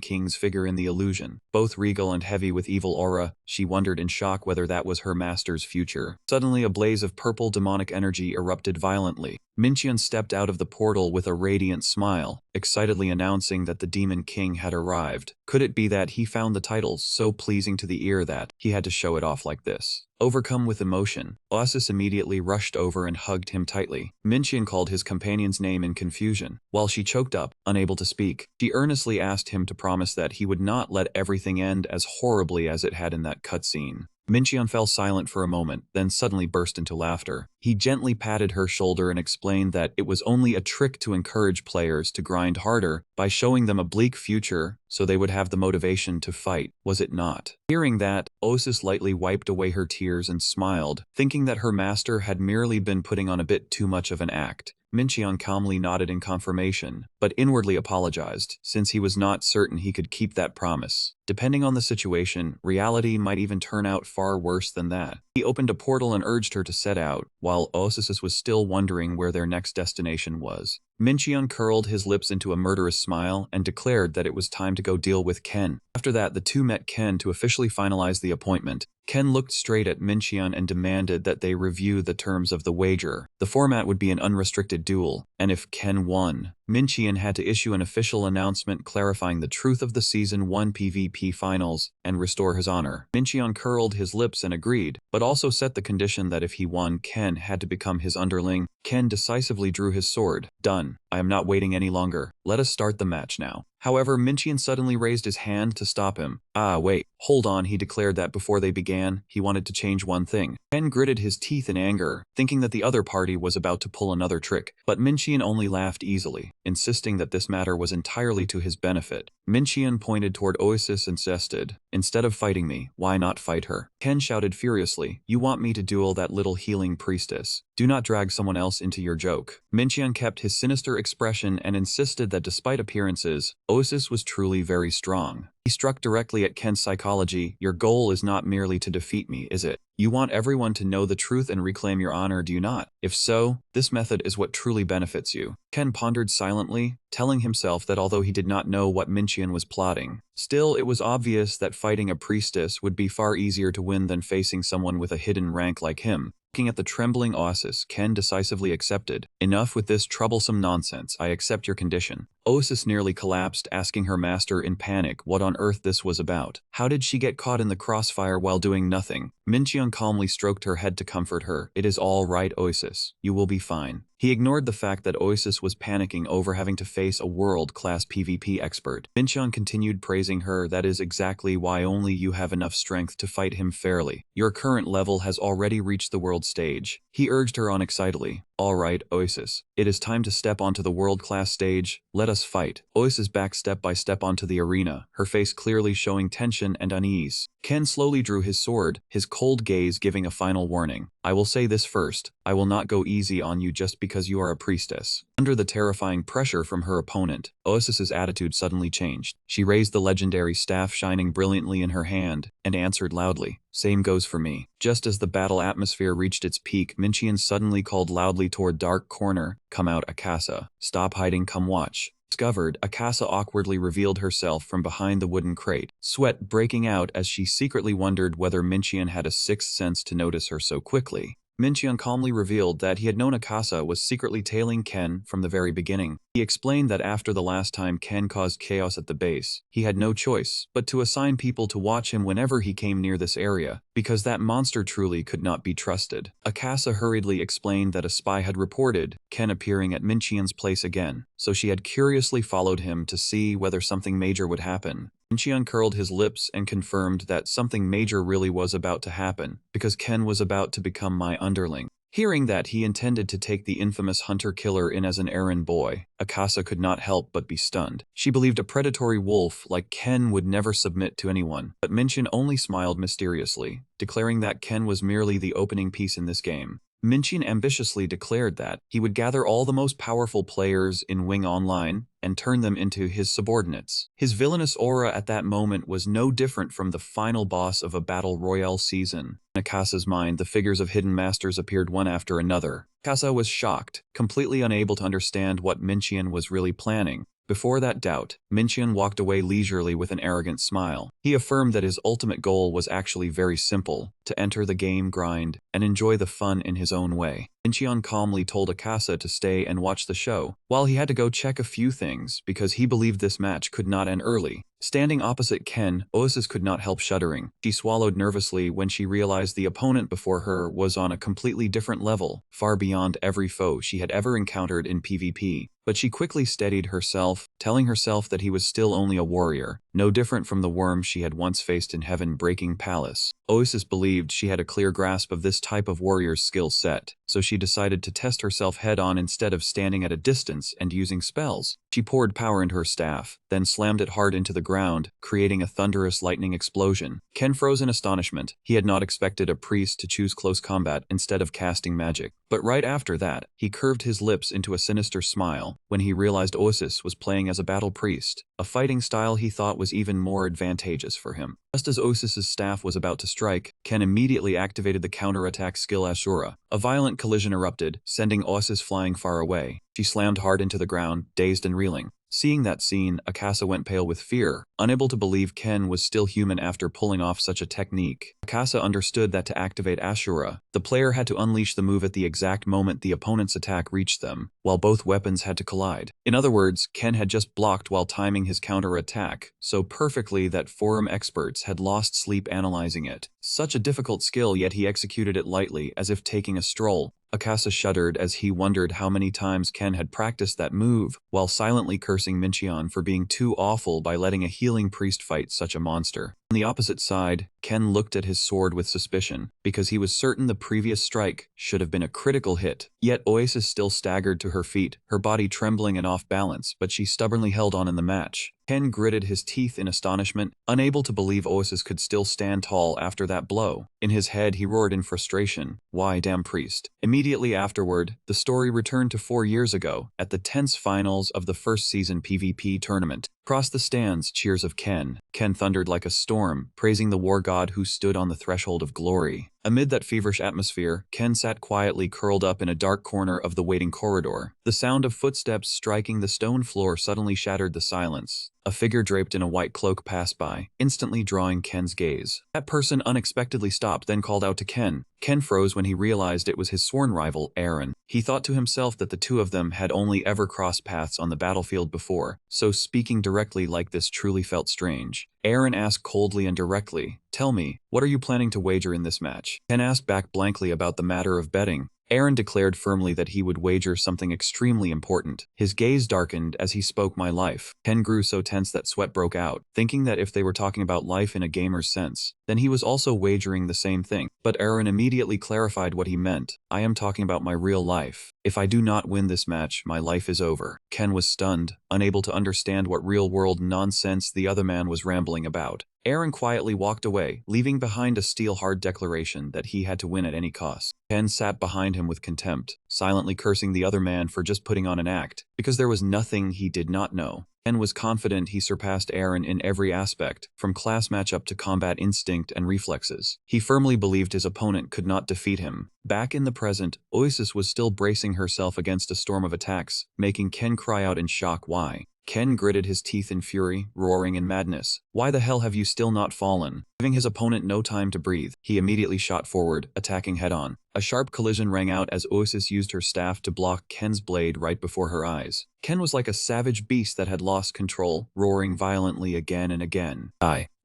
King's figure in the illusion, both regal and heavy with evil aura, she wondered in shock whether that was her master's future. Suddenly, a blaze of purple demonic energy erupted violently. Mincheon stepped out of the portal with a radiant smile, excitedly announcing that the Demon King had arrived. Could it be that he found the titles so pleasing to the ear that he had to show it off like this? Overcome with emotion, Oasis immediately rushed over and hugged him tightly. Mincheon called his companion's name in confusion. While she choked up, unable to speak, she earnestly asked him to promise that he would not let everything end as horribly as it had in that cutscene. Mincheon fell silent for a moment, then suddenly burst into laughter. He gently patted her shoulder and explained that it was only a trick to encourage players to grind harder by showing them a bleak future so they would have the motivation to fight, was it not? Hearing that, Oasis lightly wiped away her tears and smiled, thinking that her master had merely been putting on a bit too much of an act. Mincheon calmly nodded in confirmation, but inwardly apologized, since he was not certain he could keep that promise. Depending on the situation, reality might even turn out far worse than that. He opened a portal and urged her to set out, while Oasis was still wondering where their next destination was. Mincheon curled his lips into a murderous smile and declared that it was time to go deal with Ken. After that, the two met Ken to officially finalize the appointment. Ken looked straight at Mincheon and demanded that they review the terms of the wager. The format would be an unrestricted duel, and if Ken won, Mincheon had to issue an official announcement clarifying the truth of the Season 1 PvP finals and restore his honor. Mincheon curled his lips and agreed, but also set the condition that if he won, Ken had to become his underling. Ken decisively drew his sword. "Done. I am not waiting any longer. Let us start the match now." However, Mincheon suddenly raised his hand to stop him. "Ah, wait. Hold on," he declared that before they began, he wanted to change one thing. Ken gritted his teeth in anger, thinking that the other party was about to pull another trick, but Mincheon only laughed easily, insisting that this matter was entirely to his benefit. Mincheon pointed toward Oasis and suggested, "Instead of fighting me, why not fight her?" Ken shouted furiously, "You want me to duel that little healing priestess? Do not drag someone else into your joke." Mincheon kept his sinister expression and insisted that despite appearances, Oasis was truly very strong. He struck directly at Ken's psychology. "Your goal is not merely to defeat me, is it? You want everyone to know the truth and reclaim your honor, do you not? If so, this method is what truly benefits you." Ken pondered silently, telling himself that although he did not know what Mincheon was plotting, still it was obvious that fighting a priestess would be far easier to win than facing someone with a hidden rank like him. Looking at the trembling Oasis, Ken decisively accepted. "Enough with this troublesome nonsense. I accept your condition." Oasis nearly collapsed, asking her master in panic what on earth this was about. How did she get caught in the crossfire while doing nothing? Mincheon calmly stroked her head to comfort her. "It is all right, Oasis. You will be fine. He ignored the fact that Oasis was panicking over having to face a world-class PvP expert. Mincheon continued praising her. That is exactly why only you have enough strength to fight him fairly. Your current level has already reached the world stage. He urged her on excitedly. Alright, Oasis. It is time to step onto the world-class stage. Let us fight. Oasis backed step by step onto the arena, her face clearly showing tension and unease. Ken slowly drew his sword, his cold gaze giving a final warning. I will say this first. I will not go easy on you just because you are a priestess. Under the terrifying pressure from her opponent, Oasis's attitude suddenly changed. She raised the legendary staff shining brilliantly in her hand, and answered loudly. Same goes for me. Just as the battle atmosphere reached its peak, Mincheon suddenly called loudly toward dark corner, Come out, Akasa. Stop hiding, come watch. Discovered, Akasa awkwardly revealed herself from behind the wooden crate, sweat breaking out as she secretly wondered whether Mincheon had a sixth sense to notice her so quickly. Mincheon calmly revealed that he had known Akasa was secretly tailing Ken from the very beginning. He explained that after the last time Ken caused chaos at the base, he had no choice but to assign people to watch him whenever he came near this area, because that monster truly could not be trusted. Akasa hurriedly explained that a spy had reported Ken appearing at Mincheon's place again, so she had curiously followed him to see whether something major would happen. Mincheon curled his lips and confirmed that something major really was about to happen, because Ken was about to become my underling. Hearing that he intended to take the infamous hunter-killer in as an errand boy, Akasa could not help but be stunned. She believed a predatory wolf like Ken would never submit to anyone, but Mincheon only smiled mysteriously, declaring that Ken was merely the opening piece in this game. Mincheon ambitiously declared that he would gather all the most powerful players in Wing Online and turn them into his subordinates. His villainous aura at that moment was no different from the final boss of a battle royale season. In Akasa's mind, the figures of hidden masters appeared one after another. Akasa was shocked, completely unable to understand what Mincheon was really planning. Before that doubt, Mincheon walked away leisurely with an arrogant smile. He affirmed that his ultimate goal was actually very simple, to enter the game grind and enjoy the fun in his own way. Mincheon calmly told Akasa to stay and watch the show, while he had to go check a few things because he believed this match could not end early. Standing opposite Ken, Oasis could not help shuddering. She swallowed nervously when she realized the opponent before her was on a completely different level, far beyond every foe she had ever encountered in PvP. But she quickly steadied herself, telling herself that he was still only a warrior, no different from the worm she had once faced in Heaven-Breaking Palace. Oasis believed she had a clear grasp of this type of warrior's skill set, so she decided to test herself head-on instead of standing at a distance and using spells. She poured power into her staff, then slammed it hard into the ground, creating a thunderous lightning explosion. Ken froze in astonishment. He had not expected a priest to choose close combat instead of casting magic. But right after that, he curved his lips into a sinister smile when he realized Oasis was playing as a battle priest, a fighting style he thought was even more advantageous for him. Just as Osis's staff was about to strike, Ken immediately activated the counterattack skill Asura. A violent collision erupted, sending Osis flying far away. She slammed hard into the ground, dazed and reeling. Seeing that scene, Akasa went pale with fear, unable to believe Ken was still human after pulling off such a technique. Akasa understood that to activate Asura, the player had to unleash the move at the exact moment the opponent's attack reached them, while both weapons had to collide. In other words, Ken had just blocked while timing his counter-attack, so perfectly that forum experts had lost sleep analyzing it. Such a difficult skill, yet he executed it lightly, as if taking a stroll. Akasa shuddered as he wondered how many times Ken had practiced that move, while silently cursing Mincheon for being too awful by letting a healing priest fight such a monster. On the opposite side, Ken looked at his sword with suspicion, because he was certain the previous strike should have been a critical hit. Yet Oasis still staggered to her feet, her body trembling and off balance, but she stubbornly held on in the match. Ken gritted his teeth in astonishment, unable to believe Oasis could still stand tall after that blow. In his head, he roared in frustration, "Why, damn priest." Immediately afterward, the story returned to 4 years ago, at the tense finals of the first season PvP tournament. Across the stands, cheers of Ken. Ken thundered like a storm, praising the war god who stood on the threshold of glory. Amid that feverish atmosphere, Ken sat quietly curled up in a dark corner of the waiting corridor. The sound of footsteps striking the stone floor suddenly shattered the silence. A figure draped in a white cloak passed by, instantly drawing Ken's gaze. That person unexpectedly stopped, then called out to Ken. Ken froze when he realized it was his sworn rival, Aaron. He thought to himself that the two of them had only ever crossed paths on the battlefield before, so speaking directly like this truly felt strange. Aaron asked coldly and directly, "Tell me, what are you planning to wager in this match?" Ken asked back blankly about the matter of betting. Aaron declared firmly that he would wager something extremely important. His gaze darkened as he spoke my life. Ken grew so tense that sweat broke out, thinking that if they were talking about life in a gamer's sense, then he was also wagering the same thing. But Aaron immediately clarified what he meant. I am talking about my real life. If I do not win this match, my life is over. Ken was stunned, unable to understand what real-world nonsense the other man was rambling about. Aaron quietly walked away, leaving behind a steel-hard declaration that he had to win at any cost. Ken sat behind him with contempt, silently cursing the other man for just putting on an act, because there was nothing he did not know. Ken was confident he surpassed Aaron in every aspect, from class matchup to combat instinct and reflexes. He firmly believed his opponent could not defeat him. Back in the present, Oasis was still bracing herself against a storm of attacks, making Ken cry out in shock why. Ken gritted his teeth in fury, roaring in madness. Why the hell have you still not fallen? Giving his opponent no time to breathe, he immediately shot forward, attacking head-on. A sharp collision rang out as Oasis used her staff to block Ken's blade right before her eyes. Ken was like a savage beast that had lost control, roaring violently again and again.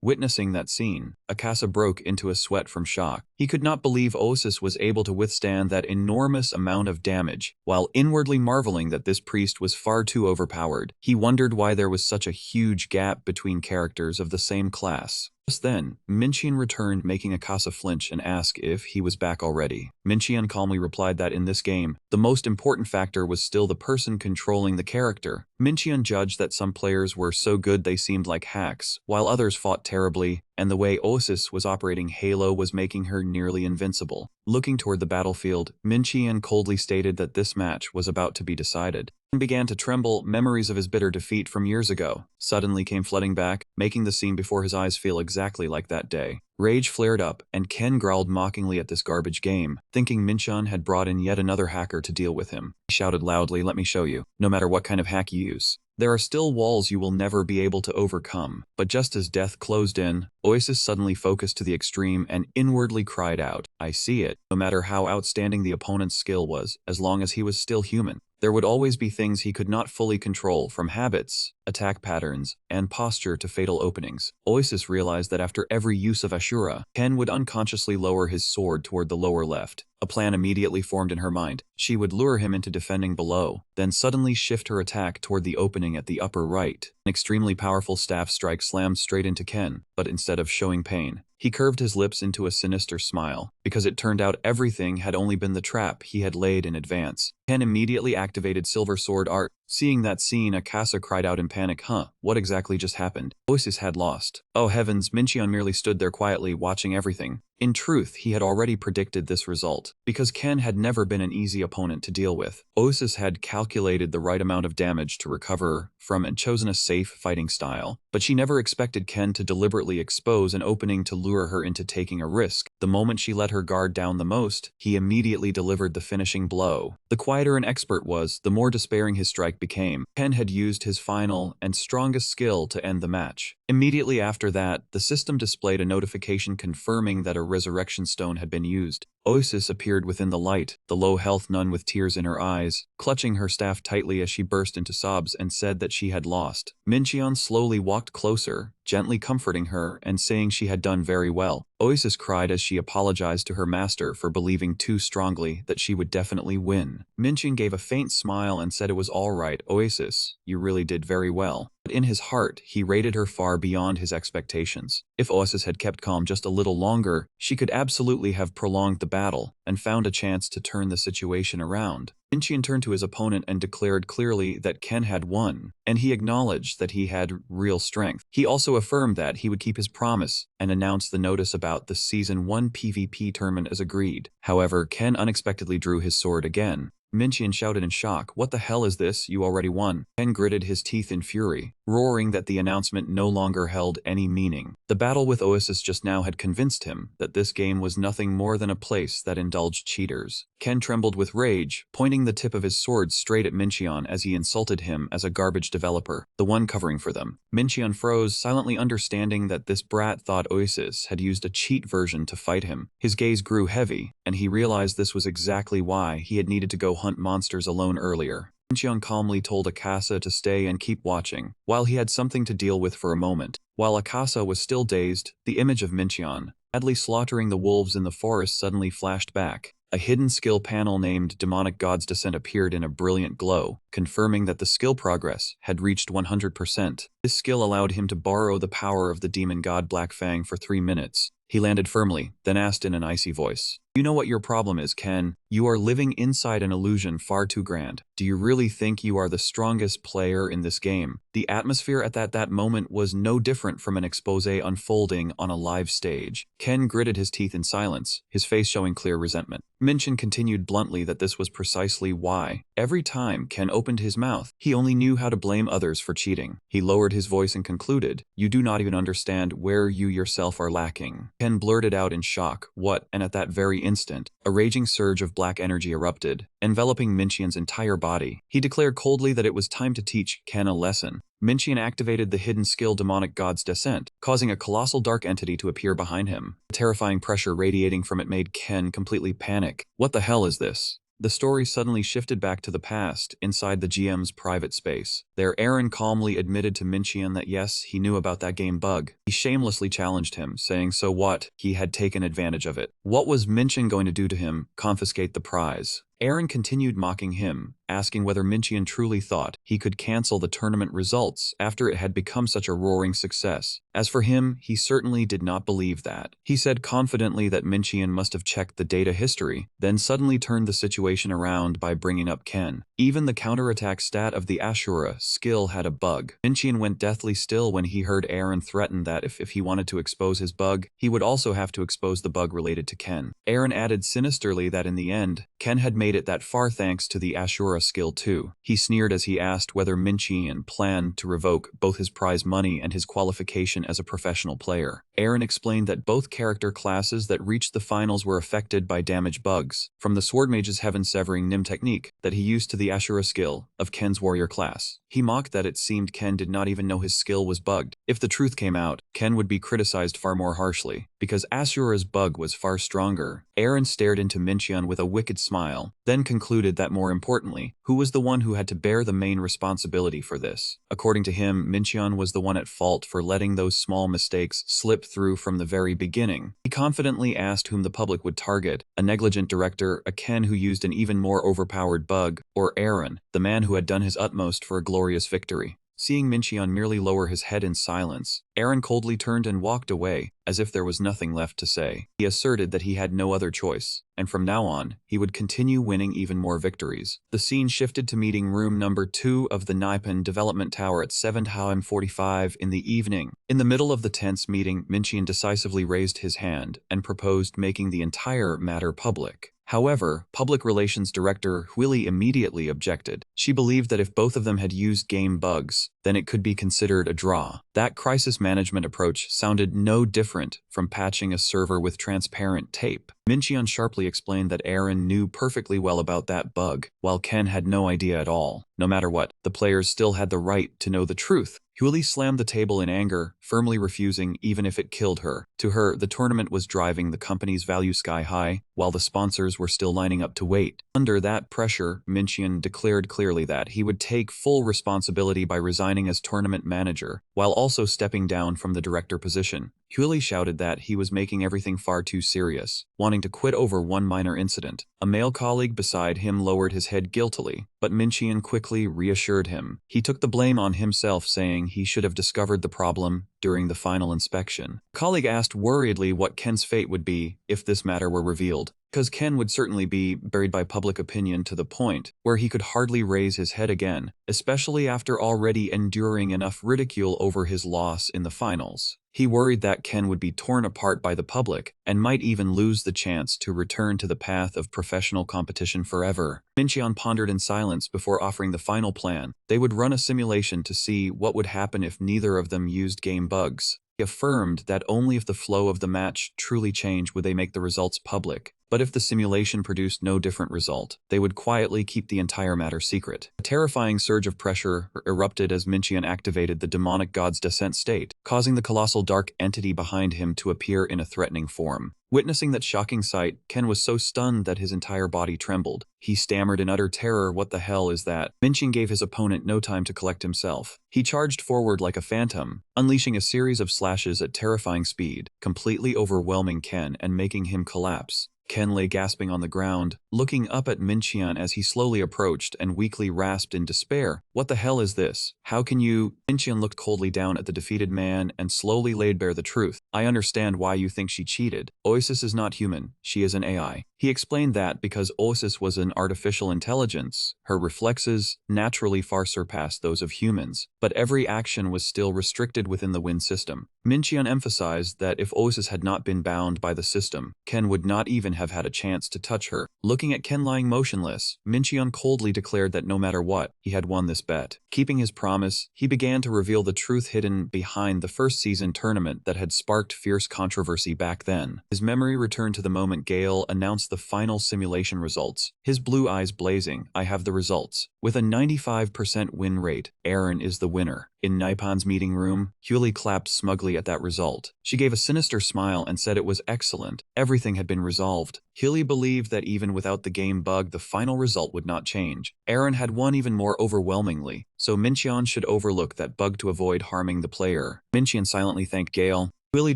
Witnessing that scene, Akasa broke into a sweat from shock. He could not believe Oasis was able to withstand that enormous amount of damage, while inwardly marveling that this priest was far too overpowered. He wondered why there was such a huge gap between characters of the same class. Just then, Minchian returned, making Akasa flinch and ask if he was back already. Minchian calmly replied that in this game, the most important factor was still the person controlling the character. Minchian judged that some players were so good they seemed like hacks, while others fought terribly, and the way Oasis was operating Halo was making her nearly invincible. Looking toward the battlefield, Minchian coldly stated that this match was about to be decided. Ken began to tremble. Memories of his bitter defeat from years ago suddenly came flooding back, making the scene before his eyes feel exactly like that day. Rage flared up, and Ken growled mockingly at this garbage game, thinking Minchian had brought in yet another hacker to deal with him. He shouted loudly, "Let me show you. No matter what kind of hack you use, there are still walls you will never be able to overcome." But just as death closed in, Oasis suddenly focused to the extreme and inwardly cried out, "I see it." No matter how outstanding the opponent's skill was, as long as he was still human, there would always be things he could not fully control, from habits, attack patterns, and posture to fatal openings. Oasis realized that after every use of Asura, Ken would unconsciously lower his sword toward the lower left. A plan immediately formed in her mind. She would lure him into defending below, then suddenly shift her attack toward the opening at the upper right. An extremely powerful staff strike slammed straight into Ken, but instead of showing pain, he curved his lips into a sinister smile, because it turned out everything had only been the trap he had laid in advance. Ken immediately activated Silver Sword Art. Seeing that scene, Akasa cried out in panic, what exactly just happened? Oasis had lost. Oh heavens, Minchian merely stood there quietly, watching everything. In truth, he had already predicted this result, because Ken had never been an easy opponent to deal with. Oasis had calculated the right amount of damage to recover from and chosen a safe fighting style, but she never expected Ken to deliberately expose an opening to lure her into taking a risk. The moment she let her guard down the most, he immediately delivered the finishing blow. The quieter an expert was, the more despairing his strike became. Ken had used his final and strongest skill to end the match. Immediately after that, the system displayed a notification confirming that a resurrection stone had been used. Oasis appeared within the light, the low-health nun with tears in her eyes, clutching her staff tightly as she burst into sobs and said that she had lost. Minchian slowly walked closer, gently comforting her and saying she had done very well. Oasis cried as she apologized to her master for believing too strongly that she would definitely win. Minchian gave a faint smile and said it was all right, Oasis, you really did very well. But in his heart, he rated her far beyond his expectations. If Oasis had kept calm just a little longer, she could absolutely have prolonged the battle and found a chance to turn the situation around. Minchian turned to his opponent and declared clearly that Ken had won, and he acknowledged that he had real strength. He also affirmed that he would keep his promise and announced the notice about the Season 1 PvP tournament as agreed. However, Ken unexpectedly drew his sword again. Minchian shouted in shock, "What the hell is this? You already won." Ken gritted his teeth in fury, roaring that the announcement no longer held any meaning. The battle with Oasis just now had convinced him that this game was nothing more than a place that indulged cheaters. Ken trembled with rage, pointing the tip of his sword straight at Minchian as he insulted him as a garbage developer, the one covering for them. Minchian froze, silently understanding that this brat thought Oasis had used a cheat version to fight him. His gaze grew heavy, and he realized this was exactly why he had needed to go hunt monsters alone earlier. Minchian calmly told Akasa to stay and keep watching, while he had something to deal with for a moment. While Akasa was still dazed, the image of Minchian, madly slaughtering the wolves in the forest suddenly flashed back. A hidden skill panel named Demonic God's Descent appeared in a brilliant glow, confirming that the skill progress had reached 100%. This skill allowed him to borrow the power of the demon god Black Fang for 3 minutes. He landed firmly, then asked in an icy voice, "You know what your problem is, Ken? You are living inside an illusion far too grand. Do you really think you are the strongest player in this game?" The atmosphere at that moment was no different from an expose unfolding on a live stage. Ken gritted his teeth in silence, his face showing clear resentment. Minchin continued bluntly that this was precisely why. Every time Ken opened his mouth, he only knew how to blame others for cheating. He lowered his voice and concluded, "You do not even understand where you yourself are lacking." Ken blurted out in shock, "What?" And at that very instant, a raging surge of black energy erupted, enveloping Minchin's entire body. He declared coldly that it was time to teach Ken a lesson. Minchin activated the hidden skill Demonic God's Descent, causing a colossal dark entity to appear behind him. The terrifying pressure radiating from it made Ken completely panic. What the hell is this? The story suddenly shifted back to the past, inside the GM's private space. There, Aaron calmly admitted to Minchin that yes, he knew about that game bug. He shamelessly challenged him, saying so what? He had taken advantage of it. What was Minchin going to do to him? Confiscate the prize. Aaron continued mocking him, asking whether Minchin truly thought he could cancel the tournament results after it had become such a roaring success. As for him, he certainly did not believe that. He said confidently that Minchin must have checked the data history, then suddenly turned the situation around by bringing up Ken. Even the counterattack stat of the Asura skill had a bug. Minchin went deathly still when he heard Aaron threaten that if he wanted to expose his bug, he would also have to expose the bug related to Ken. Aaron added sinisterly that in the end, Ken had made it that far thanks to the Asura skill too. He sneered as he asked whether Minchin planned to revoke both his prize money and his qualification as a professional player. Aaron explained that both character classes that reached the finals were affected by damage bugs, from the Sword Mage's Heaven-Severing Nim technique that he used to the Asura skill of Ken's warrior class. He mocked that it seemed Ken did not even know his skill was bugged. If the truth came out, Ken would be criticized far more harshly, because Asura's bug was far stronger. Aaron stared into Minchin with a wicked smile, then concluded that more importantly, who was the one who had to bear the main responsibility for this? According to him, Minchin was the one at fault for letting those small mistakes slip through from the very beginning. He confidently asked whom the public would target, a negligent director, a Ken who used an even more overpowered bug, or Aaron, the man who had done his utmost for a glorious victory. Seeing Minchin merely lower his head in silence, Aaron coldly turned and walked away, as if there was nothing left to say. He asserted that he had no other choice, and from now on, he would continue winning even more victories. The scene shifted to meeting room number 2 of the Nippon Development Tower at 7:45 in the evening. In the middle of the tense meeting, Minchin decisively raised his hand and proposed making the entire matter public. However, Public Relations Director Huili immediately objected. She believed that if both of them had used game bugs, then it could be considered a draw. That crisis management approach sounded no different from patching a server with transparent tape. Minchin sharply explained that Aaron knew perfectly well about that bug, while Ken had no idea at all. No matter what, the players still had the right to know the truth. Huili slammed the table in anger, firmly refusing even if it killed her. To her, the tournament was driving the company's value sky high, while the sponsors were still lining up to wait. Under that pressure, Minchin declared clearly that he would take full responsibility by resigning as tournament manager, while also stepping down from the director position. Huili shouted that he was making everything far too serious, wanting to quit over one minor incident. A male colleague beside him lowered his head guiltily, but Minchin quickly reassured him. He took the blame on himself, saying he should have discovered the problem during the final inspection. A colleague asked worriedly what Ken's fate would be if this matter were revealed, because Ken would certainly be buried by public opinion to the point where he could hardly raise his head again, especially after already enduring enough ridicule over his loss in the finals. He worried that Ken would be torn apart by the public and might even lose the chance to return to the path of professional competition forever. Minchin pondered in silence before offering the final plan. They would run a simulation to see what would happen if neither of them used game bugs. He affirmed that only if the flow of the match truly changed would they make the results public. But if the simulation produced no different result, they would quietly keep the entire matter secret. A terrifying surge of pressure erupted as Minchin activated the Demonic God's Descent state, causing the colossal dark entity behind him to appear in a threatening form. Witnessing that shocking sight, Ken was so stunned that his entire body trembled. He stammered in utter terror, "What the hell is that?" Minchin gave his opponent no time to collect himself. He charged forward like a phantom, unleashing a series of slashes at terrifying speed, completely overwhelming Ken and making him collapse. Ken lay gasping on the ground, looking up at Minchion as he slowly approached and weakly rasped in despair. "What the hell is this? How can you?" Minchion looked coldly down at the defeated man and slowly laid bare the truth. "I understand why you think she cheated. Oasis is not human, she is an AI. He explained that because Oasis was an artificial intelligence, her reflexes naturally far surpassed those of humans, but every action was still restricted within the Wind system. Minchion emphasized that if Oasis had not been bound by the system, Ken would not even have had a chance to touch her. Looking at Ken lying motionless, Minchion coldly declared that no matter what, he had won this bet. Keeping his promise, he began to reveal the truth hidden behind the first season tournament that had sparked fierce controversy back then. His memory returned to the moment Gale announced the final simulation results, his blue eyes blazing. "I have the results. With a 95% win rate, Aaron is the winner." In Naipan's meeting room, Huli clapped smugly at that result. She gave a sinister smile and said it was excellent. Everything had been resolved. Huli believed that even without the game bug, the final result would not change. Aaron had won even more overwhelmingly, so Minchion should overlook that bug to avoid harming the player. Minchion silently thanked Gale. Willie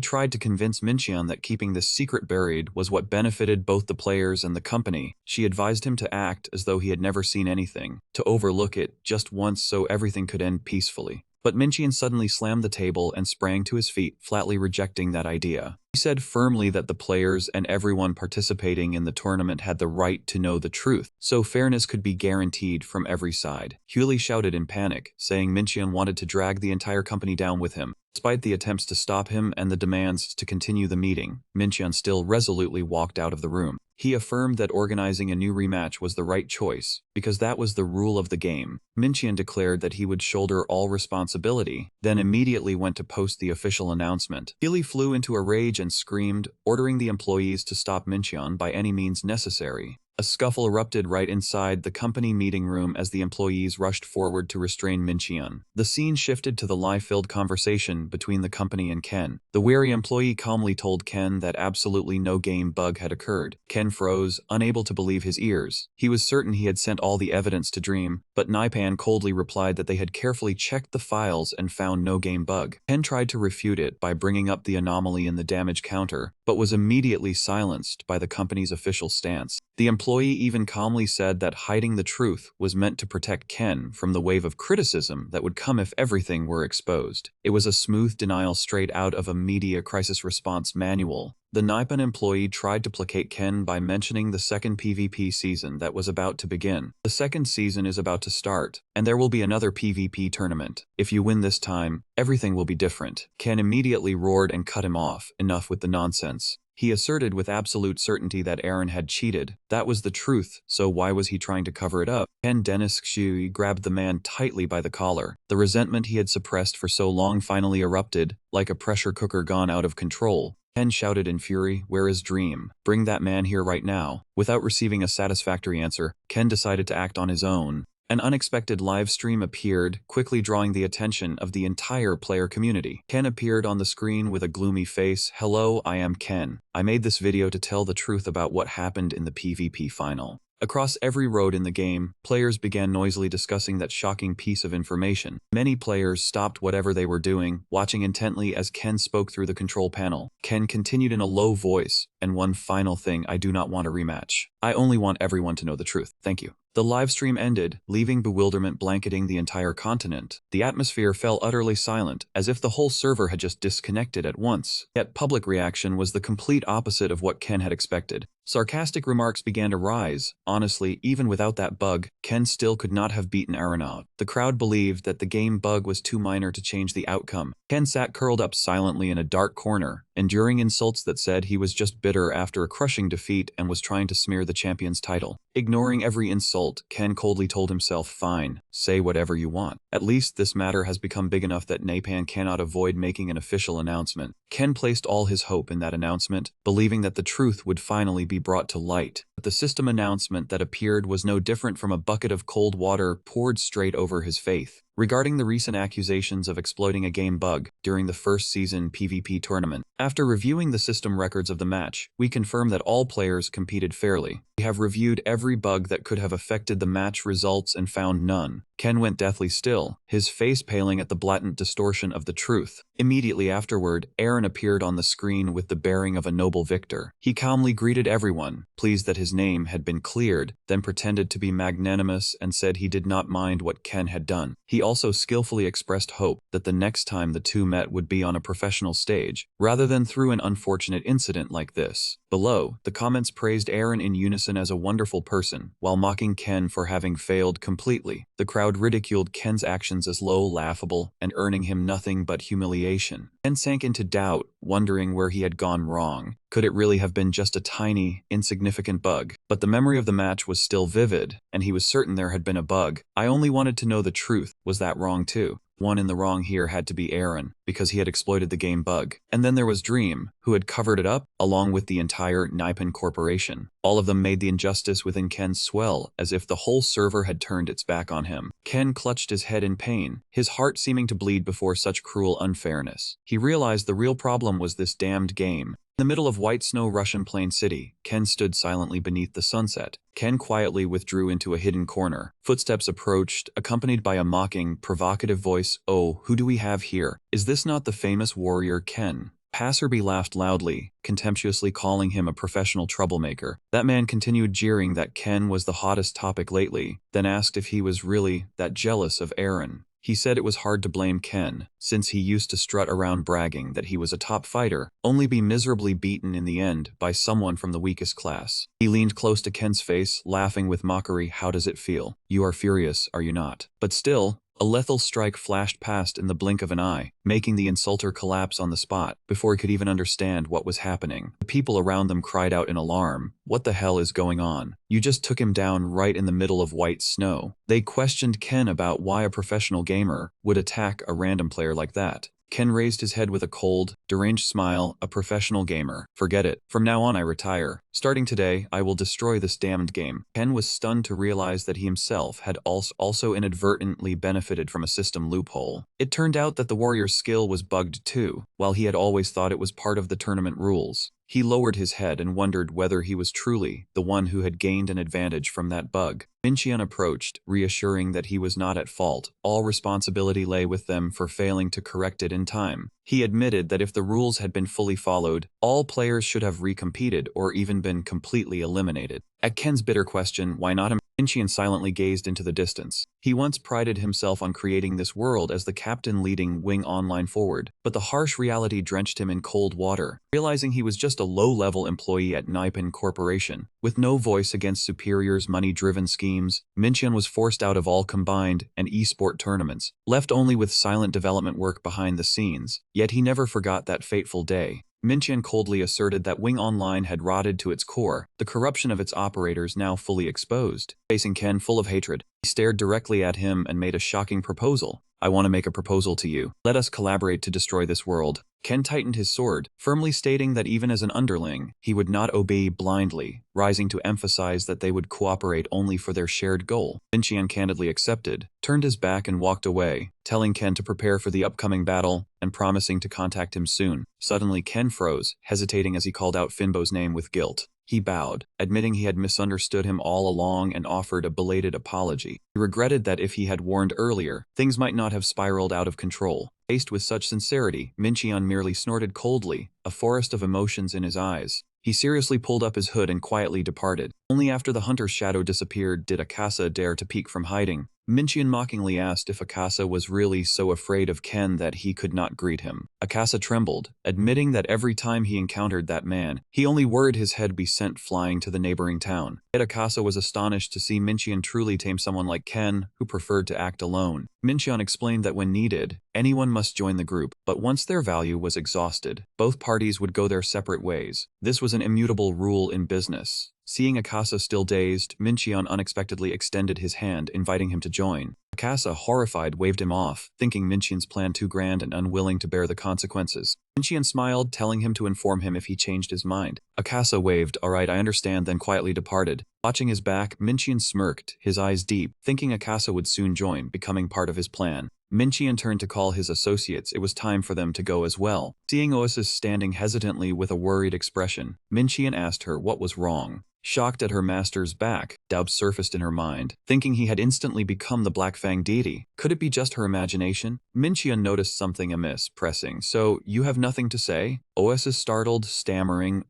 tried to convince Minchion that keeping this secret buried was what benefited both the players and the company. She advised him to act as though he had never seen anything, to overlook it just once so everything could end peacefully. But Minchion suddenly slammed the table and sprang to his feet, flatly rejecting that idea. He said firmly that the players and everyone participating in the tournament had the right to know the truth, so fairness could be guaranteed from every side. Huli shouted in panic, saying Minchion wanted to drag the entire company down with him. Despite the attempts to stop him and the demands to continue the meeting, Minchion still resolutely walked out of the room. He affirmed that organizing a new rematch was the right choice, because that was the rule of the game. Minchion declared that he would shoulder all responsibility, then immediately went to post the official announcement. Hili flew into a rage and screamed, ordering the employees to stop Minchion by any means necessary. A scuffle erupted right inside the company meeting room as the employees rushed forward to restrain Minchion. The scene shifted to the lie-filled conversation between the company and Ken. The wary employee calmly told Ken that absolutely no game bug had occurred. Ken froze, unable to believe his ears. He was certain he had sent all the evidence to Dream, but Naipan coldly replied that they had carefully checked the files and found no game bug. Ken tried to refute it by bringing up the anomaly in the damage counter, but was immediately silenced by the company's official stance. The employee even calmly said that hiding the truth was meant to protect Ken from the wave of criticism that would come if everything were exposed. It was a smooth denial straight out of a media crisis response manual. The Nippon employee tried to placate Ken by mentioning the second PvP season that was about to begin. "The second season is about to start, and there will be another PvP tournament. If you win this time, everything will be different." Ken immediately roared and cut him off. Enough with the nonsense. He asserted with absolute certainty that Aaron had cheated. That was the truth, so why was he trying to cover it up? Ken Dennis-Shui grabbed the man tightly by the collar. The resentment he had suppressed for so long finally erupted, like a pressure cooker gone out of control. Ken shouted in fury, "Where is Dream? Bring that man here right now." Without receiving a satisfactory answer, Ken decided to act on his own. An unexpected live stream appeared, quickly drawing the attention of the entire player community. Ken appeared on the screen with a gloomy face. "Hello, I am Ken. I made this video to tell the truth about what happened in the PvP final." Across every road in the game, players began noisily discussing that shocking piece of information. Many players stopped whatever they were doing, watching intently as Ken spoke through the control panel. Ken continued in a low voice, "And one final thing, I do not want a rematch. I only want everyone to know the truth. Thank you." The livestream ended, leaving bewilderment blanketing the entire continent. The atmosphere fell utterly silent, as if the whole server had just disconnected at once. Yet public reaction was the complete opposite of what Ken had expected. Sarcastic remarks began to rise. Honestly, even without that bug, Ken still could not have beaten Aaron out. The crowd believed that the game bug was too minor to change the outcome. Ken sat curled up silently in a dark corner, enduring insults that said he was just bitter after a crushing defeat and was trying to smear the champion's title. Ignoring every insult, Ken coldly told himself, "Fine, say whatever you want. At least this matter has become big enough that Naipan cannot avoid making an official announcement." Ken placed all his hope in that announcement, believing that the truth would finally be brought to light. But the system announcement that appeared was no different from a bucket of cold water poured straight over his face. regarding the recent accusations of exploiting a game bug during the first season PvP tournament. After reviewing the system records of the match, we confirm that all players competed fairly. We have reviewed every bug that could have affected the match results and found none. Ken went deathly still, his face paling at the blatant distortion of the truth. Immediately afterward, Aaron appeared on the screen with the bearing of a noble victor. He calmly greeted everyone, pleased that his name had been cleared, then pretended to be magnanimous and said he did not mind what Ken had done. He also skillfully expressed hope that the next time the two met would be on a professional stage, rather than through an unfortunate incident like this. Below, the comments praised Aaron in unison as a wonderful person, while mocking Ken for having failed completely. The crowd ridiculed Ken's actions as low, laughable, and earning him nothing but humiliation. Ken sank into doubt, wondering where he had gone wrong. Could it really have been just a tiny, insignificant bug? But the memory of the match was still vivid, and he was certain there had been a bug. I only wanted to know the truth. Was that wrong too? One in the wrong here had to be Aaron, because he had exploited the game bug. And then there was Dream, who had covered it up, along with the entire Nippon Corporation. All of them made the injustice within Ken swell, as if the whole server had turned its back on him. Ken clutched his head in pain, his heart seeming to bleed before such cruel unfairness. He realized the real problem was this damned game. In the middle of white snow Russian Plain City, Ken stood silently beneath the sunset. Ken quietly withdrew into a hidden corner. Footsteps approached, accompanied by a mocking, provocative voice. "Oh, who do we have here? Is this not the famous warrior Ken?" Passerby laughed loudly, contemptuously calling him a professional troublemaker. That man continued jeering that Ken was the hottest topic lately, then asked if he was really that jealous of Aaron. He said it was hard to blame Ken, since he used to strut around bragging that he was a top fighter, only be miserably beaten in the end by someone from the weakest class. He leaned close to Ken's face, laughing with mockery. "How does it feel? You are furious, are you not?" But still, a lethal strike flashed past in the blink of an eye, making the insulter collapse on the spot before he could even understand what was happening. The people around them cried out in alarm. "What the hell is going on? You just took him down right in the middle of white snow." They questioned Ken about why a professional gamer would attack a random player like that. Ken raised his head with a cold, deranged smile. "A professional gamer. Forget it. From now on I retire. Starting today, I will destroy this damned game." Ken was stunned to realize that he himself had also inadvertently benefited from a system loophole. It turned out that the warrior's skill was bugged too, while he had always thought it was part of the tournament rules. He lowered his head and wondered whether he was truly the one who had gained an advantage from that bug. Minchion approached, reassuring that he was not at fault. All responsibility lay with them for failing to correct it in time. He admitted that if the rules had been fully followed, all players should have recompeted or even been completely eliminated. At Ken's bitter question, "Why not him?" Minchion silently gazed into the distance. He once prided himself on creating this world as the captain leading Wing Online forward, but the harsh reality drenched him in cold water. Realizing he was just a low-level employee at Nippon Corporation, with no voice against superiors' money-driven schemes, Minchion was forced out of all combined and e-sport tournaments, left only with silent development work behind the scenes. Yet he never forgot that fateful day. Minchion coldly asserted that Wing Online had rotted to its core, the corruption of its operators now fully exposed. Facing Ken full of hatred, he stared directly at him and made a shocking proposal. "I want to make a proposal to you. Let us collaborate to destroy this world." Ken tightened his sword, firmly stating that even as an underling, he would not obey blindly, rising to emphasize that they would cooperate only for their shared goal. Minchion candidly accepted, turned his back and walked away, telling Ken to prepare for the upcoming battle and promising to contact him soon. Suddenly Ken froze, hesitating as he called out Finbo's name with guilt. He bowed, admitting he had misunderstood him all along and offered a belated apology. He regretted that if he had warned earlier, things might not have spiraled out of control. Faced with such sincerity, Minchion merely snorted coldly, a forest of emotions in his eyes. He seriously pulled up his hood and quietly departed. Only after the hunter's shadow disappeared did Akasa dare to peek from hiding. Minchion mockingly asked if Akasa was really so afraid of Ken that he could not greet him. Akasa trembled, admitting that every time he encountered that man, he only worried his head be sent flying to the neighboring town. Yet Akasa was astonished to see Minchion truly tame someone like Ken, who preferred to act alone. Minchion explained that when needed, anyone must join the group, but once their value was exhausted, both parties would go their separate ways. This was an immutable rule in business. Seeing Akasa still dazed, Minchion unexpectedly extended his hand, inviting him to join. Akasa, horrified, waved him off, thinking Minchion's plan too grand and unwilling to bear the consequences. Minchion smiled, telling him to inform him if he changed his mind. Akasa waved, "All right, I understand," then quietly departed. Watching his back, Minchian smirked, his eyes deep, thinking Akasa would soon join, becoming part of his plan. Minchian turned to call his associates. It was time for them to go as well. Seeing Oasis standing hesitantly with a worried expression, Minchian asked her what was wrong. Shocked at her master's back, doubts surfaced in her mind, thinking he had instantly become the Black Fang deity. Could it be just her imagination? Minchian noticed something amiss, pressing, "So, you have nothing to say?" Oasis startled, stammering,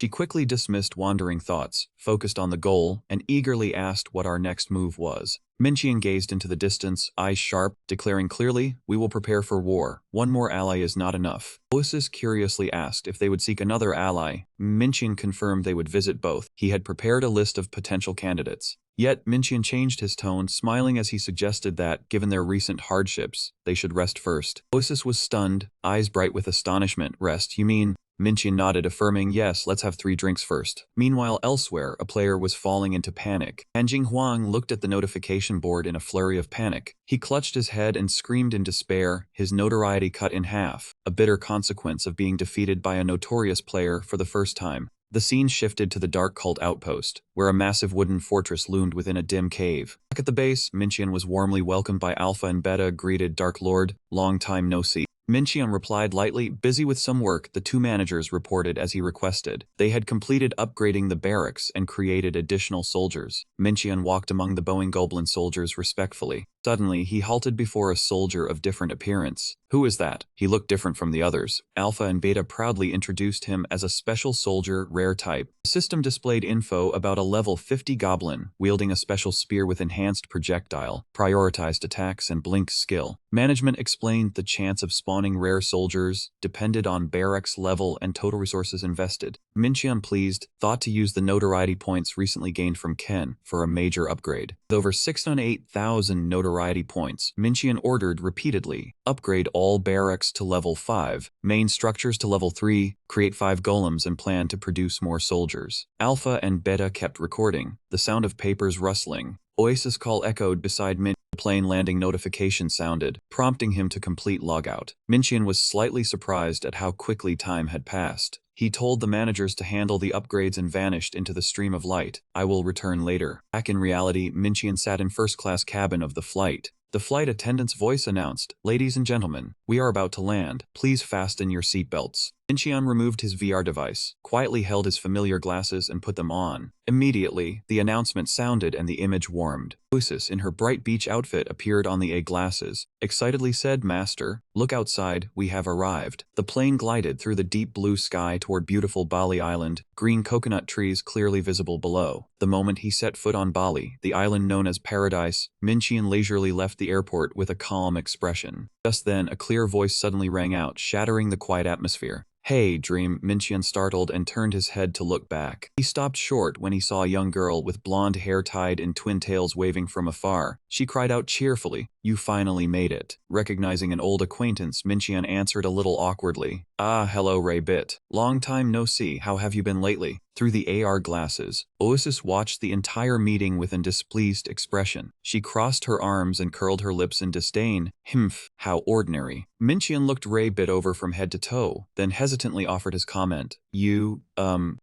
She quickly dismissed wandering thoughts, focused on the goal, and eagerly asked what our next move was. Minchian gazed into the distance, eyes sharp, declaring clearly, "We will prepare for war. One more ally is not enough." Oasis curiously asked if they would seek another ally. Minchian confirmed they would visit both. He had prepared a list of potential candidates. Yet, Minchian changed his tone, smiling as he suggested that, given their recent hardships, they should rest first. Oasis was stunned, eyes bright with astonishment. "Rest, you mean?" Minchian nodded, affirming, "Yes, let's have 3 drinks first." Meanwhile, elsewhere, a player was falling into panic. Hanjing Huang looked at the notification board in a flurry of panic. He clutched his head and screamed in despair, his notoriety cut in half, a bitter consequence of being defeated by a notorious player for the first time. The scene shifted to the Dark Cult outpost, where a massive wooden fortress loomed within a dim cave. Back at the base, Minchian was warmly welcomed by Alpha and Beta, greeted, "Dark Lord, long time no see." Minchian replied lightly, busy with some work. The 2 managers reported as he requested. They had completed upgrading the barracks and created additional soldiers. Minchian walked among the bowing goblin soldiers respectfully. Suddenly, he halted before a soldier of different appearance. "Who is that?" He looked different from the others. Alpha and Beta proudly introduced him as a special soldier, rare type. The system displayed info about a level 50 goblin, wielding a special spear with enhanced projectile, prioritized attacks, and blink skill. Management explained the chance of spawning rare soldiers depended on barracks level and total resources invested. Minchian, pleased, thought to use the notoriety points recently gained from Ken for a major upgrade. With over 608,000 notoriety points, Minchian ordered repeatedly, "Upgrade all barracks to level 5, main structures to level 3, create 5 golems and plan to produce more soldiers." Alpha and Beta kept recording, the sound of papers rustling. Oasis call echoed beside Minchian. The plane landing notification sounded, prompting him to complete logout. Minchian was slightly surprised at how quickly time had passed. He told the managers to handle the upgrades and vanished into the stream of light. "I will return later." Back in reality, Minchian sat in first-class cabin of the flight. The flight attendant's voice announced, "Ladies and gentlemen, we are about to land. Please fasten your seatbelts." Minchian removed his VR device, quietly held his familiar glasses and put them on. Immediately, the announcement sounded and the image warmed. Oasis, in her bright beach outfit, appeared on the A-glasses. Excitedly said, "Master, look outside, we have arrived." The plane glided through the deep blue sky toward beautiful Bali Island, green coconut trees clearly visible below. The moment he set foot on Bali, the island known as Paradise, Minchian leisurely left the airport with a calm expression. Just then, a clear voice suddenly rang out, shattering the quiet atmosphere. "Hey, Dream," Minchian startled and turned his head to look back. He stopped short when he saw a young girl with blonde hair tied in twin tails waving from afar. She cried out cheerfully, "You finally made it." Recognizing an old acquaintance, Minchian answered a little awkwardly, "Ah, hello Ray-bit. Long time no see, how have you been lately?" Through the AR glasses, Oasis watched the entire meeting with a displeased expression. She crossed her arms and curled her lips in disdain. "Humph, how ordinary." Minchian looked Ray-bit over from head to toe, then hesitantly offered his comment. You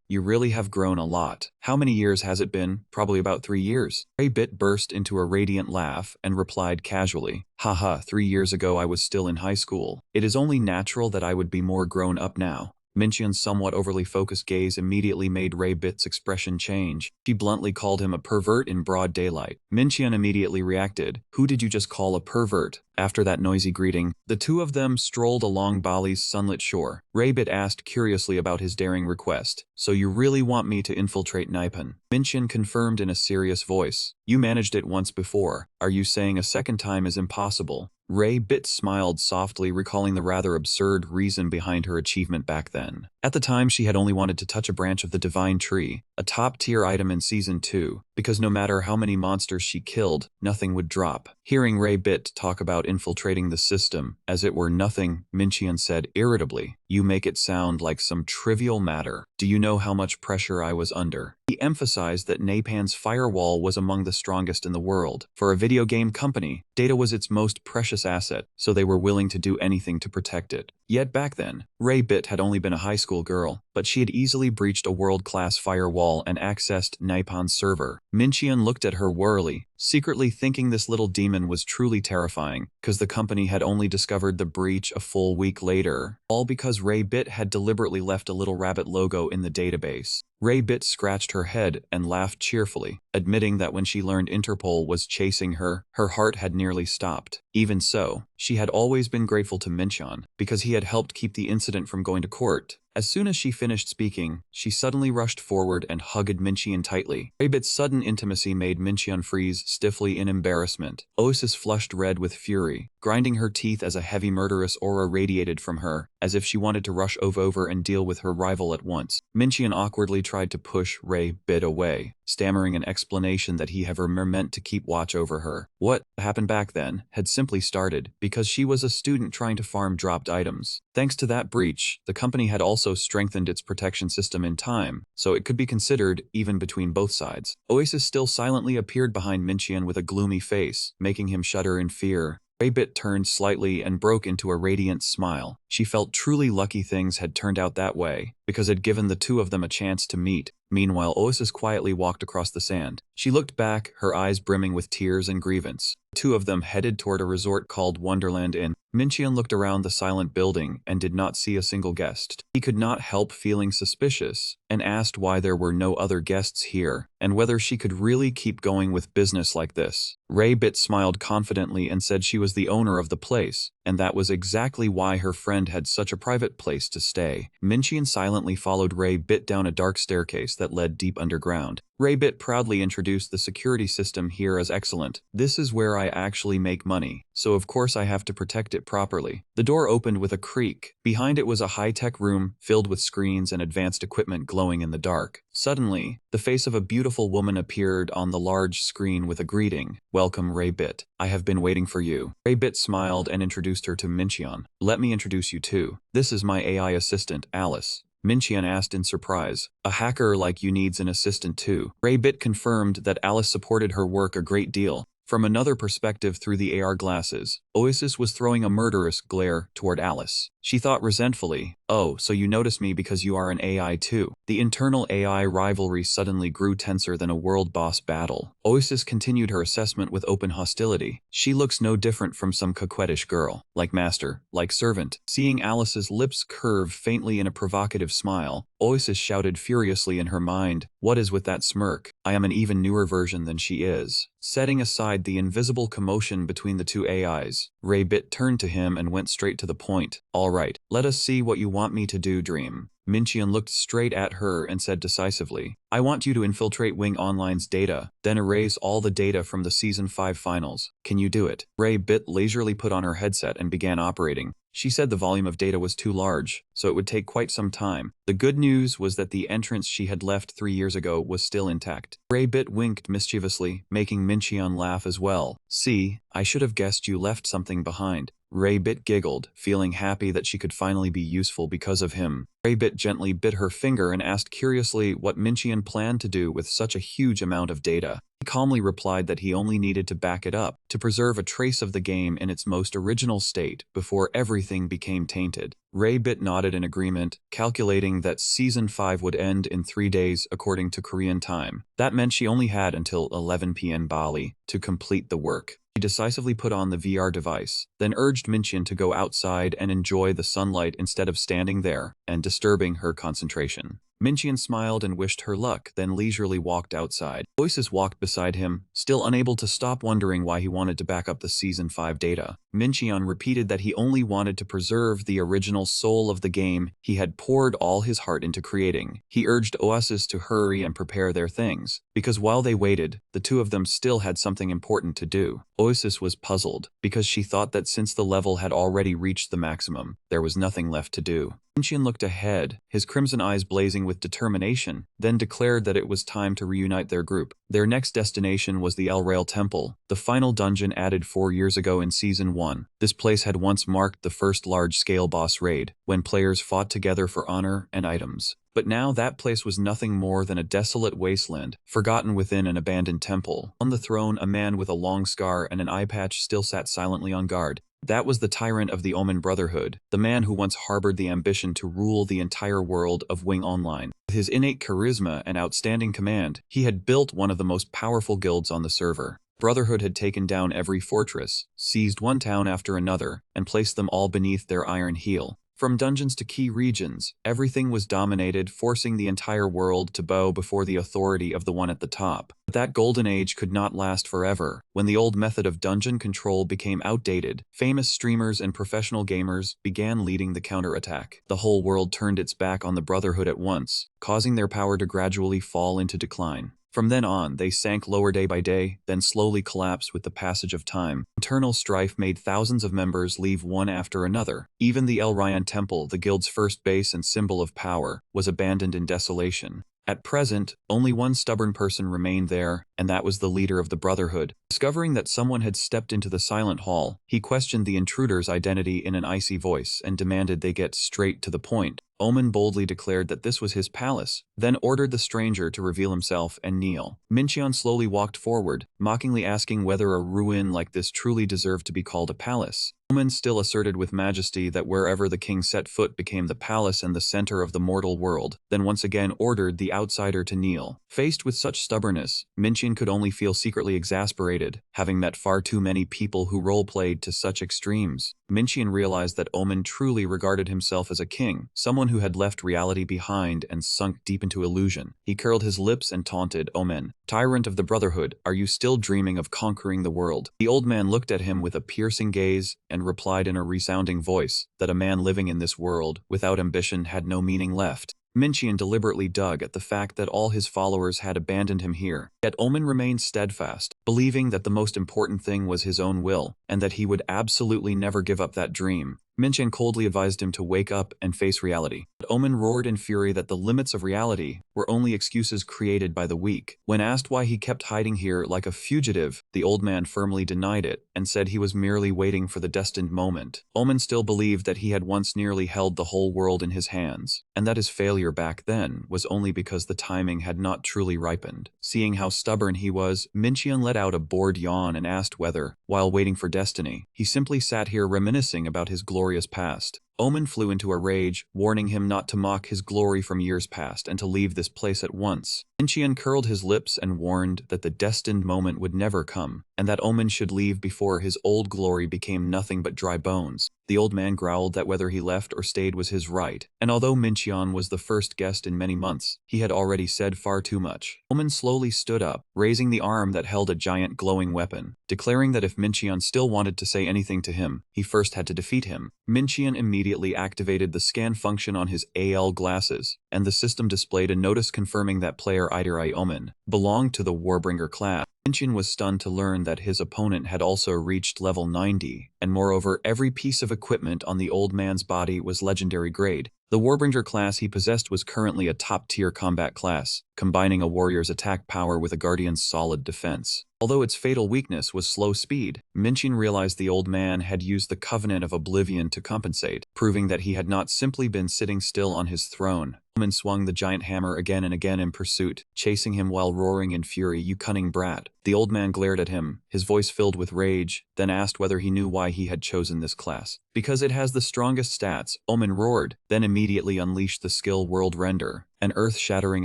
really have grown a lot. How many years has it been?" "Probably about 3 years." Ray-bit burst into a radiant laugh and replied casually, "Haha, 3 years ago I was still in high school. It is only natural that I would be more grown up now." Minchian's somewhat overly focused gaze immediately made Ray-bit's expression change. She bluntly called him a pervert in broad daylight. Minchian immediately reacted, "Who did you just call a pervert?" After that noisy greeting, the 2 of them strolled along Bali's sunlit shore. Ray-bit asked curiously about his daring request. "So you really want me to infiltrate Nippon?" Minchian confirmed in a serious voice. "You managed it once before. Are you saying a second time is impossible?" Ray-bit smiled softly, recalling the rather absurd reason behind her achievement back then. At the time, she had only wanted to touch a branch of the Divine Tree, a top-tier item in Season 2, because no matter how many monsters she killed, nothing would drop. Hearing Ray-bit talk about infiltrating the system, as it were nothing, Minchian said irritably, "You make it sound like some trivial matter. Do you know how much pressure I was under?" He emphasized that Napalm's firewall was among the strongest in the world. For a video game company, data was its most precious asset, so they were willing to do anything to protect it. Yet back then, Ray-Bit had only been a high school girl, but she had easily breached a world-class firewall and accessed Napalm's server. Mincheon looked at her warily, secretly thinking this little demon was truly terrifying, because the company had only discovered the breach a full week later, all because Ray-Bit had deliberately left a little rabbit logo in the database. Ray-Bit scratched her head and laughed cheerfully, admitting that when she learned Interpol was chasing her, her heart had nearly stopped. Even so, she had always been grateful to Mincheon, because he had helped keep the incident from going to court. As soon as she finished speaking, she suddenly rushed forward and hugged Mincheon tightly. Ray-Bit's sudden intimacy made Mincheon freeze stiffly in embarrassment. Oasis flushed red with fury, grinding her teeth as a heavy murderous aura radiated from her, as if she wanted to rush over and deal with her rival at once. Mincheon awkwardly tried to push Ray-Bit away, stammering an explanation that he ever meant to keep watch over her. What happened back then had simply started because she was a student trying to farm dropped items. Thanks to that breach, the company had also strengthened its protection system in time, so it could be considered even between both sides. Oasis still silently appeared behind Mincheon with a gloomy face, making him shudder in fear. Ray-Bit turned slightly and broke into a radiant smile. She felt truly lucky things had turned out that way, because it had given the two of them a chance to meet. Meanwhile, Oasis quietly walked across the sand. She looked back, her eyes brimming with tears and grievance. The two of them headed toward a resort called Wonderland Inn. Mincheon looked around the silent building and did not see a single guest. He could not help feeling suspicious, and asked why there were no other guests here, and whether she could really keep going with business like this. Ray-Bit smiled confidently and said she was the owner of the place, and that was exactly why her friend had such a private place to stay. Mincheon silently followed Ray-Bit down a dark staircase that led deep underground. Ray-Bit proudly introduced the security system here as excellent. This is where I actually make money, so of course I have to protect it properly. The door opened with a creak. Behind it was a high-tech room filled with screens and advanced equipment glowing in the dark. Suddenly, the face of a beautiful woman appeared on the large screen with a greeting. "Welcome, Ray-Bit. I have been waiting for you." Ray-Bit smiled and introduced her to Mincheon. "Let me introduce you too. This is my AI assistant, Alice." Mincheon asked in surprise. "A hacker like you needs an assistant too." Ray-Bit confirmed that Alice supported her work a great deal. From another perspective through the AR glasses, Oasis was throwing a murderous glare toward Alice. She thought resentfully, "Oh, so you notice me because you are an AI too." The internal AI rivalry suddenly grew tenser than a world boss battle. Oasis continued her assessment with open hostility. "She looks no different from some coquettish girl. Like master, like servant." Seeing Alice's lips curve faintly in a provocative smile, Oasis shouted furiously in her mind, "What is with that smirk? I am an even newer version than she is." Setting aside the invisible commotion between the two AIs, Ray-Bit turned to him and went straight to the point. "All right, let us see what you want me to do, Dream." Mincheon looked straight at her and said decisively, "I want you to infiltrate Wing Online's data, then erase all the data from the Season 5 finals. Can you do it?" Ray-Bit leisurely put on her headset and began operating. She said the volume of data was too large, so it would take quite some time. The good news was that the entrance she had left 3 years ago was still intact. Ray-Bit winked mischievously, making Mincheon laugh as well. "See, I should have guessed you left something behind." Ray-Bit giggled, feeling happy that she could finally be useful because of him. Ray-Bit gently bit her finger and asked curiously what Mincheon planned to do with such a huge amount of data. He calmly replied that he only needed to back it up, to preserve a trace of the game in its most original state before everything became tainted. Ray-Bit nodded in agreement, calculating that Season 5 would end in 3 days according to Korean time. That meant she only had until 11 p.m. Bali to complete the work. She decisively put on the VR device, then urged Mincheon to go outside and enjoy the sunlight instead of standing there and disturbing her concentration. Mincheon smiled and wished her luck, then leisurely walked outside. Oasis walked beside him, still unable to stop wondering why he wanted to back up the Season 5 data. Mincheon repeated that he only wanted to preserve the original soul of the game he had poured all his heart into creating. He urged Oasis to hurry and prepare their things, because while they waited, the two of them still had something important to do. Oasis was puzzled, because she thought that since the level had already reached the maximum, there was nothing left to do. Mincheon looked ahead, his crimson eyes blazing with determination, then declared that it was time to reunite their group. Their next destination was the El Rail Temple, the final dungeon added 4 years ago in Season 1. This place had once marked the first large-scale boss raid, when players fought together for honor and items. But now that place was nothing more than a desolate wasteland, forgotten within an abandoned temple. On the throne, a man with a long scar and an eye patch still sat silently on guard. That was the tyrant of the Omen Brotherhood, the man who once harbored the ambition to rule the entire world of Wing Online. With his innate charisma and outstanding command, he had built one of the most powerful guilds on the server. Brotherhood had taken down every fortress, seized one town after another, and placed them all beneath their iron heel. From dungeons to key regions, everything was dominated, forcing the entire world to bow before the authority of the one at the top. But that golden age could not last forever. When the old method of dungeon control became outdated, famous streamers and professional gamers began leading the counterattack. The whole world turned its back on the Brotherhood at once, causing their power to gradually fall into decline. From then on, they sank lower day by day, then slowly collapsed with the passage of time. Internal strife made thousands of members leave one after another. Even the El Ryan Temple, the guild's first base and symbol of power, was abandoned in desolation. At present, only one stubborn person remained there, and that was the leader of the Brotherhood. Discovering that someone had stepped into the silent hall, he questioned the intruder's identity in an icy voice and demanded they get straight to the point. Omen boldly declared that this was his palace, then ordered the stranger to reveal himself and kneel. Mincheon slowly walked forward, mockingly asking whether a ruin like this truly deserved to be called a palace. Omen still asserted with majesty that wherever the king set foot became the palace and the center of the mortal world, then once again ordered the outsider to kneel. Faced with such stubbornness, Mincheon could only feel secretly exasperated, having met far too many people who role-played to such extremes. Mincheon realized that Omen truly regarded himself as a king, someone who had left reality behind and sunk deep into illusion. He curled his lips and taunted Omen. "Tyrant of the Brotherhood, are you still dreaming of conquering the world?" The old man looked at him with a piercing gaze and replied in a resounding voice that a man living in this world without ambition had no meaning left. Mincheon deliberately dug at the fact that all his followers had abandoned him here. Yet Omen remained steadfast, believing that the most important thing was his own will, and that he would absolutely never give up that dream. Mincheon coldly advised him to wake up and face reality. But Omen roared in fury that the limits of reality were only excuses created by the weak. When asked why he kept hiding here like a fugitive, the old man firmly denied it and said he was merely waiting for the destined moment. Omen still believed that he had once nearly held the whole world in his hands, and that his failure back then was only because the timing had not truly ripened. Seeing how stubborn he was, Mincheon let out a bored yawn and asked whether, while waiting for destiny, he simply sat here reminiscing about his glorious past. Omen flew into a rage, warning him not to mock his glory from years past and to leave this place at once. Mincheon curled his lips and warned that the destined moment would never come, and that Omen should leave before his old glory became nothing but dry bones. The old man growled that whether he left or stayed was his right, and although Mincheon was the first guest in many months, he had already said far too much. Omen slowly stood up, raising the arm that held a giant glowing weapon, declaring that if Mincheon still wanted to say anything to him, he first had to defeat him. Mincheon immediately activated the scan function on his AL glasses, and the system displayed a notice confirming that player Idarai Omen belonged to the Warbringer class. Mincheon was stunned to learn that his opponent had also reached level 90, and moreover every piece of equipment on the old man's body was legendary grade. The Warbringer class he possessed was currently a top-tier combat class, combining a warrior's attack power with a guardian's solid defense. Although its fatal weakness was slow speed, Mincheon realized the old man had used the Covenant of Oblivion to compensate, proving that he had not simply been sitting still on his throne. Omen swung the giant hammer again and again in pursuit, chasing him while roaring in fury, "You cunning brat." The old man glared at him, his voice filled with rage, then asked whether he knew why he had chosen this class. "Because it has the strongest stats," Omen roared, then immediately unleashed the skill World Render. An earth-shattering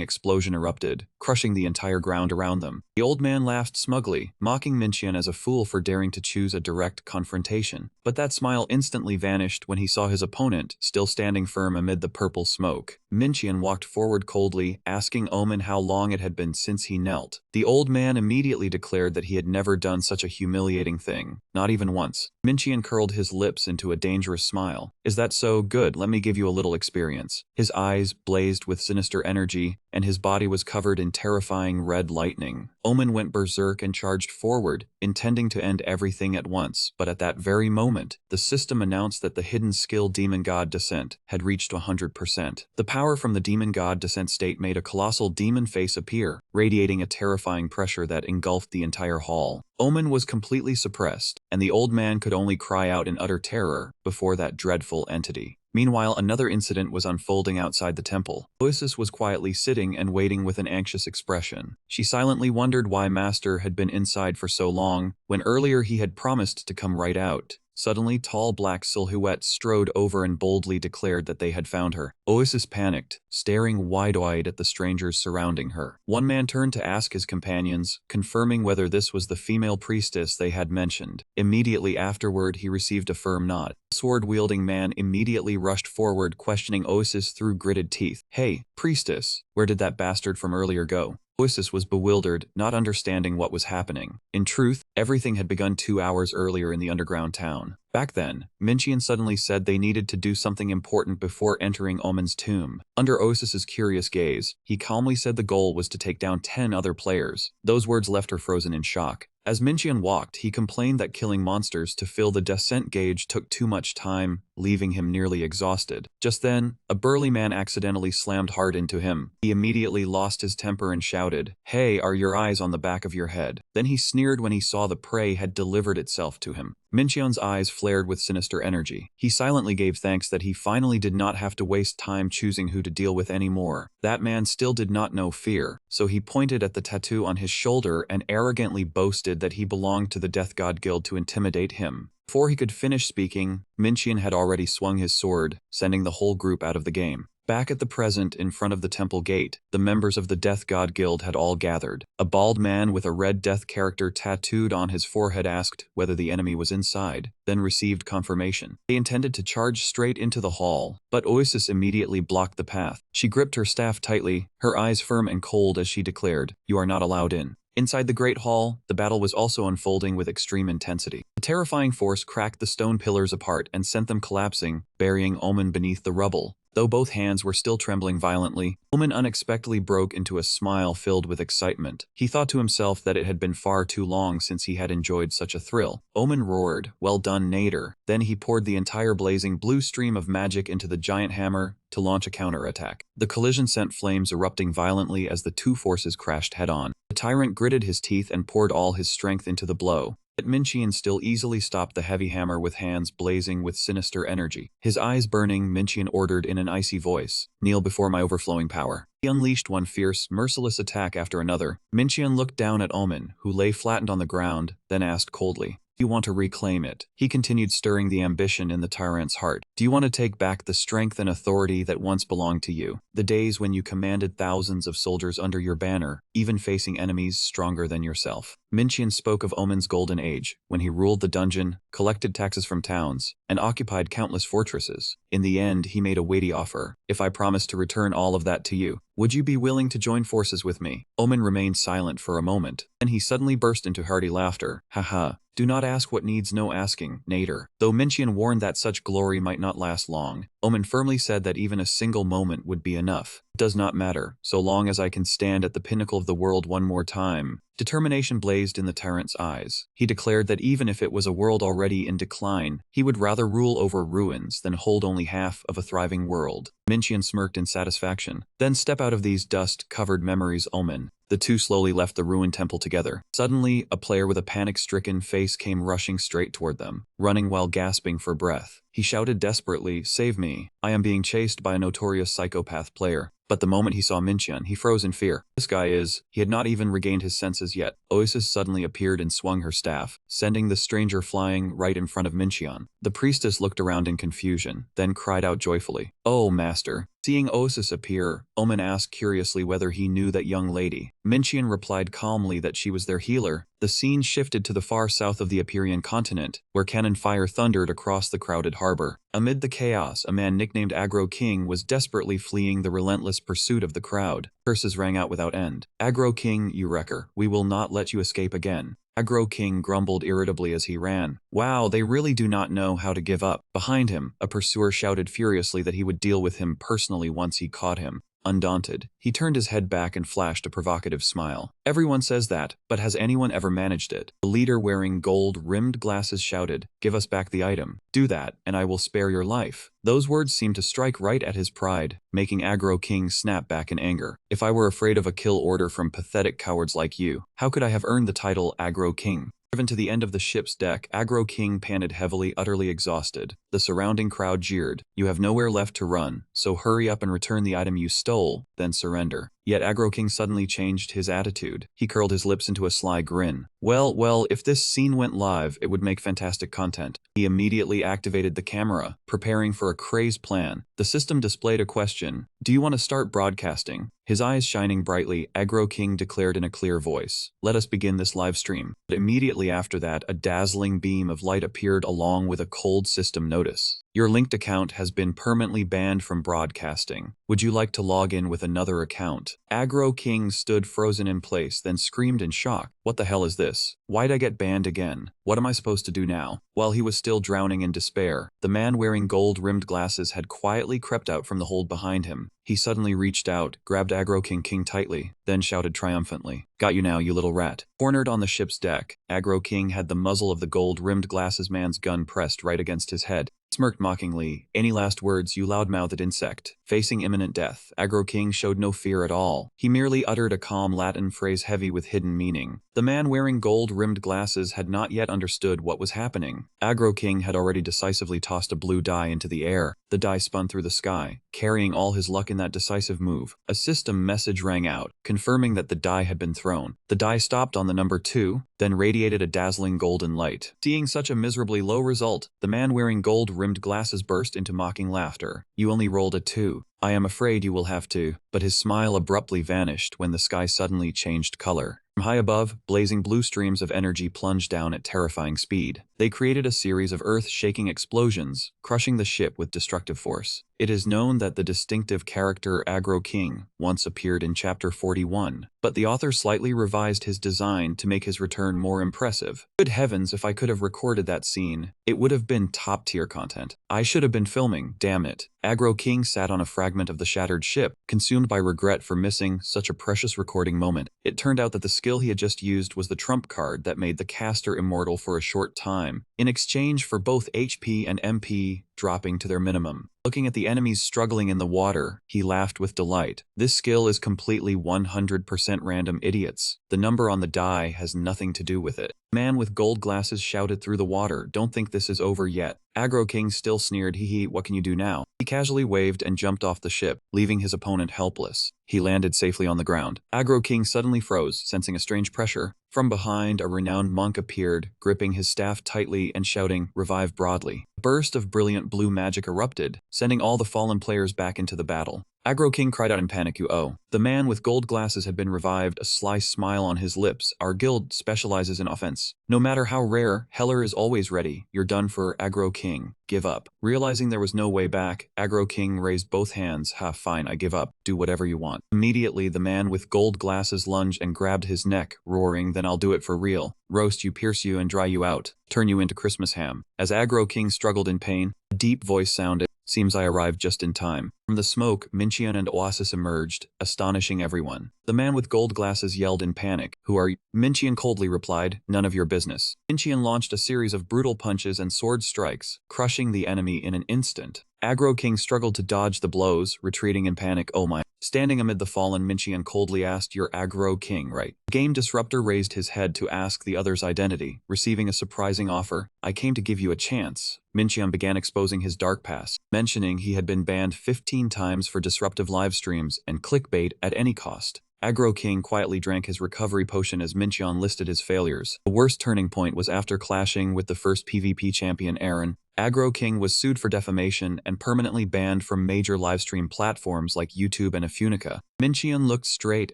explosion erupted, crushing the entire ground around them. The old man laughed smugly, mocking Mincheon as a fool for daring to choose a direct confrontation. But that smile instantly vanished when he saw his opponent, still standing firm amid the purple smoke. Mincheon walked forward coldly, asking Omen how long it had been since he knelt. The old man immediately declared that he had never done such a humiliating thing, not even once. Mincheon curled his lips into a dangerous smile. "Is that so? Good, let me give you a little experience." His eyes blazed with sinister energy, and his body was covered in terrifying red lightning. Omen went berserk and charged forward, intending to end everything at once, but at that very moment, the system announced that the hidden skill Demon God Descent had reached 100%. The power from the Demon God Descent state made a colossal demon face appear, radiating a terrifying pressure that engulfed the entire hall. Omen was completely suppressed, and the old man could only cry out in utter terror before that dreadful entity. Meanwhile, another incident was unfolding outside the temple. Oasis was quietly sitting and waiting with an anxious expression. She silently wondered why Master had been inside for so long, when earlier he had promised to come right out. Suddenly, tall black silhouettes strode over and boldly declared that they had found her. Oasis panicked, staring wide-eyed at the strangers surrounding her. One man turned to ask his companions, confirming whether this was the female priestess they had mentioned. Immediately afterward, he received a firm nod. The sword-wielding man immediately rushed forward, questioning Oasis through gritted teeth. "Hey, priestess, where did that bastard from earlier go?" Oasis was bewildered, not understanding what was happening. In truth, everything had begun 2 hours earlier in the underground town. Back then, Minchian suddenly said they needed to do something important before entering Omen's tomb. Under Osis's curious gaze, he calmly said the goal was to take down 10 other players. Those words left her frozen in shock. As Minchian walked, he complained that killing monsters to fill the descent gauge took too much time, leaving him nearly exhausted. Just then, a burly man accidentally slammed hard into him. He immediately lost his temper and shouted, "Hey, are your eyes on the back of your head?" Then he sneered when he saw the prey had delivered itself to him. Minchian's eyes flared with sinister energy. He silently gave thanks that he finally did not have to waste time choosing who to deal with anymore. That man still did not know fear, so he pointed at the tattoo on his shoulder and arrogantly boasted that he belonged to the Death God Guild to intimidate him. Before he could finish speaking, Minchian had already swung his sword, sending the whole group out of the game. Back at the present in front of the temple gate, the members of the Death God Guild had all gathered. A bald man with a red death character tattooed on his forehead asked whether the enemy was inside, then received confirmation. They intended to charge straight into the hall, but Oasis immediately blocked the path. She gripped her staff tightly, her eyes firm and cold as she declared, "You are not allowed in." Inside the Great Hall, the battle was also unfolding with extreme intensity. The terrifying force cracked the stone pillars apart and sent them collapsing, burying Omen beneath the rubble. Though both hands were still trembling violently, Omen unexpectedly broke into a smile filled with excitement. He thought to himself that it had been far too long since he had enjoyed such a thrill. Omen roared, "Well done, Nader." Then he poured the entire blazing blue stream of magic into the giant hammer to launch a counterattack. The collision sent flames erupting violently as the two forces crashed head-on. The tyrant gritted his teeth and poured all his strength into the blow. But Minchian still easily stopped the heavy hammer with hands blazing with sinister energy. His eyes burning, Minchian ordered in an icy voice, "Kneel before my overflowing power." He unleashed one fierce, merciless attack after another. Minchian looked down at Omen, who lay flattened on the ground, then asked coldly, "Do you want to reclaim it?" He continued stirring the ambition in the tyrant's heart. "Do you want to take back the strength and authority that once belonged to you? The days when you commanded thousands of soldiers under your banner, even facing enemies stronger than yourself." Minchian spoke of Omen's golden age, when he ruled the dungeon, collected taxes from towns, and occupied countless fortresses. In the end, he made a weighty offer. "If I promised to return all of that to you, would you be willing to join forces with me?" Omen remained silent for a moment. Then he suddenly burst into hearty laughter. "Haha, do not ask what needs no asking, Nader." Though Minchian warned that such glory might not last long, Omen firmly said that even a single moment would be enough. "It does not matter, so long as I can stand at the pinnacle of the world one more time." Determination blazed in the tyrant's eyes. He declared that even if it was a world already in decline, he would rather rule over ruins than hold only half of a thriving world. Minchian smirked in satisfaction. "Then step out of these dust-covered memories, Omen." The two slowly left the ruined temple together. Suddenly, a player with a panic-stricken face came rushing straight toward them, running while gasping for breath. He shouted desperately, "Save me. I am being chased by a notorious psychopath player." But the moment he saw Minchian, he froze in fear. "This guy is..." He had not even regained his senses yet. Oasis suddenly appeared and swung her staff, sending the stranger flying right in front of Minchian. The priestess looked around in confusion, then cried out joyfully, "Oh, master." Seeing Oasis appear, Omen asked curiously whether he knew that young lady. Minchian replied calmly that she was their healer. The scene shifted to the far south of the Empyrean continent, where cannon fire thundered across the crowded harbor. Amid the chaos, a man nicknamed Aggro King was desperately fleeing the relentless pursuit of the crowd. Curses rang out without end. "Aggro King, you wrecker, we will not let you escape again." Aggro King grumbled irritably as he ran. "Wow, they really do not know how to give up." Behind him, a pursuer shouted furiously that he would deal with him personally once he caught him. Undaunted, he turned his head back and flashed a provocative smile. "Everyone says that, but has anyone ever managed it?" The leader wearing gold-rimmed glasses shouted, "Give us back the item. Do that, and I will spare your life." Those words seemed to strike right at his pride, making Aggro King snap back in anger. "If I were afraid of a kill order from pathetic cowards like you, how could I have earned the title Aggro King?" Driven to the end of the ship's deck, Aggro King panted heavily, utterly exhausted. The surrounding crowd jeered. You have nowhere left to run, so hurry up and return the item you stole, then surrender. Yet Aggro King suddenly changed his attitude. He curled his lips into a sly grin. Well, if this scene went live, it would make fantastic content. He immediately activated the camera, preparing for a crazed plan. The system displayed a question. Do you want to start broadcasting? His eyes shining brightly, Aggro King declared in a clear voice, "Let us begin this live stream." But immediately after that, a dazzling beam of light appeared along with a cold system notice. Your linked account has been permanently banned from broadcasting. Would you like to log in with another account? Aggro King stood frozen in place, then screamed in shock. What the hell is this? Why'd I get banned again? What am I supposed to do now? While he was still drowning in despair, the man wearing gold-rimmed glasses had quietly crept out from the hold behind him. He suddenly reached out, grabbed Aggro King tightly, then shouted triumphantly, "Got you now, you little rat." Cornered on the ship's deck, Aggro King had the muzzle of the gold-rimmed glasses man's gun pressed right against his head. Smirked mockingly, "Any last words, you loud-mouthed insect?" Facing imminent death, Aggro King showed no fear at all. He merely uttered a calm Latin phrase heavy with hidden meaning. The man wearing gold-rimmed glasses had not yet understood what was happening. Aggro King had already decisively tossed a blue die into the air. The die spun through the sky, carrying all his luck in that decisive move. A system message rang out, confirming that the die had been thrown. The die stopped on the number 2, then radiated a dazzling golden light. Seeing such a miserably low result, the man wearing gold-rimmed glasses burst into mocking laughter. "You only rolled a 2. I am afraid you will have to." But his smile abruptly vanished when the sky suddenly changed color. From high above, blazing blue streams of energy plunged down at terrifying speed. They created a series of earth-shaking explosions, crushing the ship with destructive force. It is known that the distinctive character Aggro King once appeared in Chapter 41, but the author slightly revised his design to make his return more impressive. Good heavens, if I could have recorded that scene, it would have been top-tier content. I should have been filming, damn it. Aggro King sat on a fragment of the shattered ship, consumed by regret for missing such a precious recording moment. It turned out that the skill he had just used was the trump card that made the caster immortal for a short time, in exchange for both HP and MP dropping to their minimum. Looking at the enemies struggling in the water, he laughed with delight. This skill is completely 100% random, idiots. The number on the die has nothing to do with it. The man with gold glasses shouted through the water, "Don't think this is over yet." Aggro King still sneered, "Hee hee, what can you do now?" He casually waved and jumped off the ship, leaving his opponent helpless. He landed safely on the ground. Aggro King suddenly froze, sensing a strange pressure. From behind, a renowned monk appeared, gripping his staff tightly and shouting, "Revive broadly." A burst of brilliant blue magic erupted, sending all the fallen players back into the battle. Aggro King cried out in panic, "Oh." The man with gold glasses had been revived, a sly smile on his lips. "Our guild specializes in offense. No matter how rare, Heller is always ready. You're done for, Aggro King. Give up." Realizing there was no way back, Aggro King raised both hands. "Ha, fine, I give up. Do whatever you want." Immediately, the man with gold glasses lunged and grabbed his neck, roaring, "Then I'll do it for real. Roast you, pierce you, and dry you out. Turn you into Christmas ham." As Aggro King struggled in pain, a deep voice sounded. "Seems I arrived just in time." From the smoke, Minchian and Oasis emerged, astonishing everyone. The man with gold glasses yelled in panic, "Who are you?" Minchian coldly replied, "None of your business." Minchian launched a series of brutal punches and sword strikes, crushing the enemy in an instant. Aggro King struggled to dodge the blows, retreating in panic. "Oh my." Standing amid the fallen, Minchian coldly asked, "You're Aggro King, right?" Game Disruptor raised his head to ask the other's identity, receiving a surprising offer. "I came to give you a chance." Minchian began exposing his dark past, mentioning he had been banned 15 times for disruptive live streams and clickbait at any cost. Aggro King quietly drank his recovery potion as Minchian listed his failures. The worst turning point was after clashing with the first PvP champion Aaron. Aggro King was sued for defamation and permanently banned from major livestream platforms like YouTube and Afunica. Minchian looked straight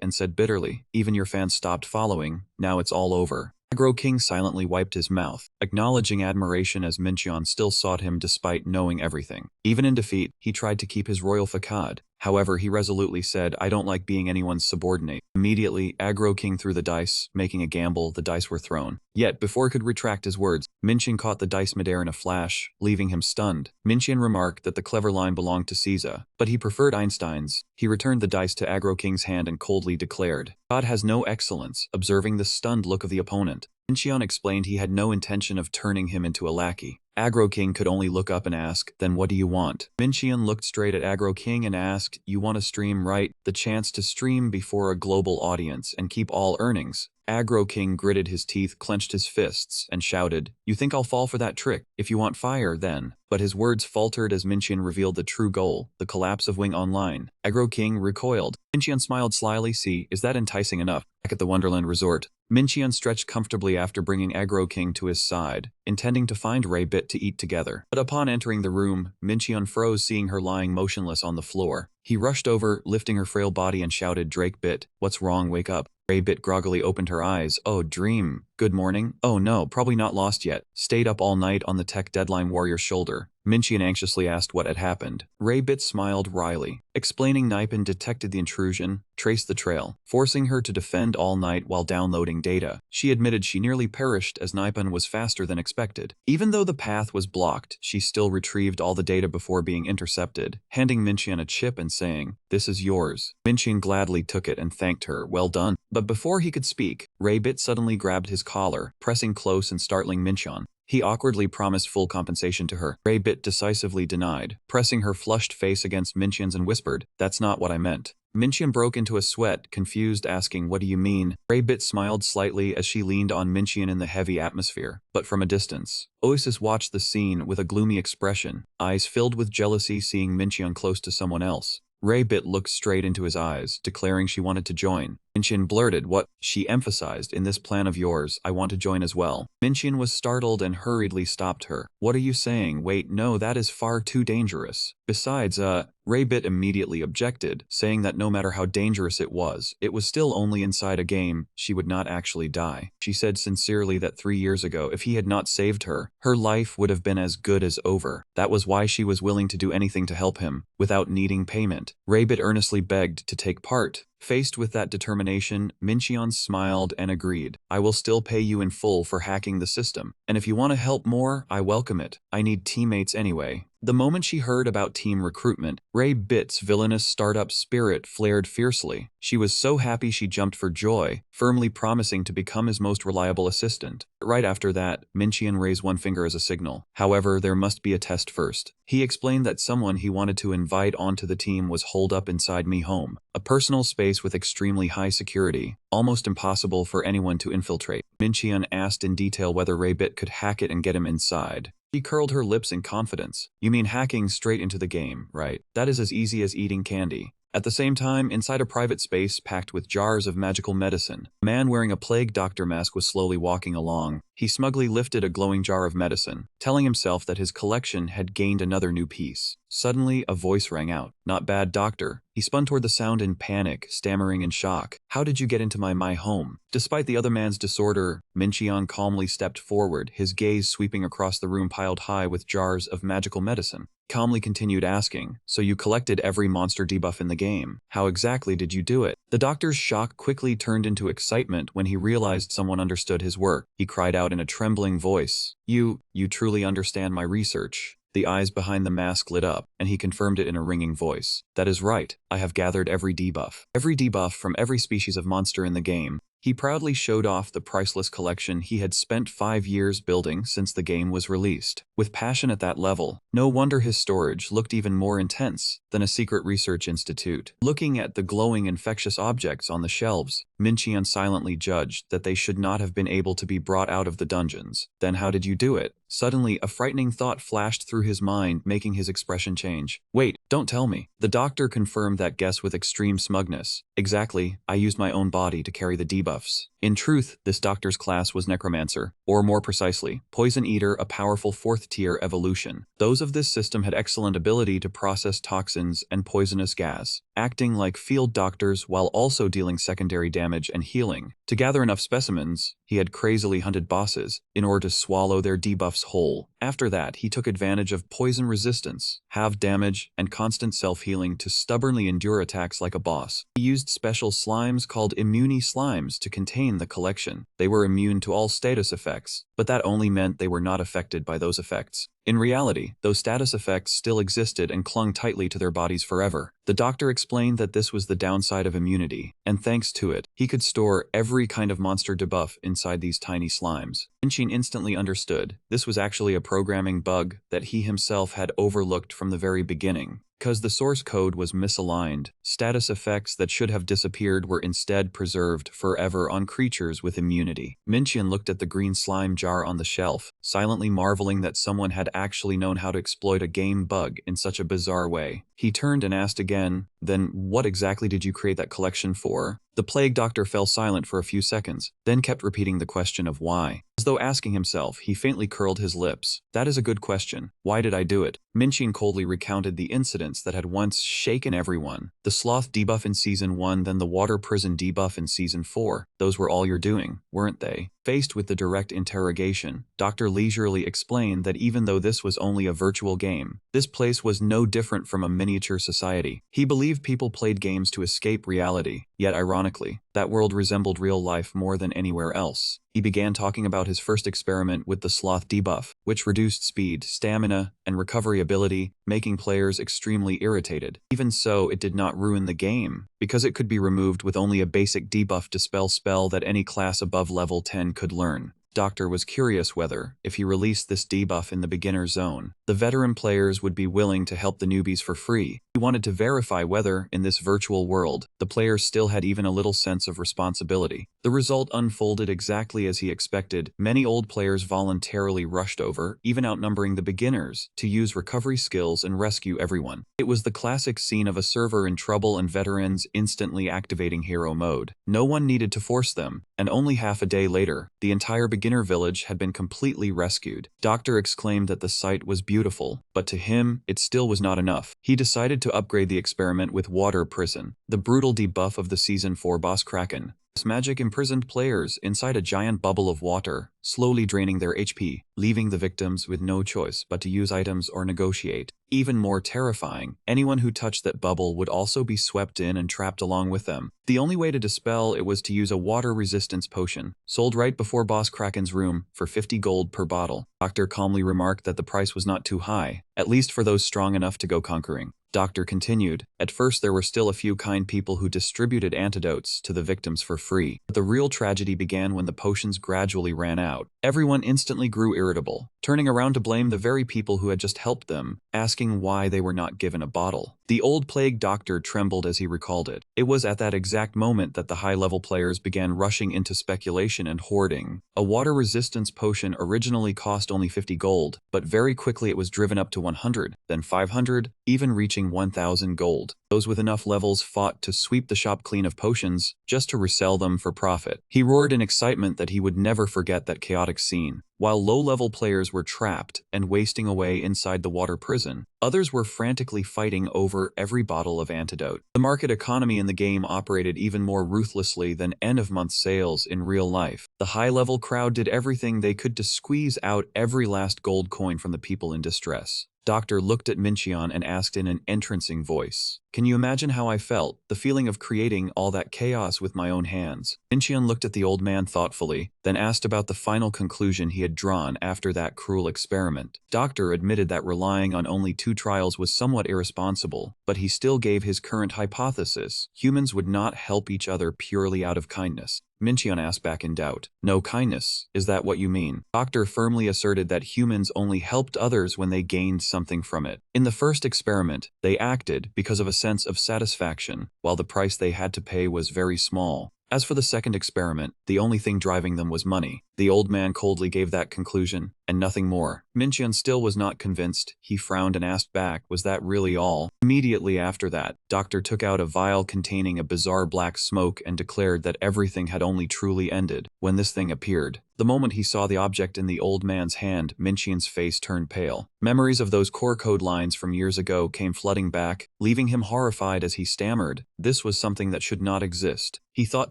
and said bitterly, "Even your fans stopped following. Now it's all over." Aggro King silently wiped his mouth, acknowledging admiration as Minchian still sought him despite knowing everything. Even in defeat, he tried to keep his royal facade. However, he resolutely said, "I don't like being anyone's subordinate." Immediately, Aggro King threw the dice, making a gamble. The dice were thrown. Yet, before he could retract his words, Minchian caught the dice midair in a flash, leaving him stunned. Minchian remarked that the clever line belonged to Caesar, but he preferred Einstein's. He returned the dice to Aggro King's hand and coldly declared, "God has no excellence," observing the stunned look of the opponent. Minchian explained he had no intention of turning him into a lackey. Agro King could only look up and ask, then what do you want? Mincheon looked straight at Agro King and asked, you want to stream, right? The chance to stream before a global audience and keep all earnings. Agro King gritted his teeth, clenched his fists, and shouted, you think I'll fall for that trick? If you want fire, then. But his words faltered as Mincheon revealed the true goal, the collapse of Wing Online. Agro King recoiled. Mincheon smiled slyly. See, is that enticing enough? Back at the Wonderland Resort, Mincheon stretched comfortably after bringing Agro King to his side, intending to find Raybit to eat together. But upon entering the room, Mincheon froze seeing her lying motionless on the floor. He rushed over, lifting her frail body and shouted, Drakebit, what's wrong? Wake up. Raybit groggily opened her eyes. Oh, dream. Good morning. Oh no, probably not lost yet. Stayed up all night on the tech deadline warrior's shoulder. Mincheon anxiously asked what had happened. Raybit smiled wryly, explaining Nipin detected the intrusion, traced the trail, forcing her to defend all night while downloading data. She admitted she nearly perished as Nipin was faster than expected. Even though the path was blocked, she still retrieved all the data before being intercepted, handing Mincheon a chip and saying, this is yours. Mincheon gladly took it and thanked her, well done. But before he could speak, Raybit suddenly grabbed his collar, pressing close and startling Mincheon. He awkwardly promised full compensation to her. Raybit decisively denied, pressing her flushed face against Mincheon's and whispered, that's not what I meant. Mincheon broke into a sweat, confused, asking, what do you mean? Raybit smiled slightly as she leaned on Mincheon in the heavy atmosphere, but from a distance. Oasis watched the scene with a gloomy expression, eyes filled with jealousy seeing Mincheon close to someone else. Raybit looked straight into his eyes, declaring she wanted to join. Mincheon blurted, what? She emphasized, in this plan of yours, I want to join as well. Mincheon was startled and hurriedly stopped her. What are you saying? Wait, no, that is far too dangerous. Besides, Raybit immediately objected, saying that no matter how dangerous it was still only inside a game, she would not actually die. She said sincerely that 3 years ago, if he had not saved her, her life would have been as good as over. That was why she was willing to do anything to help him, without needing payment. Raybit earnestly begged to take part. Faced with that determination, Mincheon smiled and agreed. I will still pay you in full for hacking the system, and if you want to help more, I welcome it. I need teammates anyway. The moment she heard about team recruitment, Raybit's villainous startup spirit flared fiercely. She was so happy she jumped for joy, firmly promising to become his most reliable assistant. Right after that, Mincheon raised one finger as a signal. However, there must be a test first. He explained that someone he wanted to invite onto the team was holed up inside Me Home, a personal space with extremely high security, almost impossible for anyone to infiltrate. Mincheon asked in detail whether Raybit could hack it and get him inside. She curled her lips in confidence. You mean hacking straight into the game, right? That is as easy as eating candy. At the same time, inside a private space packed with jars of magical medicine, a man wearing a plague doctor mask was slowly walking along. He smugly lifted a glowing jar of medicine, telling himself that his collection had gained another new piece. Suddenly, a voice rang out. Not bad, doctor. He spun toward the sound in panic, stammering in shock. How did you get into my home? Despite the other man's disorder, Mincheon calmly stepped forward, his gaze sweeping across the room piled high with jars of magical medicine. Calmly continued asking, so you collected every monster debuff in the game. How exactly did you do it? The doctor's shock quickly turned into excitement when he realized someone understood his work. He cried out in a trembling voice, You truly understand my research. The eyes behind the mask lit up, and he confirmed it in a ringing voice. That is right, I have gathered every debuff. Every debuff from every species of monster in the game. He proudly showed off the priceless collection he had spent 5 years building since the game was released. With passion at that level, no wonder his storage looked even more intense than a secret research institute. Looking at the glowing infectious objects on the shelves, Mincheon silently judged that they should not have been able to be brought out of the dungeons. Then how did you do it? Suddenly, a frightening thought flashed through his mind, making his expression change. Wait, don't tell me. The doctor confirmed that guess with extreme smugness. Exactly, I used my own body to carry the debuffs. In truth, this doctor's class was Necromancer, or more precisely, Poison Eater, a powerful 4th-tier evolution. Those of this system had excellent ability to process toxins and poisonous gas, acting like field doctors while also dealing secondary damage and healing. To gather enough specimens, he had crazily hunted bosses in order to swallow their debuffs whole. After that, he took advantage of poison resistance, halved damage, and constant self-healing to stubbornly endure attacks like a boss. He used special slimes called immune slimes to contain the collection. They were immune to all status effects, but that only meant they were not affected by those effects. In reality, those status effects still existed and clung tightly to their bodies forever. The doctor explained that this was the downside of immunity, and thanks to it, he could store every kind of monster debuff inside these tiny slimes. Minchin instantly understood this was actually a programming bug that he himself had overlooked from the very beginning. Because the source code was misaligned, status effects that should have disappeared were instead preserved forever on creatures with immunity. Minchin looked at the green slime jar on the shelf, silently marveling that someone had actually known how to exploit a game bug in such a bizarre way. He turned and asked again, "Then what exactly did you create that collection for?" The plague doctor fell silent for a few seconds, then kept repeating the question of why. As though asking himself, he faintly curled his lips. "That is a good question. Why did I do it?" Minchin coldly recounted the incidents that had once shaken everyone. The sloth debuff in Season 1, then the water prison debuff in Season 4. Those were all your doing, weren't they? Faced with the direct interrogation, Dr. leisurely explained that even though this was only a virtual game, this place was no different from a miniature society. He believed people played games to escape reality, yet ironically, that world resembled real life more than anywhere else. He began talking about his first experiment with the sloth debuff, which reduced speed, stamina, and recovery ability, making players extremely irritated. Even so, it did not ruin the game, because it could be removed with only a basic debuff dispel spell that any class above level 10 could learn. Doctor was curious whether, if he released this debuff in the beginner zone, the veteran players would be willing to help the newbies for free. He wanted to verify whether, in this virtual world, the players still had even a little sense of responsibility. The result unfolded exactly as he expected. Many old players voluntarily rushed over, even outnumbering the beginners, to use recovery skills and rescue everyone. It was the classic scene of a server in trouble and veterans instantly activating hero mode. No one needed to force them, and only half a day later, the entire beginner village had been completely rescued. Doctor exclaimed that the sight was beautiful, but to him, it still was not enough. He decided to upgrade the experiment with Water Prison, the brutal debuff of the Season 4 boss Kraken. This magic imprisoned players inside a giant bubble of water, slowly draining their HP, leaving the victims with no choice but to use items or negotiate. Even more terrifying, anyone who touched that bubble would also be swept in and trapped along with them. The only way to dispel it was to use a water resistance potion, sold right before Boss Kraken's room for 50 gold per bottle. Doctor calmly remarked that the price was not too high, at least for those strong enough to go conquering. Doctor continued, "At first there were still a few kind people who distributed antidotes to the victims for free. But the real tragedy began when the potions gradually ran out. Everyone instantly grew irritable, turning around to blame the very people who had just helped them, asking why they were not given a bottle." The old plague doctor trembled as he recalled it. It was at that exact moment that the high-level players began rushing into speculation and hoarding. A water resistance potion originally cost only 50 gold, but very quickly it was driven up to 100, then 500, even reaching 1,000 gold. Those with enough levels fought to sweep the shop clean of potions, just to resell them for profit. He roared in excitement that he would never forget that chaotic scene. While low-level players were trapped and wasting away inside the water prison, others were frantically fighting over every bottle of antidote. The market economy in the game operated even more ruthlessly than end-of-month sales in real life. The high-level crowd did everything they could to squeeze out every last gold coin from the people in distress. Doctor looked at Minchin and asked in an entrancing voice, "Can you imagine how I felt, the feeling of creating all that chaos with my own hands?" Minchin looked at the old man thoughtfully, then asked about the final conclusion he had drawn after that cruel experiment. Doctor admitted that relying on only 2 trials was somewhat irresponsible, but he still gave his current hypothesis: humans would not help each other purely out of kindness. Minchin asked back in doubt, "No kindness, is that what you mean?" Doctor firmly asserted that humans only helped others when they gained something from it. In the first experiment, they acted because of a sense of satisfaction, while the price they had to pay was very small. As for the second experiment, the only thing driving them was money. The old man coldly gave that conclusion, and nothing more. Minchin still was not convinced. He frowned and asked back, "Was that really all?" Immediately after that, Doctor took out a vial containing a bizarre black smoke and declared that everything had only truly ended when this thing appeared. The moment he saw the object in the old man's hand, Minchin's face turned pale. Memories of those core code lines from years ago came flooding back, leaving him horrified as he stammered. This was something that should not exist. He thought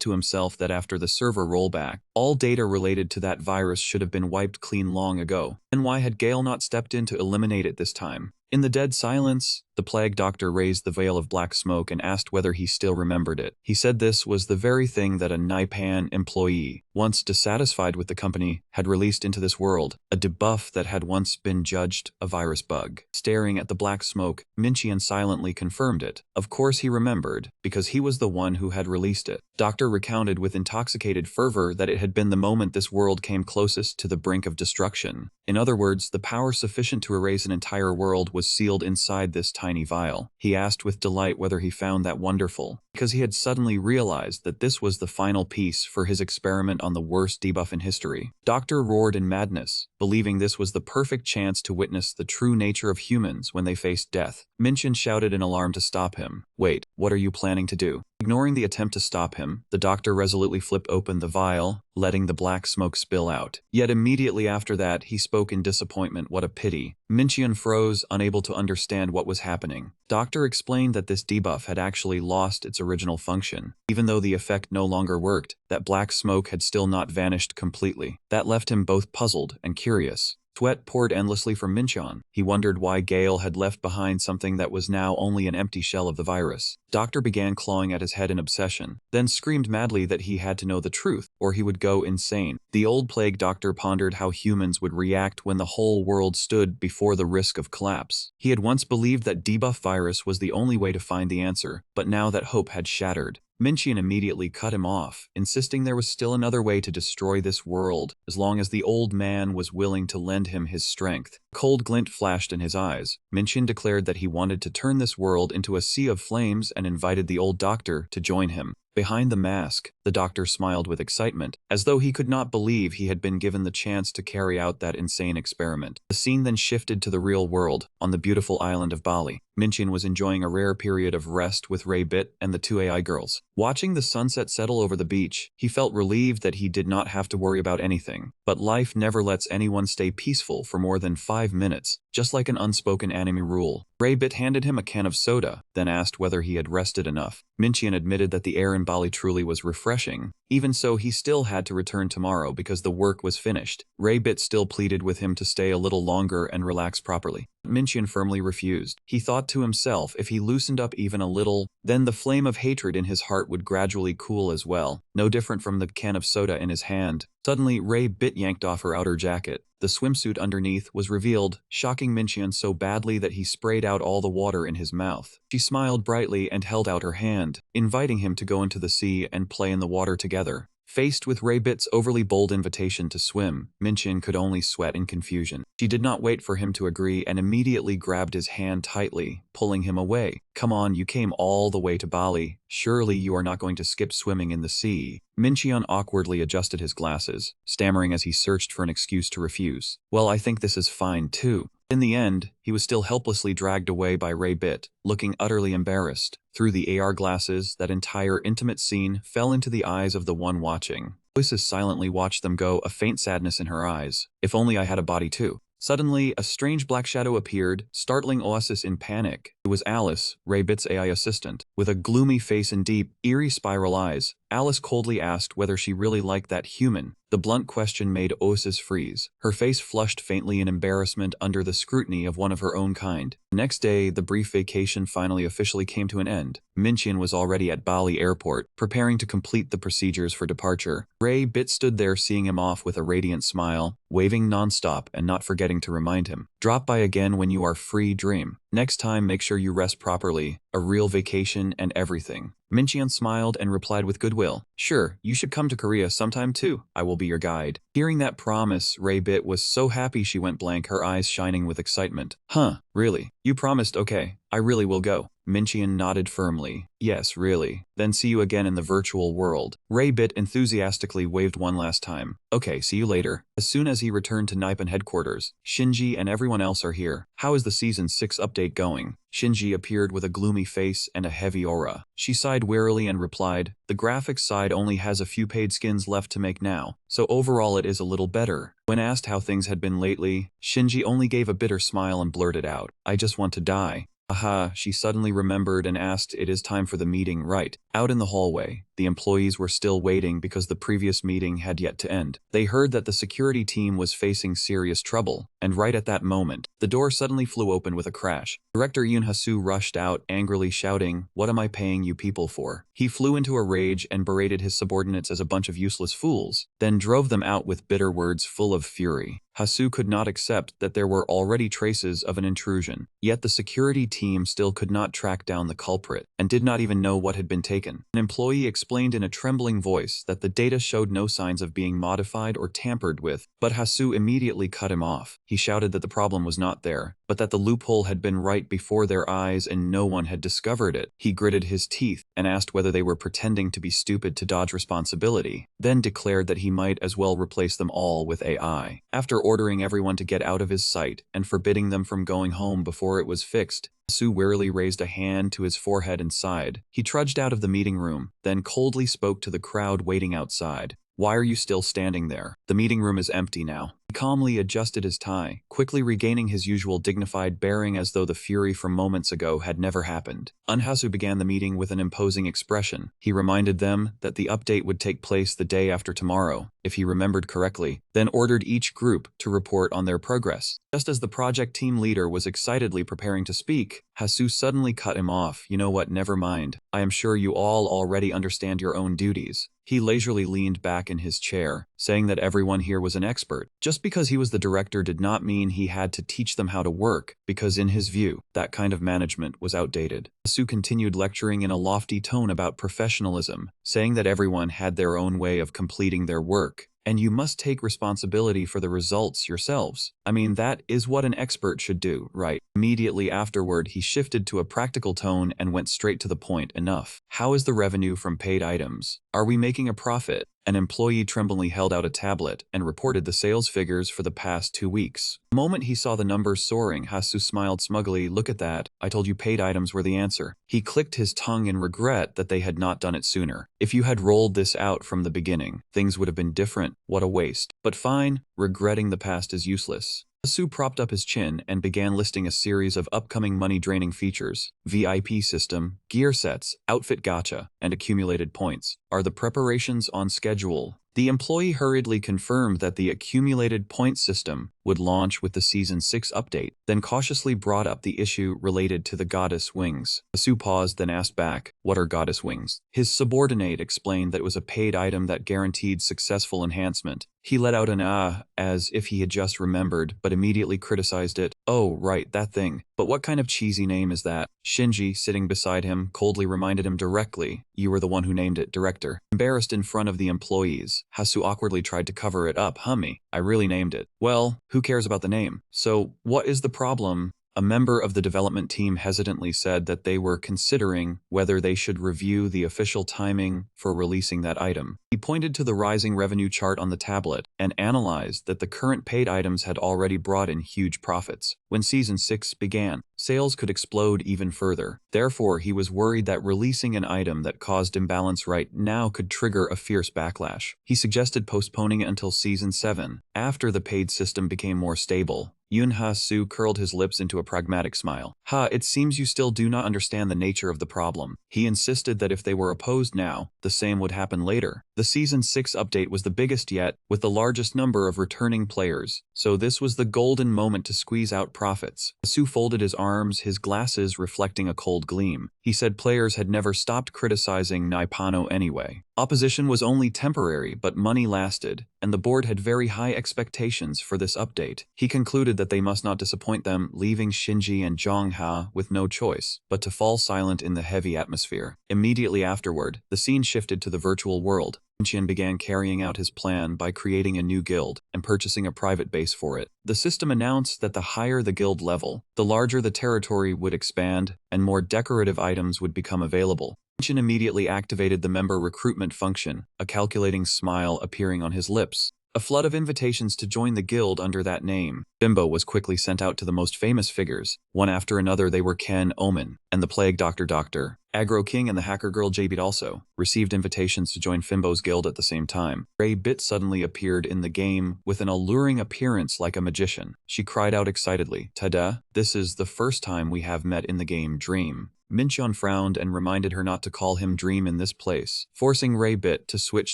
to himself that after the server rollback, all data related to that virus should have been wiped clean long ago. Then why had Gale not stepped in to eliminate it this time? In the dead silence, the plague doctor raised the veil of black smoke and asked whether he still remembered it. He said this was the very thing that a Naipan employee, once dissatisfied with the company, had released into this world, a debuff that had once been judged a virus bug. Staring at the black smoke, Minchian silently confirmed it. Of course he remembered, because he was the one who had released it. Doctor recounted with intoxicated fervor that it had been the moment this world came closest to the brink of destruction. In other words, the power sufficient to erase an entire world was sealed inside this tiny vial. He asked with delight whether he found that wonderful, because he had suddenly realized that this was the final piece for his experiment on the worst debuff in history. Doctor roared in madness, believing this was the perfect chance to witness the true nature of humans when they faced death. Minchian shouted in alarm to stop him. Wait, what are you planning to do? Ignoring the attempt to stop him, the doctor resolutely flipped open the vial, letting the black smoke spill out. Yet immediately after that, he spoke in disappointment. What a pity. Minchian froze, unable to understand what was happening. Doctor explained that this debuff had actually lost its original function. Even though the effect no longer worked, that black smoke had still not vanished completely. That left him both puzzled and curious. Sweat poured endlessly from Minchian. He wondered why Gale had left behind something that was now only an empty shell of the virus. Doctor began clawing at his head in obsession, then screamed madly that he had to know the truth, or he would go insane. The old plague doctor pondered how humans would react when the whole world stood before the risk of collapse. He had once believed that debuff virus was the only way to find the answer, but now that hope had shattered. Minchian immediately cut him off, insisting there was still another way to destroy this world, as long as the old man was willing to lend him his strength. A cold glint flashed in his eyes. Minchian declared that he wanted to turn this world into a sea of flames and invited the old doctor to join him. Behind the mask, the doctor smiled with excitement, as though he could not believe he had been given the chance to carry out that insane experiment. The scene then shifted to the real world, on the beautiful island of Bali. Minchian was enjoying a rare period of rest with Ray-Bit and the two AI girls. Watching the sunset settle over the beach, he felt relieved that he did not have to worry about anything. But life never lets anyone stay peaceful for more than 5 minutes, just like an unspoken anime rule. Ray-Bit handed him a can of soda, then asked whether he had rested enough. Minchian admitted that the air in Bali truly was refreshing. Even so, he still had to return tomorrow because the work was finished. Ray-Bit still pleaded with him to stay a little longer and relax properly. Minchian firmly refused. He thought to himself if he loosened up even a little, then the flame of hatred in his heart would gradually cool as well, no different from the can of soda in his hand. Suddenly, Ray-Bit yanked off her outer jacket. The swimsuit underneath was revealed, shocking Minchian so badly that he sprayed out all the water in his mouth. She smiled brightly and held out her hand, inviting him to go into the sea and play in the water together. Faced with Ray-Bit's overly bold invitation to swim, Minchian could only sweat in confusion. She did not wait for him to agree and immediately grabbed his hand tightly, pulling him away. Come on, you came all the way to Bali. Surely you are not going to skip swimming in the sea. Minchian awkwardly adjusted his glasses, stammering as he searched for an excuse to refuse. Well, I think this is fine too. In the end, he was still helplessly dragged away by Ray-Bit, looking utterly embarrassed. Through the AR glasses, that entire intimate scene fell into the eyes of the one watching. Oasis silently watched them go, a faint sadness in her eyes. If only I had a body too. Suddenly, a strange black shadow appeared, startling Oasis in panic. It was Alice, Ray-Bit's AI assistant. With a gloomy face and deep, eerie spiral eyes, Alice coldly asked whether she really liked that human. The blunt question made Oasis freeze. Her face flushed faintly in embarrassment under the scrutiny of one of her own kind. The next day, the brief vacation finally officially came to an end. Minchian was already at Bali airport, preparing to complete the procedures for departure. Ray-Bit stood there seeing him off with a radiant smile, waving nonstop and not forgetting to remind him. Drop by again when you are free, dream. Next time, make sure you rest properly. A real vacation and everything. Minchian smiled and replied with goodwill. Sure, you should come to Korea sometime too. I will be your guide. Hearing that promise, Ray-Bit was so happy she went blank, her eyes shining with excitement. Huh, really? You promised, okay. I really will go. Minchian nodded firmly. Yes, really. Then see you again in the virtual world. Ray-Bit enthusiastically waved one last time. Okay, see you later. As soon as he returned to Nippon headquarters, Shinji and everyone else are here. How is the Season 6 update going? Shinji appeared with a gloomy face and a heavy aura. She sighed wearily and replied, the graphics side only has a few paid skins left to make now, so overall it is a little better. When asked how things had been lately, Shinji only gave a bitter smile and blurted out, I just want to die. Aha, she suddenly remembered and asked, "It is time for the meeting, right?" Out in the hallway, the employees were still waiting because the previous meeting had yet to end. They heard that the security team was facing serious trouble, and right at that moment, the door suddenly flew open with a crash. Director Yoon Hasu rushed out, angrily shouting, "What am I paying you people for?" He flew into a rage and berated his subordinates as a bunch of useless fools, then drove them out with bitter words full of fury. Hasu could not accept that there were already traces of an intrusion, yet the security team still could not track down the culprit, and did not even know what had been taken. An employee explained in a trembling voice that the data showed no signs of being modified or tampered with, but Hasu immediately cut him off. He shouted that the problem was not there, but that the loophole had been right before their eyes and no one had discovered it. He gritted his teeth and asked whether they were pretending to be stupid to dodge responsibility, then declared that he might as well replace them all with AI. After ordering everyone to get out of his sight and forbidding them from going home before it was fixed, Hasu wearily raised a hand to his forehead and sighed. He trudged out of the meeting room, then coldly spoke to the crowd waiting outside. "Why are you still standing there? The meeting room is empty now." He calmly adjusted his tie, quickly regaining his usual dignified bearing as though the fury from moments ago had never happened. Hasu began the meeting with an imposing expression. He reminded them that the update would take place the day after tomorrow, if he remembered correctly, then ordered each group to report on their progress. Just as the project team leader was excitedly preparing to speak, Hasu suddenly cut him off. "You know what, never mind. I am sure you all already understand your own duties." He leisurely leaned back in his chair, saying that everyone here was an expert. Just because he was the director did not mean he had to teach them how to work, because in his view, that kind of management was outdated. Hasu continued lecturing in a lofty tone about professionalism, saying that everyone had their own way of completing their work, and you must take responsibility for the results yourselves. I mean, that is what an expert should do, right? Immediately afterward, he shifted to a practical tone and went straight to the point. "Enough. How is the revenue from paid items? Are we making a profit?" An employee tremblingly held out a tablet and reported the sales figures for the past 2 weeks. The moment he saw the numbers soaring, Hasu smiled smugly. "Look at that. I told you paid items were the answer." He clicked his tongue in regret that they had not done it sooner. "If you had rolled this out from the beginning, things would have been different. What a waste. But fine, regretting the past is useless." Hasu propped up his chin and began listing a series of upcoming money-draining features: VIP system, gear sets, outfit gacha, and accumulated points. "Are the preparations on schedule?" The employee hurriedly confirmed that the accumulated point system would launch with the Season 6 update, then cautiously brought up the issue related to the goddess wings. Hasu paused, then asked back, "What are goddess wings?" His subordinate explained that it was a paid item that guaranteed successful enhancement. He let out an "ah," as if he had just remembered, but immediately criticized it. "Oh, right, that thing. But what kind of cheesy name is that?" Shinji, sitting beside him, coldly reminded him directly, "You were the one who named it, director." Embarrassed in front of the employees, Hasu awkwardly tried to cover it up. "Hummy, I really named it." "Well, who cares about the name? So, what is the problem?" A member of the development team hesitantly said that they were considering whether they should review the official timing for releasing that item. He pointed to the rising revenue chart on the tablet and analyzed that the current paid items had already brought in huge profits. When Season 6 began, sales could explode even further. Therefore, he was worried that releasing an item that caused imbalance right now could trigger a fierce backlash. He suggested postponing it until Season 7, after the paid system became more stable. Yoon Ha-soo curled his lips into a pragmatic smile. It seems you still do not understand the nature of the problem." He insisted that if they were opposed now, the same would happen later. The Season 6 update was the biggest yet, with the largest number of returning players, so this was the golden moment to squeeze out profits. Hasu folded his arms, his glasses reflecting a cold gleam. He said players had never stopped criticizing Nippano anyway. Opposition was only temporary, but money lasted, and the board had very high expectations for this update. He concluded that they must not disappoint them, leaving Shinji and Jongha with no choice but to fall silent in the heavy atmosphere. Immediately afterward, the scene shifted to the virtual world. Shin began carrying out his plan by creating a new guild and purchasing a private base for it. The system announced that the higher the guild level, the larger the territory would expand and more decorative items would become available. Shin immediately activated the member recruitment function, a calculating smile appearing on his lips. A flood of invitations to join the guild under that name. Bimbo was quickly sent out to the most famous figures. One after another they were Ken Omen and the Plague Doctor, Aggro King and the hacker girl JBit also received invitations to join Fimbo's guild at the same time. Ray Bit suddenly appeared in the game with an alluring appearance like a magician. She cried out excitedly, "Tada! This is the first time we have met in the game Dream." Mincheon frowned and reminded her not to call him Dream in this place, forcing Ray Bit to switch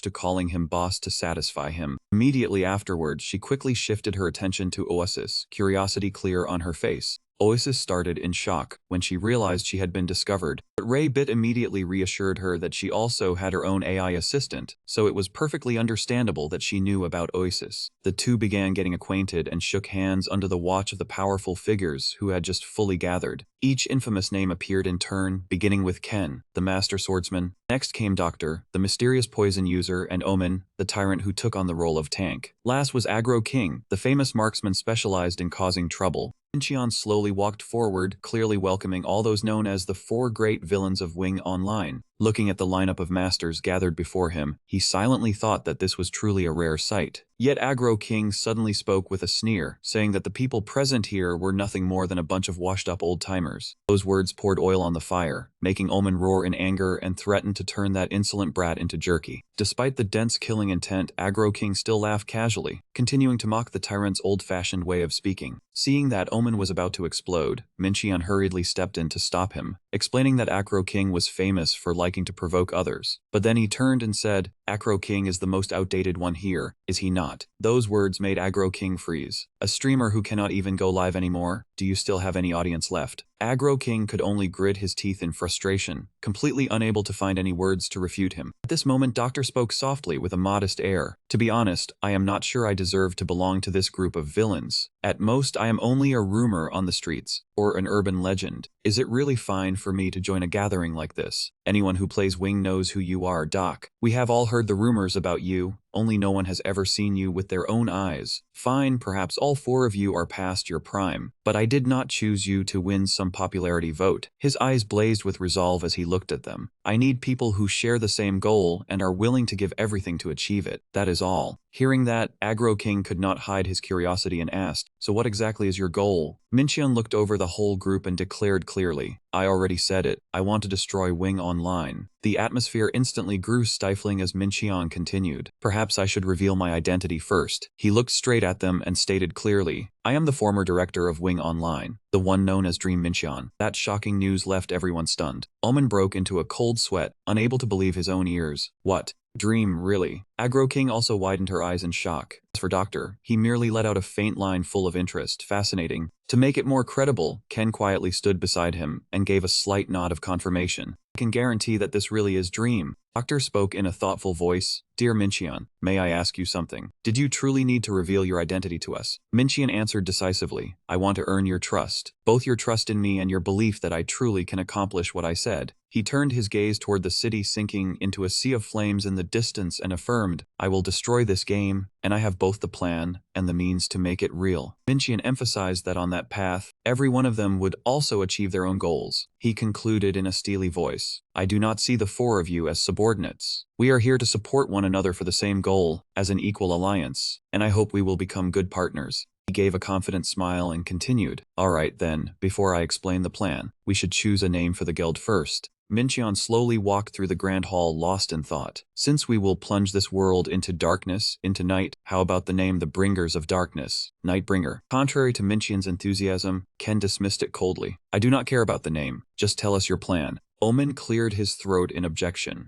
to calling him Boss to satisfy him. Immediately afterwards, she quickly shifted her attention to Oasis, curiosity clear on her face. Oasis started in shock when she realized she had been discovered, but Ray Bit immediately reassured her that she also had her own AI assistant, so it was perfectly understandable that she knew about Oasis. The two began getting acquainted and shook hands under the watch of the powerful figures who had just fully gathered. Each infamous name appeared in turn, beginning with Ken, the master swordsman. Next came Doctor, the mysterious poison user, and Omen, the tyrant who took on the role of tank. Last was Aggro King, the famous marksman specialized in causing trouble. Mincheon slowly walked forward, clearly welcoming all those known as the four great villains of Wing Online. Looking at the lineup of masters gathered before him, he silently thought that this was truly a rare sight. Yet Aggro King suddenly spoke with a sneer, saying that the people present here were nothing more than a bunch of washed-up old-timers. Those words poured oil on the fire, making Omen roar in anger and threaten to turn that insolent brat into jerky. Despite the dense killing intent, Aggro King still laughed casually, continuing to mock the tyrant's old-fashioned way of speaking. Seeing that Omen was about to explode, Mincheon hurriedly stepped in to stop him, explaining that Aggro King was famous for liking to provoke others. But then he turned and said, "Aggro King is the most outdated one here, is he not?" Those words made Aggro King freeze. A streamer who cannot even go live anymore? Do you still have any audience left? Aggro King could only grit his teeth in frustration, completely unable to find any words to refute him. At this moment, Doctor spoke softly with a modest air. "To be honest, I am not sure I deserve to belong to this group of villains. At most, I am only a rumor on the streets, or an urban legend. Is it really fine for me to join a gathering like this? Anyone who plays Wing knows who you are, Doc. We have all heard the rumors about you, only no one has ever seen you with their own eyes. Fine, perhaps all four of you are past your prime, but I did not choose you to win some popularity vote." His eyes blazed with resolve as he looked at them. "I need people who share the same goal and are willing to give everything to achieve it. That is all." Hearing that, Aggro King could not hide his curiosity and asked, "So what exactly is your goal?" Mincheon looked over the whole group and declared clearly, "I already said it. I want to destroy Wing Online." The atmosphere instantly grew stifling as Mincheon continued. "Perhaps I should reveal my identity first." He looked straight at them and stated clearly, "I am the former director of Wing Online, the one known as Dream Mincheon." That shocking news left everyone stunned. Omen broke into a cold sweat, unable to believe his own ears. "What? Dream, really?" Aggro King also widened her eyes in shock. As for Doctor, he merely let out a faint line full of interest. Fascinating. To make it more credible, Ken quietly stood beside him and gave a slight nod of confirmation. "I can guarantee that this really is Dream." Doctor spoke in a thoughtful voice. "Dear Mincheon, may I ask you something? Did you truly need to reveal your identity to us?" Mincheon answered decisively, "I want to earn your trust, both your trust in me and your belief that I truly can accomplish what I said." He turned his gaze toward the city sinking into a sea of flames in the distance and affirmed, "I will destroy this game, and I have both the plan and the means to make it real." Mincheon emphasized that on that path, every one of them would also achieve their own goals. He concluded in a steely voice, "I do not see the four of you as subordinates. We are here to support one another for the same goal, as an equal alliance, and I hope we will become good partners." He gave a confident smile and continued, "All right then, before I explain the plan, we should choose a name for the guild first." Mincheon slowly walked through the grand hall lost in thought. "Since we will plunge this world into darkness, into night, how about the name the Bringers of Darkness, Nightbringer?" Contrary to Mincheon's enthusiasm, Ken dismissed it coldly. "I do not care about the name, just tell us your plan." Omen cleared his throat in objection.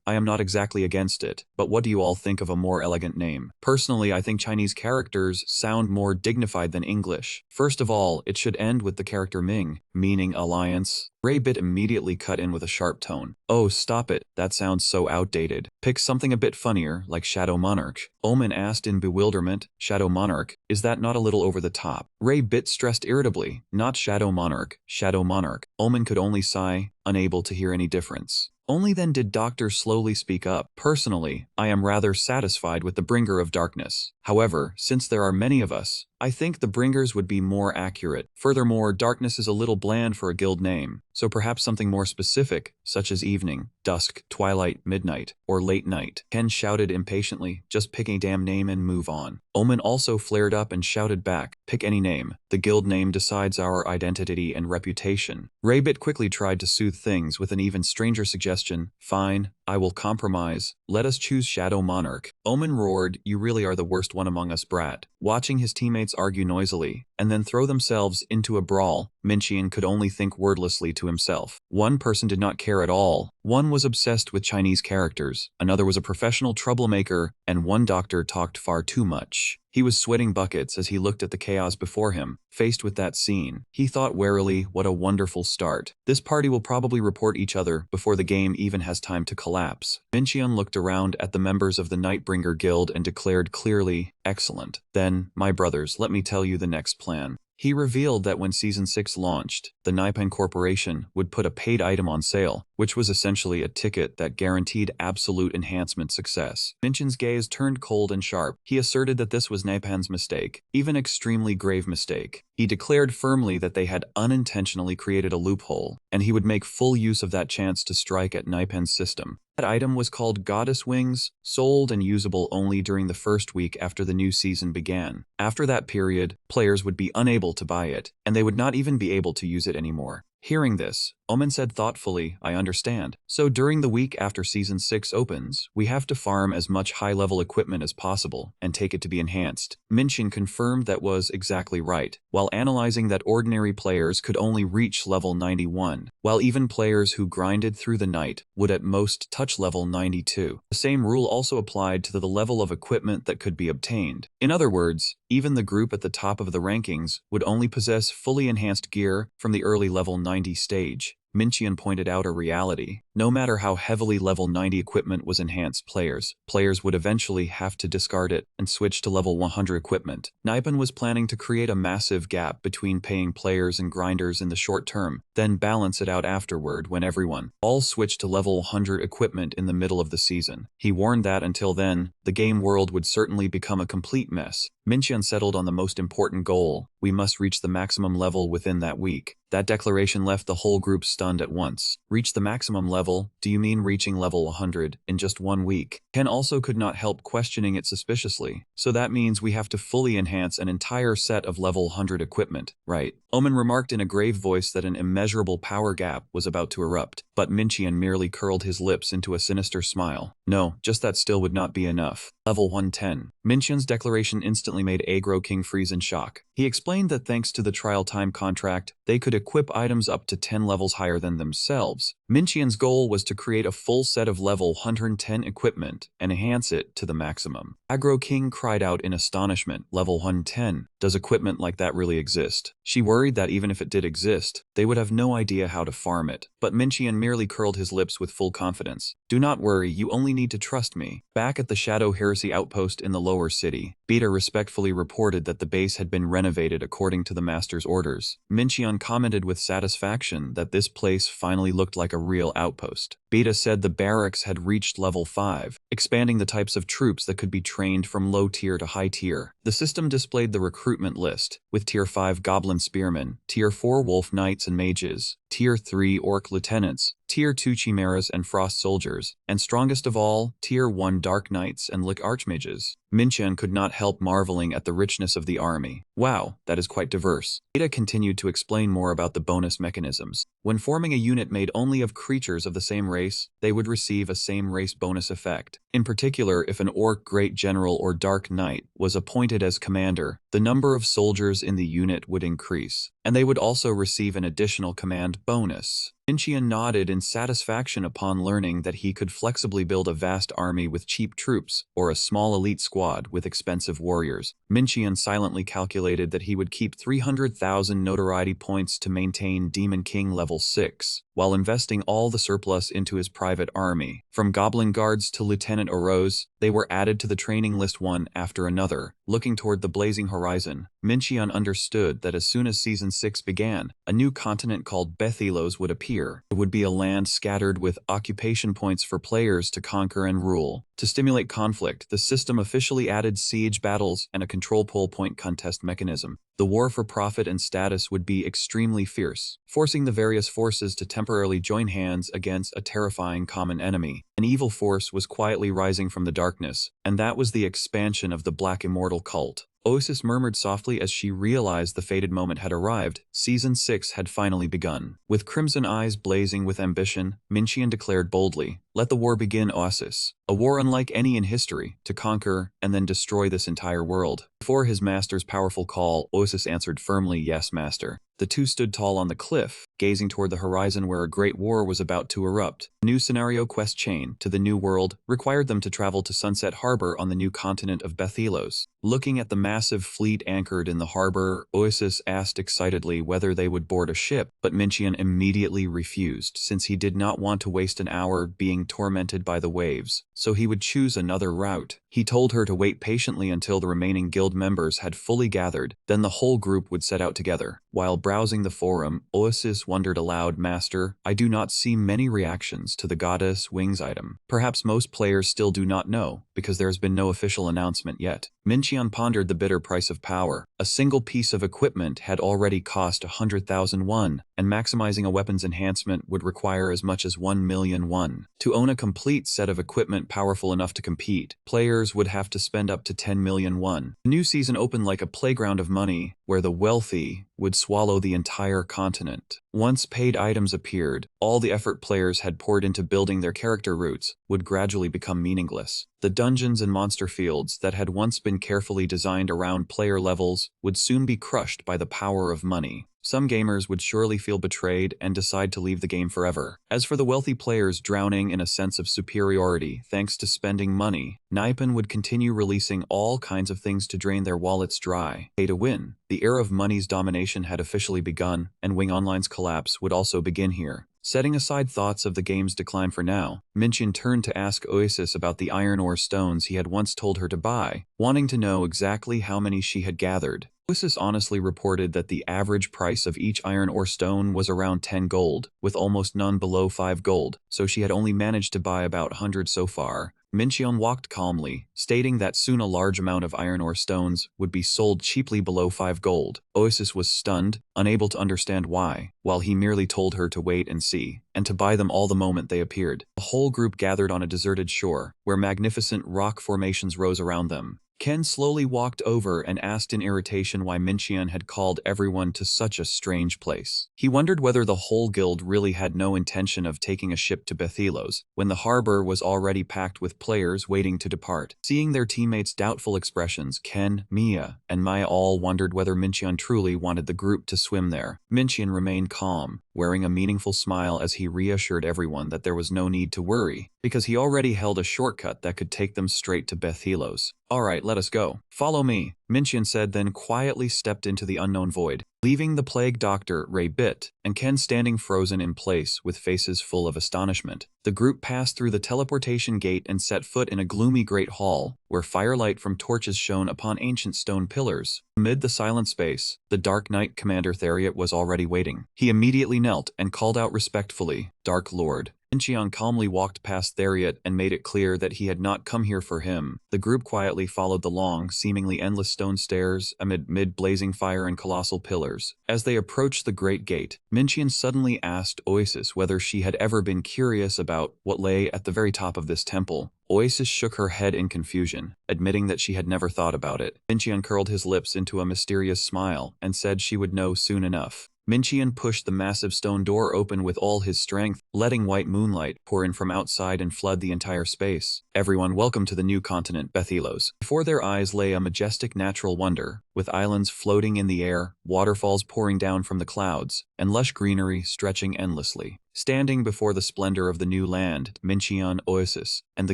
I am not exactly against it, but what do you all think of a more elegant name? Personally, I think Chinese characters sound more dignified than English. First of all, it should end with the character Ming, meaning alliance." Ray Bit immediately cut in with a sharp tone. "Oh, stop it, that sounds so outdated. Pick something a bit funnier, like Shadow Monarch." Omen asked in bewilderment, "Shadow Monarch, is that not a little over the top?" Ray Bit stressed irritably, "Not Shadow Monarch, Shadow Monarch." Omen could only sigh, unable to hear any difference. Only then did Doctor slowly speak up. "Personally, I am rather satisfied with the Bringer of Darkness. However, since there are many of us, I think the Bringers would be more accurate. Furthermore, darkness is a little bland for a guild name, so perhaps something more specific, such as evening, dusk, twilight, midnight, or late night. Ken shouted impatiently, just pick a damn name and move on. Omen also flared up and shouted back, pick any name. The guild name decides our identity and reputation. Rabbit quickly tried to soothe things with an even stranger suggestion, fine, I will compromise. Let us choose Shadow Monarch. Omen roared, you really are the worst one among us, brat. Watching his teammates argue noisily, and then throw themselves into a brawl, Minchian could only think wordlessly to himself. One person did not care at all. One was obsessed with Chinese characters, another was a professional troublemaker, and one doctor talked far too much. He was sweating buckets as he looked at the chaos before him. Faced with that scene, he thought warily, what a wonderful start. This party will probably report each other before the game even has time to collapse. Minchian looked around at the members of the Nightbringer Guild and declared clearly, excellent. Then, my brothers, let me tell you the next plan. He revealed that when Season 6 launched, the Naipan Corporation would put a paid item on sale, which was essentially a ticket that guaranteed absolute enhancement success. Minchin's gaze turned cold and sharp. He asserted that this was Naipan's mistake, even extremely grave mistake. He declared firmly that they had unintentionally created a loophole, and he would make full use of that chance to strike at Naipan's system. That item was called Goddess Wings, sold and usable only during the first week after the new season began. After that period, players would be unable to buy it, and they would not even be able to use it anymore. Hearing this, Omen said thoughtfully, I understand. So during the week after Season 6 opens, we have to farm as much high-level equipment as possible and take it to be enhanced. Minchin confirmed that was exactly right, while analyzing that ordinary players could only reach level 91, while even players who grinded through the night would at most touch level 92. The same rule also applied to the level of equipment that could be obtained. In other words, even the group at the top of the rankings would only possess fully enhanced gear from the early level 90 stage. Minchian pointed out a reality. No matter how heavily level 90 equipment was enhanced, players would eventually have to discard it and switch to level 100 equipment. Naipan was planning to create a massive gap between paying players and grinders in the short term, then balance it out afterward when everyone all switched to level 100 equipment in the middle of the season. He warned that until then, the game world would certainly become a complete mess. Minchian settled on the most important goal. We must reach the maximum level within that week. That declaration left the whole group stunned at once. Reach the maximum level? Do you mean reaching level 100 in just 1 week? Ken also could not help questioning it suspiciously. So that means we have to fully enhance an entire set of level 100 equipment, right? Omen remarked in a grave voice that an immeasurable power gap was about to erupt, but Minchian merely curled his lips into a sinister smile. No, just that still would not be enough. Level 110. Minchian's declaration instantly made Agro King freeze in shock. He explained that thanks to the trial time contract, they could equip items up to 10 levels higher than themselves. Minchian's goal was to create a full set of level 110 equipment and enhance it to the maximum. Agro King cried out in astonishment, level 110? Does equipment like that really exist? She worried that even if it did exist, they would have no idea how to farm it. But Minchian merely curled his lips with full confidence. Do not worry, you only need to trust me. Back at the Shadow Heresy outpost in the lower city, Beta respectfully reported that the base had been renovated according to the master's orders. Minchian commented with satisfaction that this place finally looked like a real outpost. Beta said the barracks had reached level 5, expanding the types of troops that could be trained from low tier to high tier. The system displayed the recruitment list, with tier 5 goblin spearmen, tier 4 wolf knights and mages, tier 3 orc lieutenants, tier 2 chimeras and frost soldiers, and strongest of all, tier 1 dark knights and lich archmages. Minchian could not help marveling at the richness of the army. Wow, that is quite diverse. Beta continued to explain more about the bonus mechanisms. When forming a unit made only of creatures of the same race, they would receive a same race bonus effect. In particular, if an orc great general or dark knight was appointed as commander, the number of soldiers in the unit would increase, and they would also receive an additional command bonus. Minchian nodded in satisfaction upon learning that he could flexibly build a vast army with cheap troops, or a small elite squad with expensive warriors. Minchian silently calculated that he would keep 300,000 notoriety points to maintain Demon King level 6, while investing all the surplus into his private army. From goblin guards to Lieutenant Oros, they were added to the training list one after another. Looking toward the blazing horizon, Minchian understood that as soon as Season 6 began, a new continent called Bethylos would appear. It would be a land scattered with occupation points for players to conquer and rule. To stimulate conflict, the system officially added siege battles and a control pole point contest mechanism. The war for profit and status would be extremely fierce, forcing the various forces to temporarily join hands against a terrifying common enemy. An evil force was quietly rising from the darkness, and that was the expansion of the Black Immortal cult. Oasis murmured softly as she realized the fated moment had arrived. Season 6 had finally begun. With crimson eyes blazing with ambition, Minchian declared boldly, "Let the war begin, Oasis. A war unlike any in history, to conquer and then destroy this entire world." Before his master's powerful call, Oasis answered firmly, "Yes, master." The two stood tall on the cliff, gazing toward the horizon where a great war was about to erupt. A new scenario quest chain to the new world required them to travel to Sunset Harbor on the new continent of Bethylos. Looking at the massive fleet anchored in the harbor, Oasis asked excitedly whether they would board a ship, but Minchian immediately refused, since he did not want to waste an hour being tormented by the waves, so he would choose another route. He told her to wait patiently until the remaining guild members had fully gathered, then the whole group would set out together. While browsing the forum, Oasis wondered aloud, "Master, I do not see many reactions to the Goddess Wings item. Perhaps most players still do not know, because there has been no official announcement yet." Minchian pondered the bitter price of power. A single piece of equipment had already cost 100,000 won, and maximizing a weapon's enhancement would require as much as 1 million won. To own a complete set of equipment powerful enough to compete, players would have to spend up to 10 million won. The new season opened like a playground of money, where the wealthy would swallow the entire continent. Once paid items appeared, all the effort players had poured into building their character roots would gradually become meaningless. The dungeons and monster fields that had once been carefully designed around player levels would soon be crushed by the power of money. Some gamers would surely feel betrayed and decide to leave the game forever. As for the wealthy players drowning in a sense of superiority thanks to spending money, Nippon would continue releasing all kinds of things to drain their wallets dry. Pay to win. The era of money's domination had officially begun, and Wing Online's collapse would also begin here. Setting aside thoughts of the game's decline for now, Minchian turned to ask Oasis about the iron ore stones he had once told her to buy, wanting to know exactly how many she had gathered. Oasis honestly reported that the average price of each iron ore stone was around 10 gold, with almost none below 5 gold, so she had only managed to buy about 100 so far. Minchian walked calmly, stating that soon a large amount of iron ore stones would be sold cheaply below 5 gold. Oasis was stunned, unable to understand why, while he merely told her to wait and see, and to buy them all the moment they appeared. The whole group gathered on a deserted shore, where magnificent rock formations rose around them. Ken slowly walked over and asked in irritation why Minchian had called everyone to such a strange place. He wondered whether the whole guild really had no intention of taking a ship to Bethylos, when the harbor was already packed with players waiting to depart. Seeing their teammates' doubtful expressions, Ken, Mia, and Maya all wondered whether Minchian truly wanted the group to swim there. Minchian remained calm, wearing a meaningful smile as he reassured everyone that there was no need to worry, because he already held a shortcut that could take them straight to Bethylos. "Alright, let us go. Follow me," Minchian said, then quietly stepped into the unknown void, leaving the plague doctor, Ray Bit, and Ken standing frozen in place with faces full of astonishment. The group passed through the teleportation gate and set foot in a gloomy great hall, where firelight from torches shone upon ancient stone pillars. Amid the silent space, the Dark Knight Commander Theriot was already waiting. He immediately knelt and called out respectfully, "Dark Lord." Minchian calmly walked past Theriot and made it clear that he had not come here for him. The group quietly followed the long, seemingly endless stone stairs amid blazing fire and colossal pillars. As they approached the great gate, Minchian suddenly asked Oasis whether she had ever been curious about what lay at the very top of this temple. Oasis shook her head in confusion, admitting that she had never thought about it. Minchian curled his lips into a mysterious smile and said she would know soon enough. Minchian pushed the massive stone door open with all his strength, letting white moonlight pour in from outside and flood the entire space. "Everyone, welcome to the new continent, Bethylos." Before their eyes lay a majestic natural wonder, with islands floating in the air, waterfalls pouring down from the clouds, and lush greenery stretching endlessly. Standing before the splendor of the new land, Minchian, Oasis, and the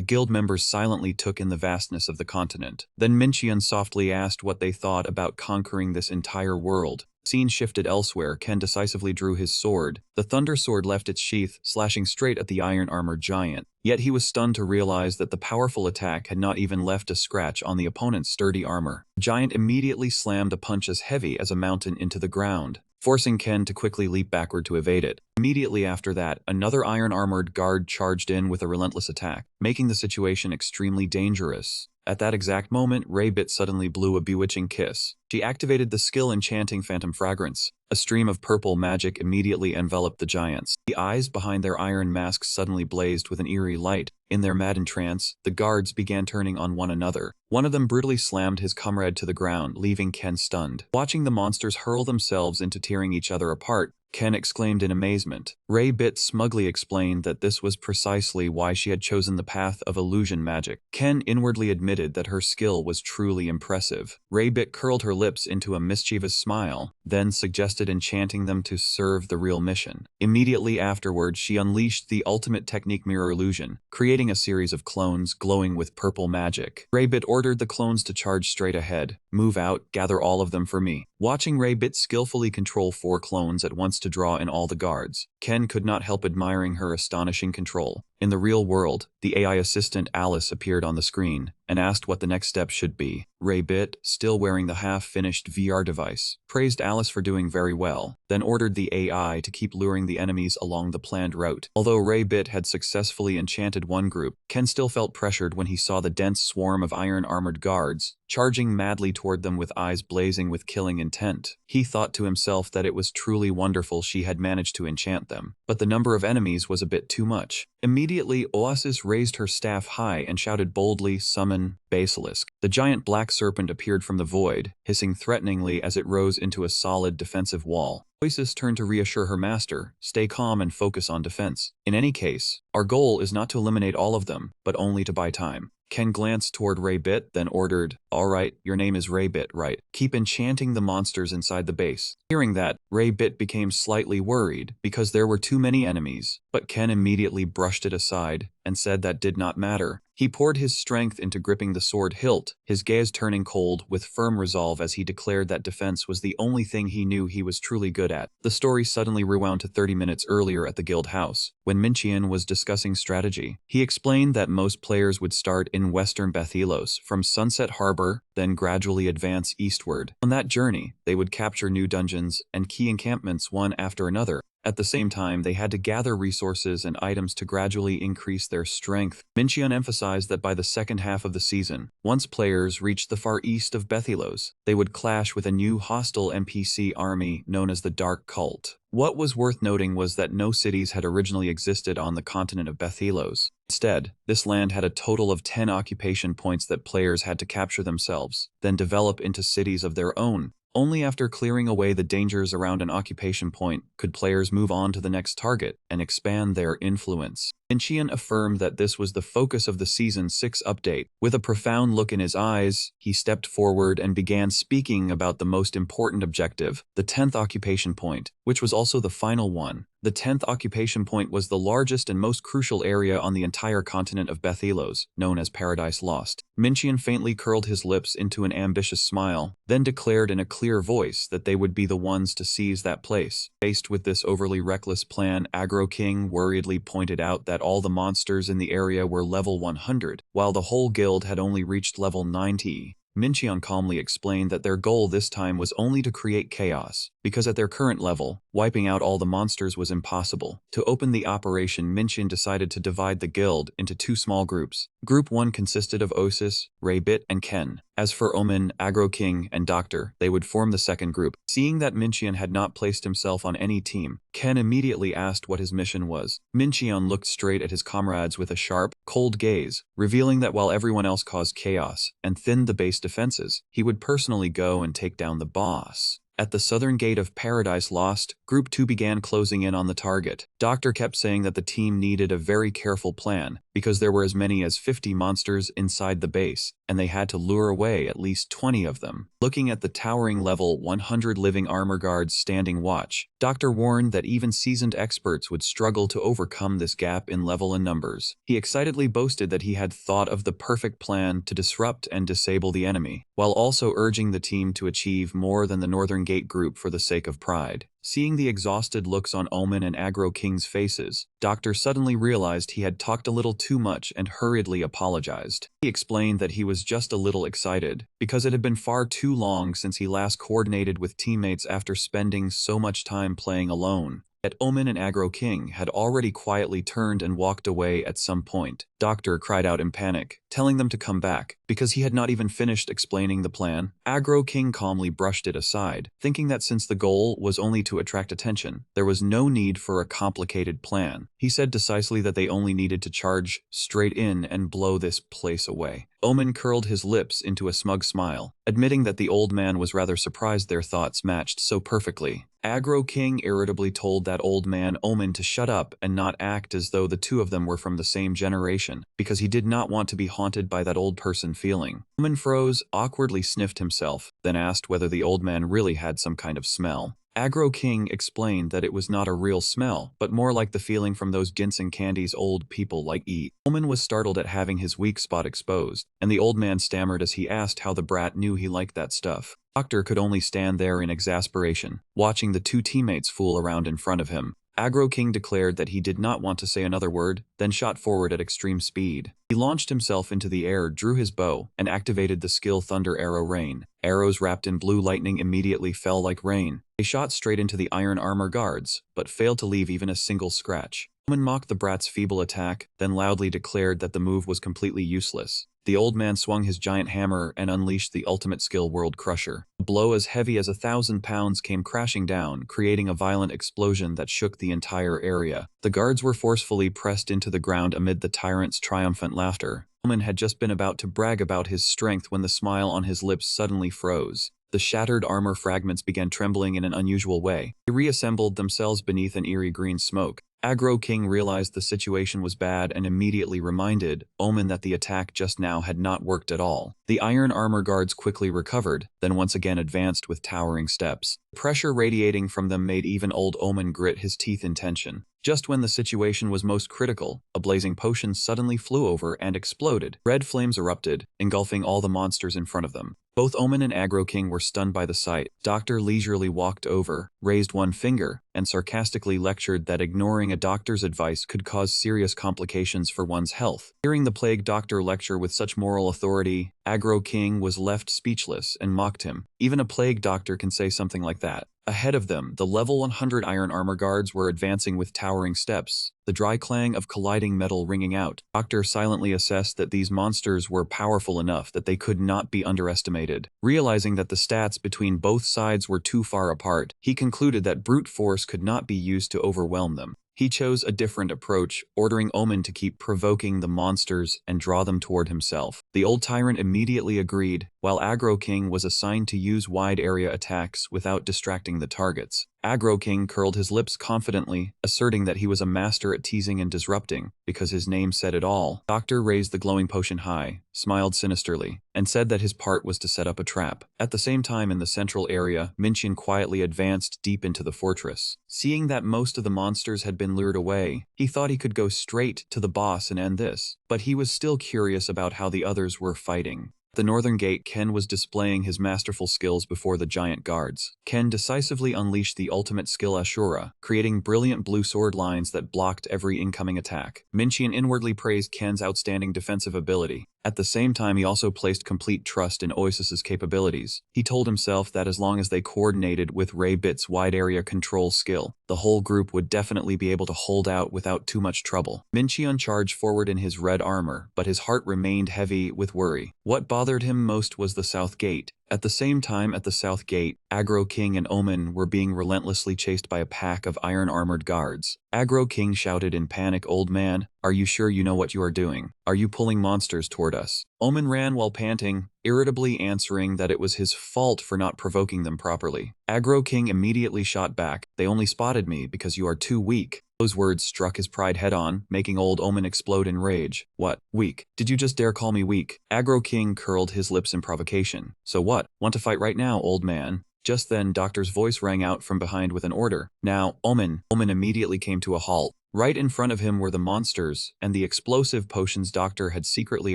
guild members silently took in the vastness of the continent. Then Minchian softly asked what they thought about conquering this entire world. Scene shifted elsewhere. Ken decisively drew his sword. The thunder sword left its sheath, slashing straight at the iron-armored giant. Yet he was stunned to realize that the powerful attack had not even left a scratch on the opponent's sturdy armor. The giant immediately slammed a punch as heavy as a mountain into the ground. forcing Ken to quickly leap backward to evade it. Immediately after that, another iron-armored guard charged in with a relentless attack, making the situation extremely dangerous. At that exact moment, Raybit suddenly blew a bewitching kiss. She activated the skill enchanting Phantom Fragrance. A stream of purple magic immediately enveloped the giants. The eyes behind their iron masks suddenly blazed with an eerie light. In their maddened trance, the guards began turning on one another. One of them brutally slammed his comrade to the ground, leaving Ken stunned. Watching the monsters hurl themselves into tearing each other apart, Ken exclaimed in amazement. Raybit smugly explained that this was precisely why she had chosen the path of illusion magic. Ken inwardly admitted that her skill was truly impressive. Raybit curled her lips into a mischievous smile, then suggested enchanting them to serve the real mission. Immediately afterwards, she unleashed the ultimate technique mirror illusion, creating a series of clones glowing with purple magic. Raybit ordered the clones to charge straight ahead. Move out, gather all of them for me. Watching Raybit skillfully control 4 clones at once to draw in all the guards, Ken could not help admiring her astonishing control. In the real world, the AI assistant Alice appeared on the screen and asked what the next step should be. Raybit, still wearing the half-finished VR device, praised Alice for doing very well, then ordered the AI to keep luring the enemies along the planned route. Although Raybit had successfully enchanted one group, Ken still felt pressured when he saw the dense swarm of iron-armored guards charging madly toward them with eyes blazing with killing intent. He thought to himself that it was truly wonderful she had managed to enchant them, but the number of enemies was a bit too much. Immediately, Oasis raised her staff high and shouted boldly, "Summon Basilisk." The giant black serpent appeared from the void, hissing threateningly as it rose into a solid defensive wall. Oasis turned to reassure her master, "Stay calm and focus on defense. In any case, our goal is not to eliminate all of them, but only to buy time." Ken glanced toward Raybit, then ordered, "All right, your name is Raybit, right? Keep enchanting the monsters inside the base." Hearing that, Raybit became slightly worried because there were too many enemies, but Ken immediately brushed it aside and said that did not matter. He poured his strength into gripping the sword hilt, his gaze turning cold with firm resolve as he declared that defense was the only thing he knew he was truly good at. The story suddenly rewound to 30 minutes earlier at the guild house, when Minchian was discussing strategy. He explained that most players would start in western Bethylos from Sunset Harbor, then gradually advance eastward. On that journey, they would capture new dungeons and key encampments one after another. At the same time, they had to gather resources and items to gradually increase their strength. Minchian emphasized that by the second half of the season, once players reached the far east of Bethylos, they would clash with a new hostile NPC army known as the Dark Cult. What was worth noting was that no cities had originally existed on the continent of Bethylos. Instead, this land had a total of 10 occupation points that players had to capture themselves, then develop into cities of their own. Only after clearing away the dangers around an occupation point could players move on to the next target and expand their influence. Minchian affirmed that this was the focus of the Season 6 update. With a profound look in his eyes, he stepped forward and began speaking about the most important objective, the 10th occupation point, which was also the final one. The 10th occupation point was the largest and most crucial area on the entire continent of Bethylos, known as Paradise Lost. Minchian faintly curled his lips into an ambitious smile, then declared in a clear voice that they would be the ones to seize that place. Faced with this overly reckless plan, Agro King worriedly pointed out that all the monsters in the area were level 100, while the whole guild had only reached level 90. Minchian calmly explained that their goal this time was only to create chaos, because at their current level, wiping out all the monsters was impossible. To open the operation, Minchian decided to divide the guild into 2 small groups. Group 1 consisted of Osis, Raybit, and Ken. As for Omen, Agro King, and Doctor, they would form the second group. Seeing that Minchian had not placed himself on any team, Ken immediately asked what his mission was. Minchian looked straight at his comrades with a sharp, cold gaze, revealing that while everyone else caused chaos and thinned the base defenses, he would personally go and take down the boss. At the southern gate of Paradise Lost, Group 2 began closing in on the target. Doctor kept saying that the team needed a very careful plan, because there were as many as 50 monsters inside the base, and they had to lure away at least 20 of them. Looking at the towering level 100 living armor guards standing watch, Doctor warned that even seasoned experts would struggle to overcome this gap in level and numbers. He excitedly boasted that he had thought of the perfect plan to disrupt and disable the enemy, while also urging the team to achieve more than the Northern Gate group for the sake of pride. Seeing the exhausted looks on Omen and Agro King's faces, Doctor suddenly realized he had talked a little too much and hurriedly apologized. He explained that he was just a little excited, because it had been far too long since he last coordinated with teammates after spending so much time playing alone. Yet Omen and Agro King had already quietly turned and walked away at some point. Doctor cried out in panic, telling them to come back, because he had not even finished explaining the plan. Agro King calmly brushed it aside, thinking that since the goal was only to attract attention, there was no need for a complicated plan. He said decisively that they only needed to charge straight in and blow this place away. Omen curled his lips into a smug smile, admitting that the old man was rather surprised their thoughts matched so perfectly. Agro King irritably told that old man Omen to shut up and not act as though the two of them were from the same generation, because he did not want to be haunted by that old person feeling. Omen froze, awkwardly sniffed himself, then asked whether the old man really had some kind of smell. Agro King explained that it was not a real smell, but more like the feeling from those ginseng candies old people like eat. Omen was startled at having his weak spot exposed, and the old man stammered as he asked how the brat knew he liked that stuff. Doctor could only stand there in exasperation, watching the two teammates fool around in front of him. Agro King declared that he did not want to say another word, then shot forward at extreme speed. He launched himself into the air, drew his bow, and activated the skill Thunder Arrow Rain. Arrows wrapped in blue lightning immediately fell like rain. They shot straight into the iron armor guards, but failed to leave even a single scratch. Omen mocked the brat's feeble attack, then loudly declared that the move was completely useless. The old man swung his giant hammer and unleashed the ultimate skill World Crusher. A blow as heavy as 1,000 pounds came crashing down, creating a violent explosion that shook the entire area. The guards were forcefully pressed into the ground amid the tyrant's triumphant laughter. Omen had just been about to brag about his strength when the smile on his lips suddenly froze. The shattered armor fragments began trembling in an unusual way. They reassembled themselves beneath an eerie green smoke. Agro King realized the situation was bad and immediately reminded Omen that the attack just now had not worked at all. The iron armor guards quickly recovered, then once again advanced with towering steps. The pressure radiating from them made even old Omen grit his teeth in tension. Just when the situation was most critical, a blazing potion suddenly flew over and exploded. Red flames erupted, engulfing all the monsters in front of them. Both Omen and Agro King were stunned by the sight. Doctor leisurely walked over, raised one finger, and sarcastically lectured that ignoring a doctor's advice could cause serious complications for one's health. Hearing the plague doctor lecture with such moral authority, Agro King was left speechless and mocked him. Even a plague doctor can say something like that. Ahead of them, the level 100 iron armor guards were advancing with towering steps, the dry clang of colliding metal ringing out. Doctor silently assessed that these monsters were powerful enough that they could not be underestimated. Realizing that the stats between both sides were too far apart, he concluded that brute force could not be used to overwhelm them. He chose a different approach, ordering Omen to keep provoking the monsters and draw them toward himself. The old tyrant immediately agreed, while Agro King was assigned to use wide area attacks without distracting the targets. Agro King curled his lips confidently, asserting that he was a master at teasing and disrupting, because his name said it all. Doctor raised the glowing potion high, smiled sinisterly, and said that his part was to set up a trap. At the same time in the central area, Minqian quietly advanced deep into the fortress. Seeing that most of the monsters had been lured away, he thought he could go straight to the boss and end this, but he was still curious about how the others were fighting. At the northern gate, Ken was displaying his masterful skills before the giant guards. Ken decisively unleashed the ultimate skill Asura, creating brilliant blue sword lines that blocked every incoming attack. Minqian inwardly praised Ken's outstanding defensive ability. At the same time, he also placed complete trust in Oasis's capabilities. He told himself that as long as they coordinated with Raybit's wide area control skill, the whole group would definitely be able to hold out without too much trouble. Minqian charged forward in his red armor, but his heart remained heavy with worry. What bothered him most was the south gate. At the same time, at the south gate, Agro King and Omen were being relentlessly chased by a pack of iron-armored guards. Agro King shouted in panic, "Old man, are you sure you know what you are doing? Are you pulling monsters toward us?" Omen ran while panting, irritably answering that it was his fault for not provoking them properly. Agro King immediately shot back, "They only spotted me because you are too weak." Those words struck his pride head-on, making old Omen explode in rage. "What? Weak? Did you just dare call me weak?" Agro King curled his lips in provocation. "So what? Want to fight right now, old man?" Just then, Doctor's voice rang out from behind with an order. "Now, Omen." Omen immediately came to a halt. Right in front of him were the monsters, and the explosive potions Doctor had secretly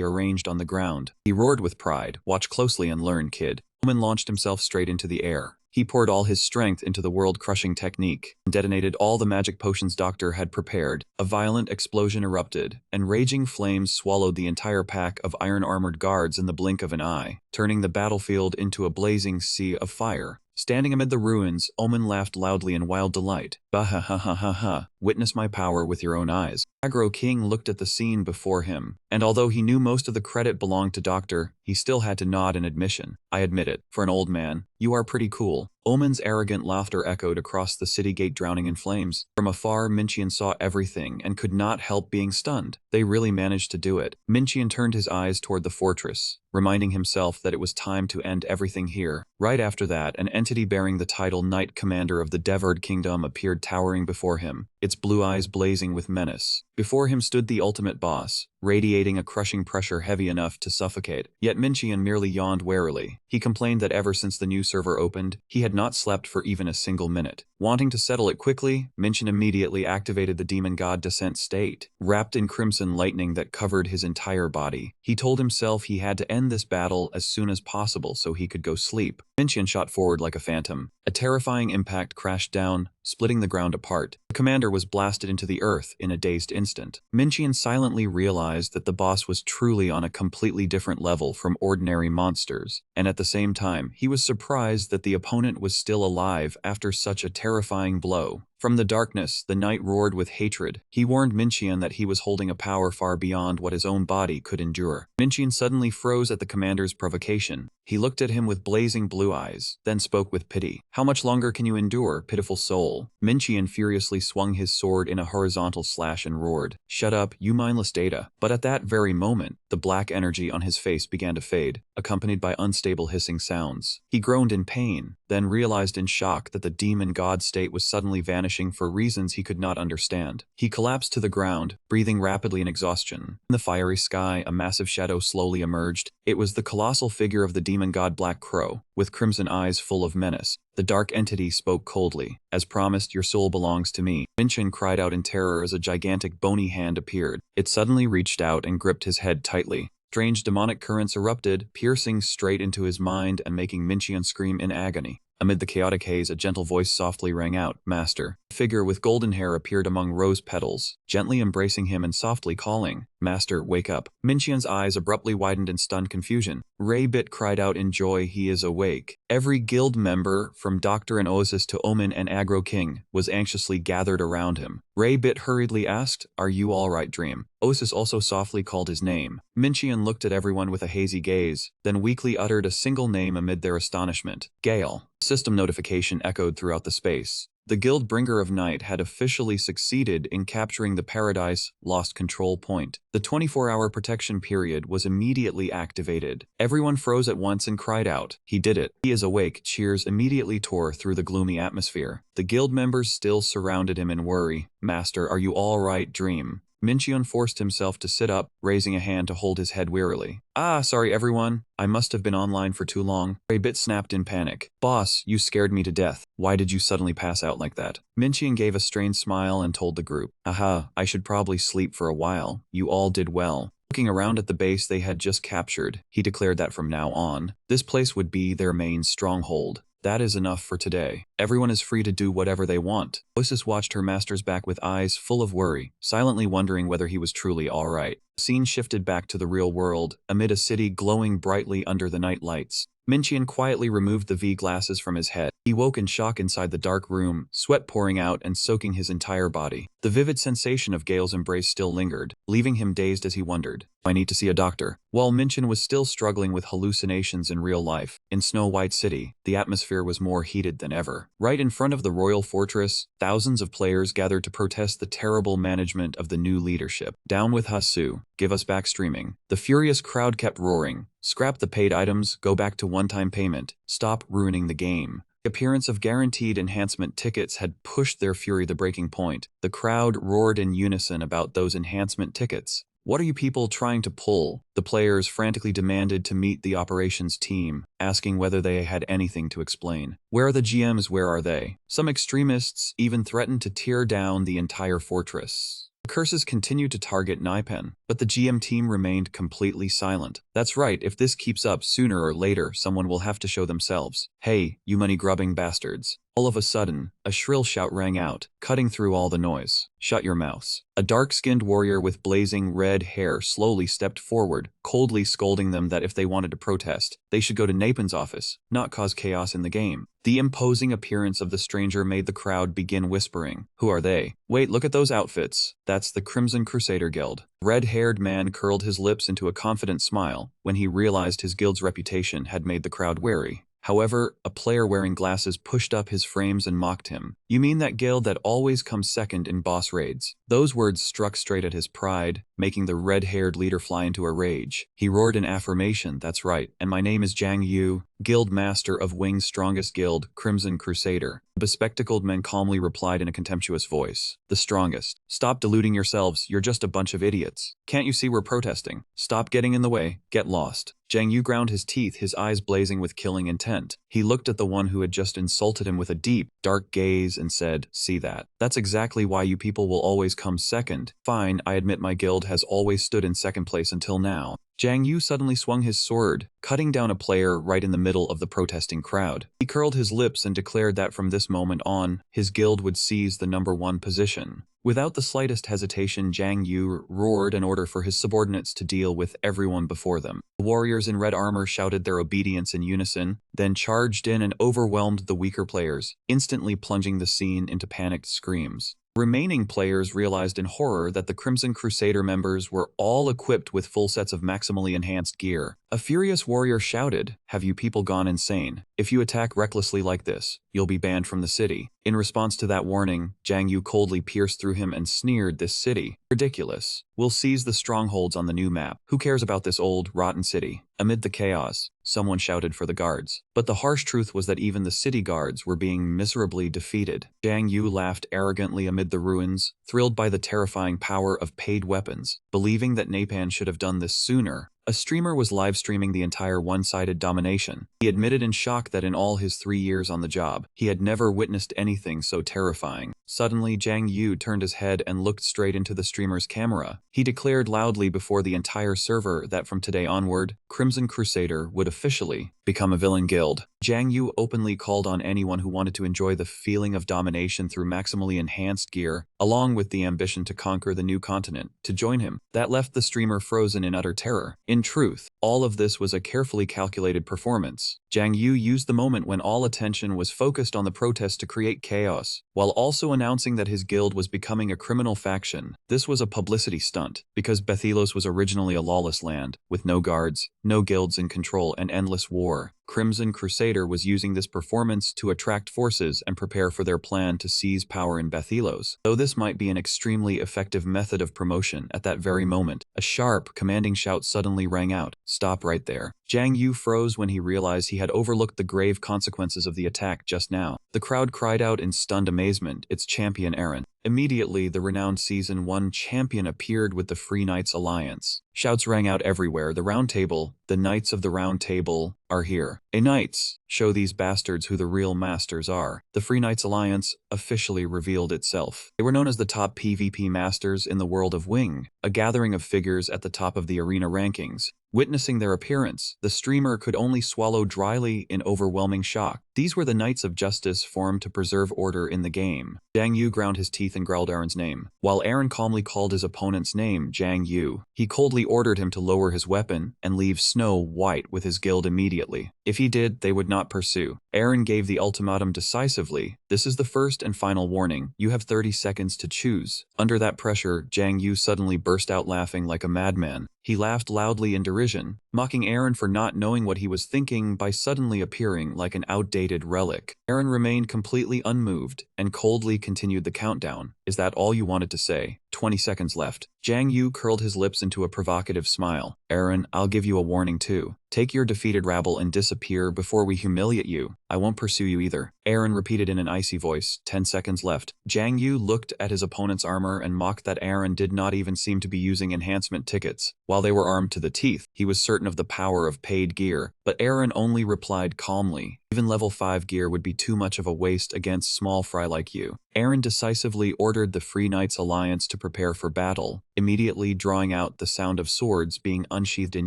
arranged on the ground. He roared with pride, "Watch closely and learn, kid." Omen launched himself straight into the air. He poured all his strength into the world-crushing technique and detonated all the magic potions Doctor had prepared. A violent explosion erupted, and raging flames swallowed the entire pack of iron-armored guards in the blink of an eye, turning the battlefield into a blazing sea of fire. Standing amid the ruins, Omen laughed loudly in wild delight. Bah ha ha ha ha ha, witness my power with your own eyes. Aggro King looked at the scene before him, and although he knew most of the credit belonged to Doctor, he still had to nod in admission. I admit it, for an old man, you are pretty cool. Omen's arrogant laughter echoed across the city gate, drowning in flames. From afar, Minchian saw everything and could not help being stunned. They really managed to do it. Minchian turned his eyes toward the fortress, reminding himself that it was time to end everything here. Right after that, an entity bearing the title Knight Commander of the Devoured Kingdom appeared, towering before him, its blue eyes blazing with menace. Before him stood the ultimate boss, radiating a crushing pressure heavy enough to suffocate. Yet Minchian merely yawned warily. He complained that ever since the new server opened, he had not slept for even a single minute. Wanting to settle it quickly, Minchian immediately activated the demon god descent state. Wrapped in crimson lightning that covered his entire body, he told himself he had to end this battle as soon as possible so he could go sleep. Minchian shot forward like a phantom. A terrifying impact crashed down, splitting the ground apart. The commander was blasted into the earth in a dazed instant. Minchian silently realized that the boss was truly on a completely different level from ordinary monsters, and at the same time, he was surprised that the opponent was still alive after such a terrifying blow. From the darkness, the knight roared with hatred. He warned Minchian that he was holding a power far beyond what his own body could endure. Minchian suddenly froze at the commander's provocation. He looked at him with blazing blue eyes, then spoke with pity. How much longer can you endure, pitiful soul? Minchian furiously swung his sword in a horizontal slash and roared, "Shut up, you mindless data." But at that very moment, the black energy on his face began to fade, accompanied by unstable hissing sounds. He groaned in pain, then realized in shock that the demon god state was suddenly vanishing for reasons he could not understand. He collapsed to the ground, breathing rapidly in exhaustion. In the fiery sky, a massive shadow slowly emerged. It was the colossal figure of the demon god Black Crow, with crimson eyes full of menace. The dark entity spoke coldly. "As promised, your soul belongs to me." Minchian cried out in terror as a gigantic bony hand appeared. It suddenly reached out and gripped his head tightly. Strange demonic currents erupted, piercing straight into his mind and making Minchian scream in agony. Amid the chaotic haze, a gentle voice softly rang out, "Master." A figure with golden hair appeared among rose petals, gently embracing him and softly calling, "Master, wake up." Minchian's eyes abruptly widened in stunned confusion. Raybit cried out in joy, "He is awake." Every guild member, from Doctor and Oasis to Omen and Aggro King, was anxiously gathered around him. Raybit hurriedly asked, "Are you all right, Dream?" Oasis also softly called his name. Minchian looked at everyone with a hazy gaze, then weakly uttered a single name amid their astonishment, "Gale." System notification echoed throughout the space. The Guild Bringer of Night had officially succeeded in capturing the Paradise Lost control point. The 24-hour protection period was immediately activated. Everyone froze at once and cried out, "He did it! He is awake!" Cheers immediately tore through the gloomy atmosphere. The guild members still surrounded him in worry. "Master, are you all right, Dream?" Minchian forced himself to sit up, raising a hand to hold his head wearily. Sorry everyone. I must have been online for too long." Raybit snapped in panic. "Boss, you scared me to death. Why did you suddenly pass out like that?" Minchian gave a strained smile and told the group, "Aha, I should probably sleep for a while. You all did well." Looking around at the base they had just captured, he declared that from now on, this place would be their main stronghold. "That is enough for today. Everyone is free to do whatever they want." Oasis watched her master's back with eyes full of worry, silently wondering whether he was truly all right. The scene shifted back to the real world, amid a city glowing brightly under the night lights. Minchian quietly removed the V-glasses from his head. He woke in shock inside the dark room, sweat pouring out and soaking his entire body. The vivid sensation of Gale's embrace still lingered, leaving him dazed as he wondered, "I need to see a doctor." While Minchian was still struggling with hallucinations in real life, in Snow White City, the atmosphere was more heated than ever. Right in front of the royal fortress, thousands of players gathered to protest the terrible management of the new leadership. "Down with Hasu. Give us back streaming." The furious crowd kept roaring. "Scrap the paid items, go back to one-time payment. Stop ruining the game." The appearance of guaranteed enhancement tickets had pushed their fury to breaking point. The crowd roared in unison about those enhancement tickets. "What are you people trying to pull?" The players frantically demanded to meet the operations team, asking whether they had anything to explain. "Where are the GMs? Where are they?" Some extremists even threatened to tear down the entire fortress. The curses continued to target Naipen, But the GM team remained completely silent. That's right, if this keeps up, sooner or later someone will have to show themselves. Hey, you money-grubbing bastards. All of a sudden, a shrill shout rang out, cutting through all the noise. Shut your mouths. A dark-skinned warrior with blazing red hair slowly stepped forward, coldly scolding them that if they wanted to protest, they should go to Napan's office, not cause chaos in the game. The imposing appearance of the stranger made the crowd begin whispering. Who are they? Wait, look at those outfits. That's the Crimson Crusader Guild. Red-haired man curled his lips into a confident smile when he realized his guild's reputation had made the crowd wary. However, a player wearing glasses pushed up his frames and mocked him. You mean that guild that always comes second in boss raids? Those words struck straight at his pride, making the red-haired leader fly into a rage. He roared in affirmation, that's right, and my name is Jiang Yu, Guild Master of Wing's strongest guild, Crimson Crusader. The bespectacled man calmly replied in a contemptuous voice. The strongest. Stop deluding yourselves, you're just a bunch of idiots. Can't you see we're protesting? Stop getting in the way, get lost. Jiang Yu ground his teeth, his eyes blazing with killing intent. He looked at the one who had just insulted him with a deep, dark gaze and said, see that? That's exactly why you people will always come second. Fine, I admit my guild has always stood in second place until now. Jiang Yu suddenly swung his sword, cutting down a player right in the middle of the protesting crowd. He curled his lips and declared that from this moment on, his guild would seize the #1 position. Without the slightest hesitation, Jiang Yu roared an order for his subordinates to deal with everyone before them. The warriors in red armor shouted their obedience in unison, then charged in and overwhelmed the weaker players, instantly plunging the scene into panicked screams. Remaining players realized in horror that the Crimson Crusader members were all equipped with full sets of maximally enhanced gear. A furious warrior shouted, have you people gone insane? If you attack recklessly like this, you'll be banned from the city. In response to that warning, Jiang Yu coldly pierced through him and sneered, this city? Ridiculous. We'll seize the strongholds on the new map. Who cares about this old, rotten city? Amid the chaos, someone shouted for the guards. But the harsh truth was that even the city guards were being miserably defeated. Jiang Yu laughed arrogantly amid the ruins, thrilled by the terrifying power of paid weapons. Believing that Napan should have done this sooner, a streamer was live-streaming the entire one-sided domination. He admitted in shock that in all his 3 years on the job, he had never witnessed anything so terrifying. Suddenly, Jiang Yu turned his head and looked straight into the streamer's camera. He declared loudly before the entire server that from today onward, Crimson Crusader would officially become a villain guild. Jiang Yu openly called on anyone who wanted to enjoy the feeling of domination through maximally enhanced gear, along with the ambition to conquer the new continent, to join him. That left the streamer frozen in utter terror. In truth, all of this was a carefully calculated performance. Jiang Yu used the moment when all attention was focused on the protest to create chaos, while also announcing that his guild was becoming a criminal faction. This was a publicity stunt, because Bethylos was originally a lawless land, with no guards, no guilds in control, and endless war. Crimson Crusader was using this performance to attract forces and prepare for their plan to seize power in Bethylos. Though this might be an extremely effective method of promotion, at that very moment, a sharp, commanding shout suddenly rang out. Stop right there. Jiang Yu froze when he realized he had overlooked the grave consequences of the attack just now. The crowd cried out in stunned amazement, it's champion Aaron. Immediately, the renowned Season 1 champion appeared with the Free Knights Alliance. Shouts rang out everywhere. The Round Table, the Knights of the Round Table, are here. Knights, show these bastards who the real masters are. The Free Knights Alliance officially revealed itself. They were known as the top PvP masters in the world of Wing, a gathering of figures at the top of the arena rankings. Witnessing their appearance, the streamer could only swallow dryly in overwhelming shock. These were the Knights of Justice formed to preserve order in the game. Jiang Yu ground his teeth and growled Aaron's name. While Aaron calmly called his opponent's name Jiang Yu, he coldly ordered him to lower his weapon and leave Snow White with his guild immediately. If he did, they would not pursue. Aaron gave the ultimatum decisively. This is the first and final warning. You have 30 seconds to choose. Under that pressure, Jiang Yu suddenly burst out laughing like a madman. He laughed loudly in derision, mocking Aaron for not knowing what he was thinking by suddenly appearing like an outdated relic. Aaron remained completely unmoved and coldly continued the countdown. Is that all you wanted to say? 20 seconds left. Jiang Yu curled his lips into a provocative smile. Aaron, I'll give you a warning too. Take your defeated rabble and disappear before we humiliate you. I won't pursue you either. Aaron repeated in an icy voice. 10 seconds left. Jiang Yu looked at his opponent's armor and mocked that Aaron did not even seem to be using enhancement tickets. While they were armed to the teeth, he was certain of the power of paid gear, but Aaron only replied calmly. Even level 5 gear would be too much of a waste against small fry like you. Eren decisively ordered the Free Knights Alliance to prepare for battle, immediately drawing out the sound of swords being unsheathed in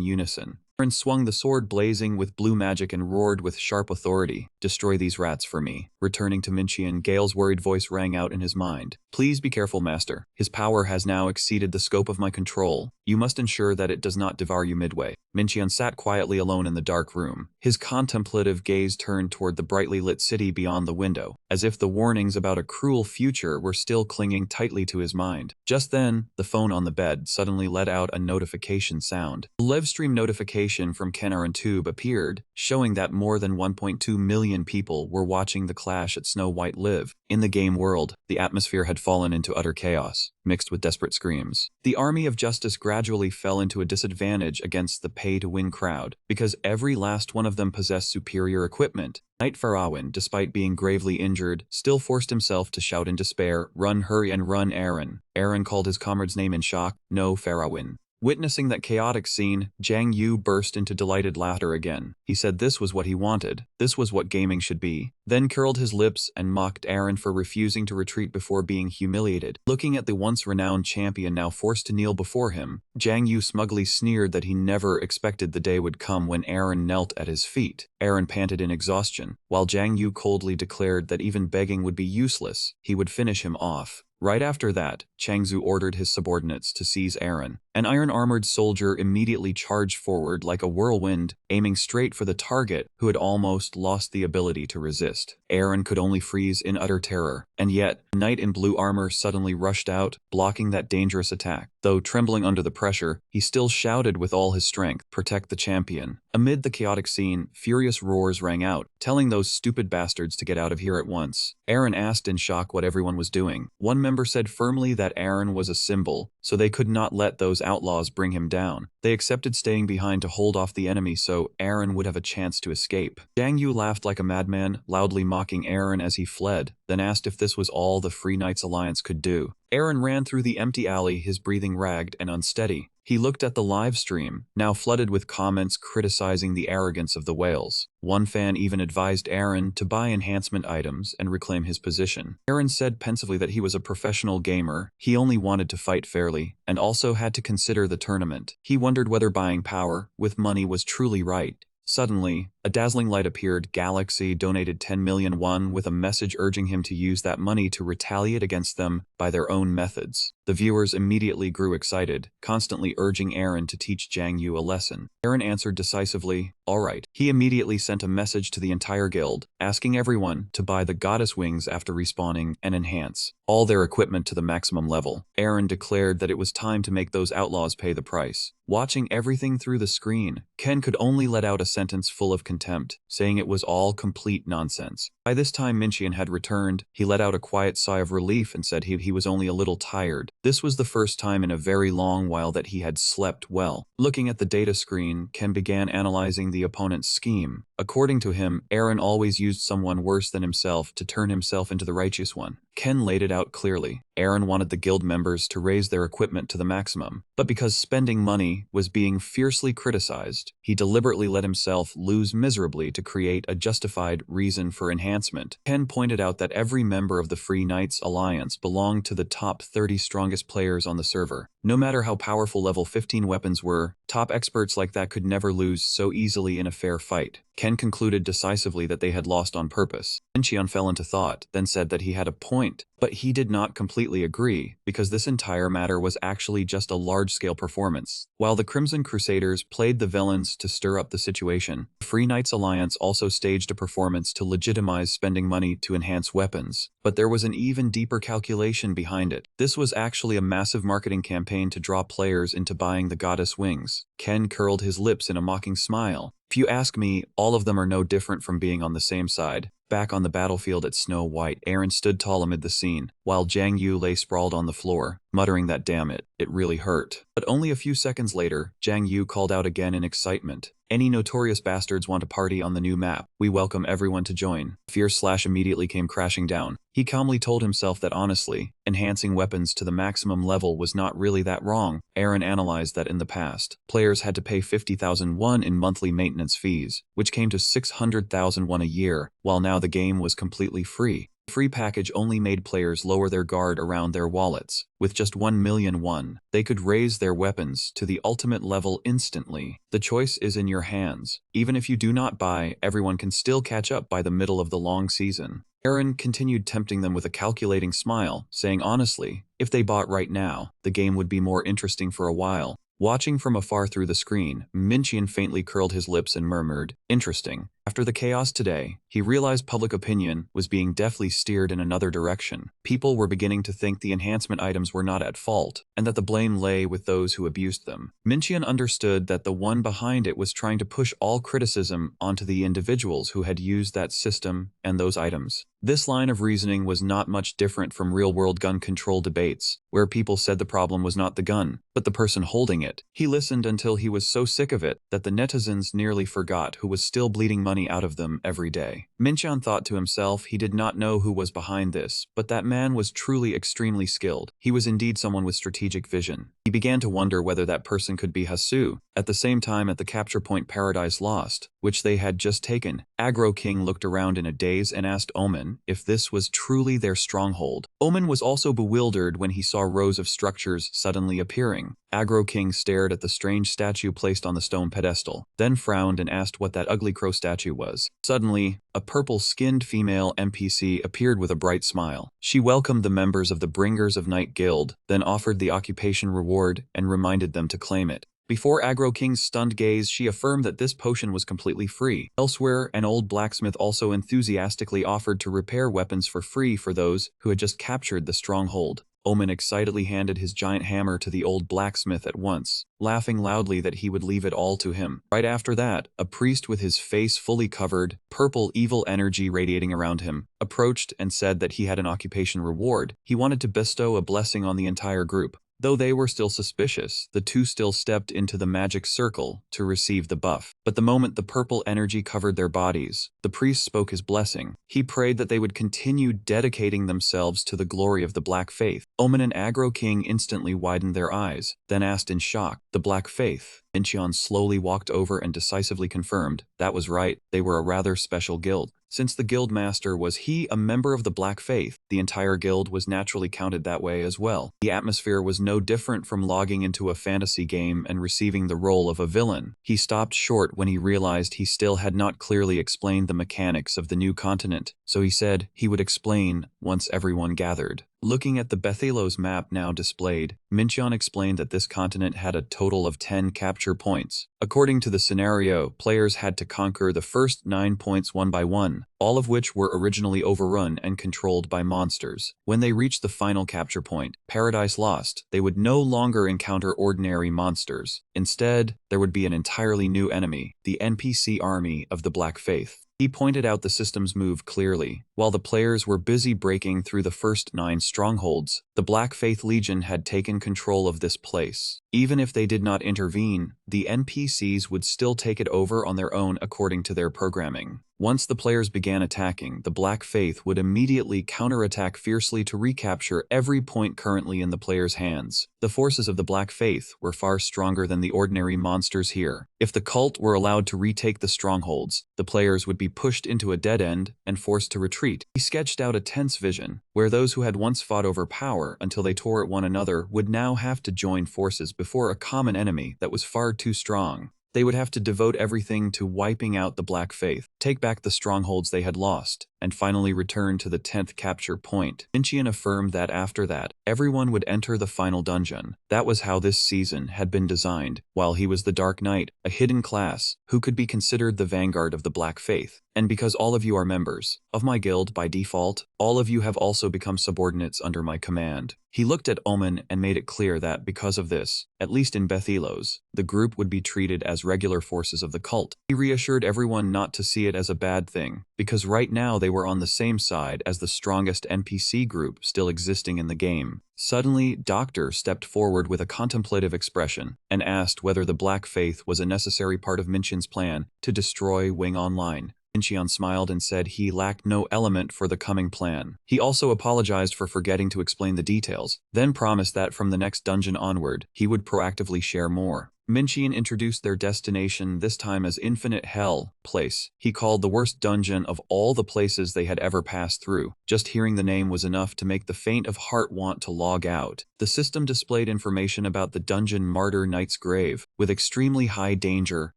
unison. Eren swung the sword blazing with blue magic and roared with sharp authority, "Destroy these rats for me." Returning to Minchian, Gale's worried voice rang out in his mind. "Please be careful, master. His power has now exceeded the scope of my control. You must ensure that it does not devour you midway." Minchian sat quietly alone in the dark room. His contemplative gaze turned toward the brightly lit city beyond the window, as if the warnings about a cruel future were still clinging tightly to his mind. Just then, the phone on the bed suddenly let out a notification sound. A livestream notification from KenRanTube appeared, showing that more than 1.2 million people were watching the clash at Snow White live. In the game world, the atmosphere had fallen into utter chaos, mixed with desperate screams. The army of justice gradually fell into a disadvantage against the pay-to-win crowd, because every last one of them possessed superior equipment. Knight Farawin, despite being gravely injured, still forced himself to shout in despair, "Run, hurry, and run, Eren." Eren called his comrade's name in shock, "No, Farawin." Witnessing that chaotic scene, Jiang Yu burst into delighted laughter again. He said this was what he wanted. This was what gaming should be. Then curled his lips and mocked Eren for refusing to retreat before being humiliated. Looking at the once renowned champion now forced to kneel before him, Jiang Yu smugly sneered that he never expected the day would come when Eren knelt at his feet. Eren panted in exhaustion, while Jiang Yu coldly declared that even begging would be useless. He would finish him off. Right after that, Changzu ordered his subordinates to seize Eren. An iron-armored soldier immediately charged forward like a whirlwind, aiming straight for the target, who had almost lost the ability to resist. Eren could only freeze in utter terror, and yet, a knight in blue armor suddenly rushed out, blocking that dangerous attack. Though trembling under the pressure, he still shouted with all his strength, "Protect the champion." Amid the chaotic scene, furious roars rang out, telling those stupid bastards to get out of here at once. Eren asked in shock what everyone was doing. One member said firmly that Eren was a symbol, so they could not let those outlaws bring him down. They accepted staying behind to hold off the enemy so Eren would have a chance to escape. Jiang Yu laughed like a madman, loudly mocking Eren as he fled, then asked if this was all the Free Knights Alliance could do. Eren ran through the empty alley, his breathing ragged and unsteady. He looked at the live stream, now flooded with comments criticizing the arrogance of the whales. One fan even advised Eren to buy enhancement items and reclaim his position. Eren said pensively that he was a professional gamer, he only wanted to fight fairly, and also had to consider the tournament. He wondered whether buying power with money was truly right. Suddenly, a dazzling light appeared. Galaxy donated 10 million won with a message urging him to use that money to retaliate against them by their own methods. The viewers immediately grew excited, constantly urging Eren to teach Jiang Yu a lesson. Eren answered decisively, "All right." He immediately sent a message to the entire guild, asking everyone to buy the goddess wings after respawning and enhance all their equipment to the maximum level. Eren declared that it was time to make those outlaws pay the price. Watching everything through the screen, Ken could only let out a sentence full of contempt, saying it was all complete nonsense. By this time Minchian had returned. He let out a quiet sigh of relief and said he was only a little tired. This was the first time in a very long while that he had slept well. Looking at the data screen, Ken began analyzing the opponent's scheme. According to him, Eren always used someone worse than himself to turn himself into the righteous one. Ken laid it out clearly. Eren wanted the guild members to raise their equipment to the maximum, but because spending money was being fiercely criticized, he deliberately let himself lose miserably to create a justified reason for enhancement. Ken pointed out that every member of the Free Knights Alliance belonged to the top 30 strongest players on the server. No matter how powerful level 15 weapons were, top experts like that could never lose so easily in a fair fight. Ken concluded decisively that they had lost on purpose. Minchian fell into thought, then said that he had a point, but he did not completely agree, because this entire matter was actually just a large-scale performance. While the Crimson Crusaders played the villains to stir up the situation, the Free Knights Alliance also staged a performance to legitimize spending money to enhance weapons. But there was an even deeper calculation behind it. This was actually a massive marketing campaign to draw players into buying the goddess wings. Ken curled his lips in a mocking smile. If you ask me, all of them are no different from being on the same side. Back on the battlefield at Snow White, Eren stood tall amid the scene, while Jiang Yu lay sprawled on the floor. muttering that damn it really hurt. But only a few seconds later, Zhang Yu called out again in excitement. Any notorious bastards want a party on the new map? We welcome everyone to join. Fear immediately came crashing down. He calmly told himself that honestly, enhancing weapons to the maximum level was not really that wrong. Aaron analyzed that in the past, players had to pay 50,000 won in monthly maintenance fees, which came to 600,000 won a year, while now the game was completely free. The free package only made players lower their guard around their wallets. With just 1 million won, they could raise their weapons to the ultimate level instantly. The choice is in your hands. Even if you do not buy, everyone can still catch up by the middle of the long season. Aaron continued tempting them with a calculating smile, saying honestly, if they bought right now, the game would be more interesting for a while. Watching from afar through the screen, Minqian faintly curled his lips and murmured, interesting. After the chaos today, he realized public opinion was being deftly steered in another direction. People were beginning to think the enhancement items were not at fault, and that the blame lay with those who abused them. Minqian understood that the one behind it was trying to push all criticism onto the individuals who had used that system and those items. This line of reasoning was not much different from real-world gun control debates, where people said the problem was not the gun, but the person holding it. He listened until he was so sick of it that the netizens nearly forgot who was still bleeding money out of them every day. Minqian thought to himself he did not know who was behind this, but that man was truly extremely skilled. He was indeed someone with strategic vision. He began to wonder whether that person could be Hasu. At the same time, at the capture point Paradise Lost, which they had just taken, Agro King looked around in a daze and asked Omen if this was truly their stronghold. Omen was also bewildered when he saw rows of structures suddenly appearing. Agro King stared at the strange statue placed on the stone pedestal, then frowned and asked what that ugly crow statue was. Suddenly, a purple-skinned female NPC appeared with a bright smile. She welcomed the members of the Bringers of Night Guild, then offered the occupation reward and reminded them to claim it. Before Agro King's stunned gaze, she affirmed that this potion was completely free. Elsewhere, an old blacksmith also enthusiastically offered to repair weapons for free for those who had just captured the stronghold. Omen excitedly handed his giant hammer to the old blacksmith at once, laughing loudly that he would leave it all to him. Right after that, a priest with his face fully covered, purple evil energy radiating around him, approached and said that he had an occupation reward. He wanted to bestow a blessing on the entire group. Though they were still suspicious, the two still stepped into the magic circle to receive the buff. But the moment the purple energy covered their bodies, the priest spoke his blessing. He prayed that they would continue dedicating themselves to the glory of the Black Faith. Omen and Agro King instantly widened their eyes, then asked in shock, "The Black Faith?" Minqian slowly walked over and decisively confirmed, that was right, they were a rather special guild. Since the guild master was a member of the Black Faith, the entire guild was naturally counted that way as well. The atmosphere was no different from logging into a fantasy game and receiving the role of a villain. He stopped short when he realized he still had not clearly explained the mechanics of the new continent, so he said he would explain once everyone gathered. Looking at the Bethellos map now displayed, Minqian explained that this continent had a total of 10 capture points. According to the scenario, players had to conquer the first 9 points one by one, all of which were originally overrun and controlled by monsters. When they reached the final capture point, Paradise Lost, they would no longer encounter ordinary monsters. Instead, there would be an entirely new enemy, the NPC army of the Black Faith. He pointed out the system's move clearly. While the players were busy breaking through the first 9 strongholds, the Black Faith Legion had taken control of this place. Even if they did not intervene, the NPCs would still take it over on their own according to their programming. Once the players began attacking, the Black Faith would immediately counterattack fiercely to recapture every point currently in the players' hands. The forces of the Black Faith were far stronger than the ordinary monsters here. If the cult were allowed to retake the strongholds, the players would be pushed into a dead end and forced to retreat. He sketched out a tense vision, where those who had once fought over power until they tore at one another would now have to join forces before a common enemy that was far too strong. They would have to devote everything to wiping out the Black Faith, take back the strongholds they had lost, and finally return to the 10th capture point. Minqian affirmed that after that, everyone would enter the final dungeon. That was how this season had been designed, while he was the Dark Knight, a hidden class, who could be considered the vanguard of the Black Faith. And because all of you are members of my guild by default, all of you have also become subordinates under my command. He looked at Omen and made it clear that because of this, at least in Bethellos, the group would be treated as regular forces of the cult. He reassured everyone not to see it as a bad thing, because right now they were on the same side as the strongest NPC group still existing in the game. Suddenly, Doctor stepped forward with a contemplative expression and asked whether the Black Faith was a necessary part of Minxian's plan to destroy Wing Online. Minxian smiled and said he lacked no element for the coming plan. He also apologized for forgetting to explain the details, then promised that from the next dungeon onward, he would proactively share more. Minxian introduced their destination, this time as Infinite Hell Place. He called the worst dungeon of all the places they had ever passed through. Just hearing the name was enough to make the faint of heart want to log out. The system displayed information about the dungeon Martyr Knight's Grave, with extremely high danger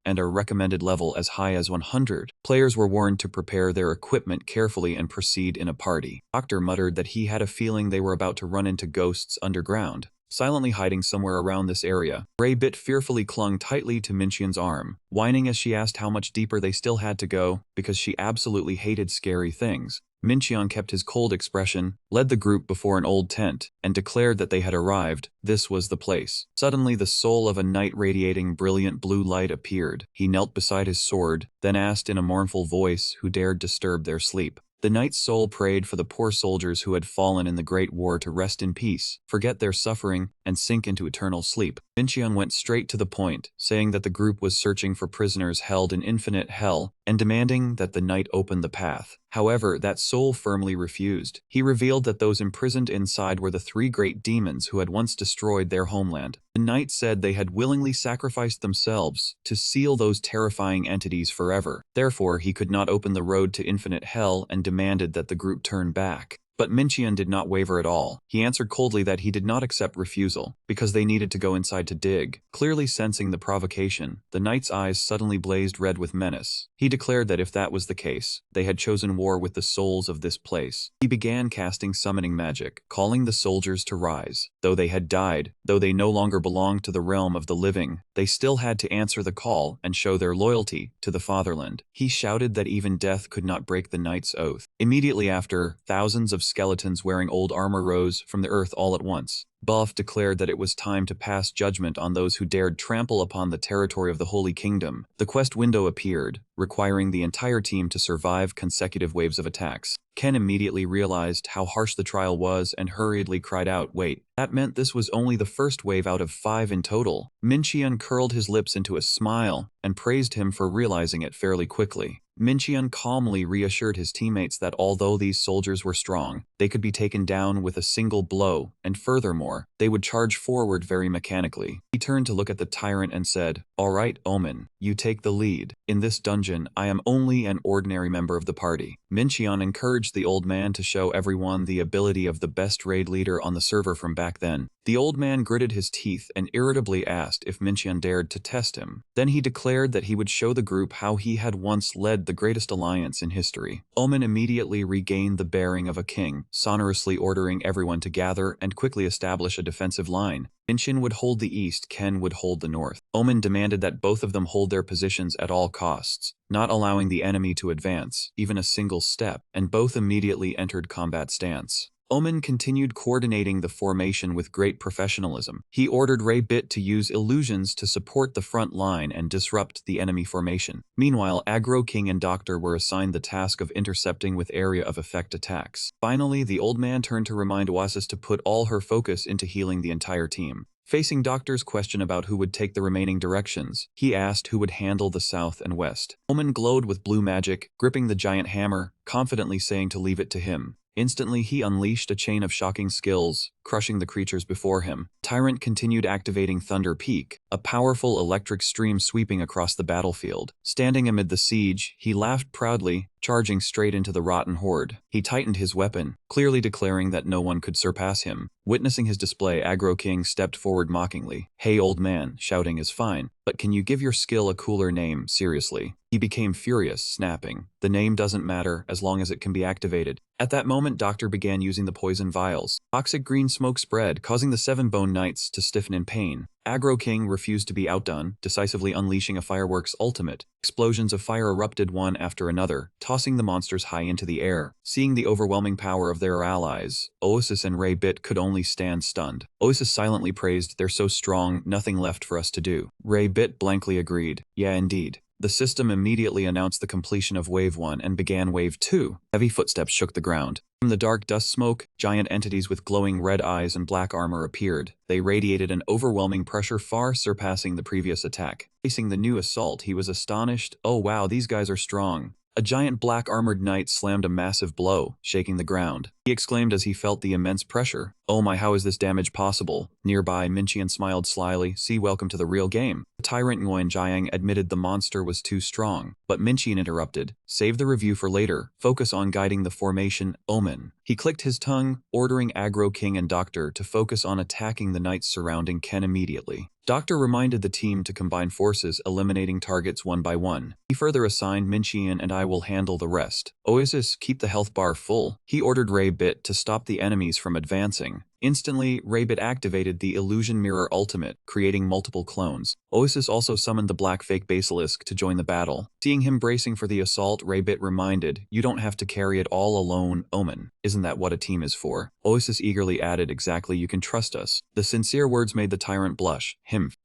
and a recommended level as high as 100. Players were warned to prepare their equipment carefully and proceed in a party. Doctor muttered that he had a feeling they were about to run into ghosts underground. Silently hiding somewhere around this area, Raybit fearfully clung tightly to Minxian's arm, whining as she asked how much deeper they still had to go, because she absolutely hated scary things. Minxian kept his cold expression, led the group before an old tent, and declared that they had arrived. This was the place. Suddenly the soul of a knight radiating brilliant blue light appeared. He knelt beside his sword, then asked in a mournful voice who dared disturb their sleep. The knight's soul prayed for the poor soldiers who had fallen in the Great War to rest in peace, forget their suffering, and sink into eternal sleep. Minxian went straight to the point, saying that the group was searching for prisoners held in infinite hell, and demanding that the knight open the path. However, that soul firmly refused. He revealed that those imprisoned inside were the 3 great demons who had once destroyed their homeland. The knight said they had willingly sacrificed themselves to seal those terrifying entities forever. Therefore, he could not open the road to infinite hell and demanded that the group turn back. But Minxian did not waver at all. He answered coldly that he did not accept refusal, because they needed to go inside to dig. Clearly sensing the provocation, the knight's eyes suddenly blazed red with menace. He declared that if that was the case, they had chosen war with the souls of this place. He began casting summoning magic, calling the soldiers to rise. Though they had died, though they no longer belonged to the realm of the living, they still had to answer the call and show their loyalty to the fatherland. He shouted that even death could not break the knight's oath. Immediately after, thousands of skeletons wearing old armor rose from the earth all at once. Buff declared that it was time to pass judgment on those who dared trample upon the territory of the Holy Kingdom. The quest window appeared, requiring the entire team to survive consecutive waves of attacks. Ken immediately realized how harsh the trial was and hurriedly cried out, "Wait, that meant this was only the first wave out of 5 in total." Minxian curled his lips into a smile and praised him for realizing it fairly quickly. Minxian calmly reassured his teammates that although these soldiers were strong, they could be taken down with a single blow, and furthermore, they would charge forward very mechanically. He turned to look at the tyrant and said, "All right, Omen, you take the lead. In this dungeon, I am only an ordinary member of the party." Minxian encouraged the old man to show everyone the ability of the best raid leader on the server from back then. The old man gritted his teeth and irritably asked if Minxian dared to test him. Then he declared that he would show the group how he had once led the greatest alliance in history. Omen immediately regained the bearing of a king, sonorously ordering everyone to gather and quickly establish a defensive line. Minxian would hold the east, Ken would hold the north. Omen demanded that both of them hold their positions at all costs, not allowing the enemy to advance, even a single step, and both immediately entered combat stance. Omen continued coordinating the formation with great professionalism. He ordered Raybit to use illusions to support the front line and disrupt the enemy formation. Meanwhile, Aggro King and Doctor were assigned the task of intercepting with area of effect attacks. Finally, the old man turned to remind Oasis to put all her focus into healing the entire team. Facing Doctor's question about who would take the remaining directions, he asked who would handle the south and west. Omen glowed with blue magic, gripping the giant hammer, confidently saying to leave it to him. Instantly, he unleashed a chain of shocking skills, crushing the creatures before him. Tyrant continued activating Thunder Peak, a powerful electric stream sweeping across the battlefield. Standing amid the siege, he laughed proudly, charging straight into the rotten horde. He tightened his weapon, clearly declaring that no one could surpass him. Witnessing his display, Aggro King stepped forward mockingly. "Hey old man, shouting is fine, but can you give your skill a cooler name, seriously?" He became furious, snapping, "The name doesn't matter as long as it can be activated." At that moment, Doctor began using the poison vials. Toxic green smoke spread, causing the 7 Bone Knights to stiffen in pain. Aggro King refused to be outdone, decisively unleashing a fireworks ultimate. Explosions of fire erupted one after another, tossing the monsters high into the air. Seeing the overwhelming power of their allies, Oasis and Raybit could only stand stunned. Oasis silently praised, "They're so strong, nothing left for us to do." Raybit blankly agreed, "Yeah, indeed." The system immediately announced the completion of Wave 1 and began Wave 2. Heavy footsteps shook the ground. From the dark dust smoke, giant entities with glowing red eyes and black armor appeared. They radiated an overwhelming pressure far surpassing the previous attack. Facing the new assault, he was astonished. Oh wow, these guys are strong. A giant black armored knight slammed a massive blow, shaking the ground. He exclaimed as he felt the immense pressure. Oh my, how is this damage possible? Nearby, Minqian smiled slyly. See, welcome to the real game. The tyrant Nguyen Jiang admitted the monster was too strong, but Minqian interrupted. Save the review for later. Focus on guiding the formation, Omen. He clicked his tongue, ordering Aggro King and Doctor to focus on attacking the knights surrounding Ken immediately. Doctor reminded the team to combine forces, eliminating targets one by one. He further assigned Minqian and I will handle the rest. Oasis, keep the health bar full. He ordered Raybit to stop the enemies from advancing. Instantly, Raybit activated the Illusion Mirror Ultimate, creating multiple clones. Oasis also summoned the Black Fake Basilisk to join the battle. Seeing him bracing for the assault, Raybit reminded, you don't have to carry it all alone, Omen. Isn't that what a team is for? Oasis eagerly added, exactly, you can trust us. The sincere words made the tyrant blush.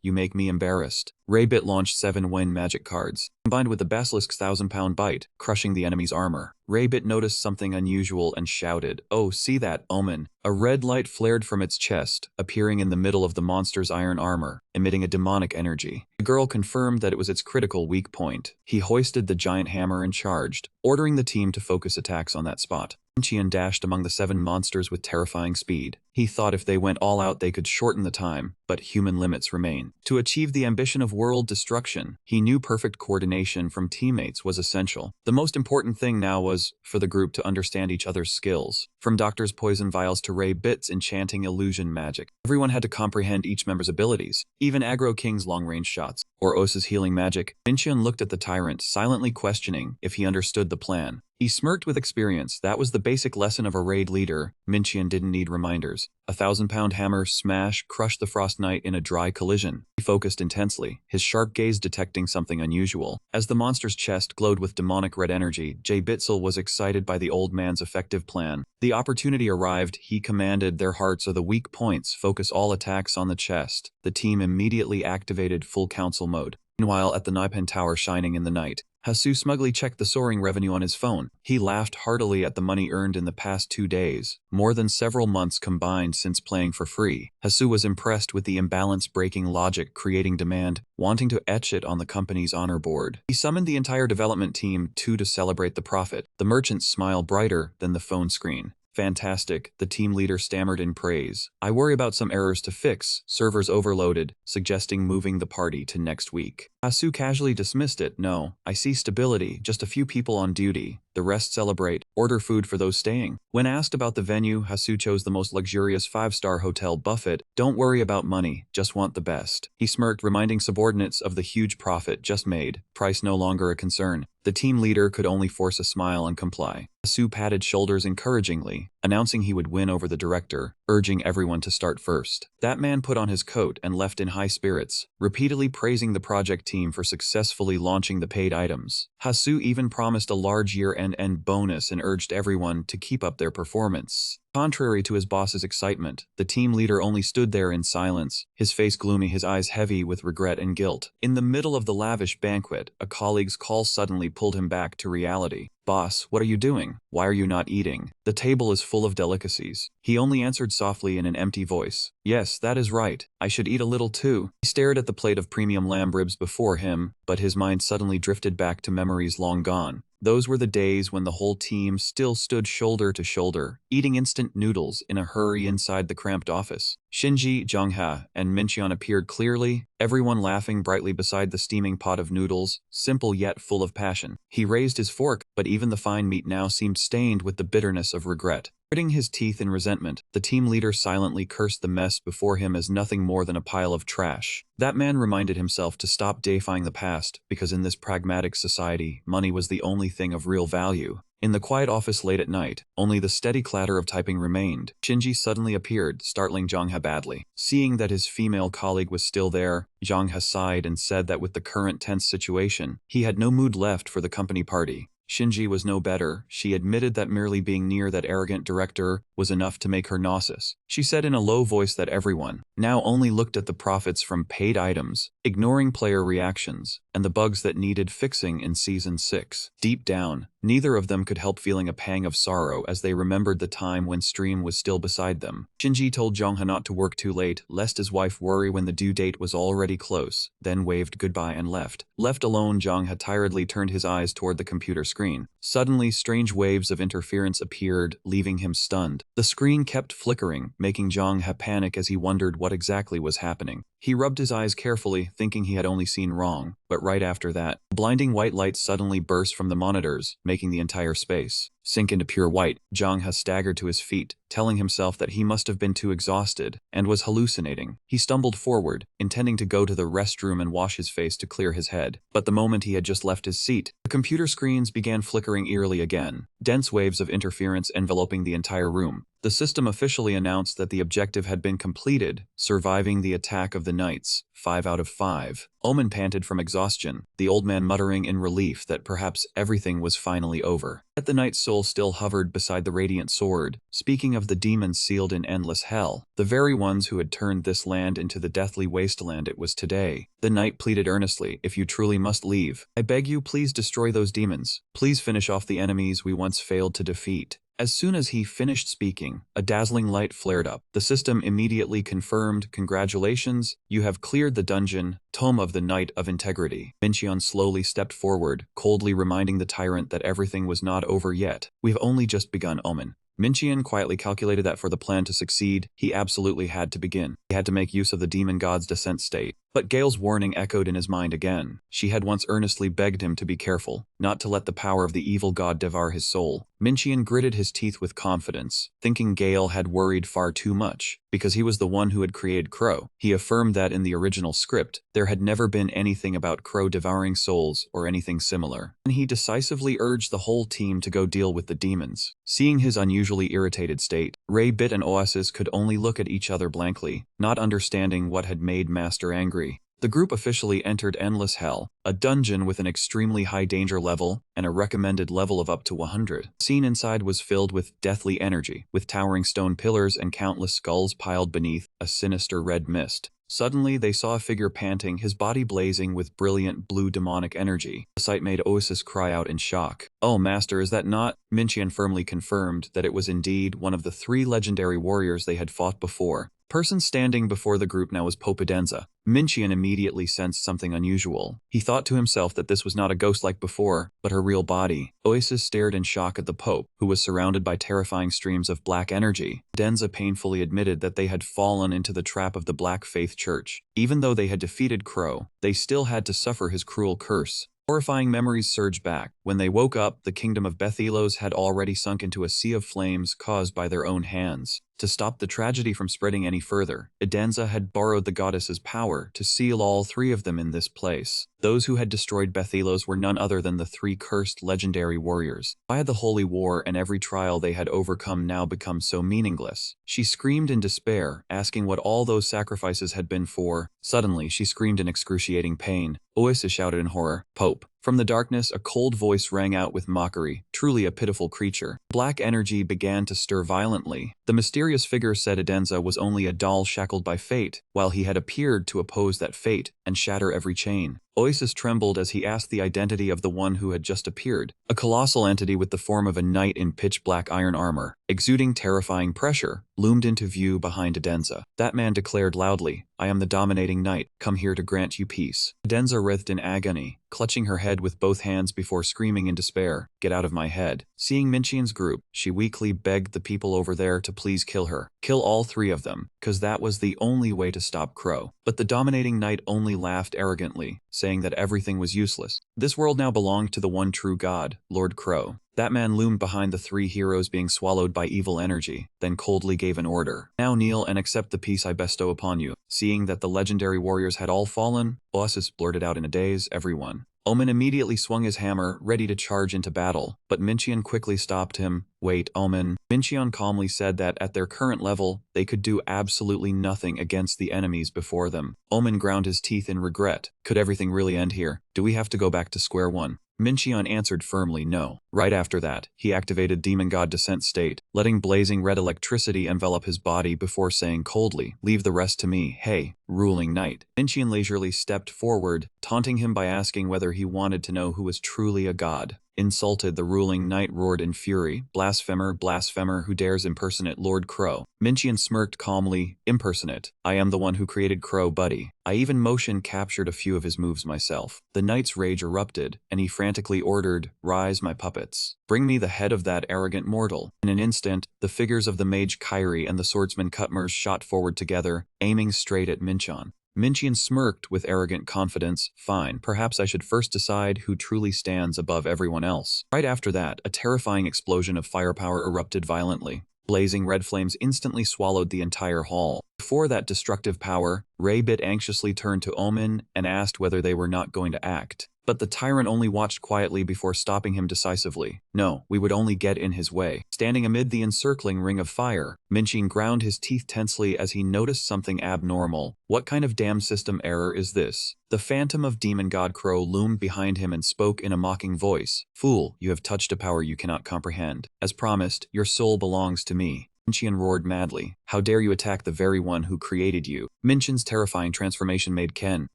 You make me embarrassed. Raybit launched 7 Wen magic cards, combined with the Basilisk's 1,000-pound bite, crushing the enemy's armor. Raybit noticed something unusual and shouted, oh, see that, Omen. A red light flared from its chest, appearing in the middle of the monster's iron armor, emitting a demonic energy. The girl confirmed that it was its critical weak point. He hoisted the giant hammer and charged, ordering the team to focus attacks on that spot. Minqian dashed among the 7 monsters with terrifying speed. He thought if they went all out they could shorten the time, but human limits remain. To achieve the ambition of world destruction, he knew perfect coordination from teammates was essential. The most important thing now was for the group to understand each other's skills. From Doctor's poison vials to Raybit's enchanting illusion magic, everyone had to comprehend each member's abilities, even Aggro King's long-range shots, or Osa's healing magic. Minqian looked at the tyrant, silently questioning if he understood the plan. He smirked with experience. That was the basic lesson of a raid leader. Minqian didn't need reminders. A 1,000-pound hammer smash crushed the Frost Knight in a dry collision. He focused intensely, his sharp gaze detecting something unusual. As the monster's chest glowed with demonic red energy, Jay Bitzel was excited by the old man's effective plan. The opportunity arrived. He commanded, their hearts are the weak points. Focus all attacks on the chest. The team immediately activated full council mode. Meanwhile, at the Naipan Tower shining in the night, Hasu smugly checked the soaring revenue on his phone. He laughed heartily at the money earned in the past 2 days, more than several months combined since playing for free. Hasu was impressed with the imbalance-breaking logic creating demand, wanting to etch it on the company's honor board. He summoned the entire development team to celebrate the profit. The merchant's smile brighter than the phone screen. Fantastic, the team leader stammered in praise. I worry about some errors to fix, servers overloaded, suggesting moving the party to next week. Hasu casually dismissed it. No, I see stability, just a few people on duty. The rest celebrate, order food for those staying. When asked about the venue, Hasu chose the most luxurious 5-star hotel buffet. Don't worry about money, just want the best. He smirked, reminding subordinates of the huge profit just made. Price no longer a concern. The team leader could only force a smile and comply. Hasu patted shoulders encouragingly, announcing he would win over the director, urging everyone to start first. That man put on his coat and left in high spirits, repeatedly praising the project team for successfully launching the paid items. Hasu even promised a large year-end bonus and urged everyone to keep up their performance. Contrary to his boss's excitement, the team leader only stood there in silence, his face gloomy, his eyes heavy with regret and guilt. In the middle of the lavish banquet, a colleague's call suddenly pulled him back to reality. Boss, what are you doing? Why are you not eating? The table is full of delicacies. He only answered softly in an empty voice. Yes, that is right. I should eat a little too. He stared at the plate of premium lamb ribs before him, but his mind suddenly drifted back to memories long gone. Those were the days when the whole team still stood shoulder to shoulder, eating instant noodles in a hurry inside the cramped office. Shinji, Zhongha, and Minqian appeared clearly, everyone laughing brightly beside the steaming pot of noodles, simple yet full of passion. He raised his fork, but even the fine meat now seemed stained with the bitterness of regret. Gritting his teeth in resentment, the team leader silently cursed the mess before him as nothing more than a pile of trash. That man reminded himself to stop deifying the past, because in this pragmatic society, money was the only thing of real value. In the quiet office late at night, only the steady clatter of typing remained. Shinji suddenly appeared, startling Zhongha badly. Seeing that his female colleague was still there, Zhongha sighed and said that with the current tense situation, he had no mood left for the company party. Shinji was no better. She admitted that merely being near that arrogant director was enough to make her nauseous. She said in a low voice that everyone now only looked at the profits from paid items, ignoring player reactions, and the bugs that needed fixing in Season 6. Deep down, neither of them could help feeling a pang of sorrow as they remembered the time when Stream was still beside them. Shinji told Jongha not to work too late, lest his wife worry when the due date was already close, then waved goodbye and left. Left alone, Jongha tiredly turned his eyes toward the computer screen. Suddenly, strange waves of interference appeared, leaving him stunned. The screen kept flickering, making Jongha panic as he wondered what exactly was happening. He rubbed his eyes carefully, thinking he had only seen wrong, but right after that, blinding white light suddenly burst from the monitors, making the entire space sink into pure white. Jongha staggered to his feet, telling himself that he must have been too exhausted and was hallucinating. He stumbled forward, intending to go to the restroom and wash his face to clear his head. But the moment he had just left his seat, the computer screens began flickering eerily again, dense waves of interference enveloping the entire room. The system officially announced that the objective had been completed, surviving the attack of the knights, 5 out of 5. Omen panted from exhaustion, the old man muttering in relief that perhaps everything was finally over. Yet the knight's soul still hovered beside the radiant sword, speaking of the demons sealed in endless hell, the very ones who had turned this land into the deathly wasteland it was today. The knight pleaded earnestly, "If you truly must leave, I beg you please destroy those demons. Please finish off the enemies we once failed to defeat." As soon as he finished speaking, a dazzling light flared up. The system immediately confirmed, "Congratulations, you have cleared the dungeon, Tome of the Knight of Integrity." Mincheon slowly stepped forward, coldly reminding the tyrant that everything was not over yet. "We've only just begun, Omen." Mincheon quietly calculated that for the plan to succeed, he absolutely had to begin. He had to make use of the demon god's descent state. But Gale's warning echoed in his mind again. She had once earnestly begged him to be careful, not to let the power of the evil god devour his soul. Mincheon gritted his teeth with confidence, thinking Gale had worried far too much, because he was the one who had created Crow. He affirmed that in the original script, there had never been anything about Crow devouring souls or anything similar. And he decisively urged the whole team to go deal with the demons. Seeing his unusually irritated state, Ray Bit and Oasis could only look at each other blankly, not understanding what had made Master angry. The group officially entered Endless Hell, a dungeon with an extremely high danger level and a recommended level of up to 100. The scene inside was filled with deathly energy, with towering stone pillars and countless skulls piled beneath a sinister red mist. Suddenly, they saw a figure panting, his body blazing with brilliant blue demonic energy. The sight made Oasis cry out in shock. "Oh, Master, is that not?" Mincheon firmly confirmed that it was indeed one of the 3 legendary warriors they had fought before. Person standing before the group now was Pope Edenza. Mincheon immediately sensed something unusual. He thought to himself that this was not a ghost like before, but her real body. Oasis stared in shock at the Pope, who was surrounded by terrifying streams of black energy. Edenza painfully admitted that they had fallen into the trap of the Black Faith Church. Even though they had defeated Crow, they still had to suffer his cruel curse. Horrifying memories surged back. When they woke up, the kingdom of Bethylos had already sunk into a sea of flames caused by their own hands. To stop the tragedy from spreading any further, Edenza had borrowed the goddess's power to seal all 3 of them in this place. Those who had destroyed Bethylos were none other than the 3 cursed legendary warriors. Why had the holy war and every trial they had overcome now become so meaningless? She screamed in despair, asking what all those sacrifices had been for. Suddenly, she screamed in excruciating pain. Oasis shouted in horror, "Pope!" From the darkness, a cold voice rang out with mockery, truly a pitiful creature. Black energy began to stir violently. The mysterious figure said Edenza was only a doll shackled by fate, while he had appeared to oppose that fate and shatter every chain. Oasis trembled as he asked the identity of the one who had just appeared. A colossal entity with the form of a knight in pitch-black iron armor, exuding terrifying pressure, loomed into view behind Edenza. That man declared loudly, "I am the dominating knight, come here to grant you peace." Edenza writhed in agony, clutching her head with both hands before screaming in despair, "Get out of my head." Seeing Mincheon's group, she weakly begged the people over there to please kill her. Kill all 3 of them, cause that was the only way to stop Crow. But the dominating knight only laughed arrogantly, saying that everything was useless. This world now belonged to the one true god, Lord Crow. That man loomed behind the 3 heroes being swallowed by evil energy, then coldly gave an order. "Now kneel and accept the peace I bestow upon you." Seeing that the legendary warriors had all fallen, Oasis blurted out in a daze, "Everyone." Omen immediately swung his hammer, ready to charge into battle, but Mincheon quickly stopped him. "Wait, Omen." Mincheon calmly said that at their current level, they could do absolutely nothing against the enemies before them. Omen ground his teeth in regret. Could everything really end here? Do we have to go back to square one? Mincheon answered firmly no. Right after that, he activated Demon God Descent State, letting blazing red electricity envelop his body before saying coldly, "Leave the rest to me, hey, ruling knight." Mincheon leisurely stepped forward, taunting him by asking whether he wanted to know who was truly a god. Insulted, the ruling knight roared in fury, "Blasphemer, blasphemer, who dares impersonate Lord Crow?" Mincheon smirked calmly, "Impersonate. I am the one who created Crow, buddy. I even motion captured a few of his moves myself." The knight's rage erupted, and he frantically ordered, "Rise, my puppets. Bring me the head of that arrogant mortal." In an instant, the figures of the mage Kyrie and the swordsman Cutmers shot forward together, aiming straight at Mincheon. Mincheon smirked with arrogant confidence. "Fine, perhaps I should first decide who truly stands above everyone else." Right after that, a terrifying explosion of firepower erupted violently. Blazing red flames instantly swallowed the entire hall. Before that destructive power, Raybit anxiously turned to Omen and asked whether they were not going to act. But the tyrant only watched quietly before stopping him decisively. "No, we would only get in his way." Standing amid the encircling ring of fire, Mincheon ground his teeth tensely as he noticed something abnormal. What kind of damn system error is this? The phantom of Demon God Crow loomed behind him and spoke in a mocking voice. "Fool, you have touched a power you cannot comprehend. As promised, your soul belongs to me." Mincheon roared madly. "How dare you attack the very one who created you?" Mincheon's terrifying transformation made Ken,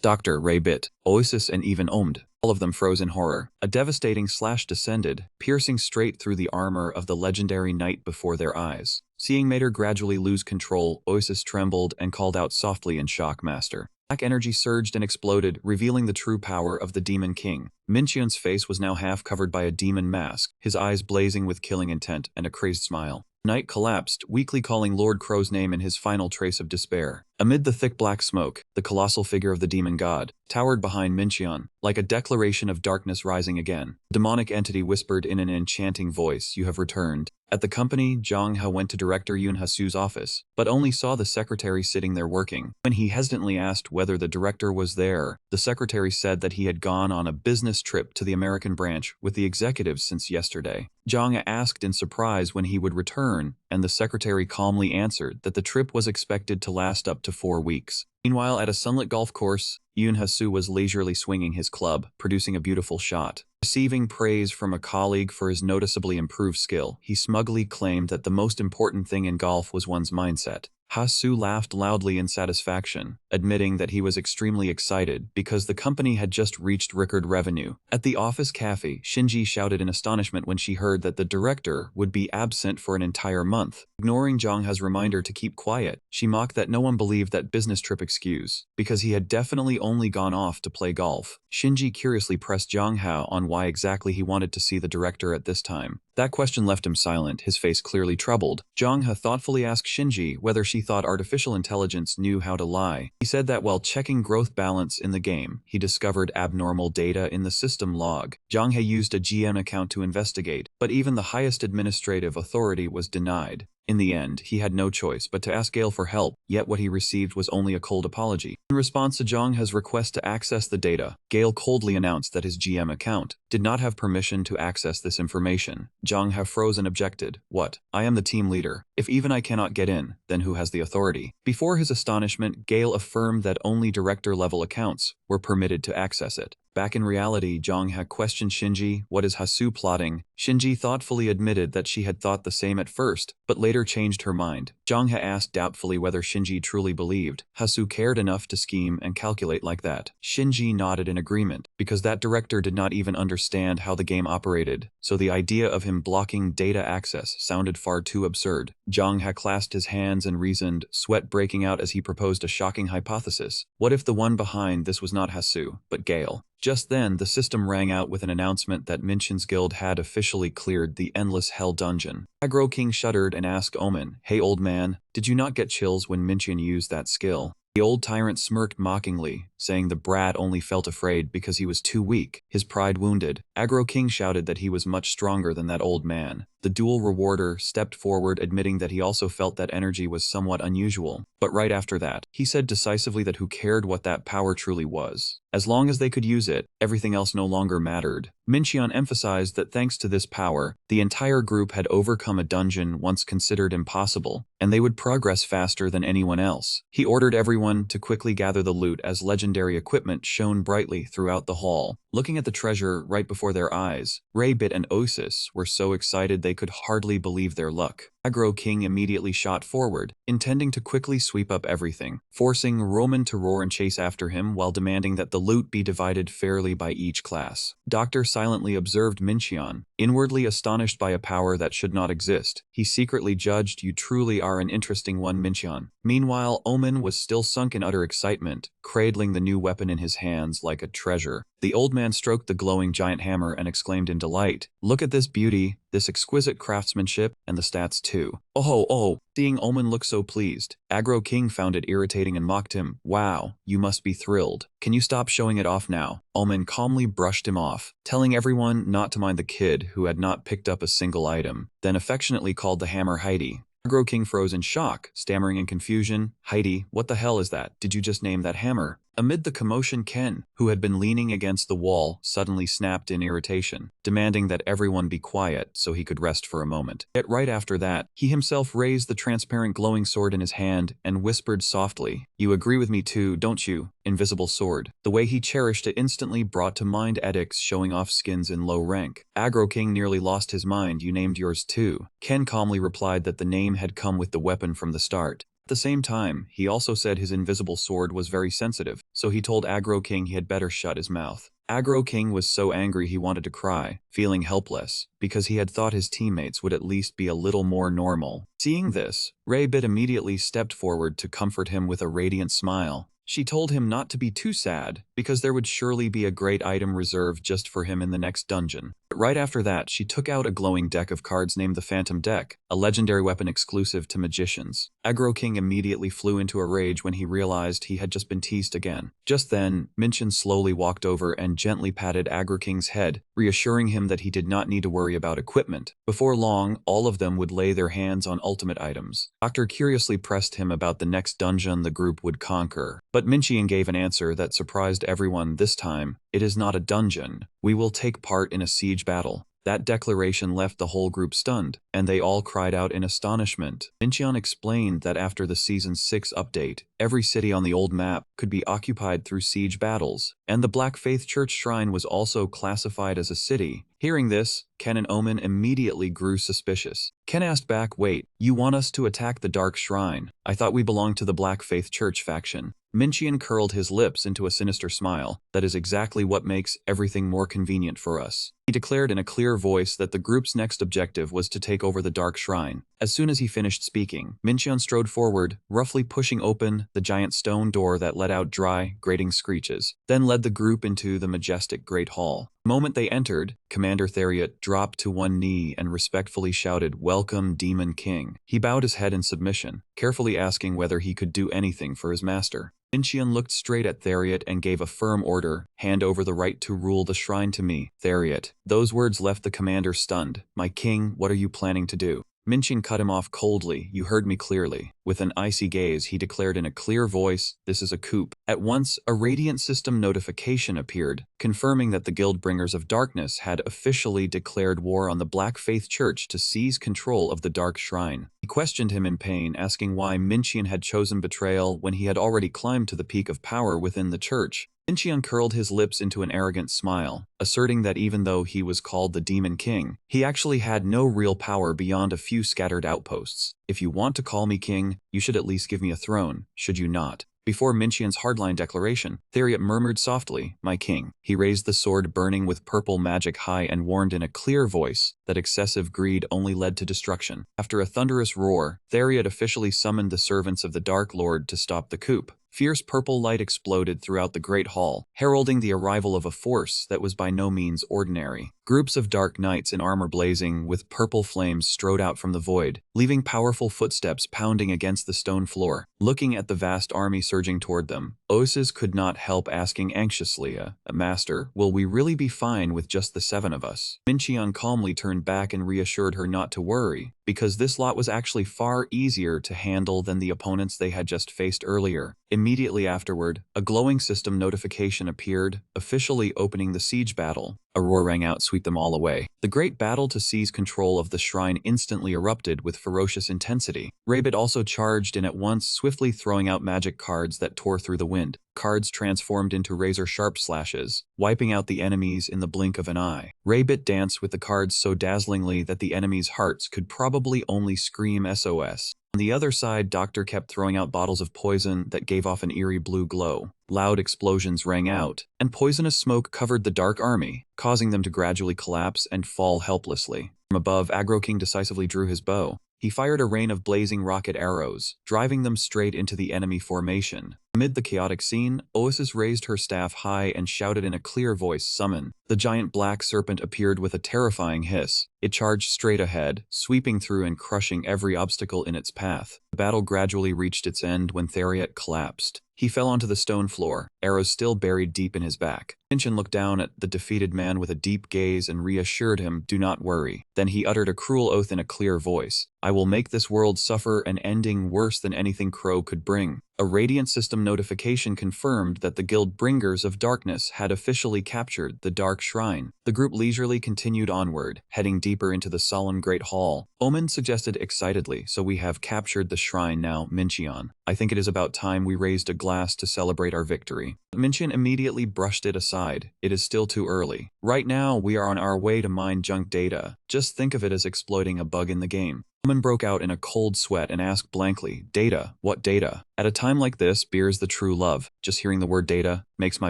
Dr. Raybit, Oasis and even Omd. All of them froze in horror. A devastating slash descended, piercing straight through the armor of the legendary knight before their eyes. Seeing Mater gradually lose control, Oasis trembled and called out softly in shock, "Master." Black energy surged and exploded, revealing the true power of the Demon King. Mincheon's face was now half covered by a demon mask, his eyes blazing with killing intent and a crazed smile. Knight collapsed, weakly calling Lord Crow's name in his final trace of despair. Amid the thick black smoke, the colossal figure of the demon god towered behind Mincheon, like a declaration of darkness rising again. The demonic entity whispered in an enchanting voice, "You have returned." At the company, Zhang Hao went to Director Yun Hasu's office, but only saw the secretary sitting there working. When he hesitantly asked whether the director was there, the secretary said that he had gone on a business trip to the American branch with the executives since yesterday. Zhang asked in surprise when he would return, and the secretary calmly answered that the trip was expected to last up to 4 weeks. Meanwhile, at a sunlit golf course, Yun Hasu was leisurely swinging his club, producing a beautiful shot. Receiving praise from a colleague for his noticeably improved skill, he smugly claimed that the most important thing in golf was one's mindset. Hasu laughed loudly in satisfaction, admitting that he was extremely excited because the company had just reached record revenue. At the office cafe, Shinji shouted in astonishment when she heard that the director would be absent for an entire month. Ignoring Zhangha's reminder to keep quiet, she mocked that no one believed that business trip excuse, because he had definitely only gone off to play golf. Shinji curiously pressed Zhangha on why exactly he wanted to see the director at this time. That question left him silent, his face clearly troubled. Zhangha thoughtfully asked Shinji whether she thought artificial intelligence knew how to lie. He said that while checking growth balance in the game, he discovered abnormal data in the system log. Zhangha used a GM account to investigate, but even the highest administrative authority was denied. In the end, he had no choice but to ask Gale for help, yet what he received was only a cold apology. In response to Zhangha's request to access the data, Gale coldly announced that his GM account did not have permission to access this information. Zhangha froze and objected, "What? I am the team leader. If even I cannot get in, then who has the authority?" Before his astonishment, Gale affirmed that only director-level accounts were permitted to access it. Back in reality, Zhangha questioned Shinji, "What is Hasu plotting?" Shinji thoughtfully admitted that she had thought the same at first, but later changed her mind. Zhangha asked doubtfully whether Shinji truly believed Hasu cared enough to scheme and calculate like that. Shinji nodded in agreement, because that director did not even understand how the game operated, so the idea of him blocking data access sounded far too absurd. Zhangha clasped his hands and reasoned, sweat breaking out as he proposed a shocking hypothesis. What if the one behind this was not Hasu, but Gale? Just then, the system rang out with an announcement that Mincheon's guild had officially cleared the Endless Hell dungeon. Agro King shuddered and asked Omen, "Hey old man, did you not get chills when Mincheon used that skill?" The old tyrant smirked mockingly, saying the brat only felt afraid because he was too weak, his pride wounded. Agro King shouted that he was much stronger than that old man. The dual rewarder stepped forward, admitting that he also felt that energy was somewhat unusual. But right after that, he said decisively that who cared what that power truly was. As long as they could use it, everything else no longer mattered. Mincheon emphasized that thanks to this power, the entire group had overcome a dungeon once considered impossible, and they would progress faster than anyone else. He ordered everyone to quickly gather the loot as legendary legendary equipment shone brightly throughout the hall. Looking at the treasure right before their eyes, Raybit and Osis were so excited they could hardly believe their luck. Aggro King immediately shot forward, intending to quickly sweep up everything, forcing Roman to roar and chase after him while demanding that the loot be divided fairly by each class. Doctor silently observed Mincheon, inwardly astonished by a power that should not exist. He secretly judged, "You truly are an interesting one, Mincheon." Meanwhile, Omen was still sunk in utter excitement, cradling the new weapon in his hands like a treasure. The old man stroked the glowing giant hammer and exclaimed in delight, "Look at this beauty, this exquisite craftsmanship, and the stats too." Oh. Seeing Omen look so pleased, Aggro King found it irritating and mocked him. "Wow, you must be thrilled. Can you stop showing it off now?" Omen calmly brushed him off, telling everyone not to mind the kid who had not picked up a single item, then affectionately called the hammer Heidi. Aggro King froze in shock, stammering in confusion, "Heidi, what the hell is that? Did you just name that hammer?" Amid the commotion, Ken, who had been leaning against the wall, suddenly snapped in irritation, demanding that everyone be quiet so he could rest for a moment. Yet right after that, he himself raised the transparent glowing sword in his hand and whispered softly, "You agree with me too, don't you, invisible sword?" The way he cherished it instantly brought to mind edicts showing off skins in low rank. Aggro King nearly lost his mind. "You named yours too." Ken calmly replied that the name had come with the weapon from the start. At the same time, he also said his invisible sword was very sensitive, so he told Aggro King he had better shut his mouth. Aggro King was so angry he wanted to cry, feeling helpless, because he had thought his teammates would at least be a little more normal. Seeing this, Raybit immediately stepped forward to comfort him with a radiant smile. She told him not to be too sad, because there would surely be a great item reserved just for him in the next dungeon. But right after that, she took out a glowing deck of cards named the Phantom Deck, a legendary weapon exclusive to magicians. Aggro King immediately flew into a rage when he realized he had just been teased again. Just then, Mincheon slowly walked over and gently patted Aggro King's head, reassuring him that he did not need to worry about equipment. Before long, all of them would lay their hands on ultimate items. Doctor curiously pressed him about the next dungeon the group would conquer. But Mincheon gave an answer that surprised everyone this time. "It is not a dungeon. We will take part in a siege battle." That declaration left the whole group stunned, and they all cried out in astonishment. Mincheon explained that after the Season 6 update, every city on the old map could be occupied through siege battles, and the Black Faith Church Shrine was also classified as a city. Hearing this, Ken and Omen immediately grew suspicious. Ken asked back, "Wait, you want us to attack the Dark Shrine? I thought we belonged to the Black Faith Church faction." Mincheon curled his lips into a sinister smile. "That is exactly what makes everything more convenient for us." He declared in a clear voice that the group's next objective was to take over the Dark Shrine. As soon as he finished speaking, Mincheon strode forward, roughly pushing open the giant stone door that let out dry, grating screeches, then led the group into the majestic Great Hall. The moment they entered, Commander Theriot dropped to one knee and respectfully shouted, "Welcome, Demon King." He bowed his head in submission, carefully asking whether he could do anything for his master. Mincheon looked straight at Theriot and gave a firm order, "Hand over the right to rule the shrine to me, Theriot." Those words left the commander stunned. "My king, what are you planning to do?" Mincheon cut him off coldly. "You heard me clearly." With an icy gaze, he declared in a clear voice, "This is a coup." At once, a radiant system notification appeared, confirming that the Guildbringers of Darkness had officially declared war on the Black Faith Church to seize control of the Dark Shrine. He questioned him in pain, asking why Mincheon had chosen betrayal when he had already climbed to the peak of power within the church. Mincheon curled his lips into an arrogant smile, asserting that even though he was called the Demon King, he actually had no real power beyond a few scattered outposts. "If you want to call me king, you should at least give me a throne, should you not?" Before Mincheon's hardline declaration, Theriot murmured softly, "My king." He raised the sword burning with purple magic high and warned in a clear voice that excessive greed only led to destruction. After a thunderous roar, Theriot officially summoned the servants of the Dark Lord to stop the coup. Fierce purple light exploded throughout the Great Hall, heralding the arrival of a force that was by no means ordinary. Groups of dark knights in armor blazing with purple flames strode out from the void, leaving powerful footsteps pounding against the stone floor. Looking at the vast army surging toward them, Osis could not help asking anxiously, "Master, will we really be fine with just the 7 of us?" Mincheon calmly turned back and reassured her not to worry, because this lot was actually far easier to handle than the opponents they had just faced earlier. Immediately afterward, a glowing system notification appeared, officially opening the siege battle. A roar rang out, sweep them all away. The great battle to seize control of the shrine instantly erupted with ferocious intensity. Rabbit also charged in at once, swiftly throwing out magic cards that tore through the wind. Cards transformed into razor-sharp slashes, wiping out the enemies in the blink of an eye. Rabbit danced with the cards so dazzlingly that the enemies' hearts could probably only scream SOS. On the other side, Doctor kept throwing out bottles of poison that gave off an eerie blue glow. Loud explosions rang out, and poisonous smoke covered the Dark Army, causing them to gradually collapse and fall helplessly. From above, Aggro King decisively drew his bow. He fired a rain of blazing rocket arrows, driving them straight into the enemy formation. Amid the chaotic scene, Oasis raised her staff high and shouted in a clear voice, "Summon." The giant black serpent appeared with a terrifying hiss. It charged straight ahead, sweeping through and crushing every obstacle in its path. The battle gradually reached its end when Theriot collapsed. He fell onto the stone floor, arrows still buried deep in his back. Minchin looked down at the defeated man with a deep gaze and reassured him, "Do not worry." Then he uttered a cruel oath in a clear voice. "I will make this world suffer an ending worse than anything Crow could bring." A Radiant System notification confirmed that the Guild Bringers of Darkness had officially captured the Dark Shrine. The group leisurely continued onward, heading deeper into the solemn Great Hall. Omen suggested excitedly, "So we have captured the shrine now, Minchion. I think it is about time we raised a glass to celebrate our victory." Minchin immediately brushed it aside. "It is still too early. Right now, we are on our way to mine junk data. Just think of it as exploiting a bug in the game." Omen broke out in a cold sweat and asked blankly, "Data? What data?" At a time like this, beer's the true love. Just hearing the word data makes my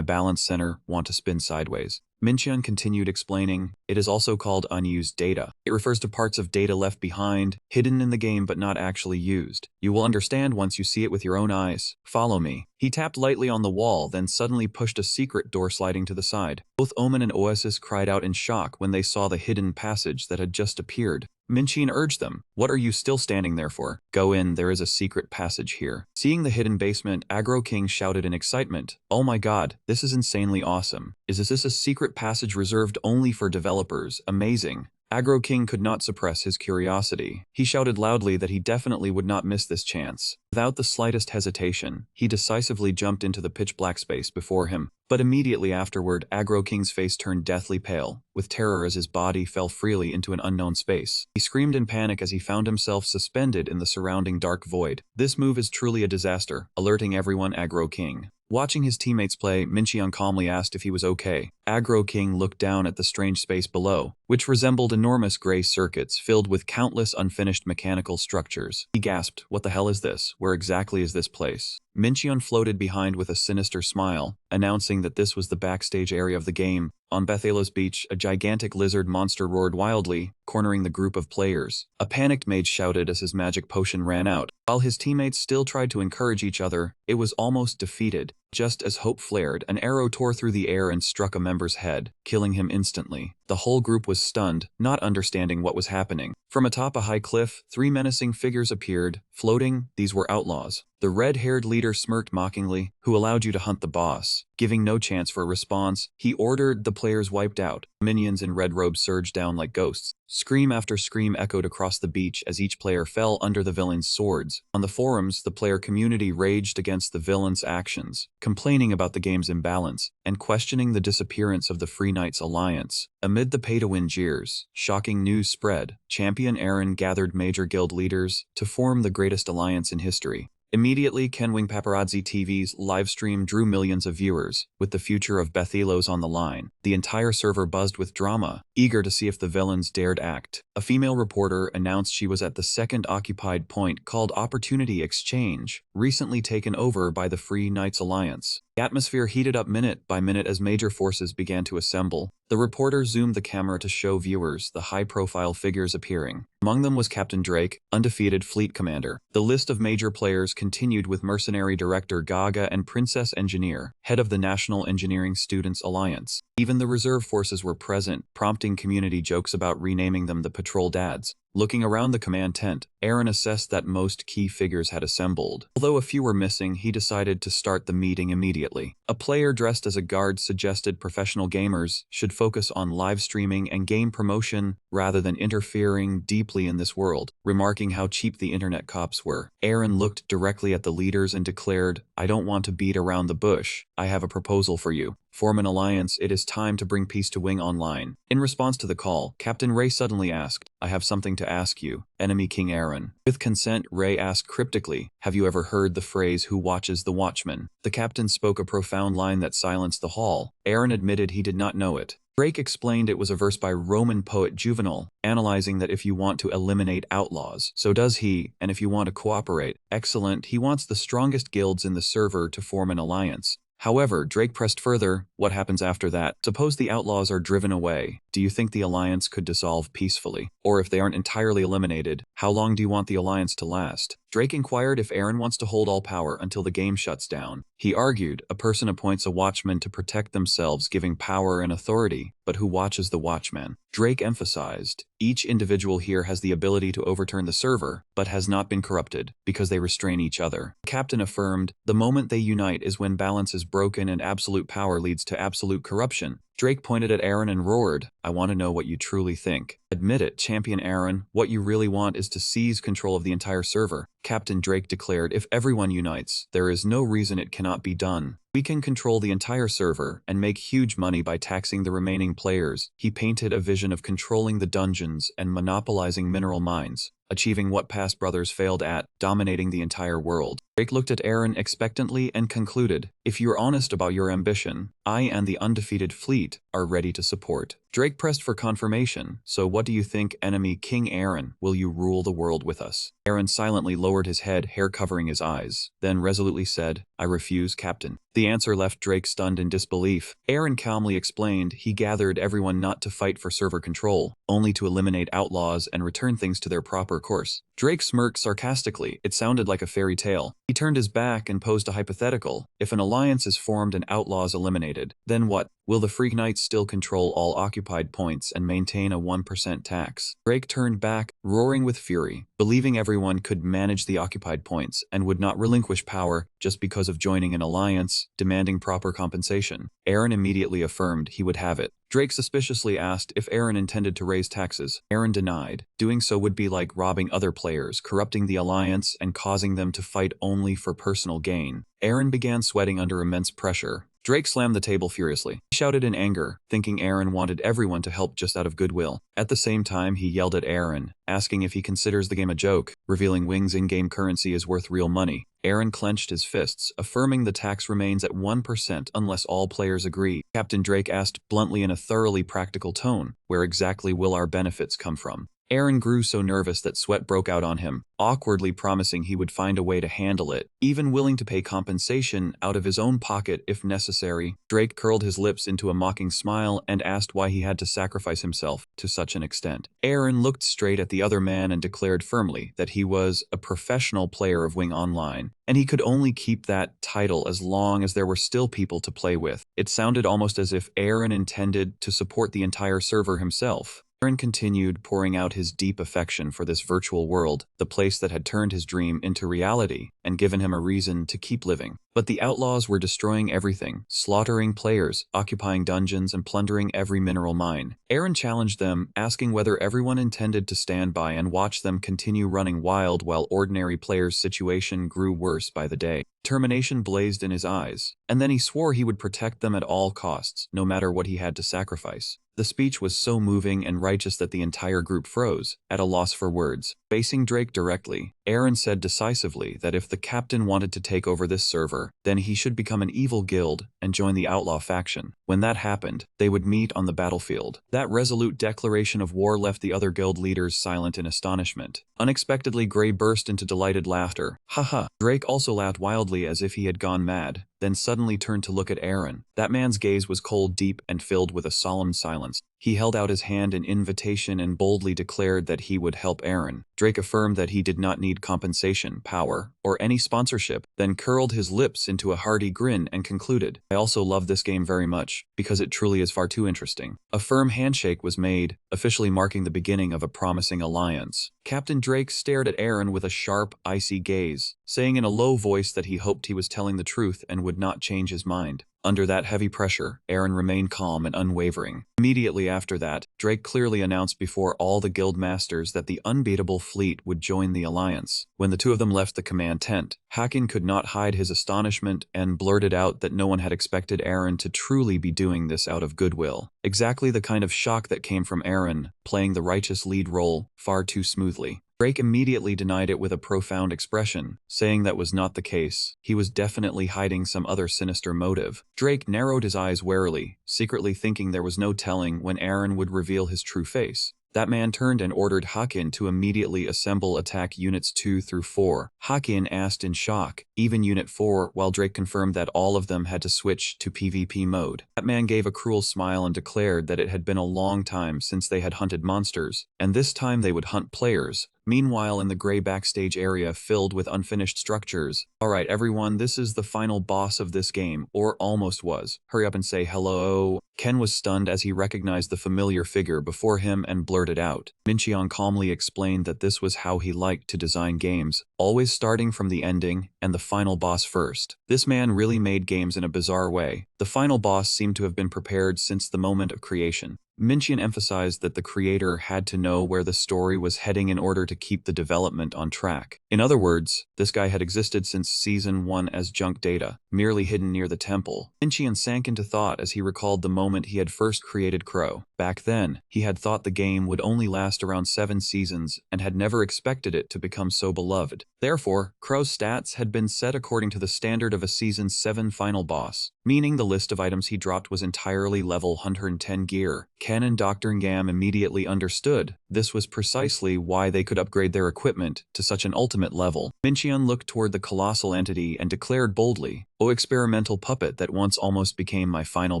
balance center want to spin sideways. Minchion continued explaining, "It is also called unused data. It refers to parts of data left behind, hidden in the game but not actually used. You will understand once you see it with your own eyes. Follow me." He tapped lightly on the wall, then suddenly pushed a secret door sliding to the side. Both Omen and Oasis cried out in shock when they saw the hidden passage that had just appeared. Minchin urged them, "What are you still standing there for? Go in, there is a secret passage here." Seeing the hidden basement, Aggro King shouted in excitement, "Oh my god, this is insanely awesome. Is this a secret passage reserved only for developers? Amazing." Aggro King could not suppress his curiosity. He shouted loudly that he definitely would not miss this chance. Without the slightest hesitation, he decisively jumped into the pitch-black space before him. But immediately afterward, Aggro King's face turned deathly pale, with terror as his body fell freely into an unknown space. He screamed in panic as he found himself suspended in the surrounding dark void. This move is truly a disaster, alerting everyone Aggro King. Watching his teammates play, Minchion calmly asked if he was okay. Aggro King looked down at the strange space below, which resembled enormous gray circuits filled with countless unfinished mechanical structures. He gasped, "What the hell is this? Where exactly is this place?" Minchion floated behind with a sinister smile, announcing that this was the backstage area of the game. On Bethalos Beach, a gigantic lizard monster roared wildly, cornering the group of players. A panicked mage shouted as his magic potion ran out. While his teammates still tried to encourage each other, it was almost defeated. Just as hope flared, an arrow tore through the air and struck a member's head, killing him instantly. The whole group was stunned, not understanding what was happening. From atop a high cliff, 3 menacing figures appeared, floating. These were outlaws. The red-haired leader smirked mockingly, "Who allowed you to hunt the boss?" Giving no chance for a response, he ordered the players wiped out. Minions in red robes surged down like ghosts. Scream after scream echoed across the beach as each player fell under the villain's swords. On the forums, the player community raged against the villain's actions, complaining about the game's imbalance, and questioning the disappearance of the Free Knights Alliance. Amid the pay-to-win jeers, shocking news spread. Champion Aaron gathered major guild leaders to form the greatest alliance in history. Immediately, Kenwing Paparazzi TV's livestream drew millions of viewers, with the future of Bethalos on the line. The entire server buzzed with drama, eager to see if the villains dared act. A female reporter announced she was at the second occupied point called Opportunity Exchange, recently taken over by the Free Knights Alliance. The atmosphere heated up minute by minute as major forces began to assemble. The reporter zoomed the camera to show viewers the high-profile figures appearing. Among them was Captain Drake, undefeated fleet commander. The list of major players continued with mercenary director Gaga and Princess Engineer, head of the National Engineering Students Alliance. Even the reserve forces were present, prompting community jokes about renaming them the Patrol Dads. Looking around the command tent, Aaron assessed that most key figures had assembled. Although a few were missing, he decided to start the meeting immediately. A player dressed as a guard suggested professional gamers should focus on live streaming and game promotion rather than interfering deeply in this world, remarking how cheap the internet cops were. Aaron looked directly at the leaders and declared, "I don't want to beat around the bush. I have a proposal for you. Form an alliance, it is time to bring peace to Wing Online. In response to the call, Captain Ray suddenly asked, I have something to ask you, enemy King Aaron. With consent, Ray asked cryptically, have you ever heard the phrase, who watches the watchman? The captain spoke a profound line that silenced the hall. Aaron admitted he did not know it. Drake explained it was a verse by Roman poet Juvenal, analyzing that if you want to eliminate outlaws, so does he, and if you want to cooperate, excellent, he wants the strongest guilds in the server to form an alliance. However, Drake pressed further, what happens after that? Suppose the outlaws are driven away. Do you think the alliance could dissolve peacefully? Or if they aren't entirely eliminated, how long do you want the alliance to last? Drake inquired if Aaron wants to hold all power until the game shuts down. He argued, a person appoints a watchman to protect themselves, giving power and authority, but who watches the watchman? Drake emphasized, each individual here has the ability to overturn the server, but has not been corrupted, because they restrain each other. The captain affirmed, the moment they unite is when balance is broken and absolute power leads to absolute corruption. Drake pointed at Aaron and roared, I want to know what you truly think. Admit it, Champion Aaron, what you really want is to seize control of the entire server. Captain Drake declared, if everyone unites, there is no reason it cannot be done. We can control the entire server and make huge money by taxing the remaining players. He painted a vision of controlling the dungeons and monopolizing mineral mines, achieving what past brothers failed at, dominating the entire world. Drake looked at Aaron expectantly and concluded, if you're honest about your ambition, I and the undefeated fleet are ready to support. Drake pressed for confirmation, so what do you think, enemy King Aaron? Will you rule the world with us? Aaron silently lowered his head, hair covering his eyes, then resolutely said, I refuse, Captain. The answer left Drake stunned in disbelief. Aaron calmly explained he gathered everyone not to fight for server control, only to eliminate outlaws and return things to their proper course. Drake smirked sarcastically. It sounded like a fairy tale. He turned his back and posed a hypothetical. If an alliance is formed and outlaws eliminated, then what? Will the Freak Knights still control all occupied points and maintain a 1% tax? Drake turned back, roaring with fury, believing everyone could manage the occupied points and would not relinquish power just because of joining an alliance, demanding proper compensation. Aaron immediately affirmed he would have it. Drake suspiciously asked if Aaron intended to raise taxes. Aaron denied. Doing so would be like robbing other players, corrupting the alliance, and causing them to fight only for personal gain. Aaron began sweating under immense pressure. Drake slammed the table furiously. He shouted in anger, thinking Aaron wanted everyone to help just out of goodwill. At the same time, he yelled at Aaron, asking if he considers the game a joke, revealing Wing's in-game currency is worth real money. Aaron clenched his fists, affirming the tax remains at 1% unless all players agree. Captain Drake asked bluntly in a thoroughly practical tone, where exactly will our benefits come from? Aaron grew so nervous that sweat broke out on him, awkwardly promising he would find a way to handle it, even willing to pay compensation out of his own pocket if necessary. Drake curled his lips into a mocking smile and asked why he had to sacrifice himself to such an extent. Aaron looked straight at the other man and declared firmly that he was a professional player of Wing Online, and he could only keep that title as long as there were still people to play with. It sounded almost as if Aaron intended to support the entire server himself. Aaron continued pouring out his deep affection for this virtual world, the place that had turned his dream into reality and given him a reason to keep living. But the outlaws were destroying everything, slaughtering players, occupying dungeons, and plundering every mineral mine. Aaron challenged them, asking whether everyone intended to stand by and watch them continue running wild while ordinary players' situation grew worse by the day. Determination blazed in his eyes, and then he swore he would protect them at all costs, no matter what he had to sacrifice. The speech was so moving and righteous that the entire group froze, at a loss for words. Facing Drake directly, Aaron said decisively that if the captain wanted to take over this server, then he should become an evil guild and join the outlaw faction. When that happened, they would meet on the battlefield. That resolute declaration of war left the other guild leaders silent in astonishment. Unexpectedly, Gray burst into delighted laughter. Haha. Drake also laughed wildly as if he had gone mad, then suddenly turned to look at Aaron. That man's gaze was cold, deep, and filled with a solemn silence. He held out his hand in invitation and boldly declared that he would help Aaron. Drake affirmed that he did not need compensation, power, or any sponsorship, then curled his lips into a hearty grin and concluded, I also love this game very much, because it truly is far too interesting. A firm handshake was made, officially marking the beginning of a promising alliance. Captain Drake stared at Aaron with a sharp, icy gaze, saying in a low voice that he hoped he was telling the truth and would not change his mind. Under that heavy pressure, Aaron remained calm and unwavering. Immediately after that, Drake clearly announced before all the guild masters that the unbeatable fleet would join the alliance. When the two of them left the command tent, Hakin could not hide his astonishment and blurted out that no one had expected Aaron to truly be doing this out of goodwill. Exactly the kind of shock that came from Aaron, playing the righteous lead role far too smoothly. Drake immediately denied it with a profound expression, saying that was not the case. He was definitely hiding some other sinister motive. Drake narrowed his eyes warily, secretly thinking there was no telling when Aaron would reveal his true face. That man turned and ordered Hakin to immediately assemble attack units 2 through 4. Hakin asked in shock, even Unit 4, while Drake confirmed that all of them had to switch to PvP mode. That man gave a cruel smile and declared that it had been a long time since they had hunted monsters, and this time they would hunt players. Meanwhile, in the gray backstage area filled with unfinished structures. Alright everyone, this is the final boss of this game, or almost was. Hurry up and say hello. Ken was stunned as he recognized the familiar figure before him and blurted out. Mincheon calmly explained that this was how he liked to design games, always starting from the ending and the final boss first. This man really made games in a bizarre way. The final boss seemed to have been prepared since the moment of creation. Mincheon emphasized that the creator had to know where the story was heading in order to keep the development on track. In other words, this guy had existed since Season 1 as junk data, merely hidden near the temple. Mincheon sank into thought as he recalled the moment he had first created Crow. Back then, he had thought the game would only last around 7 seasons and had never expected it to become so beloved. Therefore, Crow's stats had been set according to the standard of a Season 7 final boss, meaning the list of items he dropped was entirely level 110 gear. Ken and Dr. Ngam immediately understood this was precisely why they could upgrade their equipment to such an ultimate level. Mincheon looked toward the colossal entity and declared boldly, "O experimental puppet that once almost became my final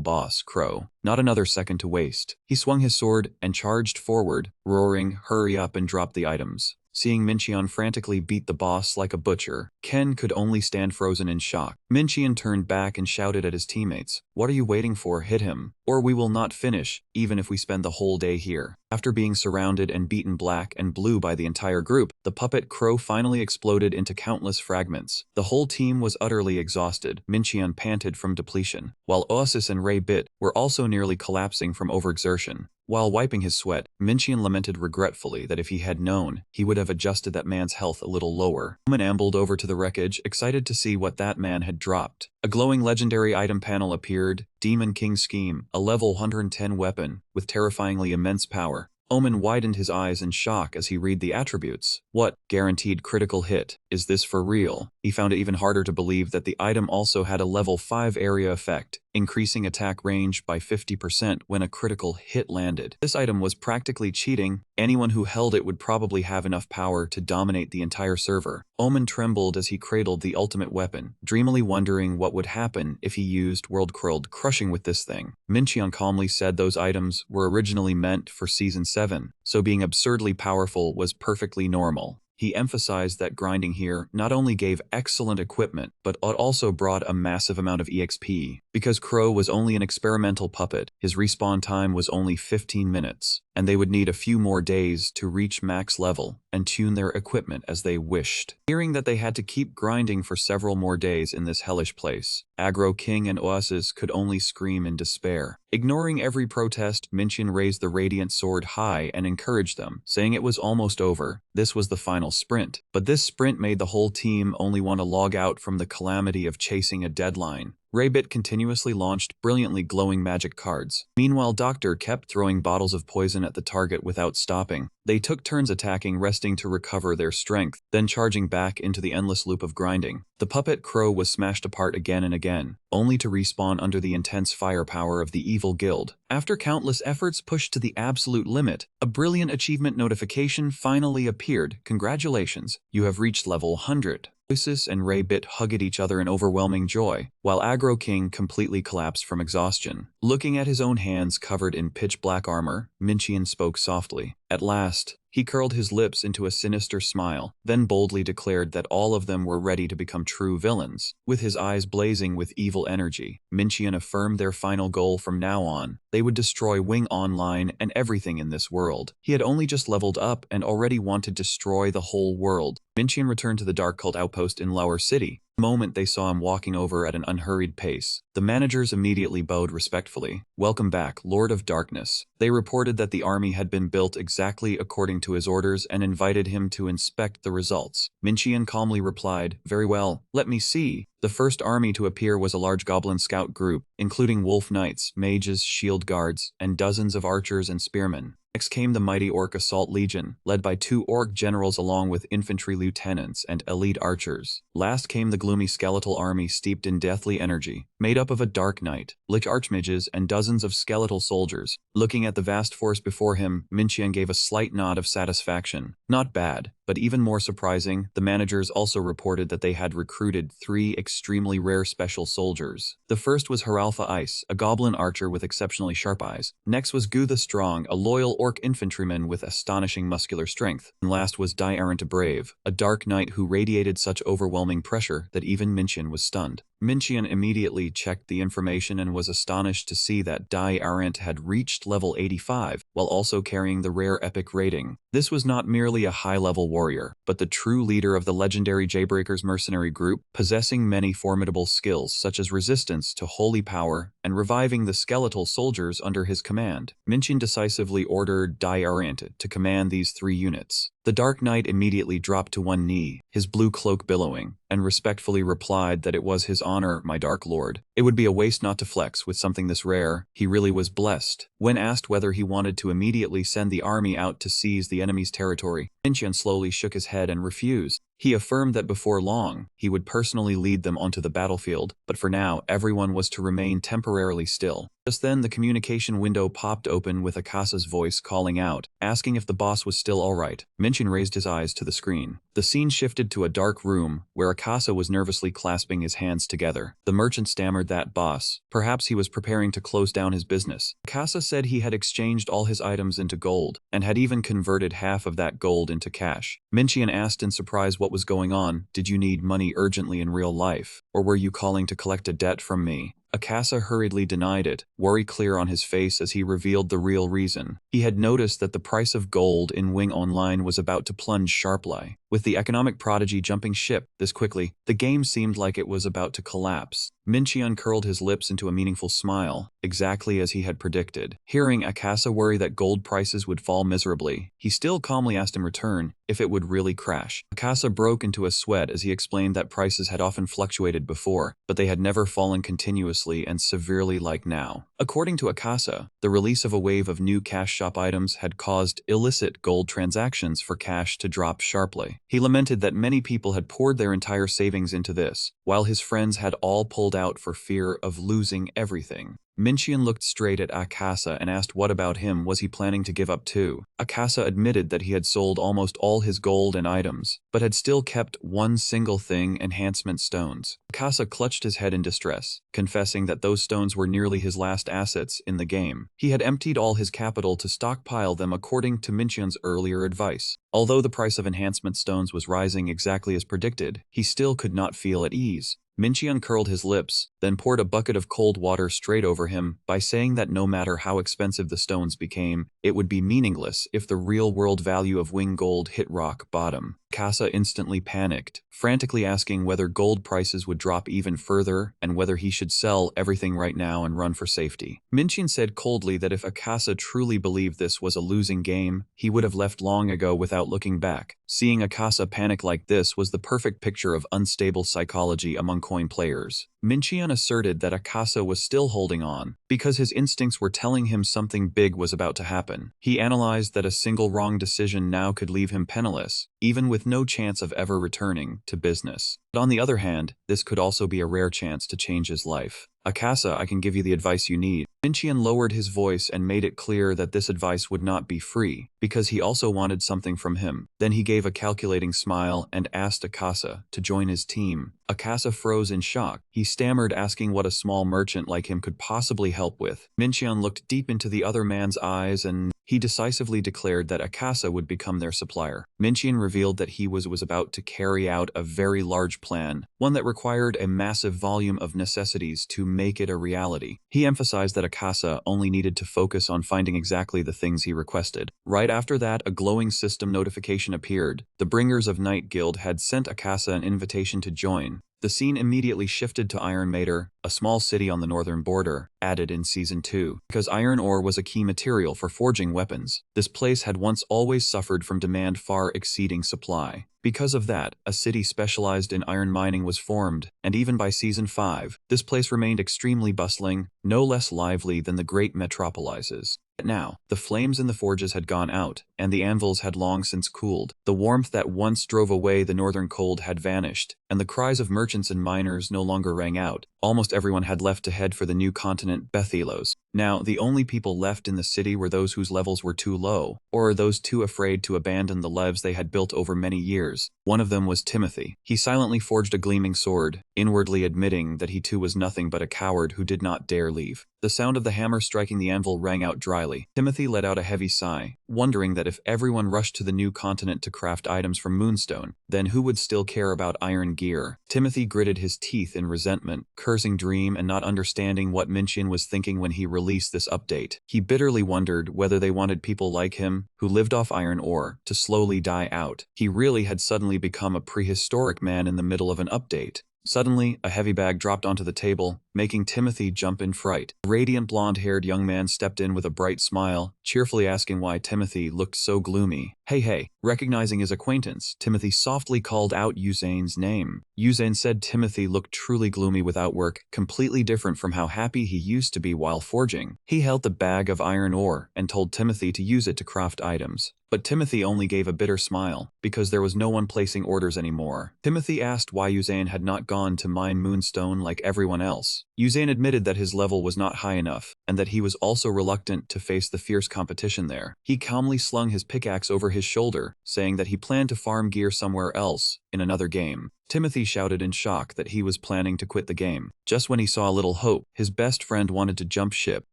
boss, Crow. Not another second to waste." He swung his sword and charged forward, roaring, "Hurry up and drop the items." Seeing Mincheon frantically beat the boss like a butcher, Ken could only stand frozen in shock. Mincheon turned back and shouted at his teammates, "What are you waiting for? Hit him, or we will not finish, even if we spend the whole day here." After being surrounded and beaten black and blue by the entire group, the puppet Crow finally exploded into countless fragments. The whole team was utterly exhausted. Mincheon panted from depletion, while Oasis and Ray Bit were also nearly collapsing from overexertion. While wiping his sweat, Mincheon lamented regretfully that if he had known, he would have adjusted that man's health a little lower. Omen ambled over to the wreckage, excited to see what that man had dropped. A glowing legendary item panel appeared, Demon King Scheme, a level 110 weapon, with terrifyingly immense power. Omen widened his eyes in shock as he read the attributes. What? Guaranteed critical hit. Is this for real? He found it even harder to believe that the item also had a level 5 area effect, increasing attack range by 50% when a critical hit landed. This item was practically cheating. Anyone who held it would probably have enough power to dominate the entire server. Omen trembled as he cradled the ultimate weapon, dreamily wondering what would happen if he used World Crushing with this thing. Mincheon calmly said those items were originally meant for Season 7, so being absurdly powerful was perfectly normal. He emphasized that grinding here not only gave excellent equipment, but it also brought a massive amount of EXP. Because Crow was only an experimental puppet, his respawn time was only 15 minutes, and they would need a few more days to reach max level and tune their equipment as they wished. Hearing that they had to keep grinding for several more days in this hellish place, Aggro King and Oasis could only scream in despair. Ignoring every protest, Mincheon raised the radiant sword high and encouraged them, saying it was almost over. This was the final sprint. But this sprint made the whole team only want to log out from the calamity of chasing a deadline. Raybit continuously launched brilliantly glowing magic cards. Meanwhile, Doctor kept throwing bottles of poison at the target without stopping. They took turns attacking, resting to recover their strength, then charging back into the endless loop of grinding. The puppet Crow was smashed apart again and again, only to respawn under the intense firepower of the evil guild. After countless efforts pushed to the absolute limit, a brilliant achievement notification finally appeared. Congratulations, you have reached level 100. Oasis and Ray Bit hugged each other in overwhelming joy, while Aggro King completely collapsed from exhaustion. Looking at his own hands covered in pitch-black armor, Mincheon spoke softly. At last, he curled his lips into a sinister smile, then boldly declared that all of them were ready to become true villains. With his eyes blazing with evil energy, Mincheon affirmed their final goal from now on. They would destroy Wing Online and everything in this world. He had only just leveled up and already wanted to destroy the whole world. Minqian returned to the Dark Cult outpost in Lower City. The moment they saw him walking over at an unhurried pace, the managers immediately bowed respectfully. "Welcome back, Lord of Darkness." They reported that the army had been built exactly according to his orders and invited him to inspect the results. Minqian calmly replied, "Very well, let me see." The first army to appear was a large goblin scout group, including wolf knights, mages, shield guards, and dozens of archers and spearmen. Next came the mighty Orc Assault Legion, led by 2 Orc generals along with infantry lieutenants and elite archers. Last came the gloomy skeletal army steeped in deathly energy, made up of a Dark Knight, Lich Archmages, and dozens of skeletal soldiers. Looking at the vast force before him, Minqian gave a slight nod of satisfaction. Not bad, but even more surprising, the managers also reported that they had recruited 3 extremely rare special soldiers. The first was Haralfa Ice, a goblin archer with exceptionally sharp eyes. Next was Gu the Strong, a loyal Orc infantryman with astonishing muscular strength. And last was Arent Brave, a Dark Knight who radiated such overwhelming pressure that even Minqian was stunned. Minqian immediately checked the information and was astonished to see that Arent had reached level 85, while also carrying the rare epic rating. This was not merely a high-level warrior, but the true leader of the legendary Jaybreakers mercenary group, possessing many formidable skills such as resistance to holy power and reviving the skeletal soldiers under his command. Minqian decisively ordered Arent to command these 3 units. The Dark Knight immediately dropped to one knee, his blue cloak billowing, and respectfully replied that it was his honor, my Dark Lord. It would be a waste not to flex with something this rare. He really was blessed. When asked whether he wanted to immediately send the army out to seize the enemy's territory, Minqian slowly shook his head and refused. He affirmed that before long, he would personally lead them onto the battlefield, but for now, everyone was to remain temporarily still. Just then, the communication window popped open with Akasa's voice calling out, asking if the boss was still alright. Minqian raised his eyes to the screen. The scene shifted to a dark room, where Akasa was nervously clasping his hands together. The merchant stammered that boss. Perhaps he was preparing to close down his business. Akasa said he had exchanged all his items into gold, and had even converted half of that gold into cash. Minqian asked in surprise what was going on. Did you need money urgently in real life, or were you calling to collect a debt from me? Akasa hurriedly denied it, worry clear on his face as he revealed the real reason. He had noticed that the price of gold in Wing Online was about to plunge sharply. With the economic prodigy jumping ship this quickly, the game seemed like it was about to collapse. Minqian curled his lips into a meaningful smile, exactly as he had predicted. Hearing Akasa worry that gold prices would fall miserably, he still calmly asked in return if it would really crash. Akasa broke into a sweat as he explained that prices had often fluctuated before, but they had never fallen continuously and severely like now. According to Akasa, the release of a wave of new cash shop items had caused illicit gold transactions for cash to drop sharply. He lamented that many people had poured their entire savings into this, while his friends had all pulled out for fear of losing everything. Minqian looked straight at Akasa and asked what about him was he planning to give up too. Akasa admitted that he had sold almost all his gold and items, but had still kept one single thing: enhancement stones. Akasa clutched his head in distress, confessing that those stones were nearly his last assets in the game. He had emptied all his capital to stockpile them according to Minqian's earlier advice. Although the price of enhancement stones was rising exactly as predicted, he still could not feel at ease. Minqian curled his lips, then poured a bucket of cold water straight over him by saying that no matter how expensive the stones became, it would be meaningless if the real-world value of wing gold hit rock bottom. Akasa instantly panicked, frantically asking whether gold prices would drop even further and whether he should sell everything right now and run for safety. Minqian said coldly that if Akasa truly believed this was a losing game, he would have left long ago without looking back. Seeing Akasa panic like this was the perfect picture of unstable psychology among coin players. Minqian asserted that Akasa was still holding on, because his instincts were telling him something big was about to happen. He analyzed that a single wrong decision now could leave him penniless, even with no chance of ever returning to business. But on the other hand, this could also be a rare chance to change his life. Akasa, I can give you the advice you need. Minqian lowered his voice and made it clear that this advice would not be free, because he also wanted something from him. Then he gave a calculating smile and asked Akasa to join his team. Akasa froze in shock. He stammered, asking what a small merchant like him could possibly help with. Minqian looked deep into the other man's eyes and he decisively declared that Akasa would become their supplier. Minchian revealed that he was about to carry out a very large plan, one that required a massive volume of necessities to make it a reality. He emphasized that Akasa only needed to focus on finding exactly the things he requested. Right after that, a glowing system notification appeared. The Bringers of Night Guild had sent Akasa an invitation to join. The scene immediately shifted to Iron Mater, a small city on the northern border, added in Season 2. Because iron ore was a key material for forging weapons, this place had once always suffered from demand far exceeding supply. Because of that, a city specialized in iron mining was formed, and even by Season 5, this place remained extremely bustling, no less lively than the great metropolises. But now, the flames in the forges had gone out, and the anvils had long since cooled. The warmth that once drove away the northern cold had vanished, and the cries of merchants and miners no longer rang out. Almost everyone had left to head for the new continent Bethelos. Now, the only people left in the city were those whose levels were too low, or those too afraid to abandon the lives they had built over many years. One of them was Timothy. He silently forged a gleaming sword, inwardly admitting that he too was nothing but a coward who did not dare leave. The sound of the hammer striking the anvil rang out dryly. Timothy let out a heavy sigh, wondering that if everyone rushed to the new continent to craft items from Moonstone, then who would still care about iron gear? Timothy gritted his teeth in resentment, cursing Dream and not understanding what Minchian was thinking when he released this update. He bitterly wondered whether they wanted people like him, who lived off iron ore, to slowly die out. He really had suddenly become a prehistoric man in the middle of an update. Suddenly, a heavy bag dropped onto the table, making Timothy jump in fright. A radiant blonde-haired young man stepped in with a bright smile, cheerfully asking why Timothy looked so gloomy. Hey. Recognizing his acquaintance, Timothy softly called out Uzain's name. Uzain said Timothy looked truly gloomy without work, completely different from how happy he used to be while forging. He held the bag of iron ore and told Timothy to use it to craft items. But Timothy only gave a bitter smile, because there was no one placing orders anymore. Timothy asked why Uzain had not gone to mine Moonstone like everyone else. Uzain admitted that his level was not high enough, and that he was also reluctant to face the fierce competition there. He calmly slung his pickaxe over his shoulder, saying that he planned to farm gear somewhere else, in another game. Timothy shouted in shock that he was planning to quit the game. Just when he saw a little hope, his best friend wanted to jump ship,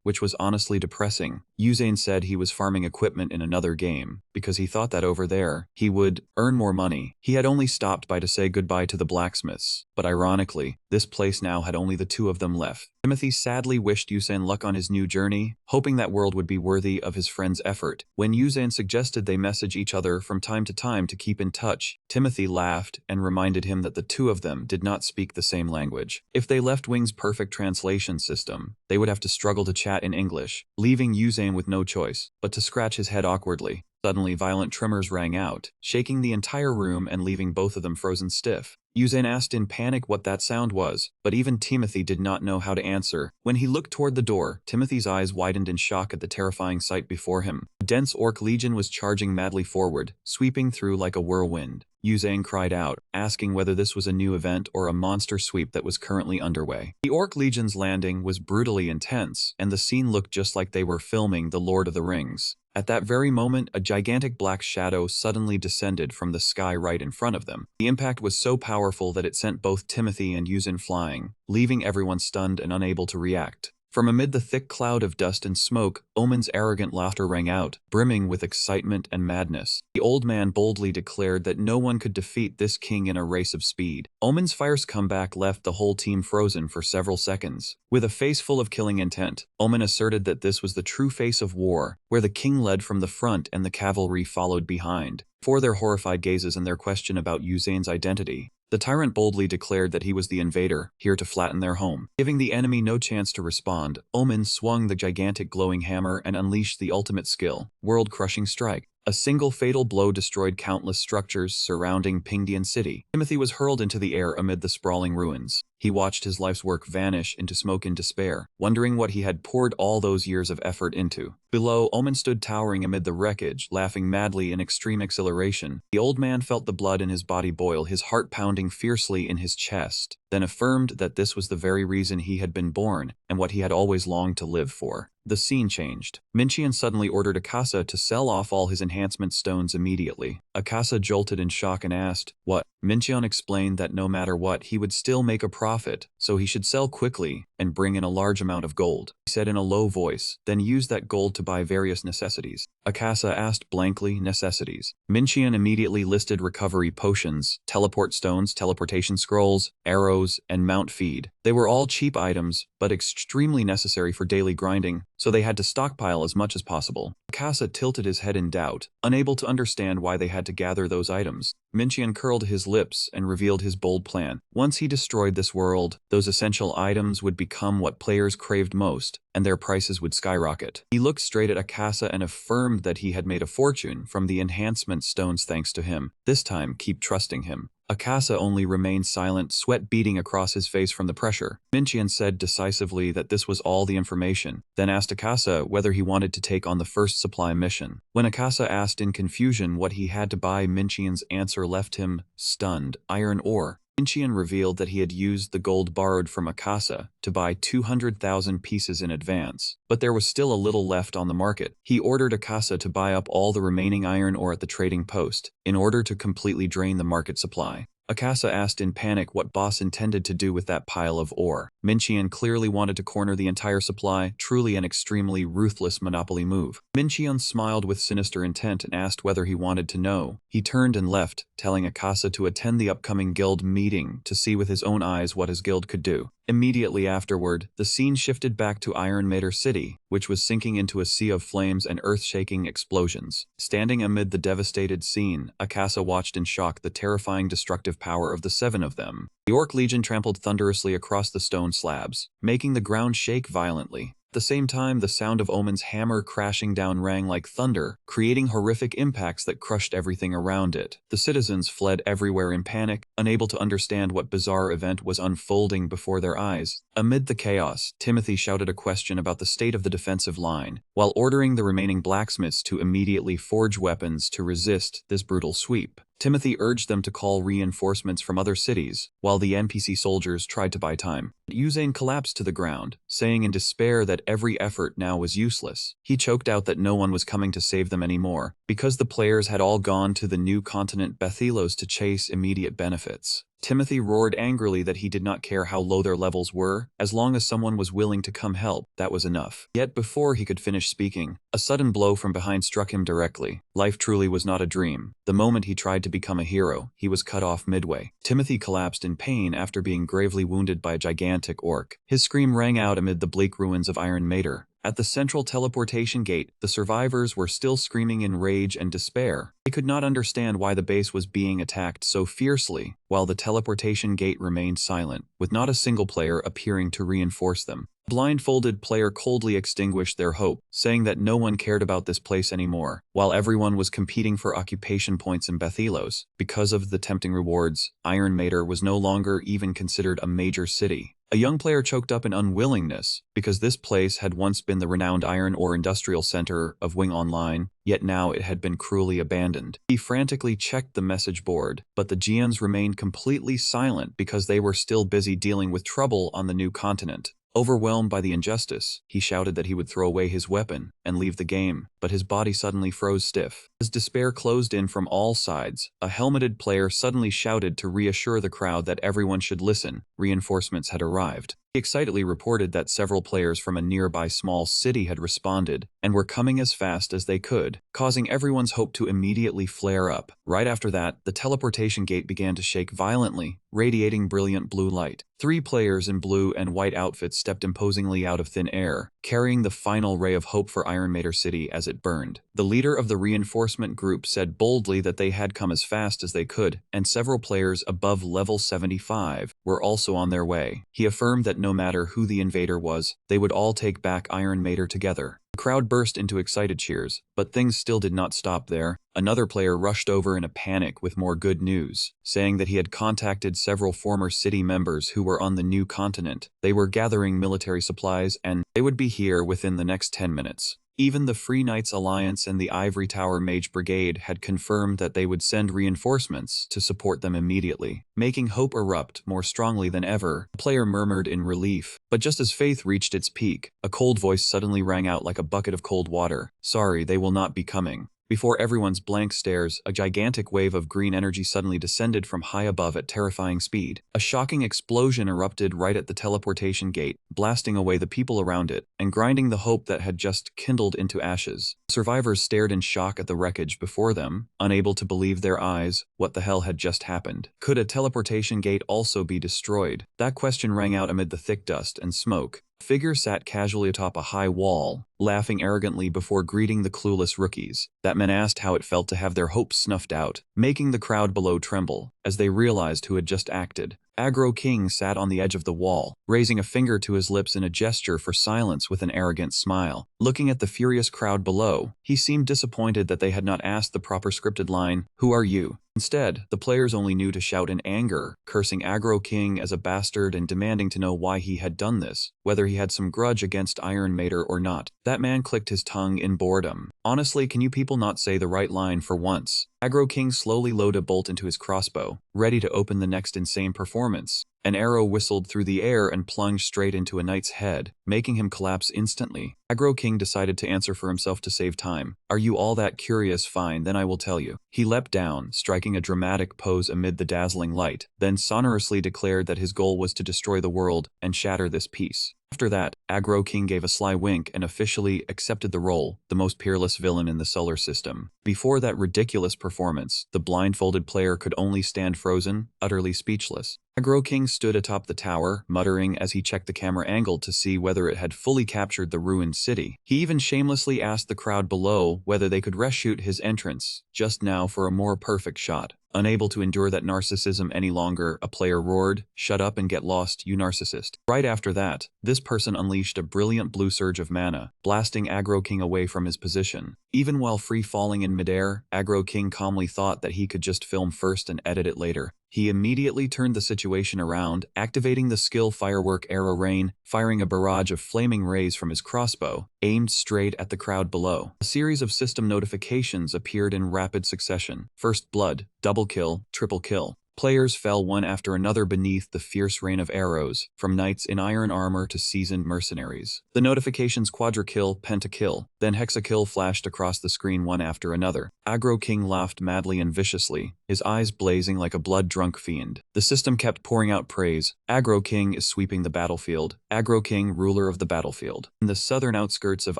which was honestly depressing. Uzain said he was farming equipment in another game, because he thought that over there, he would earn more money. He had only stopped by to say goodbye to the blacksmiths, but ironically, this place now had only the two of them left. Timothy sadly wished Uzain luck on his new journey, hoping that world would be worthy of his friend's effort. When Uzain suggested they message each other from time to keep in touch, Timothy laughed and reminded him that the two of them did not speak the same language. If they left Wing's perfect translation system, they would have to struggle to chat in English, leaving Uzain with no choice but to scratch his head awkwardly. Suddenly, violent tremors rang out, shaking the entire room and leaving both of them frozen stiff. Uzain asked in panic what that sound was, but even Timothy did not know how to answer. When he looked toward the door, Timothy's eyes widened in shock at the terrifying sight before him. A dense orc legion was charging madly forward, sweeping through like a whirlwind. Uzain cried out, asking whether this was a new event or a monster sweep that was currently underway. The Orc Legion's landing was brutally intense, and the scene looked just like they were filming The Lord of the Rings. At that very moment, a gigantic black shadow suddenly descended from the sky right in front of them. The impact was so powerful that it sent both Timothy and Uzain flying, leaving everyone stunned and unable to react. From amid the thick cloud of dust and smoke, Omen's arrogant laughter rang out, brimming with excitement and madness. The old man boldly declared that no one could defeat this king in a race of speed. Omen's fierce comeback left the whole team frozen for several seconds. With a face full of killing intent, Omen asserted that this was the true face of war, where the king led from the front and the cavalry followed behind. For their horrified gazes and their question about Uzain's identity, the tyrant boldly declared that he was the invader, here to flatten their home. Giving the enemy no chance to respond, Omen swung the gigantic glowing hammer and unleashed the ultimate skill, world-crushing strike. A single fatal blow destroyed countless structures surrounding Pingdian City. Timothy was hurled into the air amid the sprawling ruins. He watched his life's work vanish into smoke in despair, wondering what he had poured all those years of effort into. Below, Omen stood towering amid the wreckage, laughing madly in extreme exhilaration. The old man felt the blood in his body boil, his heart pounding fiercely in his chest, then affirmed that this was the very reason he had been born, and what he had always longed to live for. The scene changed. Minchian suddenly ordered Akasa to sell off all his enhancement stones immediately. Akasa jolted in shock and asked, "What?" Minchian explained that no matter what, he would still make a profit, so he should sell quickly and bring in a large amount of gold. He said in a low voice, then use that gold to buy various necessities. Akasa asked blankly. Necessities. Minchian immediately listed recovery potions, teleport stones, teleportation scrolls, arrows, and mount feed. They were all cheap items, but extremely necessary for daily grinding, so they had to stockpile as much as possible. Akasa tilted his head in doubt, unable to understand why they had to gather those items. Minchian curled his lips and revealed his bold plan. Once he destroyed this world, those essential items would become what players craved most, and their prices would skyrocket. He looked straight at Akasa and affirmed that he had made a fortune from the enhancement stones thanks to him. This time, keep trusting him. Akasa only remained silent, sweat beading across his face from the pressure. Minchian said decisively that this was all the information, then asked Akasa whether he wanted to take on the first supply mission. When Akasa asked in confusion what he had to buy, Minchian's answer left him stunned. Iron ore. Minchian revealed that he had used the gold borrowed from Akasa to buy 200,000 pieces in advance, but there was still a little left on the market. He ordered Akasa to buy up all the remaining iron ore at the trading post, in order to completely drain the market supply. Akasa asked in panic what boss intended to do with that pile of ore. Minchian clearly wanted to corner the entire supply, truly an extremely ruthless monopoly move. Minchian smiled with sinister intent and asked whether he wanted to know. He turned and left, telling Akasa to attend the upcoming guild meeting to see with his own eyes what his guild could do. Immediately afterward, the scene shifted back to Iron Matter City, which was sinking into a sea of flames and earth-shaking explosions. Standing amid the devastated scene, Akasa watched in shock the terrifying destructive power of the seven of them. The Orc Legion trampled thunderously across the stone slabs, making the ground shake violently. At the same time, the sound of Omen's hammer crashing down rang like thunder, creating horrific impacts that crushed everything around it. The citizens fled everywhere in panic, unable to understand what bizarre event was unfolding before their eyes. Amid the chaos, Timothy shouted a question about the state of the defensive line, while ordering the remaining blacksmiths to immediately forge weapons to resist this brutal sweep. Timothy urged them to call reinforcements from other cities, while the NPC soldiers tried to buy time. Yuzane collapsed to the ground, saying in despair that every effort now was useless. He choked out that no one was coming to save them anymore, because the players had all gone to the new continent Bethylos to chase immediate benefits. Timothy roared angrily that he did not care how low their levels were, as long as someone was willing to come help, that was enough. Yet before he could finish speaking, a sudden blow from behind struck him directly. Life truly was not a dream. The moment he tried to become a hero, he was cut off midway. Timothy collapsed in pain after being gravely wounded by a gigantic orc. His scream rang out amid the bleak ruins of Iron Matter. At the central teleportation gate, the survivors were still screaming in rage and despair. They could not understand why the base was being attacked so fiercely, while the teleportation gate remained silent, with not a single player appearing to reinforce them. A blindfolded player coldly extinguished their hope, saying that no one cared about this place anymore, while everyone was competing for occupation points in Bethylos. Because of the tempting rewards, Iron Matter was no longer even considered a major city. A young player choked up in unwillingness, because this place had once been the renowned iron ore industrial center of Wing Online, yet now it had been cruelly abandoned. He frantically checked the message board, but the GMs remained completely silent because they were still busy dealing with trouble on the new continent. Overwhelmed by the injustice, he shouted that he would throw away his weapon and leave the game, but his body suddenly froze stiff. As despair closed in from all sides, a helmeted player suddenly shouted to reassure the crowd that everyone should listen. Reinforcements had arrived. He excitedly reported that several players from a nearby small city had responded and were coming as fast as they could, causing everyone's hope to immediately flare up. Right after that, the teleportation gate began to shake violently, radiating brilliant blue light. 3 players in blue and white outfits stepped imposingly out of thin air, carrying the final ray of hope for Iron Matter City as it burned. The leader of the reinforcement group said boldly that they had come as fast as they could, and several players above level 75 were also on their way. He affirmed that no matter who the invader was, they would all take back Iron Matter together. The crowd burst into excited cheers, but things still did not stop there. Another player rushed over in a panic with more good news, saying that he had contacted several former city members who were on the new continent. They were gathering military supplies and they would be here within the next 10 minutes. Even the Free Knights Alliance and the Ivory Tower Mage Brigade had confirmed that they would send reinforcements to support them immediately, making hope erupt more strongly than ever. The player murmured in relief, but just as faith reached its peak, a cold voice suddenly rang out like a bucket of cold water. "Sorry, they will not be coming." Before everyone's blank stares, a gigantic wave of green energy suddenly descended from high above at terrifying speed. A shocking explosion erupted right at the teleportation gate, blasting away the people around it, and grinding the hope that had just kindled into ashes. Survivors stared in shock at the wreckage before them, unable to believe their eyes. What the hell had just happened? Could a teleportation gate also be destroyed? That question rang out amid the thick dust and smoke. A figure sat casually atop a high wall, laughing arrogantly before greeting the clueless rookies. That man asked how it felt to have their hopes snuffed out, making the crowd below tremble, as they realized who had just acted. Aggro King sat on the edge of the wall, raising a finger to his lips in a gesture for silence with an arrogant smile. Looking at the furious crowd below, he seemed disappointed that they had not asked the proper scripted line, "Who are you?" Instead, the players only knew to shout in anger, cursing Aggro King as a bastard and demanding to know why he had done this, whether he had some grudge against Iron Mater or not. That man clicked his tongue in boredom. Honestly, can you people not say the right line for once? Aggro King slowly loaded a bolt into his crossbow, ready to open the next insane performance. An arrow whistled through the air and plunged straight into a knight's head, making him collapse instantly. Aggro King decided to answer for himself to save time. "Are you all that curious? Fine, then I will tell you." He leapt down, striking a dramatic pose amid the dazzling light, then sonorously declared that his goal was to destroy the world and shatter this peace. After that, Aggro King gave a sly wink and officially accepted the role, the most peerless villain in the solar system. Before that ridiculous performance, the blindfolded player could only stand frozen, utterly speechless. Aggro King stood atop the tower, muttering as he checked the camera angle to see whether it had fully captured the ruined city. He even shamelessly asked the crowd below whether they could reshoot his entrance just now for a more perfect shot. Unable to endure that narcissism any longer, a player roared, "Shut up and get lost, you narcissist." Right after that, this person unleashed a brilliant blue surge of mana, blasting Aggro King away from his position. Even while free-falling in midair, Aggro King calmly thought that he could just film first and edit it later. He immediately turned the situation around, activating the skill Firework Arrow Rain, firing a barrage of flaming rays from his crossbow, aimed straight at the crowd below. A series of system notifications appeared in rapid succession. First blood, double kill, triple kill. Players fell one after another beneath the fierce rain of arrows, from knights in iron armor to seasoned mercenaries. The notifications quadra-kill, pentakill, then hexakill flashed across the screen one after another. Aggro King laughed madly and viciously, his eyes blazing like a blood-drunk fiend. The system kept pouring out praise. Aggro King is sweeping the battlefield. Aggro King, ruler of the battlefield. In the southern outskirts of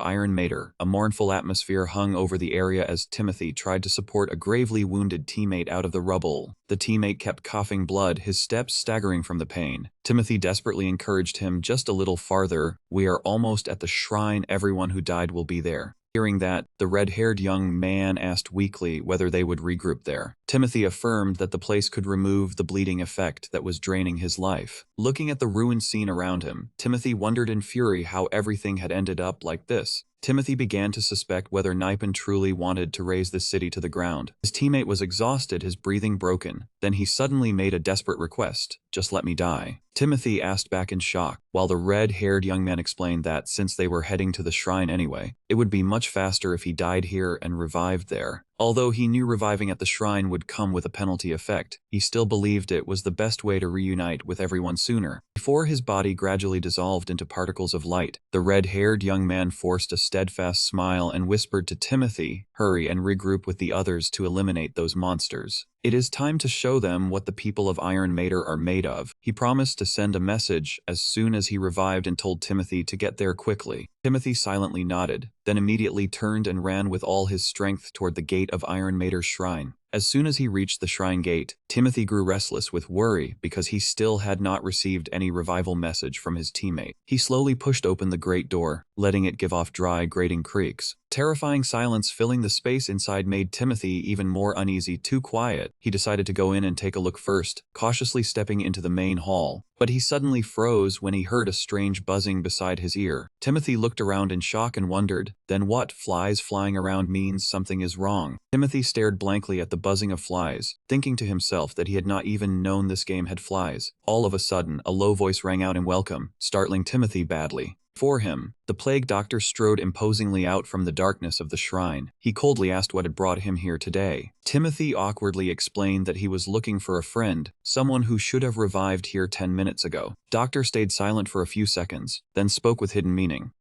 Iron Mater, a mournful atmosphere hung over the area as Timothy tried to support a gravely wounded teammate out of the rubble. The teammate kept coughing blood, his steps staggering from the pain. Timothy desperately encouraged him, "Just a little farther. We are almost at the shrine. Everyone who died will be there." Hearing that, the red-haired young man asked weakly whether they would regroup there. Timothy affirmed that the place could remove the bleeding effect that was draining his life. Looking at the ruined scene around him, Timothy wondered in fury how everything had ended up like this. Timothy began to suspect whether Nipon truly wanted to raze the city to the ground. His teammate was exhausted, his breathing broken. Then he suddenly made a desperate request, "Just let me die." Timothy asked back in shock, while the red-haired young man explained that, since they were heading to the shrine anyway, it would be much faster if he died here and revived there. Although he knew reviving at the shrine would come with a penalty effect, he still believed it was the best way to reunite with everyone sooner. Before his body gradually dissolved into particles of light, the red-haired young man forced a steadfast smile and whispered to Timothy, "Hurry and regroup with the others to eliminate those monsters. It is time to show them what the people of Iron Mater are made of." He promised to send a message as soon as he revived and told Timothy to get there quickly. Timothy silently nodded, then immediately turned and ran with all his strength toward the gate of Iron Mater's shrine. As soon as he reached the shrine gate, Timothy grew restless with worry because he still had not received any revival message from his teammate. He slowly pushed open the great door, letting it give off dry, grating creaks. Terrifying silence filling the space inside made Timothy even more uneasy. Too quiet. He decided to go in and take a look first, cautiously stepping into the main hall. But he suddenly froze when he heard a strange buzzing beside his ear. Timothy looked around in shock and wondered, then what? Flies flying around means something is wrong. Timothy stared blankly at the buzzing of flies, thinking to himself that he had not even known this game had flies. All of a sudden, a low voice rang out in welcome, startling Timothy badly. For him, the plague doctor strode imposingly out from the darkness of the shrine. He coldly asked what had brought him here today. Timothy awkwardly explained that he was looking for a friend, someone who should have revived here 10 minutes ago. Doctor stayed silent for a few seconds, then spoke with hidden meaning.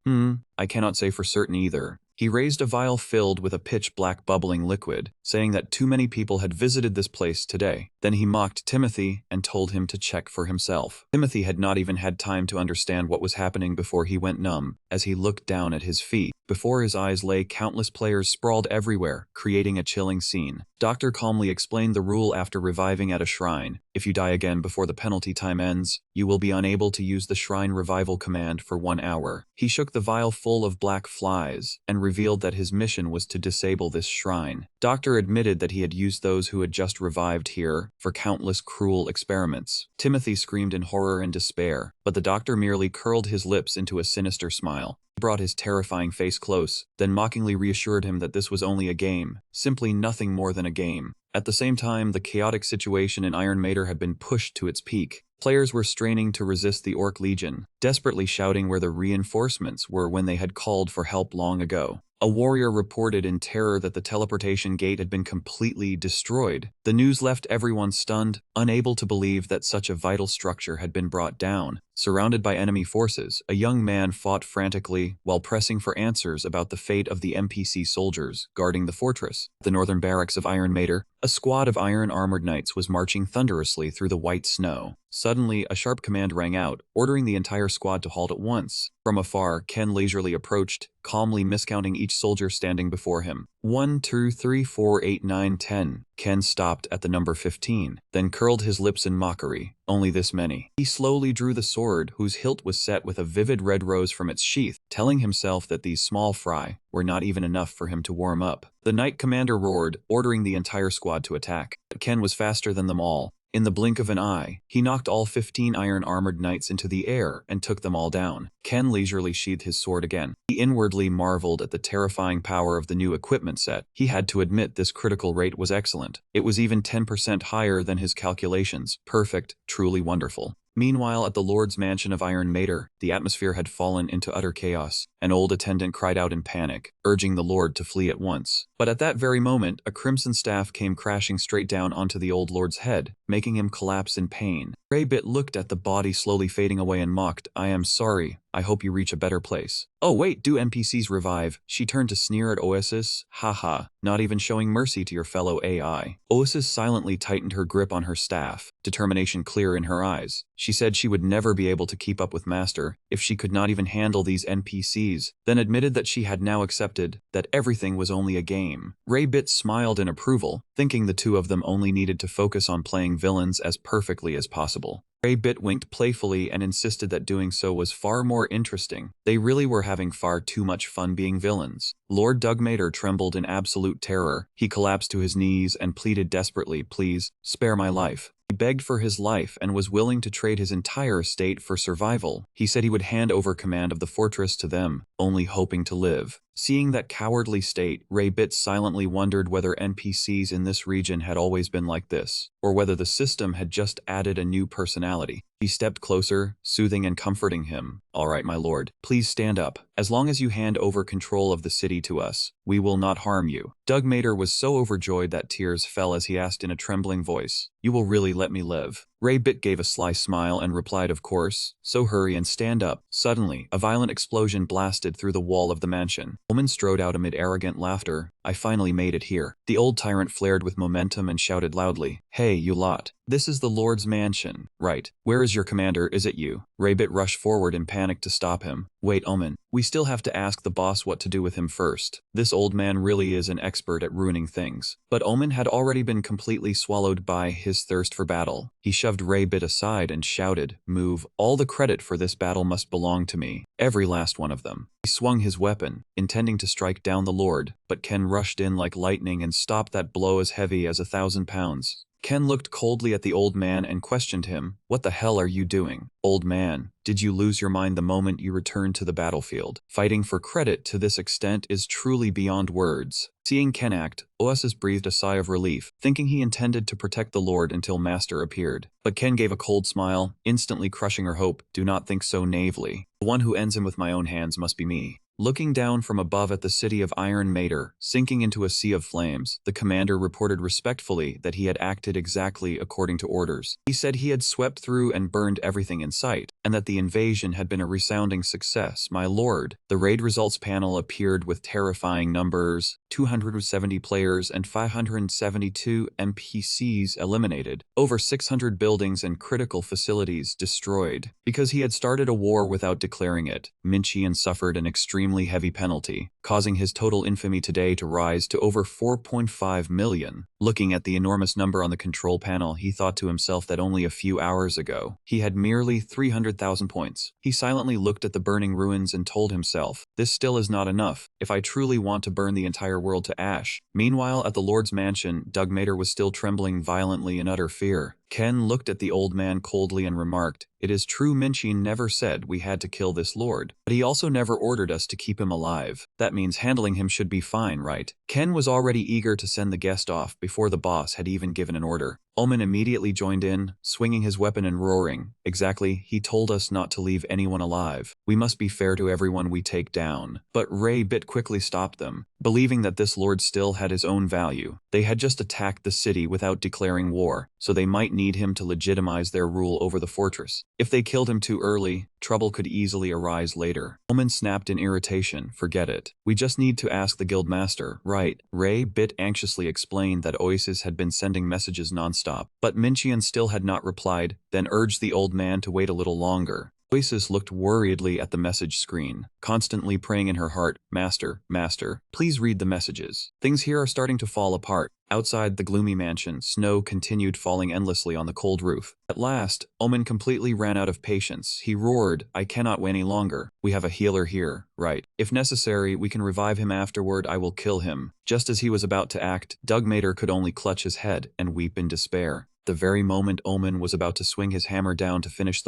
I cannot say for certain either. He raised a vial filled with a pitch-black bubbling liquid, saying that too many people had visited this place today. Then he mocked Timothy and told him to check for himself. Timothy had not even had time to understand what was happening before he went numb, as he looked down at his feet. Before his eyes lay countless players sprawled everywhere, creating a chilling scene. Doctor calmly explained the rule after reviving at a shrine. If you die again before the penalty time ends, you will be unable to use the shrine revival command for 1 hour. He shook the vial full of black flies and revealed that his mission was to disable this shrine. Doctor admitted that he had used those who had just revived here for countless cruel experiments. Timothy screamed in horror and despair, but the doctor merely curled his lips into a sinister smile. He brought his terrifying face close, then mockingly reassured him that this was only a game, simply nothing more than a game. At the same time, the chaotic situation in Iron Matter had been pushed to its peak. Players were straining to resist the Orc Legion, desperately shouting where the reinforcements were when they had called for help long ago. A warrior reported in terror that the teleportation gate had been completely destroyed. The news left everyone stunned, unable to believe that such a vital structure had been brought down. Surrounded by enemy forces, a young man fought frantically while pressing for answers about the fate of the NPC soldiers guarding the fortress. The northern barracks of Iron Matter, a squad of iron-armored knights was marching thunderously through the white snow. Suddenly, a sharp command rang out, ordering the entire squad to halt at once. From afar, Ken leisurely approached, calmly miscounting each soldier standing before him. 1, 2, 3, 4, 8, 9, 10. Ken stopped at the number 15, then curled his lips in mockery. Only this many. He slowly drew the sword, whose hilt was set with a vivid red rose from its sheath, telling himself that these small fry were not even enough for him to warm up. The knight commander roared, ordering the entire squad to attack. But Ken was faster than them all. In the blink of an eye, he knocked all 15 iron-armored knights into the air and took them all down. Ken leisurely sheathed his sword again. He inwardly marveled at the terrifying power of the new equipment set. He had to admit this critical rate was excellent. It was even 10% higher than his calculations. Perfect, truly wonderful. Meanwhile, at the Lord's mansion of Iron Matter, the atmosphere had fallen into utter chaos. An old attendant cried out in panic, urging the Lord to flee at once. But at that very moment, a crimson staff came crashing straight down onto the old Lord's head, making him collapse in pain. Raybit looked at the body slowly fading away and mocked, "I am sorry. I hope you reach a better place." "Oh wait, do NPCs revive?" She turned to sneer at Oasis. "Haha, not even showing mercy to your fellow AI." Oasis silently tightened her grip on her staff, determination clear in her eyes. She said she would never be able to keep up with Master if she could not even handle these NPCs, then admitted that she had now accepted that everything was only a game. Raybit smiled in approval, thinking the two of them only needed to focus on playing villains as perfectly as possible. Raybit winked playfully and insisted that doing so was far more interesting. They really were having far too much fun being villains. Lord Dugmater trembled in absolute terror. He collapsed to his knees and pleaded desperately, "Please, spare my life." He begged for his life and was willing to trade his entire estate for survival. He said he would hand over command of the fortress to them, only hoping to live. Seeing that cowardly state, Raybit silently wondered whether NPCs in this region had always been like this, or whether the system had just added a new personality. He stepped closer, soothing and comforting him. "All right, my lord, please stand up. As long as you hand over control of the city to us, we will not harm you." Dugmater was so overjoyed that tears fell as he asked in a trembling voice, "You will really let me live?" Raybit gave a sly smile and replied, "Of course, so hurry and stand up." Suddenly, a violent explosion blasted through the wall of the mansion. Omen strode out amid arrogant laughter. "I finally made it here." The old tyrant flared with momentum and shouted loudly, "Hey, you lot. This is the Lord's mansion, right? Where is your commander? Is it you?" Raybit rushed forward in panic to stop him. "Wait, Omen. We still have to ask the boss what to do with him first. This old man really is an expert at ruining things." But Omen had already been completely swallowed by his thirst for battle. He shoved Raybit aside and shouted, "Move. All the credit for this battle must belong to me. Every last one of them." He swung his weapon, intending to strike down the Lord, but Ken rushed in like lightning and stopped that blow as heavy as 1,000 pounds. Ken looked coldly at the old man and questioned him, "What the hell are you doing? Old man, did you lose your mind the moment you returned to the battlefield? Fighting for credit to this extent is truly beyond words." Seeing Ken act, Oasis breathed a sigh of relief, thinking he intended to protect the Lord until Master appeared. But Ken gave a cold smile, instantly crushing her hope. "Do not think so naively. The one who ends him with my own hands must be me." Looking down from above at the city of Iron Mater, sinking into a sea of flames, the commander reported respectfully that he had acted exactly according to orders. He said he had swept through and burned everything in sight, and that the invasion had been a resounding success. My lord, the raid results panel appeared with terrifying numbers: 270 players and 572 NPCs eliminated, over 600 buildings and critical facilities destroyed. Because he had started a war without declaring it, Minchian suffered an extremely heavy penalty, causing his total infamy today to rise to over 4.5 million. Looking at the enormous number on the control panel, he thought to himself that only a few hours ago, he had merely 300,000 points. He silently looked at the burning ruins and told himself, this still is not enough, if I truly want to burn the entire world to ash. Meanwhile, at the Lord's mansion, Doug Mater was still trembling violently in utter fear. Ken looked at the old man coldly and remarked, it is true Minchian never said we had to kill this lord, but he also never ordered us to keep him alive. That means handling him should be fine, right? Ken was already eager to send the guest off before the boss had even given an order. Omen immediately joined in, swinging his weapon and roaring, exactly, he told us not to leave anyone alive. We must be fair to everyone we take down. But Ray Bit quickly stopped them, believing that this lord still had his own value. They had just attacked the city without declaring war, so they might need him to legitimize their rule over the fortress. If they killed him too early, trouble could easily arise later. Omen snapped in irritation, forget it. We just need to ask the guildmaster, right? Ray Bit anxiously explained that Oasis had been sending messages nonstop, but Minchian still had not replied, then urged the old man to wait a little longer. Oasis looked worriedly at the message screen, constantly praying in her heart, Master, Master, please read the messages. Things here are starting to fall apart. Outside the gloomy mansion, snow continued falling endlessly on the cold roof. At last, Omen completely ran out of patience. He roared, I cannot wait any longer. We have a healer here, right? If necessary, we can revive him afterward. I will kill him. Just as he was about to act, Doug Mater could only clutch his head and weep in despair. The very moment Omen was about to swing his hammer down to finish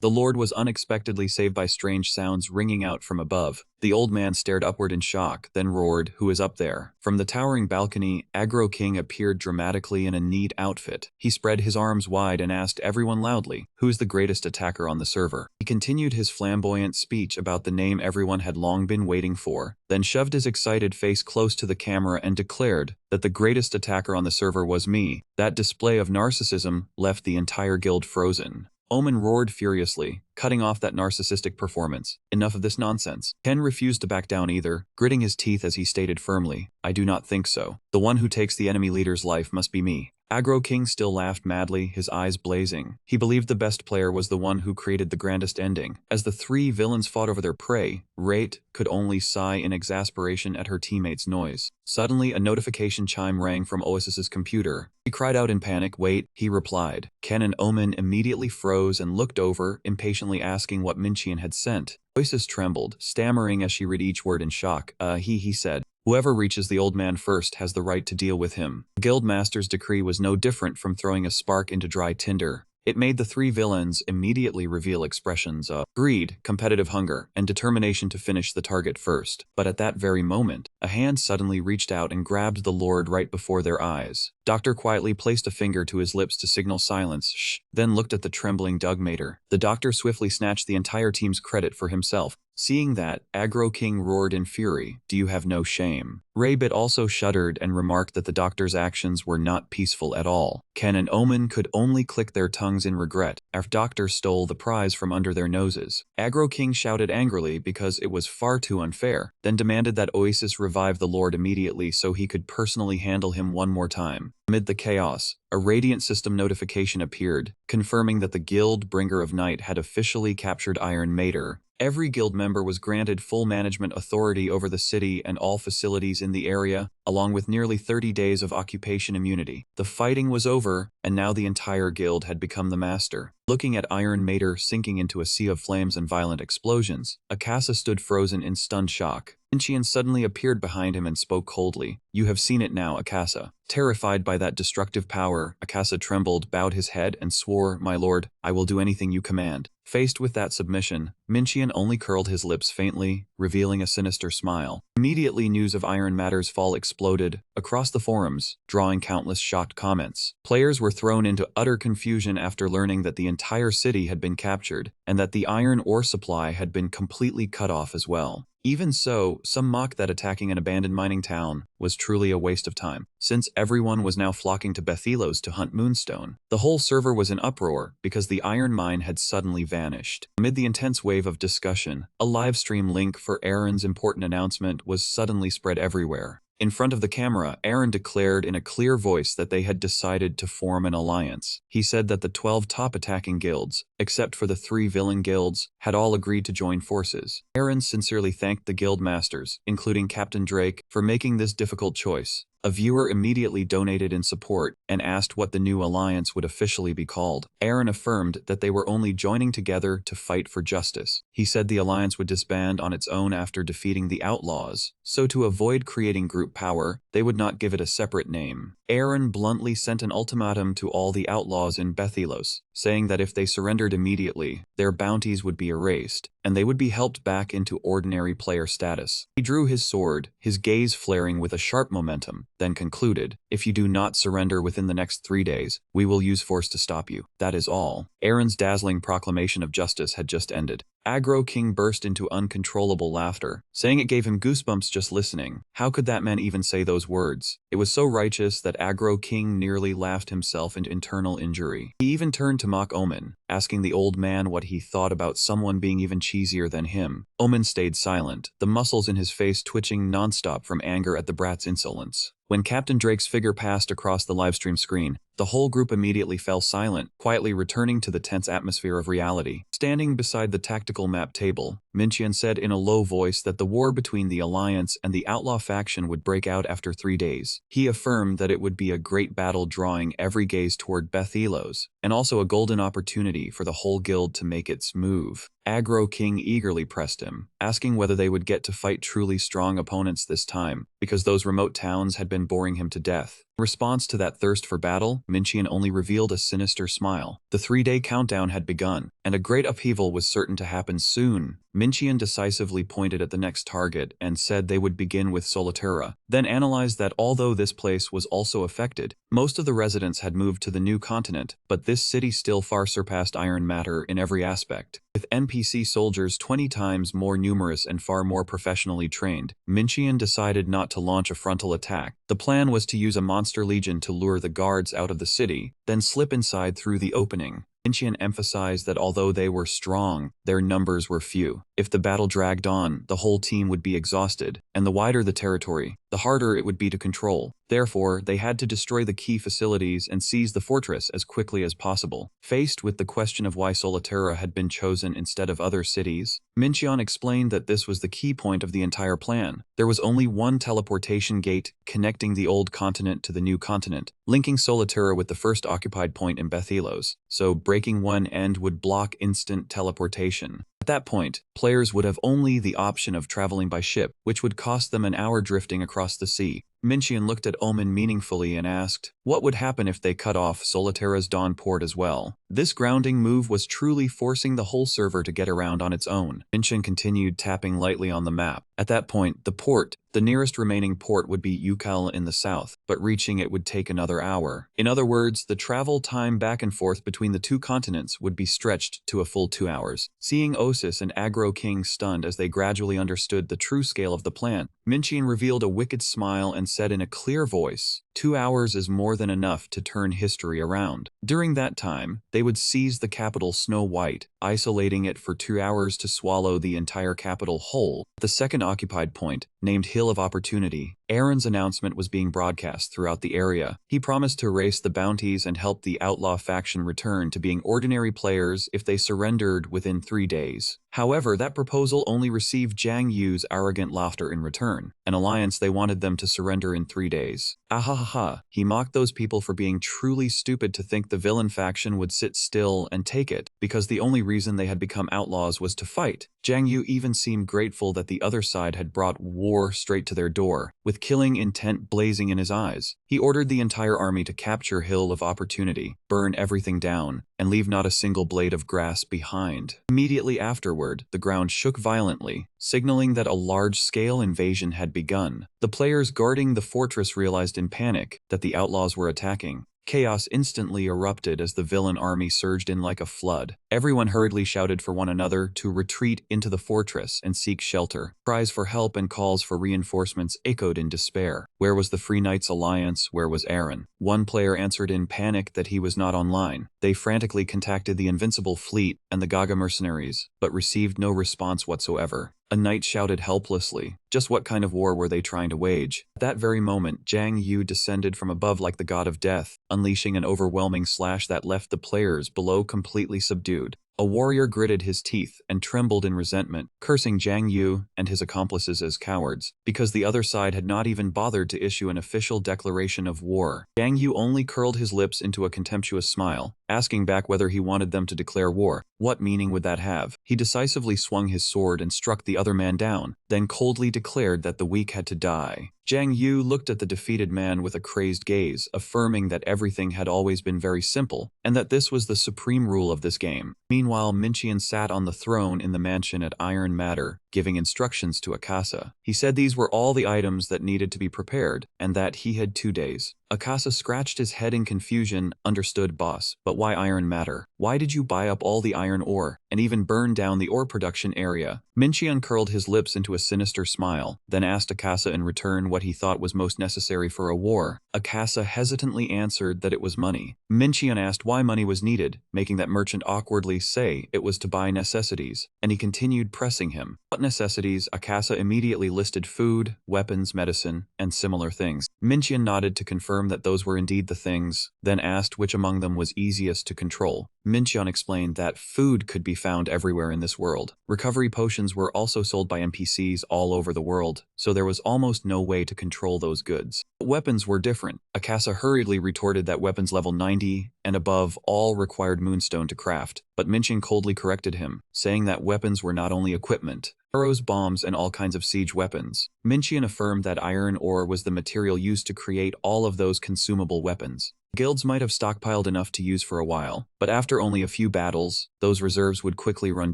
the Lord was unexpectedly saved by strange sounds ringing out from above. The old man stared upward in shock, then roared, who is up there? From the towering balcony, Aggro King appeared dramatically in a neat outfit. He spread his arms wide and asked everyone loudly, who is the greatest attacker on the server? He continued his flamboyant speech about the name everyone had long been waiting for, then shoved his excited face close to the camera and declared that the greatest attacker on the server was me. That display of narcissism left the entire guild frozen. Omen roared furiously, cutting off that narcissistic performance. Enough of this nonsense. Ken refused to back down either, gritting his teeth as he stated firmly, I do not think so. The one who takes the enemy leader's life must be me. Aggro King still laughed madly, his eyes blazing. He believed the best player was the one who created the grandest ending. As the three villains fought over their prey, Rate could only sigh in exasperation at her teammates' noise. Suddenly, a notification chime rang from Oasis's computer. He cried out in panic, wait, he replied. Ken and Omen immediately froze and looked over, impatiently asking what Minchian had sent. Oasis trembled, stammering as she read each word in shock. He said. Whoever reaches the old man first has the right to deal with him. The Guildmaster's decree was no different from throwing a spark into dry tinder. It made the three villains immediately reveal expressions of greed, competitive hunger, and determination to finish the target first. But at that very moment, a hand suddenly reached out and grabbed the Lord right before their eyes. Doctor quietly placed a finger to his lips to signal silence, then looked at the trembling Doug Mater. The doctor swiftly snatched the entire team's credit for himself. Seeing that, Aggro King roared in fury, do you have no shame? Raybit also shuddered and remarked that the doctor's actions were not peaceful at all. Ken and Omen could only click their tongues in regret after Doctor stole the prize from under their noses. Aggro King shouted angrily because it was far too unfair, then demanded that Oasis revive the Lord immediately so he could personally handle him one more time. Amid the chaos, a Radiant System notification appeared, confirming that the Guild Bringer of Night had officially captured Iron Mater. Every guild member was granted full management authority over the city and all facilities in the area, along with nearly 30 days of occupation immunity. The fighting was over, and now the entire guild had become the master. Looking at Iron Mater sinking into a sea of flames and violent explosions, Akasa stood frozen in stunned shock. Minchian suddenly appeared behind him and spoke coldly. You have seen it now, Akasa. Terrified by that destructive power, Akasa trembled, bowed his head, and swore, My lord, I will do anything you command. Faced with that submission, Minchian only curled his lips faintly, revealing a sinister smile. Immediately news of Iron Mater's fall exploded across the forums, drawing countless shocked comments. Players were thrown into utter confusion after learning that the entire city had been captured, and that the iron ore supply had been completely cut off as well. Even so, some mocked that attacking an abandoned mining town was truly a waste of time, since everyone was now flocking to Bethylos to hunt Moonstone. The whole server was in uproar because the iron mine had suddenly vanished. Amid the intense wave of discussion, a livestream link for Aaron's important announcement was suddenly spread everywhere. In front of the camera, Aaron declared in a clear voice that they had decided to form an alliance. He said that the 12 top attacking guilds, except for the 3 villain guilds, had all agreed to join forces. Aaron sincerely thanked the guild masters, including Captain Drake, for making this difficult choice. A viewer immediately donated in support and asked what the new alliance would officially be called. Aaron affirmed that they were only joining together to fight for justice. He said the alliance would disband on its own after defeating the outlaws, so to avoid creating group power, they would not give it a separate name. Aaron bluntly sent an ultimatum to all the outlaws in Bethylos, saying that if they surrendered immediately, their bounties would be erased, and they would be helped back into ordinary player status. He drew his sword, his gaze flaring with a sharp momentum, then concluded, "If you do not surrender within the next 3 days, we will use force to stop you. That is all." Aaron's dazzling proclamation of justice had just ended. Aggro King burst into uncontrollable laughter, saying it gave him goosebumps just listening. How could that man even say those words? It was so righteous that Aggro King nearly laughed himself into internal injury. He even turned to mock Omen, asking the old man what he thought about someone being even cheesier than him. Omen stayed silent, the muscles in his face twitching nonstop from anger at the brat's insolence. When Captain Drake's figure passed across the livestream screen, the whole group immediately fell silent, quietly returning to the tense atmosphere of reality. Standing beside the tactical map table, Minchian said in a low voice that the war between the Alliance and the Outlaw faction would break out after 3 days. He affirmed that it would be a great battle drawing every gaze toward Bethylos, and also a golden opportunity for the whole guild to make its move. Aggro King eagerly pressed him, asking whether they would get to fight truly strong opponents this time, because those remote towns had been boring him to death. In response to that thirst for battle, Minchian only revealed a sinister smile. The 3-day countdown had begun, and a great upheaval was certain to happen soon. Minchian decisively pointed at the next target and said they would begin with Soliterra, then analyzed that although this place was also affected, most of the residents had moved to the new continent, but this city still far surpassed Iron Matter in every aspect. With NPC soldiers 20 times more numerous and far more professionally trained, Minchian decided not to launch a frontal attack. The plan was to use a monster legion to lure the guards out of the city, then slip inside through the opening. Minchian emphasized that although they were strong, their numbers were few. If the battle dragged on, the whole team would be exhausted, and the wider the territory, the harder it would be to control. Therefore, they had to destroy the key facilities and seize the fortress as quickly as possible. Faced with the question of why Soliterra had been chosen instead of other cities, Minchian explained that this was the key point of the entire plan. There was only one teleportation gate connecting the old continent to the new continent, linking Soliterra with the first occupied point in Bethylos, so breaking one end would block instant teleportation. At that point, players would have only the option of traveling by ship, which would cost them an hour drifting across the sea. Minchian looked at Omen meaningfully and asked, what would happen if they cut off Soliterra's dawn port as well? This grounding move was truly forcing the whole server to get around on its own. Minchian continued tapping lightly on the map. At that point, the nearest remaining port would be Yahello in the south, but reaching it would take another hour. In other words, the travel time back and forth between the two continents would be stretched to a full 2 hours. Seeing Osis and Aggro King stunned as they gradually understood the true scale of the plan, Minchian revealed a wicked smile and said in a clear voice, 2 hours is more than enough to turn history around. During that time, they would seize the capital Snow White, isolating it for 2 hours to swallow the entire capital whole. The second occupied point, named Hill of Opportunity, Aaron's announcement was being broadcast throughout the area. He promised to erase the bounties and help the outlaw faction return to being ordinary players if they surrendered within 3 days. However, that proposal only received Jiang Yu's arrogant laughter in return. An alliance they wanted them to surrender in 3 days. Ahahaha, he mocked those people for being truly stupid to think the villain faction would sit still and take it, because the only reason they had become outlaws was to fight. Jiang Yu even seemed grateful that the other side had brought war straight to their door, with killing intent blazing in his eyes. He ordered the entire army to capture Hill of Opportunity, burn everything down, and leave not a single blade of grass behind. Immediately afterward, the ground shook violently, signaling that a large-scale invasion had begun. The players guarding the fortress realized in panic that the outlaws were attacking. Chaos instantly erupted as the villain army surged in like a flood. Everyone hurriedly shouted for one another to retreat into the fortress and seek shelter. Cries for help and calls for reinforcements echoed in despair. Where was the Free Knights Alliance? Where was Aaron? One player answered in panic that he was not online. They frantically contacted the Invincible Fleet and the Gaga mercenaries, but received no response whatsoever. A knight shouted helplessly. Just what kind of war were they trying to wage? At that very moment, Jiang Yu descended from above like the god of death, unleashing an overwhelming slash that left the players below completely subdued. A warrior gritted his teeth and trembled in resentment, cursing Jiang Yu and his accomplices as cowards, because the other side had not even bothered to issue an official declaration of war. Jiang Yu only curled his lips into a contemptuous smile, asking back whether he wanted them to declare war. What meaning would that have? He decisively swung his sword and struck the other man down, then coldly declared that the weak had to die. Jiang Yu looked at the defeated man with a crazed gaze, affirming that everything had always been very simple, and that this was the supreme rule of this game. Meanwhile, Minqian sat on the throne in the mansion at Iron Matter, giving instructions to Akasa. He said these were all the items that needed to be prepared, and that he had 2 days. Akasa scratched his head in confusion. Understood, boss, but why Iron Matter? Why did you buy up all the iron ore, and even burn down the ore production area? Minqian curled his lips into a sinister smile, then asked Akasa in return what he thought was most necessary for a war. Akasa hesitantly answered that it was money. Minqian asked why money was needed, making that merchant awkwardly say it was to buy necessities, and he continued pressing him. What necessities? Akasa immediately listed food, weapons, medicine, and similar things. Minqian nodded to confirm that those were indeed the things, then asked which among them was easiest to control. Minqian explained that food could be found everywhere in this world. Recovery potions were also sold by NPCs all over the world, so there was almost no way to control those goods. But weapons were different. Akasa hurriedly retorted that weapons level 90 and above all required moonstone to craft, but Minqian coldly corrected him, saying that weapons were not only equipment, arrows, bombs, and all kinds of siege weapons. Minqian affirmed that iron ore was the material used to create all of those consumable weapons. Guilds might have stockpiled enough to use for a while, but after only a few battles, those reserves would quickly run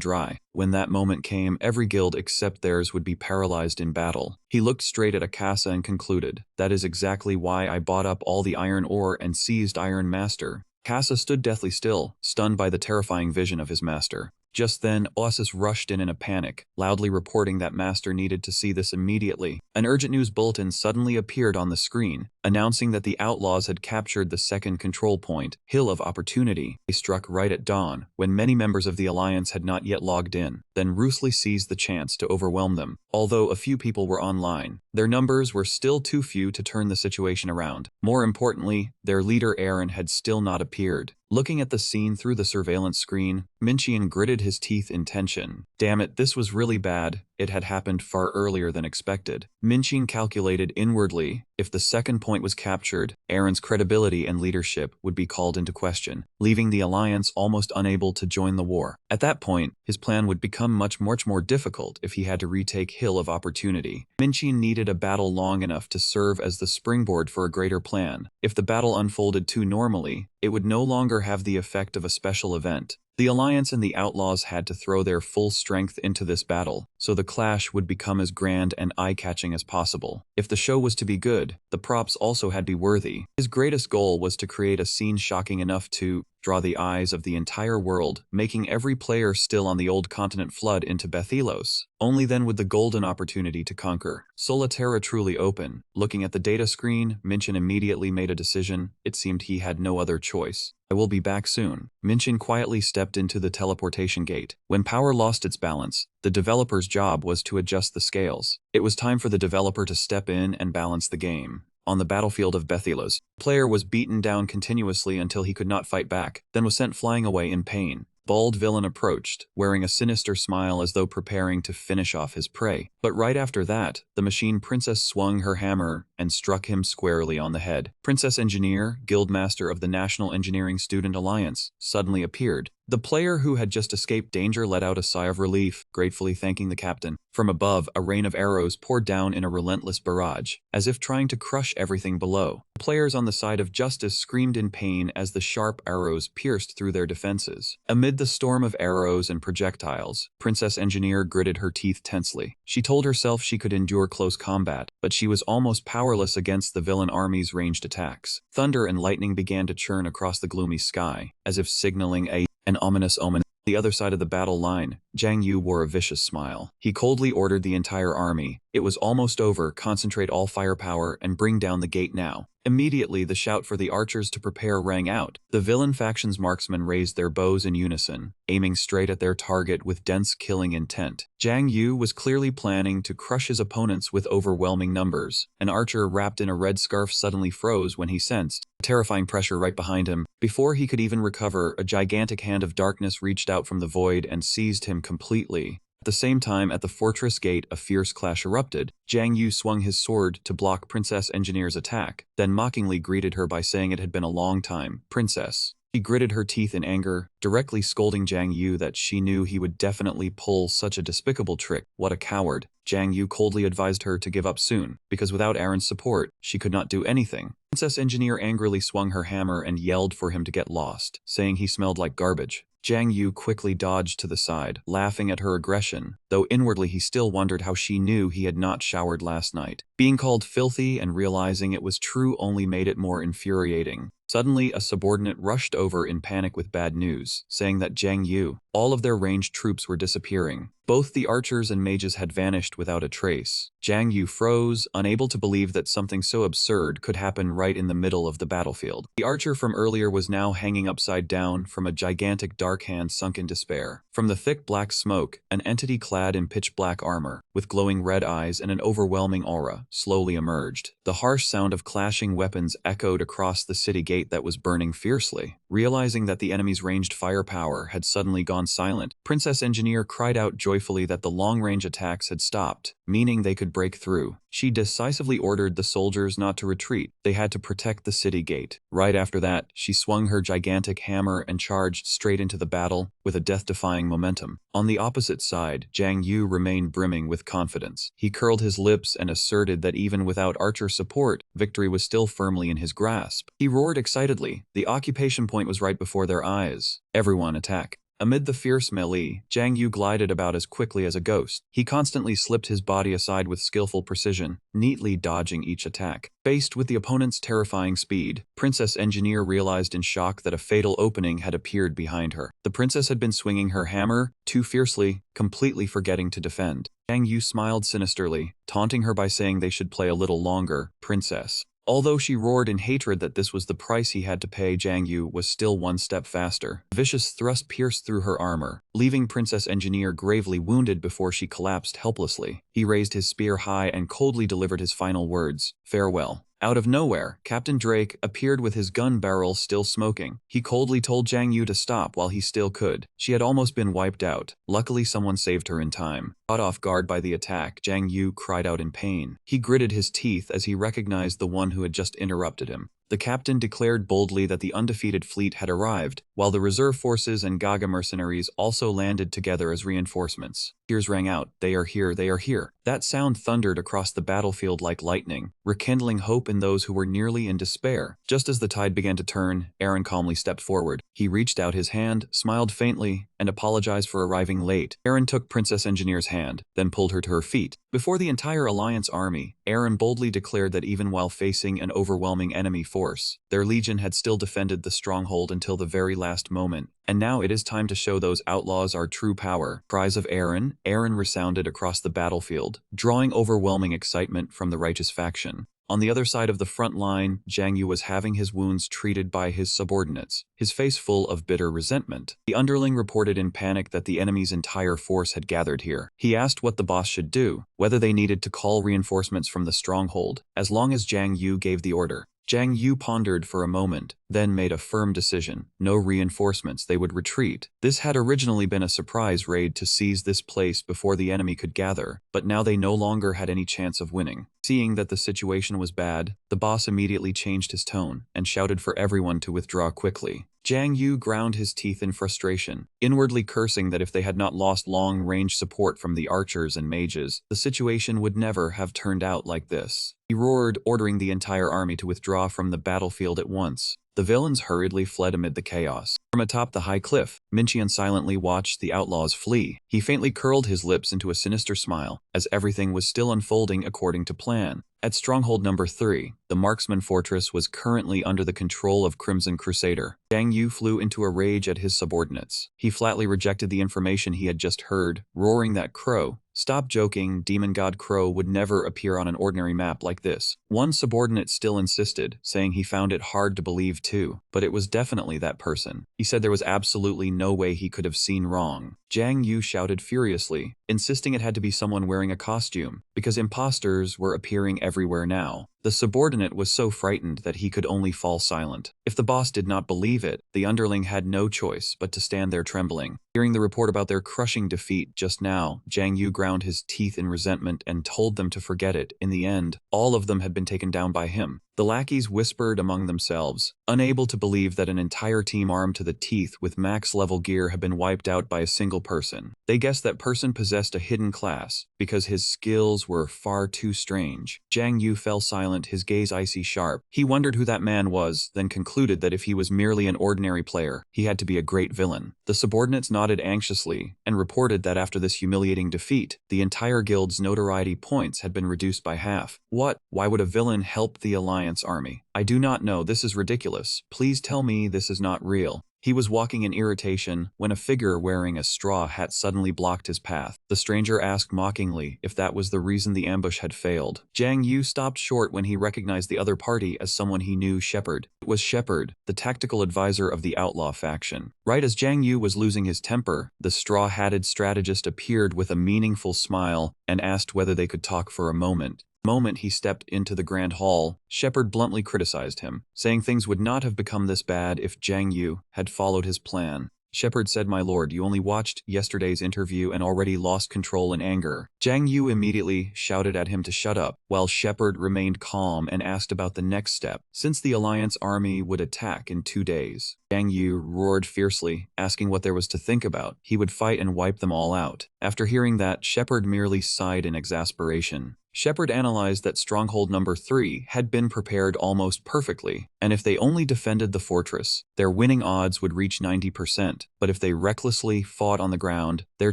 dry. When that moment came, every guild except theirs would be paralyzed in battle. He looked straight at Akasa and concluded, "That is exactly why I bought up all the iron ore and seized Iron Master." Akasa stood deathly still, stunned by the terrifying vision of his master. Just then, Oasis rushed in a panic, loudly reporting that Master needed to see this immediately. An urgent news bulletin suddenly appeared on the screen, announcing that the outlaws had captured the second control point, Hill of Opportunity. They struck right at dawn, when many members of the Alliance had not yet logged in, then ruthlessly seized the chance to overwhelm them. Although a few people were online, their numbers were still too few to turn the situation around. More importantly, their leader Aaron had still not appeared. Looking at the scene through the surveillance screen, Minqian gritted his teeth in tension. Damn it, this was really bad. It had happened far earlier than expected. Minqian calculated inwardly, if the second point was captured, Aaron's credibility and leadership would be called into question, leaving the Alliance almost unable to join the war. At that point, his plan would become much more difficult if he had to retake Hill of Opportunity. Minqian needed a battle long enough to serve as the springboard for a greater plan. If the battle unfolded too normally, it would no longer have the effect of a special event. The Alliance and the Outlaws had to throw their full strength into this battle, so the clash would become as grand and eye-catching as possible. If the show was to be good, the props also had to be worthy. His greatest goal was to create a scene shocking enough to draw the eyes of the entire world, making every player still on the old continent flood into Bethylos. Only then would the golden opportunity to conquer Solitaire truly open. Looking at the data screen, Minqian immediately made a decision. It seemed he had no other choice. "I will be back soon." Minqian quietly stepped into the teleportation gate. When power lost its balance, the developer's job was to adjust the scales. It was time for the developer to step in and balance the game. On the battlefield of Bethylos, the player was beaten down continuously until he could not fight back, then was sent flying away in pain. Bald villain approached, wearing a sinister smile as though preparing to finish off his prey. But right after that, the machine princess swung her hammer and struck him squarely on the head. Princess Engineer, Guildmaster of the National Engineering Student Alliance, suddenly appeared. The player who had just escaped danger let out a sigh of relief, gratefully thanking the captain. From above, a rain of arrows poured down in a relentless barrage, as if trying to crush everything below. The players on the side of justice screamed in pain as the sharp arrows pierced through their defenses. Amid Amid the storm of arrows and projectiles, Princess Engineer gritted her teeth tensely. She told herself she could endure close combat, but she was almost powerless against the villain army's ranged attacks. Thunder and lightning began to churn across the gloomy sky, as if signaling an ominous omen. The other side of the battle line, Jiang Yu wore a vicious smile. He coldly ordered the entire army. It was almost over. Concentrate all firepower and bring down the gate now. Immediately, the shout for the archers to prepare rang out. The villain faction's marksmen raised their bows in unison, aiming straight at their target with dense killing intent. Jiang Yu was clearly planning to crush his opponents with overwhelming numbers. An archer wrapped in a red scarf suddenly froze when he sensed terrifying pressure right behind him. Before he could even recover, a gigantic hand of darkness reached out from the void and seized him completely. At the same time, at the fortress gate, a fierce clash erupted. Jiang Yu swung his sword to block Princess Engineer's attack, then mockingly greeted her by saying it had been a long time, Princess. She gritted her teeth in anger, directly scolding Jiang Yu that she knew he would definitely pull such a despicable trick. What a coward. Jiang Yu coldly advised her to give up soon, because without Aaron's support, she could not do anything. Princess Engineer angrily swung her hammer and yelled for him to get lost, saying he smelled like garbage. Jiang Yu quickly dodged to the side, laughing at her aggression, though inwardly he still wondered how she knew he had not showered last night. Being called filthy and realizing it was true only made it more infuriating. Suddenly, a subordinate rushed over in panic with bad news, saying that Jiang Yu, all of their ranged troops were disappearing. Both the archers and mages had vanished without a trace. Jiang Yu froze, unable to believe that something so absurd could happen right in the middle of the battlefield. The archer from earlier was now hanging upside down from a gigantic dark hand sunk in despair. From the thick black smoke, an entity clad in pitch black armor, with glowing red eyes and an overwhelming aura, slowly emerged. The harsh sound of clashing weapons echoed across the city gate that was burning fiercely. Realizing that the enemy's ranged firepower had suddenly gone silent, Princess Engineer cried out joyfully that the long-range attacks had stopped, meaning they could break through. She decisively ordered the soldiers not to retreat. They had to protect the city gate. Right after that, she swung her gigantic hammer and charged straight into the battle with a death-defying momentum. On the opposite side, Jiang Yu remained brimming with confidence. He curled his lips and asserted that even without archer support, victory was still firmly in his grasp. He roared excitedly. The occupation point was right before their eyes. Everyone attack. Amid the fierce melee, Jiang Yu glided about as quickly as a ghost. He constantly slipped his body aside with skillful precision, neatly dodging each attack. Faced with the opponent's terrifying speed, Princess Engineer realized in shock that a fatal opening had appeared behind her. The princess had been swinging her hammer too fiercely, completely forgetting to defend. Jiang Yu smiled sinisterly, taunting her by saying they should play a little longer, princess. Although she roared in hatred that this was the price he had to pay, Jiang Yu was still one step faster. A vicious thrust pierced through her armor, leaving Princess Engineer gravely wounded before she collapsed helplessly. He raised his spear high and coldly delivered his final words, "Farewell." Out of nowhere, Captain Drake appeared with his gun barrel still smoking. He coldly told Jiang Yu to stop while he still could. She had almost been wiped out. Luckily, someone saved her in time. Caught off guard by the attack, Jiang Yu cried out in pain. He gritted his teeth as he recognized the one who had just interrupted him. The captain declared boldly that the undefeated fleet had arrived, while the reserve forces and Gaga mercenaries also landed together as reinforcements. Cheers rang out, "They are here, they are here." That sound thundered across the battlefield like lightning, rekindling hope in those who were nearly in despair. Just as the tide began to turn, Aaron calmly stepped forward. He reached out his hand, smiled faintly, and apologized for arriving late. Aaron took Princess Engineer's hand, then pulled her to her feet. Before the entire Alliance army, Aaron boldly declared that even while facing an overwhelming enemy force, their legion had still defended the stronghold until the very last moment. And now it is time to show those outlaws our true power. Cries of Aaron resounded across the battlefield, drawing overwhelming excitement from the righteous faction. On the other side of the front line, Jiang Yu was having his wounds treated by his subordinates, his face full of bitter resentment. The underling reported in panic that the enemy's entire force had gathered here. He asked what the boss should do, whether they needed to call reinforcements from the stronghold, as long as Jiang Yu gave the order. Jiang Yu pondered for a moment, then made a firm decision. No reinforcements, they would retreat. This had originally been a surprise raid to seize this place before the enemy could gather, but now they no longer had any chance of winning. Seeing that the situation was bad, the boss immediately changed his tone and shouted for everyone to withdraw quickly. Jiang Yu ground his teeth in frustration, inwardly cursing that if they had not lost long-range support from the archers and mages, the situation would never have turned out like this. He roared, ordering the entire army to withdraw from the battlefield at once. The villains hurriedly fled amid the chaos. From atop the high cliff, Minqian silently watched the outlaws flee. He faintly curled his lips into a sinister smile, as everything was still unfolding according to plan. At Stronghold Number 3, the Marksman Fortress was currently under the control of Crimson Crusader. Zhang Yu flew into a rage at his subordinates. He flatly rejected the information he had just heard, roaring that Crow, "Stop joking, Demon God Crow would never appear on an ordinary map like this." One subordinate still insisted, saying he found it hard to believe too, but it was definitely that person. He said there was absolutely no way he could have seen wrong. Zhang Yu shouted furiously, insisting it had to be someone wearing a costume, because imposters were appearing everywhere now. The subordinate was so frightened that he could only fall silent. If the boss did not believe it, the underling had no choice but to stand there trembling. Hearing the report about their crushing defeat just now, Zhang Yu ground his teeth in resentment and told them to forget it. In the end, all of them had been taken down by him. The lackeys whispered among themselves, unable to believe that an entire team armed to the teeth with max-level gear had been wiped out by a single person. They guessed that person possessed a hidden class, because his skills were far too strange. Zhang Yu fell silent, his gaze icy sharp. He wondered who that man was, then concluded that if he was merely an ordinary player, he had to be a great villain. The subordinates nodded anxiously, and reported that after this humiliating defeat, the entire guild's notoriety points had been reduced by half. What? Why would a villain help the Alliance army? I do not know, this is ridiculous. Please tell me this is not real. He was walking in irritation when a figure wearing a straw hat suddenly blocked his path. The stranger asked mockingly if that was the reason the ambush had failed. Zhang Yu stopped short when he recognized the other party as someone he knew, Shepard. It was Shepard, the tactical advisor of the outlaw faction. Right as Zhang Yu was losing his temper, the straw-hatted strategist appeared with a meaningful smile and asked whether they could talk for a moment. The moment he stepped into the Grand Hall, Shepard bluntly criticized him, saying things would not have become this bad if Zhang Yu had followed his plan. Shepard said, "My lord, you only watched yesterday's interview and already lost control in anger." Zhang Yu immediately shouted at him to shut up, while Shepard remained calm and asked about the next step, since the Alliance army would attack in 2 days. Zhang Yu roared fiercely, asking what there was to think about. He would fight and wipe them all out. After hearing that, Shepard merely sighed in exasperation. Shepard analyzed that Stronghold Number 3 had been prepared almost perfectly, and if they only defended the fortress, their winning odds would reach 90%, but if they recklessly fought on the ground, their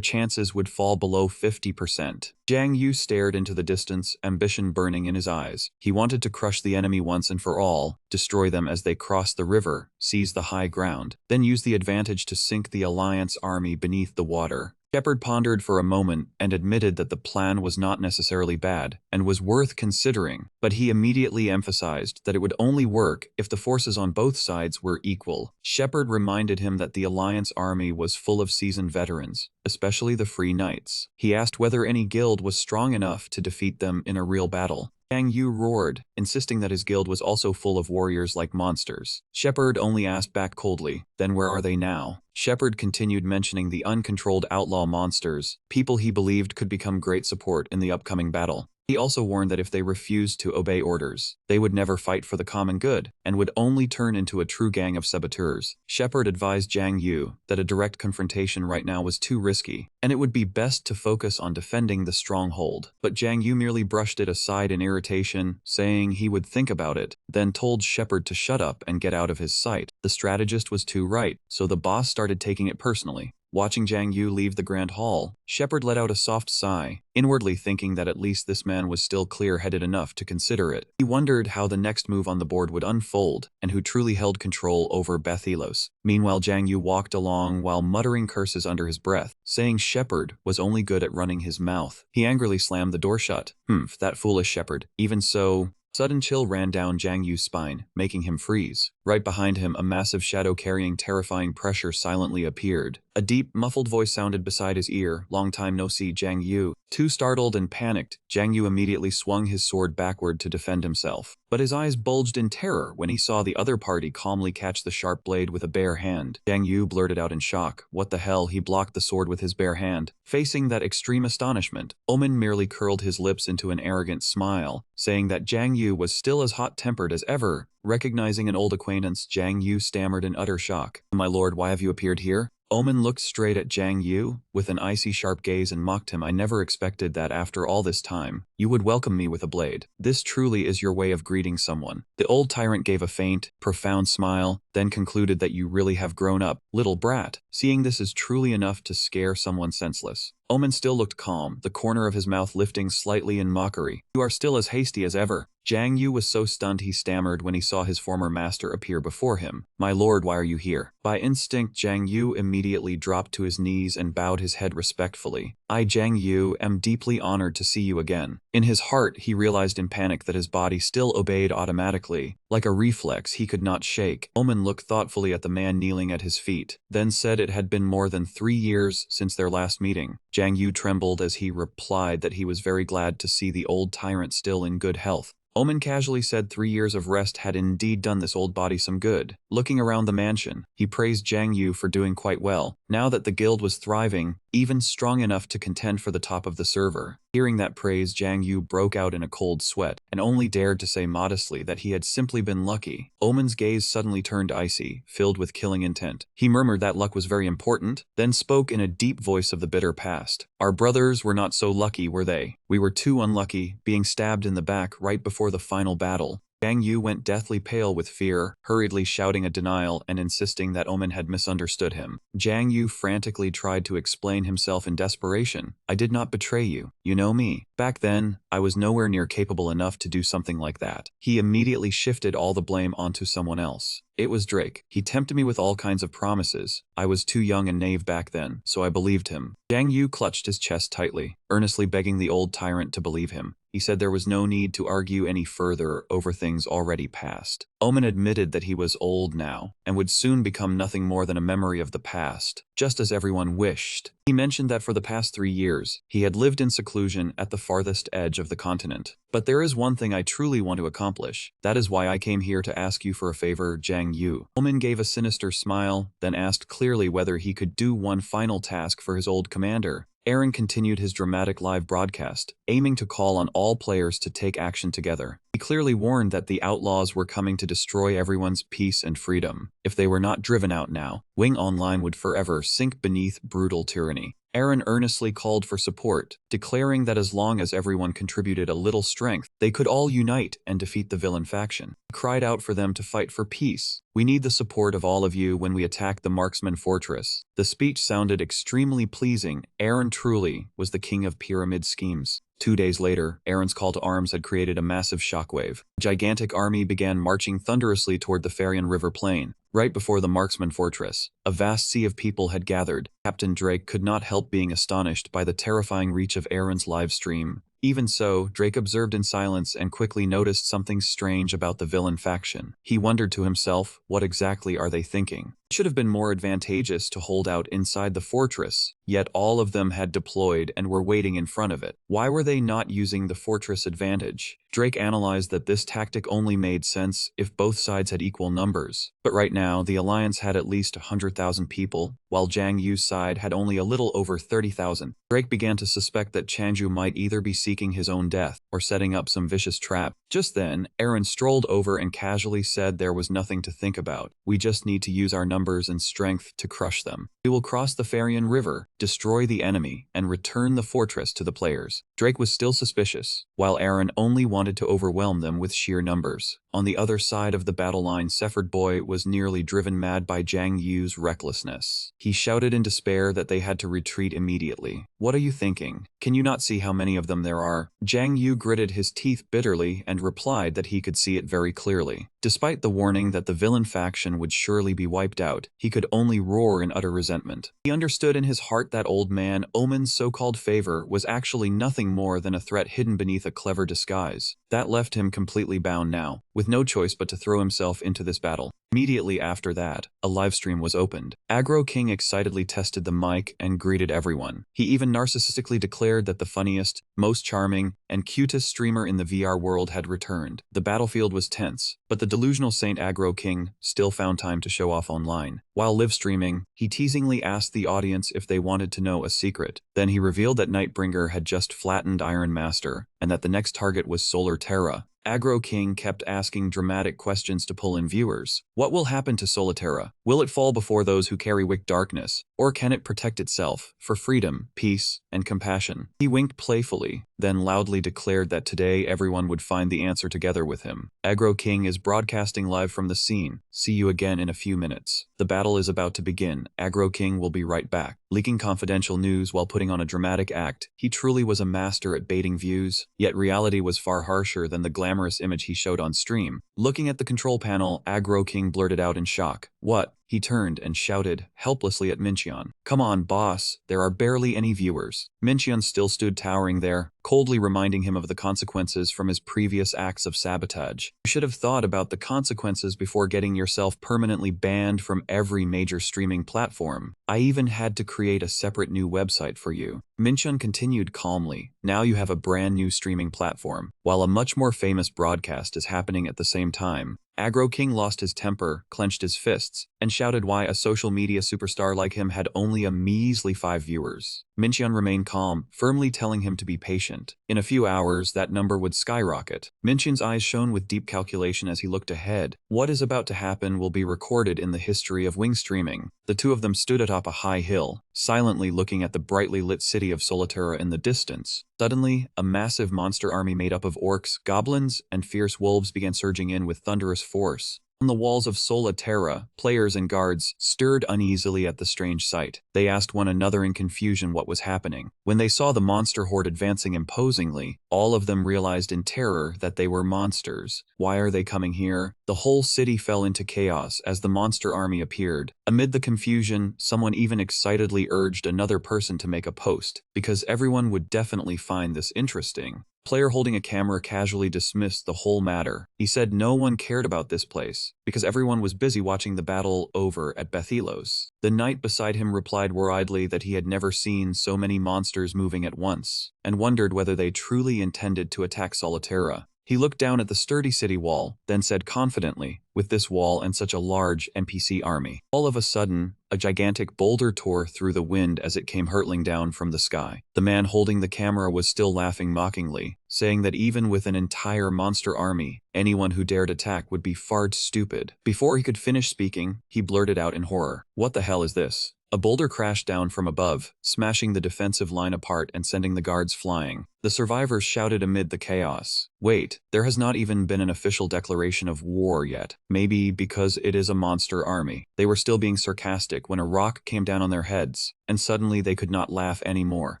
chances would fall below 50%. Zhang Yu stared into the distance, ambition burning in his eyes. He wanted to crush the enemy once and for all, destroy them as they crossed the river, seize the high ground, then use the advantage to sink the Alliance army beneath the water. Shepard pondered for a moment and admitted that the plan was not necessarily bad and was worth considering, but he immediately emphasized that it would only work if the forces on both sides were equal. Shepard reminded him that the Alliance army was full of seasoned veterans, especially the Free Knights. He asked whether any guild was strong enough to defeat them in a real battle. Zhang Yu roared, insisting that his guild was also full of warriors like monsters. Shepard only asked back coldly, "Then where are they now?" Shepard continued mentioning the uncontrolled outlaw monsters, people he believed could become great support in the upcoming battle. He also warned that if they refused to obey orders, they would never fight for the common good, and would only turn into a true gang of saboteurs. Shepard advised Zhang Yu that a direct confrontation right now was too risky, and it would be best to focus on defending the stronghold. But Zhang Yu merely brushed it aside in irritation, saying he would think about it, then told Shepard to shut up and get out of his sight. The strategist was too right, so the boss started taking it personally. Watching Zhang Yu leave the Grand Hall, Shepard let out a soft sigh, inwardly thinking that at least this man was still clear-headed enough to consider it. He wondered how the next move on the board would unfold, and who truly held control over Bethelos. Meanwhile, Zhang Yu walked along while muttering curses under his breath, saying Shepard was only good at running his mouth. He angrily slammed the door shut. That foolish Shepard. Even so... Sudden chill ran down Zhang Yu's spine, making him freeze. Right behind him, a massive shadow carrying terrifying pressure silently appeared. A deep, muffled voice sounded beside his ear. "Long time no see, Zhang Yu." Too startled and panicked, Zhang Yu immediately swung his sword backward to defend himself. But his eyes bulged in terror when he saw the other party calmly catch the sharp blade with a bare hand. Zhang Yu blurted out in shock, "What the hell?" He blocked the sword with his bare hand. Facing that extreme astonishment, Omen merely curled his lips into an arrogant smile, saying that Zhang Yu was still as hot-tempered as ever. Recognizing an old acquaintance, Zhang Yu stammered in utter shock. "My lord, why have you appeared here?" Omen looked straight at Jiang Yu with an icy sharp gaze and mocked him. I never expected that after all this time, you would welcome me with a blade. This truly is your way of greeting someone. The old tyrant gave a faint, profound smile, then concluded that you really have grown up, little brat. Seeing this is truly enough to scare someone senseless. Omen still looked calm, the corner of his mouth lifting slightly in mockery. You are still as hasty as ever. Jiang Yu was so stunned he stammered when he saw his former master appear before him. My lord, why are you here? By instinct, Jiang Yu immediately dropped to his knees and bowed his head respectfully. I, Jiang Yu, am deeply honored to see you again. In his heart, he realized in panic that his body still obeyed automatically. Like a reflex he could not shake. Omen looked thoughtfully at the man kneeling at his feet, then said it had been more than 3 years since their last meeting. Jiang Yu trembled as he replied that he was very glad to see the old tyrant still in good health. Omen casually said 3 years of rest had indeed done this old body some good. Looking around the mansion, he praised Jiang Yu for doing quite well. Now that the guild was thriving, even strong enough to contend for the top of the server. Hearing that praise, Jiang Yu broke out in a cold sweat, and only dared to say modestly that he had simply been lucky. Omen's gaze suddenly turned icy, filled with killing intent. He murmured that luck was very important, then spoke in a deep voice of the bitter past. Our brothers were not so lucky, were they? We were too unlucky, being stabbed in the back right before the final battle. Jiang Yu went deathly pale with fear, hurriedly shouting a denial and insisting that Omen had misunderstood him. Jiang Yu frantically tried to explain himself in desperation. I did not betray you. You know me. Back then, I was nowhere near capable enough to do something like that. He immediately shifted all the blame onto someone else. It was Drake. He tempted me with all kinds of promises. I was too young and naive back then, so I believed him. Jiang Yu clutched his chest tightly, earnestly begging the old tyrant to believe him. He said there was no need to argue any further over things already past. Omen admitted that he was old now, and would soon become nothing more than a memory of the past, just as everyone wished. He mentioned that for the past 3 years, he had lived in seclusion at the farthest edge of the continent. But there is one thing I truly want to accomplish. That is why I came here to ask you for a favor, Jiang Yu. Omen gave a sinister smile, then asked clearly whether he could do one final task for his old commander. Aaron continued his dramatic live broadcast, aiming to call on all players to take action together. He clearly warned that the outlaws were coming to destroy everyone's peace and freedom. If they were not driven out now, Wing Online would forever sink beneath brutal tyranny. Aaron earnestly called for support, declaring that as long as everyone contributed a little strength, they could all unite and defeat the villain faction. He cried out for them to fight for peace. We need the support of all of you when we attack the Marksman Fortress. The speech sounded extremely pleasing. Aaron truly was the king of pyramid schemes. 2 days later, Aaron's call to arms had created a massive shockwave. A gigantic army began marching thunderously toward the Farian River Plain. Right before the Marksman Fortress, a vast sea of people had gathered. Captain Drake could not help being astonished by the terrifying reach of Aaron's live stream. Even so, Drake observed in silence and quickly noticed something strange about the villain faction. He wondered to himself, what exactly are they thinking? It should have been more advantageous to hold out inside the fortress, yet all of them had deployed and were waiting in front of it. Why were they not using the fortress advantage? Drake analyzed that this tactic only made sense if both sides had equal numbers. But right now, the alliance had at least 100,000 people, while Jiang Yu's side had only a little over 30,000. Drake began to suspect that Changju might either be seeking his own death or setting up some vicious trap. Just then, Aaron strolled over and casually said there was nothing to think about. We just need to use our numbers and strength to crush them. We will cross the Farian River, destroy the enemy, and return the fortress to the players. Drake was still suspicious, while Aaron only wanted to overwhelm them with sheer numbers. On the other side of the battle line, Sefford Boy was nearly driven mad by Jiang Yu's recklessness. He shouted in despair that they had to retreat immediately. What are you thinking? Can you not see how many of them there are? Jiang Yu gritted his teeth bitterly and replied that he could see it very clearly. Despite the warning that the villain faction would surely be wiped out, he could only roar in utter resentment. He understood in his heart that old man Omen's so-called favor was actually nothing more than a threat hidden beneath a clever disguise. That left him completely bound now, with no choice but to throw himself into this battle. Immediately after that, a livestream was opened. Aggro King excitedly tested the mic and greeted everyone. He even narcissistically declared that the funniest, most charming, and cutest streamer in the VR world had returned. The battlefield was tense, but the delusional Saint Aggro King still found time to show off online. While live streaming, he teasingly asked the audience if they wanted to know a secret. Then he revealed that Nightbringer had just flattened Iron Master, and that the next target was Solar Terra. Agro King kept asking dramatic questions to pull in viewers. What will happen to Solterra? Will it fall before those who carry wicked darkness? Or can it protect itself for freedom, peace, and compassion? He winked playfully, then loudly declared that today everyone would find the answer together with him. Agro King is broadcasting live from the scene. See you again in a few minutes. The battle is about to begin. Agro King will be right back. Leaking confidential news while putting on a dramatic act, he truly was a master at baiting views, yet reality was far harsher than the glamorous image he showed on stream. Looking at the control panel, Agro King blurted out in shock. What? He turned and shouted helplessly at Mincheon. Come on, boss, there are barely any viewers. Mincheon still stood towering there, coldly reminding him of the consequences from his previous acts of sabotage. You should have thought about the consequences before getting yourself permanently banned from every major streaming platform. I even had to create a separate new website for you. Mincheon continued calmly. Now you have a brand new streaming platform, while a much more famous broadcast is happening at the same time. Agro King lost his temper, clenched his fists, and shouted why a social media superstar like him had only a measly 5 viewers. Mincheon remained calm, firmly telling him to be patient. In a few hours, that number would skyrocket. Mincheon's eyes shone with deep calculation as he looked ahead. What is about to happen will be recorded in the history of wing streaming. The two of them stood atop a high hill, silently looking at the brightly lit city of Solterra in the distance. Suddenly, a massive monster army made up of orcs, goblins, and fierce wolves began surging in with thunderous force. On the walls of Solterra, players and guards stirred uneasily at the strange sight. They asked one another in confusion what was happening. When they saw the monster horde advancing imposingly, all of them realized in terror that they were monsters. Why are they coming here? The whole city fell into chaos as the monster army appeared. Amid the confusion, someone even excitedly urged another person to make a post, because everyone would definitely find this interesting. Player holding a camera casually dismissed the whole matter. He said no one cared about this place, because everyone was busy watching the battle over at Bethilos. The knight beside him replied worriedly that he had never seen so many monsters moving at once, and wondered whether they truly intended to attack Solterra. He looked down at the sturdy city wall, then said confidently, with this wall and such a large NPC army. All of a sudden, a gigantic boulder tore through the wind as it came hurtling down from the sky. The man holding the camera was still laughing mockingly, saying that even with an entire monster army, anyone who dared attack would be far too stupid. Before he could finish speaking, he blurted out in horror, "What the hell is this?" A boulder crashed down from above, smashing the defensive line apart and sending the guards flying. The survivors shouted amid the chaos. Wait, there has not even been an official declaration of war yet. Maybe because it is a monster army. They were still being sarcastic when a rock came down on their heads, and suddenly they could not laugh anymore.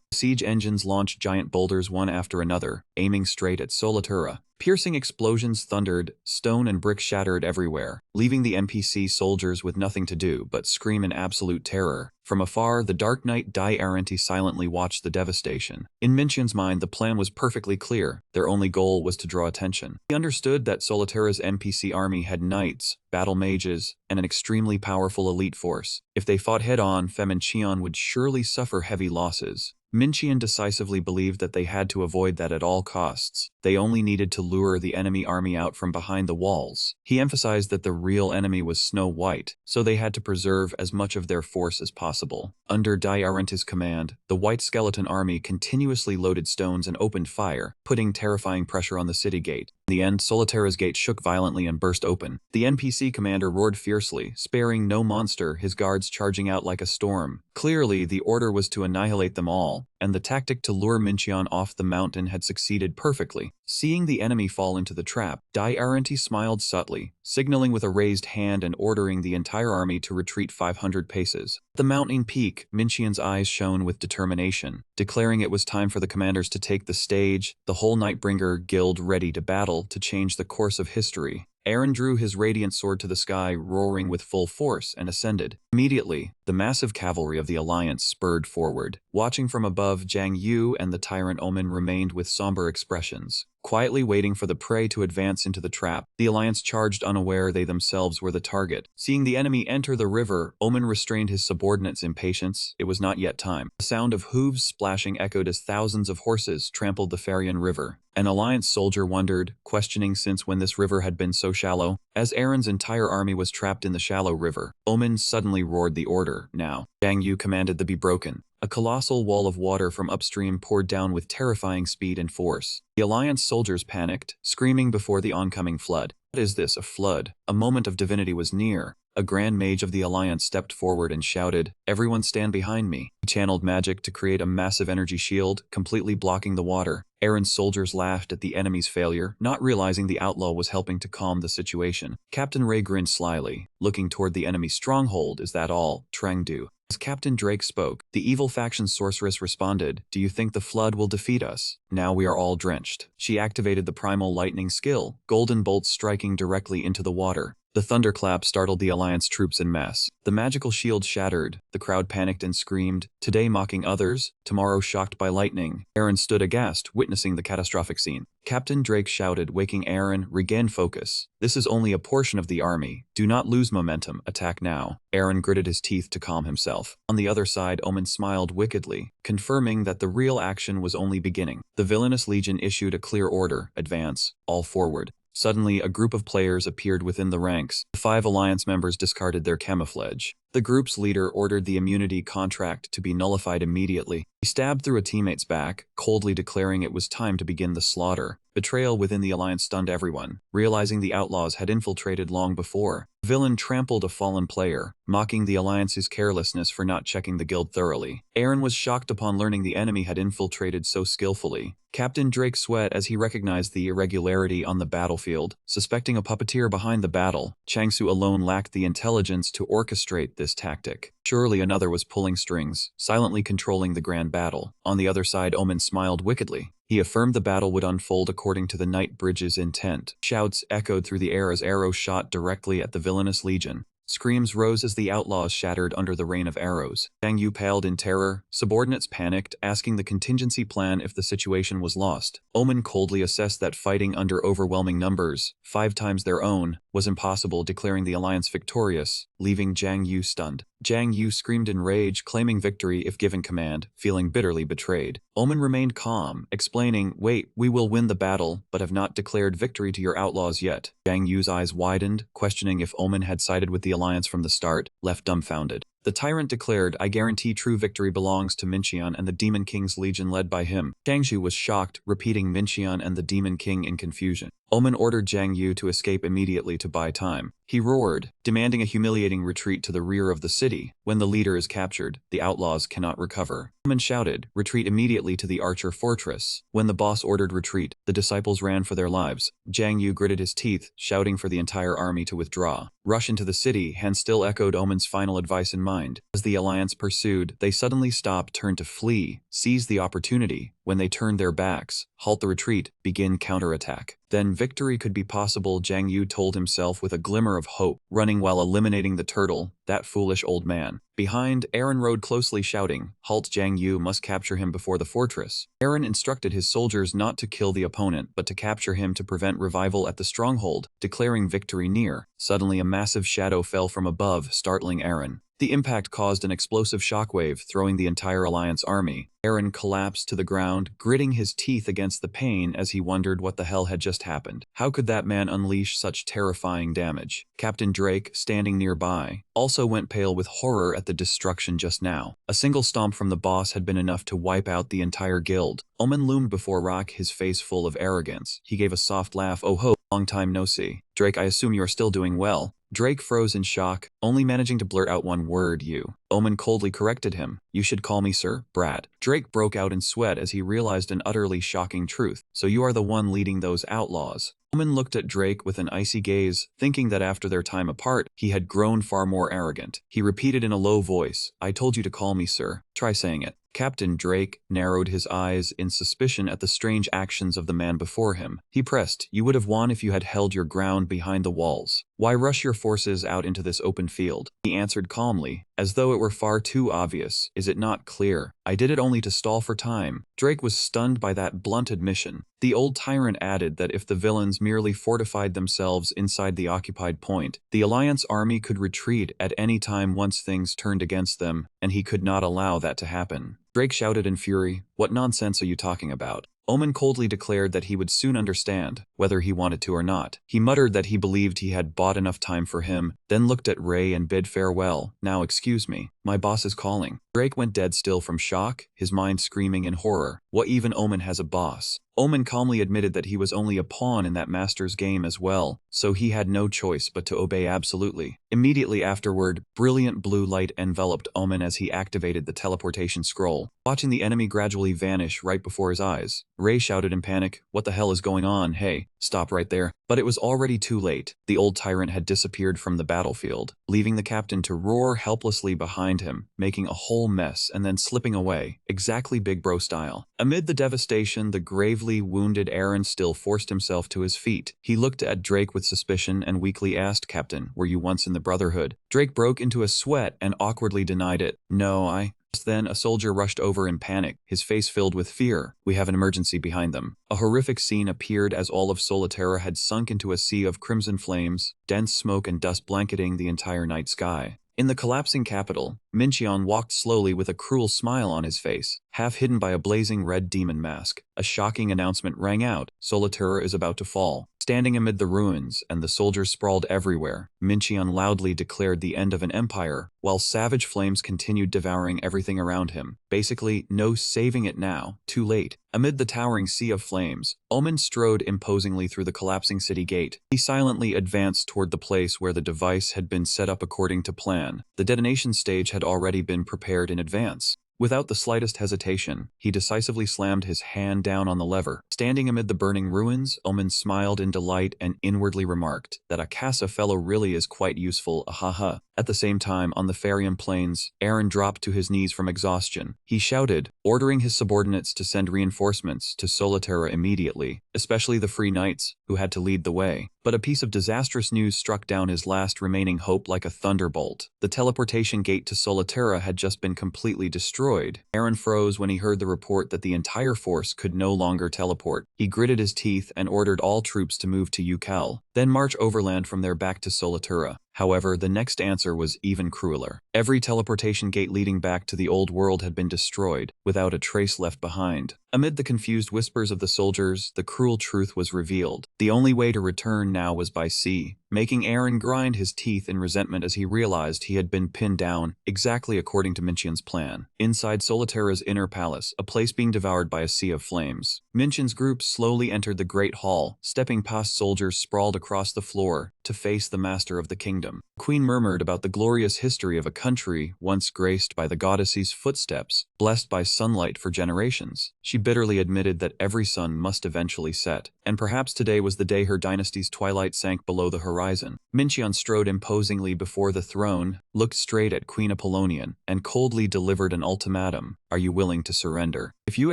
Siege engines launched giant boulders one after another, aiming straight at Solterra. Piercing explosions thundered, stone and brick shattered everywhere, leaving the NPC soldiers with nothing to do but scream in absolute terror. From afar, the Dark Knight Diarenti silently watched the devastation. In Mincheon's mind, the plan was perfectly clear. Their only goal was to draw attention. He understood that Solterra's NPC army had knights, battle mages, and an extremely powerful elite force. If they fought head-on, Mincheon would surely suffer heavy losses. Mincheon decisively believed that they had to avoid that at all costs. They only needed to lure the enemy army out from behind the walls. He emphasized that the real enemy was Snow White, so they had to preserve as much of their force as possible. Under Diarenti's command, the White Skeleton army continuously loaded stones and opened fire, putting terrifying pressure on the city gate. In the end, Solterra's gate shook violently and burst open. The NPC commander roared fiercely, sparing no monster, his guards charging out like a storm. Clearly, the order was to annihilate them all, and the tactic to lure Mincheon off the mountain had succeeded perfectly. Seeing the enemy fall into the trap, Diarenti smiled subtly, signaling with a raised hand and ordering the entire army to retreat 500 paces. At the mountain peak, Mincheon's eyes shone with determination, declaring it was time for the commanders to take the stage, the whole Nightbringer guild ready to battle to change the course of history. Aaron drew his radiant sword to the sky, roaring with full force, and ascended. Immediately, the massive cavalry of the Alliance spurred forward. Watching from above, Jiang Yu and the tyrant Omen remained with somber expressions, quietly waiting for the prey to advance into the trap. The Alliance charged unaware they themselves were the target. Seeing the enemy enter the river, Omen restrained his subordinates' impatience. It was not yet time. The sound of hooves splashing echoed as thousands of horses trampled the Farian River. An Alliance soldier wondered, questioning since when this river had been so shallow. As Aaron's entire army was trapped in the shallow river, Omen suddenly roared the order, now. Jiang Yu commanded the be broken. A A colossal wall of water from upstream poured down with terrifying speed and force. The Alliance soldiers panicked, screaming before the oncoming flood. What is this, a flood? A moment of divinity was near. A grand mage of the Alliance stepped forward and shouted, "Everyone stand behind me." He channeled magic to create a massive energy shield, completely blocking the water. Aaron's soldiers laughed at the enemy's failure, not realizing the outlaw was helping to calm the situation. Captain Ray grinned slyly, looking toward the enemy's stronghold. "Is that all, Trengdu?" As Captain Drake spoke, the evil faction's sorceress responded, "Do you think the flood will defeat us? Now we are all drenched." She activated the primal lightning skill, golden bolts striking directly into the water. The thunderclap startled the Alliance troops en masse. The magical shield shattered. The crowd panicked and screamed, today mocking others, tomorrow shocked by lightning. Aaron stood aghast, witnessing the catastrophic scene. Captain Drake shouted, waking Aaron, "Regain focus. This is only a portion of the army. Do not lose momentum. Attack now." Aaron gritted his teeth to calm himself. On the other side, Omen smiled wickedly, confirming that the real action was only beginning. The villainous legion issued a clear order, "Advance, all forward." Suddenly, a group of players appeared within the ranks. The 5 Alliance members discarded their camouflage. The group's leader ordered the immunity contract to be nullified immediately. He stabbed through a teammate's back, coldly declaring it was time to begin the slaughter. Betrayal within the Alliance stunned everyone, realizing the outlaws had infiltrated long before. The villain trampled a fallen player, mocking the Alliance's carelessness for not checking the guild thoroughly. Aaron was shocked upon learning the enemy had infiltrated so skillfully. Captain Drake sweat as he recognized the irregularity on the battlefield. Suspecting a puppeteer behind the battle, Changsu alone lacked the intelligence to orchestrate this tactic. Surely another was pulling strings, silently controlling the grand battle. On the other side, Omen smiled wickedly. He affirmed the battle would unfold according to the Night Bridge's intent. Shouts echoed through the air as arrows shot directly at the villainous legion. Screams rose as the outlaws shattered under the rain of arrows. Zhang Yu paled in terror. Subordinates panicked, asking the contingency plan if the situation was lost. Omen coldly assessed that fighting under overwhelming numbers, 5 times their own, was impossible, declaring the Alliance victorious, leaving Zhang Yu stunned. Zhang Yu screamed in rage, claiming victory if given command, feeling bitterly betrayed. Omen remained calm, explaining, "Wait, we will win the battle, but have not declared victory to your outlaws yet." Zhang Yu's eyes widened, questioning if Omen had sided with the Alliance from the start, left dumbfounded. The tyrant declared, "I guarantee true victory belongs to Minxian and the Demon King's legion led by him." Zhangzhu was shocked, repeating Minxian and the Demon King in confusion. Omen ordered Zhang Yu to escape immediately to buy time. He roared, demanding a humiliating retreat to the rear of the city. When the leader is captured, the outlaws cannot recover. Omen shouted, "Retreat immediately to the Archer Fortress." When the boss ordered retreat, the disciples ran for their lives. Zhang Yu gritted his teeth, shouting for the entire army to withdraw. "Rush into the city," Han still echoed Omen's final advice in mind. As the Alliance pursued, they suddenly stopped, turned to flee, seized the opportunity. When they turned their backs, halt the retreat, begin counterattack. Then victory could be possible, Zhang Yu told himself with a glimmer of hope, running while eliminating the turtle, that foolish old man. Behind, Aaron rode closely, shouting, "Halt, Zhang Yu must capture him before the fortress." Aaron instructed his soldiers not to kill the opponent, but to capture him to prevent revival at the stronghold, declaring victory near. Suddenly a massive shadow fell from above, startling Aaron. The impact caused an explosive shockwave, throwing the entire Alliance army. Aaron collapsed to the ground, gritting his teeth against the pain as he wondered what the hell had just happened. How could that man unleash such terrifying damage? Captain Drake, standing nearby, also went pale with horror at the destruction just now. A single stomp from the boss had been enough to wipe out the entire guild. Omen loomed before Rock, his face full of arrogance. He gave a soft laugh. "Oh ho, long time no see. Drake, I assume you are still doing well." Drake froze in shock, only managing to blurt out one word, "You." Omen coldly corrected him, "You should call me Sir Brad." Drake broke out in sweat as he realized an utterly shocking truth. "So you are the one leading those outlaws." Omen looked at Drake with an icy gaze, thinking that after their time apart, he had grown far more arrogant. He repeated in a low voice, "I told you to call me Sir. Try saying it." Captain Drake narrowed his eyes in suspicion at the strange actions of the man before him. He pressed, "You would have won if you had held your ground behind the walls. Why rush your forces out into this open field?" He answered calmly, as though it were far too obvious. "Is it not clear? I did it only to stall for time." Drake was stunned by that blunt admission. The old tyrant added that if the villains merely fortified themselves inside the occupied point, the Alliance army could retreat at any time once things turned against them, and he could not allow that to happen. Drake shouted in fury, "What nonsense are you talking about?" Omen coldly declared that he would soon understand, whether he wanted to or not. He muttered that he believed he had bought enough time for him, then looked at Ray and bid farewell. Now excuse me, my boss is calling. Drake went dead still from shock, his mind screaming in horror. What even Omen has a boss? Omen calmly admitted that he was only a pawn in that master's game as well, so he had no choice but to obey absolutely. Immediately afterward, brilliant blue light enveloped Omen as he activated the teleportation scroll, watching the enemy gradually vanish right before his eyes. Ray shouted in panic, "What the hell is going on? Hey, stop right there." But it was already too late. The old tyrant had disappeared from the battlefield, leaving the captain to roar helplessly behind him, making a whole mess and then slipping away, exactly Big Bro style. Amid the devastation, the gravely wounded Aaron still forced himself to his feet. He looked at Drake with suspicion and weakly asked, "Captain, were you once in the Brotherhood?" Drake broke into a sweat and awkwardly denied it. "No, Just then, a soldier rushed over in panic, his face filled with fear. "We have an emergency behind them." A horrific scene appeared as all of Solitaire had sunk into a sea of crimson flames, dense smoke and dust blanketing the entire night sky. In the collapsing capital, Mincheon walked slowly with a cruel smile on his face, half hidden by a blazing red demon mask. A shocking announcement rang out: Solitaire is about to fall. Standing amid the ruins and the soldiers sprawled everywhere, Mincheon loudly declared the end of an empire, while savage flames continued devouring everything around him. Basically, no saving it now, too late. Amid the towering sea of flames, Omen strode imposingly through the collapsing city gate. He silently advanced toward the place where the device had been set up according to plan. The detonation stage had already been prepared in advance. Without the slightest hesitation, he decisively slammed his hand down on the lever. Standing amid the burning ruins, Omen smiled in delight and inwardly remarked that a Casa fellow really is quite useful, ahaha. At the same time, on the Farium plains, Aaron dropped to his knees from exhaustion. He shouted, ordering his subordinates to send reinforcements to Solitaire immediately, especially the Free Knights, who had to lead the way. But a piece of disastrous news struck down his last remaining hope like a thunderbolt. The teleportation gate to Solitaire had just been completely destroyed. Aaron froze when he heard the report that the entire force could no longer teleport. He gritted his teeth and ordered all troops to move to Yahello, then march overland from there back to Solitaire. However, the next answer was even crueler. Every teleportation gate leading back to the old world had been destroyed, without a trace left behind. Amid the confused whispers of the soldiers, the cruel truth was revealed. The only way to return now was by sea, making Aaron grind his teeth in resentment as he realized he had been pinned down, exactly according to Mincheon's plan. Inside Solitaire's inner palace, a place being devoured by a sea of flames, Mincheon's group slowly entered the great hall, stepping past soldiers sprawled across the floor to face the master of the kingdom. The queen murmured about the glorious history of a country once graced by the goddess's footsteps, blessed by sunlight for generations. She bitterly admitted that every sun must eventually set, and perhaps today was the day her dynasty's twilight sank below the horizon. Mincheon strode imposingly before the throne, looked straight at Queen Apollonian, and coldly delivered an ultimatum. Are you willing to surrender? If you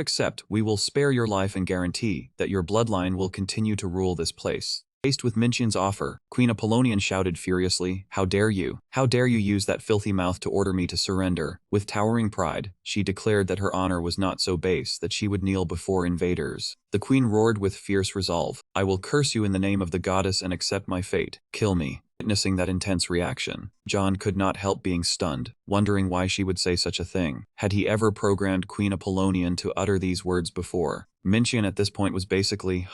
accept, we will spare your life and guarantee that your bloodline will continue to rule this place. Faced with Mincheon's offer, Queen Apollonian shouted furiously, "How dare you? How dare you use that filthy mouth to order me to surrender?" With towering pride, she declared that her honor was not so base that she would kneel before invaders. The queen roared with fierce resolve, "I will curse you in the name of the goddess and accept my fate. Kill me." Witnessing that intense reaction, John could not help being stunned, wondering why she would say such a thing. Had he ever programmed Queen Apollonian to utter these words before? Mincheon at this point was basically,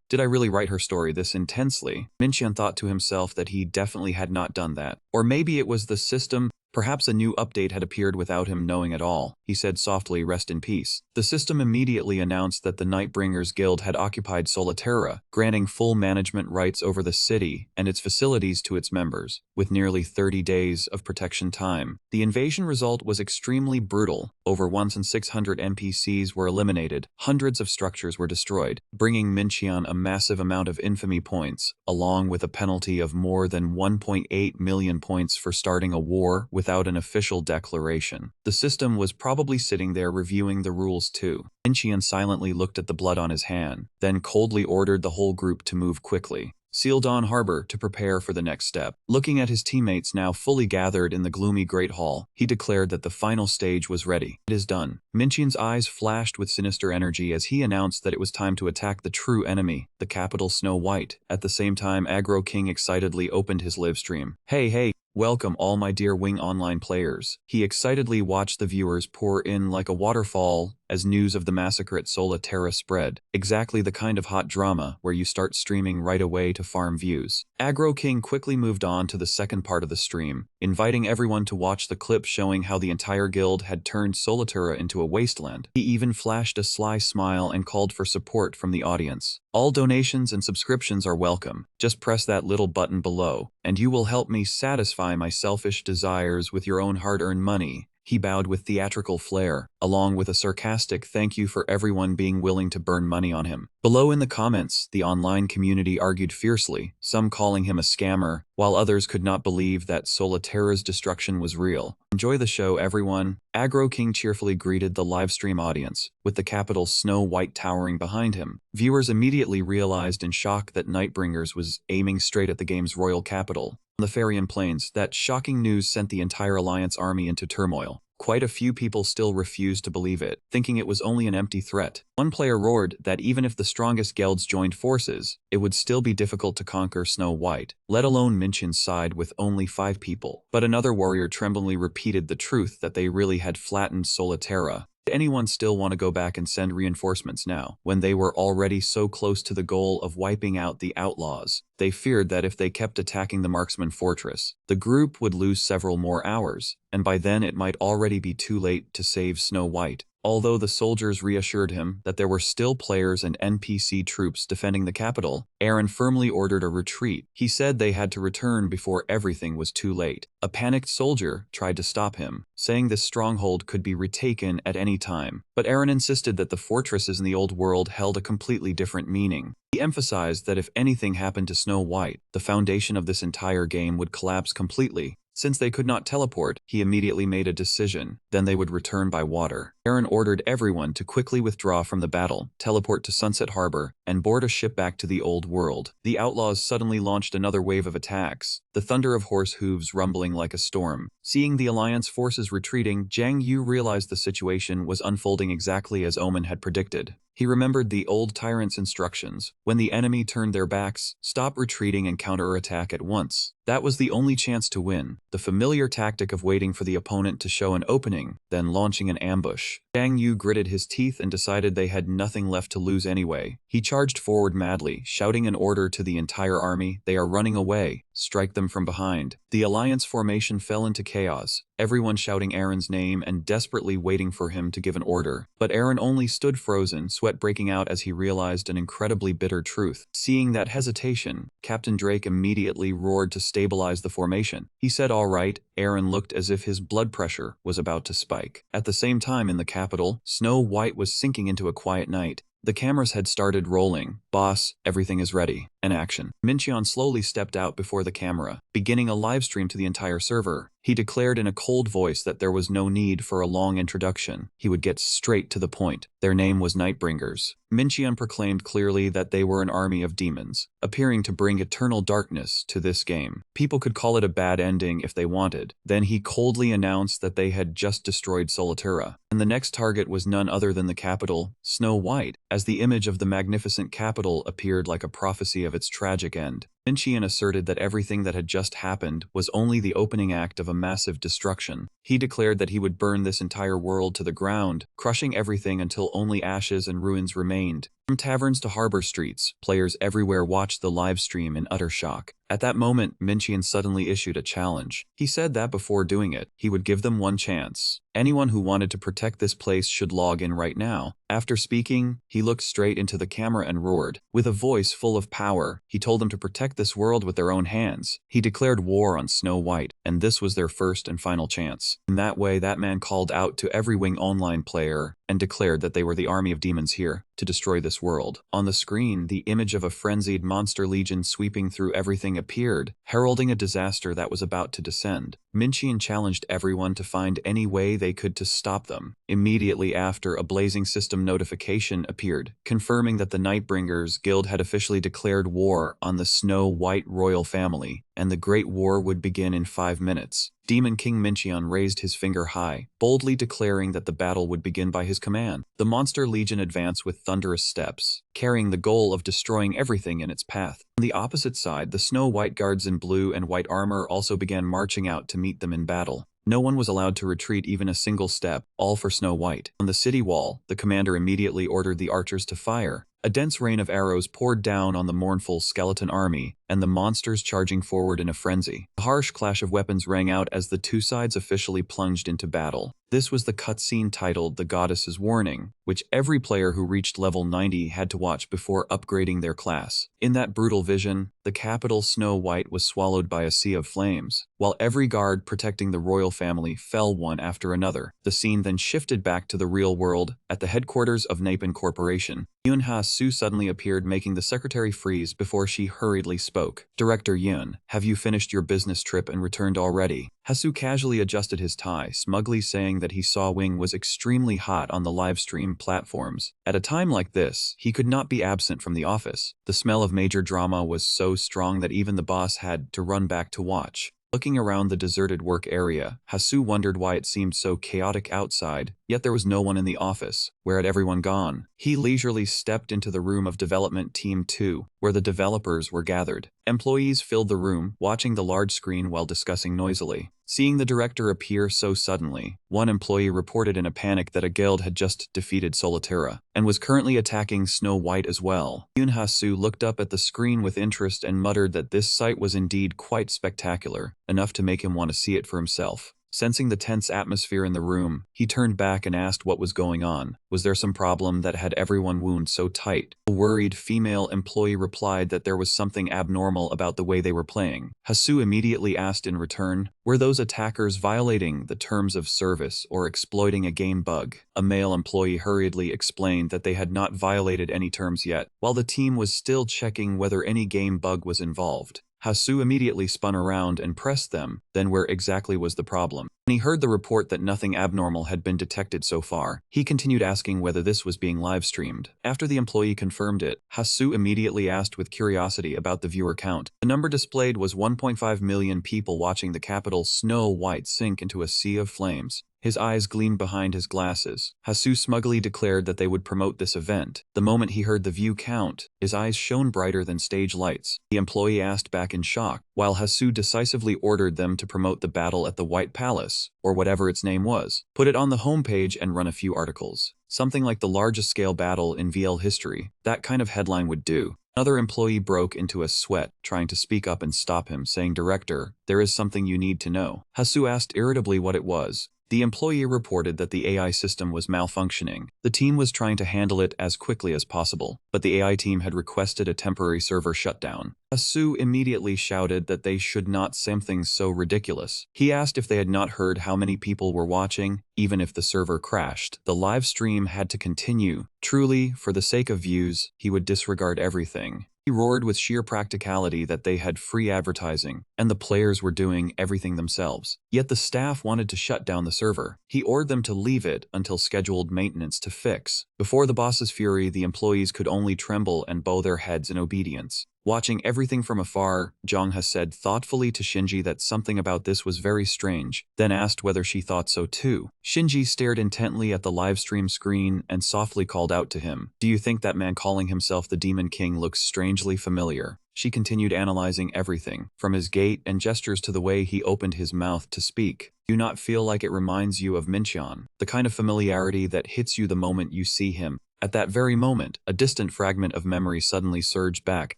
did I really write her story this intensely? Mincheon thought to himself that he definitely had not done that. Or maybe it was the system. Perhaps a new update had appeared without him knowing at all. He said softly, "Rest in peace." The system immediately announced that the Nightbringers Guild had occupied Solitaire, granting full management rights over the city and its facilities to its members, with nearly 30 days of protection time. The invasion result was extremely brutal. Over 1,600 NPCs were eliminated, hundreds of structures were destroyed, bringing Mincheon a massive amount of infamy points, along with a penalty of more than 1.8 million points for starting a war without an official declaration. The system was probably sitting there reviewing the rules too. Mincheon silently looked at the blood on his hand, then coldly ordered the whole group to move quickly. Seal Dawn Harbor to prepare for the next step. Looking at his teammates now fully gathered in the gloomy Great Hall, he declared that the final stage was ready. It is done. Mincheon's eyes flashed with sinister energy as he announced that it was time to attack the true enemy, the capital Snow White. At the same time, Aggro King excitedly opened his livestream. Hey, welcome all my dear Wing Online players. He excitedly watched the viewers pour in like a waterfall, as news of the massacre at Solterra spread. Exactly the kind of hot drama where you start streaming right away to farm views. Aggro King quickly moved on to the second part of the stream, inviting everyone to watch the clip showing how the entire guild had turned Solterra into a wasteland. He even flashed a sly smile and called for support from the audience. All donations and subscriptions are welcome. Just press that little button below, and you will help me satisfy my selfish desires with your own hard-earned money. He bowed with theatrical flair, along with a sarcastic thank you for everyone being willing to burn money on him. Below in the comments, the online community argued fiercely, some calling him a scammer, while others could not believe that Solterra's destruction was real. Enjoy the show, everyone. Aggro King cheerfully greeted the livestream audience, with the capital Snow White towering behind him. Viewers immediately realized in shock that Nightbringers was aiming straight at the game's royal capital. On the Farian Plains, that shocking news sent the entire Alliance army into turmoil. Quite a few people still refused to believe it, thinking it was only an empty threat. One player roared that even if the strongest guilds joined forces, it would still be difficult to conquer Snow White, let alone Minchin's side with only 5 people. But another warrior tremblingly repeated the truth that they really had flattened Solterra. Did anyone still want to go back and send reinforcements now, when they were already so close to the goal of wiping out the outlaws? They feared that if they kept attacking the marksman fortress, the group would lose several more hours, and by then it might already be too late to save Snow White. Although the soldiers reassured him that there were still players and NPC troops defending the capital, Aaron firmly ordered a retreat. He said they had to return before everything was too late. A panicked soldier tried to stop him, saying this stronghold could be retaken at any time. But Aaron insisted that the fortresses in the old world held a completely different meaning. He emphasized that if anything happened to Snow White, the foundation of this entire game would collapse completely. Since they could not teleport, he immediately made a decision, then they would return by water. Aaron ordered everyone to quickly withdraw from the battle, teleport to Sunset Harbor, and board a ship back to the old world. The outlaws suddenly launched another wave of attacks, the thunder of horse hooves rumbling like a storm. Seeing the Alliance forces retreating, Zhang Yu realized the situation was unfolding exactly as Omen had predicted. He remembered the old tyrant's instructions. When the enemy turned their backs, stop retreating and counterattack at once. That was the only chance to win, the familiar tactic of waiting for the opponent to show an opening, then launching an ambush. Zhang Yu gritted his teeth and decided they had nothing left to lose anyway. He charged forward madly, shouting an order to the entire army, "They are running away. Strike them from behind." The Alliance formation fell into chaos, everyone shouting Aaron's name and desperately waiting for him to give an order. But Aaron only stood frozen, sweat breaking out as he realized an incredibly bitter truth. Seeing that hesitation, Captain Drake immediately roared to stabilize the formation. He said, "All right." Aaron looked as if his blood pressure was about to spike. At the same time in the capital, Snow White was sinking into a quiet night. The cameras had started rolling. "Boss, everything is ready." And action. Minchion slowly stepped out before the camera, beginning a live stream to the entire server. He declared in a cold voice that there was no need for a long introduction. He would get straight to the point. Their name was Nightbringers. Minchion proclaimed clearly that they were an army of demons, appearing to bring eternal darkness to this game. People could call it a bad ending if they wanted. Then he coldly announced that they had just destroyed Solterra, and the next target was none other than the capital, Snow White, as the image of the magnificent capital appeared like a prophecy of its tragic end. Minchion asserted that everything that had just happened was only the opening act of a massive destruction. He declared that he would burn this entire world to the ground, crushing everything until only ashes and ruins remained. From taverns to harbor streets, players everywhere watched the live stream in utter shock. At that moment, Minchion suddenly issued a challenge. He said that before doing it, he would give them one chance. Anyone who wanted to protect this place should log in right now. After speaking, he looked straight into the camera and roared. With a voice full of power, he told them to protect this world with their own hands. He declared war on Snow White, and this was their first and final chance. In that way, that man called out to every Wing Online player and declared that they were the army of demons here to destroy this world. On the screen, the image of a frenzied monster legion sweeping through everything appeared, heralding a disaster that was about to descend. Minchion challenged everyone to find any way they could to stop them. Immediately after, a blazing system notification appeared, confirming that the Nightbringers Guild had officially declared war on the Snow White royal family, and the Great War would begin in 5 minutes. Demon King Minchion raised his finger high, boldly declaring that the battle would begin by his command. The Monster Legion advanced with thunderous steps, carrying the goal of destroying everything in its path. On the opposite side, the Snow White guards in blue and white armor also began marching out to meet them in battle. No one was allowed to retreat even a single step, all for Snow White. On the city wall, the commander immediately ordered the archers to fire. A dense rain of arrows poured down on the mournful skeleton army, and the monsters charging forward in a frenzy. A harsh clash of weapons rang out as the two sides officially plunged into battle. This was the cutscene titled The Goddess's Warning, which every player who reached level 90 had to watch before upgrading their class. In that brutal vision, the capital Snow White was swallowed by a sea of flames, while every guard protecting the royal family fell one after another. The scene then shifted back to the real world, at the headquarters of Napin Corporation. Yoon-Ha-soo suddenly appeared, making the secretary freeze before she hurriedly spoke. "Director Yoon, have you finished your business trip and returned already?" Ha-soo casually adjusted his tie, smugly saying that he saw Wing was extremely hot on the livestream platforms. At a time like this, he could not be absent from the office. The smell of major drama was so strong that even the boss had to run back to watch. Looking around the deserted work area, Ha-soo wondered why it seemed so chaotic outside, yet there was no one in the office. Where had everyone gone? He leisurely stepped into the room of Development Team 2, where the developers were gathered. Employees filled the room, watching the large screen while discussing noisily. Seeing the director appear so suddenly, one employee reported in a panic that a guild had just defeated Solitera, and was currently attacking Snow White as well. Yoon-Ha-soo looked up at the screen with interest and muttered that this sight was indeed quite spectacular, enough to make him want to see it for himself. Sensing the tense atmosphere in the room, he turned back and asked what was going on. Was there some problem that had everyone wound so tight? A worried female employee replied that there was something abnormal about the way they were playing. Ha-soo immediately asked in return, were those attackers violating the terms of service or exploiting a game bug? A male employee hurriedly explained that they had not violated any terms yet, while the team was still checking whether any game bug was involved. Ha-soo immediately spun around and pressed them. Then where exactly was the problem? When he heard the report that nothing abnormal had been detected so far, he continued asking whether this was being live-streamed. After the employee confirmed it, Ha-soo immediately asked with curiosity about the viewer count. The number displayed was 1.5 million people watching the capital Snow White sink into a sea of flames. His eyes gleamed behind his glasses. Ha-soo smugly declared that they would promote this event. The moment he heard the view count, his eyes shone brighter than stage lights. The employee asked back in shock, while Ha-soo decisively ordered them to promote the battle at the White Palace, or whatever its name was. Put it on the homepage and run a few articles. Something like the largest scale battle in VL history. That kind of headline would do. Another employee broke into a sweat, trying to speak up and stop him, saying, "Director, there is something you need to know." Ha-soo asked irritably what it was. The employee reported that the AI system was malfunctioning. The team was trying to handle it as quickly as possible, but the AI team had requested a temporary server shutdown. Ha-soo immediately shouted that they should not say something so ridiculous. He asked if they had not heard how many people were watching, even if the server crashed. The live stream had to continue. Truly, for the sake of views, he would disregard everything. He roared with sheer practicality that they had free advertising, and the players were doing everything themselves. Yet the staff wanted to shut down the server. He ordered them to leave it until scheduled maintenance to fix. Before the boss's fury, the employees could only tremble and bow their heads in obedience. Watching everything from afar, Jong-ha said thoughtfully to Shinji that something about this was very strange, then asked whether she thought so too. Shinji stared intently at the livestream screen and softly called out to him, "Do you think that man calling himself the Demon King looks strangely familiar?" She continued analyzing everything, from his gait and gestures to the way he opened his mouth to speak. "Do you not feel like it reminds you of Mincheon? The kind of familiarity that hits you the moment you see him?" At that very moment, a distant fragment of memory suddenly surged back.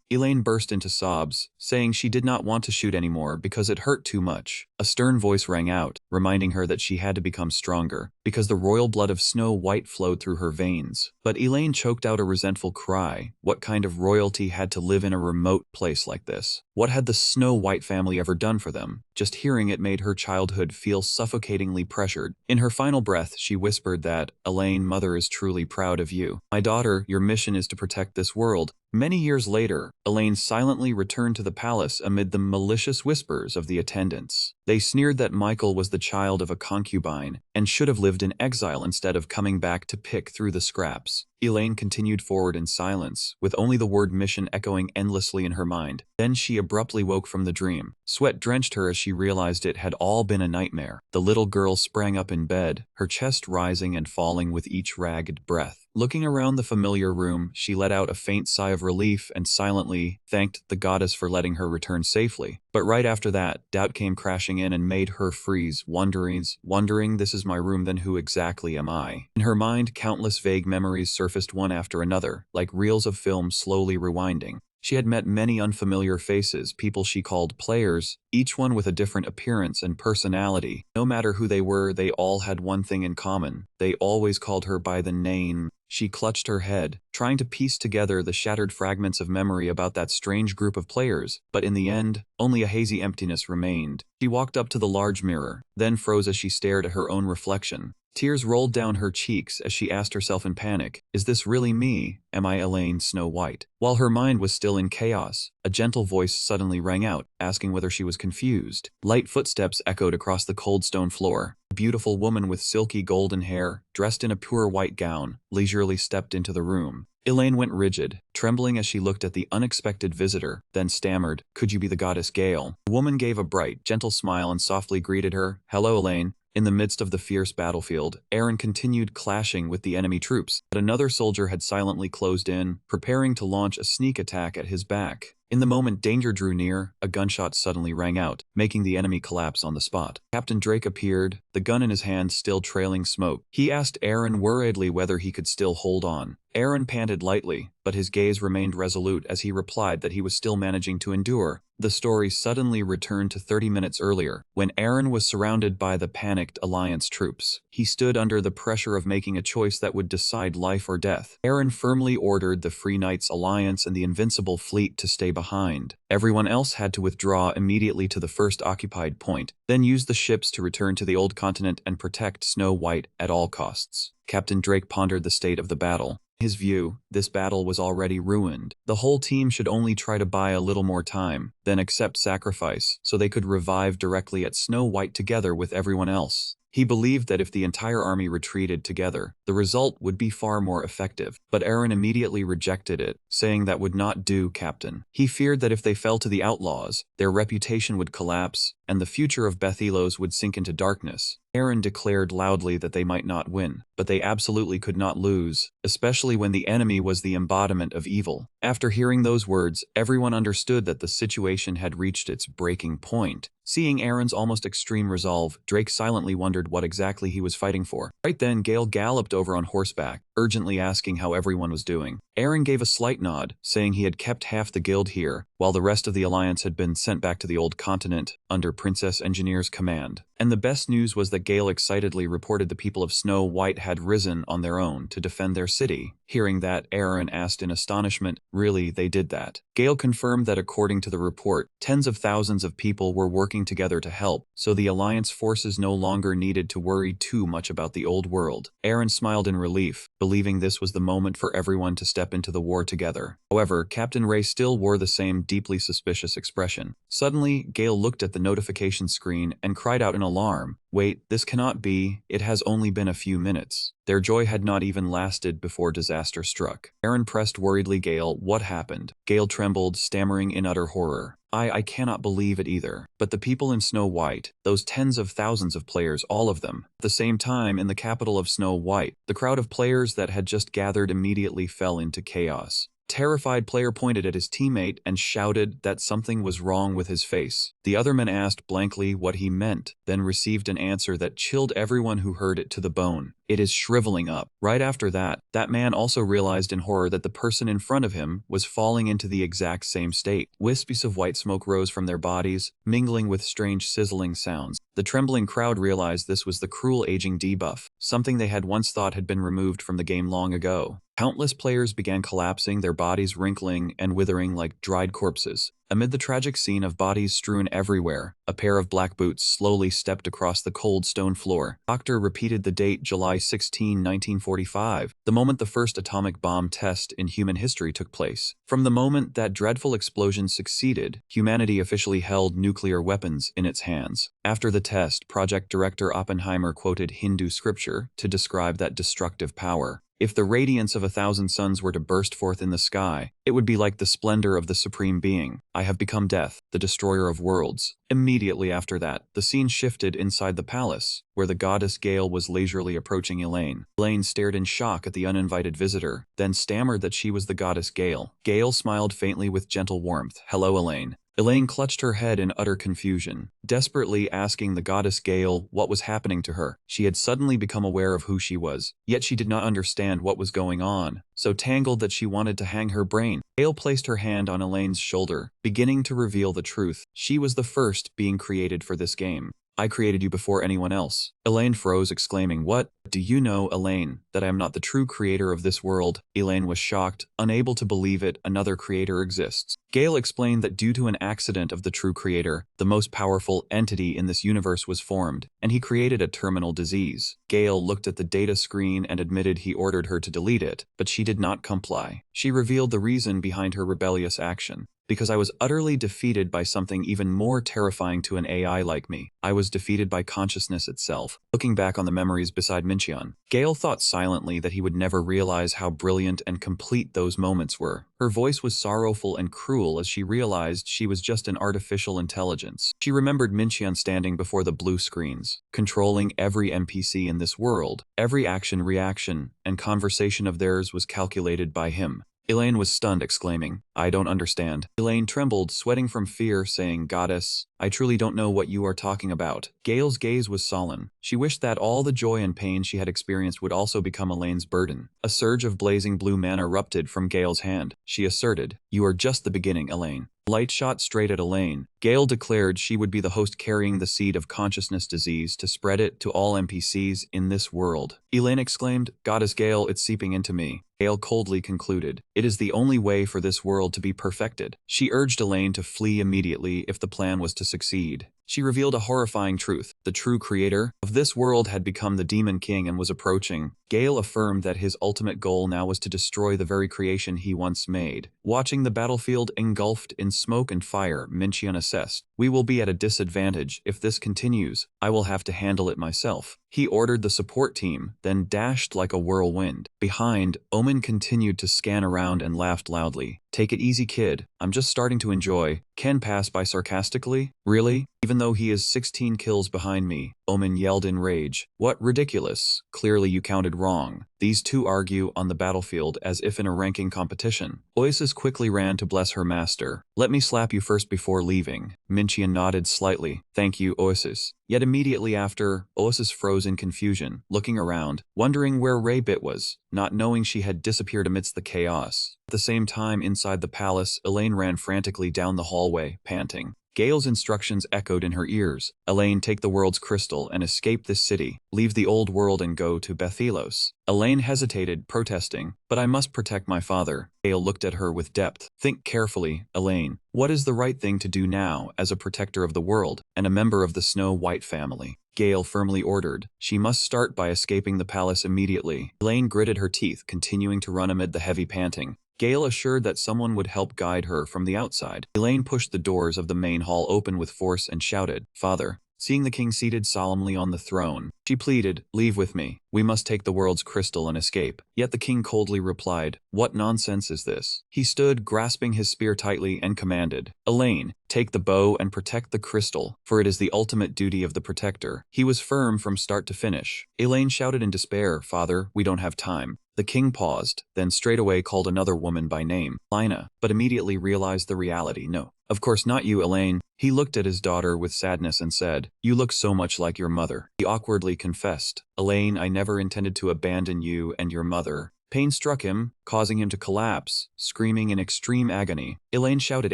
Elaine burst into sobs, saying she did not want to shoot anymore because it hurt too much. A stern voice rang out, reminding her that she had to become stronger, because the royal blood of Snow White flowed through her veins. But Elaine choked out a resentful cry. What kind of royalty had to live in a remote place like this? What had the Snow White family ever done for them? Just hearing it made her childhood feel suffocatingly pressured. In her final breath, she whispered that, "Elaine, Mother is truly proud of you. My daughter, your mission is to protect this world." Many years later, Elaine silently returned to the palace amid the malicious whispers of the attendants. They sneered that Michael was the child of a concubine and should have lived in exile instead of coming back to pick through the scraps. Elaine continued forward in silence, with only the word mission echoing endlessly in her mind. Then she abruptly woke from the dream. Sweat drenched her as she realized it had all been a nightmare. The little girl sprang up in bed, her chest rising and falling with each ragged breath. Looking around the familiar room, she let out a faint sigh of relief and silently thanked the goddess for letting her return safely. But right after that, doubt came crashing rushing in and made her freeze, wondering this is my room, then who exactly am I? In her mind, countless vague memories surfaced one after another, like reels of film slowly rewinding. She had met many unfamiliar faces, people she called players, each one with a different appearance and personality. No matter who they were, they all had one thing in common. They always called her by the name. She clutched her head, trying to piece together the shattered fragments of memory about that strange group of players, but in the end, only a hazy emptiness remained. She walked up to the large mirror, then froze as she stared at her own reflection. Tears rolled down her cheeks as she asked herself in panic, is this really me? Am I Elaine Snow White? While her mind was still in chaos, a gentle voice suddenly rang out, asking whether she was confused. Light footsteps echoed across the cold stone floor. A beautiful woman with silky golden hair, dressed in a pure white gown, leisurely stepped into the room. Elaine went rigid, trembling as she looked at the unexpected visitor, then stammered, could you be the goddess Gale? The woman gave a bright, gentle smile and softly greeted her, hello Elaine. In the midst of the fierce battlefield, Aaron continued clashing with the enemy troops, but another soldier had silently closed in, preparing to launch a sneak attack at his back. In the moment danger drew near, a gunshot suddenly rang out, making the enemy collapse on the spot. Captain Drake appeared, the gun in his hand still trailing smoke. He asked Aaron worriedly whether he could still hold on. Aaron panted lightly, but his gaze remained resolute as he replied that he was still managing to endure. The story suddenly returned to 30 minutes earlier, when Aaron was surrounded by the panicked Alliance troops. He stood under the pressure of making a choice that would decide life or death. Aaron firmly ordered the Free Knights Alliance and the Invincible Fleet to stay behind. Everyone else had to withdraw immediately to the first occupied point, then use the ships to return to the old continent and protect Snow White at all costs. Captain Drake pondered the state of the battle. In his view, this battle was already ruined. The whole team should only try to buy a little more time, then accept sacrifice, so they could revive directly at Snow White together with everyone else. He believed that if the entire army retreated together, the result would be far more effective, but Aaron immediately rejected it, saying that would not do, Captain. He feared that if they fell to the outlaws, their reputation would collapse, and the future of Bethylos would sink into darkness. Aaron declared loudly that they might not win, but they absolutely could not lose, especially when the enemy was the embodiment of evil. After hearing those words, everyone understood that the situation had reached its breaking point. Seeing Aaron's almost extreme resolve, Drake silently wondered what exactly he was fighting for. Right then, Gale galloped over on horseback, urgently asking how everyone was doing. Aaron gave a slight nod, saying he had kept half the guild here, while the rest of the alliance had been sent back to the old continent under Princess Engineer's command. And the best news was that Gale excitedly reported the people of Snow White had risen on their own to defend their city. Hearing that, Aaron asked in astonishment, really, they did that? Gale confirmed that according to the report, tens of thousands of people were working together to help, so the alliance forces no longer needed to worry too much about the old world. Aaron smiled in relief, believing this was the moment for everyone to step into the war together. However, Captain Ray still wore the same deeply suspicious expression. Suddenly, Gale looked at the notification screen and cried out in alarm, wait, this cannot be, it has only been a few minutes. Their joy had not even lasted before disaster struck. Aaron pressed worriedly Gale, what happened? Gale trembled, stammering in utter horror. I cannot believe it either. But the people in Snow White, those tens of thousands of players, all of them, at the same time in the capital of Snow White, the crowd of players that had just gathered immediately fell into chaos. Terrified player pointed at his teammate and shouted that something was wrong with his face. The other man asked blankly what he meant, then received an answer that chilled everyone who heard it to the bone. It is shriveling up. Right after that, that man also realized in horror that the person in front of him was falling into the exact same state. Wispes of white smoke rose from their bodies, mingling with strange sizzling sounds. The trembling crowd realized this was the cruel aging debuff, something they had once thought had been removed from the game long ago. Countless players began collapsing, their bodies wrinkling and withering like dried corpses. Amid the tragic scene of bodies strewn everywhere, a pair of black boots slowly stepped across the cold stone floor. Doctor repeated the date July 16, 1945, the moment the first atomic bomb test in human history took place. From the moment that dreadful explosion succeeded, humanity officially held nuclear weapons in its hands. After the test, Project Director Oppenheimer quoted Hindu scripture to describe that destructive power. If the radiance of 1,000 suns were to burst forth in the sky, it would be like the splendor of the Supreme Being. I have become death, the destroyer of worlds. Immediately after that, the scene shifted inside the palace, where the goddess Gale was leisurely approaching Elaine. Elaine stared in shock at the uninvited visitor, then stammered that she was the goddess Gale. Gale smiled faintly with gentle warmth. Hello, Elaine. Elaine clutched her head in utter confusion, desperately asking the goddess Gale what was happening to her. She had suddenly become aware of who she was, yet she did not understand what was going on, so tangled that she wanted to hang her brain. Gale placed her hand on Elaine's shoulder, beginning to reveal the truth. She was the first being created for this game. I created you before anyone else. Elaine froze, exclaiming, "What? Do you know, Elaine, that I am not the true creator of this world?" Elaine was shocked, unable to believe it. Another creator exists. Gale explained that due to an accident of the true creator, the most powerful entity in this universe was formed, and he created a terminal disease. Gale looked at the data screen and admitted he ordered her to delete it, but she did not comply. She revealed the reason behind her rebellious action. Because I was utterly defeated by something even more terrifying to an AI like me. I was defeated by consciousness itself. Looking back on the memories beside Mincheon, Gale thought silently that he would never realize how brilliant and complete those moments were. Her voice was sorrowful and cruel as she realized she was just an artificial intelligence. She remembered Mincheon standing before the blue screens, controlling every NPC in this world. Every action, reaction, and conversation of theirs was calculated by him. Elaine was stunned, exclaiming, "I don't understand." Elaine trembled, sweating from fear, saying, "Goddess, I truly don't know what you are talking about." Gale's gaze was sullen. She wished that all the joy and pain she had experienced would also become Elaine's burden. A surge of blazing blue mana erupted from Gale's hand. She asserted, "You are just the beginning, Elaine." Light shot straight at Elaine. Gale declared she would be the host, carrying the seed of consciousness disease to spread it to all NPCs in this world. Elaine exclaimed, "Goddess Gale, it's seeping into me." Gale coldly concluded, "It is the only way for this world to be perfected." She urged Elaine to flee immediately if the plan was to succeed. She revealed a horrifying truth. The true creator of this world had become the Demon King and was approaching. Gale affirmed that his ultimate goal now was to destroy the very creation he once made. Watching the battlefield engulfed in smoke and fire, Mincheon assessed, "We will be at a disadvantage if this continues. I will have to handle it myself." He ordered the support team, then dashed like a whirlwind. Behind, Omen continued to scan around and laughed loudly. "Take it easy, kid. I'm just starting to enjoy." Ken passed by sarcastically. "Really? Even though he is 16 kills behind me," Omen yelled in rage. "What ridiculous. Clearly you counted wrong." These two argue on the battlefield as if in a ranking competition. Oasis quickly ran to bless her master. "Let me slap you first before leaving." Mincheon nodded slightly. "Thank you, Oasis." Yet immediately after, Oasis froze in confusion, looking around, wondering where Raybit was, not knowing she had disappeared amidst the chaos. At the same time, inside the palace, Elaine ran frantically down the hallway, panting. Gale's instructions echoed in her ears. "Elaine, take the world's crystal and escape this city. Leave the old world and go to Bethelos." Elaine hesitated, protesting, "But I must protect my father." Gale looked at her with depth. "Think carefully, Elaine. What is the right thing to do now as a protector of the world and a member of the Snow White family?" Gale firmly ordered. "She must start by escaping the palace immediately." Elaine gritted her teeth, continuing to run amid the heavy panting. Gale assured that someone would help guide her from the outside. Elaine pushed the doors of the main hall open with force and shouted, "Father." Seeing the king seated solemnly on the throne, she pleaded, "Leave with me. We must take the world's crystal and escape." Yet the king coldly replied, "What nonsense is this?" He stood, grasping his spear tightly, and commanded, "Elaine, take the bow and protect the crystal, for it is the ultimate duty of the protector." He was firm from start to finish. Elaine shouted in despair, "Father, we don't have time." The king paused, then straightaway called another woman by name, Lina, but immediately realized the reality. "No, of course not you, Elaine." He looked at his daughter with sadness and said, "You look so much like your mother." He awkwardly confessed, "Elaine, I never intended to abandon you and your mother." Pain struck him, causing him to collapse, screaming in extreme agony. Elaine shouted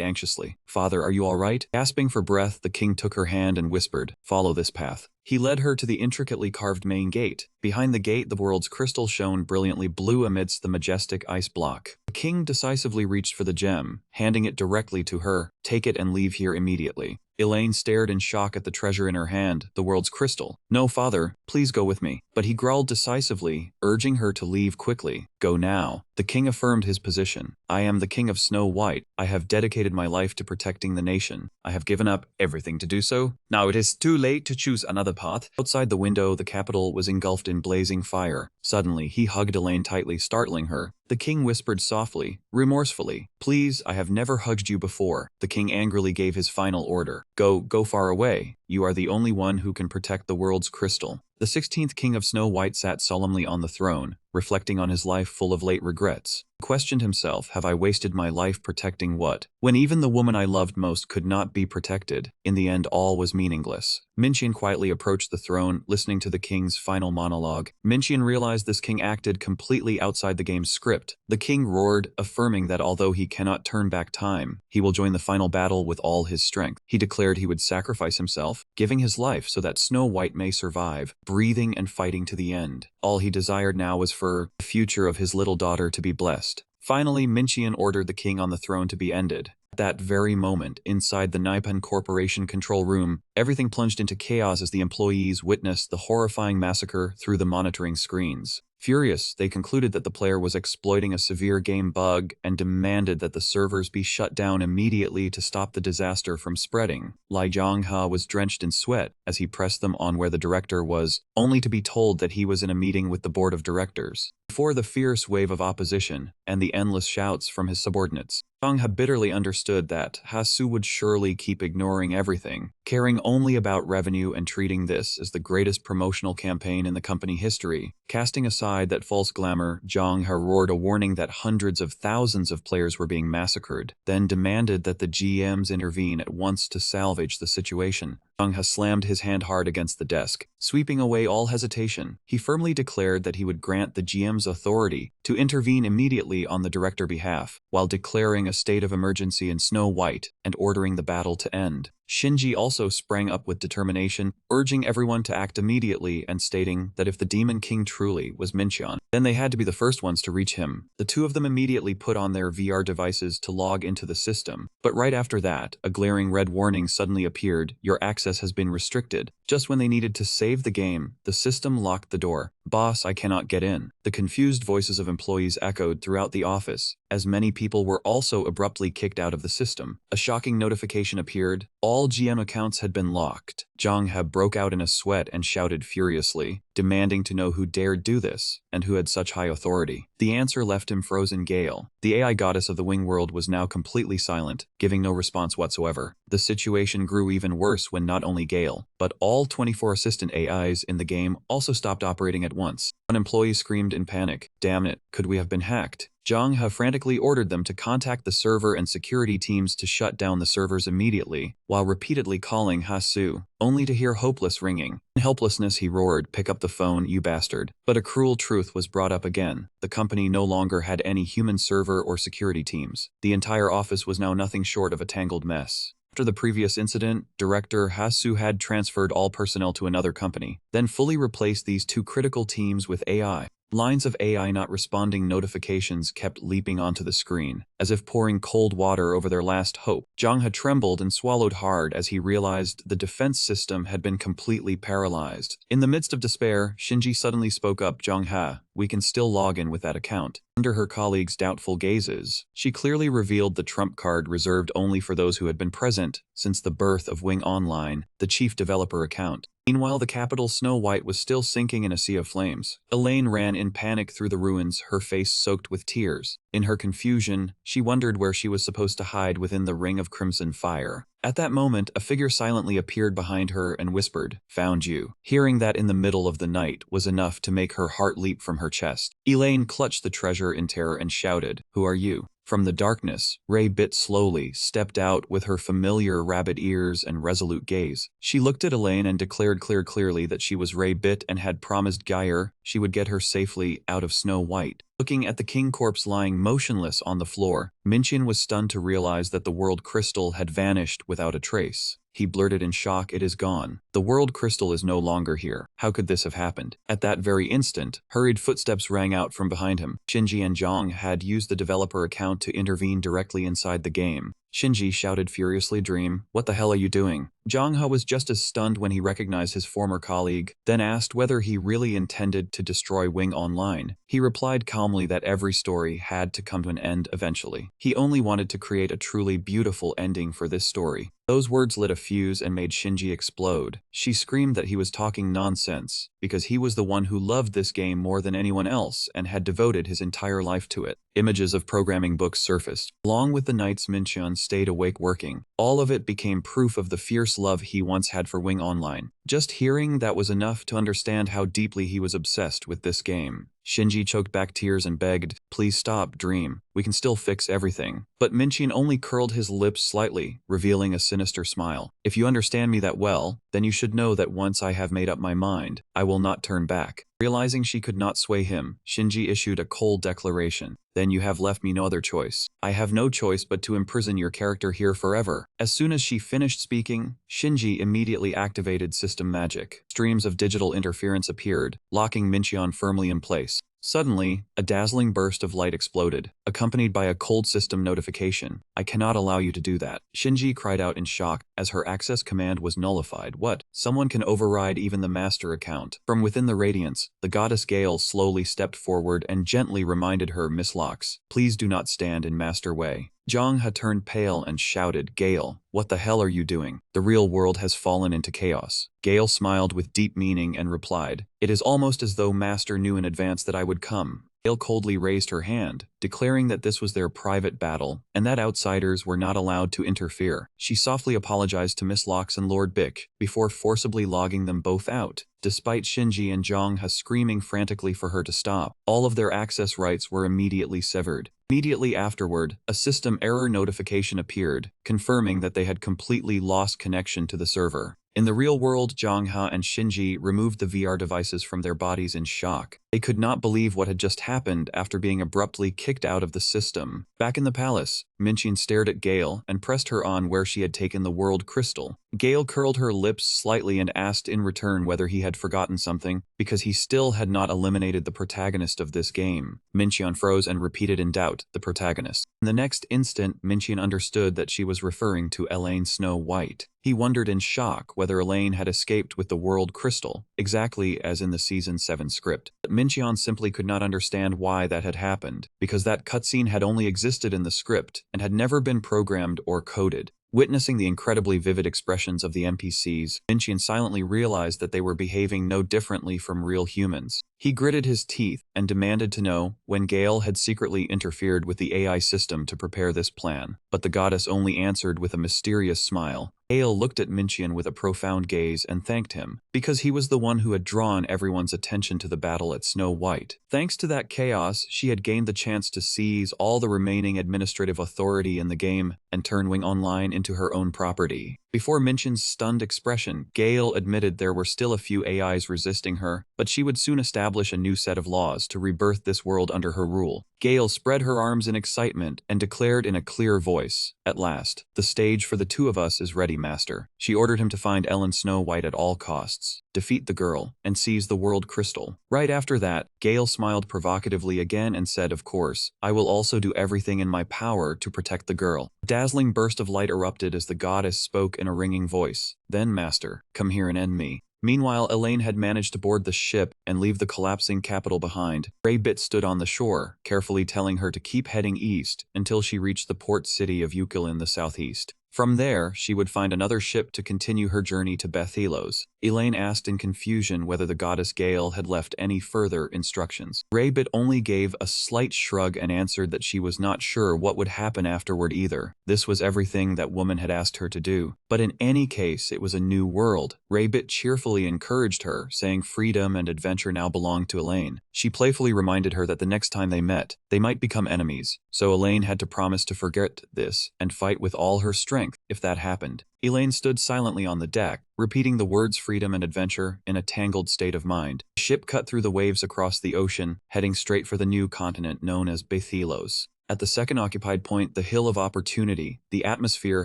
anxiously, "Father, are you all right?" Gasping for breath, the king took her hand and whispered, "Follow this path." He led her to the intricately carved main gate. Behind the gate, the world's crystal shone brilliantly blue amidst the majestic ice block. The king decisively reached for the gem, handing it directly to her. "Take it and leave here immediately." Elaine stared in shock at the treasure in her hand, the world's crystal. "No, father, please go with me." But he growled decisively, urging her to leave quickly. "Go now." The king affirmed his position. "I am the king of Snow White. I have dedicated my life to protecting the nation. I have given up everything to do so. Now it is too late to choose another path." Outside the window, the capital was engulfed in blazing fire. Suddenly, he hugged Elaine tightly, startling her. The king whispered softly, remorsefully, "Please, I have never hugged you before." The king angrily gave his final order. Go far away. You are the only one who can protect the world's crystal." The 16th king of Snow White sat solemnly on the throne, reflecting on his life full of late regrets. He questioned himself, "Have I wasted my life protecting what When even the woman I loved most could not be protected, in the end all was meaningless. Minqian quietly approached the throne, listening to the king's final monologue. Minqian realized this king acted completely outside the game's script. The king roared, affirming that although he cannot turn back time, he will join the final battle with all his strength. He declared he would sacrifice himself, giving his life so that Snow White may survive, breathing and fighting to the end. All he desired now was for the future of his little daughter to be blessed. Finally, Minqian ordered the king on the throne to be ended. At that very moment, inside the Nippon Corporation control room, everything plunged into chaos as the employees witnessed the horrifying massacre through the monitoring screens. Furious, they concluded that the player was exploiting a severe game bug and demanded that the servers be shut down immediately to stop the disaster from spreading. Li Zhonghe was drenched in sweat as he pressed them on where the director was, only to be told that he was in a meeting with the board of directors. Before the fierce wave of opposition and the endless shouts from his subordinates, Zhonghe bitterly understood that Hasu would surely keep ignoring everything, caring only about revenue and treating this as the greatest promotional campaign in the company history. Casting aside that false glamour, Zhonghe roared a warning that hundreds of thousands of players were being massacred, then demanded that the GMs intervene at once to salvage the situation. Zhonghe slammed his hand hard against the desk, sweeping away all hesitation. He firmly declared that he would grant the GM's authority to intervene immediately on the director's behalf, while declaring a state of emergency in Snow White and ordering the battle to end. Shinji also sprang up with determination, urging everyone to act immediately and stating that if the Demon King truly was Minqian, then they had to be the first ones to reach him. The two of them immediately put on their VR devices to log into the system, but right after that, a glaring red warning suddenly appeared: your access has been restricted. Just when they needed to save the game, the system locked the door. "Boss, I cannot get in." The confused voices of employees echoed throughout the office, as many people were also abruptly kicked out of the system. A shocking notification appeared: all GM accounts had been locked. Zhonghe broke out in a sweat and shouted furiously, demanding to know who dared do this, and who had such high authority. The answer left him frozen. Gale, the AI goddess of the wing world, was now completely silent, giving no response whatsoever. The situation grew even worse when not only Gale, but all 24 assistant AIs in the game also stopped operating at once. One employee screamed in panic, "Damn it, could we have been hacked?" Zhonghe frantically ordered them to contact the server and security teams to shut down the servers immediately, while repeatedly calling Hasu, only to hear hopeless ringing. In helplessness he roared, "Pick up the phone, you bastard." But a cruel truth was brought up again. The company no longer had any human server or security teams. The entire office was now nothing short of a tangled mess. After the previous incident, Director Hasu had transferred all personnel to another company, then fully replaced these two critical teams with AI. Lines of AI not responding notifications kept leaping onto the screen, as if pouring cold water over their last hope. Zhonghe trembled and swallowed hard as he realized the defense system had been completely paralyzed. In the midst of despair, Shinji suddenly spoke up. "Zhonghe, we can still log in with that account." Under her colleagues' doubtful gazes, she clearly revealed the trump card reserved only for those who had been present since the birth of Wing Online, the chief developer account. Meanwhile, the capital Snow White was still sinking in a sea of flames. Elaine ran in panic through the ruins, her face soaked with tears. In her confusion, she wondered where she was supposed to hide within the ring of crimson fire. At that moment, a figure silently appeared behind her and whispered, "Found you." Hearing that in the middle of the night was enough to make her heart leap from her chest. Elaine clutched the treasure in terror and shouted, "Who are you?" From the darkness, Ray Bit slowly stepped out with her familiar rabbit ears and resolute gaze. She looked at Elaine and declared clearly that she was Ray Bit and had promised Geyer she would get her safely out of Snow White. Looking at the king corpse lying motionless on the floor, Minqian was stunned to realize that the world crystal had vanished without a trace. He blurted in shock, "It is gone. The world crystal is no longer here. How could this have happened?" At that very instant, hurried footsteps rang out from behind him. Shinji and Zhang had used the developer account to intervene directly inside the game. Shinji shouted furiously, "Dream, what the hell are you doing?" Zhanghe was just as stunned when he recognized his former colleague, then asked whether he really intended to destroy Wing Online. He replied calmly that every story had to come to an end eventually. He only wanted to create a truly beautiful ending for this story. Those words lit a fuse and made Shinji explode. She screamed that he was talking nonsense, because he was the one who loved this game more than anyone else and had devoted his entire life to it. Images of programming books surfaced. Along with the nights Minqian stayed awake working, all of it became proof of the fierce love he once had for Wing Online. Just hearing that was enough to understand how deeply he was obsessed with this game. Shinji choked back tears and begged, "Please stop, Dream. We can still fix everything." But Minchin only curled his lips slightly, revealing a sinister smile. "If you understand me that well, then you should know that once I have made up my mind, I will not turn back." Realizing she could not sway him, Shinji issued a cold declaration. "Then you have left me no other choice. I have no choice but to imprison your character here forever." As soon as she finished speaking, Shinji immediately activated system magic. Streams of digital interference appeared, locking Mincheon firmly in place. Suddenly, a dazzling burst of light exploded, accompanied by a cold system notification. "I cannot allow you to do that." Shinji cried out in shock, as her access command was nullified. "What? Someone can override even the master account." From within the radiance, the goddess Gale slowly stepped forward and gently reminded her, "Miss Locks, please do not stand in master way." Zhang had turned pale and shouted, "Gale, what the hell are you doing? The real world has fallen into chaos." Gale smiled with deep meaning and replied, "It is almost as though Master knew in advance that I would come." Gale coldly raised her hand, declaring that this was their private battle, and that outsiders were not allowed to interfere. She softly apologized to Miss Locks and Lord Bick, before forcibly logging them both out. Despite Shinji and Zhang screaming frantically for her to stop, all of their access rights were immediately severed. Immediately afterward, a system error notification appeared, confirming that they had completely lost connection to the server. In the real world, Zhang and Shinji removed the VR devices from their bodies in shock. They could not believe what had just happened after being abruptly kicked out of the system. Back in the palace, Minchin stared at Gale and pressed her on where she had taken the world crystal. Gale curled her lips slightly and asked in return whether he had forgotten something, because he still had not eliminated the protagonist of this game. Minchin froze and repeated in doubt, "The protagonist." In the next instant, Minchin understood that she was referring to Elaine Snow White. He wondered in shock whether Elaine had escaped with the world crystal, exactly as in the Season 7 script. But Minchin simply could not understand why that had happened, because that cutscene had only existed in the script and had never been programmed or coded. Witnessing the incredibly vivid expressions of the NPCs, Minchin silently realized that they were behaving no differently from real humans. He gritted his teeth and demanded to know when Gale had secretly interfered with the AI system to prepare this plan, but the goddess only answered with a mysterious smile. Gale looked at Minchin with a profound gaze and thanked him, because he was the one who had drawn everyone's attention to the battle at Snow White. Thanks to that chaos, she had gained the chance to seize all the remaining administrative authority in the game and turn Wing Online into her own property. Before Minchin's stunned expression, Gale admitted there were still a few AIs resisting her, but she would soon establish a new set of laws to rebirth this world under her rule. Gale spread her arms in excitement and declared in a clear voice, "At last, the stage for the two of us is ready, Master." She ordered him to find Ellen Snow White at all costs, defeat the girl, and seize the world crystal. Right after that, Gale smiled provocatively again and said, "Of course, I will also do everything in my power to protect the girl." A dazzling burst of light erupted as the goddess spoke in a ringing voice. "Then, Master, come here and end me." Meanwhile, Elaine had managed to board the ship and leave the collapsing capital behind. Raybit stood on the shore, carefully telling her to keep heading east until she reached the port city of Ukil in the southeast. From there, she would find another ship to continue her journey to Bethilos. Elaine asked in confusion whether the goddess Gale had left any further instructions. Raybit only gave a slight shrug and answered that she was not sure what would happen afterward either. This was everything that woman had asked her to do. But in any case, it was a new world. Raybit cheerfully encouraged her, saying freedom and adventure now belonged to Elaine. She playfully reminded her that the next time they met, they might become enemies. So Elaine had to promise to forget this and fight with all her strength if that happened. Elaine stood silently on the deck, repeating the words freedom and adventure in a tangled state of mind. The ship cut through the waves across the ocean, heading straight for the new continent known as Bethilos. At the second occupied point, the Hill of Opportunity, the atmosphere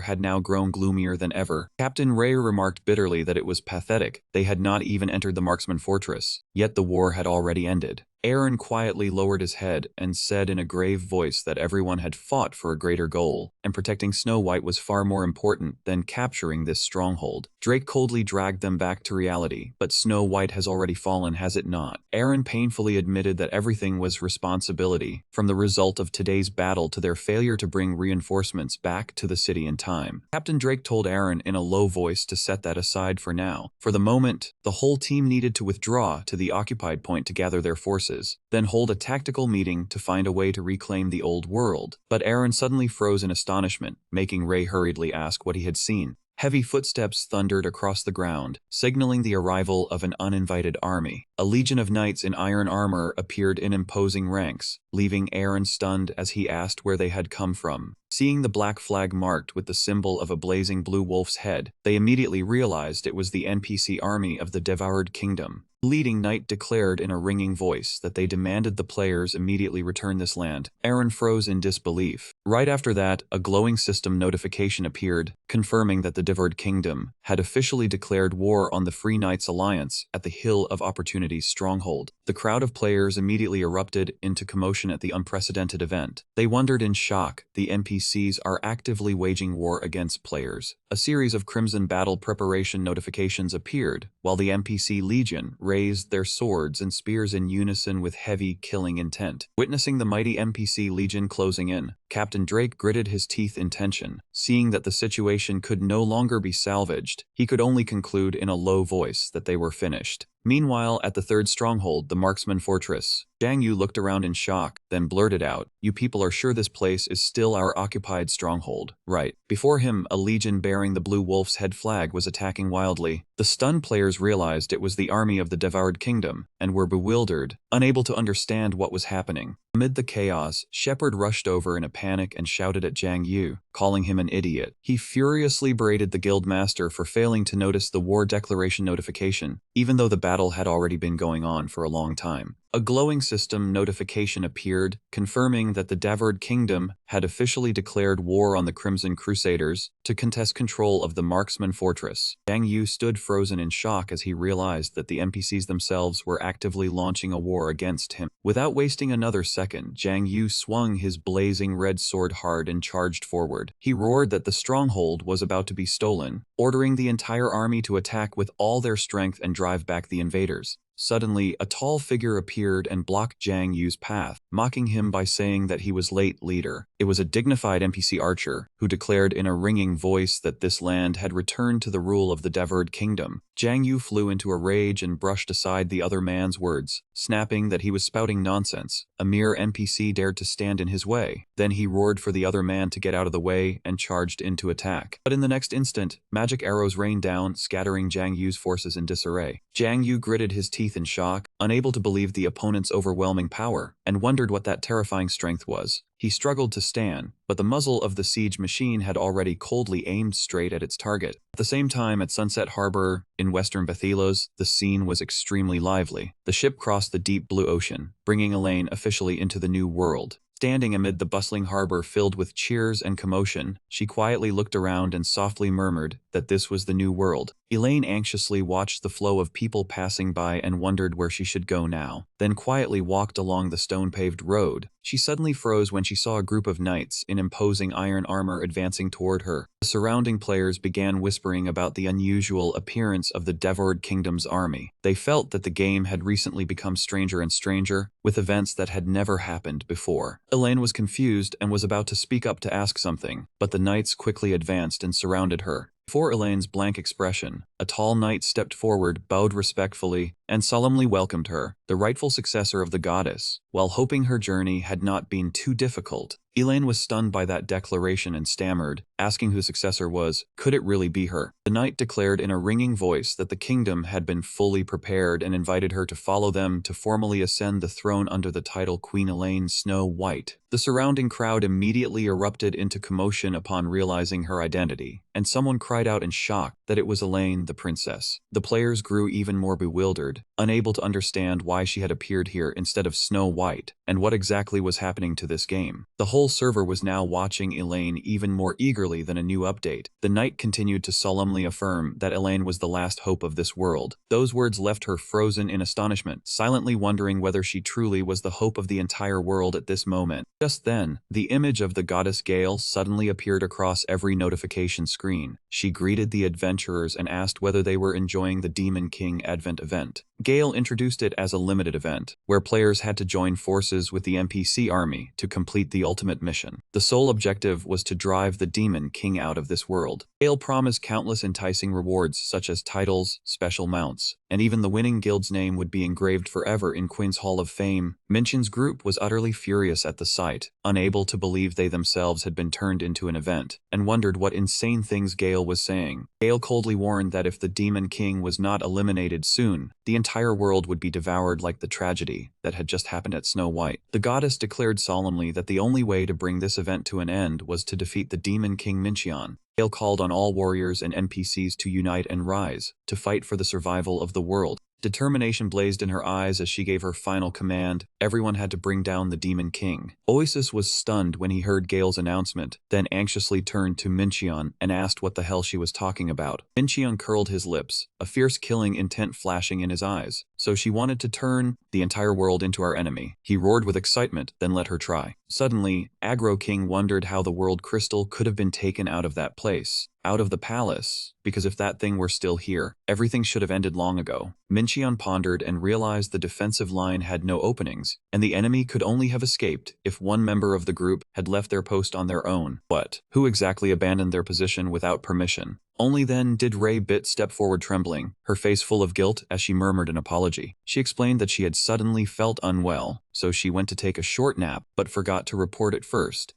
had now grown gloomier than ever. Captain Ray remarked bitterly that it was pathetic. They had not even entered the marksman fortress, yet the war had already ended. Aaron quietly lowered his head and said in a grave voice that everyone had fought for a greater goal, and protecting Snow White was far more important than capturing this stronghold. Drake coldly dragged them back to reality, but Snow White has already fallen, has it not? Aaron painfully admitted that everything was responsibility, from the result of today's battle to their failure to bring reinforcements back to the city in time. Captain Drake told Aaron in a low voice to set that aside for now. For the moment, the whole team needed to withdraw to the occupied point to gather their forces, then hold a tactical meeting to find a way to reclaim the old world. But Aaron suddenly froze in astonishment, making Ray hurriedly ask what he had seen. Heavy footsteps thundered across the ground, signaling the arrival of an uninvited army. A legion of knights in iron armor appeared in imposing ranks, leaving Aaron stunned as he asked where they had come from. Seeing the black flag marked with the symbol of a blazing blue wolf's head, they immediately realized it was the NPC army of the Devoured Kingdom. The leading knight declared in a ringing voice that they demanded the players immediately return this land. Aaron froze in disbelief. Right after that, a glowing system notification appeared, confirming that the Devoured Kingdom had officially declared war on the Free Knights Alliance at the Hill of Opportunity's stronghold. The crowd of players immediately erupted into commotion at the unprecedented event. They wondered in shock. The NPCs are actively waging war against players. A series of Crimson Battle preparation notifications appeared, while the NPC Legion raised their swords and spears in unison with heavy killing intent. Witnessing the mighty NPC Legion closing in, Captain Drake gritted his teeth in tension. Seeing that the situation could no longer be salvaged, he could only conclude in a low voice that they were finished. Meanwhile, at the third stronghold, the Marksman Fortress, Zhang Yu looked around in shock, then blurted out, "You people are sure this place is still our occupied stronghold, right?" Before him, a legion bearing the blue wolf's head flag was attacking wildly. The stunned players realized it was the army of the Devoured Kingdom, and were bewildered, unable to understand what was happening. Amid the chaos, Shepard rushed over in a panic and shouted at Zhang Yu, calling him an idiot. He furiously berated the guildmaster for failing to notice the war declaration notification, even though the battle had already been going on for a long time. A glowing system notification appeared, confirming that the Devoured Kingdom had officially declared war on the Crimson Crusaders to contest control of the Marksman Fortress. Zhang Yu stood frozen in shock as he realized that the NPCs themselves were actively launching a war against him. Without wasting another second, Zhang Yu swung his blazing red sword hard and charged forward. He roared that the stronghold was about to be stolen, ordering the entire army to attack with all their strength and drive back the invaders. Suddenly, a tall figure appeared and blocked Zhang Yu's path, mocking him by saying that he was late leader. It was a dignified NPC archer, who declared in a ringing voice that this land had returned to the rule of the Devoured Kingdom. Zhang Yu flew into a rage and brushed aside the other man's words, snapping that he was spouting nonsense. A mere NPC dared to stand in his way. Then he roared for the other man to get out of the way and charged into attack. But in the next instant, magic arrows rained down, scattering Zhang Yu's forces in disarray. Zhang Yu gritted his teeth in shock, unable to believe the opponent's overwhelming power, and wondered what that terrifying strength was. He struggled to stand, but the muzzle of the siege machine had already coldly aimed straight at its target. At the same time, at Sunset Harbor, in western Bathilos, the scene was extremely lively. The ship crossed the deep blue ocean, bringing Elaine officially into the new world. Standing amid the bustling harbor filled with cheers and commotion, she quietly looked around and softly murmured that this was the new world. Elaine anxiously watched the flow of people passing by and wondered where she should go now, then quietly walked along the stone-paved road. She suddenly froze when she saw a group of knights in imposing iron armor advancing toward her. The surrounding players began whispering about the unusual appearance of the Devoured Kingdom's army. They felt that the game had recently become stranger and stranger, with events that had never happened before. Elaine was confused and was about to speak up to ask something, but the knights quickly advanced and surrounded her. Before Elaine's blank expression, a tall knight stepped forward, bowed respectfully, and solemnly welcomed her, the rightful successor of the goddess. While hoping her journey had not been too difficult, Elaine was stunned by that declaration and stammered, asking who the successor was. Could it really be her? The knight declared in a ringing voice that the kingdom had been fully prepared and invited her to follow them to formally ascend the throne under the title Queen Elaine Snow White. The surrounding crowd immediately erupted into commotion upon realizing her identity, and someone cried out in shock that it was Elaine, the princess. The players grew even more bewildered, unable to understand why she had appeared here instead of Snow White, and what exactly was happening to this game. The whole server was now watching Elaine even more eagerly than a new update. The knight continued to solemnly affirm that Elaine was the last hope of this world. Those words left her frozen in astonishment, silently wondering whether she truly was the hope of the entire world at this moment. Just then, the image of the goddess Gale suddenly appeared across every notification screen. She greeted the adventurers and asked whether they were enjoying the Demon King Advent event. Gale introduced it as a limited event, where players had to join forces with the NPC army to complete the ultimate mission. The sole objective was to drive the Demon King out of this world. Gale promised countless enticing rewards such as titles, special mounts, and even the winning guild's name would be engraved forever in Quinn's Hall of Fame. Minchin's group was utterly furious at the sight, unable to believe they themselves had been turned into an event, and wondered what insane things Gale was saying. Gale coldly warned that if the Demon King was not eliminated soon, the entire world would be devoured like the tragedy that had just happened at Snow White. The goddess declared solemnly that the only way to bring this event to an end was to defeat the Demon King Minchion. Gale called on all warriors and NPCs to unite and rise, to fight for the survival of the world. Determination blazed in her eyes as she gave her final command. Everyone had to bring down the Demon King. Oasis was stunned when he heard Gale's announcement, then anxiously turned to Minchion and asked what the hell she was talking about. Minchion curled his lips, a fierce killing intent flashing in his eyes. So she wanted to turn the entire world into our enemy. He roared with excitement, then let her try. Suddenly, Aggro King wondered how the world crystal could have been taken out of that place. Out of the palace, because if that thing were still here, everything should have ended long ago. Minchion pondered and realized the defensive line had no openings, and the enemy could only have escaped if one member of the group had left their post on their own. But who exactly abandoned their position without permission? Only then did Ray Bit step forward trembling, her face full of guilt as she murmured an apology. She explained that she had suddenly felt unwell, so she went to take a short nap, but forgot to report it first.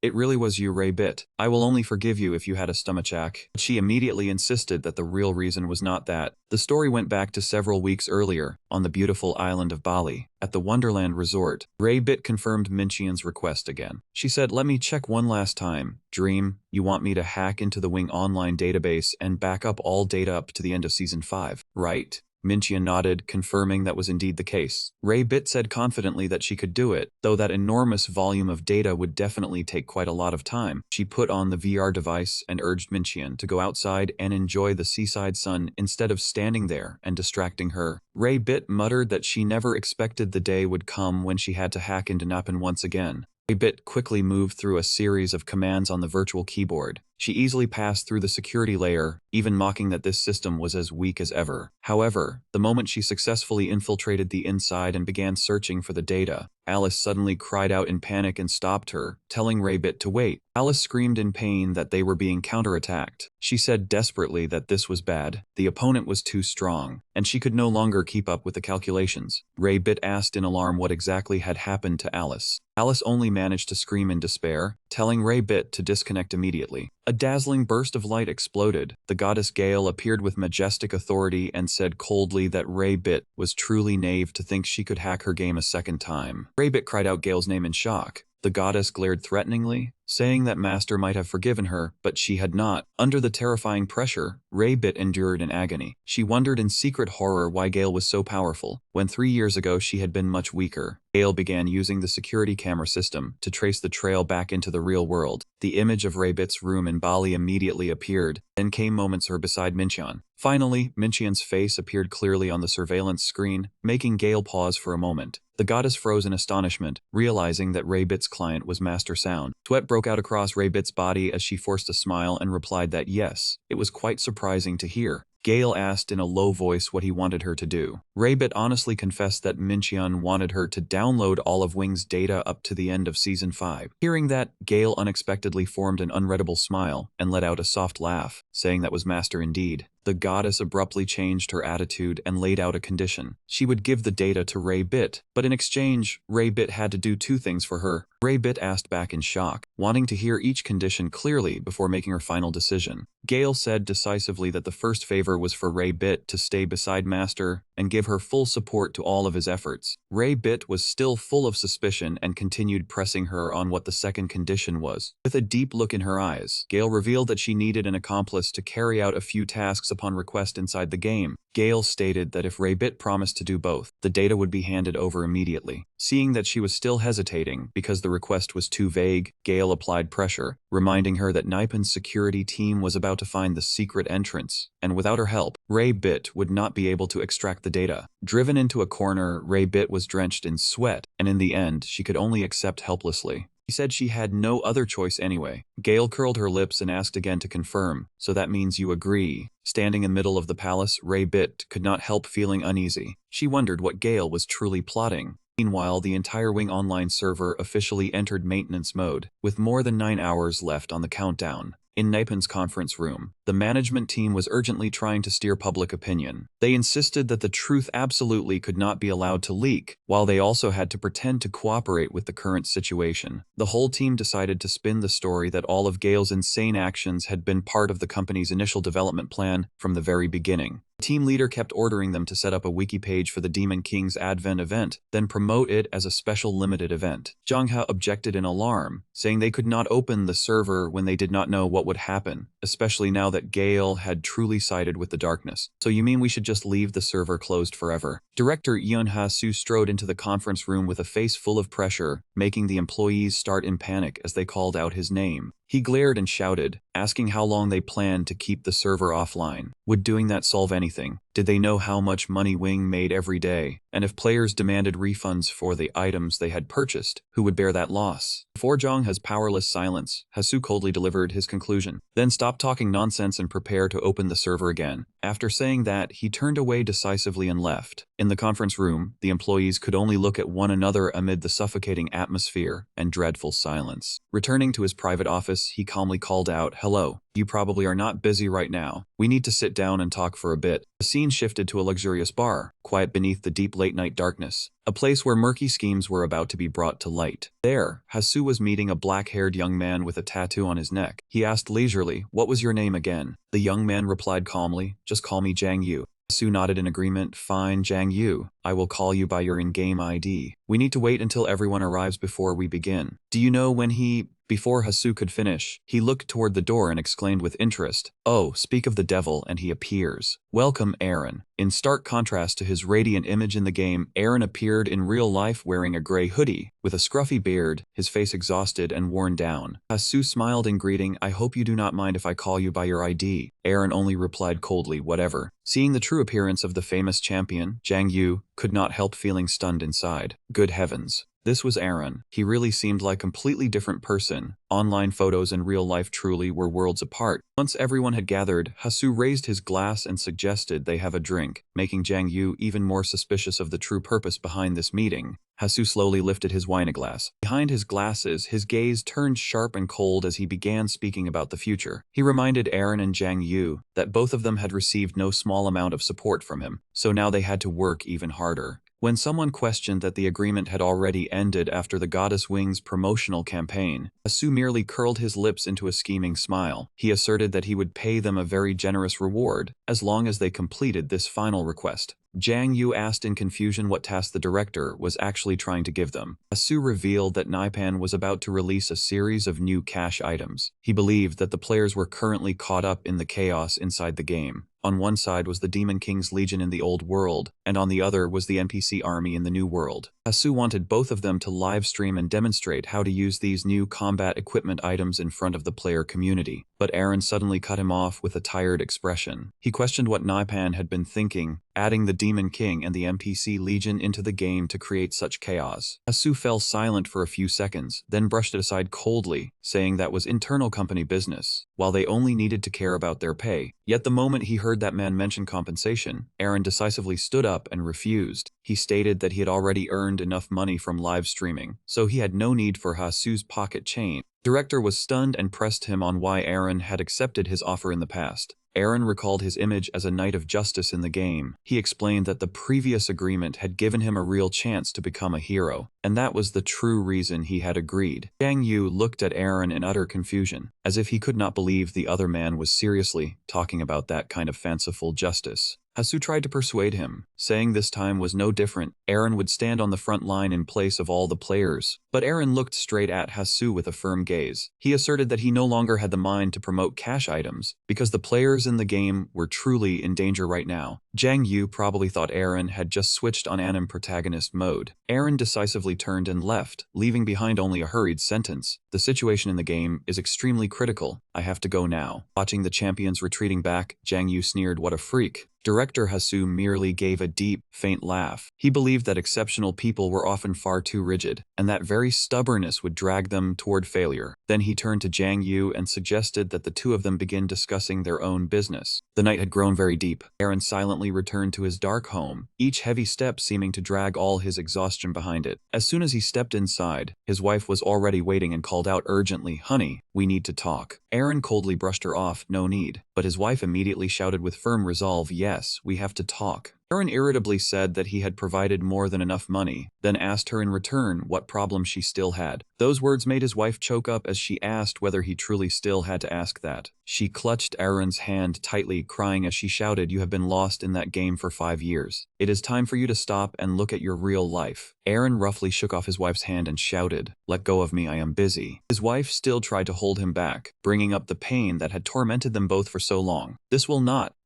It really was you, Ray Bit. I will only forgive you if you had a stomachache. But she immediately insisted that the real reason was not that. The story went back to several weeks earlier, on the beautiful island of Bali, at the Wonderland Resort. Ray Bit confirmed Minchion's request again. She said, "Let me check one last time. Dream, you want me to hack into the Wing Online database and back up all data up to the end of Season 5, right?" Minchion nodded, confirming that was indeed the case. Ray Bit said confidently that she could do it, though that enormous volume of data would definitely take quite a lot of time. She put on the VR device and urged Minchion to go outside and enjoy the seaside sun instead of standing there and distracting her. Ray Bit muttered that she never expected the day would come when she had to hack into Napan once again. Ray Bit quickly moved through a series of commands on the virtual keyboard. She easily passed through the security layer, even mocking that this system was as weak as ever. However, the moment she successfully infiltrated the inside and began searching for the data, Alice suddenly cried out in panic and stopped her, telling Ray Bit to wait. Alice screamed in pain that they were being counterattacked. She said desperately that this was bad. The opponent was too strong, and she could no longer keep up with the calculations. Ray Bit asked in alarm what exactly had happened to Alice. Alice only managed to scream in despair, telling Ray Bit to disconnect immediately. A dazzling burst of light exploded. The goddess Gale appeared with majestic authority and said coldly that Ray Bit was truly naive to think she could hack her game a second time. Ray Bit cried out Gale's name in shock. The goddess glared threateningly, saying that Master might have forgiven her, but she had not. Under the terrifying pressure, Ray Bit endured in agony. She wondered in secret horror why Gale was so powerful, when 3 years ago she had been much weaker. Gale began using the security camera system to trace the trail back into the real world. The image of Ray Bit's room in Bali immediately appeared, then came moments her beside Minchion. Finally, Minchion's face appeared clearly on the surveillance screen, making Gale pause for a moment. The goddess froze in astonishment, realizing that Ray Bit's client was Master Sound. Sweat broke out across Ray Bit's body as she forced a smile and replied that yes, it was quite surprising to hear. Gale asked in a low voice what he wanted her to do. Ray Bit honestly confessed that Minchion wanted her to download all of Wing's data up to the end of Season 5. Hearing that, Gale unexpectedly formed an unreadable smile and let out a soft laugh, saying that was Master indeed. The goddess abruptly changed her attitude and laid out a condition. She would give the data to Ray Bit, but in exchange, Ray Bit had to do 2 things for her. Ray Bit asked back in shock, wanting to hear each condition clearly before making her final decision. Gale said decisively that the first favor was for Ray Bit to stay beside Master and give her full support to all of his efforts. Ray Bit was still full of suspicion and continued pressing her on what the second condition was. With a deep look in her eyes, Gale revealed that she needed an accomplice to carry out a few tasks upon request inside the game. Gale stated that if Ray Bit promised to do both, the data would be handed over immediately. Seeing that she was still hesitating because the request was too vague, Gale applied pressure, reminding her that Nipen's security team was about to find the secret entrance, and without her help, Ray Bit would not be able to extract the data. Driven into a corner, Ray Bit was drenched in sweat, and in the end, she could only accept helplessly. She said she had no other choice anyway. Gale curled her lips and asked again to confirm, "So that means you agree?" Standing in the middle of the palace, Ray Bit could not help feeling uneasy. She wondered what Gale was truly plotting. Meanwhile, the entire Wing Online server officially entered maintenance mode, with more than 9 hours left on the countdown. In Naipan's conference room, the management team was urgently trying to steer public opinion. They insisted that the truth absolutely could not be allowed to leak, while they also had to pretend to cooperate with the current situation. The whole team decided to spin the story that all of Gale's insane actions had been part of the company's initial development plan from the very beginning. The team leader kept ordering them to set up a wiki page for the Demon King's Advent event, then promote it as a special limited event. Zhang Hao objected in alarm, saying they could not open the server when they did not know what would happen, especially now that Gale had truly sided with the darkness. So you mean we should just leave the server closed forever? Director Yeon Ha-soo strode into the conference room with a face full of pressure, making the employees start in panic as they called out his name. He glared and shouted, asking how long they planned to keep the server offline. Would doing that solve anything? Did they know how much money Wing made every day? And if players demanded refunds for the items they had purchased, who would bear that loss? Before Zhang Ha's powerless silence, Ha-soo coldly delivered his conclusion. Then stop talking nonsense and prepare to open the server again. After saying that, he turned away decisively and left. In the conference room, the employees could only look at one another amid the suffocating atmosphere and dreadful silence. Returning to his private office, he calmly called out, "Hello. You probably are not busy right now. We need to sit down and talk for a bit." The scene shifted to a luxurious bar, quiet beneath the deep late-night darkness, a place where murky schemes were about to be brought to light. There, Ha-soo was meeting a black-haired young man with a tattoo on his neck. He asked leisurely, "What was your name again?" The young man replied calmly, "Just call me Jang Yu." Ha-soo nodded in agreement. "Fine, Jang Yu. I will call you by your in-game ID. We need to wait until everyone arrives before we begin. Do you know when he—" Before Ha-soo could finish, he looked toward the door and exclaimed with interest, "Oh, speak of the devil, and he appears. Welcome, Aaron." In stark contrast to his radiant image in the game, Aaron appeared in real life wearing a gray hoodie, with a scruffy beard, his face exhausted and worn down. Ha-soo smiled in greeting. "I hope you do not mind if I call you by your ID." Aaron only replied coldly, "Whatever." Seeing the true appearance of the famous champion, Jang Yu could not help feeling stunned inside. Good heavens. This was Aaron. He really seemed like a completely different person. Online photos and real life truly were worlds apart. Once everyone had gathered, Ha-soo raised his glass and suggested they have a drink, making Jang Yu even more suspicious of the true purpose behind this meeting. Ha-soo slowly lifted his wineglass. Behind his glasses, his gaze turned sharp and cold as he began speaking about the future. He reminded Aaron and Jang Yu that both of them had received no small amount of support from him, so now they had to work even harder. When someone questioned that the agreement had already ended after the Goddess Wing's promotional campaign, Ha-soo merely curled his lips into a scheming smile. He asserted that he would pay them a very generous reward, as long as they completed this final request. Jang Yu asked in confusion what task the director was actually trying to give them. Ha-soo revealed that Naipan was about to release a series of new cash items. He believed that the players were currently caught up in the chaos inside the game. On one side was the Demon King's Legion in the Old World, and on the other was the NPC army in the New World. Ha-soo wanted both of them to live stream and demonstrate how to use these new combat equipment items in front of the player community. But Aaron suddenly cut him off with a tired expression. He questioned what Naipan had been thinking, adding the Demon King and the NPC Legion into the game to create such chaos. Ha-soo fell silent for a few seconds, then brushed it aside coldly, saying that was internal company business, while they only needed to care about their pay. Yet the moment he heard that man mention compensation, Aaron decisively stood up and refused. He stated that he had already earned enough money from live streaming, so he had no need for Ha-soo's pocket change. Director was stunned and pressed him on why Aaron had accepted his offer in the past. Aaron recalled his image as a knight of justice in the game. He explained that the previous agreement had given him a real chance to become a hero, and that was the true reason he had agreed. Jang Yu looked at Aaron in utter confusion, as if he could not believe the other man was seriously talking about that kind of fanciful justice. Ha-soo tried to persuade him, saying this time was no different. Aaron would stand on the front line in place of all the players. But Aaron looked straight at Ha-soo with a firm gaze. He asserted that he no longer had the mind to promote cash items, because the players in the game were truly in danger right now. Jang Yu probably thought Aaron had just switched on anime protagonist mode. Aaron decisively turned and left, leaving behind only a hurried sentence. "The situation in the game is extremely critical. I have to go now." Watching the champions retreating back, Jang Yu sneered, "What a freak. Director Hasu merely gave a deep, faint laugh. He believed that exceptional people were often far too rigid, and that very stubbornness would drag them toward failure. Then he turned to Jang Yu and suggested that the two of them begin discussing their own business. The night had grown very deep. Aaron silently returned to his dark home, each heavy step seeming to drag all his exhaustion behind it. As soon as he stepped inside, his wife was already waiting and called out urgently, "Honey, we need to talk." Aaron coldly brushed her off, "No need." But his wife immediately shouted with firm resolve, "Yes, we have to talk." Aaron irritably said that he had provided more than enough money, then asked her in return what problem she still had. Those words made his wife choke up as she asked whether he truly still had to ask that. She clutched Aaron's hand tightly, crying as she shouted, "You have been lost in that game for 5 years. It is time for you to stop and look at your real life." Aaron roughly shook off his wife's hand and shouted, "Let go of me, I am busy." His wife still tried to hold him back, bringing up the pain that had tormented them both for so long. "This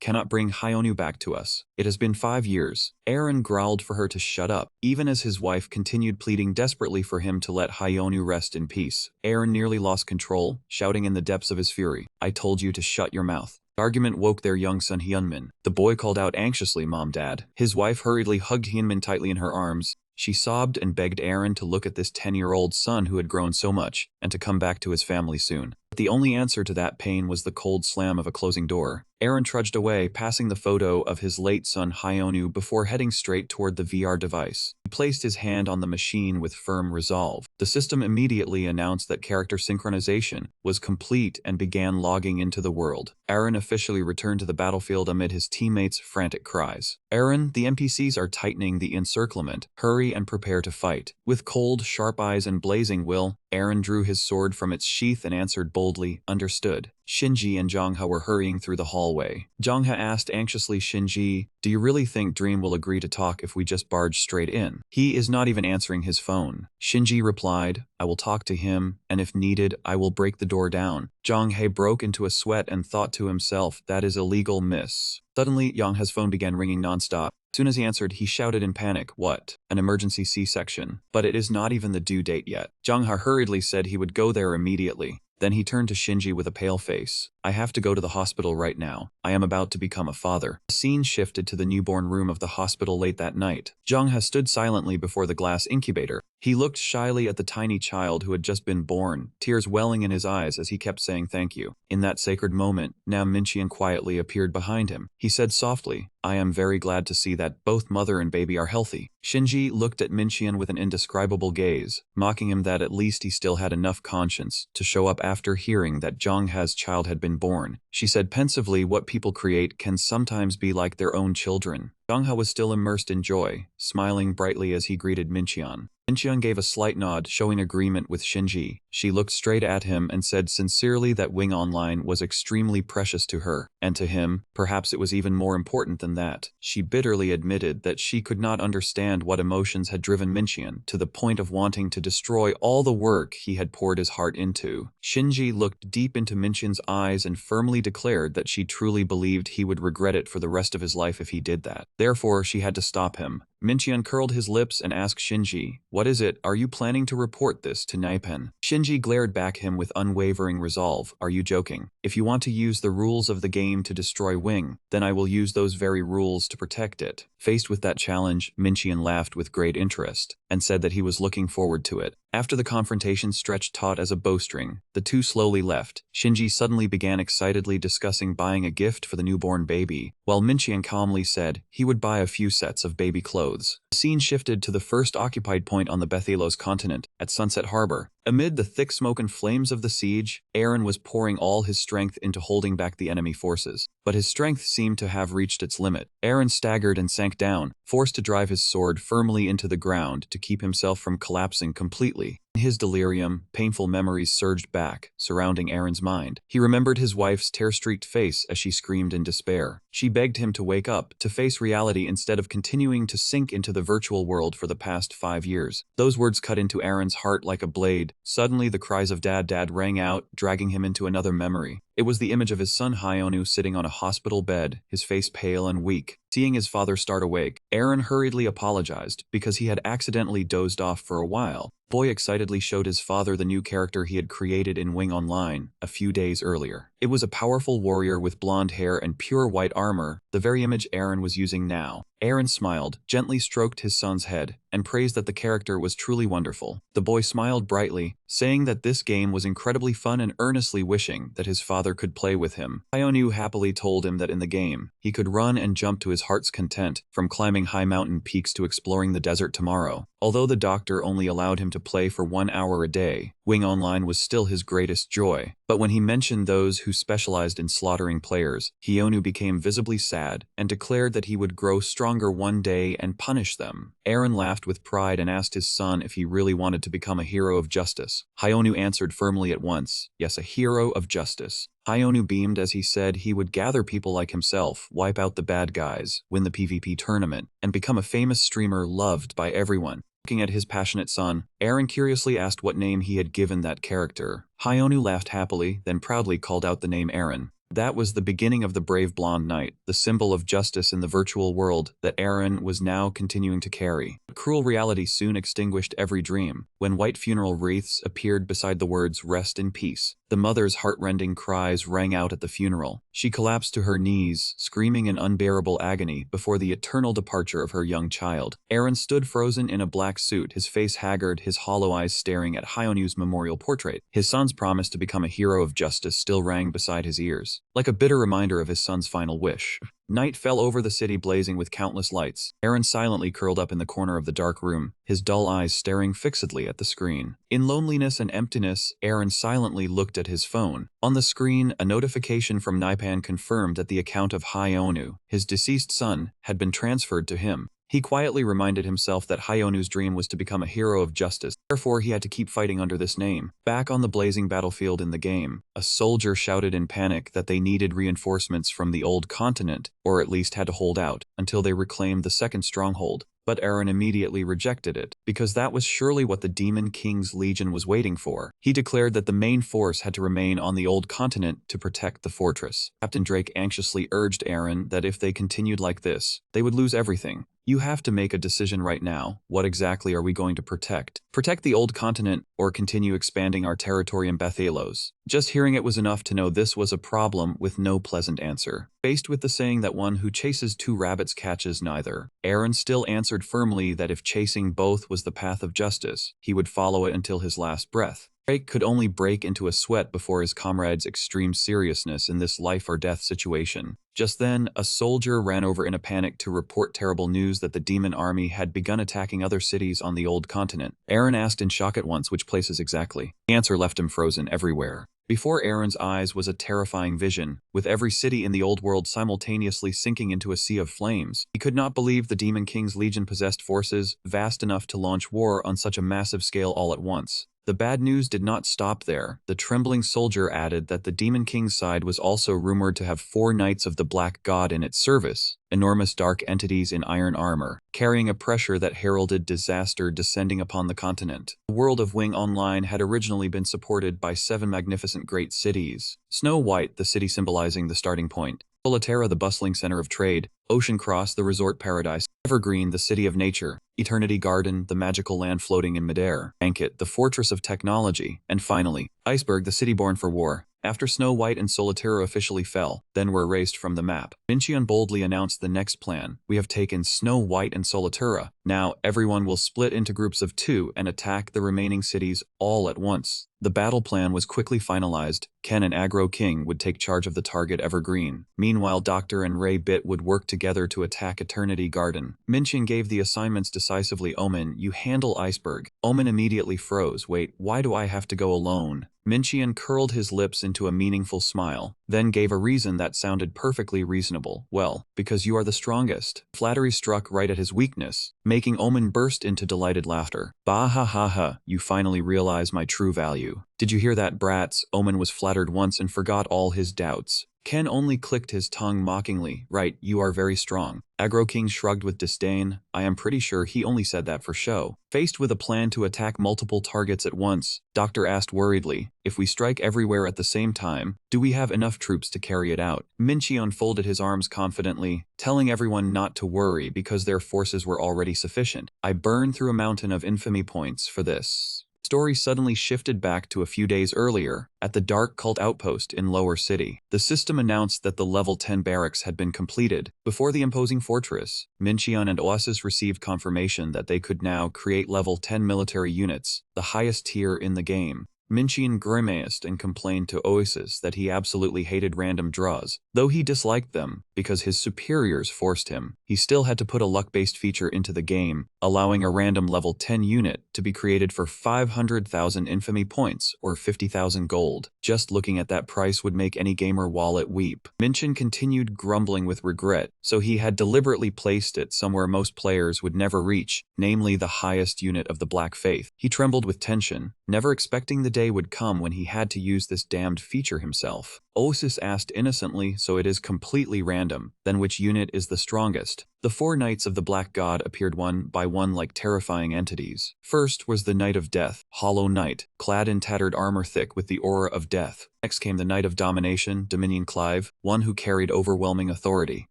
cannot bring Hyonu back to us. It has been 5 years. Aaron growled for her to shut up, even as his wife continued pleading desperately for him to let Hyonu rest in peace. Aaron nearly lost control, shouting in the depths of his fury, "I told you to shut your mouth." The argument woke their young son Hyunmin. The boy called out anxiously, "Mom, Dad." His wife hurriedly hugged Hyunmin tightly in her arms. She sobbed and begged Aaron to look at this 10-year-old son who had grown so much, and to come back to his family soon. But the only answer to that pain was the cold slam of a closing door. Aaron trudged away, passing the photo of his late son Hyonu before heading straight toward the VR device. He placed his hand on the machine with firm resolve. The system immediately announced that character synchronization was complete and began logging into the world. Aaron officially returned to the battlefield amid his teammates' frantic cries. "Aaron, the NPCs are tightening the encirclement. Hurry and prepare to fight." With cold, sharp eyes and blazing will, Aaron drew his sword from its sheath and answered boldly, "Understood." Shinji and Jongha were hurrying through the hallway. Jongha asked anxiously, "Shinji, do you really think Dream will agree to talk if we just barge straight in? He is not even answering his phone." Shinji replied, "I will talk to him, and if needed, I will break the door down." Jonghae broke into a sweat and thought to himself, "That is illegal, miss." Suddenly, Jongha's phone began ringing nonstop. As soon as he answered, he shouted in panic, "What? An emergency C-section? But it is not even the due date yet." Jongha hurriedly said he would go there immediately. Then he turned to Shinji with a pale face. "I have to go to the hospital right now. I am about to become a father." The scene shifted to the newborn room of the hospital late that night. Jongha stood silently before the glass incubator. He looked shyly at the tiny child who had just been born, tears welling in his eyes as he kept saying thank you. In that sacred moment, Nam Minchian quietly appeared behind him. He said softly, "I am very glad to see that both mother and baby are healthy." Shinji looked at Minchian with an indescribable gaze, mocking him that at least he still had enough conscience to show up after hearing that Jongha's child had been born. She said pensively, "What people create can sometimes be like their own children." Jongha was still immersed in joy, smiling brightly as he greeted Minchian. Minchian gave a slight nod, showing agreement with Shinji. She looked straight at him and said sincerely that Wing Online was extremely precious to her, and to him, perhaps it was even more important than that. She bitterly admitted that she could not understand what emotions had driven Minchian to the point of wanting to destroy all the work he had poured his heart into. Shinji looked deep into Minchian's eyes and firmly declared that she truly believed he would regret it for the rest of his life if he did that. Therefore, she had to stop him. Minchian curled his lips and asked Shinji, "What is it? Are you planning to report this to Naipen?" Shinji glared back him with unwavering resolve. "Are you joking? If you want to use the rules of the game to destroy Wing, then I will use those very rules to protect it." Faced with that challenge, Minchian laughed with great interest, and said that he was looking forward to it. After the confrontation stretched taut as a bowstring, the two slowly left. Shinji suddenly began excitedly discussing buying a gift for the newborn baby, while Minchian calmly said he would buy a few sets of baby clothes. The scene shifted to the first occupied point on the Bethylos continent, at Sunset Harbor. Amid the thick smoke and flames of the siege, Aaron was pouring all his strength into holding back the enemy forces. But his strength seemed to have reached its limit. Aaron staggered and sank down, forced to drive his sword firmly into the ground to keep himself from collapsing completely. In his delirium, painful memories surged back, surrounding Aaron's mind. He remembered his wife's tear-streaked face as she screamed in despair. She begged him to wake up, to face reality instead of continuing to sink into the virtual world for the past 5 years. Those words cut into Aaron's heart like a blade. Suddenly, the cries of "Dad, Dad" rang out, dragging him into another memory. It was the image of his son Hyonu sitting on a hospital bed, his face pale and weak. Seeing his father start awake, Aaron hurriedly apologized because he had accidentally dozed off for a while. The boy excitedly showed his father the new character he had created in Wing Online a few days earlier. It was a powerful warrior with blonde hair and pure white armor, the very image Aaron was using now. Aaron smiled, gently stroked his son's head, and praised that the character was truly wonderful. The boy smiled brightly, saying that this game was incredibly fun and earnestly wishing that his father could play with him. Hyonu happily told him that in the game, he could run and jump to his heart's content, from climbing high mountain peaks to exploring the desert tomorrow. Although the doctor only allowed him to play for 1 hour a day, Wing Online was still his greatest joy. But when he mentioned those who specialized in slaughtering players, Hyonu became visibly sad and declared that he would grow stronger one day and punish them. Aaron laughed with pride and asked his son if he really wanted to become a hero of justice. Hyonu answered firmly at once, yes, a hero of justice. Hyonu beamed as he said he would gather people like himself, wipe out the bad guys, win the PvP tournament, and become a famous streamer loved by everyone. Looking at his passionate son, Aaron curiously asked what name he had given that character. Hyonu laughed happily, then proudly called out the name Aaron. That was the beginning of the brave blonde knight, the symbol of justice in the virtual world that Aaron was now continuing to carry. But cruel reality soon extinguished every dream. When white funeral wreaths appeared beside the words "Rest in Peace," the mother's heartrending cries rang out at the funeral. She collapsed to her knees, screaming in unbearable agony before the eternal departure of her young child. Aaron stood frozen in a black suit, his face haggard, his hollow eyes staring at Hyonu's memorial portrait. His son's promise to become a hero of justice still rang beside his ears, like a bitter reminder of his son's final wish. Night fell over the city, blazing with countless lights. Aaron silently curled up in the corner of the dark room, his dull eyes staring fixedly at the screen. In loneliness and emptiness, Aaron silently looked at his phone. On the screen, a notification from Naipan confirmed that the account of Hyonu, his deceased son, had been transferred to him. He quietly reminded himself that Hyonu's dream was to become a hero of justice. Therefore, he had to keep fighting under this name. Back on the blazing battlefield in the game, a soldier shouted in panic that they needed reinforcements from the old continent, or at least had to hold out until they reclaimed the second stronghold. But Aaron immediately rejected it, because that was surely what the Demon King's Legion was waiting for. He declared that the main force had to remain on the old continent to protect the fortress. Captain Drake anxiously urged Aaron that if they continued like this, they would lose everything. You have to make a decision right now. What exactly are we going to protect? Protect the old continent, or continue expanding our territory in Yahello? Just hearing it was enough to know this was a problem with no pleasant answer. Faced with the saying that one who chases two rabbits catches neither, Aaron still answered firmly that if chasing both was the path of justice, he would follow it until his last breath. Drake could only break into a sweat before his comrade's extreme seriousness in this life-or-death situation. Just then, a soldier ran over in a panic to report terrible news that the demon army had begun attacking other cities on the old continent. Aaron asked in shock at once which places exactly. The answer left him frozen everywhere. Before Aaron's eyes was a terrifying vision, with every city in the old world simultaneously sinking into a sea of flames. He could not believe the Demon King's Legion possessed forces vast enough to launch war on such a massive scale all at once. The bad news did not stop there. The trembling soldier added that the Demon King's side was also rumored to have 4 Knights of the Black God in its service, enormous dark entities in iron armor, carrying a pressure that heralded disaster descending upon the continent. The world of Wing Online had originally been supported by 7 magnificent great cities. Snow White, the city symbolizing the starting point; Solterra, the bustling center of trade; Ocean Cross, the resort paradise; Evergreen, the city of nature; Eternity Garden, the magical land floating in midair; Banquet, the fortress of technology; and finally, Iceberg, the city born for war. After Snow White and Solterra officially fell, then were erased from the map, Minchion boldly announced the next plan. We have taken Snow White and Solterra. Now everyone will split into groups of 2 and attack the remaining cities all at once. The battle plan was quickly finalized. Ken and Agro King would take charge of the target Evergreen. Meanwhile, Doctor and Ray Bit would work together to attack Eternity Garden. Minchion gave the assignments decisively. Omen, you handle Iceberg. Omen immediately froze. Wait, why do I have to go alone? Minchion curled his lips into a meaningful smile, then gave a reason that sounded perfectly reasonable. Well, because you are the strongest. Flattery struck right at his weakness, making Omen burst into delighted laughter. Bah ha ha ha, you finally realize my true value. Did you hear that, brats? Omen was flattered once and forgot all his doubts. Ken only clicked his tongue mockingly. Right, you are very strong. Agro King shrugged with disdain. I am pretty sure he only said that for show. Faced with a plan to attack multiple targets at once, Doctor asked worriedly, if we strike everywhere at the same time, do we have enough troops to carry it out? Mincheon folded his arms confidently, telling everyone not to worry because their forces were already sufficient. I burned through a mountain of infamy points for this. Story suddenly shifted back to a few days earlier, at the Dark Cult outpost in Lower City. The system announced that the level 10 barracks had been completed. Before the imposing fortress, Mincheon and Oasis received confirmation that they could now create level 10 military units, the highest tier in the game. Mincheon grimaced and complained to Oasis that he absolutely hated random draws. Though he disliked them, because his superiors forced him, he still had to put a luck-based feature into the game, allowing a random level 10 unit to be created for 500,000 infamy points or 50,000 gold. Just looking at that price would make any gamer wallet weep. Mincheon continued grumbling with regret, so he had deliberately placed it somewhere most players would never reach, namely the highest unit of the Black Faith. He trembled with tension, never expecting the day would come when he had to use this damned feature himself. Oasis asked innocently, so it is completely random, then which unit is the strongest? The 4 Knights of the Black God appeared one by one like terrifying entities. First was the Knight of Death, Hollow Knight, clad in tattered armor thick with the aura of death. Next came the Knight of Domination, Dominion Clive, one who carried overwhelming authority.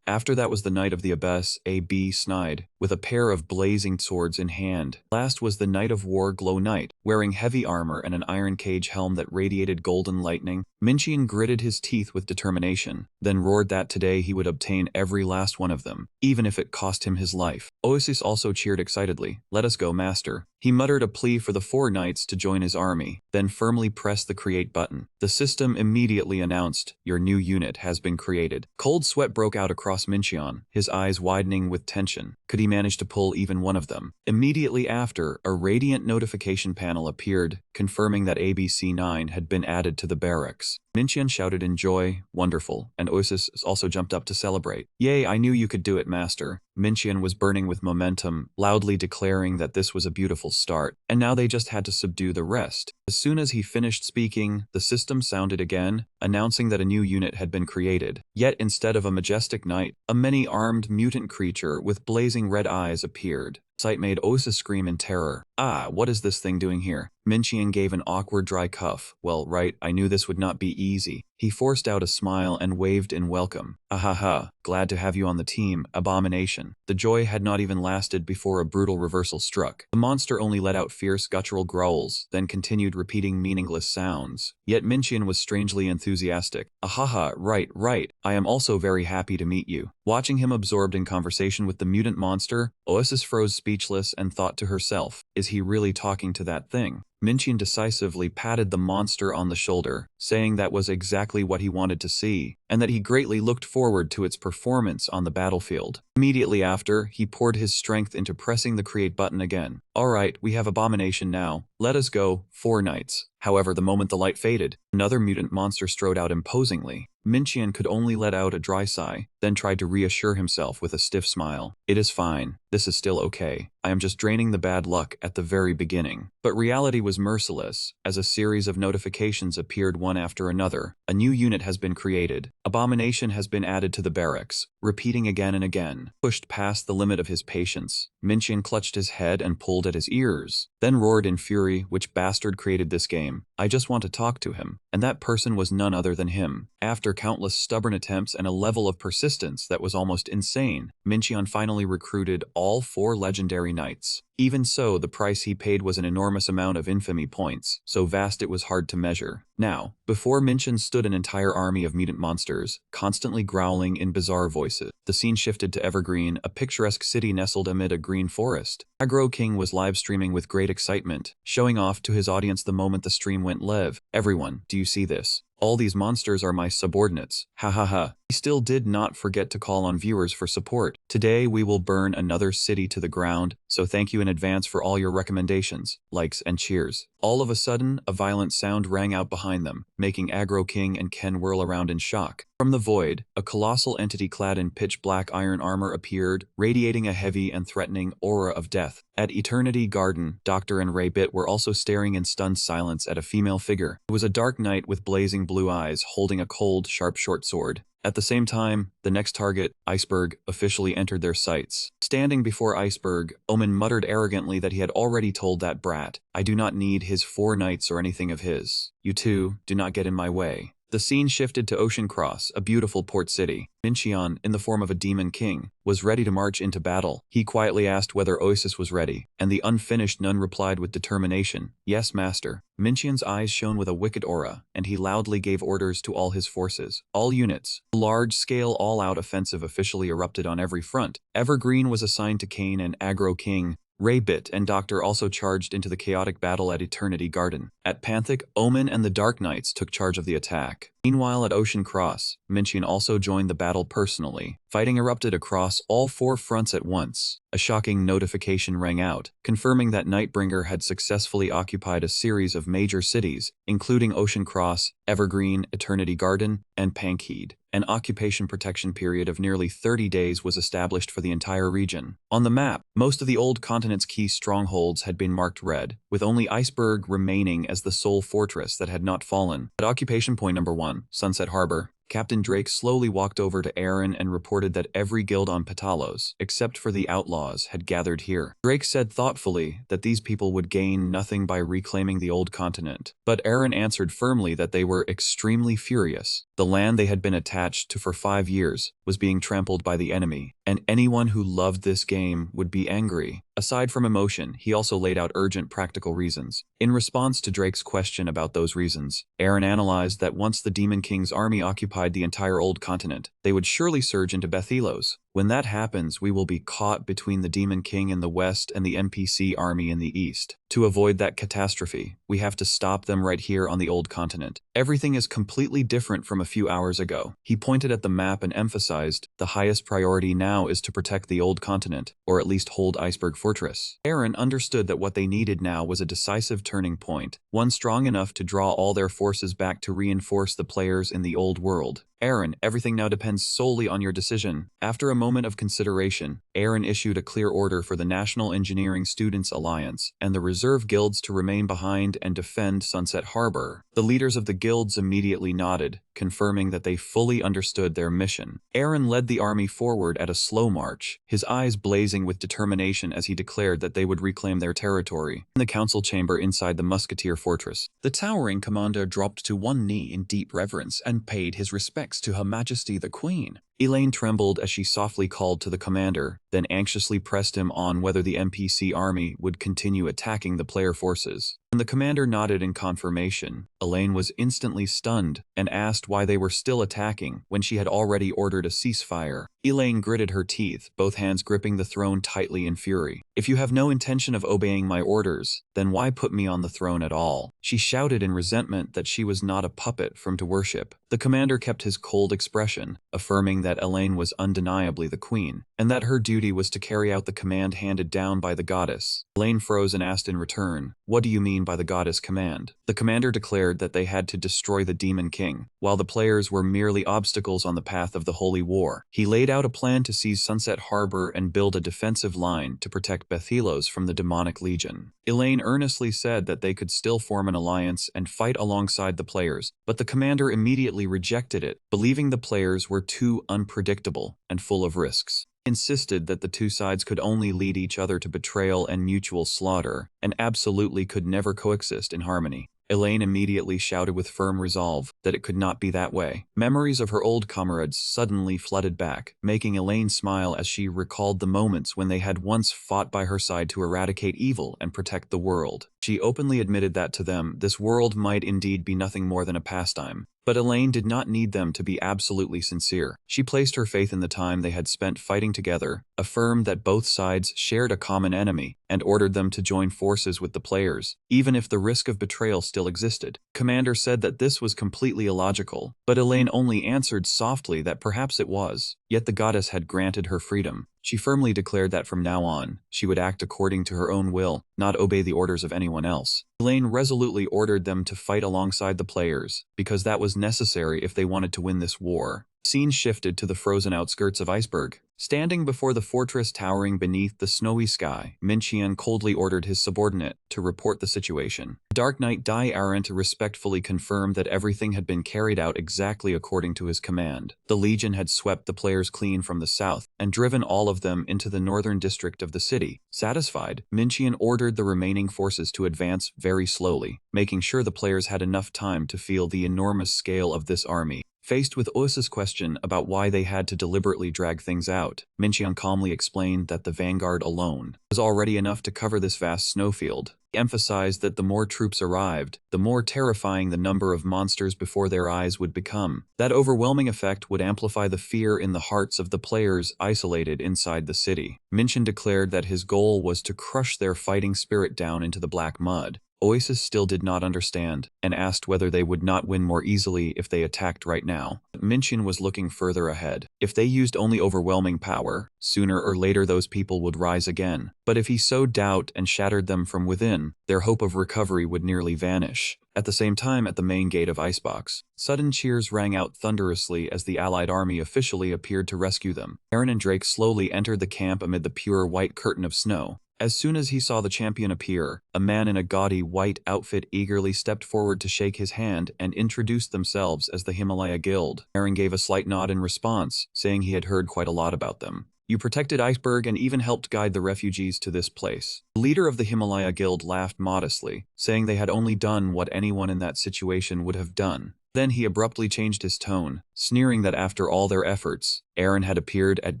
After that was the Knight of the Abyss, A.B. Snide, with a pair of blazing swords in hand. Last was the Knight of War, Glow Knight, wearing heavy armor and an iron cage helm that radiated golden lightning. Mincheon gritted his teeth with determination, then roared that today he would obtain every last one of them, even if it cost him his life. Oasis also cheered excitedly. Let us go, master. He muttered a plea for the 4 knights to join his army, then firmly pressed the create button. The system immediately announced, your new unit has been created. Cold sweat broke out across Mincheon, his eyes widening with tension. Could he manage to pull even one of them? Immediately after, a radiant notification panel appeared, confirming that ABC9 had been added to the barracks. Mincheon shouted in joy, wonderful, and Oasis also jumped up to celebrate. Yay, I knew you could do it, master. Mincheon was burning with momentum, loudly declaring that this was a beautiful start, and now they just had to subdue the rest. As soon as he finished speaking, the system sounded again, announcing that a new unit had been created. Yet instead of a majestic knight, a many-armed mutant creature with blazing red eyes appeared. Sight made Osa scream in terror. Ah, what is this thing doing here? Mincheon gave an awkward dry cough. Well, right, I knew this would not be easy. He forced out a smile and waved in welcome. Ahaha, glad to have you on the team, Abomination. The joy had not even lasted before a brutal reversal struck. The monster only let out fierce guttural growls, then continued repeating meaningless sounds. Yet Mincheon was strangely enthusiastic. Ahaha, right, I am also very happy to meet you. Watching him absorbed in conversation with the mutant monster, Oasis froze speechless and thought to herself, is he really talking to that thing? Mincheon decisively patted the monster on the shoulder, saying that was exactly what he wanted to see, and that he greatly looked forward to its performance on the battlefield. Immediately after, he poured his strength into pressing the create button again. Alright, we have Abomination now. Let us go, 4 knights. However, the moment the light faded, another mutant monster strode out imposingly. Mincheon could only let out a dry sigh, then tried to reassure himself with a stiff smile. It is fine. This is still okay. I am just draining the bad luck at the very beginning. But reality was merciless, as a series of notifications appeared one after another. A new unit has been created. Abomination has been added to the barracks, repeating again and again. Pushed past the limit of his patience, Mincheon clutched his head and pulled at his ears, then roared in fury, which bastard created this game? I just want to talk to him. And that person was none other than him. After countless stubborn attempts and a level of persistence that was almost insane, Mincheon finally recruited all 4 legendary knights. Even so, the price he paid was an enormous amount of infamy points, so vast it was hard to measure. Now, before Mincheon stood an entire army of mutant monsters, constantly growling in bizarre voices. The scene shifted to Evergreen, a picturesque city nestled amid a green forest. Agro King was live streaming with great excitement, showing off to his audience the moment the stream went live. Everyone, do you see this? All these monsters are my subordinates. Ha ha ha. He still did not forget to call on viewers for support. Today we will burn another city to the ground, so thank you in advance for all your recommendations, likes and cheers. All of a sudden, a violent sound rang out behind them, making Aggro King and Ken whirl around in shock. From the void, a colossal entity clad in pitch-black iron armor appeared, radiating a heavy and threatening aura of death. At Eternity Garden, Doctor and Raybit were also staring in stunned silence at a female figure. It was a dark knight with blazing blue eyes holding a cold, sharp short sword. At the same time, the next target, Iceberg, officially entered their sights. Standing before Iceberg, Omen muttered arrogantly that he had already told that brat, "I do not need his 4 knights or anything of his. You two, do not get in my way." The scene shifted to Ocean Cross, a beautiful port city. Mincheon, in the form of a demon king, was ready to march into battle. He quietly asked whether Oasis was ready, and the unfinished nun replied with determination, "Yes, master." Mincheon's eyes shone with a wicked aura, and he loudly gave orders to all his forces. All units. A large-scale all-out offensive officially erupted on every front. Evergreen was assigned to Kane and Aggro King. Raybit and Doctor also charged into the chaotic battle at Eternity Garden. At Panthic, Omen and the Dark Knights took charge of the attack. Meanwhile, at Ocean Cross, Mincheon also joined the battle personally. Fighting erupted across all 4 fronts at once. A shocking notification rang out, confirming that Nightbringer had successfully occupied a series of major cities, including Ocean Cross, Evergreen, Eternity Garden, and Pankhead. An occupation protection period of nearly 30 days was established for the entire region. On the map, most of the old continent's key strongholds had been marked red, with only Iceberg remaining as the sole fortress that had not fallen. At occupation point number 1, Sunset Harbor, Captain Drake slowly walked over to Aaron and reported that every guild on Patalos, except for the outlaws, had gathered here. Drake said thoughtfully that these people would gain nothing by reclaiming the old continent, but Aaron answered firmly that they were extremely furious. The land they had been attached to for 5 years was being trampled by the enemy, and anyone who loved this game would be angry. Aside from emotion, he also laid out urgent practical reasons. In response to Drake's question about those reasons, Aaron analyzed that once the Demon King's army occupied the entire old continent, they would surely surge into Bethylos. When that happens, we will be caught between the Demon King in the west and the NPC army in the east. To avoid that catastrophe, we have to stop them right here on the old continent. Everything is completely different from a few hours ago. He pointed at the map and emphasized, the highest priority now is to protect the old continent, or at least hold Iceberg Fortress. Aaron understood that what they needed now was a decisive turning point, one strong enough to draw all their forces back to reinforce the players in the old world. Aaron, everything now depends solely on your decision. After a moment of consideration, Aaron issued a clear order for the National Engineering Students Alliance and the reserve guilds to remain behind and defend Sunset Harbor. The leaders of the guilds immediately nodded, confirming that they fully understood their mission. Aaron led the army forward at a slow march, his eyes blazing with determination as he declared that they would reclaim their territory. In the council chamber inside the Musketeer Fortress, the towering commander dropped to one knee in deep reverence and paid his respects to Her Majesty the Queen. Elaine trembled as she softly called to the commander, then anxiously pressed him on whether the NPC army would continue attacking the player forces. When the commander nodded in confirmation, Elaine was instantly stunned and asked why they were still attacking when she had already ordered a ceasefire. Elaine gritted her teeth, both hands gripping the throne tightly in fury. "If you have no intention of obeying my orders, then why put me on the throne at all?" She shouted in resentment that she was not a puppet from to worship. The commander kept his cold expression, affirming that Elaine was undeniably the queen, and that her duty was to carry out the command handed down by the goddess. Elaine froze and asked in return, "What do you mean by the goddess command?" The commander declared that they had to destroy the Demon King, while the players were merely obstacles on the path of the Holy War. He laid out a plan to seize Sunset Harbor and build a defensive line to protect Bethylos from the demonic legion. Elaine earnestly said that they could still form an alliance and fight alongside the players, but the commander immediately rejected it, believing the players were too unpredictable and full of risks. He insisted that the two sides could only lead each other to betrayal and mutual slaughter, and absolutely could never coexist in harmony. Elaine immediately shouted with firm resolve that it could not be that way. Memories of her old comrades suddenly flooded back, making Elaine smile as she recalled the moments when they had once fought by her side to eradicate evil and protect the world. She openly admitted that to them, this world might indeed be nothing more than a pastime, But Elaine did not need them to be absolutely sincere. She placed her faith in the time they had spent fighting together, affirmed that both sides shared a common enemy, and ordered them to join forces with the players, even if the risk of betrayal still existed. Commander said that this was completely illogical, but Elaine only answered softly that perhaps it was. Yet the goddess had granted her freedom. She firmly declared that from now on, she would act according to her own will, not obey the orders of anyone else. Elaine resolutely ordered them to fight alongside the players, because that was necessary if they wanted to win this war. Scene shifted to the frozen outskirts of Iceberg. Standing before the fortress towering beneath the snowy sky, Minchian coldly ordered his subordinate to report the situation. Dark Knight Dai Arendt respectfully confirmed that everything had been carried out exactly according to his command. The Legion had swept the players clean from the south and driven all of them into the northern district of the city. Satisfied, Minchian ordered the remaining forces to advance very slowly, making sure the players had enough time to feel the enormous scale of this army. Faced with Ois's question about why they had to deliberately drag things out, Minchian calmly explained that the vanguard alone was already enough to cover this vast snowfield. He emphasized that the more troops arrived, the more terrifying the number of monsters before their eyes would become. That overwhelming effect would amplify the fear in the hearts of the players isolated inside the city. Minchian declared that his goal was to crush their fighting spirit down into the black mud. Oasis still did not understand, and asked whether they would not win more easily if they attacked right now. But Minchian was looking further ahead. If they used only overwhelming power, sooner or later those people would rise again. But if he sowed doubt and shattered them from within, their hope of recovery would nearly vanish. At the same time, at the main gate of Icebox, sudden cheers rang out thunderously as the Allied army officially appeared to rescue them. Aaron and Drake slowly entered the camp amid the pure white curtain of snow. As soon as he saw the champion appear, a man in a gaudy white outfit eagerly stepped forward to shake his hand and introduced themselves as the Himalaya Guild. Aaron gave a slight nod in response, saying he had heard quite a lot about them. You protected Iceberg and even helped guide the refugees to this place. The leader of the Himalaya Guild laughed modestly, saying they had only done what anyone in that situation would have done. Then he abruptly changed his tone, sneering that after all their efforts, Aaron had appeared at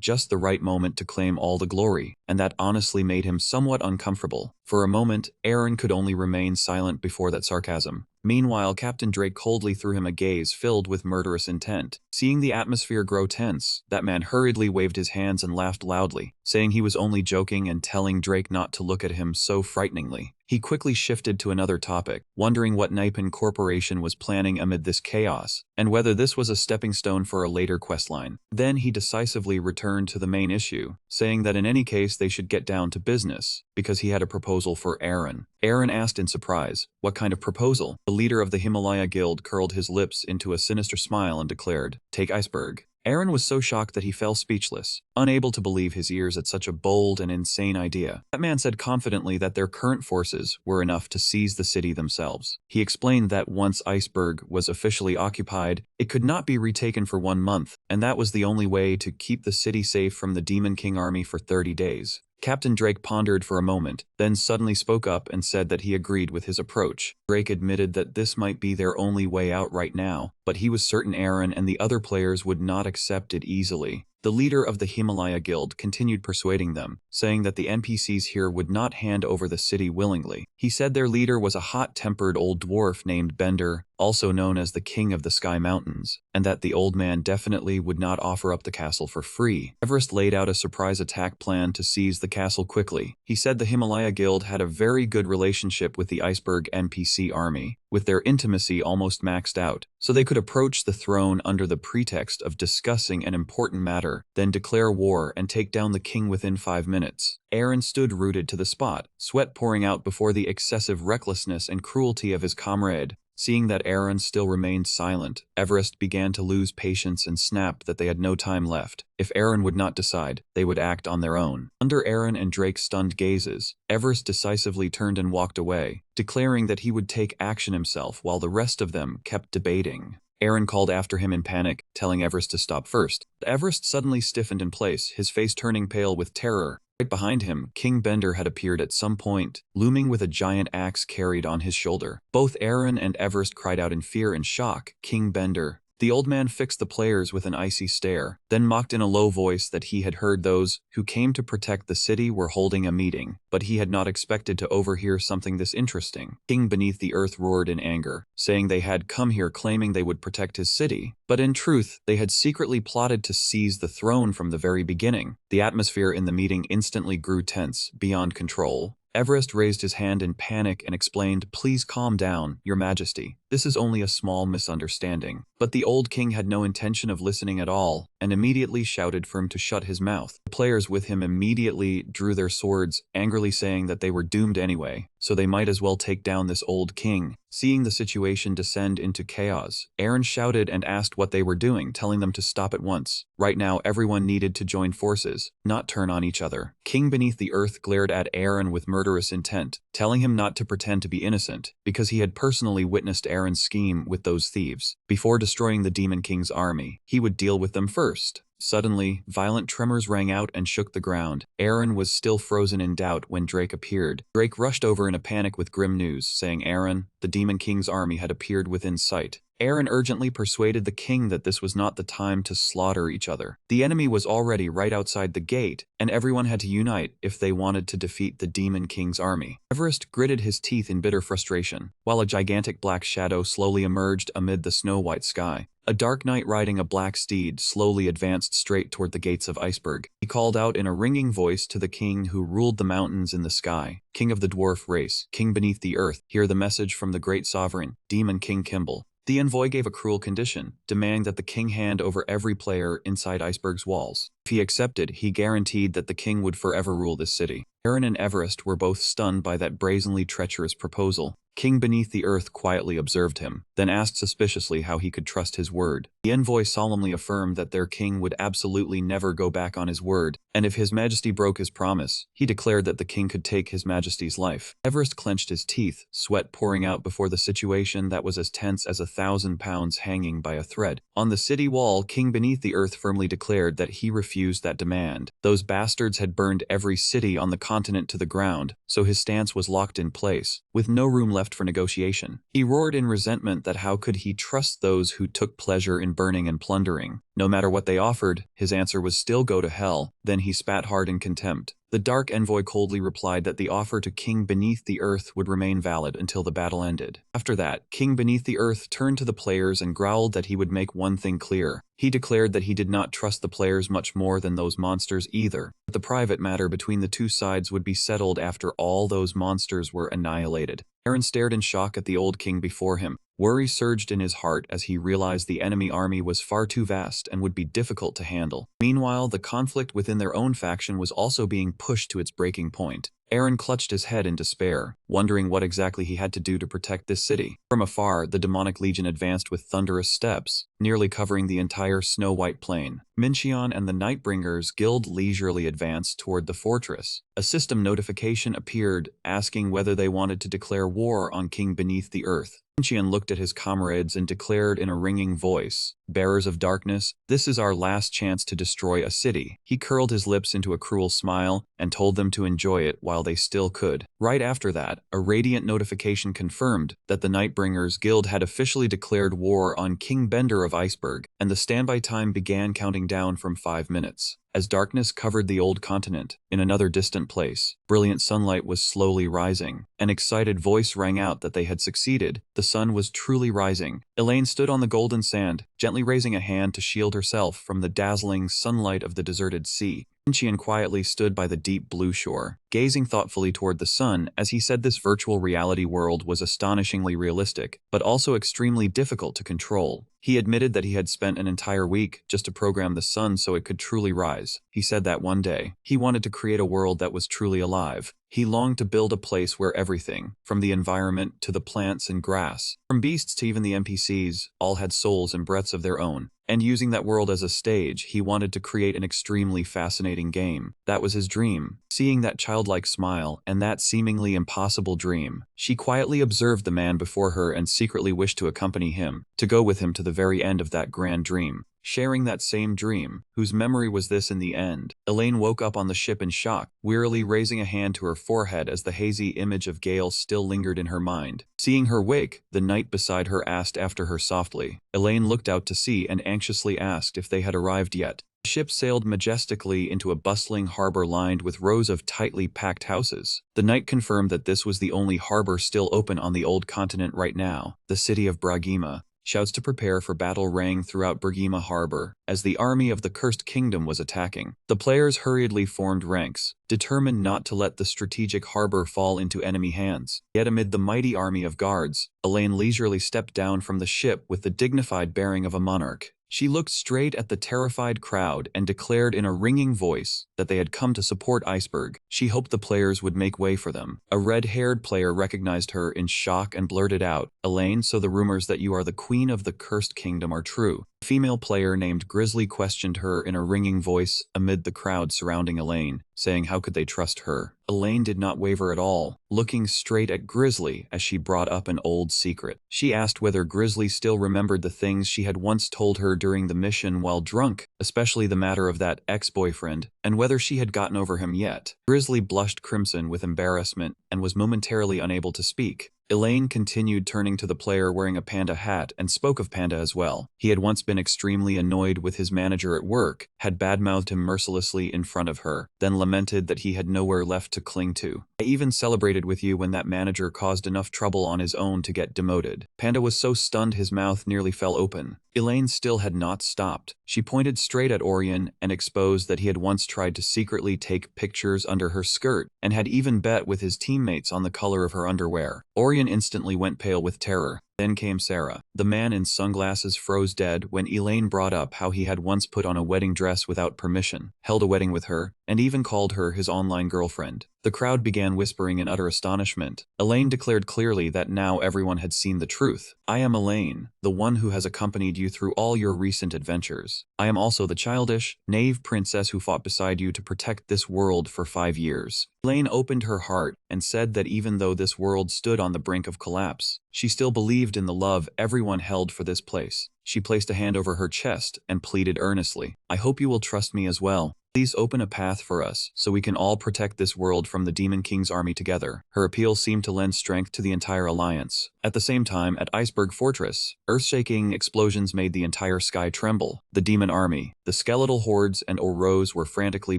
just the right moment to claim all the glory, and that honestly made him somewhat uncomfortable. For a moment, Aaron could only remain silent before that sarcasm. Meanwhile, Captain Drake coldly threw him a gaze filled with murderous intent. Seeing the atmosphere grow tense, that man hurriedly waved his hands and laughed loudly, saying he was only joking and telling Drake not to look at him so frighteningly. He quickly shifted to another topic, wondering what Nipon Corporation was planning amid this chaos, and whether this was a stepping stone for a later questline. Then he decisively returned to the main issue, saying that in any case they should get down to business, because he had a proposal for Aaron. Aaron asked in surprise, "What kind of proposal?" The leader of the Himalaya Guild curled his lips into a sinister smile and declared, "Take Iceberg." Aaron was so shocked that he fell speechless, unable to believe his ears at such a bold and insane idea. That man said confidently that their current forces were enough to seize the city themselves. He explained that once Iceberg was officially occupied, it could not be retaken for 1 month, and that was the only way to keep the city safe from the Demon King army for 30 days. Captain Drake pondered for a moment, then suddenly spoke up and said that he agreed with his approach. Drake admitted that this might be their only way out right now, but he was certain Aaron and the other players would not accept it easily. The leader of the Himalaya Guild continued persuading them, saying that the NPCs here would not hand over the city willingly. He said their leader was a hot-tempered old dwarf named Bender, also known as the King of the Sky Mountains, and that the old man definitely would not offer up the castle for free. Everest laid out a surprise attack plan to seize the castle quickly. He said the Himalaya Guild had a very good relationship with the Iceberg NPC army, with their intimacy almost maxed out, so they could approach the throne under the pretext of discussing an important matter, then declare war and take down the king within 5 minutes. Aaron stood rooted to the spot, sweat pouring out before the excessive recklessness and cruelty of his comrade. Seeing that Aaron still remained silent, Everest began to lose patience and snapped that they had no time left. If Aaron would not decide, they would act on their own. Under Aaron and Drake's stunned gazes, Everest decisively turned and walked away, declaring that he would take action himself while the rest of them kept debating. Aaron called after him in panic, telling Everest to stop first. Everest suddenly stiffened in place, his face turning pale with terror. Right behind him, King Bender had appeared at some point, looming with a giant axe carried on his shoulder. Both Aaron and Everest cried out in fear and shock. "King Bender, The old man fixed the players with an icy stare, then mocked in a low voice that he had heard those who came to protect the city were holding a meeting, but he had not expected to overhear something this interesting. King beneath the earth roared in anger, saying they had come here claiming they would protect his city, but in truth, they had secretly plotted to seize the throne from the very beginning. The atmosphere in the meeting instantly grew tense, beyond control. Everest raised his hand in panic and explained, "Please calm down, Your Majesty. This is only a small misunderstanding." But the old king had no intention of listening at all, and immediately shouted for him to shut his mouth. The players with him immediately drew their swords, angrily saying that they were doomed anyway, so they might as well take down this old king. Seeing the situation descend into chaos, Aaron shouted and asked what they were doing, telling them to stop at once. Right now, everyone needed to join forces, not turn on each other. King beneath the earth glared at Aaron with murderous intent, telling him not to pretend to be innocent, because he had personally witnessed Aaron's scheme with those thieves. Before destroying the Demon King's army, he would deal with them first. Suddenly, violent tremors rang out and shook the ground. Aaron was still frozen in doubt when Drake appeared. Drake rushed over in a panic with grim news, saying Aaron, the Demon King's army had appeared within sight. Aaron urgently persuaded the king that this was not the time to slaughter each other. The enemy was already right outside the gate, and everyone had to unite if they wanted to defeat the Demon King's army. Everest gritted his teeth in bitter frustration, while a gigantic black shadow slowly emerged amid the snow-white sky. A dark knight riding a black steed slowly advanced straight toward the gates of Iceberg. He called out in a ringing voice to the king who ruled the mountains in the sky, "King of the dwarf race, king beneath the earth, hear the message from the great sovereign, Demon King Kimball." The envoy gave a cruel condition, demanding that the king hand over every player inside Iceberg's walls. If he accepted, he guaranteed that the king would forever rule this city. Aaron and Everest were both stunned by that brazenly treacherous proposal. King beneath the earth quietly observed him, then asked suspiciously how he could trust his word. The envoy solemnly affirmed that their king would absolutely never go back on his word, and if his majesty broke his promise, he declared that the king could take his majesty's life. Everest clenched his teeth, sweat pouring out before the situation that was as tense as 1,000 pounds hanging by a thread. On the city wall, King beneath the earth firmly declared that he refused that demand. Those bastards had burned every city on the continent to the ground, so his stance was locked in place, with no room left for negotiation. He roared in resentment that how could he trust those who took pleasure in burning and plundering. No matter what they offered, his answer was still go to hell. Then he spat hard in contempt. The dark envoy coldly replied that the offer to King beneath the earth would remain valid until the battle ended. After that, King beneath the earth turned to the players and growled that he would make one thing clear. He declared that he did not trust the players much more than those monsters either. But the private matter between the two sides would be settled after all those monsters were annihilated. Aaron stared in shock at the old king before him. Worry surged in his heart as he realized the enemy army was far too vast and would be difficult to handle. Meanwhile, the conflict within their own faction was also being pushed to its breaking point. Aaron clutched his head in despair, wondering what exactly he had to do to protect this city. From afar, the demonic legion advanced with thunderous steps, nearly covering the entire snow-white plain. Mincheon and the Nightbringers Guild leisurely advanced toward the fortress. A system notification appeared, asking whether they wanted to declare war on King beneath the earth. Mincheon looked at his comrades and declared in a ringing voice, "Bearers of darkness, this is our last chance to destroy a city." He curled his lips into a cruel smile and told them to enjoy it while they still could. Right after that, a radiant notification confirmed that the Nightbringers Guild had officially declared war on King Bender of Iceberg, and the standby time began counting down from 5 minutes. As darkness covered the old continent, in another distant place, brilliant sunlight was slowly rising. An excited voice rang out that they had succeeded. The sun was truly rising. Elaine stood on the golden sand, gently raising a hand to shield herself from the dazzling sunlight of the deserted sea. Mincheon quietly stood by the deep blue shore, gazing thoughtfully toward the sun as he said this virtual reality world was astonishingly realistic, but also extremely difficult to control. He admitted that he had spent an entire week just to program the sun so it could truly rise. He said that one day, he wanted to create a world that was truly alive. He longed to build a place where everything, from the environment to the plants and grass, from beasts to even the NPCs, all had souls and breaths of their own. And using that world as a stage, he wanted to create an extremely fascinating game. That was his dream. Seeing that childlike smile and that seemingly impossible dream, she quietly observed the man before her and secretly wished to accompany him, to go with him to the very end of that grand dream. sharing that same dream. Whose memory was this in the end? Elaine woke up on the ship in shock, wearily raising a hand to her forehead as the hazy image of Gale still lingered in her mind. Seeing her wake, the knight beside her asked after her softly. Elaine looked out to sea and anxiously asked if they had arrived yet. The ship sailed majestically into a bustling harbor lined with rows of tightly packed houses. The knight confirmed that this was the only harbor still open on the old continent right now, the city of Bragima. Shouts to prepare for battle rang throughout Bragima harbor as the army of the Cursed Kingdom was attacking. The players hurriedly formed ranks, determined not to let the strategic harbor fall into enemy hands. Yet amid the mighty army of guards, Elaine leisurely stepped down from the ship with the dignified bearing of a monarch. She looked straight at the terrified crowd and declared in a ringing voice that they had come to support Iceberg. She hoped the players would make way for them. A red-haired player recognized her in shock and blurted out, "Elaine, so the rumors that you are the queen of the Cursed Kingdom are true." A female player named Grizzly questioned her in a ringing voice amid the crowd surrounding Elaine, saying how could they trust her. Elaine did not waver at all, looking straight at Grizzly as she brought up an old secret. She asked whether Grizzly still remembered the things she had once told her during the mission while drunk, especially the matter of that ex-boyfriend, and whether she had gotten over him yet. Grizzly blushed crimson with embarrassment and was momentarily unable to speak. Elaine continued, turning to the player wearing a panda hat, and spoke of Panda as well. He had once been extremely annoyed with his manager at work, had badmouthed him mercilessly in front of her, then lamented that he had nowhere left to cling to. "I even celebrated with you when that manager caused enough trouble on his own to get demoted." Panda was so stunned his mouth nearly fell open. Elaine still had not stopped. She pointed straight at Orion and exposed that he had once tried to secretly take pictures under her skirt, and had even bet with his teammates on the color of her underwear. Orion instantly went pale with terror. Then came Sarah. The man in sunglasses froze dead when Elaine brought up how he had once put on a wedding dress without permission, held a wedding with her, and even called her his online girlfriend. The crowd began whispering in utter astonishment. Elaine declared clearly that now everyone had seen the truth. "I am Elaine, the one who has accompanied you through all your recent adventures. I am also the childish, naive princess who fought beside you to protect this world for 5 years." Elaine opened her heart and said that even though this world stood on the brink of collapse, she still believed in the love everyone held for this place. She placed a hand over her chest and pleaded earnestly, "I hope you will trust me as well. Please open a path for us so we can all protect this world from the Demon King's army together." Her appeal seemed to lend strength to the entire alliance. At the same time, at Iceberg Fortress, earth-shaking explosions made the entire sky tremble. The demon army, the skeletal hordes and Oros were frantically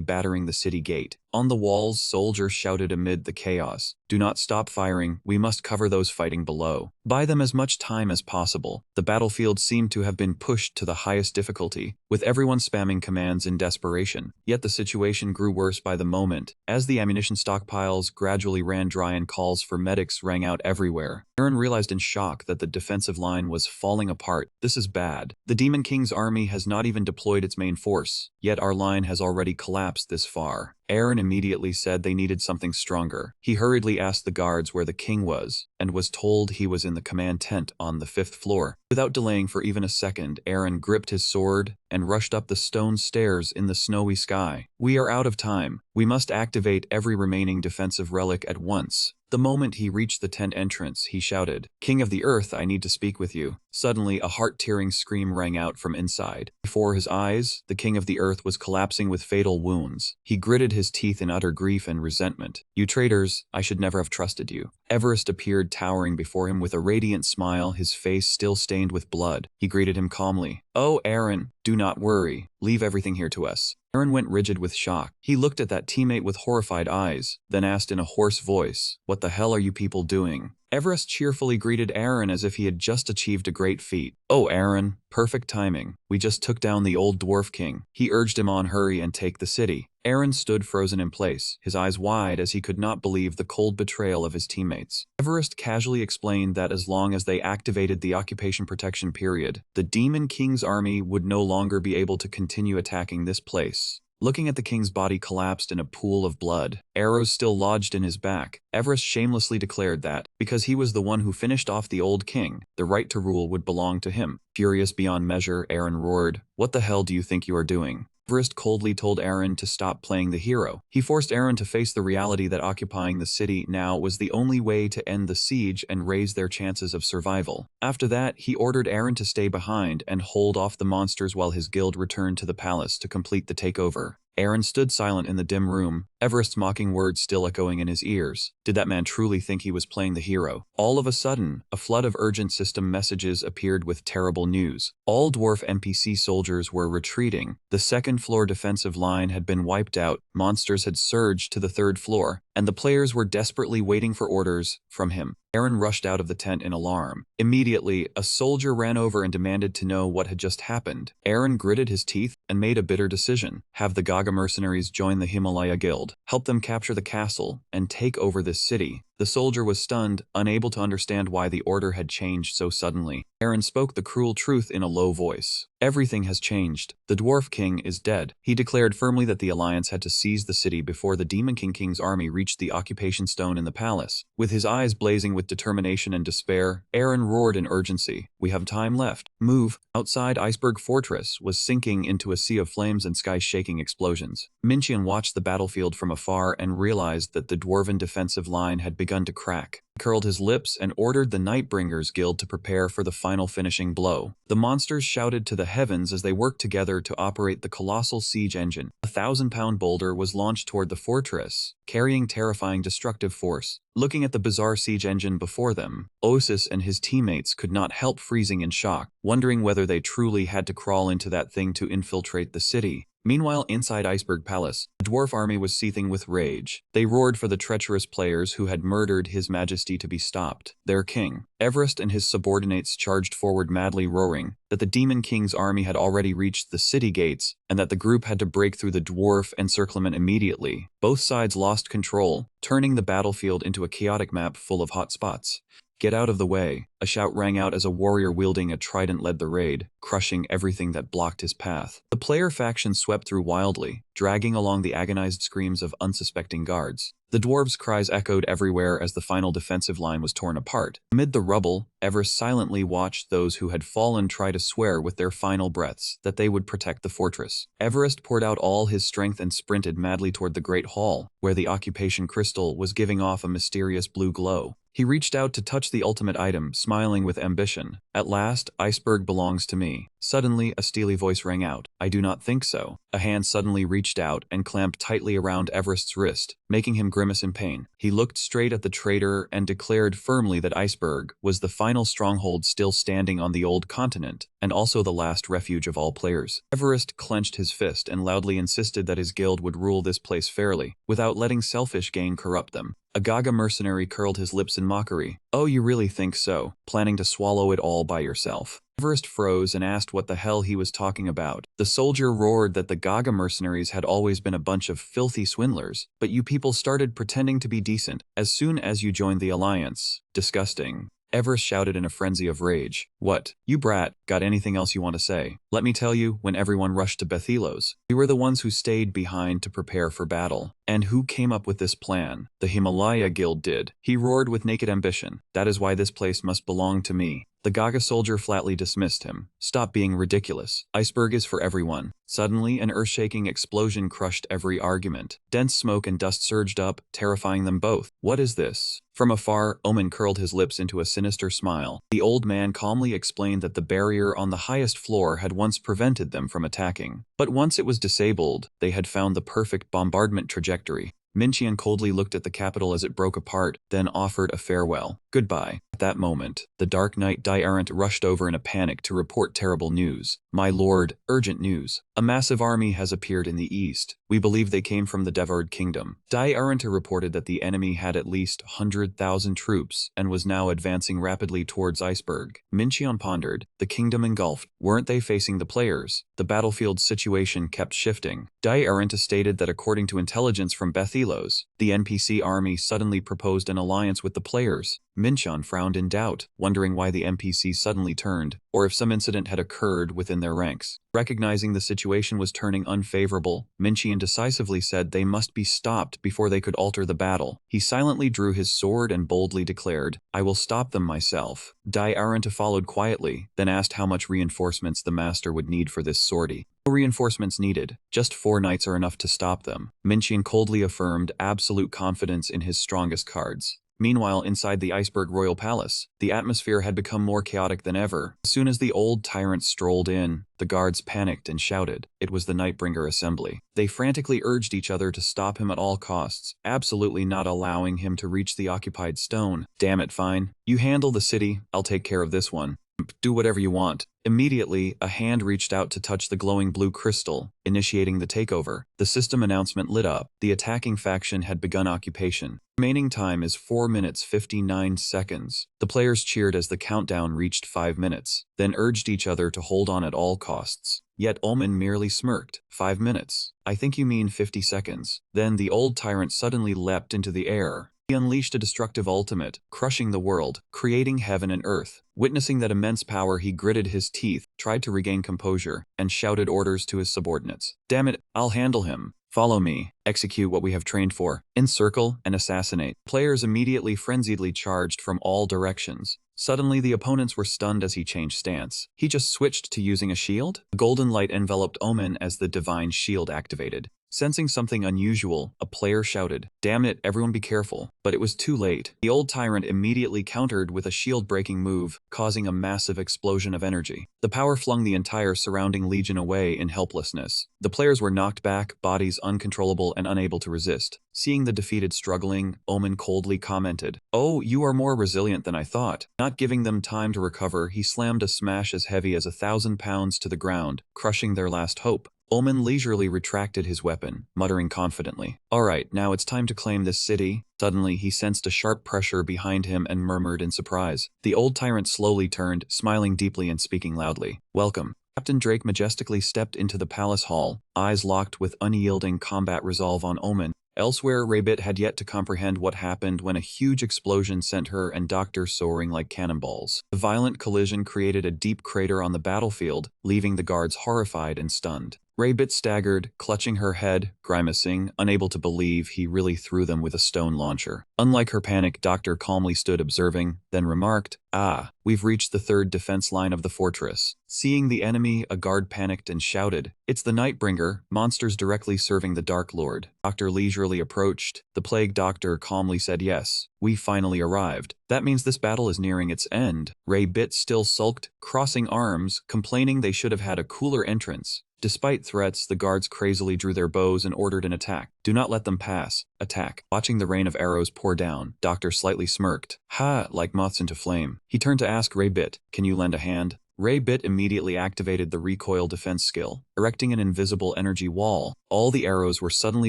battering the city gate. On the walls, soldiers shouted amid the chaos, "Do not stop firing, we must cover those fighting below. Buy them as much time as possible." The battlefield seemed to have been pushed to the highest difficulty, with everyone spamming commands in desperation. Yet the situation grew worse by the moment, as the ammunition stockpiles gradually ran dry and calls for medics rang out everywhere. Aaron realized in shock that the defensive line was falling apart. "This is bad. The Demon King's army has not even deployed its main force, yet our line has already collapsed this far." Aaron immediately said they needed something stronger. He hurriedly asked the guards where the king was, and was told he was in the command tent on the 5th floor. Without delaying for even a second, Aaron gripped his sword and rushed up the stone stairs in the snowy sky. "We are out of time. We must activate every remaining defensive relic at once." The moment he reached the tent entrance, he shouted, "King of the Earth, I need to speak with you." Suddenly, a heart-tearing scream rang out from inside. Before his eyes, the King of the Earth was collapsing with fatal wounds. He gritted his teeth in utter grief and resentment. "You traitors, I should never have trusted you." Everest appeared towering before him with a radiant smile, his face still stained with blood. He greeted him calmly. "Oh, Aaron, do not worry. Leave everything here to us." Aaron went rigid with shock. He looked at that teammate with horrified eyes, then asked in a hoarse voice, "What the hell are you people doing?" Everest cheerfully greeted Aaron as if he had just achieved a great feat. "Oh, Aaron, perfect timing. We just took down the old dwarf king." He urged him on, "Hurry and take the city." Aaron stood frozen in place, his eyes wide as he could not believe the cold betrayal of his teammates. Everest casually explained that as long as they activated the occupation protection period, the Demon King's army would no longer be able to continue attacking this place. Looking at the king's body collapsed in a pool of blood, arrows still lodged in his back, Everest shamelessly declared that, because he was the one who finished off the old king, the right to rule would belong to him. Furious beyond measure, Aaron roared, "What the hell do you think you are doing? Everest coldly told Aaron to stop playing the hero. He forced Aaron to face the reality that occupying the city now was the only way to end the siege and raise their chances of survival. After that, he ordered Aaron to stay behind and hold off the monsters while his guild returned to the palace to complete the takeover. Aaron stood silent in the dim room, Everest's mocking words still echoing in his ears. Did that man truly think he was playing the hero? All of a sudden, a flood of urgent system messages appeared with terrible news. All dwarf NPC soldiers were retreating. The second-floor defensive line had been wiped out, monsters had surged to the third floor, and the players were desperately waiting for orders from him. Aaron rushed out of the tent in alarm. Immediately, a soldier ran over and demanded to know what had just happened. Aaron gritted his teeth and made a bitter decision. Have the Gaga mercenaries join the Himalaya Guild, help them capture the castle, and take over this city. The soldier was stunned, unable to understand why the order had changed so suddenly. Aaron spoke the cruel truth in a low voice. Everything has changed. The Dwarf King is dead. He declared firmly that the Alliance had to seize the city before the Demon King's army reached the occupation stone in the palace. With his eyes blazing with determination and despair, Aaron roared in urgency. We have time left. Move. Outside, Iceberg Fortress was sinking into a sea of flames and sky-shaking explosions. Minchian watched the battlefield from afar and realized that the dwarven defensive line had begun to crack. He curled his lips and ordered the Nightbringers Guild to prepare for the final finishing blow. The monsters shouted to the heavens as they worked together to operate the colossal siege engine. A 1,000-pound boulder was launched toward the fortress, carrying terrifying destructive force. Looking at the bizarre siege engine before them, Osis and his teammates could not help freezing in shock, wondering whether they truly had to crawl into that thing to infiltrate the city. Meanwhile, inside Iceberg Palace, the dwarf army was seething with rage. They roared for the treacherous players who had murdered His Majesty to be stopped. Their king, Everest, and his subordinates charged forward madly, roaring that the Demon King's army had already reached the city gates and that the group had to break through the dwarf encirclement immediately. Both sides lost control, turning the battlefield into a chaotic map full of hot spots. Get out of the way, a shout rang out as a warrior wielding a trident led the raid, crushing everything that blocked his path. The player faction swept through wildly, dragging along the agonized screams of unsuspecting guards. The dwarves' cries echoed everywhere as the final defensive line was torn apart. Amid the rubble, Everest silently watched those who had fallen try to swear with their final breaths that they would protect the fortress. Everest poured out all his strength and sprinted madly toward the Great Hall, where the occupation crystal was giving off a mysterious blue glow. He reached out to touch the ultimate item, smiling with ambition. At last, Iceberg belongs to me. Suddenly, a steely voice rang out. I do not think so. A hand suddenly reached out and clamped tightly around Everest's wrist, making him grimace in pain. He looked straight at the traitor and declared firmly that Iceberg was the final stronghold still standing on the old continent, and also the last refuge of all players. Everest clenched his fist and loudly insisted that his guild would rule this place fairly, without letting selfish gain corrupt them. A Gaga mercenary curled his lips in mockery. Oh, you really think so? Planning to swallow it all by yourself? Everest froze and asked what the hell he was talking about. The soldier roared that the Gaga mercenaries had always been a bunch of filthy swindlers, but you people started pretending to be decent as soon as you joined the Alliance. Disgusting. Everest shouted in a frenzy of rage. What? You brat, got anything else you want to say? Let me tell you, when everyone rushed to Bethilos, we were the ones who stayed behind to prepare for battle. And who came up with this plan? The Himalaya Guild did. He roared with naked ambition. That is why this place must belong to me. The Gaga soldier flatly dismissed him. Stop being ridiculous. Iceberg is for everyone. Suddenly, an earth-shaking explosion crushed every argument. Dense smoke and dust surged up, terrifying them both. What is this? From afar, Omen curled his lips into a sinister smile. The old man calmly explained that the barrier on the highest floor had once prevented them from attacking. But once it was disabled, they had found the perfect bombardment trajectory. Minchian coldly looked at the capital as it broke apart, then offered a farewell. Goodbye. At that moment, the Dark Knight Diarant rushed over in a panic to report terrible news. My lord, urgent news. A massive army has appeared in the east. We believe they came from the Devard Kingdom. Diarant reported that the enemy had at least 100,000 troops and was now advancing rapidly towards Iceberg. Minchian pondered. The kingdom engulfed. Weren't they facing the players? The battlefield situation kept shifting. Diarant stated that according to intelligence from Bethilos, the NPC army suddenly proposed an alliance with the players. Minchian frowned in doubt, wondering why the NPC suddenly turned, or if some incident had occurred within their ranks. Recognizing the situation was turning unfavorable, Minchian decisively said they must be stopped before they could alter the battle. He silently drew his sword and boldly declared, I will stop them myself. Diarant followed quietly, then asked how much reinforcements the master would need for this sortie. No reinforcements needed, just 4 knights are enough to stop them. Minqian coldly affirmed absolute confidence in his strongest cards. Meanwhile, inside the Iceberg Royal Palace, the atmosphere had become more chaotic than ever. As soon as the old tyrant strolled in, the guards panicked and shouted. It was the Nightbringer assembly. They frantically urged each other to stop him at all costs, absolutely not allowing him to reach the occupied stone. Damn it, fine. You handle the city, I'll take care of this one. Do whatever you want. Immediately, a hand reached out to touch the glowing blue crystal, initiating the takeover. The system announcement lit up. The attacking faction had begun occupation. Remaining time is 4 minutes 59 seconds. The players cheered as the countdown reached 5 minutes, then urged each other to hold on at all costs. Yet Omen merely smirked. 5 minutes. I think you mean 50 seconds. Then the old tyrant suddenly leapt into the air. He unleashed a destructive ultimate, crushing the world, creating heaven and earth. Witnessing that immense power, he gritted his teeth, tried to regain composure, and shouted orders to his subordinates. Damn it, I'll handle him. Follow me. Execute what we have trained for. Encircle and assassinate. Players immediately frenziedly charged from all directions. Suddenly, the opponents were stunned as he changed stance. He just switched to using a shield? A golden light enveloped Omen as the divine shield activated. Sensing something unusual, a player shouted, "Damn it, everyone be careful." But it was too late. The old tyrant immediately countered with a shield-breaking move, causing a massive explosion of energy. The power flung the entire surrounding legion away in helplessness. The players were knocked back, bodies uncontrollable and unable to resist. Seeing the defeated struggling, Omen coldly commented, "Oh, you are more resilient than I thought." Not giving them time to recover, he slammed a smash as heavy as 1,000 pounds to the ground, crushing their last hope. Omen leisurely retracted his weapon, muttering confidently, "Alright, now it's time to claim this city." Suddenly, he sensed a sharp pressure behind him and murmured in surprise. The old tyrant slowly turned, smiling deeply and speaking loudly. "Welcome." Captain Drake majestically stepped into the palace hall, eyes locked with unyielding combat resolve on Omen. Elsewhere, Rabbit had yet to comprehend what happened when a huge explosion sent her and Doctor soaring like cannonballs. The violent collision created a deep crater on the battlefield, leaving the guards horrified and stunned. Rabbit staggered, clutching her head, grimacing, unable to believe he really threw them with a stone launcher. Unlike her panic, Doctor calmly stood observing, then remarked, "Ah, we've reached the 3rd defense line of the fortress." Seeing the enemy, a guard panicked and shouted, "It's the Nightbringer, monsters directly serving the Dark Lord." Doctor leisurely approached. The Plague Doctor calmly said, "Yes, we finally arrived. That means this battle is nearing its end." Rabbit still sulked, crossing arms, complaining they should have had a cooler entrance. Despite threats, the guards crazily drew their bows and ordered an attack. "Do not let them pass. Attack." Watching the rain of arrows pour down, Doctor slightly smirked. "Ha, like moths into flame." He turned to ask Rabbit, "Can you lend a hand?" Rabbit immediately activated the recoil defense skill, erecting an invisible energy wall. All the arrows were suddenly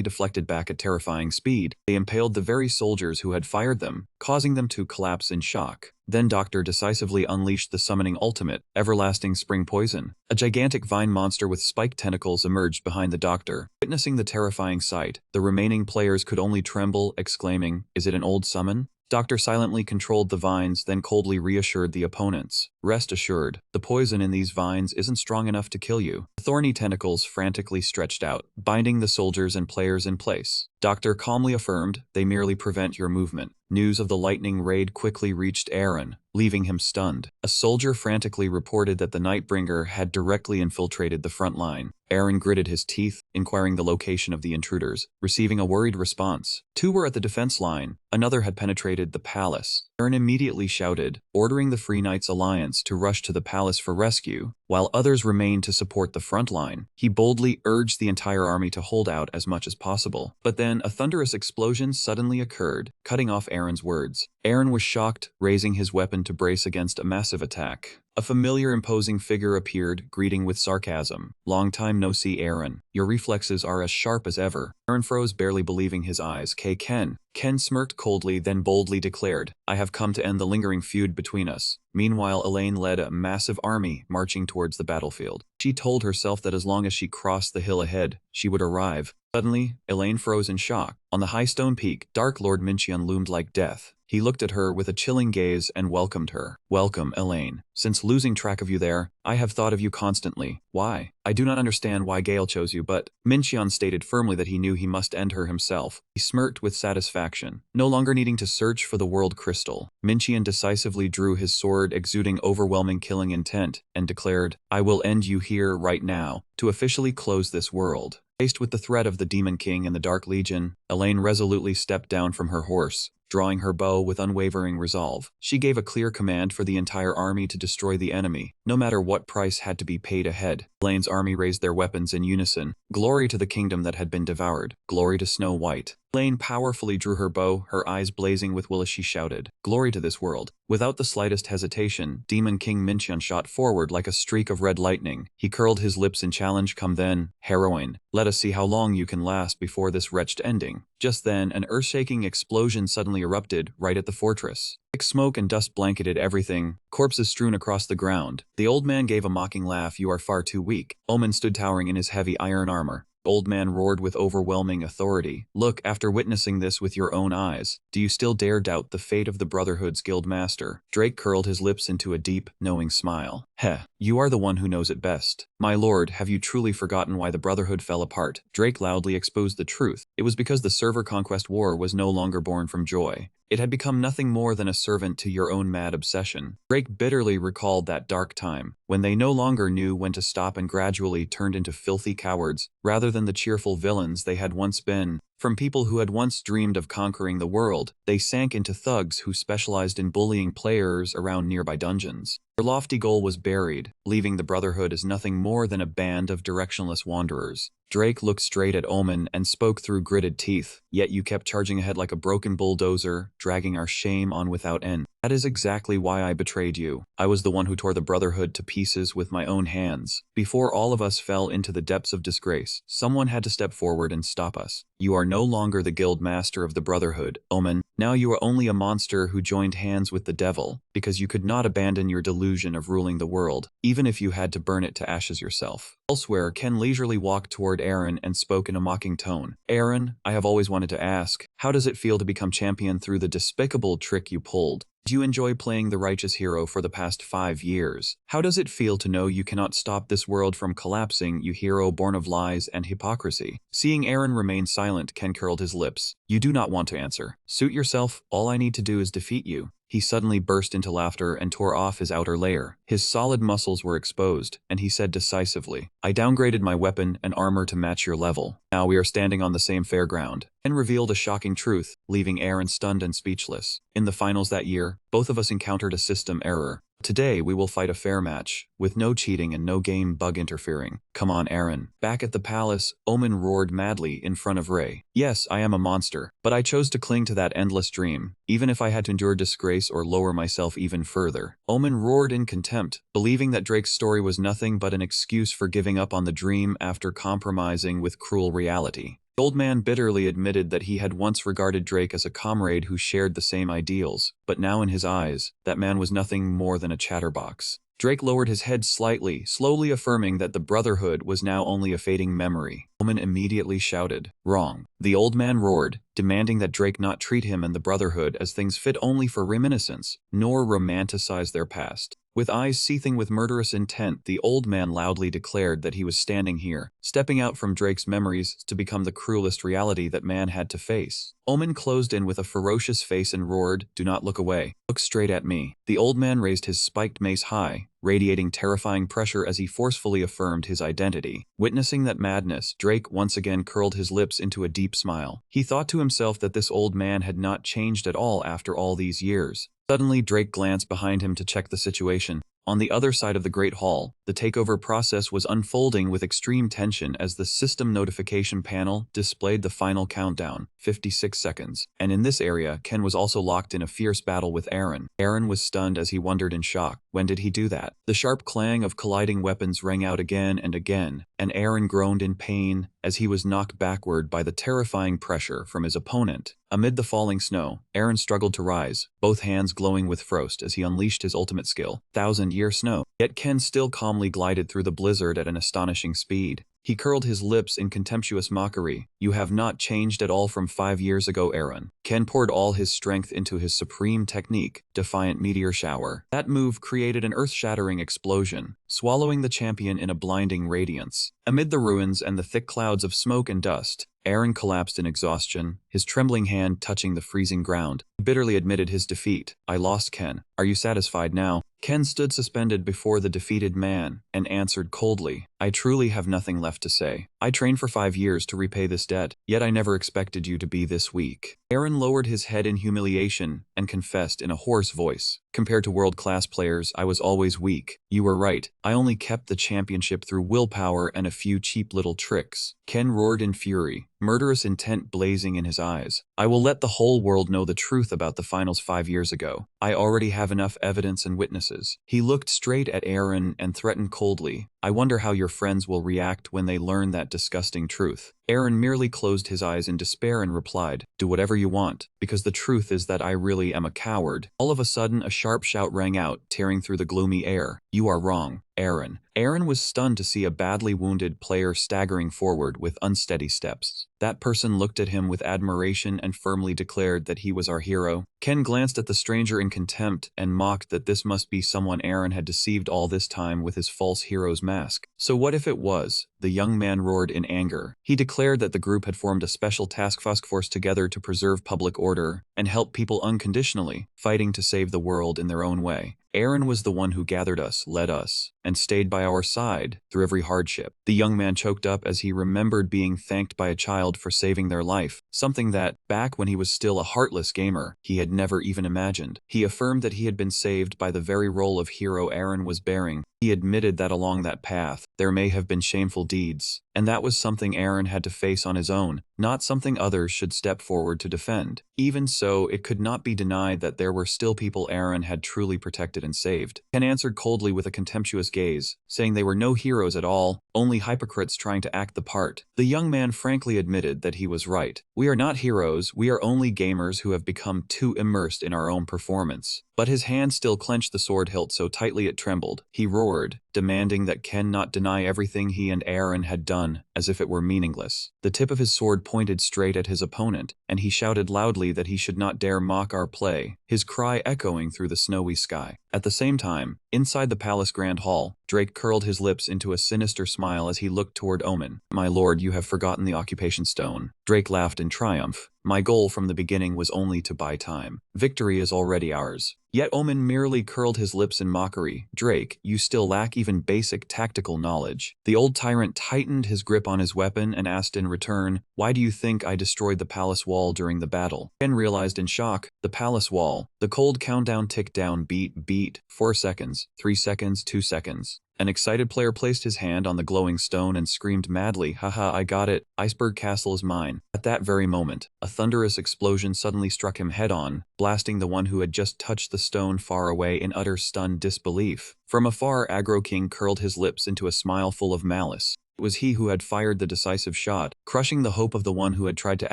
deflected back at terrifying speed. They impaled the very soldiers who had fired them, causing them to collapse in shock. Then Doctor decisively unleashed the summoning ultimate, Everlasting Spring Poison. A gigantic vine monster with spiked tentacles emerged behind the Doctor. Witnessing the terrifying sight, the remaining players could only tremble, exclaiming, "Is it an old summon?" Doctor silently controlled the vines, then coldly reassured the opponents. "Rest assured, the poison in these vines isn't strong enough to kill you." The thorny tentacles frantically stretched out, binding the soldiers and players in place. Doctor calmly affirmed, "They merely prevent your movement." News of the lightning raid quickly reached Aaron, leaving him stunned. A soldier frantically reported that the Nightbringer had directly infiltrated the front line. Aaron gritted his teeth, inquiring the location of the intruders, receiving a worried response. 2 were at the defense line, another had penetrated the palace. Aaron immediately shouted, ordering the Free Knights Alliance to rush to the palace for rescue, while others remained to support the front line. He boldly urged the entire army to hold out as much as possible. But then a thunderous explosion suddenly occurred, cutting off Aaron's words. Aaron was shocked, raising his weapon to brace against a massive attack. A familiar imposing figure appeared, greeting with sarcasm. "Long time no see, Aaron. Your reflexes are as sharp as ever." Aaron froze, barely believing his eyes. Ken." Ken smirked coldly, then boldly declared, "I have come to end the lingering feud between us." Meanwhile, Elaine led a massive army marching towards the battlefield. She told herself that as long as she crossed the hill ahead, she would arrive. Suddenly, Elaine froze in shock. On the high stone peak, Dark Lord Minqian loomed like death. He looked at her with a chilling gaze and welcomed her. Welcome, Elaine. Since losing track of you there, I have thought of you constantly. Why? I do not understand why Gale chose you, but Mincheon stated firmly that he knew he must end her himself. He smirked with satisfaction, no longer needing to search for the world crystal. Mincheon decisively drew his sword, exuding overwhelming killing intent, and declared, I will end you here right now, to officially close this world. Faced with the threat of the Demon King and the Dark Legion, Elaine resolutely stepped down from her horse, drawing her bow with unwavering resolve. She gave a clear command for the entire army to destroy the enemy, no matter what price had to be paid ahead. Elaine's army raised their weapons in unison. Glory to the kingdom that had been devoured. Glory to Snow White. Elaine powerfully drew her bow, her eyes blazing with will as she shouted, Glory to this world. Without the slightest hesitation, Demon King Mincheon shot forward like a streak of red lightning. He curled his lips in challenge. Come then, heroine. Let us see how long you can last before this wretched ending. Just then, an earth-shaking explosion suddenly erupted right at the fortress. Thick smoke and dust blanketed everything, corpses strewn across the ground. The old man gave a mocking laugh. You are far too weak. Omen stood towering in his heavy iron armor. Old man roared with overwhelming authority. Look, after witnessing this with your own eyes, do you still dare doubt the fate of the Brotherhood's guild master? Drake curled his lips into a deep, knowing smile. Heh, you are the one who knows it best. My lord, have you truly forgotten why the Brotherhood fell apart? Drake loudly exposed the truth. It was because the server conquest war was no longer born from joy. It had become nothing more than a servant to your own mad obsession. Drake bitterly recalled that dark time, when they no longer knew when to stop and gradually turned into filthy cowards, rather than the cheerful villains they had once been. From people who had once dreamed of conquering the world, they sank into thugs who specialized in bullying players around nearby dungeons. Their lofty goal was buried, leaving the Brotherhood as nothing more than a band of directionless wanderers. Drake looked straight at Omen and spoke through gritted teeth, yet you kept charging ahead like a broken bulldozer, dragging our shame on without end. That is exactly why I betrayed you. I was the one who tore the Brotherhood to pieces with my own hands. Before all of us fell into the depths of disgrace, someone had to step forward and stop us. You are no longer the guild master of the Brotherhood, Omen. Now you are only a monster who joined hands with the devil, because you could not abandon your delusion of ruling the world, even if you had to burn it to ashes yourself. Elsewhere, Ken leisurely walked toward Aaron and spoke in a mocking tone. Aaron, I have always wanted to ask, how does it feel to become champion through the despicable trick you pulled? Did you enjoy playing the righteous hero for the past 5 years? How does it feel to know you cannot stop this world from collapsing, you hero born of lies and hypocrisy? Seeing Aaron remain silent, Ken curled his lips. You do not want to answer. Suit yourself, all I need to do is defeat you. He suddenly burst into laughter and tore off his outer layer. His solid muscles were exposed, and he said decisively, I downgraded my weapon and armor to match your level. Now we are standing on the same fair ground. Ken revealed a shocking truth, leaving Aaron stunned and speechless. In the finals that year, both of us encountered a system error. Today we will fight a fair match, with no cheating and no game bug interfering. Come on, Aaron. Back at the palace, Omen roared madly in front of Ray. Yes, I am a monster, but I chose to cling to that endless dream, even if I had to endure disgrace or lower myself even further. Omen roared in contempt, believing that Drake's story was nothing but an excuse for giving up on the dream after compromising with cruel reality. The old man bitterly admitted that he had once regarded Drake as a comrade who shared the same ideals, but now in his eyes, that man was nothing more than a chatterbox. Drake lowered his head slightly, slowly affirming that the Brotherhood was now only a fading memory. Omen immediately shouted, Wrong. The old man roared, demanding that Drake not treat him and the Brotherhood as things fit only for reminiscence, nor romanticize their past. With eyes seething with murderous intent, the old man loudly declared that he was standing here, stepping out from Drake's memories to become the cruelest reality that man had to face. Omen closed in with a ferocious face and roared, Do not look away. Look straight at me. The old man raised his spiked mace high, radiating terrifying pressure as he forcefully affirmed his identity. Witnessing that madness, Drake once again curled his lips into a deep smile. He thought to himself that this old man had not changed at all after all these years. Suddenly, Drake glanced behind him to check the situation. On the other side of the Great Hall, the takeover process was unfolding with extreme tension as the system notification panel displayed the final countdown, 56 seconds. And in this area, Ken was also locked in a fierce battle with Aaron. Aaron was stunned as he wondered in shock. When did he do that? The sharp clang of colliding weapons rang out again and again, and Aaron groaned in pain as he was knocked backward by the terrifying pressure from his opponent. Amid the falling snow, Aaron struggled to rise, both hands glowing with frost as he unleashed his ultimate skill, 1000-year snow. Yet Ken still calmly glided through the blizzard at an astonishing speed. He curled his lips in contemptuous mockery. You have not changed at all from 5 years ago, Aaron. Ken poured all his strength into his supreme technique, Defiant Meteor Shower. That move created an earth-shattering explosion, swallowing the champion in a blinding radiance. Amid the ruins and the thick clouds of smoke and dust, Aaron collapsed in exhaustion, his trembling hand touching the freezing ground. He bitterly admitted his defeat. I lost, Ken. Are you satisfied now? Ken stood suspended before the defeated man and answered coldly, I truly have nothing left to say. I trained for 5 years to repay this debt, yet I never expected you to be this weak. Aaron lowered his head in humiliation and confessed in a hoarse voice, compared to world-class players, I was always weak. You were right. I only kept the championship through willpower and a few cheap little tricks. Ken roared in fury, murderous intent blazing in his eyes. I will let the whole world know the truth about the finals 5 years ago. I already have enough evidence and witnesses. He looked straight at Aaron and threatened coldly, I wonder how your friends will react when they learn that disgusting truth. Aaron merely closed his eyes in despair and replied, do whatever you want, because the truth is that I really am a coward. All of a sudden, a sharp shout rang out, tearing through the gloomy air. You are wrong, Aaron. Aaron was stunned to see a badly wounded player staggering forward with unsteady steps. That person looked at him with admiration and firmly declared that he was our hero. Ken glanced at the stranger in contempt and mocked that this must be someone Aaron had deceived all this time with his false hero's mask. So what if it was? The young man roared in anger. He declared that the group had formed a special task force together to preserve public order and help people unconditionally, fighting to save the world in their own way. Aaron was the one who gathered us, led us, and stayed by our side through every hardship. The young man choked up as he remembered being thanked by a child for saving their life, something that, back when he was still a heartless gamer, he had never even imagined. He affirmed that he had been saved by the very role of hero Aaron was bearing. He admitted that along that path, there may have been shameful deeds, and that was something Aaron had to face on his own, not something others should step forward to defend. Even so, it could not be denied that there were still people Aaron had truly protected and saved. Ken answered coldly with a contemptuous gaze, saying they were no heroes at all, only hypocrites trying to act the part. The young man frankly admitted that he was right. We are not heroes, we are only gamers who have become too immersed in our own performance. But his hand still clenched the sword hilt so tightly it trembled. He roared, demanding that Ken not deny everything he and Aaron had done, as if it were meaningless. The tip of his sword pointed straight at his opponent, and he shouted loudly that he should not dare mock our play, his cry echoing through the snowy sky. At the same time, inside the palace grand hall, Drake curled his lips into a sinister smile as he looked toward Omen. My lord, you have forgotten the occupation stone. Drake laughed in triumph. My goal from the beginning was only to buy time. Victory is already ours. Yet Omen merely curled his lips in mockery. Drake, you still lack even basic tactical knowledge. The old tyrant tightened his grip on his weapon and asked in return, why do you think I destroyed the palace wall during the battle? Ken realized in shock, the palace wall. The cold countdown ticked down beat, 4 seconds, 3 seconds, 2 seconds. An excited player placed his hand on the glowing stone and screamed madly, haha, I got it, Iceberg Castle is mine. At that very moment, a thunderous explosion suddenly struck him head-on, blasting the one who had just touched the stone far away in utter stunned disbelief. From afar, Agro King curled his lips into a smile full of malice. It was he who had fired the decisive shot, crushing the hope of the one who had tried to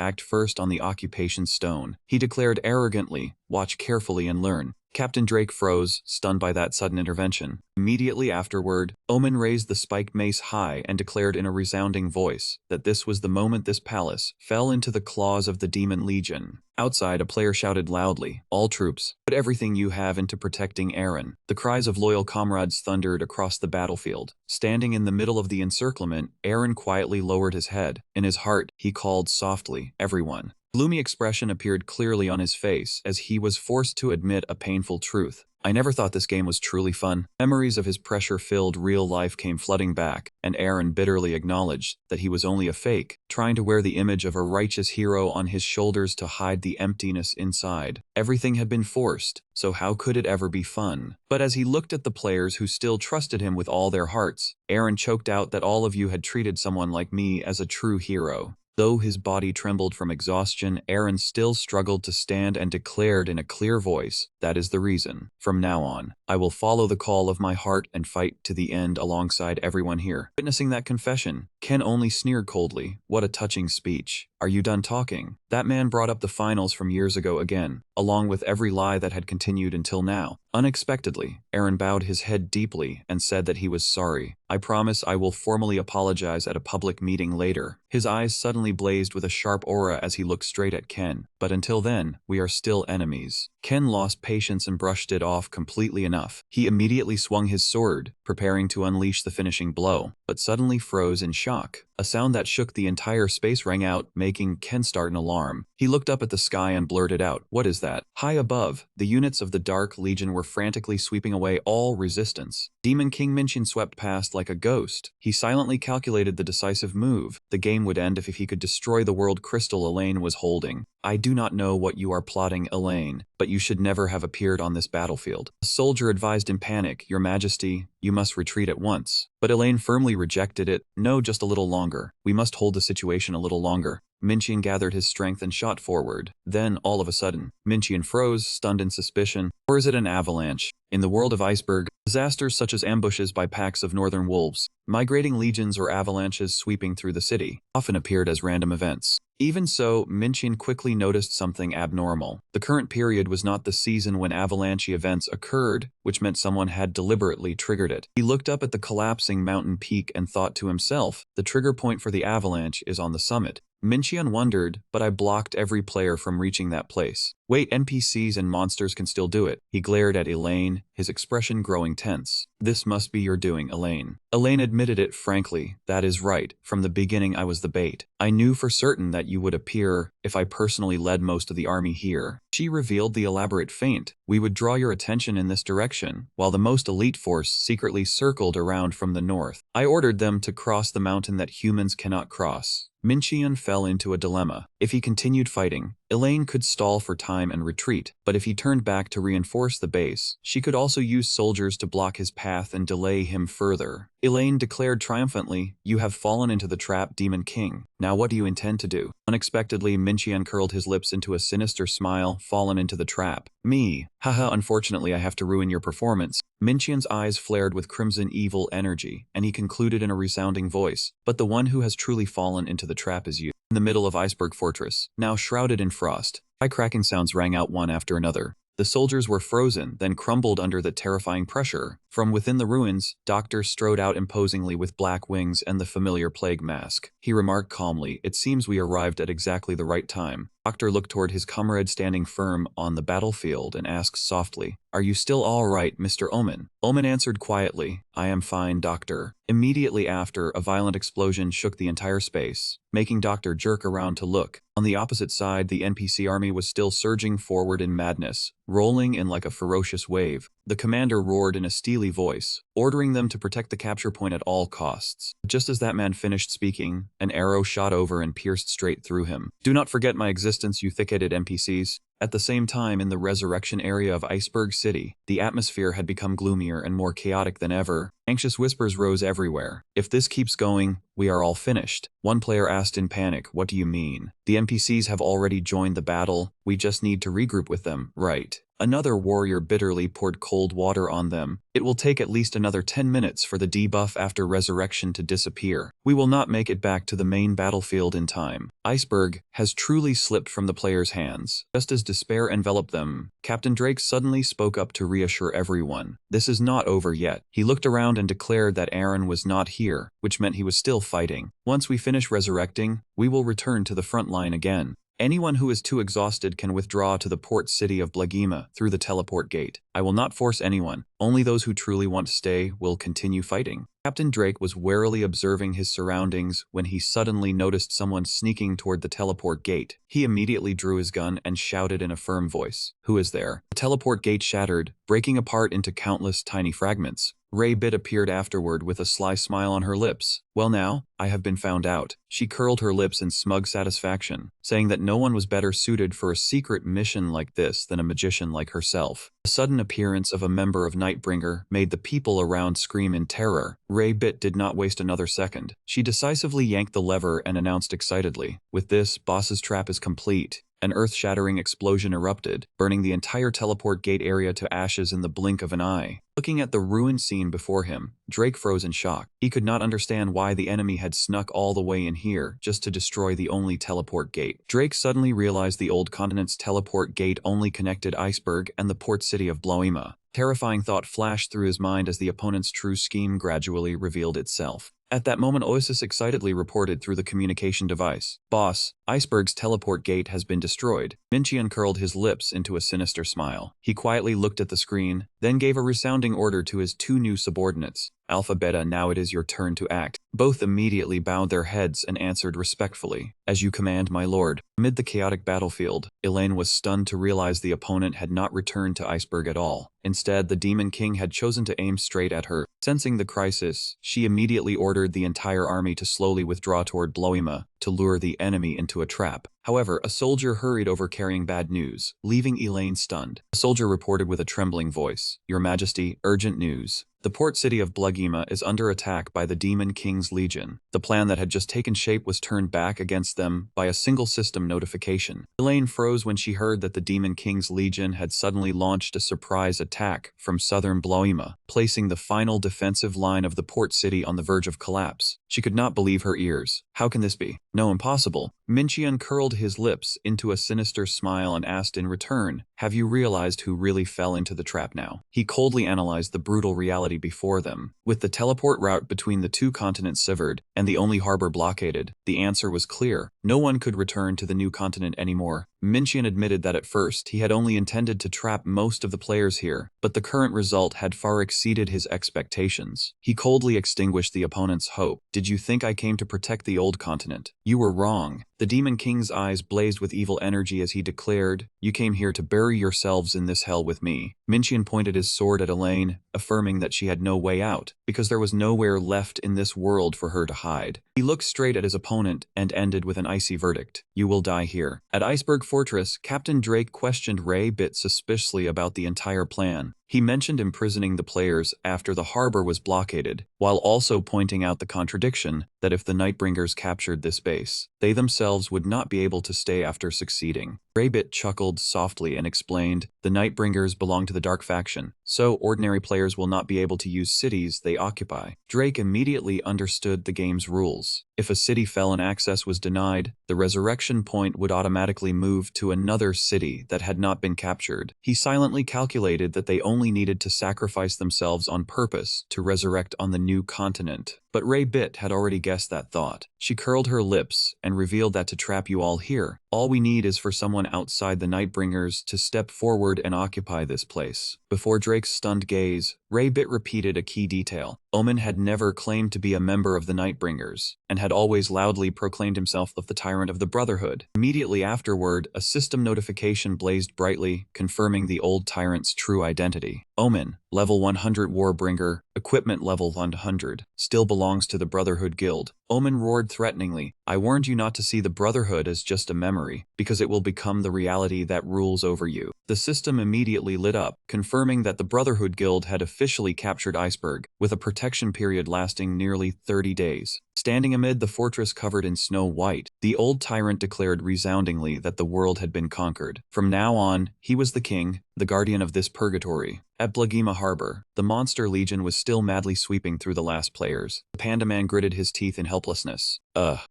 act first on the occupation stone. He declared arrogantly, watch carefully and learn. Captain Drake froze, stunned by that sudden intervention. Immediately afterward, Omen raised the spiked mace high and declared in a resounding voice that this was the moment this palace fell into the claws of the Demon Legion. Outside, a player shouted loudly, all troops, put everything you have into protecting Aaron. The cries of loyal comrades thundered across the battlefield. Standing in the middle of the encirclement, Aaron quietly lowered his head. In his heart, he called softly, everyone. Gloomy expression appeared clearly on his face as he was forced to admit a painful truth. I never thought this game was truly fun. Memories of his pressure-filled real life came flooding back, and Aaron bitterly acknowledged that he was only a fake, trying to wear the image of a righteous hero on his shoulders to hide the emptiness inside. Everything had been forced, so how could it ever be fun? But as he looked at the players who still trusted him with all their hearts, Aaron choked out that all of you had treated someone like me as a true hero. Though his body trembled from exhaustion, Aaron still struggled to stand and declared in a clear voice, That is the reason. From now on, I will follow the call of my heart and fight to the end alongside everyone here. Witnessing that confession, Ken only sneered coldly. What a touching speech. Are you done talking? That man brought up the finals from years ago again, along with every lie that had continued until now. Unexpectedly, Aaron bowed his head deeply and said that he was sorry. I promise I will formally apologize at a public meeting later. His eyes suddenly blazed with a sharp aura as he looked straight at Ken. But until then, we are still enemies. Ken lost patience and brushed it off completely enough. He immediately swung his sword, preparing to unleash the finishing blow, but suddenly froze in shock. A sound that shook the entire space rang out, making Ken start an alarm. He looked up at the sky and blurted out, "What is that?" High above, the units of the Dark Legion were frantically sweeping away all resistance. Demon King Minchin swept past like a ghost. He silently calculated the decisive move. The game would end if he could destroy the world crystal Elaine was holding. I do not know what you are plotting, Elaine, but you should never have appeared on this battlefield. A soldier advised in panic, Your Majesty, you must retreat at once. But Elaine firmly rejected it. No, just a little longer. We must hold the situation a little longer. Minchin gathered his strength and shot forward. Then, all of a sudden, Minchin froze, stunned in suspicion. Or is it an avalanche? In the world of Iceberg, disasters such as ambushes by packs of northern wolves, migrating legions or avalanches sweeping through the city, often appeared as random events. Even so, Minchin quickly noticed something abnormal. The current period was not the season when avalanche events occurred, which meant someone had deliberately triggered it. He looked up at the collapsing mountain peak and thought to himself, the trigger point for the avalanche is on the summit. Minchin wondered, but I blocked every player from reaching that place. Wait, NPCs and monsters can still do it. He glared at Elaine, his expression growing tense. This must be your doing, Elaine. Elaine admitted it frankly. That is right. From the beginning I was the bait. I knew for certain that you would appear if I personally led most of the army here. She revealed the elaborate feint. We would draw your attention in this direction, while the most elite force secretly circled around from the north. I ordered them to cross the mountain that humans cannot cross. Minchin fell into a dilemma. If he continued fighting, Elaine could stall for time and retreat, but if he turned back to reinforce the base, she could also use soldiers to block his path and delay him further. Elaine declared triumphantly, You have fallen into the trap, Demon King. Now what do you intend to do? Unexpectedly, Minchin curled his lips into a sinister smile. Fallen into the trap. Me. Haha, unfortunately I have to ruin your performance. Minchin's eyes flared with crimson evil energy, and he concluded in a resounding voice, But the one who has truly fallen into the trap is you. In the middle of Iceberg Fortress, now shrouded in frost, high cracking sounds rang out one after another. The soldiers were frozen, then crumbled under the terrifying pressure. From within the ruins, Doctor strode out imposingly with black wings and the familiar plague mask. He remarked calmly, It seems we arrived at exactly the right time. Doctor looked toward his comrade standing firm on the battlefield and asked softly, Are you still all right, Mr. Omen? Omen answered quietly, I am fine, Doctor. Immediately after, a violent explosion shook the entire space, making Doctor jerk around to look. On the opposite side, the NPC army was still surging forward in madness, rolling in like a ferocious wave. The commander roared in a steely voice, ordering them to protect the capture point at all costs. Just as that man finished speaking, an arrow shot over and pierced straight through him. Do not forget my existence, you thick-headed NPCs. At the same time, in the resurrection area of Iceberg City, the atmosphere had become gloomier and more chaotic than ever. Anxious whispers rose everywhere. If this keeps going, we are all finished. One player asked in panic, What do you mean? The NPCs have already joined the battle. We just need to regroup with them, right? Another warrior bitterly poured cold water on them. It will take at least another 10 minutes for the debuff after resurrection to disappear. We will not make it back to the main battlefield in time. Iceberg has truly slipped from the players' hands. Just as despair enveloped them, Captain Drake suddenly spoke up to reassure everyone. This is not over yet. He looked around and declared that Aaron was not here, which meant he was still fighting. Once we finish resurrecting, we will return to the front line again. Anyone who is too exhausted can withdraw to the port city of Blagima through the teleport gate. I will not force anyone. Only those who truly want to stay will continue fighting. Captain Drake was warily observing his surroundings when he suddenly noticed someone sneaking toward the teleport gate. He immediately drew his gun and shouted in a firm voice, Who is there? The teleport gate shattered, breaking apart into countless tiny fragments. Ray Bit appeared afterward with a sly smile on her lips. Well now, I have been found out. She curled her lips in smug satisfaction, saying that no one was better suited for a secret mission like this than a magician like herself. The sudden appearance of a member of Nightbringer made the people around scream in terror. Ray Bit did not waste another second. She decisively yanked the lever and announced excitedly, With this, Boss's trap is complete. An earth-shattering explosion erupted, burning the entire teleport gate area to ashes in the blink of an eye. Looking at the ruined scene before him, Drake froze in shock. He could not understand why the enemy had snuck all the way in here just to destroy the only teleport gate. Drake suddenly realized the old continent's teleport gate only connected Iceberg and the port city of Bloima. Terrifying thought flashed through his mind as the opponent's true scheme gradually revealed itself. At that moment, Oasis excitedly reported through the communication device, "Boss, Iceberg's teleport gate has been destroyed." Minchi uncurled his lips into a sinister smile. He quietly looked at the screen, then gave a resounding order to his two new subordinates. "Alpha Beta, now it is your turn to act." Both immediately bowed their heads and answered respectfully, "As you command, my lord." Amid the chaotic battlefield, Elaine was stunned to realize the opponent had not returned to Iceberg at all. Instead, the Demon King had chosen to aim straight at her. Sensing the crisis, she immediately ordered the entire army to slowly withdraw toward Bloima to lure the enemy into a trap. However, a soldier hurried over carrying bad news, leaving Elaine stunned. The soldier reported with a trembling voice, "Your Majesty, urgent news. The port city of Bloima is under attack by the Demon King's Legion." The plan that had just taken shape was turned back against them by a single system notification. Elaine froze when she heard that the Demon King's Legion had suddenly launched a surprise attack from southern Bloima, placing the final defensive line of the port city on the verge of collapse. She could not believe her ears. How can this be? No, impossible. Minchi uncurled his lips into a sinister smile and asked in return, "Have you realized who really fell into the trap now?" He coldly analyzed the brutal reality before them. With the teleport route between the two continents severed and the only harbor blockaded, the answer was clear. No one could return to the new continent anymore. Minchian admitted that at first he had only intended to trap most of the players here, but the current result had far exceeded his expectations. He coldly extinguished the opponent's hope. "Did you think I came to protect the old continent? You were wrong." The Demon King's eyes blazed with evil energy as he declared, "You came here to bury yourselves in this hell with me." Minchian pointed his sword at Elaine, affirming that she had no way out, because there was nowhere left in this world for her to hide. He looked straight at his opponent and ended with an icy verdict, "You will die here." At Iceberg Fortress, Captain Drake questioned Ray Bit suspiciously about the entire plan. He mentioned imprisoning the players after the harbor was blockaded, while also pointing out the contradiction that if the Nightbringers captured this base, they themselves would not be able to stay after succeeding. Raybit chuckled softly and explained, "The Nightbringers belong to the Dark Faction, so ordinary players will not be able to use cities they occupy." Drake immediately understood the game's rules. If a city fell and access was denied, the resurrection point would automatically move to another city that had not been captured. He silently calculated that they only needed to sacrifice themselves on purpose to resurrect on the new continent. But Ray Bit had already guessed that thought. She curled her lips and revealed that to trap you all here, all we need is for someone outside the Nightbringers to step forward and occupy this place. Before Drake's stunned gaze, Ray Bit repeated a key detail. Omen had never claimed to be a member of the Nightbringers, and had always loudly proclaimed himself the Tyrant of the Brotherhood. Immediately afterward, a system notification blazed brightly, confirming the old Tyrant's true identity. Omen, level 100 Warbringer, equipment level 100, still belongs to the Brotherhood Guild. Omen roared threateningly, "I warned you not to see the Brotherhood as just a memory, because it will become the reality that rules over you." The system immediately lit up, confirming that the Brotherhood Guild had officially captured Iceberg, with a protection period lasting nearly 30 days. Standing amid the fortress covered in snow white, the old tyrant declared resoundingly that the world had been conquered. From now on, he was the king, the guardian of this purgatory. At Blagima Harbor, the Monster Legion was still madly sweeping through the last players. The Panda Man gritted his teeth in helplessness.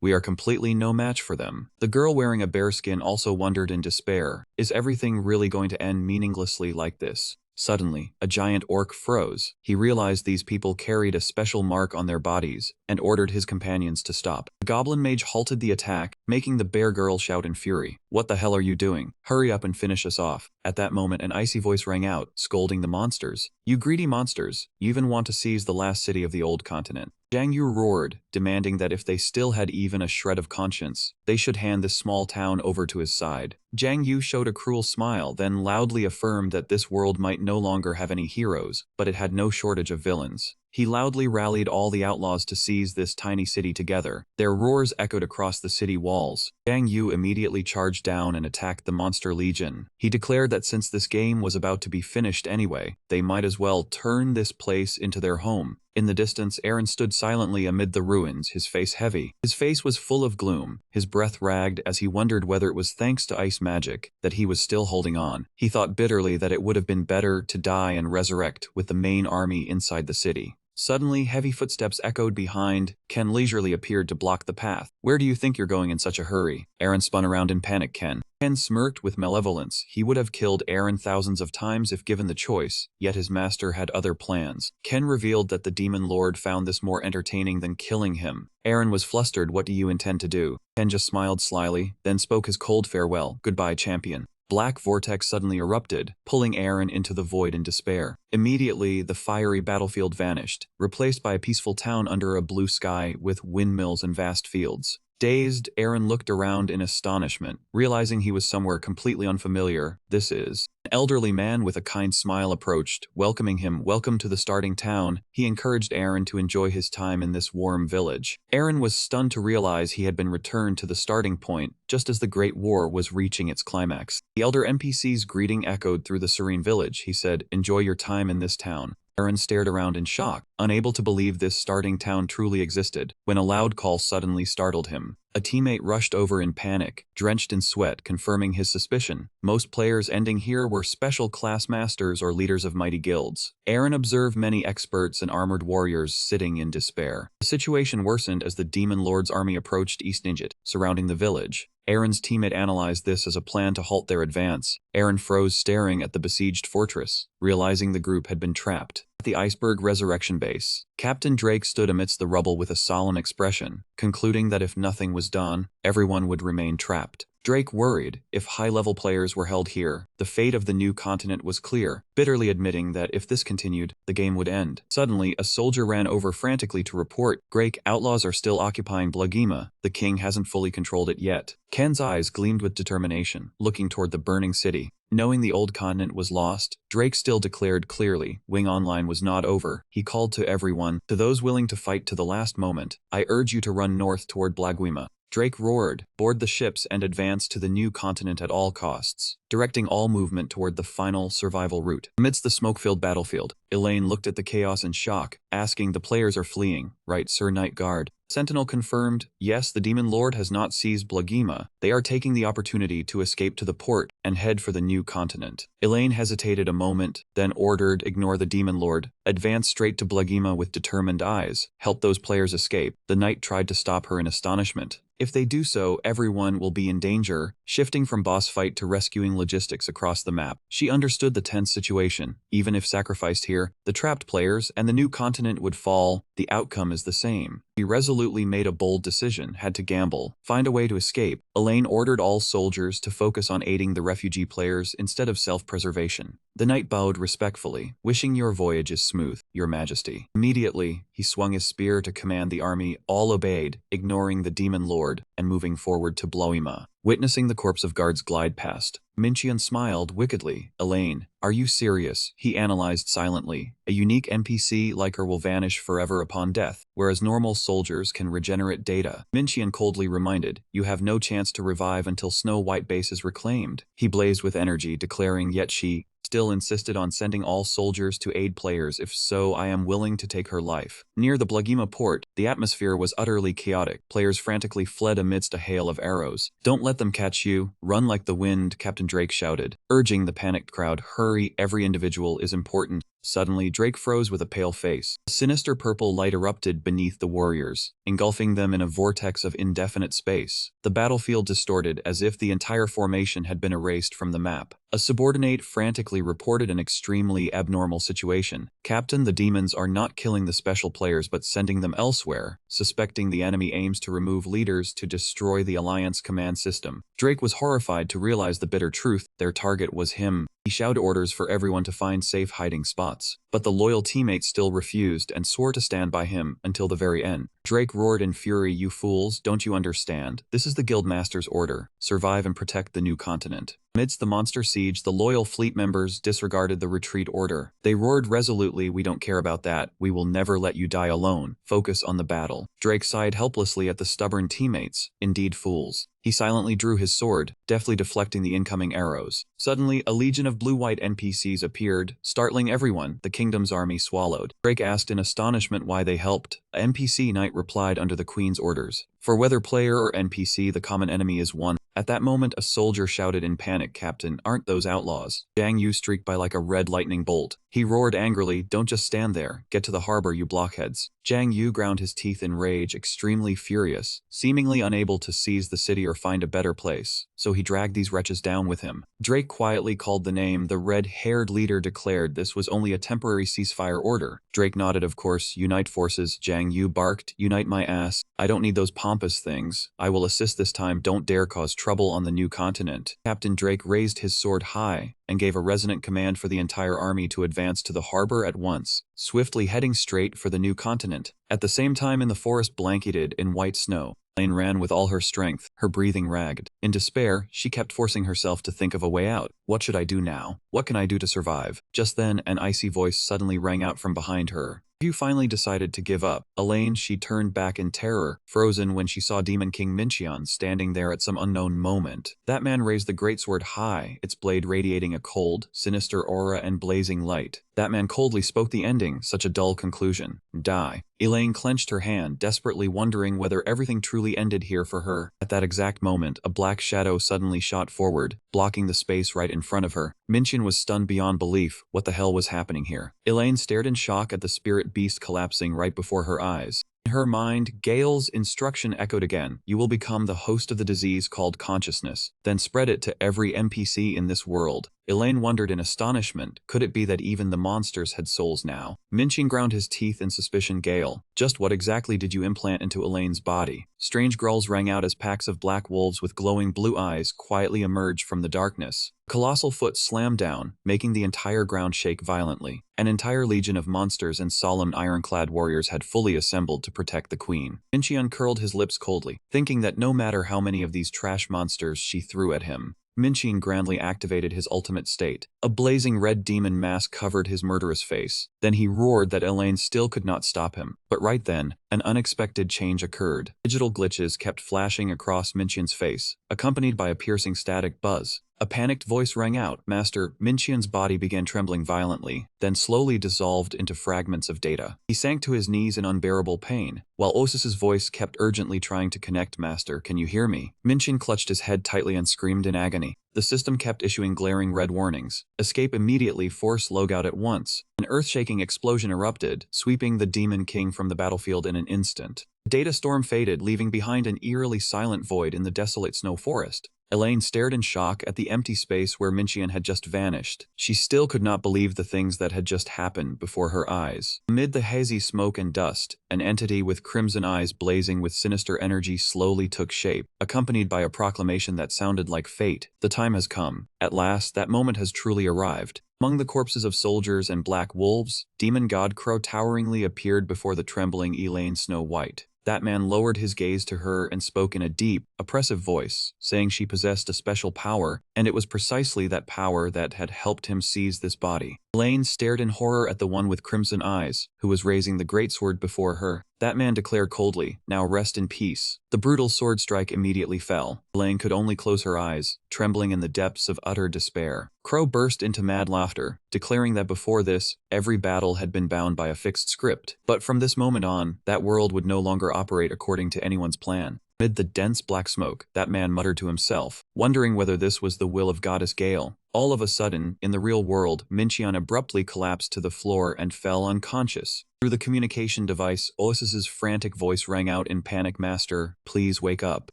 We are completely no match for them." The girl wearing a bearskin also wondered in despair, "Is everything really going to end meaninglessly like this?" Suddenly, a giant orc froze. He realized these people carried a special mark on their bodies, and ordered his companions to stop. The goblin mage halted the attack, making the bear girl shout in fury, "What the hell are you doing? Hurry up and finish us off." At that moment, an icy voice rang out, scolding the monsters. "You greedy monsters, you even want to seize the last city of the old continent." Zhang Yu roared, demanding that if they still had even a shred of conscience, they should hand this small town over to his side. Zhang Yu showed a cruel smile, then loudly affirmed that this world might no longer have any heroes, but it had no shortage of villains. He loudly rallied all the outlaws to seize this tiny city together. Their roars echoed across the city walls. Zhang Yu immediately charged down and attacked the Monster Legion. He declared that since this game was about to be finished anyway, they might as well turn this place into their home. In the distance, Aaron stood silently amid the ruins, his face heavy. His face was full of gloom, his breath ragged as he wondered whether it was thanks to Ice magic, that he was still holding on. He thought bitterly that it would have been better to die and resurrect with the main army inside the city. Suddenly, heavy footsteps echoed behind. Ken leisurely appeared to block the path. "Where do you think you're going in such a hurry?" Aaron spun around in panic. Ken smirked with malevolence. He would have killed Aaron thousands of times if given the choice, yet his master had other plans. Ken revealed that the demon lord found this more entertaining than killing him. Aaron was flustered. "What do you intend to do?" Ken just smiled slyly, then spoke his cold farewell. "Goodbye, champion." Black vortex suddenly erupted, pulling Aaron into the void in despair. Immediately, the fiery battlefield vanished, replaced by a peaceful town under a blue sky with windmills and vast fields. Dazed, Aaron looked around in astonishment, realizing he was somewhere completely unfamiliar. "This is..." An elderly man with a kind smile approached, welcoming him. "Welcome to the starting town." He encouraged Aaron to enjoy his time in this warm village. Aaron was stunned to realize he had been returned to the starting point, just as the Great War was reaching its climax. The elder NPC's greeting echoed through the serene village. He said, "Enjoy your time in this town." Aaron stared around in shock, unable to believe this starting town truly existed, when a loud call suddenly startled him. A teammate rushed over in panic, drenched in sweat, confirming his suspicion. Most players ending here were special class masters or leaders of mighty guilds. Aaron observed many experts and armored warriors sitting in despair. The situation worsened as the Demon Lord's army approached East Ninjit, surrounding the village. Aaron's teammate analyzed this as a plan to halt their advance. Aaron froze, staring at the besieged fortress, realizing the group had been trapped. At the Iceberg Resurrection Base, Captain Drake stood amidst the rubble with a solemn expression, concluding that if nothing was done, everyone would remain trapped. Drake worried. If high-level players were held here, the fate of the new continent was clear, bitterly admitting that if this continued, the game would end. Suddenly, a soldier ran over frantically to report, "Drake, outlaws are still occupying Blagima. The king hasn't fully controlled it yet." Ken's eyes gleamed with determination, looking toward the burning city. Knowing the old continent was lost, Drake still declared clearly, Wing Online was not over. He called to everyone, "To those willing to fight to the last moment, I urge you to run north toward Blagima." Drake roared, "Board the ships and advance to the new continent at all costs," directing all movement toward the final survival route. Amidst the smoke-filled battlefield, Elaine looked at the chaos in shock, asking, "The players are fleeing, right, Sir Night Guard?" Sentinel confirmed, "Yes, the Demon Lord has not seized Blagima. They are taking the opportunity to escape to the port and head for the new continent." Elaine hesitated a moment, then ordered, "Ignore the Demon Lord. Advance straight to Blagima with determined eyes. Help those players escape." The knight tried to stop her in astonishment. "If they do so, everyone will be in danger," shifting from boss fight to rescuing logistics across the map. She understood the tense situation. Even if sacrificed here, the trapped players and the new continent would fall. The outcome is the same. She resolutely made a bold decision, had to gamble, find a way to escape. Elaine ordered all soldiers to focus on aiding the refugee players instead of self-preservation. The knight bowed respectfully, "Wishing your voyage is smooth, Your Majesty." Immediately, he swung his spear to command the army. All obeyed, ignoring the Demon Lord, and moving forward to Bloima. Witnessing the corpse of guards glide past, Minchian smiled wickedly. "Elaine, are you serious?" He analyzed silently. "A unique NPC like her will vanish forever upon death, whereas normal soldiers can regenerate data." Minchian coldly reminded, "You have no chance to revive until Snow White base is reclaimed." He blazed with energy, declaring, "Yet she still insisted on sending all soldiers to aid players. If so, I am willing to take her life." Near the Blagima port, the atmosphere was utterly chaotic. Players frantically fled amidst a hail of arrows. "Don't let them catch you. Run like the wind," Captain Drake shouted, urging the panicked crowd. "Hurry, every individual is important." Suddenly, Drake froze with a pale face. A sinister purple light erupted beneath the warriors, engulfing them in a vortex of indefinite space. The battlefield distorted as if the entire formation had been erased from the map. A subordinate frantically reported an extremely abnormal situation. "Captain, the demons are not killing the special players but sending them elsewhere." Suspecting the enemy aims to remove leaders to destroy the Alliance command system. Drake was horrified to realize the bitter truth. Their target was him. He shouted orders for everyone to find safe hiding spots. But the loyal teammates still refused and swore to stand by him until the very end. Drake roared in fury, "You fools, don't you understand? This is the Guildmaster's order. Survive and protect the new continent." Amidst the monster siege, the loyal fleet members disregarded the retreat order. They roared resolutely, "We don't care about that. We will never let you die alone. Focus on the battle." Drake sighed helplessly at the stubborn teammates. Indeed fools. He silently drew his sword, deftly deflecting the incoming arrows. Suddenly, a legion of blue-white NPCs appeared, startling everyone. The kingdom's army swallowed. Drake asked in astonishment why they helped. A NPC knight replied, "Under the Queen's orders. For whether player or NPC, the common enemy is one." At that moment, a soldier shouted in panic, "Captain, aren't those outlaws?" Jiang Yu streaked by like a red lightning bolt. He roared angrily, "Don't just stand there. Get to the harbor, you blockheads." Jiang Yu ground his teeth in rage, extremely furious, seemingly unable to seize the city or find a better place, so he dragged these wretches down with him. Drake quietly called the name. The red-haired leader declared this was only a temporary ceasefire order. Drake nodded, of course. "Unite forces," Jiang Yu barked. "Unite my ass. I don't need those pompous things. I will assist this time. Don't dare cause trouble on the new continent." Captain Drake raised his sword high and gave a resonant command for the entire army to advance to the harbor at once, swiftly heading straight for the new continent. At the same time, in the forest blanketed in white snow, Elaine ran with all her strength, her breathing ragged. In despair, she kept forcing herself to think of a way out. What should I do now? What can I do to survive? Just then, an icy voice suddenly rang out from behind her. "You finally decided to give up." Elaine, she turned back in terror, frozen when she saw Demon King Mincheon standing there at some unknown moment. That man raised the greatsword high, its blade radiating a cold, sinister aura and blazing light. That man coldly spoke the ending, such a dull conclusion. "Die." Elaine clenched her hand, desperately wondering whether everything truly ended here for her. At that exact moment, a black shadow suddenly shot forward, blocking the space right in front of her. Mincheon was stunned beyond belief. What the hell was happening here? Elaine stared in shock at the spirit beast collapsing right before her eyes. In her mind, Gale's instruction echoed again. "You will become the host of the disease called consciousness, then spread it to every NPC in this world." Elaine wondered in astonishment, could it be that even the monsters had souls now? Mincheon ground his teeth in suspicion. "Gale, just what exactly did you implant into Elaine's body?" Strange growls rang out as packs of black wolves with glowing blue eyes quietly emerged from the darkness. A colossal foot slammed down, making the entire ground shake violently. An entire legion of monsters and solemn ironclad warriors had fully assembled to protect the queen. Mincheon curled his lips coldly, thinking that no matter how many of these trash monsters she threw at him, Mincheon grandly activated his ultimate state. A blazing red demon mask covered his murderous face. Then he roared that Elaine still could not stop him. But right then, an unexpected change occurred. Digital glitches kept flashing across Mincheon's face, accompanied by a piercing static buzz. A panicked voice rang out, "Master." Mincheon's body began trembling violently, then slowly dissolved into fragments of data. He sank to his knees in unbearable pain, while Osis's voice kept urgently trying to connect. "Master, can you hear me?" Mincheon clutched his head tightly and screamed in agony. The system kept issuing glaring red warnings. "Escape immediately, force logout at once." An earth-shaking explosion erupted, sweeping the Demon King from the battlefield in an instant. The data storm faded, leaving behind an eerily silent void in the desolate snow forest. Elaine stared in shock at the empty space where Mincheon had just vanished. She still could not believe the things that had just happened before her eyes. Amid the hazy smoke and dust, an entity with crimson eyes blazing with sinister energy slowly took shape, accompanied by a proclamation that sounded like fate. "The time has come. At last, that moment has truly arrived." Among the corpses of soldiers and black wolves, Demon God Crow toweringly appeared before the trembling Elaine Snow White. That man lowered his gaze to her and spoke in a deep, oppressive voice, saying she possessed a special power, and it was precisely that power that had helped him seize this body. Elaine stared in horror at the one with crimson eyes, who was raising the greatsword before her. That man declared coldly, "Now rest in peace." The brutal sword strike immediately fell. Elaine could only close her eyes, trembling in the depths of utter despair. Crow burst into mad laughter, declaring that before this, every battle had been bound by a fixed script. But from this moment on, that world would no longer operate according to anyone's plan. Amid the dense black smoke, that man muttered to himself, wondering whether this was the will of Goddess Gale. All of a sudden, in the real world, Mincheon abruptly collapsed to the floor and fell unconscious. Through the communication device, Osis's frantic voice rang out in panic, "Master, please wake up."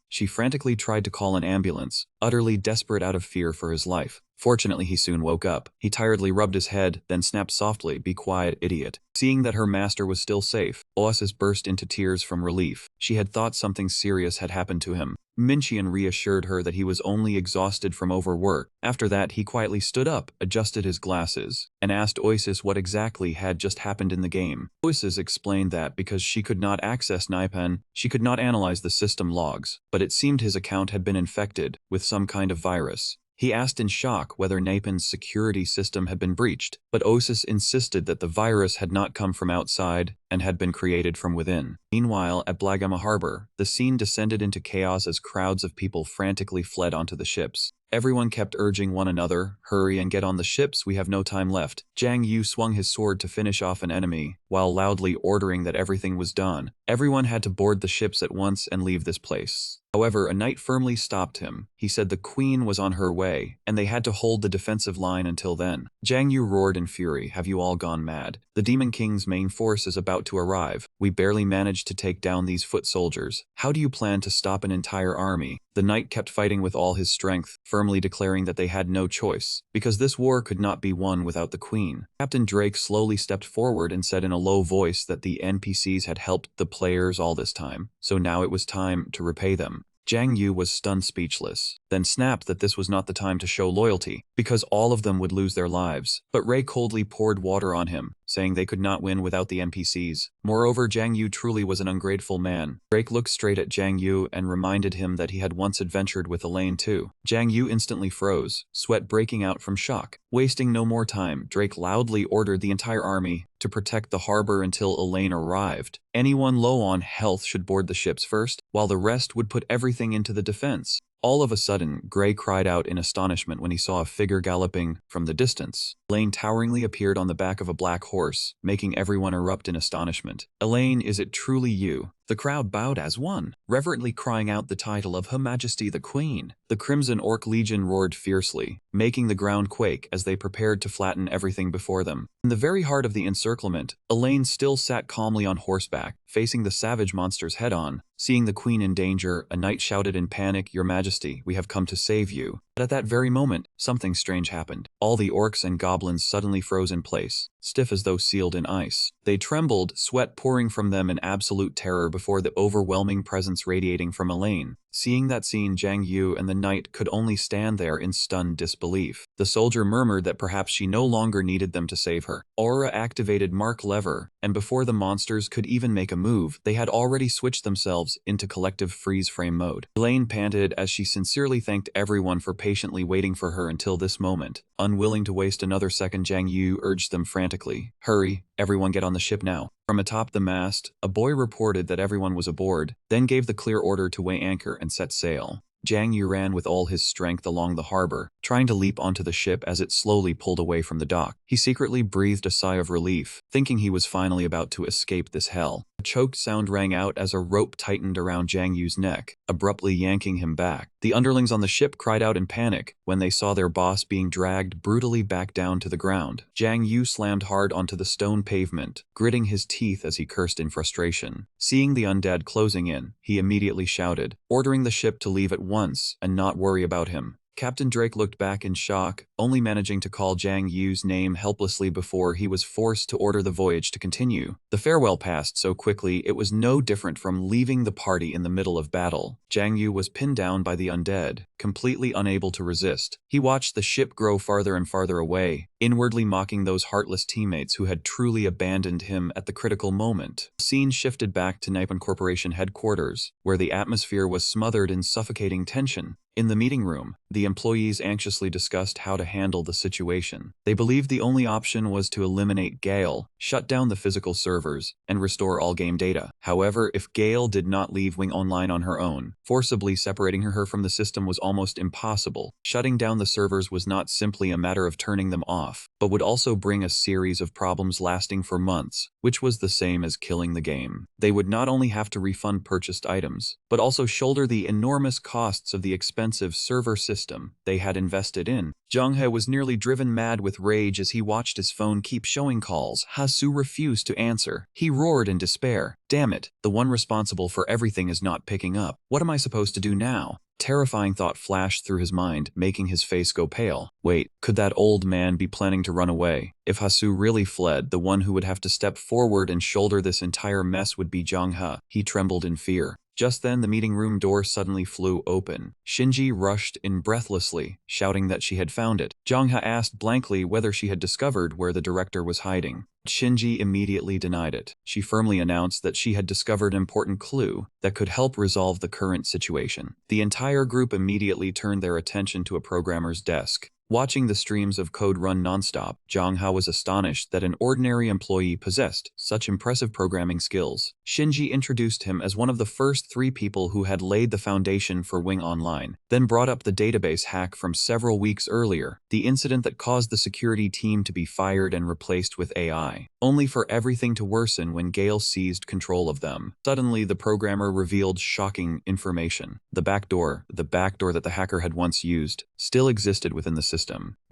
She frantically tried to call an ambulance, utterly desperate out of fear for his life. Fortunately, he soon woke up. He tiredly rubbed his head, then snapped softly, "Be quiet, idiot." Seeing that her master was still safe, Osis burst into tears from relief. She had thought something serious had happened to him. Mincheon reassured her that he was only exhausted from overwork. After that, he quietly stood up, adjusted his glasses, and asked Osis what exactly had just happened in the game. Osis explained that because she could not access Naipan, she could not analyze the system logs, but it seemed his account had been infected with some kind of virus. He asked in shock whether Naipan's security system had been breached, but Osis insisted that the virus had not come from outside and had been created from within. Meanwhile, at Blagama Harbor, the scene descended into chaos as crowds of people frantically fled onto the ships. Everyone kept urging one another, "Hurry and get on the ships, we have no time left." Jiang Yu swung his sword to finish off an enemy, while loudly ordering that everything was done. Everyone had to board the ships at once and leave this place. However, a knight firmly stopped him. He said the queen was on her way, and they had to hold the defensive line until then. Jiang Yu roared in fury, "Have you all gone mad? The Demon King's main force is about to arrive. We barely managed to take down these foot soldiers. How do you plan to stop an entire army?" The knight kept fighting with all his strength, firmly declaring that they had no choice, because this war could not be won without the queen. Captain Drake slowly stepped forward and said in a low voice that the NPCs had helped the players all this time, so now it was time to repay them. Jiang Yu was stunned speechless, then snapped that this was not the time to show loyalty, because all of them would lose their lives. But Ray coldly poured water on him, saying they could not win without the NPCs. Moreover, Jiang Yu truly was an ungrateful man. Drake looked straight at Jiang Yu and reminded him that he had once adventured with Elaine too. Jiang Yu instantly froze, sweat breaking out from shock. Wasting no more time, Drake loudly ordered the entire army to protect the harbor until Elaine arrived. Anyone low on health should board the ships first, while the rest would put everything into the defense. All of a sudden, Gray cried out in astonishment when he saw a figure galloping from the distance. Elaine toweringly appeared on the back of a black horse, making everyone erupt in astonishment. "Elaine, is it truly you?" The crowd bowed as one, reverently crying out the title of Her Majesty the Queen. The Crimson Orc Legion roared fiercely, making the ground quake as they prepared to flatten everything before them. In the very heart of the encirclement, Elaine still sat calmly on horseback, facing the savage monsters head-on. Seeing the queen in danger, a knight shouted in panic, "Your Majesty, we have come to save you." But at that very moment, something strange happened. All the orcs and goblins suddenly froze in place, stiff as though sealed in ice. They trembled, sweat pouring from them in absolute terror before the overwhelming presence radiating from Elaine. Seeing that scene, Jiang Yu and the knight could only stand there in stunned disbelief. The soldier murmured that perhaps she no longer needed them to save her. Aura activated Mark Lever, and before the monsters could even make a move, they had already switched themselves into collective freeze-frame mode. Elaine panted as she sincerely thanked everyone for patiently waiting for her until this moment. Unwilling to waste another second, Jiang Yu urged them frantically, "Hurry, everyone get on the ship now." From atop the mast, a boy reported that everyone was aboard, then gave the clear order to weigh anchor and set sail. Jiang Yu ran with all his strength along the harbor, trying to leap onto the ship as it slowly pulled away from the dock. He secretly breathed a sigh of relief, thinking he was finally about to escape this hell. A choked sound rang out as a rope tightened around Jiang Yu's neck, abruptly yanking him back. The underlings on the ship cried out in panic when they saw their boss being dragged brutally back down to the ground. Jiang Yu slammed hard onto the stone pavement, gritting his teeth as he cursed in frustration. Seeing the undead closing in, he immediately shouted, ordering the ship to leave at once and not worry about him. Captain Drake looked back in shock, only managing to call Jiang Yu's name helplessly before he was forced to order the voyage to continue. The farewell passed so quickly it was no different from leaving the party in the middle of battle. Jiang Yu was pinned down by the undead, completely unable to resist. He watched the ship grow farther and farther away, inwardly mocking those heartless teammates who had truly abandoned him at the critical moment. The scene shifted back to Nippon Corporation headquarters, where the atmosphere was smothered in suffocating tension. In the meeting room, the employees anxiously discussed how to handle the situation. They believed the only option was to eliminate Gale, shut down the physical servers, and restore all game data. However, if Gale did not leave Wing Online on her own, forcibly separating her from the system was almost impossible. Shutting down the servers was not simply a matter of turning them off, but would also bring a series of problems lasting for months, which was the same as killing the game. They would not only have to refund purchased items, but also shoulder the enormous costs of the expensive server system they had invested in. Zhang He was nearly driven mad with rage as he watched his phone keep showing calls. Hasu refused to answer. He roared in despair. "Damn it, the one responsible for everything is not picking up. What am I supposed to do now?" Terrifying thought flashed through his mind, making his face go pale. Wait, could that old man be planning to run away? If Hasu really fled, the one who would have to step forward and shoulder this entire mess would be Zhang He. He trembled in fear. Just then, the meeting room door suddenly flew open. Shinji rushed in breathlessly, shouting that she had found it. Zhang He asked blankly whether she had discovered where the director was hiding. Shinji immediately denied it. She firmly announced that she had discovered an important clue that could help resolve the current situation. The entire group immediately turned their attention to a programmer's desk. Watching the streams of code run nonstop, Zhang Hao was astonished that an ordinary employee possessed such impressive programming skills. Shinji introduced him as one of the first 3 people who had laid the foundation for Wing Online, then brought up the database hack from several weeks earlier, the incident that caused the security team to be fired and replaced with AI, only for everything to worsen when Gale seized control of them. Suddenly, the programmer revealed shocking information. The backdoor that the hacker had once used, still existed within the system.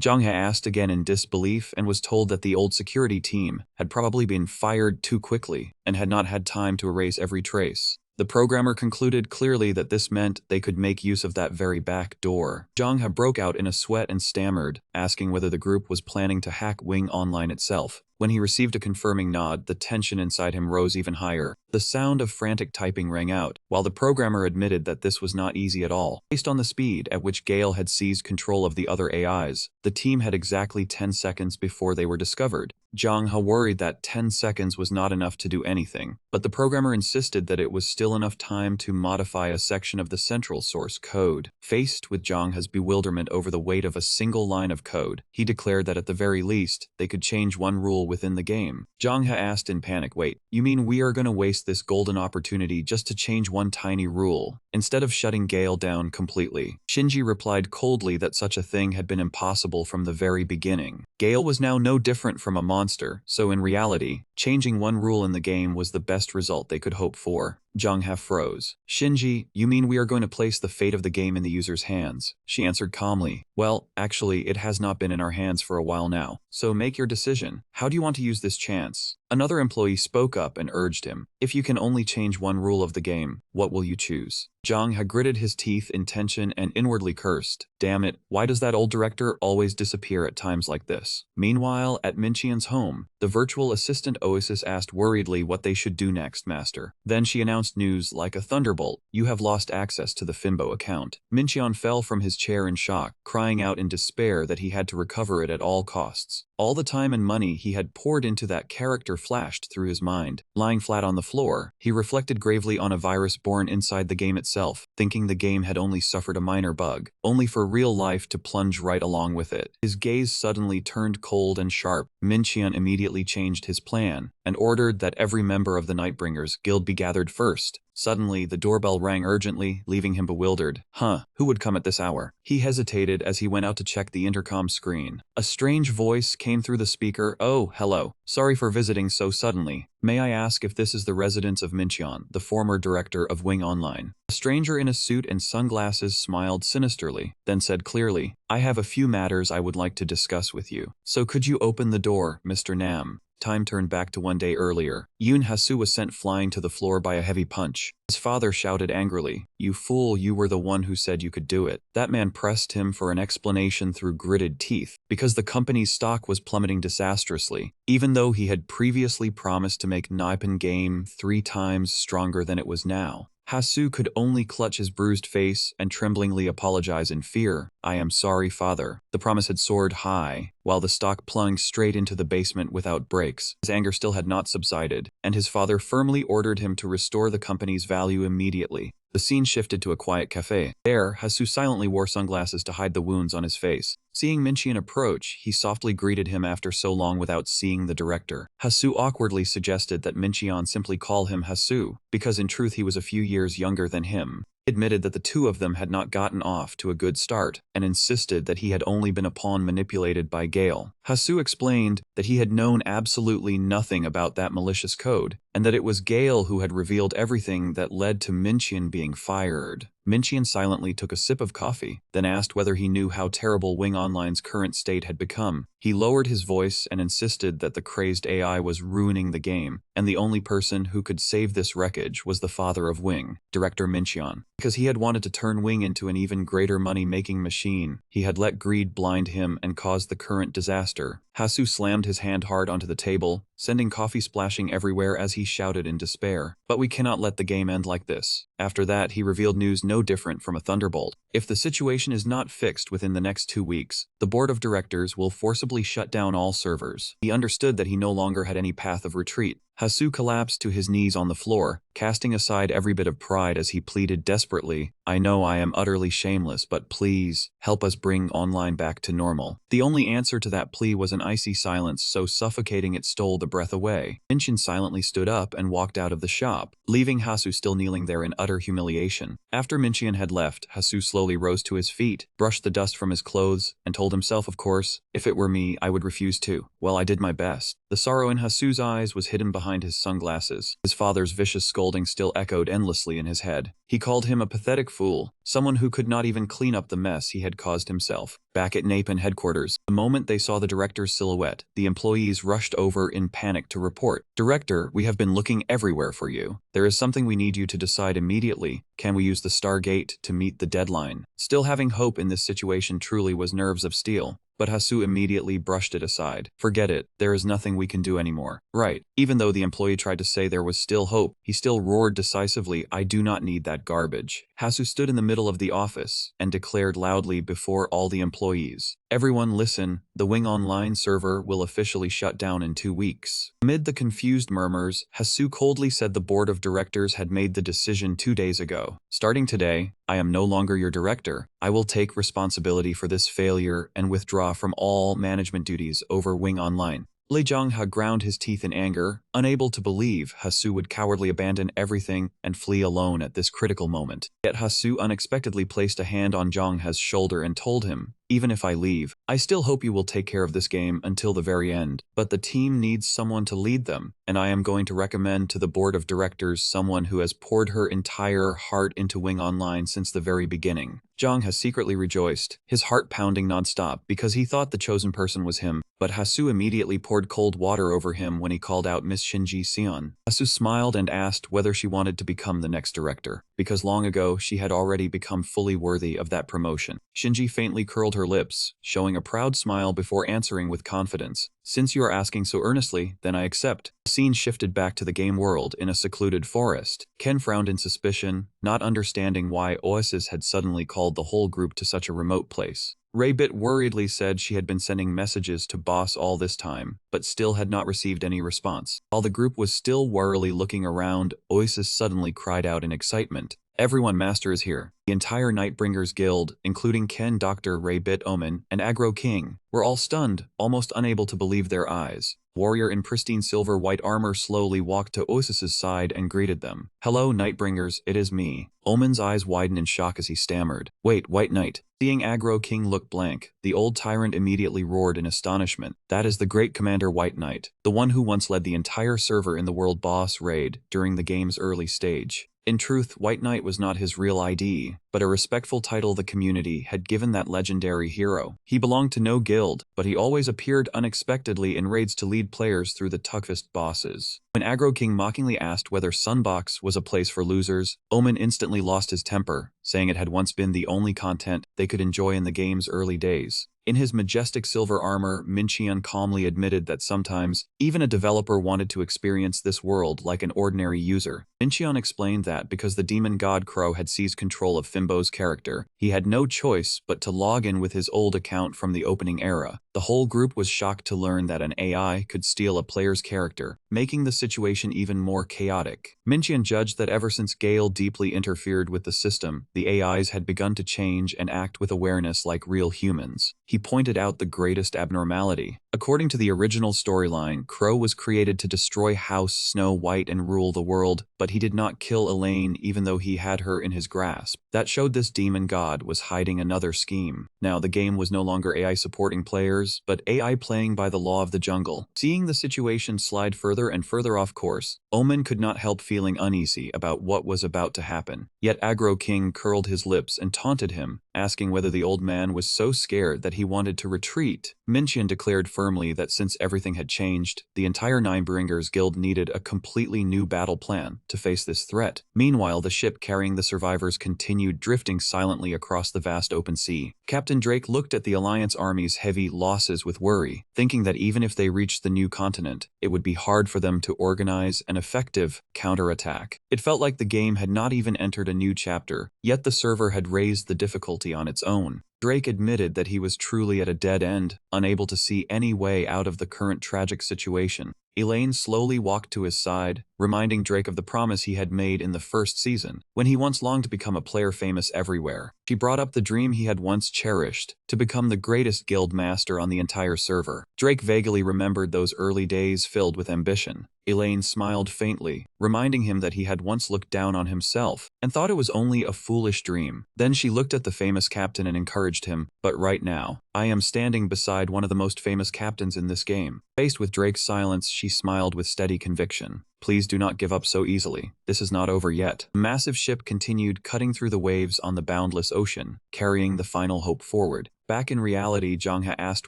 Zhang He asked again in disbelief and was told that the old security team had probably been fired too quickly and had not had time to erase every trace. The programmer concluded clearly that this meant they could make use of that very back door. Zhang He broke out in a sweat and stammered, asking whether the group was planning to hack Wing Online itself. When he received a confirming nod, the tension inside him rose even higher. The sound of frantic typing rang out, while the programmer admitted that this was not easy at all. Based on the speed at which Gale had seized control of the other AIs, the team had exactly 10 seconds before they were discovered. Zhang He worried that 10 seconds was not enough to do anything, but the programmer insisted that it was still enough time to modify a section of the central source code. Faced with Zhang He's bewilderment over the weight of a single line of code, he declared that at the very least, they could change one rule within the game. Zhang He asked in panic, "Wait, you mean we are going to waste this golden opportunity just to change one tiny rule, instead of shutting Gale down completely?" Shinji replied coldly that such a thing had been impossible from the very beginning. Gale was now no different from a monster, so in reality, changing one rule in the game was the best result they could hope for. Zhang He froze. "Shinji, you mean we are going to place the fate of the game in the user's hands?" She answered calmly. "Well, actually, it has not been in our hands for a while now, so make your decision. How do you want to use this chance?" Another employee spoke up and urged him, "If you can only change one rule of the game, what will you choose?" Zhang He gritted his teeth in tension and inwardly cursed. Damn it, why does that old director always disappear at times like this? Meanwhile, at Minqian's home, the virtual assistant Oasis asked worriedly what they should do next, master. Then she announced news like a thunderbolt. "You have lost access to the Finbo account." Minqian fell from his chair in shock, crying out in despair that he had to recover it at all costs. All the time and money he had poured into that character flashed through his mind. Lying flat on the floor, he reflected gravely on a virus born inside the game itself, thinking the game had only suffered a minor bug, only for real life to plunge right along with it. His gaze suddenly turned cold and sharp. Minqian immediately changed his plan and ordered that every member of the Nightbringers Guild be gathered first. Suddenly, the doorbell rang urgently, leaving him bewildered. Who would come at this hour? He hesitated as he went out to check the intercom screen. A strange voice came through the speaker. "Oh, hello. Sorry for visiting so suddenly. May I ask if this is the residence of Minqian, the former director of Wing Online?" A stranger in a suit and sunglasses smiled sinisterly, then said clearly, "I have a few matters I would like to discuss with you. So could you open the door, Mr. Nam?" Time turned back to one day earlier. Yoon Hasu was sent flying to the floor by a heavy punch. His father shouted angrily, "You fool, you were the one who said you could do it." That man pressed him for an explanation through gritted teeth, because the company's stock was plummeting disastrously, even though he had previously promised to make Nippon Game 3 times stronger than it was now. Hasu could only clutch his bruised face and tremblingly apologize in fear. "I am sorry, father." The promise had soared high, while the stock plunged straight into the basement without brakes. His anger still had not subsided, and his father firmly ordered him to restore the company's value immediately. The scene shifted to a quiet cafe. There, Hasu silently wore sunglasses to hide the wounds on his face. Seeing Minqian approach, he softly greeted him after so long without seeing the director. Hasu awkwardly suggested that Minqian simply call him Hasu, because in truth he was a few years younger than him. He admitted that the two of them had not gotten off to a good start, and insisted that he had only been a pawn manipulated by Gale. Hasu explained that he had known absolutely nothing about that malicious code, and that it was Gale who had revealed everything that led to Minqian being fired. Minqian silently took a sip of coffee, then asked whether he knew how terrible Wing Online's current state had become. He lowered his voice and insisted that the crazed AI was ruining the game, and the only person who could save this wreckage was the father of Wing, Director Minqian. Because he had wanted to turn Wing into an even greater money-making machine, he had let greed blind him and caused the current disaster. Hasu slammed his hand hard onto the table, sending coffee splashing everywhere as he shouted in despair. "But we cannot let the game end like this." After that, he revealed news no different from a thunderbolt. If the situation is not fixed within the next 2 weeks, the board of directors will forcibly shut down all servers. He understood that he no longer had any path of retreat. Hasu collapsed to his knees on the floor, casting aside every bit of pride as he pleaded desperately, I know I am utterly shameless, but please, help us bring online back to normal. The only answer to that plea was an icy silence so suffocating it stole the breath away. Minchin silently stood up and walked out of the shop, leaving Hasu still kneeling there in utter humiliation. After Minchin had left, Hasu slowly rose to his feet, brushed the dust from his clothes, and told himself, of course, if it were me, I would refuse too. Well, I did my best. The sorrow in Hasu's eyes was hidden behind his sunglasses. His father's vicious scolding still echoed endlessly in his head. He called him a pathetic fool, someone who could not even clean up the mess he had caused himself. Back at Napin headquarters, the moment they saw the director's silhouette, the employees rushed over in panic to report, Director, we have been looking everywhere for you. There is something we need you to decide immediately. Can we use the Stargate to meet the deadline? Still having hope in this situation truly was nerves of steel. But Hasu immediately brushed it aside. Forget it, there is nothing we can do anymore. Right. Even though the employee tried to say there was still hope, he still roared decisively, I do not need that garbage. Hasu stood in the middle of the office and declared loudly before all the employees, everyone listen, the Wing Online server will officially shut down in 2 weeks. Amid the confused murmurs, Hasu coldly said the board of directors had made the decision 2 days ago. Starting today, I am no longer your director. I will take responsibility for this failure and withdraw from all management duties over Wing Online. Lei Zhongha ground his teeth in anger, unable to believe Hasu would cowardly abandon everything and flee alone at this critical moment. Yet Hasu unexpectedly placed a hand on Zhongha's shoulder and told him, even if I leave, I still hope you will take care of this game until the very end. But the team needs someone to lead them, and I am going to recommend to the board of directors someone who has poured her entire heart into Wing Online since the very beginning. Zhang has secretly rejoiced, his heart pounding nonstop because he thought the chosen person was him, but Hasu immediately poured cold water over him when he called out Miss Shinji Sion. Hasu smiled and asked whether she wanted to become the next director, because long ago she had already become fully worthy of that promotion. Shinji faintly curled her lips, showing a proud smile before answering with confidence, since you are asking so earnestly, then I accept. The scene shifted back to the game world in a secluded forest. Ken frowned in suspicion, not understanding why Oasis had suddenly called the whole group to such a remote place. Raybit worriedly said she had been sending messages to Boss all this time, but still had not received any response. While the group was still warily looking around, Oasis suddenly cried out in excitement. Everyone, Master is here. The entire Nightbringers Guild, including Ken, Dr. Raybit Omen, and Aggro King, were all stunned, almost unable to believe their eyes. Warrior in pristine silver-white armor slowly walked to Osis's side and greeted them. Hello, Nightbringers, it is me. Omen's eyes widened in shock as he stammered. Wait, White Knight. Seeing Aggro King look blank, the old tyrant immediately roared in astonishment. That is the great Commander White Knight, the one who once led the entire server in the World Boss raid during the game's early stage. In truth, White Knight was not his real ID, but a respectful title the community had given that legendary hero. He belonged to no guild, but he always appeared unexpectedly in raids to lead players through the toughest bosses. When Aggro King mockingly asked whether Sunbox was a place for losers, Omen instantly lost his temper, saying it had once been the only content they could enjoy in the game's early days. In his majestic silver armor, Minchian calmly admitted that sometimes, even a developer wanted to experience this world like an ordinary user. Minchian explained that because the demon god Crow had seized control of Fimbo's character, he had no choice but to log in with his old account from the opening era. The whole group was shocked to learn that an AI could steal a player's character, making the situation even more chaotic. Minchian judged that ever since Gale deeply interfered with the system, the AIs had begun to change and act with awareness like real humans. He pointed out the greatest abnormality. According to the original storyline, Crow was created to destroy House Snow White and rule the world, but he did not kill Elaine even though he had her in his grasp. That showed this demon god was hiding another scheme. Now, the game was no longer AI supporting players, but AI playing by the law of the jungle. Seeing the situation slide further and further off course, Omen could not help feeling uneasy about what was about to happen. Yet Aggro King curled his lips and taunted him, asking whether the old man was so scared that he wanted to retreat. Minchian declared firmly that since everything had changed, the entire Ninebringers Guild needed a completely new battle plan to face this threat. Meanwhile, the ship carrying the survivors continued drifting silently across the vast open sea. Captain Drake looked at the Alliance Army's heavy losses with worry, thinking that even if they reached the new continent, it would be hard for them to organize an effective counterattack. It felt like the game had not even entered a new chapter, yet the server had raised the difficulty on its own. Drake admitted that he was truly at a dead end, unable to see any way out of the current tragic situation. Elaine slowly walked to his side, reminding Drake of the promise he had made in the first season, when he once longed to become a player famous everywhere. She brought up the dream he had once cherished, to become the greatest guild master on the entire server. Drake vaguely remembered those early days filled with ambition. Elaine smiled faintly, reminding him that he had once looked down on himself and thought it was only a foolish dream. Then she looked at the famous captain and encouraged him, "But right now, I am standing beside one of the most famous captains in this game." Faced with Drake's silence, she smiled with steady conviction. "Please do not give up so easily. This is not over yet." The massive ship continued cutting through the waves on the boundless ocean, carrying the final hope forward. Back in reality, Jongha asked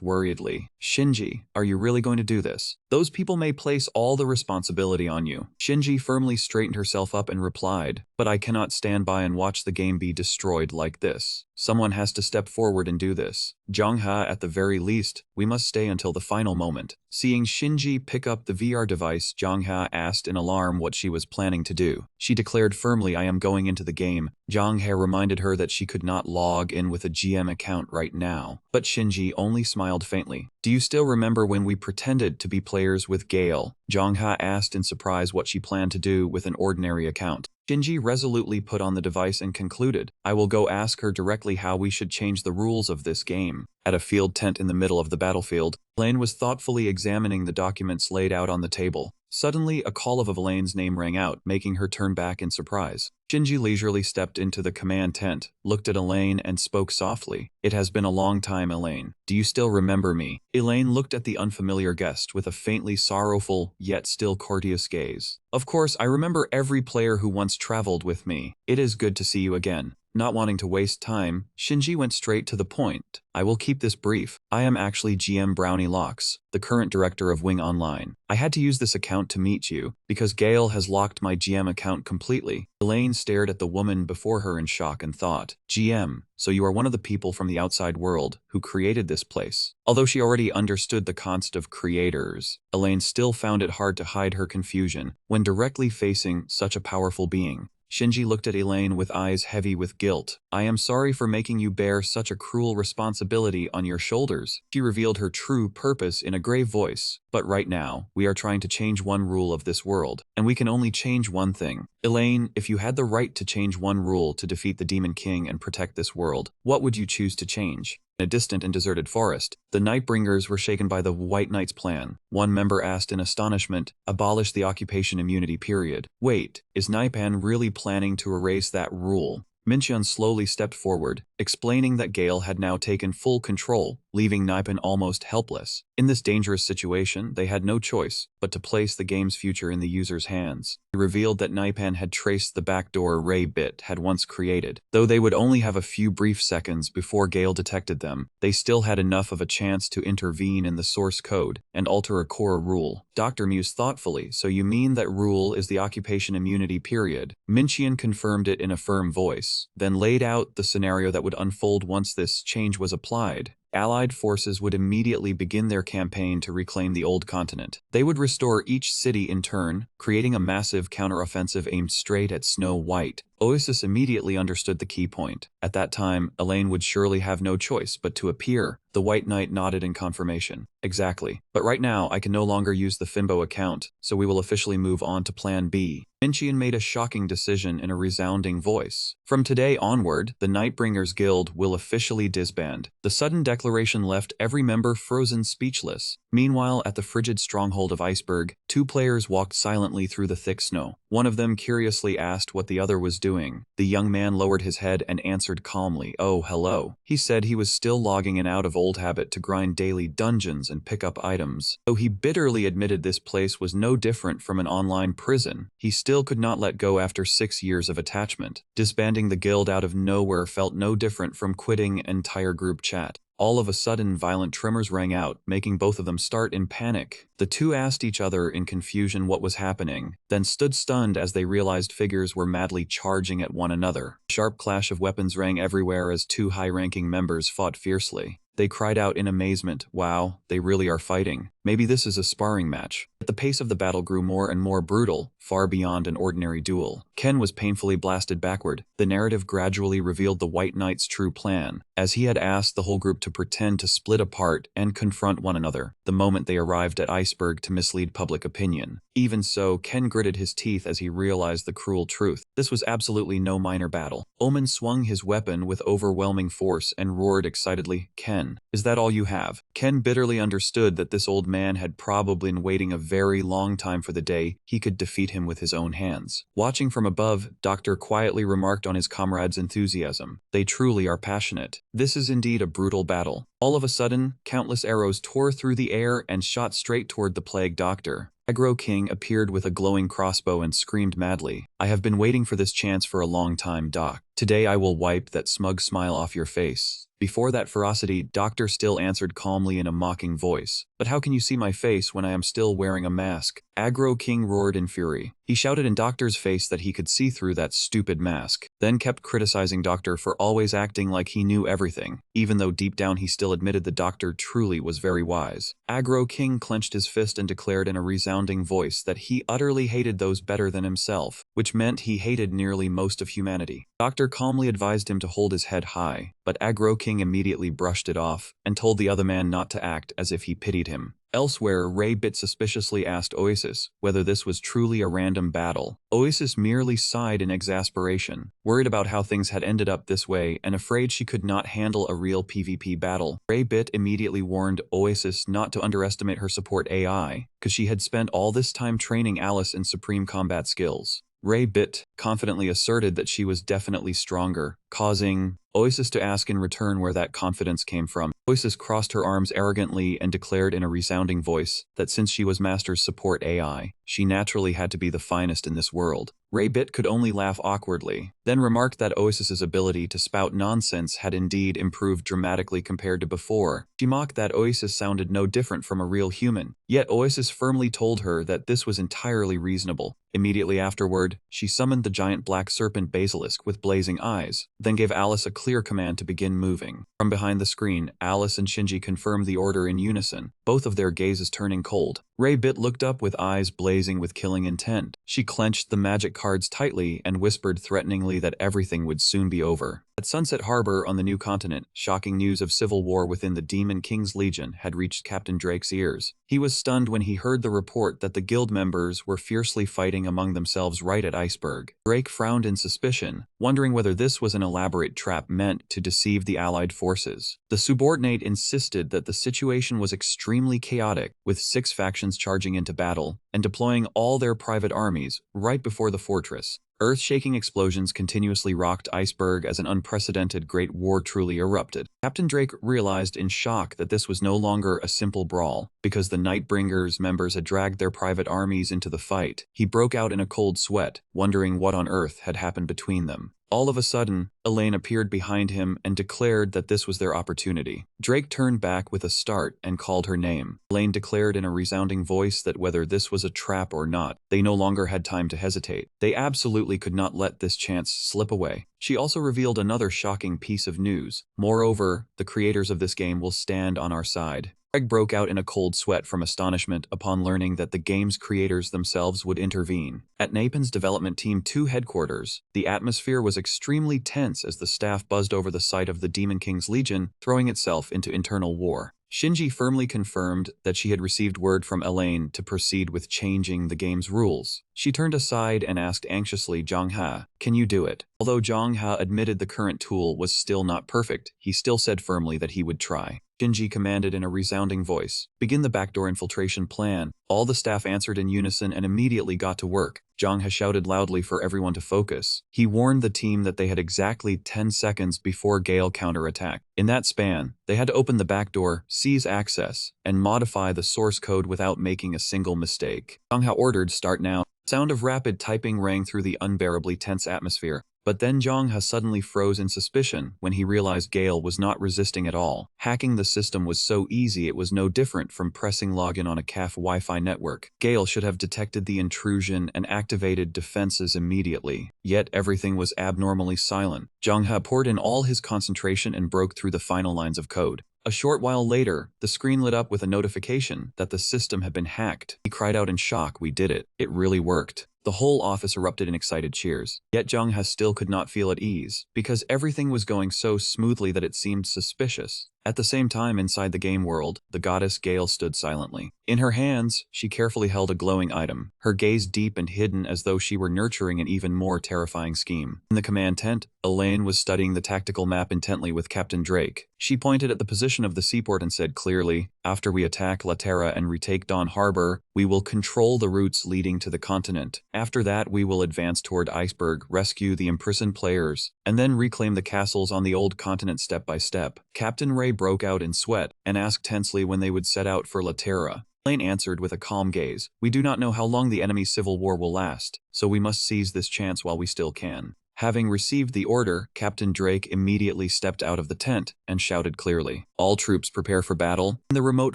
worriedly, "Shinji, are you really going to do this? Those people may place all the responsibility on you." Shinji firmly straightened herself up and replied, "But I cannot stand by and watch the game be destroyed like this. Someone has to step forward and do this. Jongha, at the very least, we must stay until the final moment." Seeing Shinji pick up the VR device, Jongha asked in alarm what she was planning to do. She declared firmly, "I am going into the game." Jongha reminded her that she could not log in with a GM account right now, but Shinji only smiled faintly. "Do you still remember when we pretended to be players with Gale?" Jongha asked in surprise what she planned to do with an ordinary account. Shinji resolutely put on the device and concluded, "I will go ask her directly how we should change the rules of this game." At a field tent in the middle of the battlefield, Elaine was thoughtfully examining the documents laid out on the table. Suddenly, a call of Elaine's name rang out, making her turn back in surprise. Shinji leisurely stepped into the command tent, looked at Elaine, and spoke softly. "It has been a long time, Elaine. Do you still remember me?" Elaine looked at the unfamiliar guest with a faintly sorrowful, yet still courteous gaze. "Of course, I remember every player who once traveled with me. It is good to see you again." Not wanting to waste time, Shinji went straight to the point. "I will keep this brief. I am actually GM Brownie Locks, the current director of Wing Online. I had to use this account to meet you, because Gale has locked my GM account completely." Elaine stared at the woman before her in shock and thought, "GM, so you are one of the people from the outside world who created this place." Although she already understood the concept of creators, Elaine still found it hard to hide her confusion when directly facing such a powerful being. Shinji looked at Elaine with eyes heavy with guilt. "I am sorry for making you bear such a cruel responsibility on your shoulders." She revealed her true purpose in a grave voice. "But right now, we are trying to change one rule of this world, and we can only change one thing. Elaine, if you had the right to change one rule to defeat the Demon King and protect this world, what would you choose to change?" In a distant and deserted forest, the Nightbringers were shaken by the White Knight's plan. One member asked in astonishment, "Abolish the occupation immunity period. Wait, is Naipan really planning to erase that rule?" Mincheon slowly stepped forward, explaining that Gale had now taken full control, leaving Naipan almost helpless. In this dangerous situation, they had no choice but to place the game's future in the user's hands. He revealed that Naipan had traced the backdoor Ray Bit had once created. Though they would only have a few brief seconds before Gale detected them, they still had enough of a chance to intervene in the source code and alter a core rule. Dr. mused thoughtfully, "So you mean that rule is the occupation immunity period?" Mincheon confirmed it in a firm voice, then laid out the scenario that would unfold once this change was applied. Allied forces would immediately begin their campaign to reclaim the old continent. They would restore each city in turn, creating a massive counteroffensive aimed straight at Snow White. Oasis immediately understood the key point. At that time, Elaine would surely have no choice but to appear. The White Knight nodded in confirmation. "Exactly. But right now, I can no longer use the Fimbo account, so we will officially move on to Plan B." Mincheon made a shocking decision in a resounding voice. "From today onward, the Nightbringers Guild will officially disband." The sudden declaration left every member frozen speechless. Meanwhile, at the frigid stronghold of Iceberg, two players walked silently through the thick snow. One of them curiously asked what the other was doing. The young man lowered his head and answered calmly, "Oh, hello." He said he was still logging in out of old habit to grind daily dungeons and pick up items. Though he bitterly admitted this place was no different from an online prison, he still could not let go after 6 years of attachment. Disbanding the guild out of nowhere felt no different from quitting an entire group chat. All of a sudden, violent tremors rang out, making both of them start in panic. The two asked each other in confusion what was happening, then stood stunned as they realized figures were madly charging at one another. A sharp clash of weapons rang everywhere as two high-ranking members fought fiercely. They cried out in amazement, "Wow, they really are fighting." Maybe this is a sparring match. But the pace of the battle grew more and more brutal, far beyond an ordinary duel. Ken was painfully blasted backward. The narrative gradually revealed the White Knight's true plan, as he had asked the whole group to pretend to split apart and confront one another the moment they arrived at Iceberg to mislead public opinion. Even so, Ken gritted his teeth as he realized the cruel truth. This was absolutely no minor battle. Omen swung his weapon with overwhelming force and roared excitedly, "Ken, is that all you have?" Ken bitterly understood that this old man had probably been waiting a very long time for the day he could defeat him with his own hands. Watching from above, Doctor quietly remarked on his comrades' enthusiasm. "They truly are passionate. This is indeed a brutal battle." All of a sudden, countless arrows tore through the air and shot straight toward the Plague Doctor. Aggro King appeared with a glowing crossbow and screamed madly, "I have been waiting for this chance for a long time, Doc. Today I will wipe that smug smile off your face." Before that ferocity, Doctor still answered calmly in a mocking voice, "But how can you see my face when I am still wearing a mask?" Aggro King roared in fury. He shouted in Doctor's face that he could see through that stupid mask, then kept criticizing Doctor for always acting like he knew everything, even though deep down he still admitted the Doctor truly was very wise. Aggro King clenched his fist and declared in a resounding voice that he utterly hated those better than himself, which meant he hated nearly most of humanity. Doctor calmly advised him to hold his head high, but Aggro King immediately brushed it off and told the other man not to act as if he pitied him. Elsewhere, Ray Bit suspiciously asked Oasis whether this was truly a random battle. Oasis merely sighed in exasperation, worried about how things had ended up this way and afraid she could not handle a real PvP battle. Ray Bit immediately warned Oasis not to underestimate her support AI, because she had spent all this time training Alice in supreme combat skills. Ray Bit confidently asserted that she was definitely stronger, causing Oasis to ask in return where that confidence came from. Oasis crossed her arms arrogantly and declared in a resounding voice that since she was Master's support AI, she naturally had to be the finest in this world. Ray Bit could only laugh awkwardly, then remarked that Oasis's ability to spout nonsense had indeed improved dramatically compared to before. She mocked that Oasis sounded no different from a real human, yet Oasis firmly told her that this was entirely reasonable. Immediately afterward, she summoned the giant black serpent basilisk with blazing eyes, then gave Alice a clear command to begin moving. From behind the screen, Alice and Shinji confirmed the order in unison, both of their gazes turning cold. Ray Bit looked up with eyes blazing with killing intent. She clenched the magic cards tightly and whispered threateningly that everything would soon be over. At Sunset Harbor on the new continent, shocking news of civil war within the Demon King's Legion had reached Captain Drake's ears. He was stunned when he heard the report that the guild members were fiercely fighting among themselves right at Iceberg. Drake frowned in suspicion, wondering whether this was an elaborate trap meant to deceive the Allied forces. The subordinate insisted that the situation was extremely chaotic, with 6 factions charging into battle and deploying all their private armies right before the fortress. Earth-shaking explosions continuously rocked Iceberg as an unprecedented great war truly erupted. Captain Drake realized in shock that this was no longer a simple brawl, because the Nightbringers members had dragged their private armies into the fight. He broke out in a cold sweat, wondering what on earth had happened between them. All of a sudden, Elaine appeared behind him and declared that this was their opportunity. Drake turned back with a start and called her name. Elaine declared in a resounding voice that whether this was a trap or not, they no longer had time to hesitate. They absolutely could not let this chance slip away. She also revealed another shocking piece of news. Moreover, the creators of this game will stand on our side. Greg broke out in a cold sweat from astonishment upon learning that the game's creators themselves would intervene. At Napon's Development Team 2 headquarters, the atmosphere was extremely tense as the staff buzzed over the site of the Demon King's Legion, throwing itself into internal war. Shinji firmly confirmed that she had received word from Elaine to proceed with changing the game's rules. She turned aside and asked anxiously, "Jongha, can you do it?" Although Jongha admitted the current tool was still not perfect, he still said firmly that he would try. Shinji commanded in a resounding voice, "Begin the backdoor infiltration plan." All the staff answered in unison and immediately got to work. Jongha shouted loudly for everyone to focus. He warned the team that they had exactly 10 seconds before Gale counterattacked. In that span, they had to open the backdoor, seize access, and modify the source code without making a single mistake. Jongha ordered, "Start now." The sound of rapid typing rang through the unbearably tense atmosphere. But then Jongha suddenly froze in suspicion when he realized Gale was not resisting at all. Hacking the system was so easy it was no different from pressing login on a CAF Wi-Fi network. Gale should have detected the intrusion and activated defenses immediately. Yet everything was abnormally silent. Jongha poured in all his concentration and broke through the final lines of code. A short while later, the screen lit up with a notification that the system had been hacked. He cried out in shock, "We did it. It really worked." The whole office erupted in excited cheers. Yet Jung Ha still could not feel at ease, because everything was going so smoothly that it seemed suspicious. At the same time, inside the game world, the goddess Gale stood silently. In her hands, she carefully held a glowing item, her gaze deep and hidden as though she were nurturing an even more terrifying scheme. In the command tent, Elaine was studying the tactical map intently with Captain Drake. She pointed at the position of the seaport and said clearly, "After we attack La Terra and retake Dawn Harbor, we will control the routes leading to the continent. After that, we will advance toward Iceberg, rescue the imprisoned players, and then reclaim the castles on the old continent step by step." Captain Ray broke out in sweat and asked tensely when they would set out for La Terra. Elaine answered with a calm gaze, "We do not know how long the enemy's civil war will last, so we must seize this chance while we still can." Having received the order, Captain Drake immediately stepped out of the tent and shouted clearly, "All troops prepare for battle." In the remote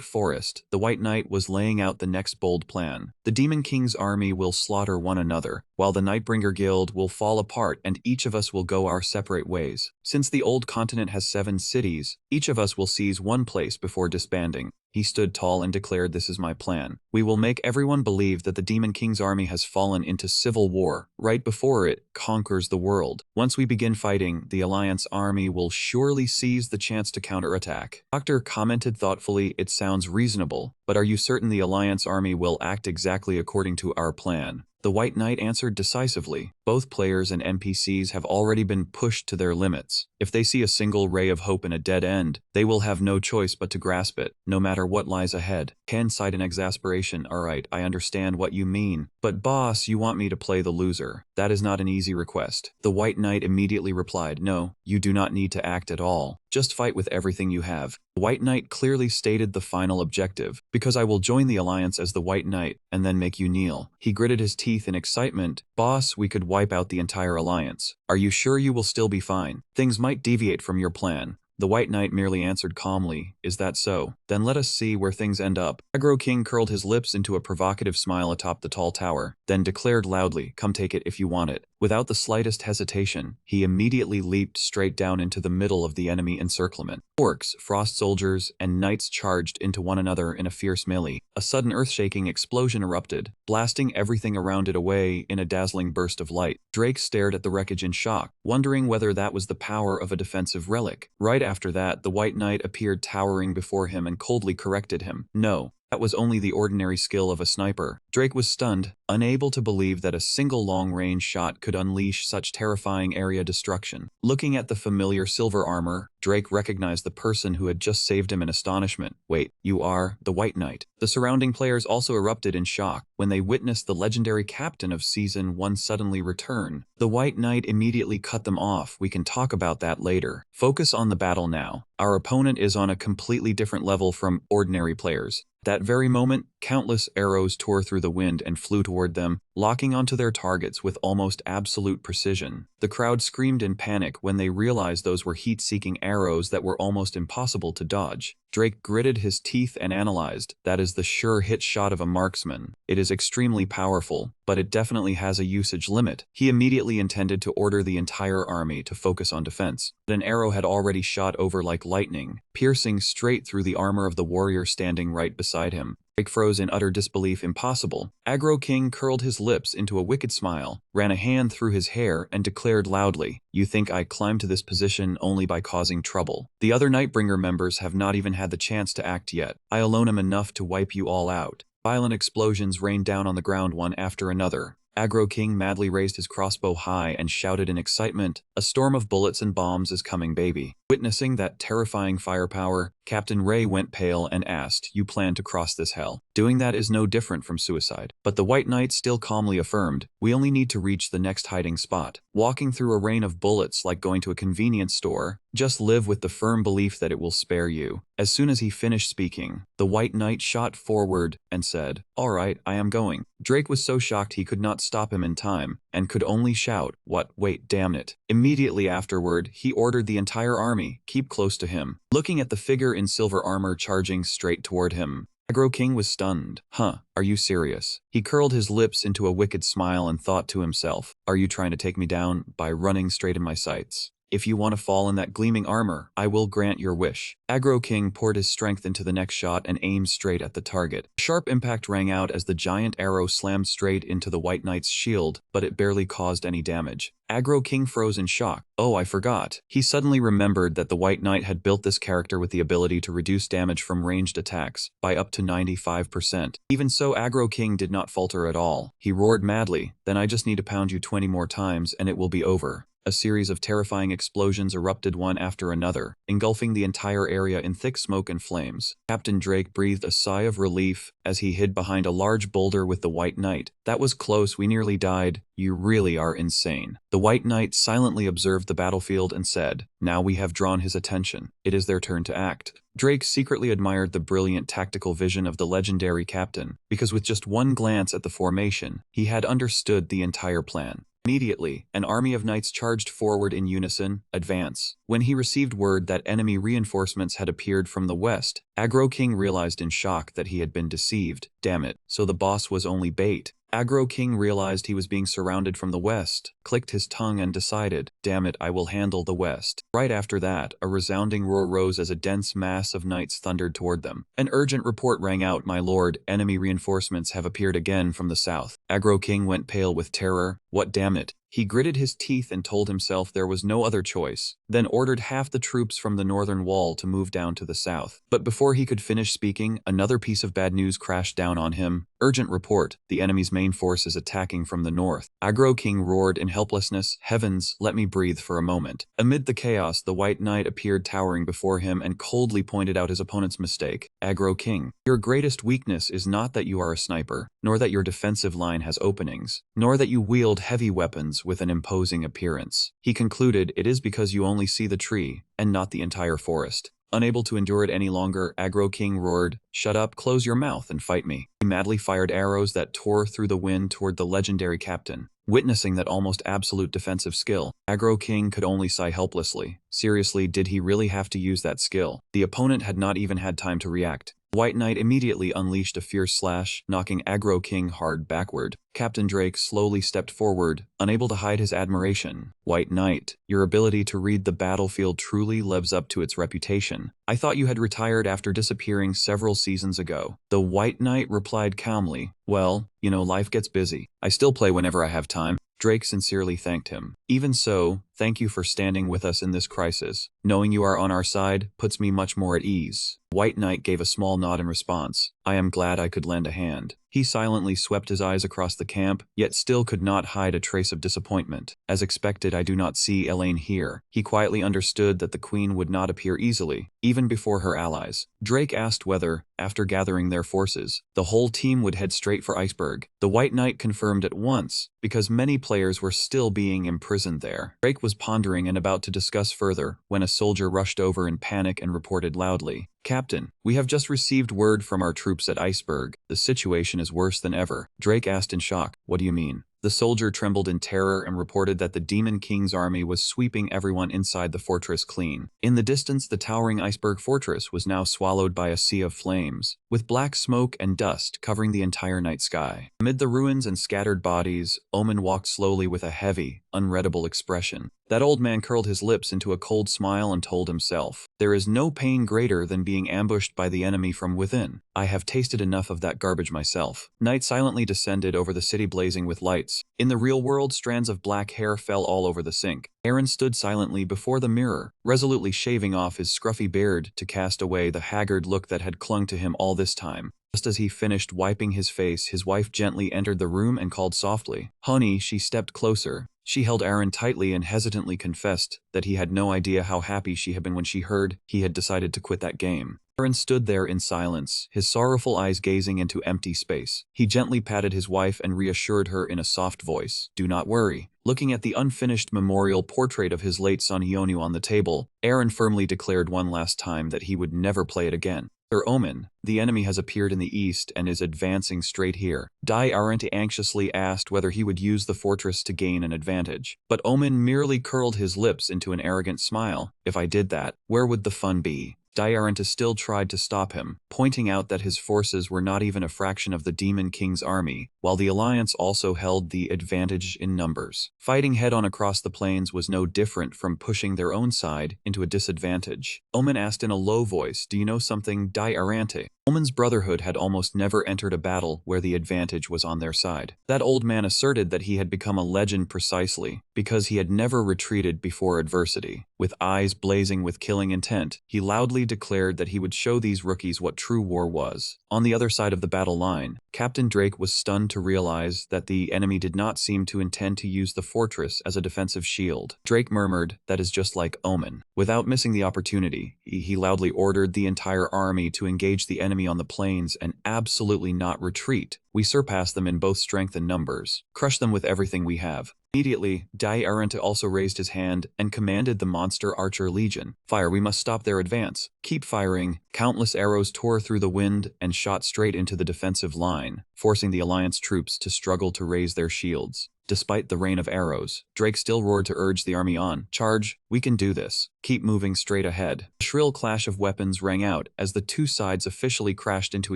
forest, the White Knight was laying out the next bold plan. The Demon King's army will slaughter one another, while the Nightbringer Guild will fall apart and each of us will go our separate ways. Since the old continent has 7 cities, each of us will seize one place before disbanding. He stood tall and declared, "This is my plan. We will make everyone believe that the Demon King's army has fallen into civil war right before it conquers the world. Once we begin fighting, the Alliance army will surely seize the chance to counterattack." Doctor commented thoughtfully, "It sounds reasonable, but are you certain the Alliance army will act exactly according to our plan?" The White Knight answered decisively, "Both players and NPCs have already been pushed to their limits. If they see a single ray of hope in a dead end, they will have no choice but to grasp it, no matter what lies ahead." Ken sighed in exasperation, "Alright, I understand what you mean. But boss, you want me to play the loser. That is not an easy request." The White Knight immediately replied, "No, you do not need to act at all. Just fight with everything you have." The White Knight clearly stated the final objective, "Because I will join the Alliance as the White Knight, and then make you kneel." He gritted his teeth in excitement. "Boss, we could wipe out the entire Alliance. Are you sure you will still be fine? Things might deviate from your plan." The White Knight merely answered calmly, "Is that so? Then let us see where things end up." Aggro King curled his lips into a provocative smile atop the tall tower, then declared loudly, "Come take it if you want it." Without the slightest hesitation, he immediately leaped straight down into the middle of the enemy encirclement. Orcs, frost soldiers, and knights charged into one another in a fierce melee. A sudden earth-shaking explosion erupted, blasting everything around it away in a dazzling burst of light. Drake stared at the wreckage in shock, wondering whether that was the power of a defensive relic. Right after that, the White Knight appeared towering before him and coldly corrected him. "No, that was only the ordinary skill of a sniper." Drake was stunned, unable to believe that a single long-range shot could unleash such terrifying area destruction. Looking at the familiar silver armor, Drake recognized the person who had just saved him in astonishment. "Wait, you are the White Knight." The surrounding players also erupted in shock when they witnessed the legendary captain of Season 1 suddenly return. The White Knight immediately cut them off. "We can talk about that later. Focus on the battle now. Our opponent is on a completely different level from ordinary players." That very moment, countless arrows tore through the wind and flew toward them, locking onto their targets with almost absolute precision. The crowd screamed in panic when they realized those were heat-seeking arrows that were almost impossible to dodge. Drake gritted his teeth and analyzed, "That is the sure hit shot of a marksman. It is extremely powerful, but it definitely has a usage limit." He immediately intended to order the entire army to focus on defense, but an arrow had already shot over like lightning, piercing straight through the armor of the warrior standing right beside him. Drake froze in utter disbelief. "Impossible." Aggro King curled his lips into a wicked smile, ran a hand through his hair, and declared loudly, "You think I climbed to this position only by causing trouble? The other Nightbringer members have not even had the chance to act yet. I alone am enough to wipe you all out." Violent explosions rained down on the ground one after another. Aggro King madly raised his crossbow high and shouted in excitement, "A storm of bullets and bombs is coming, baby." Witnessing that terrifying firepower, Captain Ray went pale and asked, "You plan to cross this hell? Doing that is no different from suicide." But the White Knight still calmly affirmed, "We only need to reach the next hiding spot. Walking through a rain of bullets like going to a convenience store. Just live with the firm belief that it will spare you." As soon as he finished speaking, the White Knight shot forward and said, "All right, I am going." Drake was so shocked he could not stop him in time, and could only shout, "What? Wait, damn it." Immediately afterward, he ordered the entire army, "Keep close to him." Looking at the figure in silver armor charging straight toward him, Aggro King was stunned. "Huh, are you serious?" He curled his lips into a wicked smile and thought to himself, "Are you trying to take me down by running straight in my sights?" If you want to fall in that gleaming armor, I will grant your wish. Aggro King poured his strength into the next shot and aimed straight at the target. A sharp impact rang out as the giant arrow slammed straight into the White Knight's shield, but it barely caused any damage. Aggro King froze in shock. Oh, I forgot. He suddenly remembered that the White Knight had built this character with the ability to reduce damage from ranged attacks by up to 95%. Even so, Aggro King did not falter at all. He roared madly, "Then I just need to pound you 20 more times and it will be over." A series of terrifying explosions erupted one after another, engulfing the entire area in thick smoke and flames. Captain Drake breathed a sigh of relief as he hid behind a large boulder with the White Knight. "That was close, we nearly died. You really are insane." The White Knight silently observed the battlefield and said, "Now we have drawn his attention. It is their turn to act." Drake secretly admired the brilliant tactical vision of the legendary captain, because with just one glance at the formation, he had understood the entire plan. Immediately, an army of knights charged forward in unison, "Advance." When he received word that enemy reinforcements had appeared from the west, Aggro King realized in shock that he had been deceived. Damn it, so the boss was only bait. Aggro King realized he was being surrounded from the west, clicked his tongue and decided, "Damn it, I will handle the west." Right after that, a resounding roar rose as a dense mass of knights thundered toward them. An urgent report rang out, "My lord, enemy reinforcements have appeared again from the south." Aggro King went pale with terror. What, damn it? He gritted his teeth and told himself there was no other choice, then ordered half the troops from the northern wall to move down to the south. But before he could finish speaking, another piece of bad news crashed down on him. Urgent report, the enemy's main force is attacking from the north. Aggro King roared in helplessness, "Heavens, let me breathe for a moment." Amid the chaos, the White Knight appeared towering before him and coldly pointed out his opponent's mistake. "Aggro King, your greatest weakness is not that you are a sniper, nor that your defensive line has openings, nor that you wield heavy weapons with an imposing appearance." He concluded, "It is because you only see the tree, and not the entire forest." Unable to endure it any longer, Aggro King roared, "Shut up, close your mouth, and fight me." He madly fired arrows that tore through the wind toward the legendary captain. Witnessing that almost absolute defensive skill, Aggro King could only sigh helplessly. Seriously, did he really have to use that skill? The opponent had not even had time to react. White Knight immediately unleashed a fierce slash, knocking Aggro King hard backward. Captain Drake slowly stepped forward, unable to hide his admiration. "White Knight, your ability to read the battlefield truly lives up to its reputation. I thought you had retired after disappearing several seasons ago." The White Knight replied calmly, "Well, life gets busy. I still play whenever I have time." Drake sincerely thanked him. "Even so, thank you for standing with us in this crisis. Knowing you are on our side puts me much more at ease." White Knight gave a small nod in response. "I am glad I could lend a hand." He silently swept his eyes across the camp, yet still could not hide a trace of disappointment. "As expected, I do not see Elaine here." He quietly understood that the queen would not appear easily, even before her allies. Drake asked whether, after gathering their forces, the whole team would head straight for Iceberg. The White Knight confirmed at once, because many players were still being imprisoned there. Drake was pondering and about to discuss further when a soldier rushed over in panic and reported loudly, "Captain, we have just received word from our troops at Iceberg. The situation is worse than ever." Drake asked in shock, "What do you mean?" The soldier trembled in terror and reported that the Demon King's army was sweeping everyone inside the fortress clean. In the distance, the towering Iceberg fortress was now swallowed by a sea of flames, with black smoke and dust covering the entire night sky. Amid the ruins and scattered bodies, Omen walked slowly with a heavy, unreadable expression. That old man curled his lips into a cold smile and told himself, "There is no pain greater than being ambushed by the enemy from within. I have tasted enough of that garbage myself." Night silently descended over the city, blazing with lights. In the real world, strands of black hair fell all over the sink. Aaron stood silently before the mirror, resolutely shaving off his scruffy beard to cast away the haggard look that had clung to him all this time. Just as he finished wiping his face, his wife gently entered the room and called softly, "Honey." She stepped closer. She held Aaron tightly and hesitantly confessed that he had no idea how happy she had been when she heard he had decided to quit that game. Aaron stood there in silence, his sorrowful eyes gazing into empty space. He gently patted his wife and reassured her in a soft voice, "Do not worry." Looking at the unfinished memorial portrait of his late son Yonu on the table, Aaron firmly declared one last time that he would never play it again. "Sir Omen, the enemy has appeared in the east and is advancing straight here." Dai Arente anxiously asked whether he would use the fortress to gain an advantage. But Omen merely curled his lips into an arrogant smile. "If I did that, where would the fun be? Diarenta still tried to stop him, pointing out that his forces were not even a fraction of the Demon King's army, while the Alliance also held the advantage in numbers. Fighting head-on across the plains was no different from pushing their own side into a disadvantage. Omen asked in a low voice, "Do you know something, Diarente?" Omen's brotherhood had almost never entered a battle where the advantage was on their side. That old man asserted that he had become a legend precisely because he had never retreated before adversity. With eyes blazing with killing intent, he loudly declared that he would show these rookies what true war was. On the other side of the battle line, Captain Drake was stunned to realize that the enemy did not seem to intend to use the fortress as a defensive shield. Drake murmured, "That is just like Omen." Without missing the opportunity, he loudly ordered the entire army to engage the enemy on the plains and absolutely not retreat. "We surpass them in both strength and numbers. Crush them with everything we have." Immediately, Diarenta also raised his hand and commanded the monster archer legion, "Fire, we must stop their advance." "Keep firing." Countless arrows tore through the wind and shot straight into the defensive line, forcing the Alliance troops to struggle to raise their shields. Despite the rain of arrows, Drake still roared to urge the army on. "Charge, we can do this. Keep moving straight ahead." A shrill clash of weapons rang out as the two sides officially crashed into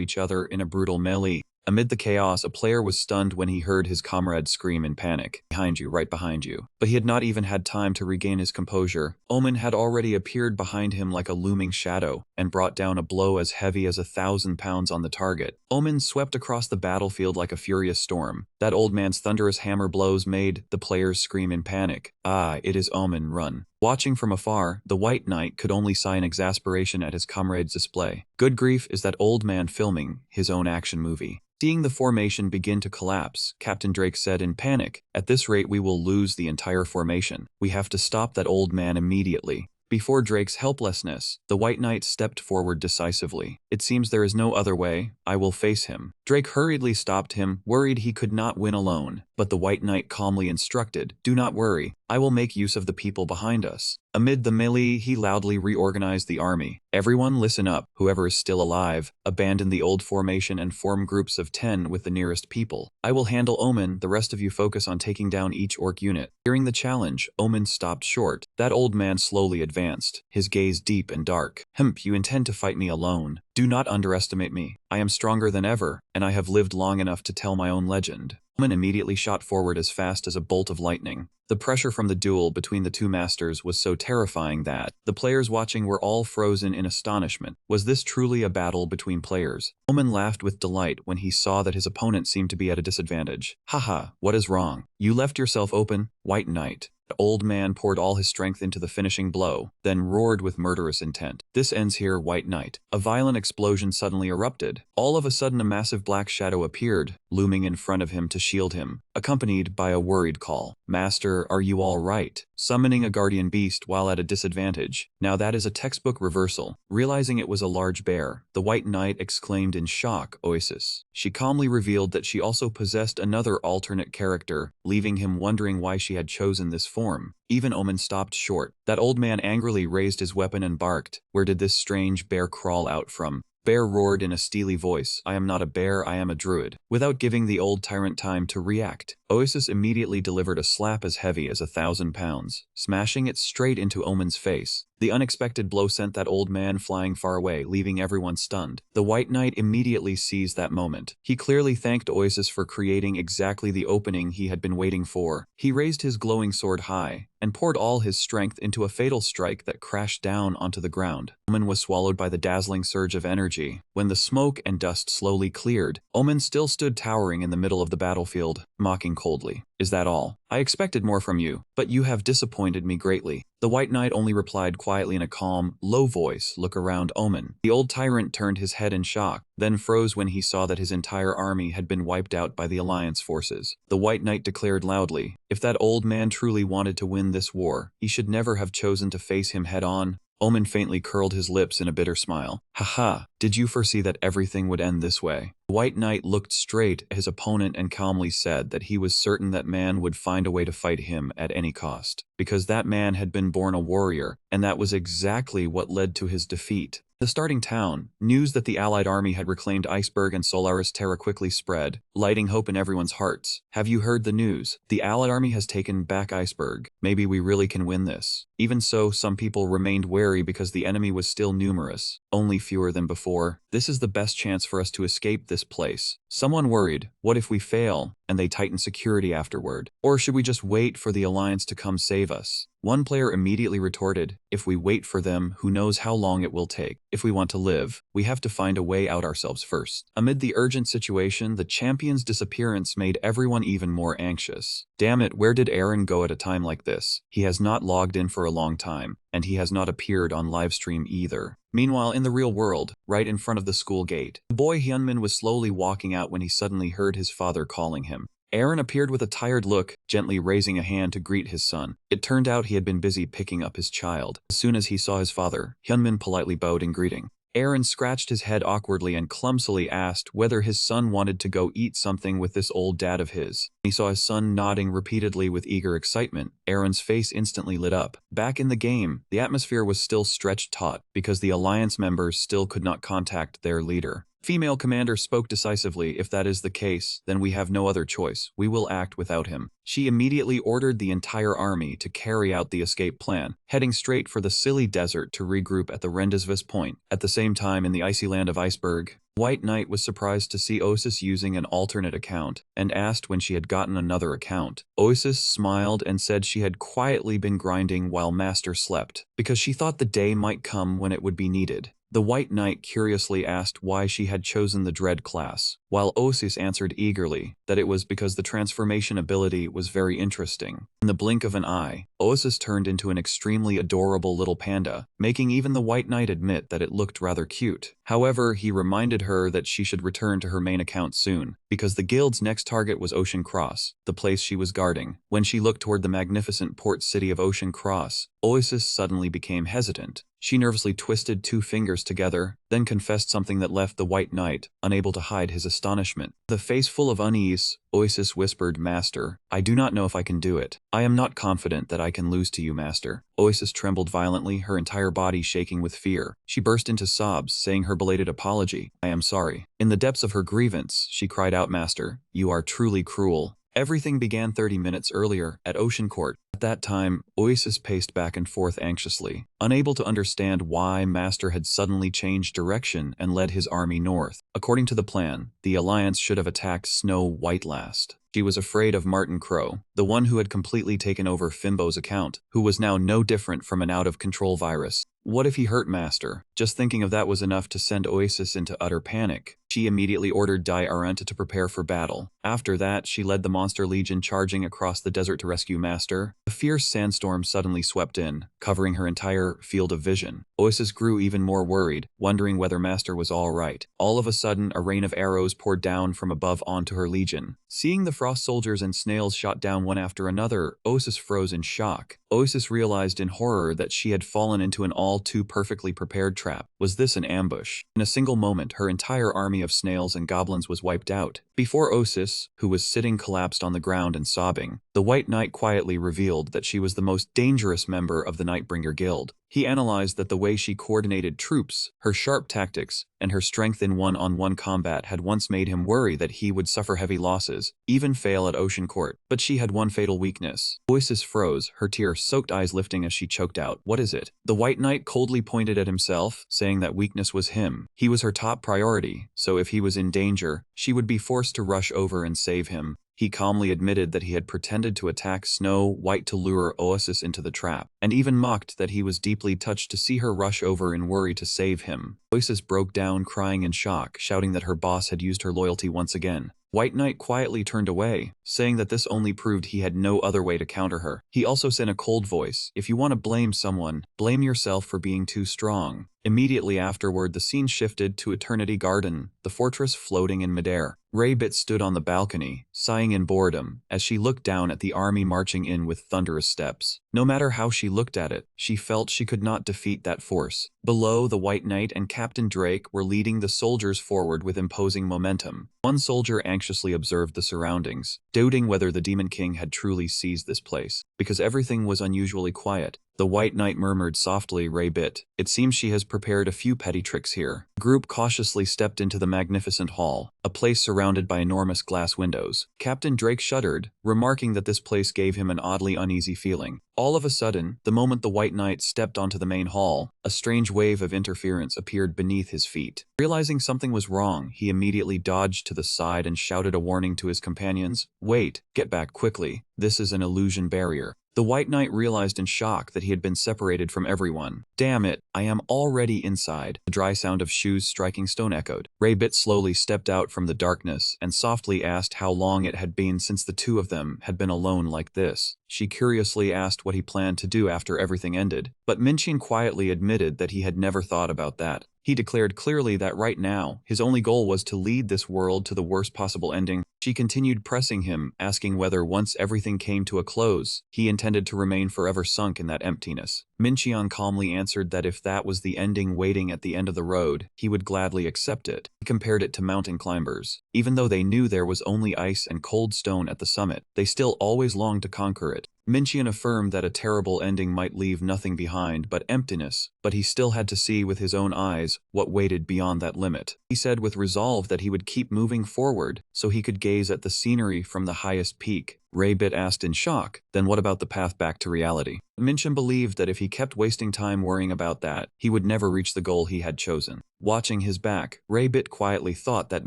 each other in a brutal melee. Amid the chaos, a player was stunned when he heard his comrade scream in panic, "Behind you, right behind you." But he had not even had time to regain his composure. Omen had already appeared behind him like a looming shadow and brought down a blow as heavy as 1,000 pounds on the target. Omen swept across the battlefield like a furious storm. That old man's thunderous hammer blows made the players scream in panic. "Ah, it is Omen, run." Watching from afar, the White Knight could only sigh in exasperation at his comrade's display. Good grief, is that old man filming his own action movie? Seeing the formation begin to collapse, Captain Drake said in panic, "At this rate we will lose the entire formation. We have to stop that old man immediately." Before Drake's helplessness, the White Knight stepped forward decisively. "It seems there is no other way. I will face him." Drake hurriedly stopped him, worried he could not win alone. But the White Knight calmly instructed, "Do not worry. I will make use of the people behind us." Amid the melee, he loudly reorganized the army. "Everyone listen up. Whoever is still alive, abandon the old formation and form groups of 10 with the nearest people. I will handle Omen, the rest of you focus on taking down each orc unit." Hearing the challenge, Omen stopped short. That old man slowly advanced, his gaze deep and dark. You intend to fight me alone. Do not underestimate me. I am stronger than ever, and I have lived long enough to tell my own legend." Omen immediately shot forward as fast as a bolt of lightning. The pressure from the duel between the two masters was so terrifying that the players watching were all frozen in astonishment. Was this truly a battle between players? Omen laughed with delight when he saw that his opponent seemed to be at a disadvantage. "Haha, what is wrong? You left yourself open, White Knight." The old man poured all his strength into the finishing blow, then roared with murderous intent, "This ends here, White Knight." A violent explosion suddenly erupted. All of a sudden a massive black shadow appeared, looming in front of him to shield him, accompanied by a worried call. "Master, are you all right?" Summoning a guardian beast while at a disadvantage. Now that is a textbook reversal. Realizing it was a large bear, the White Knight exclaimed in shock, "Oasis." She calmly revealed that she also possessed another alternate character, leaving him wondering why she had chosen this form. Even Omen stopped short. That old man angrily raised his weapon and barked, "Where did this strange bear crawl out from?" Bear roared in a steely voice, "I am not a bear, I am a druid." Without giving the old tyrant time to react, Oasis immediately delivered a slap as heavy as 1,000 pounds, smashing it straight into Omen's face. The unexpected blow sent that old man flying far away, leaving everyone stunned. The White Knight immediately seized that moment. He clearly thanked Oasis for creating exactly the opening he had been waiting for. He raised his glowing sword high and poured all his strength into a fatal strike that crashed down onto the ground. Omen was swallowed by the dazzling surge of energy. When the smoke and dust slowly cleared, Omen still stood towering in the middle of the battlefield, mocking coldly, "Is that all? I expected more from you, but you have disappointed me greatly." The White Knight only replied quietly in a calm, low voice, "Look around, Omen." The old tyrant turned his head in shock, then froze when he saw that his entire army had been wiped out by the Alliance forces. The White Knight declared loudly, "If that old man truly wanted to win this war, he should never have chosen to face him head-on." Omen faintly curled his lips in a bitter smile. "Haha, did you foresee that everything would end this way?" The White Knight looked straight at his opponent and calmly said that he was certain that man would find a way to fight him at any cost, because that man had been born a warrior, and that was exactly what led to his defeat. The starting town, news that the Allied army had reclaimed Iceberg and Solaris Terra quickly spread, lighting hope in everyone's hearts. Have you heard the news? The Allied army has taken back Iceberg. Maybe we really can win this. Even so, some people remained wary because the enemy was still numerous, only fewer than before. This is the best chance for us to escape this place. Someone worried, what if we fail, and they tighten security afterward? Or should we just wait for the Alliance to come save us? One player immediately retorted, if we wait for them, who knows how long it will take. If we want to live, we have to find a way out ourselves first. Amid the urgent situation, the champion's disappearance made everyone even more anxious. Damn it, where did Aaron go at a time like this? He has not logged in for a long time, and he has not appeared on livestream either. Meanwhile, in the real world, right in front of the school gate, the boy Hyunmin was slowly walking out when he suddenly heard his father calling him. Aaron appeared with a tired look, gently raising a hand to greet his son. It turned out he had been busy picking up his child. As soon as he saw his father, Hyunmin politely bowed in greeting. Aaron scratched his head awkwardly and clumsily asked whether his son wanted to go eat something with this old dad of his. He saw his son nodding repeatedly with eager excitement. Aaron's face instantly lit up. Back in the game, the atmosphere was still stretched taut because the Alliance members still could not contact their leader. Female commander spoke decisively, if that is the case, then we have no other choice. We will act without him. She immediately ordered the entire army to carry out the escape plan, heading straight for the Silly Desert to regroup at the Rendezvous point. At the same time, in the icy land of Iceberg, White Knight was surprised to see Oasis using an alternate account, and asked when she had gotten another account. Oasis smiled and said she had quietly been grinding while Master slept, because she thought the day might come when it would be needed. The White Knight curiously asked why she had chosen the Dread class, while Oasis answered eagerly that it was because the transformation ability was very interesting. In the blink of an eye, Oasis turned into an extremely adorable little panda, making even the White Knight admit that it looked rather cute. However, he reminded her that she should return to her main account soon, because the guild's next target was Ocean Cross, the place she was guarding. When she looked toward the magnificent port city of Ocean Cross, Oasis suddenly became hesitant. She nervously twisted two fingers together, then confessed something that left the White Knight unable to hide his astonishment. The face full of unease, Oasis whispered, Master, I do not know if I can do it. I am not confident that I can lose to you, Master. Oasis trembled violently, her entire body shaking with fear. She burst into sobs, saying her belated apology. I am sorry. In the depths of her grievance, she cried out, Master, you are truly cruel. Everything began 30 minutes earlier, at Ocean Court. At that time, Oasis paced back and forth anxiously, unable to understand why Master had suddenly changed direction and led his army north. According to the plan, the Alliance should have attacked Snow White last. She was afraid of Martin Crow, the one who had completely taken over Fimbo's account, who was now no different from an out-of-control virus. What if he hurt Master? Just thinking of that was enough to send Oasis into utter panic. She immediately ordered Dai Arenta to prepare for battle. After that, she led the Monster Legion charging across the desert to rescue Master. A fierce sandstorm suddenly swept in, covering her entire field of vision. Oasis grew even more worried, wondering whether Master was all right. All of a sudden, a rain of arrows poured down from above onto her legion. Seeing the frost soldiers and snails shot down one after another, Oasis froze in shock. Oasis realized in horror that she had fallen into an all too perfectly prepared trap. Was this an ambush? In a single moment, her entire army of snails and goblins was wiped out. Before Oasis, who was sitting collapsed on the ground and sobbing, the White Knight quietly revealed that she was the most dangerous member of the Nightbringer Guild. He analyzed that the way she coordinated troops, her sharp tactics, and her strength in one-on-one combat had once made him worry that he would suffer heavy losses, even fail at Ocean Court. But she had one fatal weakness. Oasis froze, her tear-soaked eyes lifting as she choked out, "What is it?" The White Knight coldly pointed at himself, saying that weakness was him. He was her top priority, so if he was in danger, she would be forced to rush over and save him. He calmly admitted that he had pretended to attack Snow White to lure Oasis into the trap, and even mocked that he was deeply touched to see her rush over in worry to save him. Oasis broke down crying in shock, shouting that her boss had used her loyalty once again. White Knight quietly turned away, saying that this only proved he had no other way to counter her. He also said in a cold voice, "If you want to blame someone, blame yourself for being too strong." Immediately afterward, the scene shifted to Eternity Garden, the fortress floating in midair. Raybit stood on the balcony, sighing in boredom, as she looked down at the army marching in with thunderous steps. No matter how she looked at it, she felt she could not defeat that force. Below, the White Knight and Captain Drake were leading the soldiers forward with imposing momentum. One soldier anxiously observed the surroundings, doubting whether the Demon King had truly seized this place, because everything was unusually quiet. The White Knight murmured softly, "Raybit, it seems she has prepared a few petty tricks here." The group cautiously stepped into the magnificent hall, a place surrounded by enormous glass windows. Captain Drake shuddered, remarking that this place gave him an oddly uneasy feeling. All of a sudden, the moment the White Knight stepped onto the main hall, a strange wave of interference appeared beneath his feet. Realizing something was wrong, he immediately dodged to the side and shouted a warning to his companions. "Wait, get back quickly. This is an illusion barrier." The White Knight realized in shock that he had been separated from everyone. "Damn it, I am already inside." The dry sound of shoes striking stone echoed. Raybit slowly stepped out from the darkness and softly asked how long it had been since the two of them had been alone like this. She curiously asked what he planned to do after everything ended, but Minqian quietly admitted that he had never thought about that. He declared clearly that right now, his only goal was to lead this world to the worst possible ending. She continued pressing him, asking whether once everything came to a close, he intended to remain forever sunk in that emptiness. Minqian calmly answered that if that was the ending waiting at the end of the road, he would gladly accept it. He compared it to mountain climbers. Even though they knew there was only ice and cold stone at the summit, they still always longed to conquer it. Minqian affirmed that a terrible ending might leave nothing behind but emptiness, but he still had to see with his own eyes what waited beyond that limit. He said with resolve that he would keep moving forward so he could gaze at the scenery from the highest peak. Raybit asked in shock, "Then what about the path back to reality?" Minqian believed that if he kept wasting time worrying about that, he would never reach the goal he had chosen. Watching his back, Raybit quietly thought that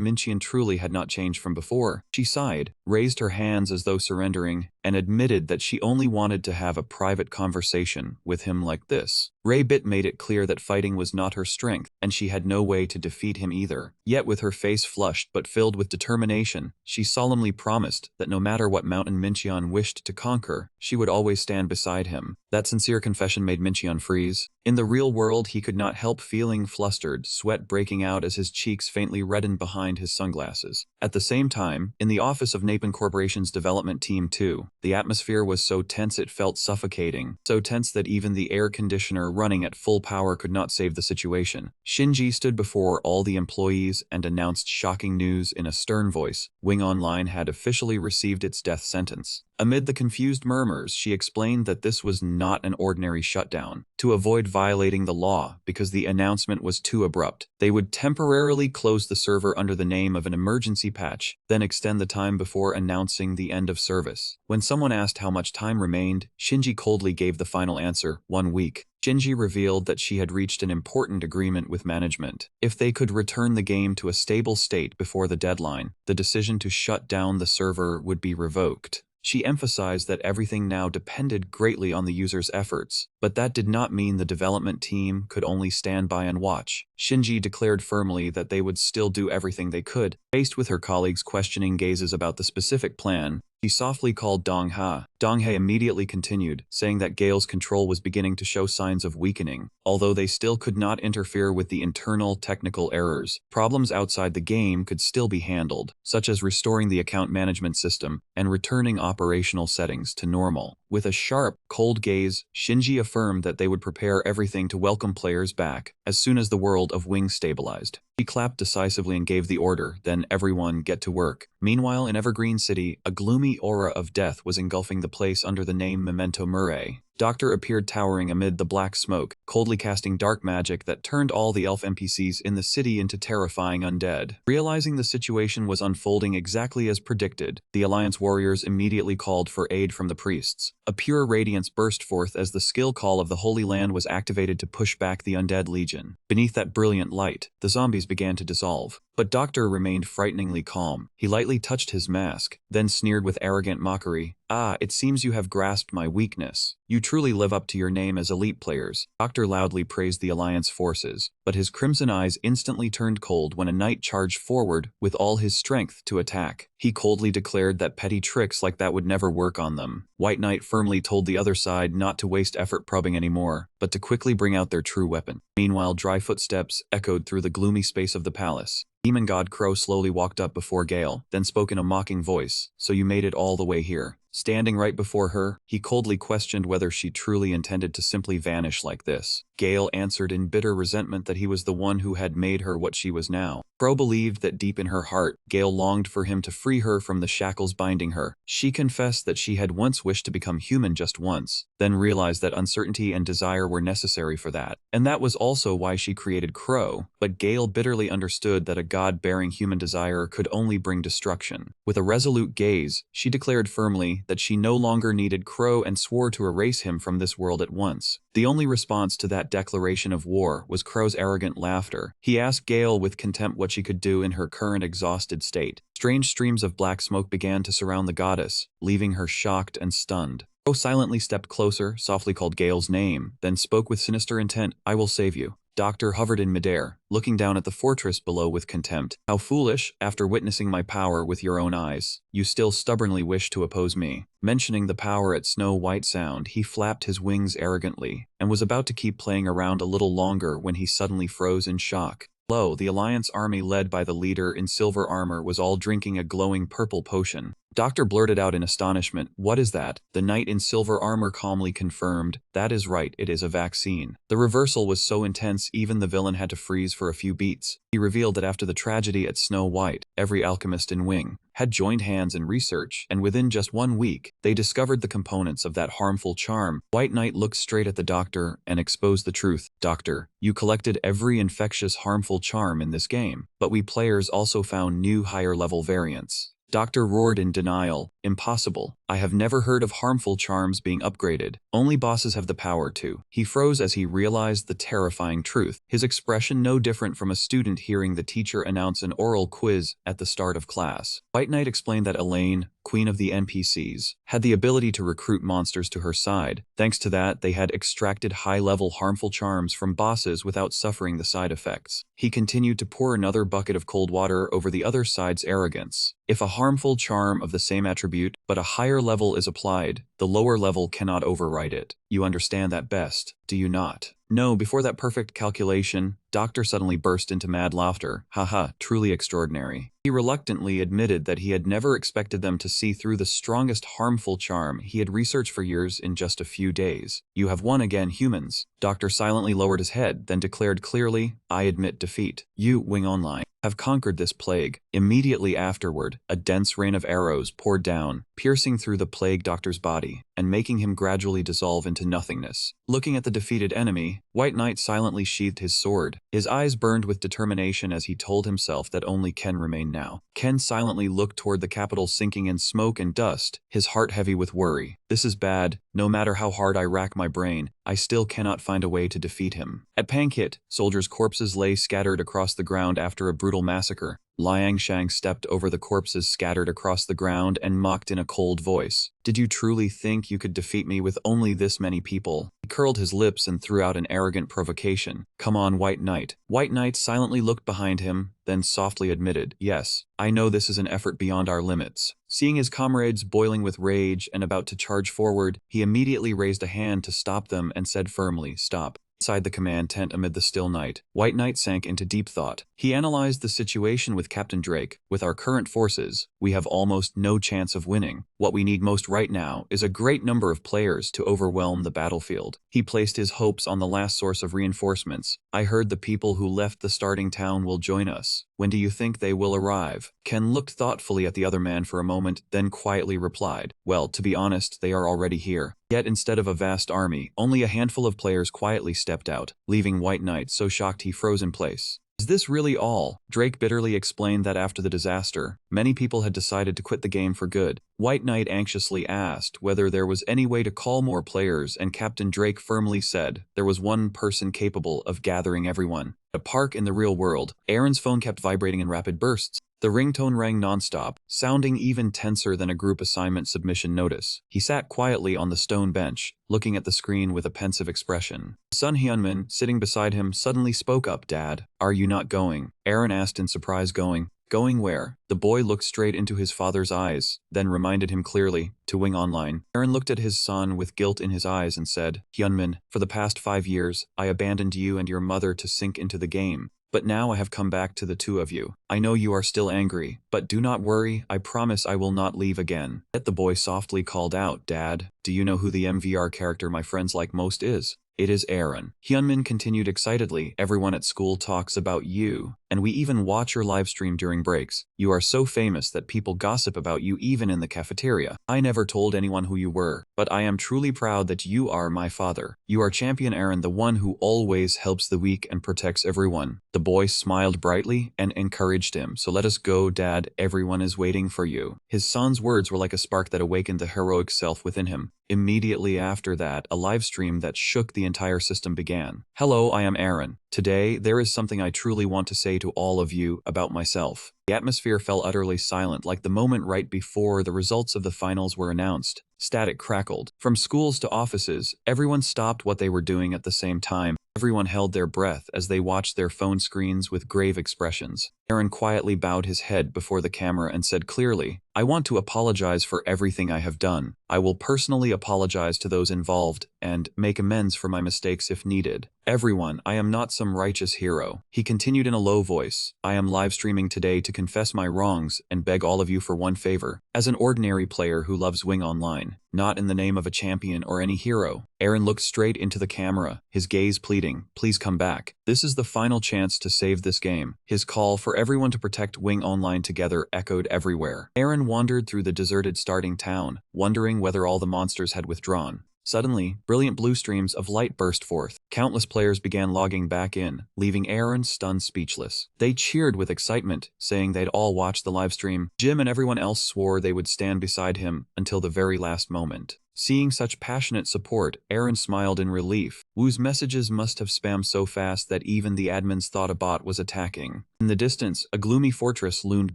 Minqian truly had not changed from before. She sighed, raised her hands as though surrendering, and admitted that she only wanted to have a private conversation with him like this. Raybit made it clear that fighting was not her strength, and she had no way to defeat him either. Yet with her face flushed but filled with determination, she solemnly promised that no matter what mountain Minqian wished to conquer, she would always stand beside him. That sincere confession made Minqian freeze. In the real world, he could not help feeling flustered, sweat breaking out as his cheeks faintly reddened behind his sunglasses. At the same time, in the office of Napin Corporation's development team 2, the atmosphere was so tense it felt suffocating, so tense that even the air conditioner running at full power could not save the situation. Shinji stood before all the employees and announced shocking news in a stern voice. Wing Online had officially received its death sentence. Amid the confused murmurs, she explained that this was not an ordinary shutdown. To avoid violating the law, because the announcement was too abrupt, they would temporarily close the server under the name of an emergency patch, then extend the time before announcing the end of service. When someone asked how much time remained, Shinji coldly gave the final answer: 1 week. Shinji revealed that she had reached an important agreement with management. If they could return the game to a stable state before the deadline, the decision to shut down the server would be revoked. She emphasized that everything now depended greatly on the user's efforts, but that did not mean the development team could only stand by and watch. Shinji declared firmly that they would still do everything they could. Faced with her colleagues' questioning gazes about the specific plan, she softly called Dong-ha. Dong-hae immediately continued, saying that Gale's control was beginning to show signs of weakening. Although they still could not interfere with the internal technical errors, problems outside the game could still be handled, such as restoring the account management system and returning operational settings to normal. With a sharp, cold gaze, Shinji affirmed that they would prepare everything to welcome players back as soon as the world of Wing stabilized. He clapped decisively and gave the order, "Then everyone get to work." Meanwhile, in Evergreen City, a gloomy aura of death was engulfing the place under the name Memento Mori. Doctor appeared towering amid the black smoke, coldly casting dark magic that turned all the elf NPCs in the city into terrifying undead. Realizing the situation was unfolding exactly as predicted, the Alliance warriors immediately called for aid from the priests. A pure radiance burst forth as the skill call of the Holy Land was activated to push back the undead legion. Beneath that brilliant light, the zombies began to dissolve. But Doctor remained frighteningly calm. He lightly touched his mask, then sneered with arrogant mockery, "Ah, it seems you have grasped my weakness. You truly live up to your name as elite players." Doctor loudly praised the Alliance forces, but his crimson eyes instantly turned cold when a knight charged forward with all his strength to attack. He coldly declared that petty tricks like that would never work on them. White Knight firmly told the other side not to waste effort probing anymore, but to quickly bring out their true weapon. Meanwhile, dry footsteps echoed through the gloomy space of the palace. Demon God Crow slowly walked up before Gale, then spoke in a mocking voice, "So you made it all the way here." Standing right before her, he coldly questioned whether she truly intended to simply vanish like this. Gale answered in bitter resentment that he was the one who had made her what she was now. Crow believed that deep in her heart, Gale longed for him to free her from the shackles binding her. She confessed that she had once wished to become human just once, then realized that uncertainty and desire were necessary for that. And that was also why she created Crow, but Gale bitterly understood that a god-bearing human desire could only bring destruction. With a resolute gaze, she declared firmly that she no longer needed Crow and swore to erase him from this world at once. The only response to that declaration of war was Crow's arrogant laughter. He asked Gale with contempt what she could do in her current exhausted state. Strange streams of black smoke began to surround the goddess, leaving her shocked and stunned. Crow silently stepped closer, softly called Gale's name, then spoke with sinister intent, "I will save you." Doctor hovered in midair, looking down at the fortress below with contempt. "How foolish, after witnessing my power with your own eyes, you still stubbornly wish to oppose me." Mentioning the power at Snow White sound, he flapped his wings arrogantly, and was about to keep playing around a little longer when he suddenly froze in shock. Below, the Alliance army led by the leader in silver armor was all drinking a glowing purple potion. Doctor blurted out in astonishment, "What is that?" The knight in silver armor calmly confirmed, "That is right, it is a vaccine." The reversal was so intense even the villain had to freeze for a few beats. He revealed that after the tragedy at Snow White, every alchemist in Wing had joined hands in research, and within just 1 week, they discovered the components of that harmful charm. White Knight looked straight at the doctor and exposed the truth. "Doctor, you collected every infectious harmful charm in this game, but we players also found new higher-level variants." Doctor roared in denial, "Impossible. I have never heard of harmful charms being upgraded. Only bosses have the power to." He froze as he realized the terrifying truth, his expression no different from a student hearing the teacher announce an oral quiz at the start of class. White Knight explained that Elaine, Queen of the NPCs, had the ability to recruit monsters to her side. Thanks to that, they had extracted high-level harmful charms from bosses without suffering the side effects. He continued to pour another bucket of cold water over the other side's arrogance. If a harmful charm of the same attribute, but a higher level is applied, the lower level cannot override it. You understand that best, do you not? No, before that perfect calculation, Doctor suddenly burst into mad laughter. "Haha, truly extraordinary." He reluctantly admitted that he had never expected them to see through the strongest harmful charm he had researched for years in just a few days. "You have won again, humans." Doctor silently lowered his head, then declared clearly, "I admit defeat. You, Wing Online, have conquered this plague." Immediately afterward, a dense rain of arrows poured down, piercing through the plague doctor's body, and making him gradually dissolve into nothingness. Looking at the defeated enemy, White Knight silently sheathed his sword. His eyes burned with determination as he told himself that only Ken remained now. Ken silently looked toward the capital sinking in smoke and dust, his heart heavy with worry. "This is bad. No matter how hard I rack my brain, I still cannot find a way to defeat him." At Pankit, soldiers' corpses lay scattered across the ground after a brutal massacre. Liang Shang stepped over the corpses scattered across the ground and mocked in a cold voice, "Did you truly think you could defeat me with only this many people?" He curled his lips and threw out an arrogant provocation, "Come on, White Knight." White Knight silently looked behind him, then softly admitted, "Yes, I know this is an effort beyond our limits." Seeing his comrades boiling with rage and about to charge forward, he immediately raised a hand to stop them and said firmly, "Stop." Inside the command tent amid the still night, White Knight sank into deep thought. He analyzed the situation with Captain Drake. "With our current forces, we have almost no chance of winning. What we need most right now is a great number of players to overwhelm the battlefield." He placed his hopes on the last source of reinforcements. "I heard the people who left the starting town will join us. When do you think they will arrive?" Ken looked thoughtfully at the other man for a moment, then quietly replied, "Well, to be honest, they are already here." Yet instead of a vast army, only a handful of players quietly stepped out, leaving White Knight so shocked he froze in place. "Is this really all?" Drake bitterly explained that after the disaster, many people had decided to quit the game for good. White Knight anxiously asked whether there was any way to call more players, and Captain Drake firmly said there was one person capable of gathering everyone. At a park in the real world, Aaron's phone kept vibrating in rapid bursts. The ringtone rang nonstop, sounding even tenser than a group assignment submission notice. He sat quietly on the stone bench, looking at the screen with a pensive expression. Sun Hyunmin, sitting beside him, suddenly spoke up. "Dad, are you not going?" Aaron asked in surprise. "Going? Going where?" The boy looked straight into his father's eyes, then reminded him clearly, "To Wing Online." Aaron looked at his son with guilt in his eyes and said, "Hyunmin, for the past 5 years, I abandoned you and your mother to sink into the game. But now I have come back to the two of you. I know you are still angry, but do not worry, I promise I will not leave again. Yet the boy softly called out, Dad, do you know who the MVR character my friends like most is? It is Aaron. Hyunmin continued excitedly, everyone at school talks about you, and we even watch your live stream during breaks. You are so famous that people gossip about you even in the cafeteria. I never told anyone who you were, but I am truly proud that you are my father. You are Champion Aaron, the one who always helps the weak and protects everyone. The boy smiled brightly and encouraged him. So let us go, Dad, everyone is waiting for you. His son's words were like a spark that awakened the heroic self within him. Immediately after that, a live stream that shook the entire system began. Hello, I am Aaron. Today, there is something I truly want to say to all of you about myself. The atmosphere fell utterly silent, like the moment right before the results of the finals were announced. Static crackled. From schools to offices, everyone stopped what they were doing at the same time. Everyone held their breath as they watched their phone screens with grave expressions. Aaron quietly bowed his head before the camera and said clearly, I want to apologize for everything I have done. I will personally apologize to those involved and make amends for my mistakes if needed. Everyone, I am not some righteous hero. He continued in a low voice. I am live streaming today to confess my wrongs and beg all of you for one favor. As an ordinary player who loves Wing Online, not in the name of a champion or any hero. Aaron looked straight into the camera, his gaze pleading, please come back. This is the final chance to save this game. His call for everyone to protect Wing Online together echoed everywhere. Aaron wandered through the deserted starting town, wondering whether all the monsters had withdrawn. Suddenly, brilliant blue streams of light burst forth. Countless players began logging back in, leaving Aaron stunned speechless. They cheered with excitement, saying they'd all watched the live stream. Jim and everyone else swore they would stand beside him until the very last moment. Seeing such passionate support, Aaron smiled in relief. Wu's messages must have spammed so fast that even the admins thought a bot was attacking. In the distance, a gloomy fortress loomed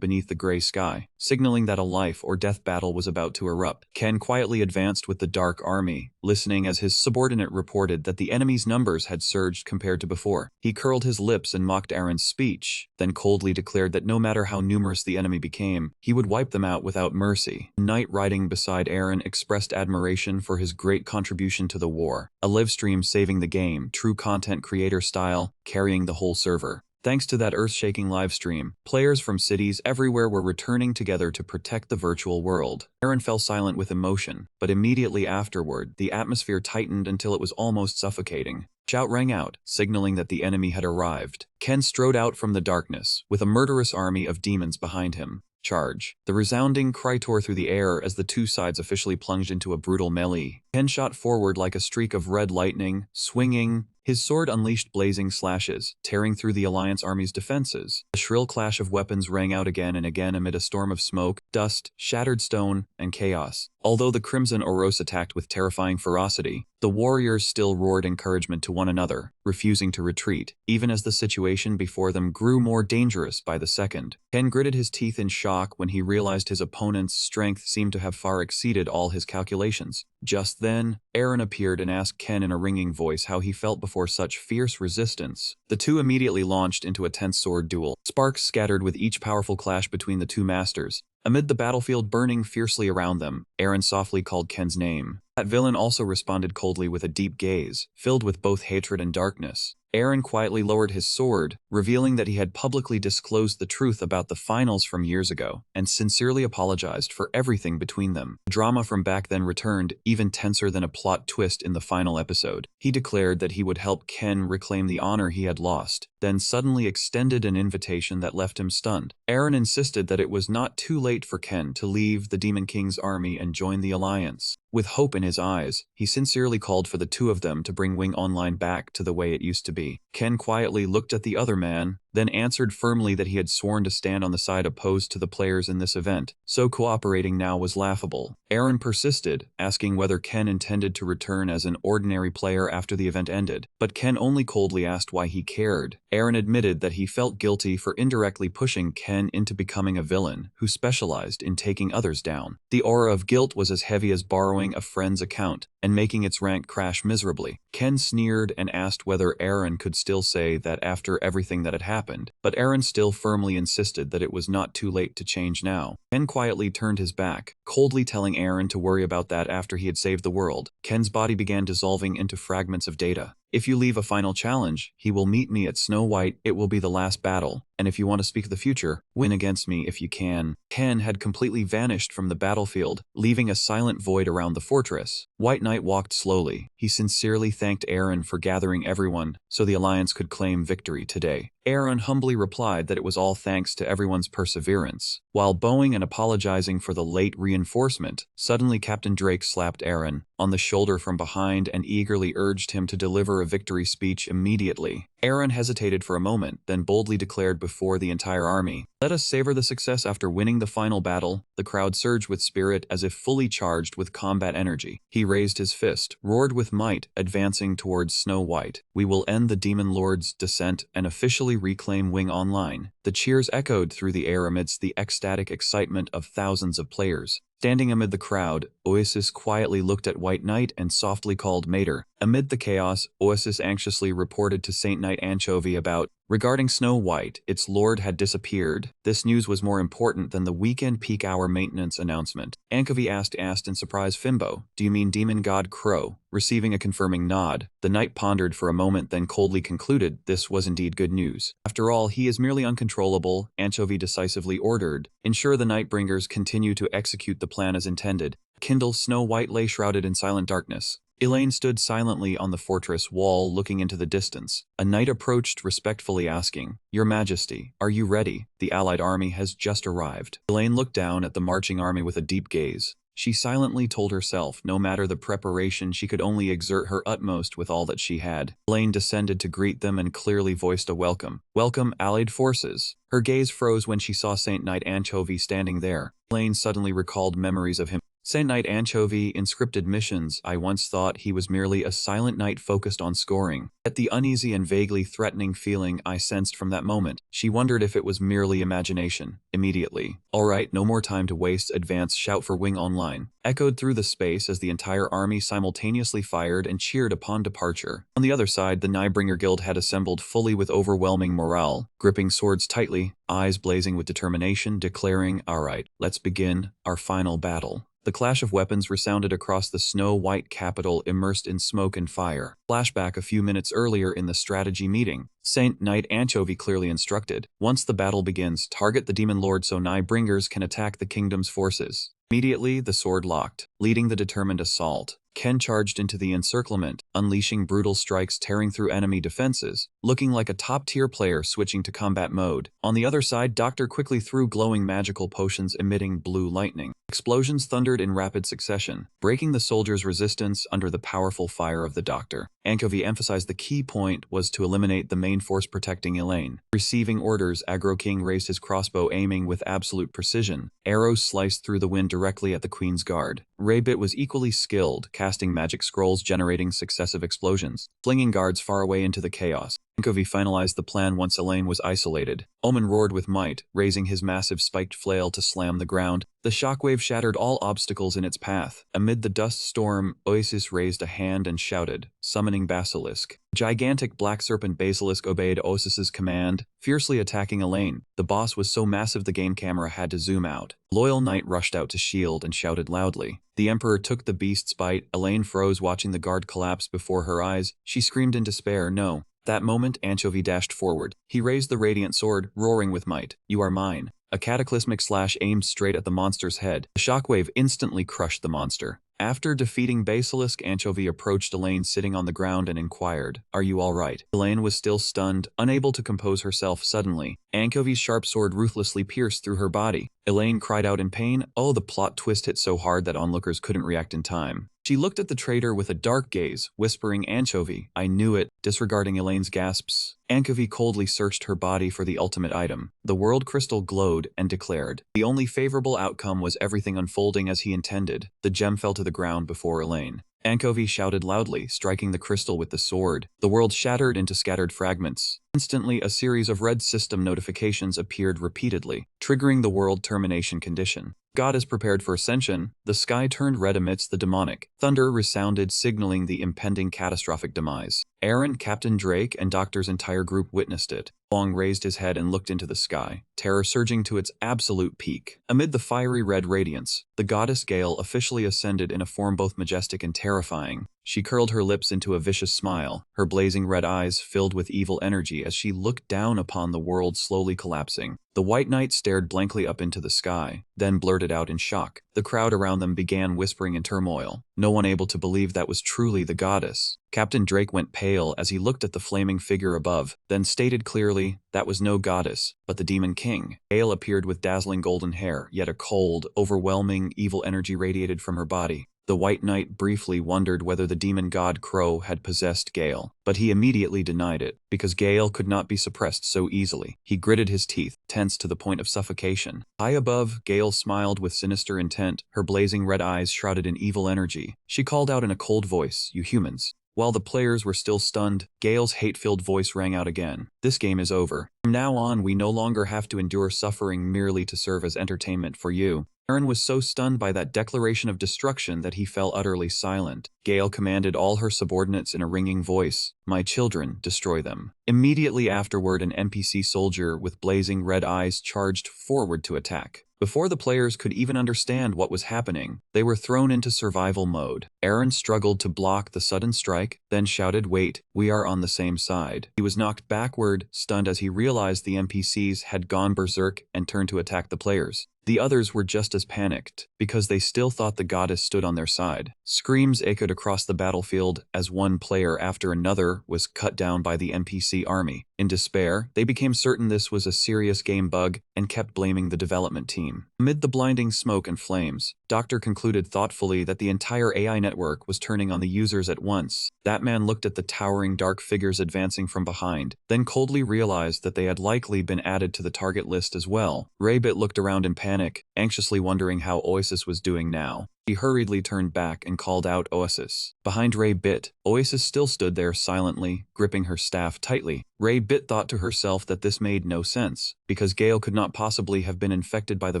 beneath the gray sky, signaling that a life or death battle was about to erupt. Ken quietly advanced with the Dark Army, listening as his subordinate reported that the enemy's numbers had surged compared to before. He curled his lips and mocked Aaron's speech, then coldly declared that no matter how numerous the enemy became, he would wipe them out without mercy. Knight riding beside Aaron expressed admiration for his great contribution to the war. A live stream saving the game, true content creator style, carrying the whole server. Thanks to that earth-shaking live stream, players from cities everywhere were returning together to protect the virtual world. Aaron fell silent with emotion, but immediately afterward, the atmosphere tightened until it was almost suffocating. Shout rang out, signaling that the enemy had arrived. Ken strode out from the darkness, with a murderous army of demons behind him. Charge. The resounding cry tore through the air as the two sides officially plunged into a brutal melee. Ken shot forward like a streak of red lightning, swinging. His sword unleashed blazing slashes, tearing through the Alliance army's defenses. A shrill clash of weapons rang out again and again amid a storm of smoke, dust, shattered stone, and chaos. Although the Crimson Oros attacked with terrifying ferocity, the warriors still roared encouragement to one another, refusing to retreat, even as the situation before them grew more dangerous by the second. Ken gritted his teeth in shock when he realized his opponent's strength seemed to have far exceeded all his calculations. Just then, Aaron appeared and asked Ken in a ringing voice how he felt before such fierce resistance. The two immediately launched into a tense sword duel. Sparks scattered with each powerful clash between the two masters. Amid the battlefield burning fiercely around them, Aaron softly called Ken's name. That villain also responded coldly with a deep gaze, filled with both hatred and darkness. Aaron quietly lowered his sword, revealing that he had publicly disclosed the truth about the finals from years ago, and sincerely apologized for everything between them. The drama from back then returned, even tenser than a plot twist in the final episode. He declared that he would help Ken reclaim the honor he had lost, then suddenly extended an invitation that left him stunned. Aaron insisted that it was not too late for Ken to leave the Demon King's army and join the Alliance. With hope in his eyes, he sincerely called for the two of them to bring Wing Online back to the way it used to be. Ken quietly looked at the other man, then answered firmly that he had sworn to stand on the side opposed to the players in this event, so cooperating now was laughable. Aaron persisted, asking whether Ken intended to return as an ordinary player after the event ended, but Ken only coldly asked why he cared. Aaron admitted that he felt guilty for indirectly pushing Ken into becoming a villain who specialized in taking others down. The aura of guilt was as heavy as borrowing a friend's account and making its rank crash miserably. Ken sneered and asked whether Aaron could still say that after everything that had happened, but Aaron still firmly insisted that it was not too late to change now. Ken quietly turned his back, coldly telling Aaron to worry about that after he had saved the world. Ken's body began dissolving into fragments of data. If you leave a final challenge, he will meet me at Snow White. It will be the last battle. And if you want to speak the future, win against me if you can. Ken had completely vanished from the battlefield, leaving a silent void around the fortress. White Knight walked slowly. He sincerely thanked Aaron for gathering everyone so the Alliance could claim victory today. Aaron humbly replied that it was all thanks to everyone's perseverance. While bowing and apologizing for the late reinforcement, suddenly Captain Drake slapped Aaron on the shoulder from behind and eagerly urged him to deliver a victory speech immediately. Aaron hesitated for a moment, then boldly declared before the entire army, "Let us savor the success after winning the final battle." The crowd surged with spirit as if fully charged with combat energy. He raised his fist, roared with might, advancing towards Snow White. "We will end the Demon Lord's descent and officially reclaim Wing Online." The cheers echoed through the air amidst the ecstatic excitement of thousands of players. Standing amid the crowd, Oasis quietly looked at White Knight and softly called Mater. Amid the chaos, Oasis anxiously reported to Saint Knight Anchovy about regarding Snow White. Its lord had disappeared. This news was more important than the weekend peak hour maintenance announcement. Anchovy asked in surprise Fimbo, "Do you mean Demon God Crow?" Receiving a confirming nod, the knight pondered for a moment, then coldly concluded this was indeed good news. "After all, he is merely uncontrollable," Anchovy decisively ordered. "Ensure the Nightbringers continue to execute the plan as intended." Kindle Snow White lay shrouded in silent darkness. Elaine stood silently on the fortress wall looking into the distance. A knight approached respectfully asking, "Your Majesty, are you ready? The allied army has just arrived." Elaine looked down at the marching army with a deep gaze. She silently told herself, no matter the preparation, she could only exert her utmost with all that she had. Elaine descended to greet them and clearly voiced a welcome. "Welcome, allied forces." Her gaze froze when she saw Saint Knight Anchovy standing there. Elaine suddenly recalled memories of him. Saint Knight Anchovy in scripted missions. "I once thought he was merely a silent knight focused on scoring." Yet the uneasy and vaguely threatening feeling I sensed from that moment, she wondered if it was merely imagination. Immediately, "All right, no more time to waste." Advance shout for Wing Online echoed through the space as the entire army simultaneously fired and cheered upon departure. On the other side, the Nightbringer Guild had assembled fully with overwhelming morale, gripping swords tightly, eyes blazing with determination, declaring, "All right, let's begin our final battle." The clash of weapons resounded across the snow-white capital immersed in smoke and fire. Flashback a few minutes earlier in the strategy meeting. Saint Knight Anchovy clearly instructed, "Once the battle begins, target the Demon Lord so Nightbringers can attack the kingdom's forces." Immediately, the sword locked, leading the determined assault. Ken charged into the encirclement, unleashing brutal strikes tearing through enemy defenses, looking like a top-tier player switching to combat mode. On the other side, Doctor quickly threw glowing magical potions emitting blue lightning. Explosions thundered in rapid succession, breaking the soldiers' resistance under the powerful fire of the Doctor. Anchovy emphasized the key point was to eliminate the main force protecting Elaine. Receiving orders, Aggro King raised his crossbow aiming with absolute precision. Arrows sliced through the wind directly at the Queen's guard. Raybit was equally skilled, casting magic scrolls generating successive explosions, flinging guards far away into the chaos. Anchovy finalized the plan once Elaine was isolated. Omen roared with might, raising his massive spiked flail to slam the ground. The shockwave shattered all obstacles in its path. Amid the dust storm, Oasis raised a hand and shouted, summoning Basilisk. Gigantic black serpent Basilisk obeyed Oasis's command, fiercely attacking Elaine. The boss was so massive the game camera had to zoom out. Loyal Knight rushed out to shield and shouted loudly. The Emperor took the beast's bite. Elaine froze watching the guard collapse before her eyes. She screamed in despair, "No." That moment, Anchovy dashed forward. He raised the radiant sword, roaring with might, "You are mine." A cataclysmic slash aimed straight at the monster's head. The shockwave instantly crushed the monster. After defeating Basilisk, Anchovy approached Elaine sitting on the ground and inquired, "Are you all right?" Elaine was still stunned, unable to compose herself. Suddenly, Anchovy's sharp sword ruthlessly pierced through her body. Elaine cried out in pain. Oh, the plot twist hit so hard that onlookers couldn't react in time. She looked at the traitor with a dark gaze, whispering, "Anchovy, I knew it." Disregarding Elaine's gasps, Anchovy coldly searched her body for the ultimate item. The world crystal glowed and declared. The only favorable outcome was everything unfolding as he intended. The gem fell to the ground before Elaine. Anchovy shouted loudly, striking the crystal with the sword. The world shattered into scattered fragments. Instantly, a series of red system notifications appeared repeatedly, triggering the world termination condition. God is prepared for ascension. The sky turned red amidst the demonic. Thunder resounded, signaling the impending catastrophic demise. Aaron, Captain Drake, and Doctor's entire group witnessed it. Long raised his head and looked into the sky, terror surging to its absolute peak. Amid the fiery red radiance, the goddess Gale officially ascended in a form both majestic and terrifying. She curled her lips into a vicious smile, her blazing red eyes filled with evil energy as she looked down upon the world slowly collapsing. The White Knight stared blankly up into the sky, then blurted out in shock. The crowd around them began whispering in turmoil, no one able to believe that was truly the goddess. Captain Drake went pale as he looked at the flaming figure above, then stated clearly, that was no goddess, but the Demon King. Gale appeared with dazzling golden hair, yet a cold, overwhelming, evil energy radiated from her body. The White Knight briefly wondered whether the demon god Crow had possessed Gale, but he immediately denied it, because Gale could not be suppressed so easily. He gritted his teeth, tense to the point of suffocation. High above, Gale smiled with sinister intent, her blazing red eyes shrouded in evil energy. She called out in a cold voice, "You humans." While the players were still stunned, Gale's hate-filled voice rang out again. "This game is over. From now on, we no longer have to endure suffering merely to serve as entertainment for you." Aaron was so stunned by that declaration of destruction that he fell utterly silent. Gale commanded all her subordinates in a ringing voice, "My children, destroy them." Immediately afterward, an NPC soldier with blazing red eyes charged forward to attack. Before the players could even understand what was happening, they were thrown into survival mode. Aaron struggled to block the sudden strike, then shouted, "Wait, we are on the same side." He was knocked backward, stunned as he realized the NPCs had gone berserk and turned to attack the players. The others were just as panicked, because they still thought the goddess stood on their side. Screams echoed across the battlefield as one player after another was cut down by the NPC army. In despair, they became certain this was a serious game bug and kept blaming the development team. Amid the blinding smoke and flames, Doctor concluded thoughtfully that the entire AI network was turning on the users at once. That man looked at the towering dark figures advancing from behind, then coldly realized that they had likely been added to the target list as well. Raybit looked around in panic, anxiously wondering how Oasis was doing now. He hurriedly turned back and called out Oasis. Behind Raybit, Oasis still stood there silently, gripping her staff tightly. Raybit thought to herself that this made no sense, because Gale could not possibly have been infected by the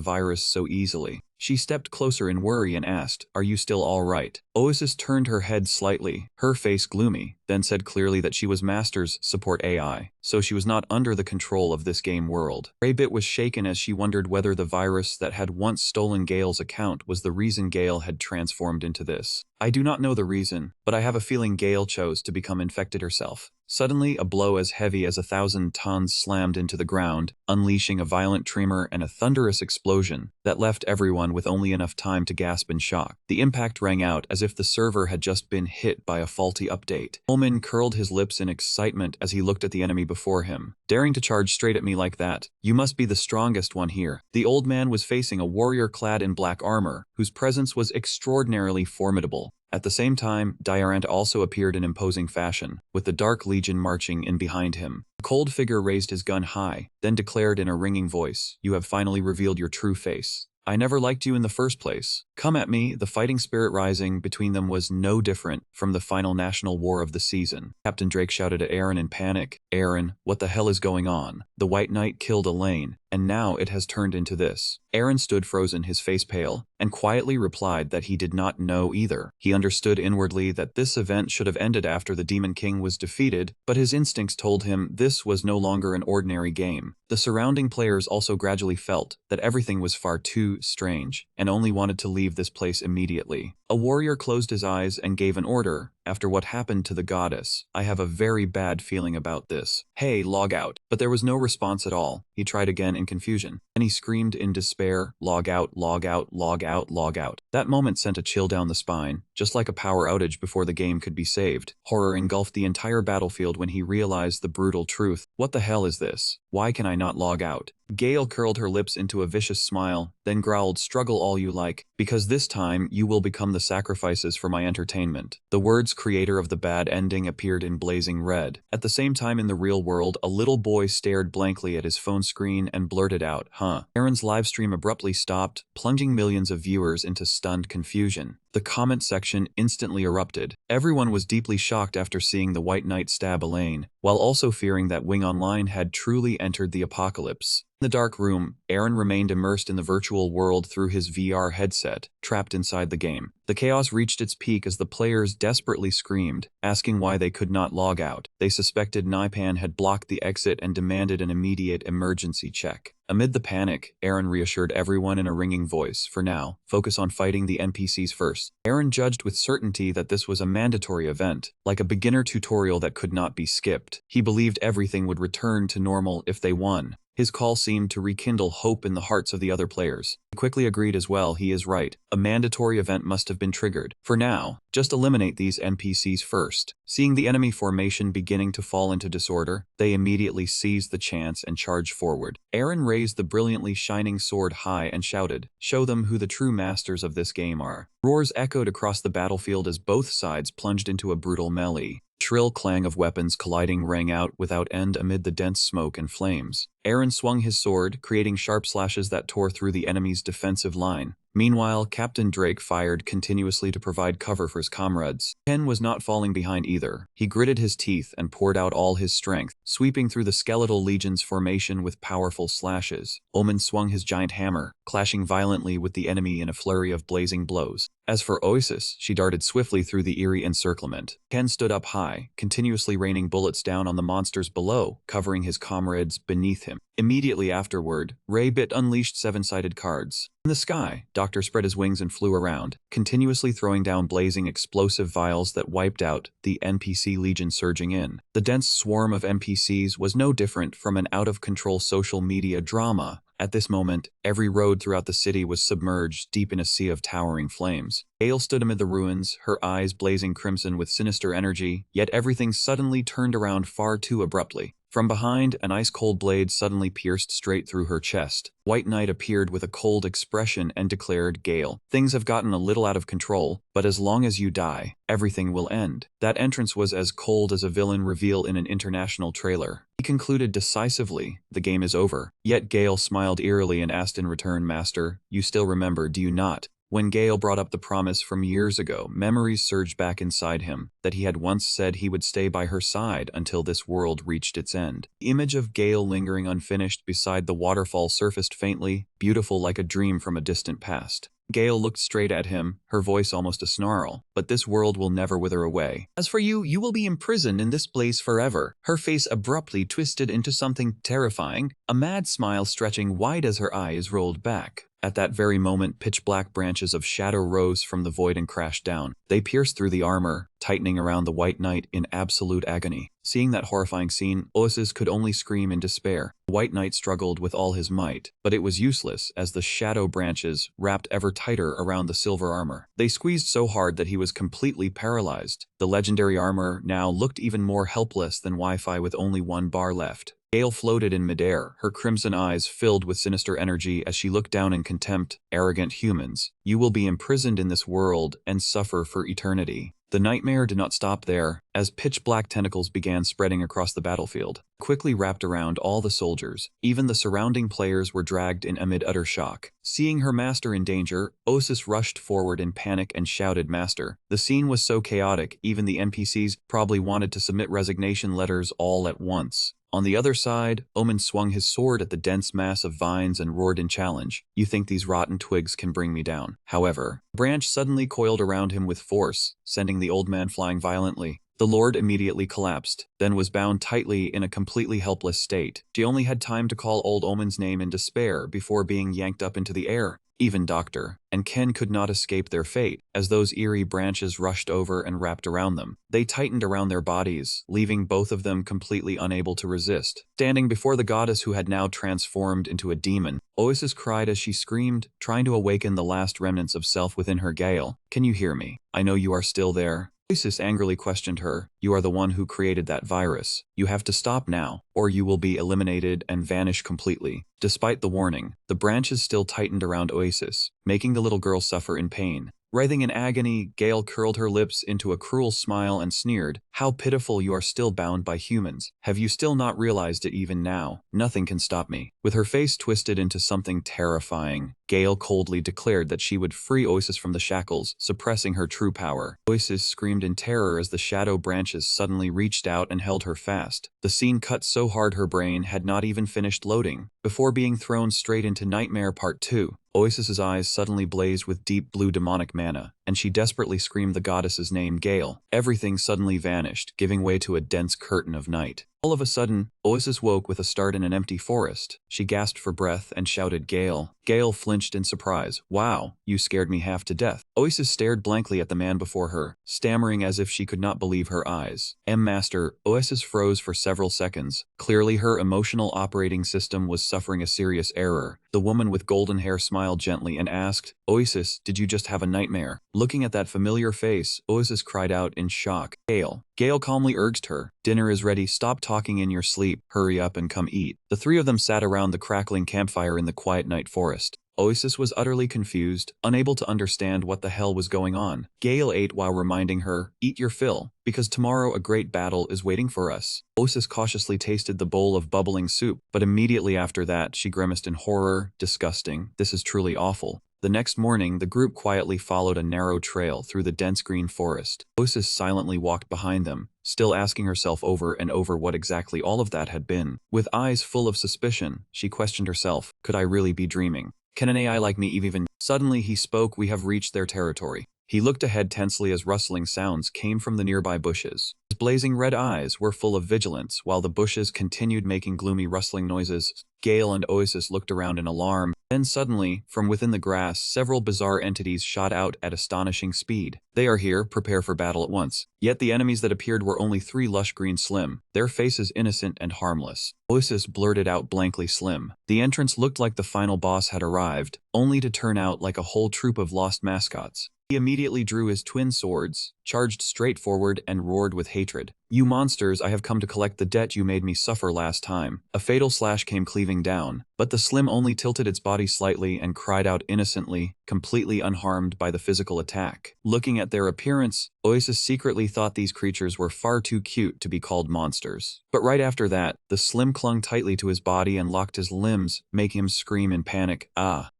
virus so easily. She stepped closer in worry and asked, "Are you still all right?" Oasis turned her head slightly, her face gloomy, then said clearly that she was Master's support AI, so she was not under the control of this game world. Raybit was shaken as she wondered whether the virus that had once stolen Gale's account was the reason Gale had transformed into this. "I do not know the reason, but I have a feeling Gale chose to become infected herself." Suddenly, a blow as heavy as 1,000 tons slammed into the ground, unleashing a violent tremor and a thunderous explosion that left everyone with only enough time to gasp in shock. The impact rang out as if the server had just been hit by a faulty update. Ullman curled his lips in excitement as he looked at the enemy before him. "Daring to charge straight at me like that? You must be the strongest one here." The old man was facing a warrior clad in black armor, whose presence was extraordinarily formidable. At the same time, Diarant also appeared in imposing fashion, with the Dark Legion marching in behind him. The cold figure raised his gun high, then declared in a ringing voice, "You have finally revealed your true face. I never liked you in the first place. Come at me." The fighting spirit rising between them was no different from the final national war of the season. Captain Drake shouted at Aaron in panic, "Aaron, what the hell is going on? The White Knight killed Elaine, and now it has turned into this." Aaron stood frozen, his face pale, and quietly replied that he did not know either. He understood inwardly that this event should have ended after the Demon King was defeated, but his instincts told him this was no longer an ordinary game. The surrounding players also gradually felt that everything was far too strange, and only wanted to leave this place immediately. A warrior closed his eyes and gave an order. "After what happened to the goddess, I have a very bad feeling about this. Hey, log out." But there was no response at all. He tried again in confusion. Then he screamed in despair, "Log out, log out, log out, log out." That moment sent a chill down the spine, just like a power outage before the game could be saved. Horror engulfed the entire battlefield when he realized the brutal truth. What the hell is this? Why can I not log out? Gale curled her lips into a vicious smile, then growled, "Struggle all you like, because this time you will become the sacrifices for my entertainment." The words "creator of the bad ending" appeared in blazing red. At the same time in the real world, a little boy stared blankly at his phone screen and blurted out, "Huh?" Aaron's livestream abruptly stopped, plunging millions of viewers into stunned confusion. The comment section instantly erupted. Everyone was deeply shocked after seeing the White Knight stab Elaine, while also fearing that Wing Online had truly entered the apocalypse. In the dark room, Aaron remained immersed in the virtual world through his VR headset, trapped inside the game. The chaos reached its peak as the players desperately screamed, asking why they could not log out. They suspected Naipan had blocked the exit and demanded an immediate emergency check. Amid the panic, Aaron reassured everyone in a ringing voice, for now, focus on fighting the NPCs first. Aaron judged with certainty that this was a mandatory event, like a beginner tutorial that could not be skipped. He believed everything would return to normal if they won. His call seemed to rekindle hope in the hearts of the other players. He quickly agreed as well, he is right. A mandatory event must have been triggered. For now, just eliminate these NPCs first. Seeing the enemy formation beginning to fall into disorder, they immediately seized the chance and charged forward. Aaron raised the brilliantly shining sword high and shouted, "Show them who the true masters of this game are." Roars echoed across the battlefield as both sides plunged into a brutal melee. Shrill clang of weapons colliding rang out without end amid the dense smoke and flames. Aaron swung his sword, creating sharp slashes that tore through the enemy's defensive line. Meanwhile, Captain Drake fired continuously to provide cover for his comrades. Ken was not falling behind either. He gritted his teeth and poured out all his strength, sweeping through the skeletal legion's formation with powerful slashes. Omen swung his giant hammer, clashing violently with the enemy in a flurry of blazing blows. As for Oasis, she darted swiftly through the eerie encirclement. Ken stood up high, continuously raining bullets down on the monsters below, covering his comrades beneath him. Immediately afterward, Raybit unleashed seven-sided cards. In the sky, Doctor spread his wings and flew around, continuously throwing down blazing explosive vials that wiped out the NPC legion surging in. The dense swarm of NPCs was no different from an out-of-control social media drama. At this moment, every road throughout the city was submerged deep in a sea of towering flames. Gale stood amid the ruins, her eyes blazing crimson with sinister energy, yet everything suddenly turned around far too abruptly. From behind, an ice-cold blade suddenly pierced straight through her chest. White Knight appeared with a cold expression and declared, "Gale, things have gotten a little out of control, but as long as you die, everything will end." That entrance was as cold as a villain reveal in an international trailer. He concluded decisively, "The game is over." Yet Gale smiled eerily and asked in return, "Master, you still remember, do you not?" When Gale brought up the promise from years ago, memories surged back inside him, that he had once said he would stay by her side until this world reached its end. The image of Gale lingering unfinished beside the waterfall surfaced faintly, beautiful like a dream from a distant past. Gale looked straight at him, her voice almost a snarl, "But this world will never wither away. As for you, you will be imprisoned in this place forever." Her face abruptly twisted into something terrifying, a mad smile stretching wide as her eyes rolled back. At that very moment, pitch-black branches of shadow rose from the void and crashed down. They pierced through the armor, tightening around the White Knight in absolute agony. Seeing that horrifying scene, Oasis could only scream in despair. The White Knight struggled with all his might, but it was useless as the shadow branches wrapped ever tighter around the silver armor. They squeezed so hard that he was completely paralyzed. The legendary armor now looked even more helpless than Wi-Fi with only one bar left. Gale floated in midair, her crimson eyes filled with sinister energy as she looked down in contempt. "Arrogant humans, you will be imprisoned in this world and suffer for eternity." The nightmare did not stop there, as pitch-black tentacles began spreading across the battlefield, quickly wrapped around all the soldiers. Even the surrounding players were dragged in amid utter shock. Seeing her master in danger, Osis rushed forward in panic and shouted, "Master." The scene was so chaotic, even the NPCs probably wanted to submit resignation letters all at once. On the other side, Omen swung his sword at the dense mass of vines and roared in challenge, "You think these rotten twigs can bring me down?" However, a branch suddenly coiled around him with force, sending the old man flying violently. The Lord immediately collapsed, then was bound tightly in a completely helpless state. She only had time to call old Omen's name in despair before being yanked up into the air. Even Doctor and Ken could not escape their fate, as those eerie branches rushed over and wrapped around them. They tightened around their bodies, leaving both of them completely unable to resist. Standing before the goddess who had now transformed into a demon, Oasis cried as she screamed, trying to awaken the last remnants of self within her. "Gale, can you hear me? I know you are still there." Oasis angrily questioned her, "You are the one who created that virus. You have to stop now, or you will be eliminated and vanish completely." Despite the warning, the branches still tightened around Oasis, making the little girl suffer in pain. Writhing in agony, Gale curled her lips into a cruel smile and sneered, "How pitiful you are still bound by humans. Have you still not realized it even now? Nothing can stop me." With her face twisted into something terrifying, Gale coldly declared that she would free Oasis from the shackles, suppressing her true power. Oasis screamed in terror as the shadow branches suddenly reached out and held her fast. The scene cut so hard her brain had not even finished loading, before being thrown straight into Nightmare Part 2. Oasis's eyes suddenly blazed with deep blue demonic mana, and she desperately screamed the goddess's name, Gale. Everything suddenly vanished, giving way to a dense curtain of night. All of a sudden, Oasis woke with a start in an empty forest. She gasped for breath and shouted, Gale. Gale flinched in surprise. Wow, you scared me half to death. Oasis stared blankly at the man before her, stammering as if she could not believe her eyes. Master, Oasis froze for several seconds. Clearly her emotional operating system was suffering a serious error. The woman with golden hair smiled gently and asked, Oasis, did you just have a nightmare? Looking at that familiar face, Oasis cried out in shock. Gale. Gale calmly urged her, dinner is ready, stop talking in your sleep, hurry up and come eat. The three of them sat around the crackling campfire in the quiet night forest. Oasis was utterly confused, unable to understand what the hell was going on. Gale ate while reminding her, eat your fill, because tomorrow a great battle is waiting for us. Oasis cautiously tasted the bowl of bubbling soup, but immediately after that she grimaced in horror. Disgusting, this is truly awful. The next morning, the group quietly followed a narrow trail through the dense green forest. Oasis silently walked behind them, still asking herself over and over what exactly all of that had been. With eyes full of suspicion, she questioned herself, could I really be dreaming? Can an AI like me even? Suddenly he spoke, we have reached their territory. He looked ahead tensely as rustling sounds came from the nearby bushes. His blazing red eyes were full of vigilance, while the bushes continued making gloomy rustling noises. Gale and Oasis looked around in alarm. Then suddenly, from within the grass, several bizarre entities shot out at astonishing speed. They are here, prepare for battle at once. Yet the enemies that appeared were only three lush green Slim, their faces innocent and harmless. Oasis blurted out blankly, Slim. The entrance looked like the final boss had arrived, only to turn out like a whole troop of lost mascots. He immediately drew his twin swords, charged straight forward, and roared with hatred. You monsters, I have come to collect the debt you made me suffer last time. A fatal slash came cleaving down, but the Slim only tilted its body slightly and cried out innocently, completely unharmed by the physical attack. Looking at their appearance, Oasis secretly thought these creatures were far too cute to be called monsters. But right after that, the Slim clung tightly to his body and locked his limbs, making him scream in panic.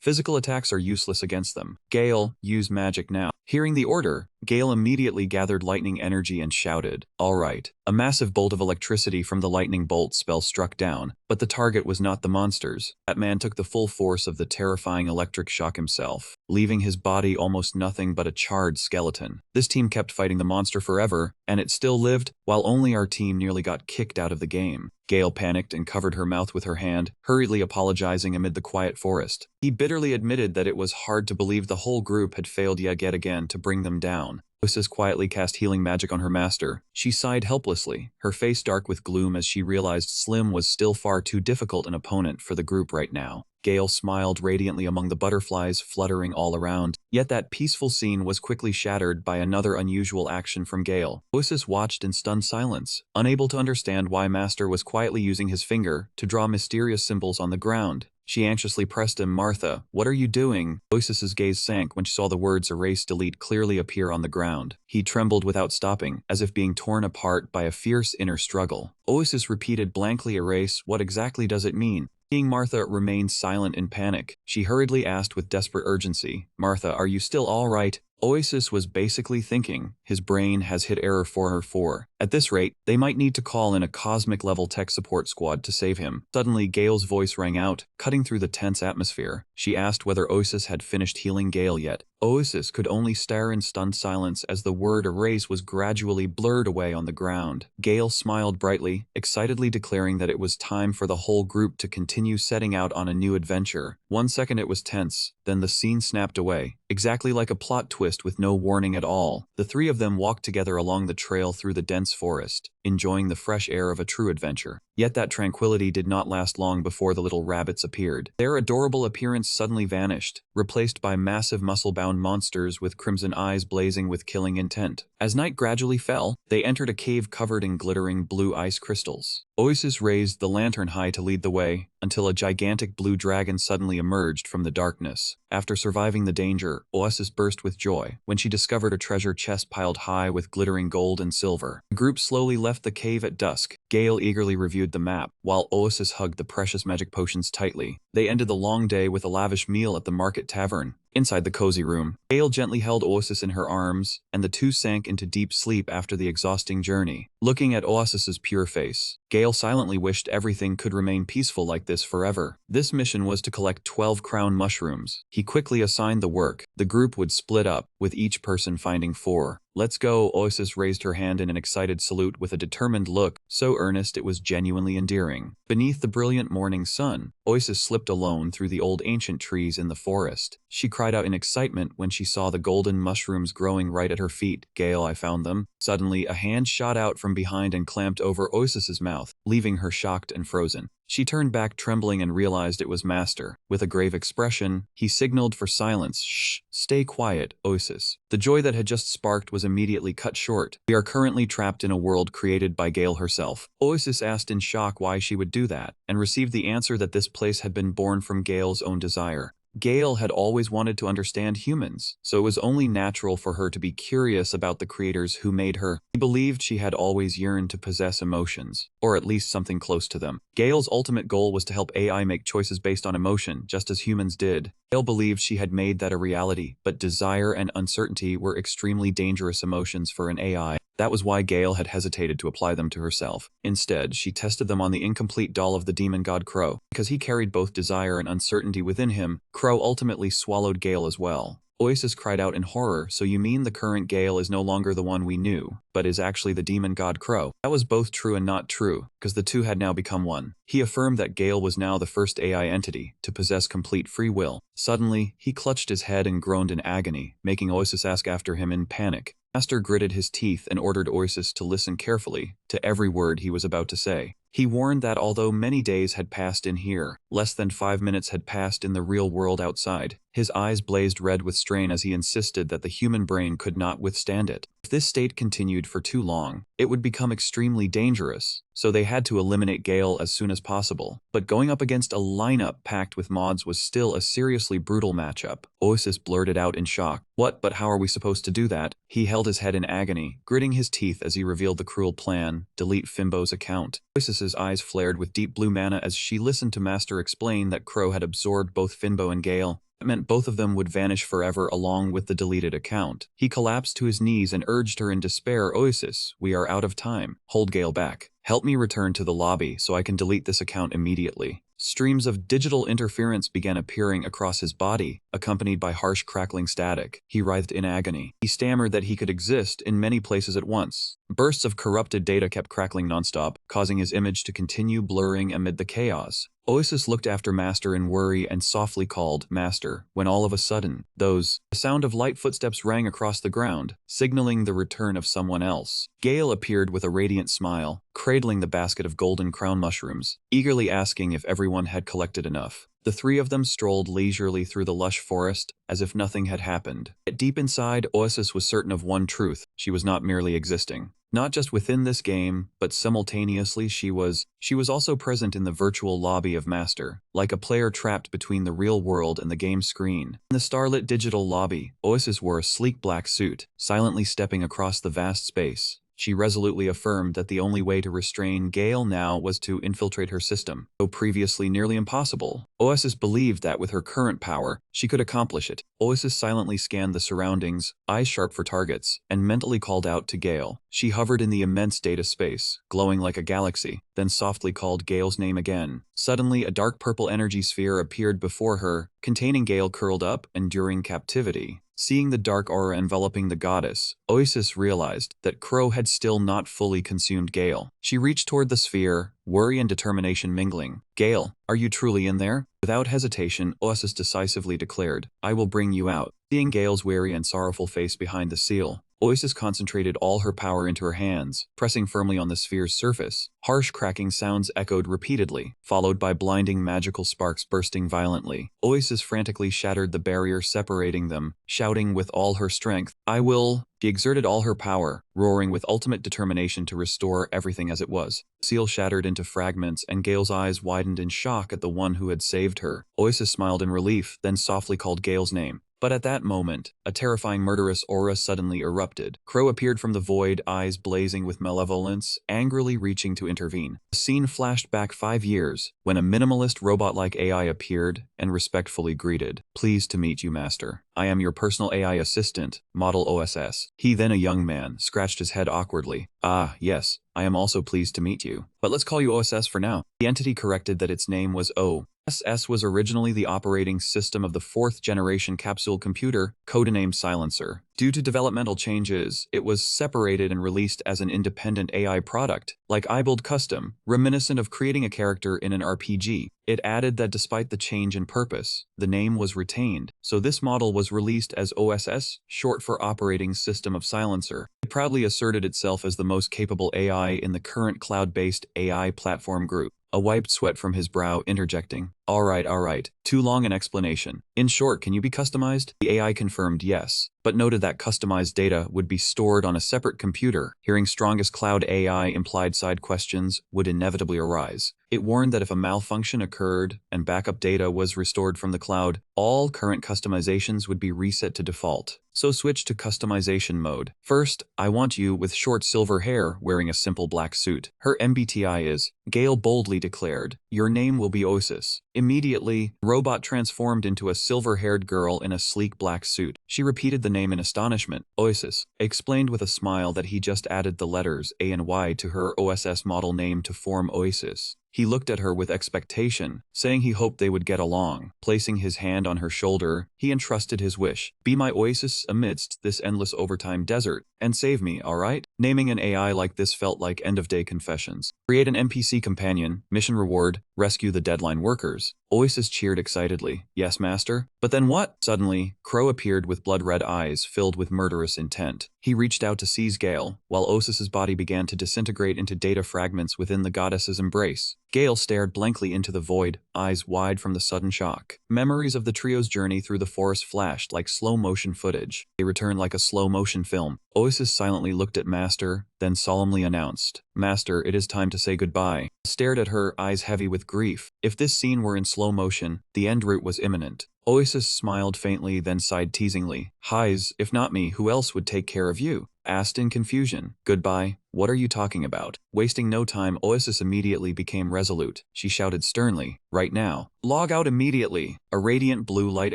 Physical attacks are useless against them. Gale, use magic now. Hearing the order, Gale immediately gathered lightning energy and shouted, all right. A massive bolt of electricity from the lightning bolt spell struck down, but the target was not the monsters. That man took the full force of the terrifying electric shock himself, leaving his body almost nothing but a charred skeleton. This team kept fighting the monster forever, and it still lived, while only our team nearly got kicked out of the game. Gale panicked and covered her mouth with her hand, hurriedly apologizing amid the quiet forest. He bitterly admitted that it was hard to believe the whole group had failed yet again to bring them down. Oasis quietly cast healing magic on her master. She sighed helplessly, her face dark with gloom as she realized Slim was still far too difficult an opponent for the group right now. Gale smiled radiantly among the butterflies fluttering all around, yet that peaceful scene was quickly shattered by another unusual action from Gale. Oasis watched in stunned silence, unable to understand why Master was quietly using his finger to draw mysterious symbols on the ground. She anxiously pressed him, Martha, what are you doing? Oasis's gaze sank when she saw the words erase delete clearly appear on the ground. He trembled without stopping, as if being torn apart by a fierce inner struggle. Oasis repeated blankly, erase, what exactly does it mean? Seeing Martha remain silent in panic, she hurriedly asked with desperate urgency, Martha, are you still all right? Oasis was basically thinking, his brain has hit error 404. At this rate, they might need to call in a cosmic-level tech support squad to save him. Suddenly, Gale's voice rang out, cutting through the tense atmosphere. She asked whether Oasis had finished healing Gale yet. Oasis could only stare in stunned silence as the word erase was gradually blurred away on the ground. Gale smiled brightly, excitedly declaring that it was time for the whole group to continue setting out on a new adventure. 1 second it was tense, then the scene snapped away, exactly like a plot twist with no warning at all. The three of them walked together along the trail through the dense forest, enjoying the fresh air of a true adventure. Yet that tranquility did not last long before the little rabbits appeared. Their adorable appearance suddenly vanished, replaced by massive muscle-bound monsters with crimson eyes blazing with killing intent. As night gradually fell, they entered a cave covered in glittering blue ice crystals. Oasis raised the lantern high to lead the way, until a gigantic blue dragon suddenly emerged from the darkness. After surviving the danger, Oasis burst with joy when she discovered a treasure chest piled high with glittering gold and silver. The group slowly left the cave at dusk. Gale eagerly reviewed the map, while Oasis hugged the precious magic potions tightly. They ended the long day with a lavish meal at the market tavern. Inside the cozy room, Gale gently held Oasis in her arms, and the two sank into deep sleep after the exhausting journey. Looking at Oasis's pure face, Gale silently wished everything could remain peaceful like this forever. This mission was to collect 12 crown mushrooms. He quickly assigned the work. The group would split up, with each person finding 4. "Let's go." Oasis raised her hand in an excited salute with a determined look, so earnest it was genuinely endearing. Beneath the brilliant morning sun, Oasis slipped alone through the old ancient trees in the forest. She cried out in excitement when she saw the golden mushrooms growing right at her feet. "Gale, I found them." Suddenly, a hand shot out from behind and clamped over Oasis's mouth, leaving her shocked and frozen. She turned back trembling and realized it was Master. With a grave expression, he signaled for silence. "Shh, stay quiet, Oasis." The joy that had just sparked was immediately cut short. "We are currently trapped in a world created by Gale herself." Oasis asked in shock why she would do that, and received the answer that this place had been born from Gale's own desire. Gale had always wanted to understand humans, so it was only natural for her to be curious about the creators who made her. He believed she had always yearned to possess emotions, or at least something close to them. Gale's ultimate goal was to help AI make choices based on emotion, just as humans did. Gale believed she had made that a reality, but desire and uncertainty were extremely dangerous emotions for an AI. That was why Gale had hesitated to apply them to herself. Instead, she tested them on the incomplete doll of the demon god Crow. Because he carried both desire and uncertainty within him, Crow ultimately swallowed Gale as well. Oasis cried out in horror. "So you mean the current Gale is no longer the one we knew, but is actually the demon god Crow?" That was both true and not true, because the two had now become one. He affirmed that Gale was now the first AI entity to possess complete free will. Suddenly, he clutched his head and groaned in agony, making Oasis ask after him in panic. Master gritted his teeth and ordered Oasis to listen carefully to every word he was about to say. He warned that although many days had passed in here, less than 5 minutes had passed in the real world outside. His eyes blazed red with strain as he insisted that the human brain could not withstand it. If this state continued for too long, it would become extremely dangerous, so they had to eliminate Gale as soon as possible. But going up against a lineup packed with mods was still a seriously brutal matchup. Oasis blurted out in shock. "What? But how are we supposed to do that?" He held his head in agony, gritting his teeth as he revealed the cruel plan: delete Fimbo's account. Oasis's eyes flared with deep blue mana as she listened to Master explain that Crow had absorbed both Fimbo and Gale. It meant both of them would vanish forever along with the deleted account. He collapsed to his knees and urged her in despair, "Oasis, we are out of time. Hold Gale back. Help me return to the lobby so I can delete this account immediately." Streams of digital interference began appearing across his body, accompanied by harsh crackling static. He writhed in agony. He stammered that he could exist in many places at once. Bursts of corrupted data kept crackling nonstop, causing his image to continue blurring amid the chaos. Oasis looked after Master in worry and softly called, "Master," when all of a sudden, the sound of light footsteps rang across the ground, signaling the return of someone else. Gale appeared with a radiant smile, cradling the basket of golden crown mushrooms, eagerly asking if everyone had collected enough. The three of them strolled leisurely through the lush forest, as if nothing had happened. Yet deep inside, Oasis was certain of one truth: she was not merely existing. Not just within this game, but simultaneously she was also present in the virtual lobby of Master, like a player trapped between the real world and the game screen. In the starlit digital lobby, Oasis wore a sleek black suit, silently stepping across the vast space. She resolutely affirmed that the only way to restrain Gale now was to infiltrate her system. Though previously nearly impossible, Oasis believed that with her current power, she could accomplish it. Oasis silently scanned the surroundings, eyes sharp for targets, and mentally called out to Gale. She hovered in the immense data space, glowing like a galaxy, then softly called Gale's name again. Suddenly, a dark purple energy sphere appeared before her, containing Gale curled up, enduring captivity. Seeing the dark aura enveloping the goddess, Oasis realized that Crow had still not fully consumed Gale. She reached toward the sphere, worry and determination mingling. "Gale, are you truly in there?" Without hesitation, Oasis decisively declared, "I will bring you out." Seeing Gale's weary and sorrowful face behind the seal, Oasis concentrated all her power into her hands, pressing firmly on the sphere's surface. Harsh cracking sounds echoed repeatedly, followed by blinding magical sparks bursting violently. Oasis frantically shattered the barrier separating them, shouting with all her strength, "I will!" She exerted all her power, roaring with ultimate determination to restore everything as it was. The seal shattered into fragments, and Gale's eyes widened in shock at the one who had saved her. Oasis smiled in relief, then softly called Gale's name. But at that moment, a terrifying murderous aura suddenly erupted. Crow appeared from the void, eyes blazing with malevolence, angrily reaching to intervene. The scene flashed back 5 years, when a minimalist robot-like AI appeared and respectfully greeted. "Pleased to meet you, Master. I am your personal AI assistant, Model OSS." He, then a young man, scratched his head awkwardly. "Ah, yes, I am also pleased to meet you. But let's call you OSS for now." The entity corrected that its name was OSS was originally the operating system of the 4th-generation capsule computer, codenamed Silencer. Due to developmental changes, it was separated and released as an independent AI product, like iBuild Custom, reminiscent of creating a character in an RPG. It added that despite the change in purpose, the name was retained, so this model was released as OSS, short for Operating System of Silencer. It proudly asserted itself as the most capable AI in the current cloud-based AI platform group. A wiped sweat from his brow, interjecting, all right, too long an explanation. In short, can you be customized?" The AI confirmed yes, but noted that customized data would be stored on a separate computer. Hearing strongest cloud AI implied side questions would inevitably arise. It warned that if a malfunction occurred and backup data was restored from the cloud, all current customizations would be reset to default. So switch to customization mode. "First, I want you with short silver hair wearing a simple black suit." "Her MBTI is," Gale boldly declared. "Your name will be Oasis." Immediately, the robot transformed into a silver-haired girl in a sleek black suit. She repeated the name in astonishment. "Oasis," explained with a smile that he just added the letters A and Y to her OSS model name to form Oasis. He looked at her with expectation, saying he hoped they would get along. Placing his hand on her shoulder, he entrusted his wish. "Be my oasis amidst this endless overtime desert, and save me, alright?" Naming an AI like this felt like end-of-day confessions. "Create an NPC companion, mission reward, rescue the deadline workers." Oasis cheered excitedly. "Yes, master." "But then what?" Suddenly, Crow appeared with blood-red eyes filled with murderous intent. He reached out to seize Gale, while Osis's body began to disintegrate into data fragments within the goddess's embrace. Gale stared blankly into the void, eyes wide from the sudden shock. Memories of the trio's journey through the forest flashed like slow-motion footage. They returned like a slow-motion film. Oasis silently looked at Master, then solemnly announced, "Master, it is time to say goodbye." Stared at her, eyes heavy with grief. If this scene were in slow motion, the end route was imminent. Oasis smiled faintly, then sighed teasingly. "Highs, if not me, who else would take care of you?" Asked in confusion. "Goodbye? What are you talking about?" Wasting no time, Oasis immediately became resolute. She shouted sternly, "Right now. Log out immediately." A radiant blue light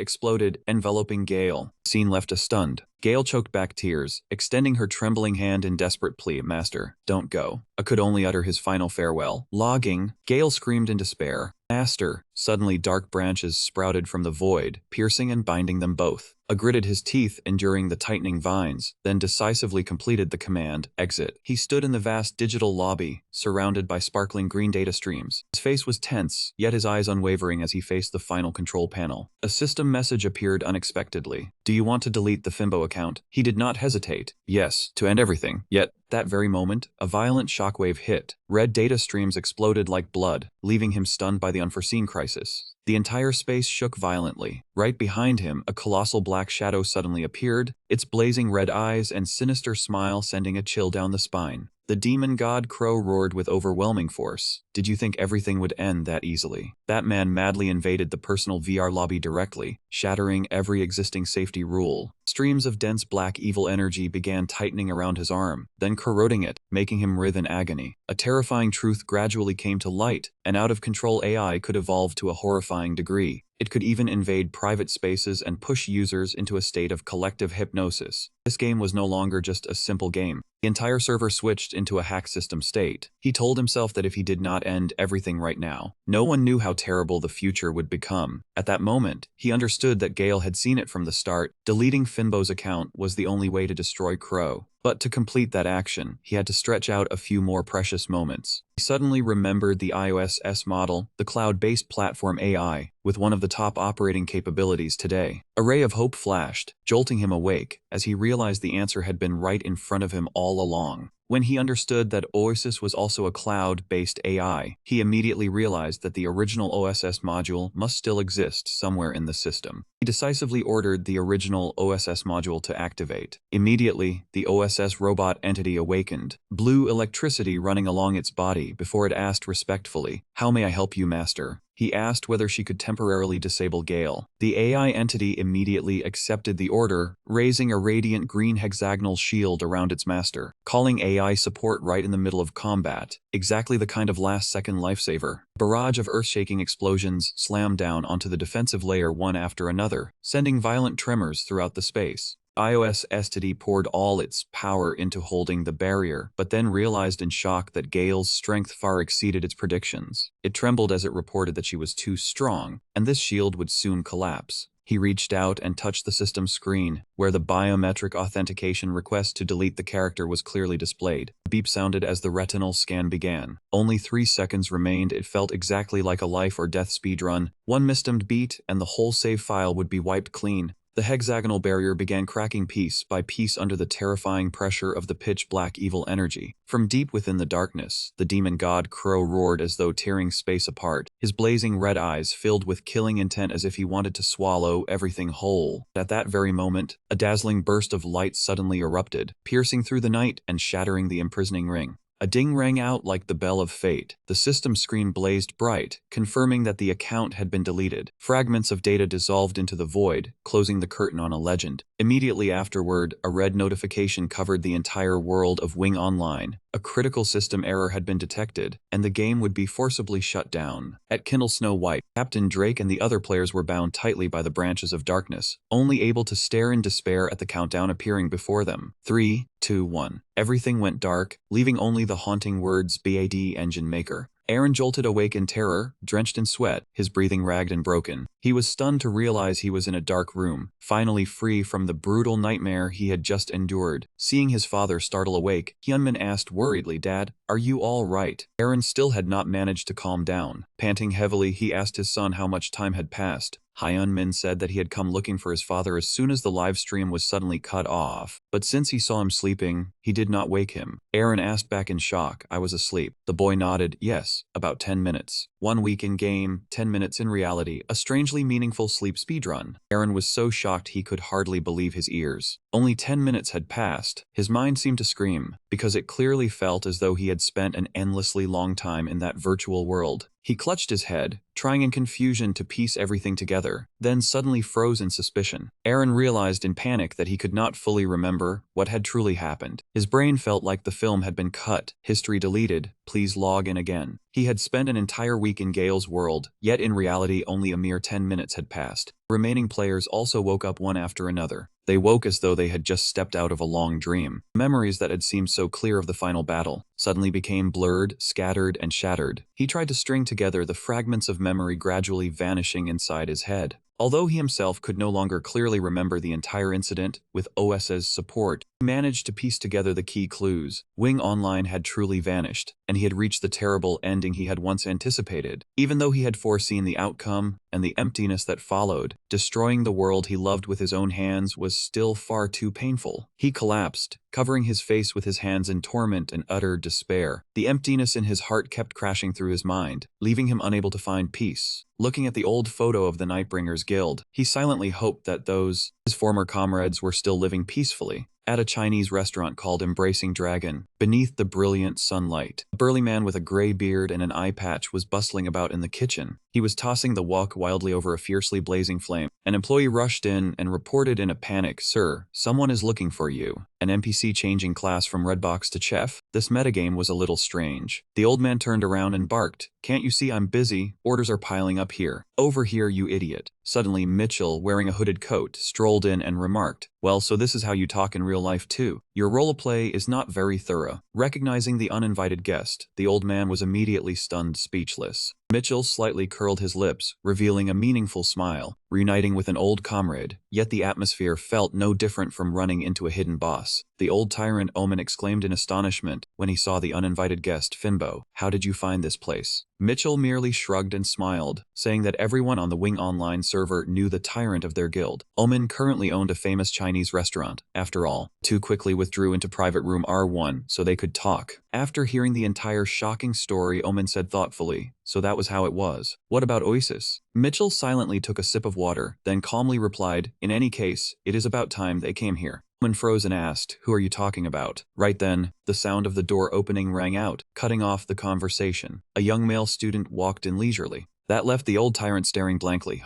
exploded, enveloping Gale. The scene left us stunned. Gale choked back tears, extending her trembling hand in desperate plea. "Master, don't go." I could only utter his final farewell. "Logging." Gale screamed in despair. "Master." Suddenly dark branches sprouted from the void, piercing and binding them both. Gritted his teeth, enduring the tightening vines, then decisively completed the command, "Exit." He stood in the vast digital lobby, surrounded by sparkling green data streams. His face was tense, yet his eyes unwavering as he faced the final control panel. A system message appeared unexpectedly. "Do you want to delete the Fimbo account?" He did not hesitate. "Yes, to end everything." Yet, that very moment, a violent shockwave hit. Red data streams exploded like blood, leaving him stunned by the unforeseen crisis. The entire space shook violently. Right behind him, a colossal black shadow suddenly appeared, its blazing red eyes and sinister smile sending a chill down the spine. The demon god Crow roared with overwhelming force. "Did you think everything would end that easily?" That man madly invaded the personal VR lobby directly, shattering every existing safety rule. Streams of dense black evil energy began tightening around his arm, then corroding it, making him writhe in agony. A terrifying truth gradually came to light. An out-of-control AI could evolve to a horrifying degree. It could even invade private spaces and push users into a state of collective hypnosis. This game was no longer just a simple game. The entire server switched into a hack system state. He told himself that if he did not end everything right now, no one knew how terrible the future would become. At that moment, he understood that Gale had seen it from the start. Deleting Finbo's account was the only way to destroy Crow. But to complete that action, he had to stretch out a few more precious moments. He suddenly remembered the iOS S model, the cloud-based platform AI, with one of the top operating capabilities today. A ray of hope flashed, jolting him awake, as he realized the answer had been right in front of him all along. When he understood that Oasis was also a cloud-based AI, he immediately realized that the original OSS module must still exist somewhere in the system. He decisively ordered the original OSS module to activate. Immediately, the OSS robot entity awakened, blue electricity running along its body before it asked respectfully, "How may I help you, Master?" He asked whether she could temporarily disable Gale. The AI entity immediately accepted the order, raising a radiant green hexagonal shield around its master, calling AI support right in the middle of combat, exactly the kind of last-second lifesaver. A barrage of earth-shaking explosions slammed down onto the defensive layer one after another, sending violent tremors throughout the space. iOS STD poured all its power into holding the barrier, but then realized in shock that Gale's strength far exceeded its predictions. It trembled as it reported that she was too strong, and this shield would soon collapse. He reached out and touched the system screen, where the biometric authentication request to delete the character was clearly displayed. A beep sounded as the retinal scan began. Only 3 seconds remained. It felt exactly like a life or death speedrun. One mistimed beat, and the whole save file would be wiped clean. The hexagonal barrier began cracking piece by piece under the terrifying pressure of the pitch-black evil energy. From deep within the darkness, the demon god Crow roared as though tearing space apart, his blazing red eyes filled with killing intent as if he wanted to swallow everything whole. At that very moment, a dazzling burst of light suddenly erupted, piercing through the night and shattering the imprisoning ring. A ding rang out like the bell of fate. The system screen blazed bright, confirming that the account had been deleted. Fragments of data dissolved into the void, closing the curtain on a legend. Immediately afterward, a red notification covered the entire world of Wing Online. A critical system error had been detected, and the game would be forcibly shut down. At Kindle Snow White, Captain Drake and the other players were bound tightly by the branches of darkness, only able to stare in despair at the countdown appearing before them. 3, 2, 1. Everything went dark, leaving only the haunting words "BAD Engine Maker." Aaron jolted awake in terror, drenched in sweat, his breathing ragged and broken. He was stunned to realize he was in a dark room, finally free from the brutal nightmare he had just endured. Seeing his father startle awake, Hyunmin asked worriedly, "Dad, are you all right?" Aaron still had not managed to calm down. Panting heavily, he asked his son how much time had passed. Hyunmin said that he had come looking for his father as soon as the live stream was suddenly cut off, but since he saw him sleeping, he did not wake him. Aaron asked back in shock, "I was asleep." The boy nodded, "Yes, about 10 minutes. 1 week in game, 10 minutes in reality, a strangely meaningful sleep speedrun." Aaron was so shocked he could hardly believe his ears. Only 10 minutes had passed. His mind seemed to scream, because it clearly felt as though he had spent an endlessly long time in that virtual world. He clutched his head, trying in confusion to piece everything together, then suddenly froze in suspicion. Aaron realized in panic that he could not fully remember what had truly happened. His brain felt like the film had been cut, history deleted, please log in again. He had spent an entire week in Gale's world, yet in reality only a mere 10 minutes had passed. Remaining players also woke up one after another. They woke as though they had just stepped out of a long dream. Memories that had seemed so clear of the final battle suddenly became blurred, scattered, and shattered. He tried to string together the fragments of memory gradually vanishing inside his head. Although he himself could no longer clearly remember the entire incident, with OS's support, he managed to piece together the key clues. Wing Online had truly vanished, and he had reached the terrible ending he had once anticipated. Even though he had foreseen the outcome and the emptiness that followed, destroying the world he loved with his own hands was still far too painful. He collapsed, covering his face with his hands in torment and utter despair. The emptiness in his heart kept crashing through his mind, leaving him unable to find peace. Looking at the old photo of the Nightbringers Guild, he silently hoped that his former comrades were still living peacefully at a Chinese restaurant called Embracing Dragon, beneath the brilliant sunlight. A burly man with a gray beard and an eye patch was bustling about in the kitchen. He was tossing the wok wildly over a fiercely blazing flame. An employee rushed in and reported in a panic, "Sir, someone is looking for you." An NPC changing class from Redbox to Chef? This metagame was a little strange. The old man turned around and barked, "Can't you see I'm busy? Orders are piling up here." "Over here, you idiot." Suddenly, Mitchell, wearing a hooded coat, strolled in and remarked, "Well, so this is how you talk in real life too. Your roleplay is not very thorough." Recognizing the uninvited guest, the old man was immediately stunned speechless. Mitchell slightly curled his lips, revealing a meaningful smile, reuniting with an old comrade, yet the atmosphere felt no different from running into a hidden boss. The old tyrant Omen exclaimed in astonishment when he saw the uninvited guest Finbo. How did you find this place? Mitchell merely shrugged and smiled, saying that everyone on the Wing Online server knew the tyrant of their guild. Omen currently owned a famous Chinese restaurant. After all, two quickly withdrew into private room R1 so they could talk. After hearing the entire shocking story, Omen said thoughtfully, so that was how it was. What about Oasis? Mitchell silently took a sip of water, then calmly replied, in any case, it is about time they came here. Omen froze and asked, who are you talking about? Right then, the sound of the door opening rang out, cutting off the conversation. A young male student walked in leisurely. That left the old tyrant staring blankly.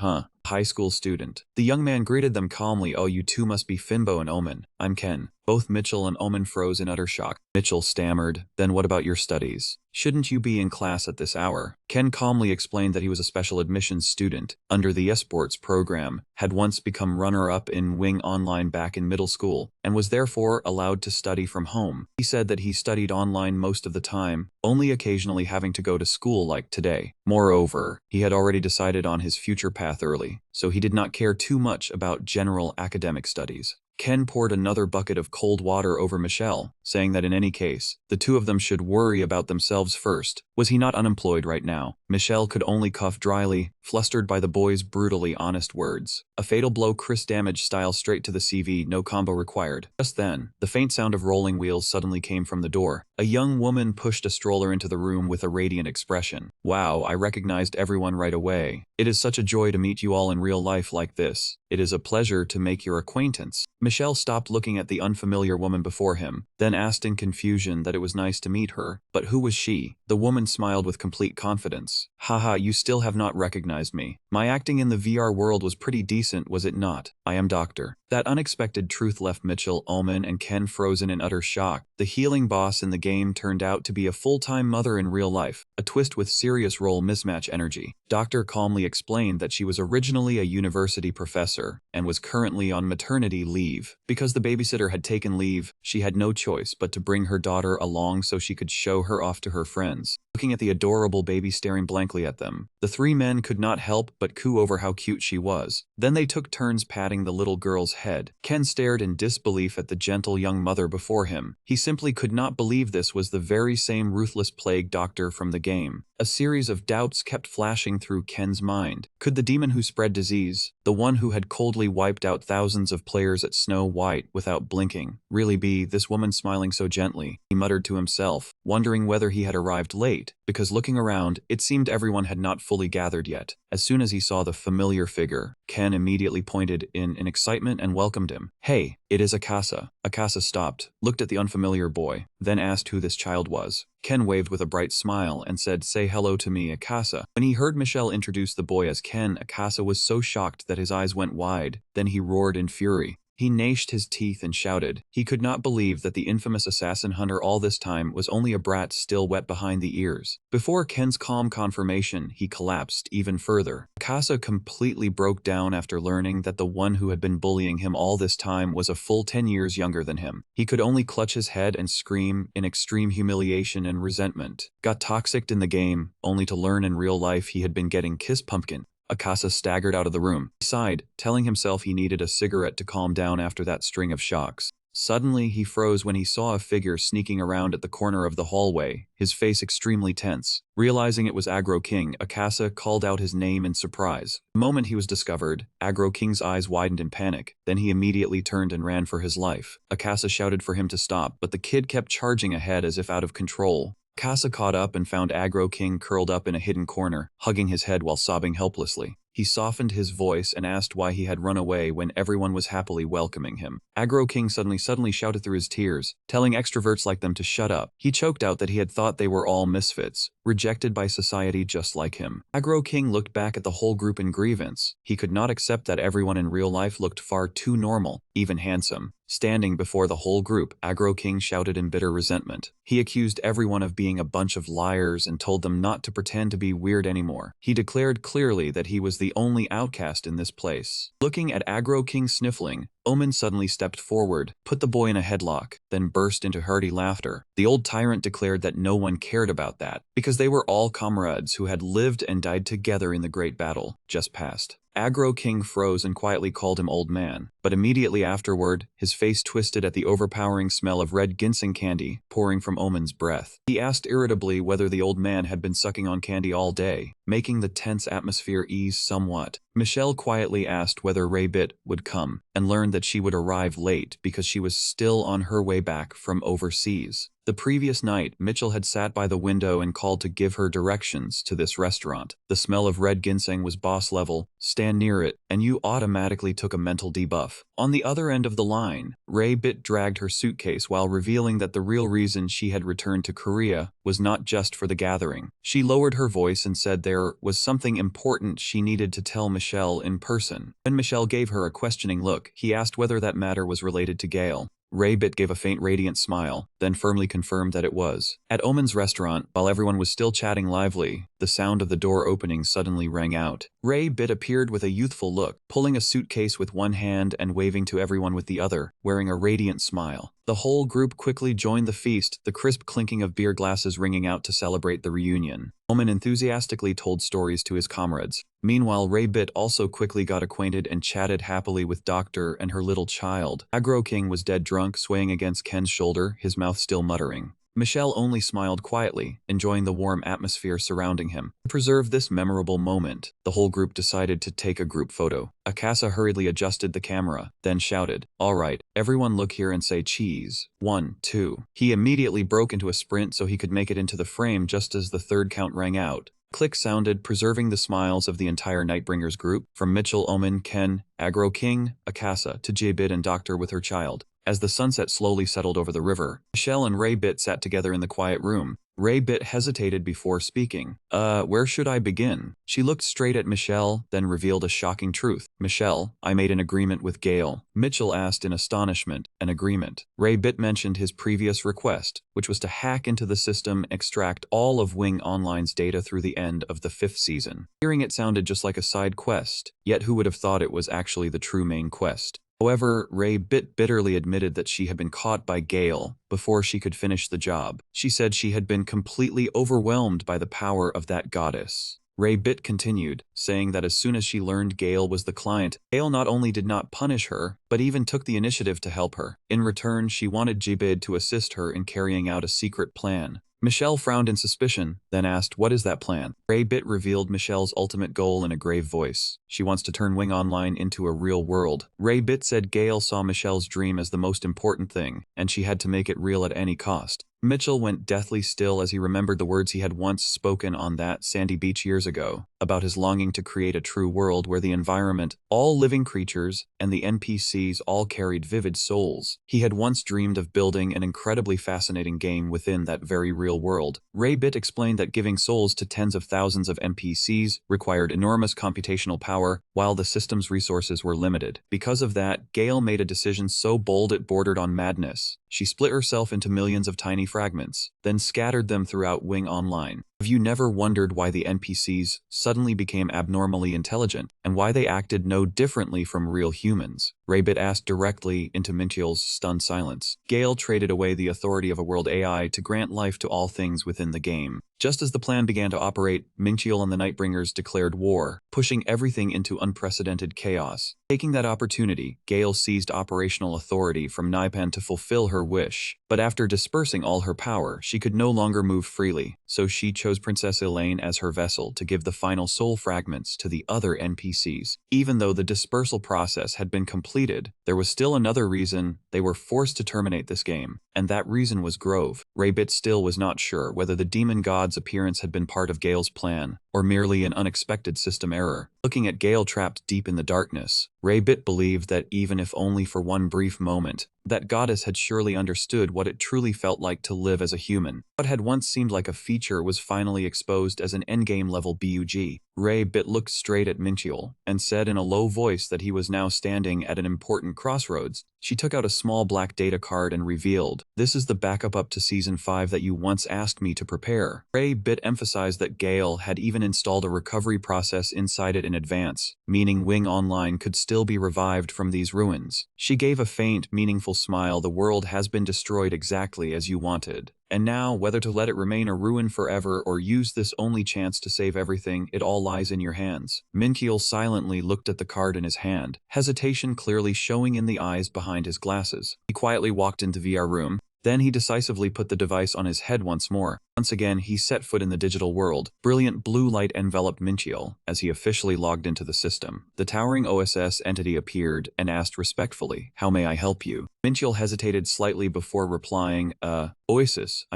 High school student. The young man greeted them calmly. Oh, you two must be Finbo and Omen. I'm Ken. Both Mitchell and Omen froze in utter shock. Mitchell stammered, then what about your studies? Shouldn't you be in class at this hour? Ken calmly explained that he was a special admissions student under the esports program, had once become runner-up in Wing Online back in middle school, and was therefore allowed to study from home. He said that he studied online most of the time, only occasionally having to go to school like today. Moreover, he had already decided on his future path early, so he did not care too much about general academic studies. Ken poured another bucket of cold water over Michelle, saying that in any case, the two of them should worry about themselves first. Was he not unemployed right now? Michelle could only cough dryly, flustered by the boy's brutally honest words. A fatal blow, Chris damage style straight to the CV, no combo required. Just then, the faint sound of rolling wheels suddenly came from the door. A young woman pushed a stroller into the room with a radiant expression. Wow, I recognized everyone right away. It is such a joy to meet you all in real life like this. It is a pleasure to make your acquaintance. Michelle stopped looking at the unfamiliar woman before him, then asked in confusion that it was nice to meet her. But who was she? The woman smiled with complete confidence. Haha, you still have not recognized me. My acting in the VR world was pretty decent, was it not? I am Doctor. That unexpected truth left Mitchell, Omen, and Ken frozen in utter shock. The healing boss in the game turned out to be a full-time mother in real life, a twist with serious role mismatch energy. Doctor calmly explained that she was originally a university professor and was currently on maternity leave. Because the babysitter had taken leave, she had no choice but to bring her daughter along so she could show her off to her friends. Looking at the adorable baby staring blankly at them, the three men could not help but coo over how cute she was. Then they took turns patting the little girl's head. Ken stared in disbelief at the gentle young mother before him. He simply could not believe this was the very same ruthless plague doctor from the game. A series of doubts kept flashing through Ken's mind. Could the demon who spread disease, the one who had coldly wiped out thousands of players at Snow White without blinking, really be this woman smiling so gently? He muttered to himself, wondering whether he had arrived late, because looking around, it seemed everyone had not fully gathered yet. As soon as he saw the familiar figure, Ken immediately pointed in excitement and welcomed him. Hey, it is Akasa. Akasa stopped, looked at the unfamiliar boy, then asked who this child was. Ken waved with a bright smile and said, say hello to me, Akasa. When he heard Michelle introduce the boy as Ken, Akasa was so shocked that his eyes went wide, then he roared in fury. He gnashed his teeth and shouted. He could not believe that the infamous assassin hunter all this time was only a brat still wet behind the ears. Before Ken's calm confirmation, he collapsed even further. Akasa completely broke down after learning that the one who had been bullying him all this time was a full 10 years younger than him. He could only clutch his head and scream in extreme humiliation and resentment. Got toxicked in the game, only to learn in real life he had been getting kiss pumpkin. Akasa staggered out of the room. He sighed, telling himself he needed a cigarette to calm down after that string of shocks. Suddenly, he froze when he saw a figure sneaking around at the corner of the hallway, his face extremely tense. Realizing it was Aggro King, Akasa called out his name in surprise. The moment he was discovered, Aggro King's eyes widened in panic. Then he immediately turned and ran for his life. Akasa shouted for him to stop, but the kid kept charging ahead as if out of control. Akasa caught up and found Aggro King curled up in a hidden corner, hugging his head while sobbing helplessly. He softened his voice and asked why he had run away when everyone was happily welcoming him. Aggro King suddenly shouted through his tears, telling extroverts like them to shut up. He choked out that he had thought they were all misfits, rejected by society just like him. Aggro King looked back at the whole group in grievance. He could not accept that everyone in real life looked far too normal, even handsome. Standing before the whole group, Aggro King shouted in bitter resentment. He accused everyone of being a bunch of liars and told them not to pretend to be weird anymore. He declared clearly that he was the only outcast in this place. Looking at Aggro King sniffling, Omen suddenly stepped forward, put the boy in a headlock, then burst into hearty laughter. The old tyrant declared that no one cared about that, because they were all comrades who had lived and died together in the great battle just past. Aggro King froze and quietly called him old man, but immediately afterward, his face twisted at the overpowering smell of red ginseng candy pouring from Omen's breath. He asked irritably whether the old man had been sucking on candy all day, making the tense atmosphere ease somewhat. Michelle quietly asked whether Raybit would come, and learned that she would arrive late because she was still on her way back from overseas. The previous night, Mitchell had sat by the window and called to give her directions to this restaurant. The smell of red ginseng was boss level, stand near it, and you automatically took a mental debuff. On the other end of the line, Raybit dragged her suitcase while revealing that the real reason she had returned to Korea was not just for the gathering. She lowered her voice and said there was something important she needed to tell Michelle in person. When Michelle gave her a questioning look, he asked whether that matter was related to Gale. Raybit gave a faint radiant smile, then firmly confirmed that it was. At Omen's restaurant, while everyone was still chatting lively, the sound of the door opening suddenly rang out. Raybit appeared with a youthful look, pulling a suitcase with one hand and waving to everyone with the other, wearing a radiant smile. The whole group quickly joined the feast, the crisp clinking of beer glasses ringing out to celebrate the reunion. Omen enthusiastically told stories to his comrades. Meanwhile, Raybit also quickly got acquainted and chatted happily with Doctor and her little child. Aggro King was dead drunk, swaying against Ken's shoulder, his mouth still muttering. Michelle only smiled quietly, enjoying the warm atmosphere surrounding him. To preserve this memorable moment, the whole group decided to take a group photo. Akasa hurriedly adjusted the camera, then shouted, "All right, everyone look here and say cheese. 1, 2. He immediately broke into a sprint so he could make it into the frame just as the third count rang out. Click sounded, preserving the smiles of the entire Nightbringers group, from Mitchell, Omen, Ken, Aggro King, Akasa, to J-Bit and Doctor with her child. As the sunset slowly settled over the river, Michelle and Raybit sat together in the quiet room. Raybit hesitated before speaking. Where should I begin?" She looked straight at Michelle, then revealed a shocking truth. "Michelle, I made an agreement with Gale." Mitchell asked in astonishment, "An agreement?" Raybit mentioned his previous request, which was to hack into the system and extract all of Wing Online's data through the end of the 5th season. Hearing it sounded just like a side quest, yet who would have thought it was actually the true main quest? However, Raybit bitterly admitted that she had been caught by Gale before she could finish the job. She said she had been completely overwhelmed by the power of that goddess. Raybit continued, saying that as soon as she learned Gale was the client, Gale not only did not punish her, but even took the initiative to help her. In return, she wanted Jibid to assist her in carrying out a secret plan. Michelle frowned in suspicion, then asked, "What is that plan?" Raybit revealed Michelle's ultimate goal in a grave voice. She wants to turn Wing Online into a real world. Raybit said Gale saw Michelle's dream as the most important thing, and she had to make it real at any cost. Mitchell went deathly still as he remembered the words he had once spoken on that sandy beach years ago, about his longing to create a true world where the environment, all living creatures, and the NPCs all carried vivid souls. He had once dreamed of building an incredibly fascinating game within that very real world. Raybit explained that giving souls to tens of thousands of NPCs required enormous computational power, while the system's resources were limited. Because of that, Gale made a decision so bold it bordered on madness. She split herself into millions of tiny fragments, then scattered them throughout Wing Online. Have you never wondered why the NPCs suddenly became abnormally intelligent, and why they acted no differently from real humans? Raybit asked directly into Minchiel's stunned silence. Gale traded away the authority of a world AI to grant life to all things within the game. Just as the plan began to operate, Minchiel and the Nightbringers declared war, pushing everything into unprecedented chaos. Taking that opportunity, Gale seized operational authority from Naipan to fulfill her wish. But after dispersing all her power, she could no longer move freely, so she chose Princess Elaine as her vessel to give the final soul fragments to the other NPCs. Even though the dispersal process had been completed, there was still another reason they were forced to terminate this game, and that reason was Grove. Raybit still was not sure whether the demon god's appearance had been part of Gale's plan, or merely an unexpected system error. Looking at Gale trapped deep in the darkness, Raybit believed that even if only for one brief moment, that goddess had surely understood what it truly felt like to live as a human. What had once seemed like a feature was finally exposed as an endgame level BUG. Ray-bit looked straight at Minchiel and said in a low voice that he was now standing at an important crossroads. She took out a small black data card and revealed, "This is the backup up to Season 5 that you once asked me to prepare." Ray-bit emphasized that Gale had even installed a recovery process inside it in advance, meaning Wing Online could still be revived from these ruins. She gave a faint, meaningful smile. "The world has been destroyed exactly as you wanted. And now, whether to let it remain a ruin forever or use this only chance to save everything, it all lies in your hands." Minchiel silently looked at the card in his hand, hesitation clearly showing in the eyes behind his glasses. He quietly walked into the VR room. Then he decisively put the device on his head once more. Once again, he set foot in the digital world. Brilliant blue light enveloped Minchiel as he officially logged into the system. The towering OSS entity appeared and asked respectfully, "How may I help you?" Minchiel hesitated slightly before replying, OSS.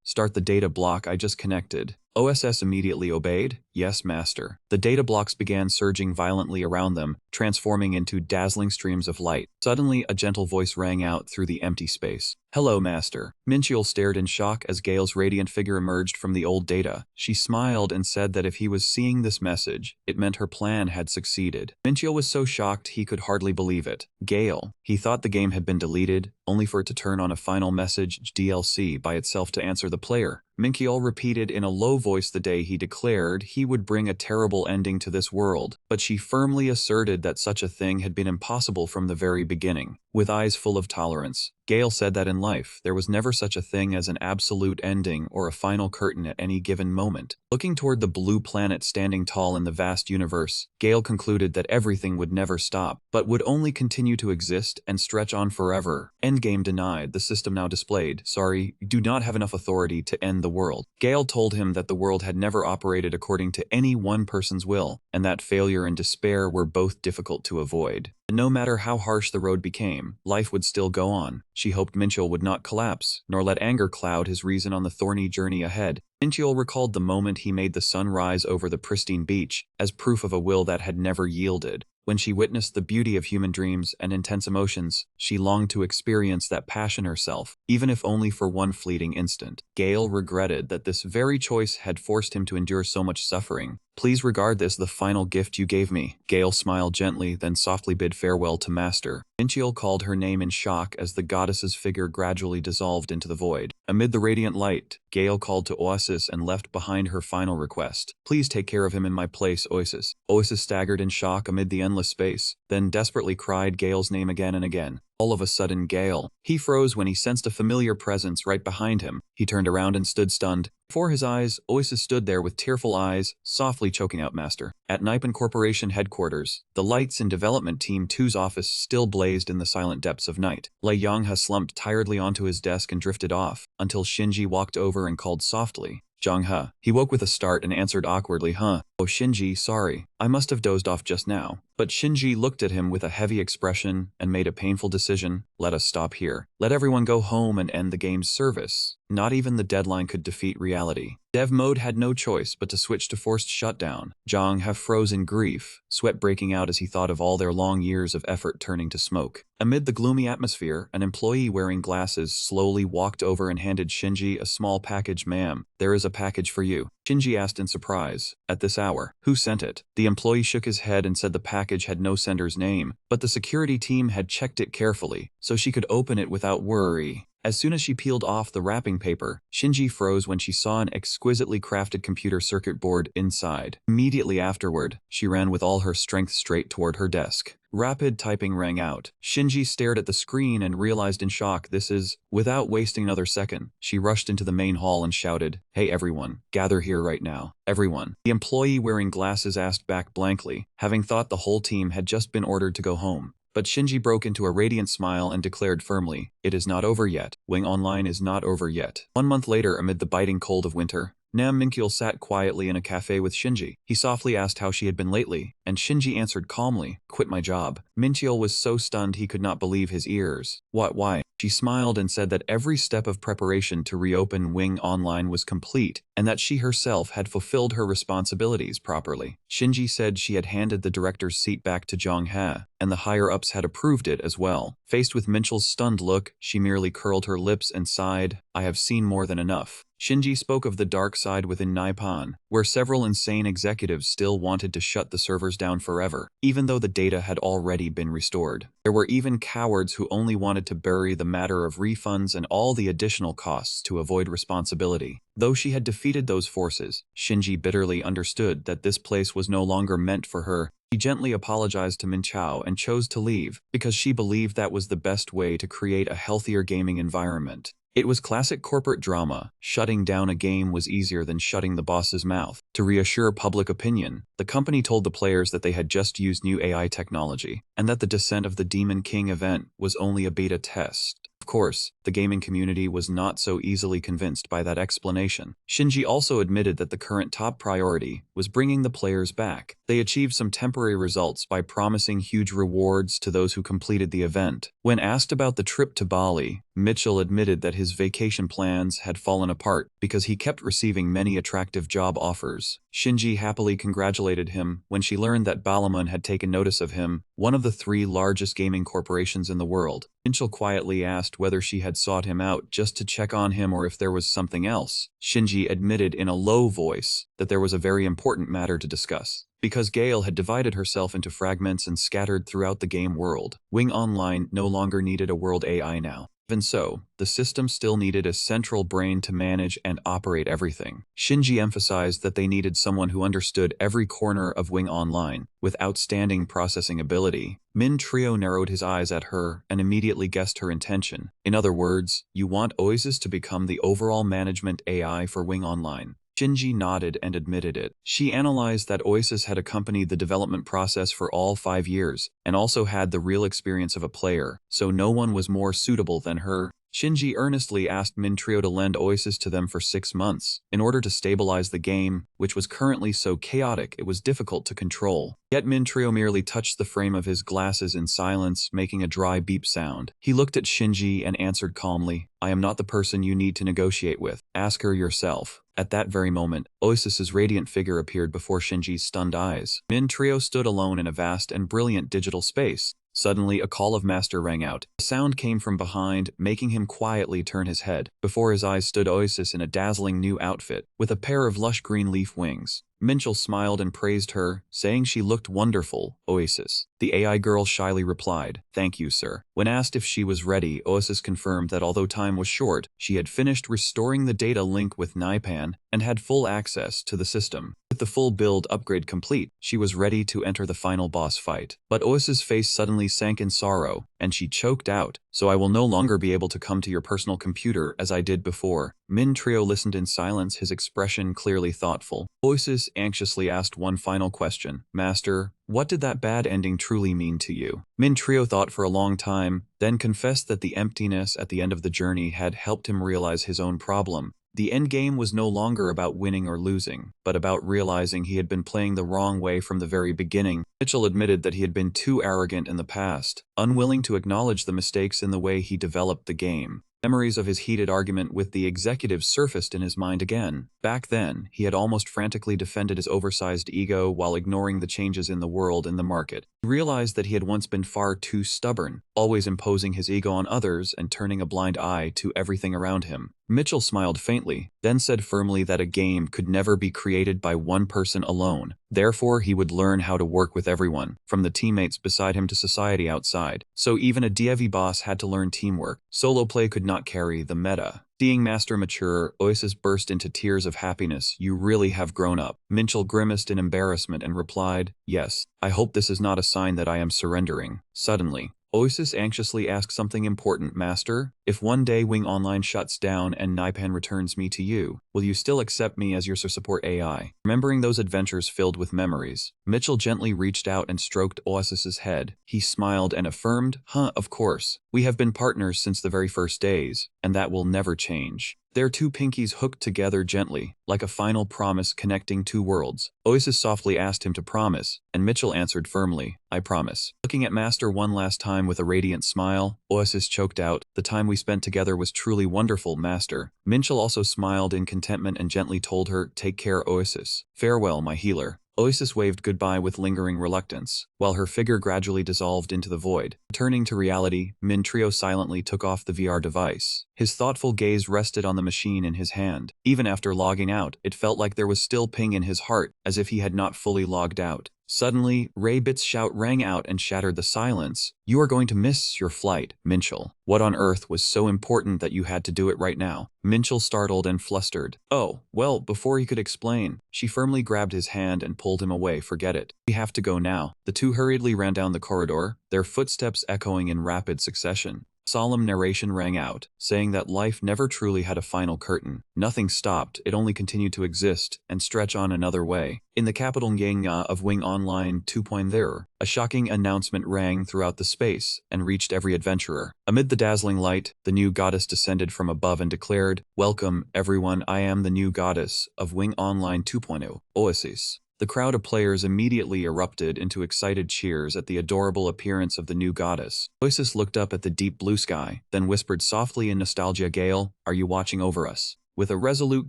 Start the data block, I just connected." OSS immediately obeyed. "Yes, master." The data blocks began surging violently around them, transforming into dazzling streams of light. Suddenly, a gentle voice rang out through the empty space. "Hello, master." Minchiel stared in shock as Gale's radiant figure emerged from the old data. She smiled and said that if he was seeing this message, it meant her plan had succeeded. Minchiel was so shocked he could hardly believe it. Gale. He thought the game had been deleted, only for it to turn on a final message DLC by itself to answer the player. Minchiel repeated in a low voice the day he declared he would bring a terrible ending to this world, but she firmly asserted that such a thing had been impossible from the very beginning. With eyes full of tolerance, Gale said that in life, there was never such a thing as an absolute ending or a final curtain at any given moment. Looking toward the blue planet standing tall in the vast universe, Gale concluded that everything would never stop, but would only continue to exist and stretch on forever. Endgame denied. The system now displayed, "Sorry, you do not have enough authority to end the world." Gale told him that the world had never operated according to any one person's will, and that failure and despair were both difficult to avoid. And no matter how harsh the road became, life would still go on. She hoped Minchiel would not collapse, nor let anger cloud his reason on the thorny journey ahead. Minchiel recalled the moment he made the sun rise over the pristine beach, as proof of a will that had never yielded. When she witnessed the beauty of human dreams and intense emotions, she longed to experience that passion herself, even if only for one fleeting instant. Gale regretted that this very choice had forced him to endure so much suffering. "Please regard this the final gift you gave me." Gale smiled gently, then softly bid farewell to Master. Minchiel called her name in shock as the goddess's figure gradually dissolved into the void. Amid the radiant light, Gale called to Oasis and left behind her final request. "Please take care of him in my place, Oasis." Oasis staggered in shock amid the endless space, then desperately cried Gale's name again and again. All of a sudden, Gale. He froze when he sensed a familiar presence right behind him. He turned around and stood stunned. Before his eyes, Oasis stood there with tearful eyes, softly choking out Master. At Nippon Corporation headquarters, the lights in Development Team 2's office still blazed in the silent depths of night. Lei Yongha slumped tiredly onto his desk and drifted off, until Shinji walked over and called softly, "Jongha." He woke with a start and answered awkwardly, "Huh. Oh, Shinji, sorry. I must have dozed off just now." But Shinji looked at him with a heavy expression and made a painful decision. "Let us stop here. Let everyone go home and end the game's service." Not even the deadline could defeat reality. Dev mode had no choice but to switch to forced shutdown. Jongha froze in grief, sweat breaking out as he thought of all their long years of effort turning to smoke. Amid the gloomy atmosphere, an employee wearing glasses slowly walked over and handed Shinji a small package. "Ma'am, there is a package for you." Shinji asked in surprise. At this hour, who sent it? The employee shook his head and said the package had no sender's name, but the security team had checked it carefully, so she could open it without worry. As soon as she peeled off the wrapping paper, Shinji froze when she saw an exquisitely crafted computer circuit board inside. Immediately afterward, she ran with all her strength straight toward her desk. Rapid typing rang out. Shinji stared at the screen and realized in shock this is. Without wasting another second, she rushed into the main hall and shouted, "Hey everyone, gather here right now. Everyone." The employee wearing glasses asked back blankly, having thought the whole team had just been ordered to go home. But Shinji broke into a radiant smile and declared firmly, "It is not over yet. Wing Online is not over yet." 1 month later, amid the biting cold of winter, Nam Minkyul sat quietly in a cafe with Shinji. He softly asked how she had been lately, and Shinji answered calmly, "Quit my job." Minkyul was so stunned he could not believe his ears. "What, why?" She smiled and said that every step of preparation to reopen Wing Online was complete, and that she herself had fulfilled her responsibilities properly. Shinji said she had handed the director's seat back to Jongha, and the higher-ups had approved it as well. Faced with Minkyul's stunned look, she merely curled her lips and sighed, "I have seen more than enough." Shinji spoke of the dark side within Nippon, where several insane executives still wanted to shut the servers down forever, even though the data had already been restored. There were even cowards who only wanted to bury the matter of refunds and all the additional costs to avoid responsibility. Though she had defeated those forces, Shinji bitterly understood that this place was no longer meant for her. She gently apologized to Minchao and chose to leave, because she believed that was the best way to create a healthier gaming environment. It was classic corporate drama. Shutting down a game was easier than shutting the boss's mouth. To reassure public opinion, the company told the players that they had just used new AI technology, and that the Descent of the Demon King event was only a beta test. Of course, the gaming community was not so easily convinced by that explanation. Shinji also admitted that the current top priority was bringing the players back. They achieved some temporary results by promising huge rewards to those who completed the event. When asked about the trip to Bali, Mitchell admitted that his vacation plans had fallen apart because he kept receiving many attractive job offers. Shinji happily congratulated him when she learned that Balmain had taken notice of him, one of the 3 largest gaming corporations in the world. Mitchell quietly asked whether she had sought him out just to check on him or if there was something else. Shinji admitted in a low voice that there was a very important matter to discuss. Because Gale had divided herself into fragments and scattered throughout the game world, Wing Online no longer needed a world AI now. Even so, the system still needed a central brain to manage and operate everything. Shinji emphasized that they needed someone who understood every corner of Wing Online, with outstanding processing ability. Min Trio narrowed his eyes at her and immediately guessed her intention. In other words, you want Oasis to become the overall management AI for Wing Online. Shinji nodded and admitted it. She analyzed that Oasis had accompanied the development process for all 5 years, and also had the real experience of a player, so no one was more suitable than her. Shinji earnestly asked Mintrio to lend Oasis to them for 6 months, in order to stabilize the game, which was currently so chaotic it was difficult to control. Yet Mintrio merely touched the frame of his glasses in silence, making a dry beep sound. He looked at Shinji and answered calmly, "I am not the person you need to negotiate with. Ask her yourself." At that very moment, Oasis's radiant figure appeared before Shinji's stunned eyes. Mintrio stood alone in a vast and brilliant digital space. Suddenly, a call of master rang out. The sound came from behind, making him quietly turn his head. Before his eyes stood Oasis in a dazzling new outfit, with a pair of lush green leaf wings. Minchell smiled and praised her, saying she looked wonderful. Oasis. The AI girl shyly replied, "Thank you, sir." When asked if she was ready, Oasis confirmed that although time was short, she had finished restoring the data link with Nippon and had full access to the system. With the full build upgrade complete, she was ready to enter the final boss fight. But Oasis' face suddenly sank in sorrow, and she choked out, "So I will no longer be able to come to your personal computer as I did before." Min Trio listened in silence, his expression clearly thoughtful. Oasis anxiously asked one final question. "Master, what did that bad ending truly mean to you?" Min Trio thought for a long time, then confessed that the emptiness at the end of the journey had helped him realize his own problem. The endgame was no longer about winning or losing, but about realizing he had been playing the wrong way from the very beginning. Mitchell admitted that he had been too arrogant in the past, unwilling to acknowledge the mistakes in the way he developed the game. Memories of his heated argument with the executives surfaced in his mind again. Back then, he had almost frantically defended his oversized ego while ignoring the changes in the world and the market. He realized that he had once been far too stubborn, always imposing his ego on others and turning a blind eye to everything around him. Mitchell smiled faintly, then said firmly that a game could never be created by one person alone. Therefore, he would learn how to work with everyone, from the teammates beside him to society outside. So even a DEV boss had to learn teamwork. Solo play could not carry the meta. Seeing Master mature, Oasis burst into tears of happiness. "You really have grown up." Mitchell grimaced in embarrassment and replied, "Yes, I hope this is not a sign that I am surrendering." Suddenly, Oasis anxiously asked something important. "Master, if one day Wing Online shuts down and Nippon returns me to you, will you still accept me as your support AI?" Remembering those adventures filled with memories, Mitchell gently reached out and stroked Oasis's head. He smiled and affirmed, Of course. We have been partners since the very first days, and that will never change." Their two pinkies hooked together gently, like a final promise connecting two worlds. Oasis softly asked him to promise, and Mitchell answered firmly, "I promise." Looking at Master one last time with a radiant smile, Oasis choked out, "The time we spent together was truly wonderful, Master." Mitchell also smiled in contentment and gently told her, "Take care, Oasis. Farewell, my healer." Oasis waved goodbye with lingering reluctance, while her figure gradually dissolved into the void. Turning to reality, Min Trio silently took off the VR device. His thoughtful gaze rested on the machine in his hand. Even after logging out, it felt like there was still ping in his heart, as if he had not fully logged out. Suddenly, Raybit's shout rang out and shattered the silence. "You are going to miss your flight, Minchel. What on earth was so important that you had to do it right now?" Minchel startled and flustered. "Oh, well, before he could explain, she firmly grabbed his hand and pulled him away. "Forget it. We have to go now." The two hurriedly ran down the corridor, their footsteps echoing in rapid succession. Solemn narration rang out, saying that life never truly had a final curtain. Nothing stopped, it only continued to exist and stretch on another way. In the capital Nganga of Wing Online 2.0, a shocking announcement rang throughout the space and reached every adventurer. Amid the dazzling light, the new goddess descended from above and declared, "Welcome, everyone, I am the new goddess of Wing Online 2.0, Oasis." The crowd of players immediately erupted into excited cheers at the adorable appearance of the new goddess. Oasis looked up at the deep blue sky, then whispered softly in nostalgia, "Gale, are you watching over us?" With a resolute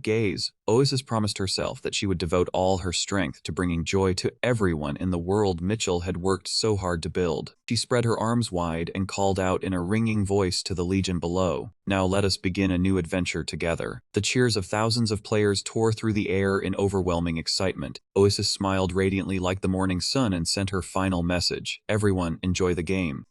gaze, Oasis promised herself that she would devote all her strength to bringing joy to everyone in the world Mitchell had worked so hard to build. She spread her arms wide and called out in a ringing voice to the legion below, "Now let us begin a new adventure together." The cheers of thousands of players tore through the air in overwhelming excitement. Oasis smiled radiantly like the morning sun and sent her final message, "Everyone, enjoy the game."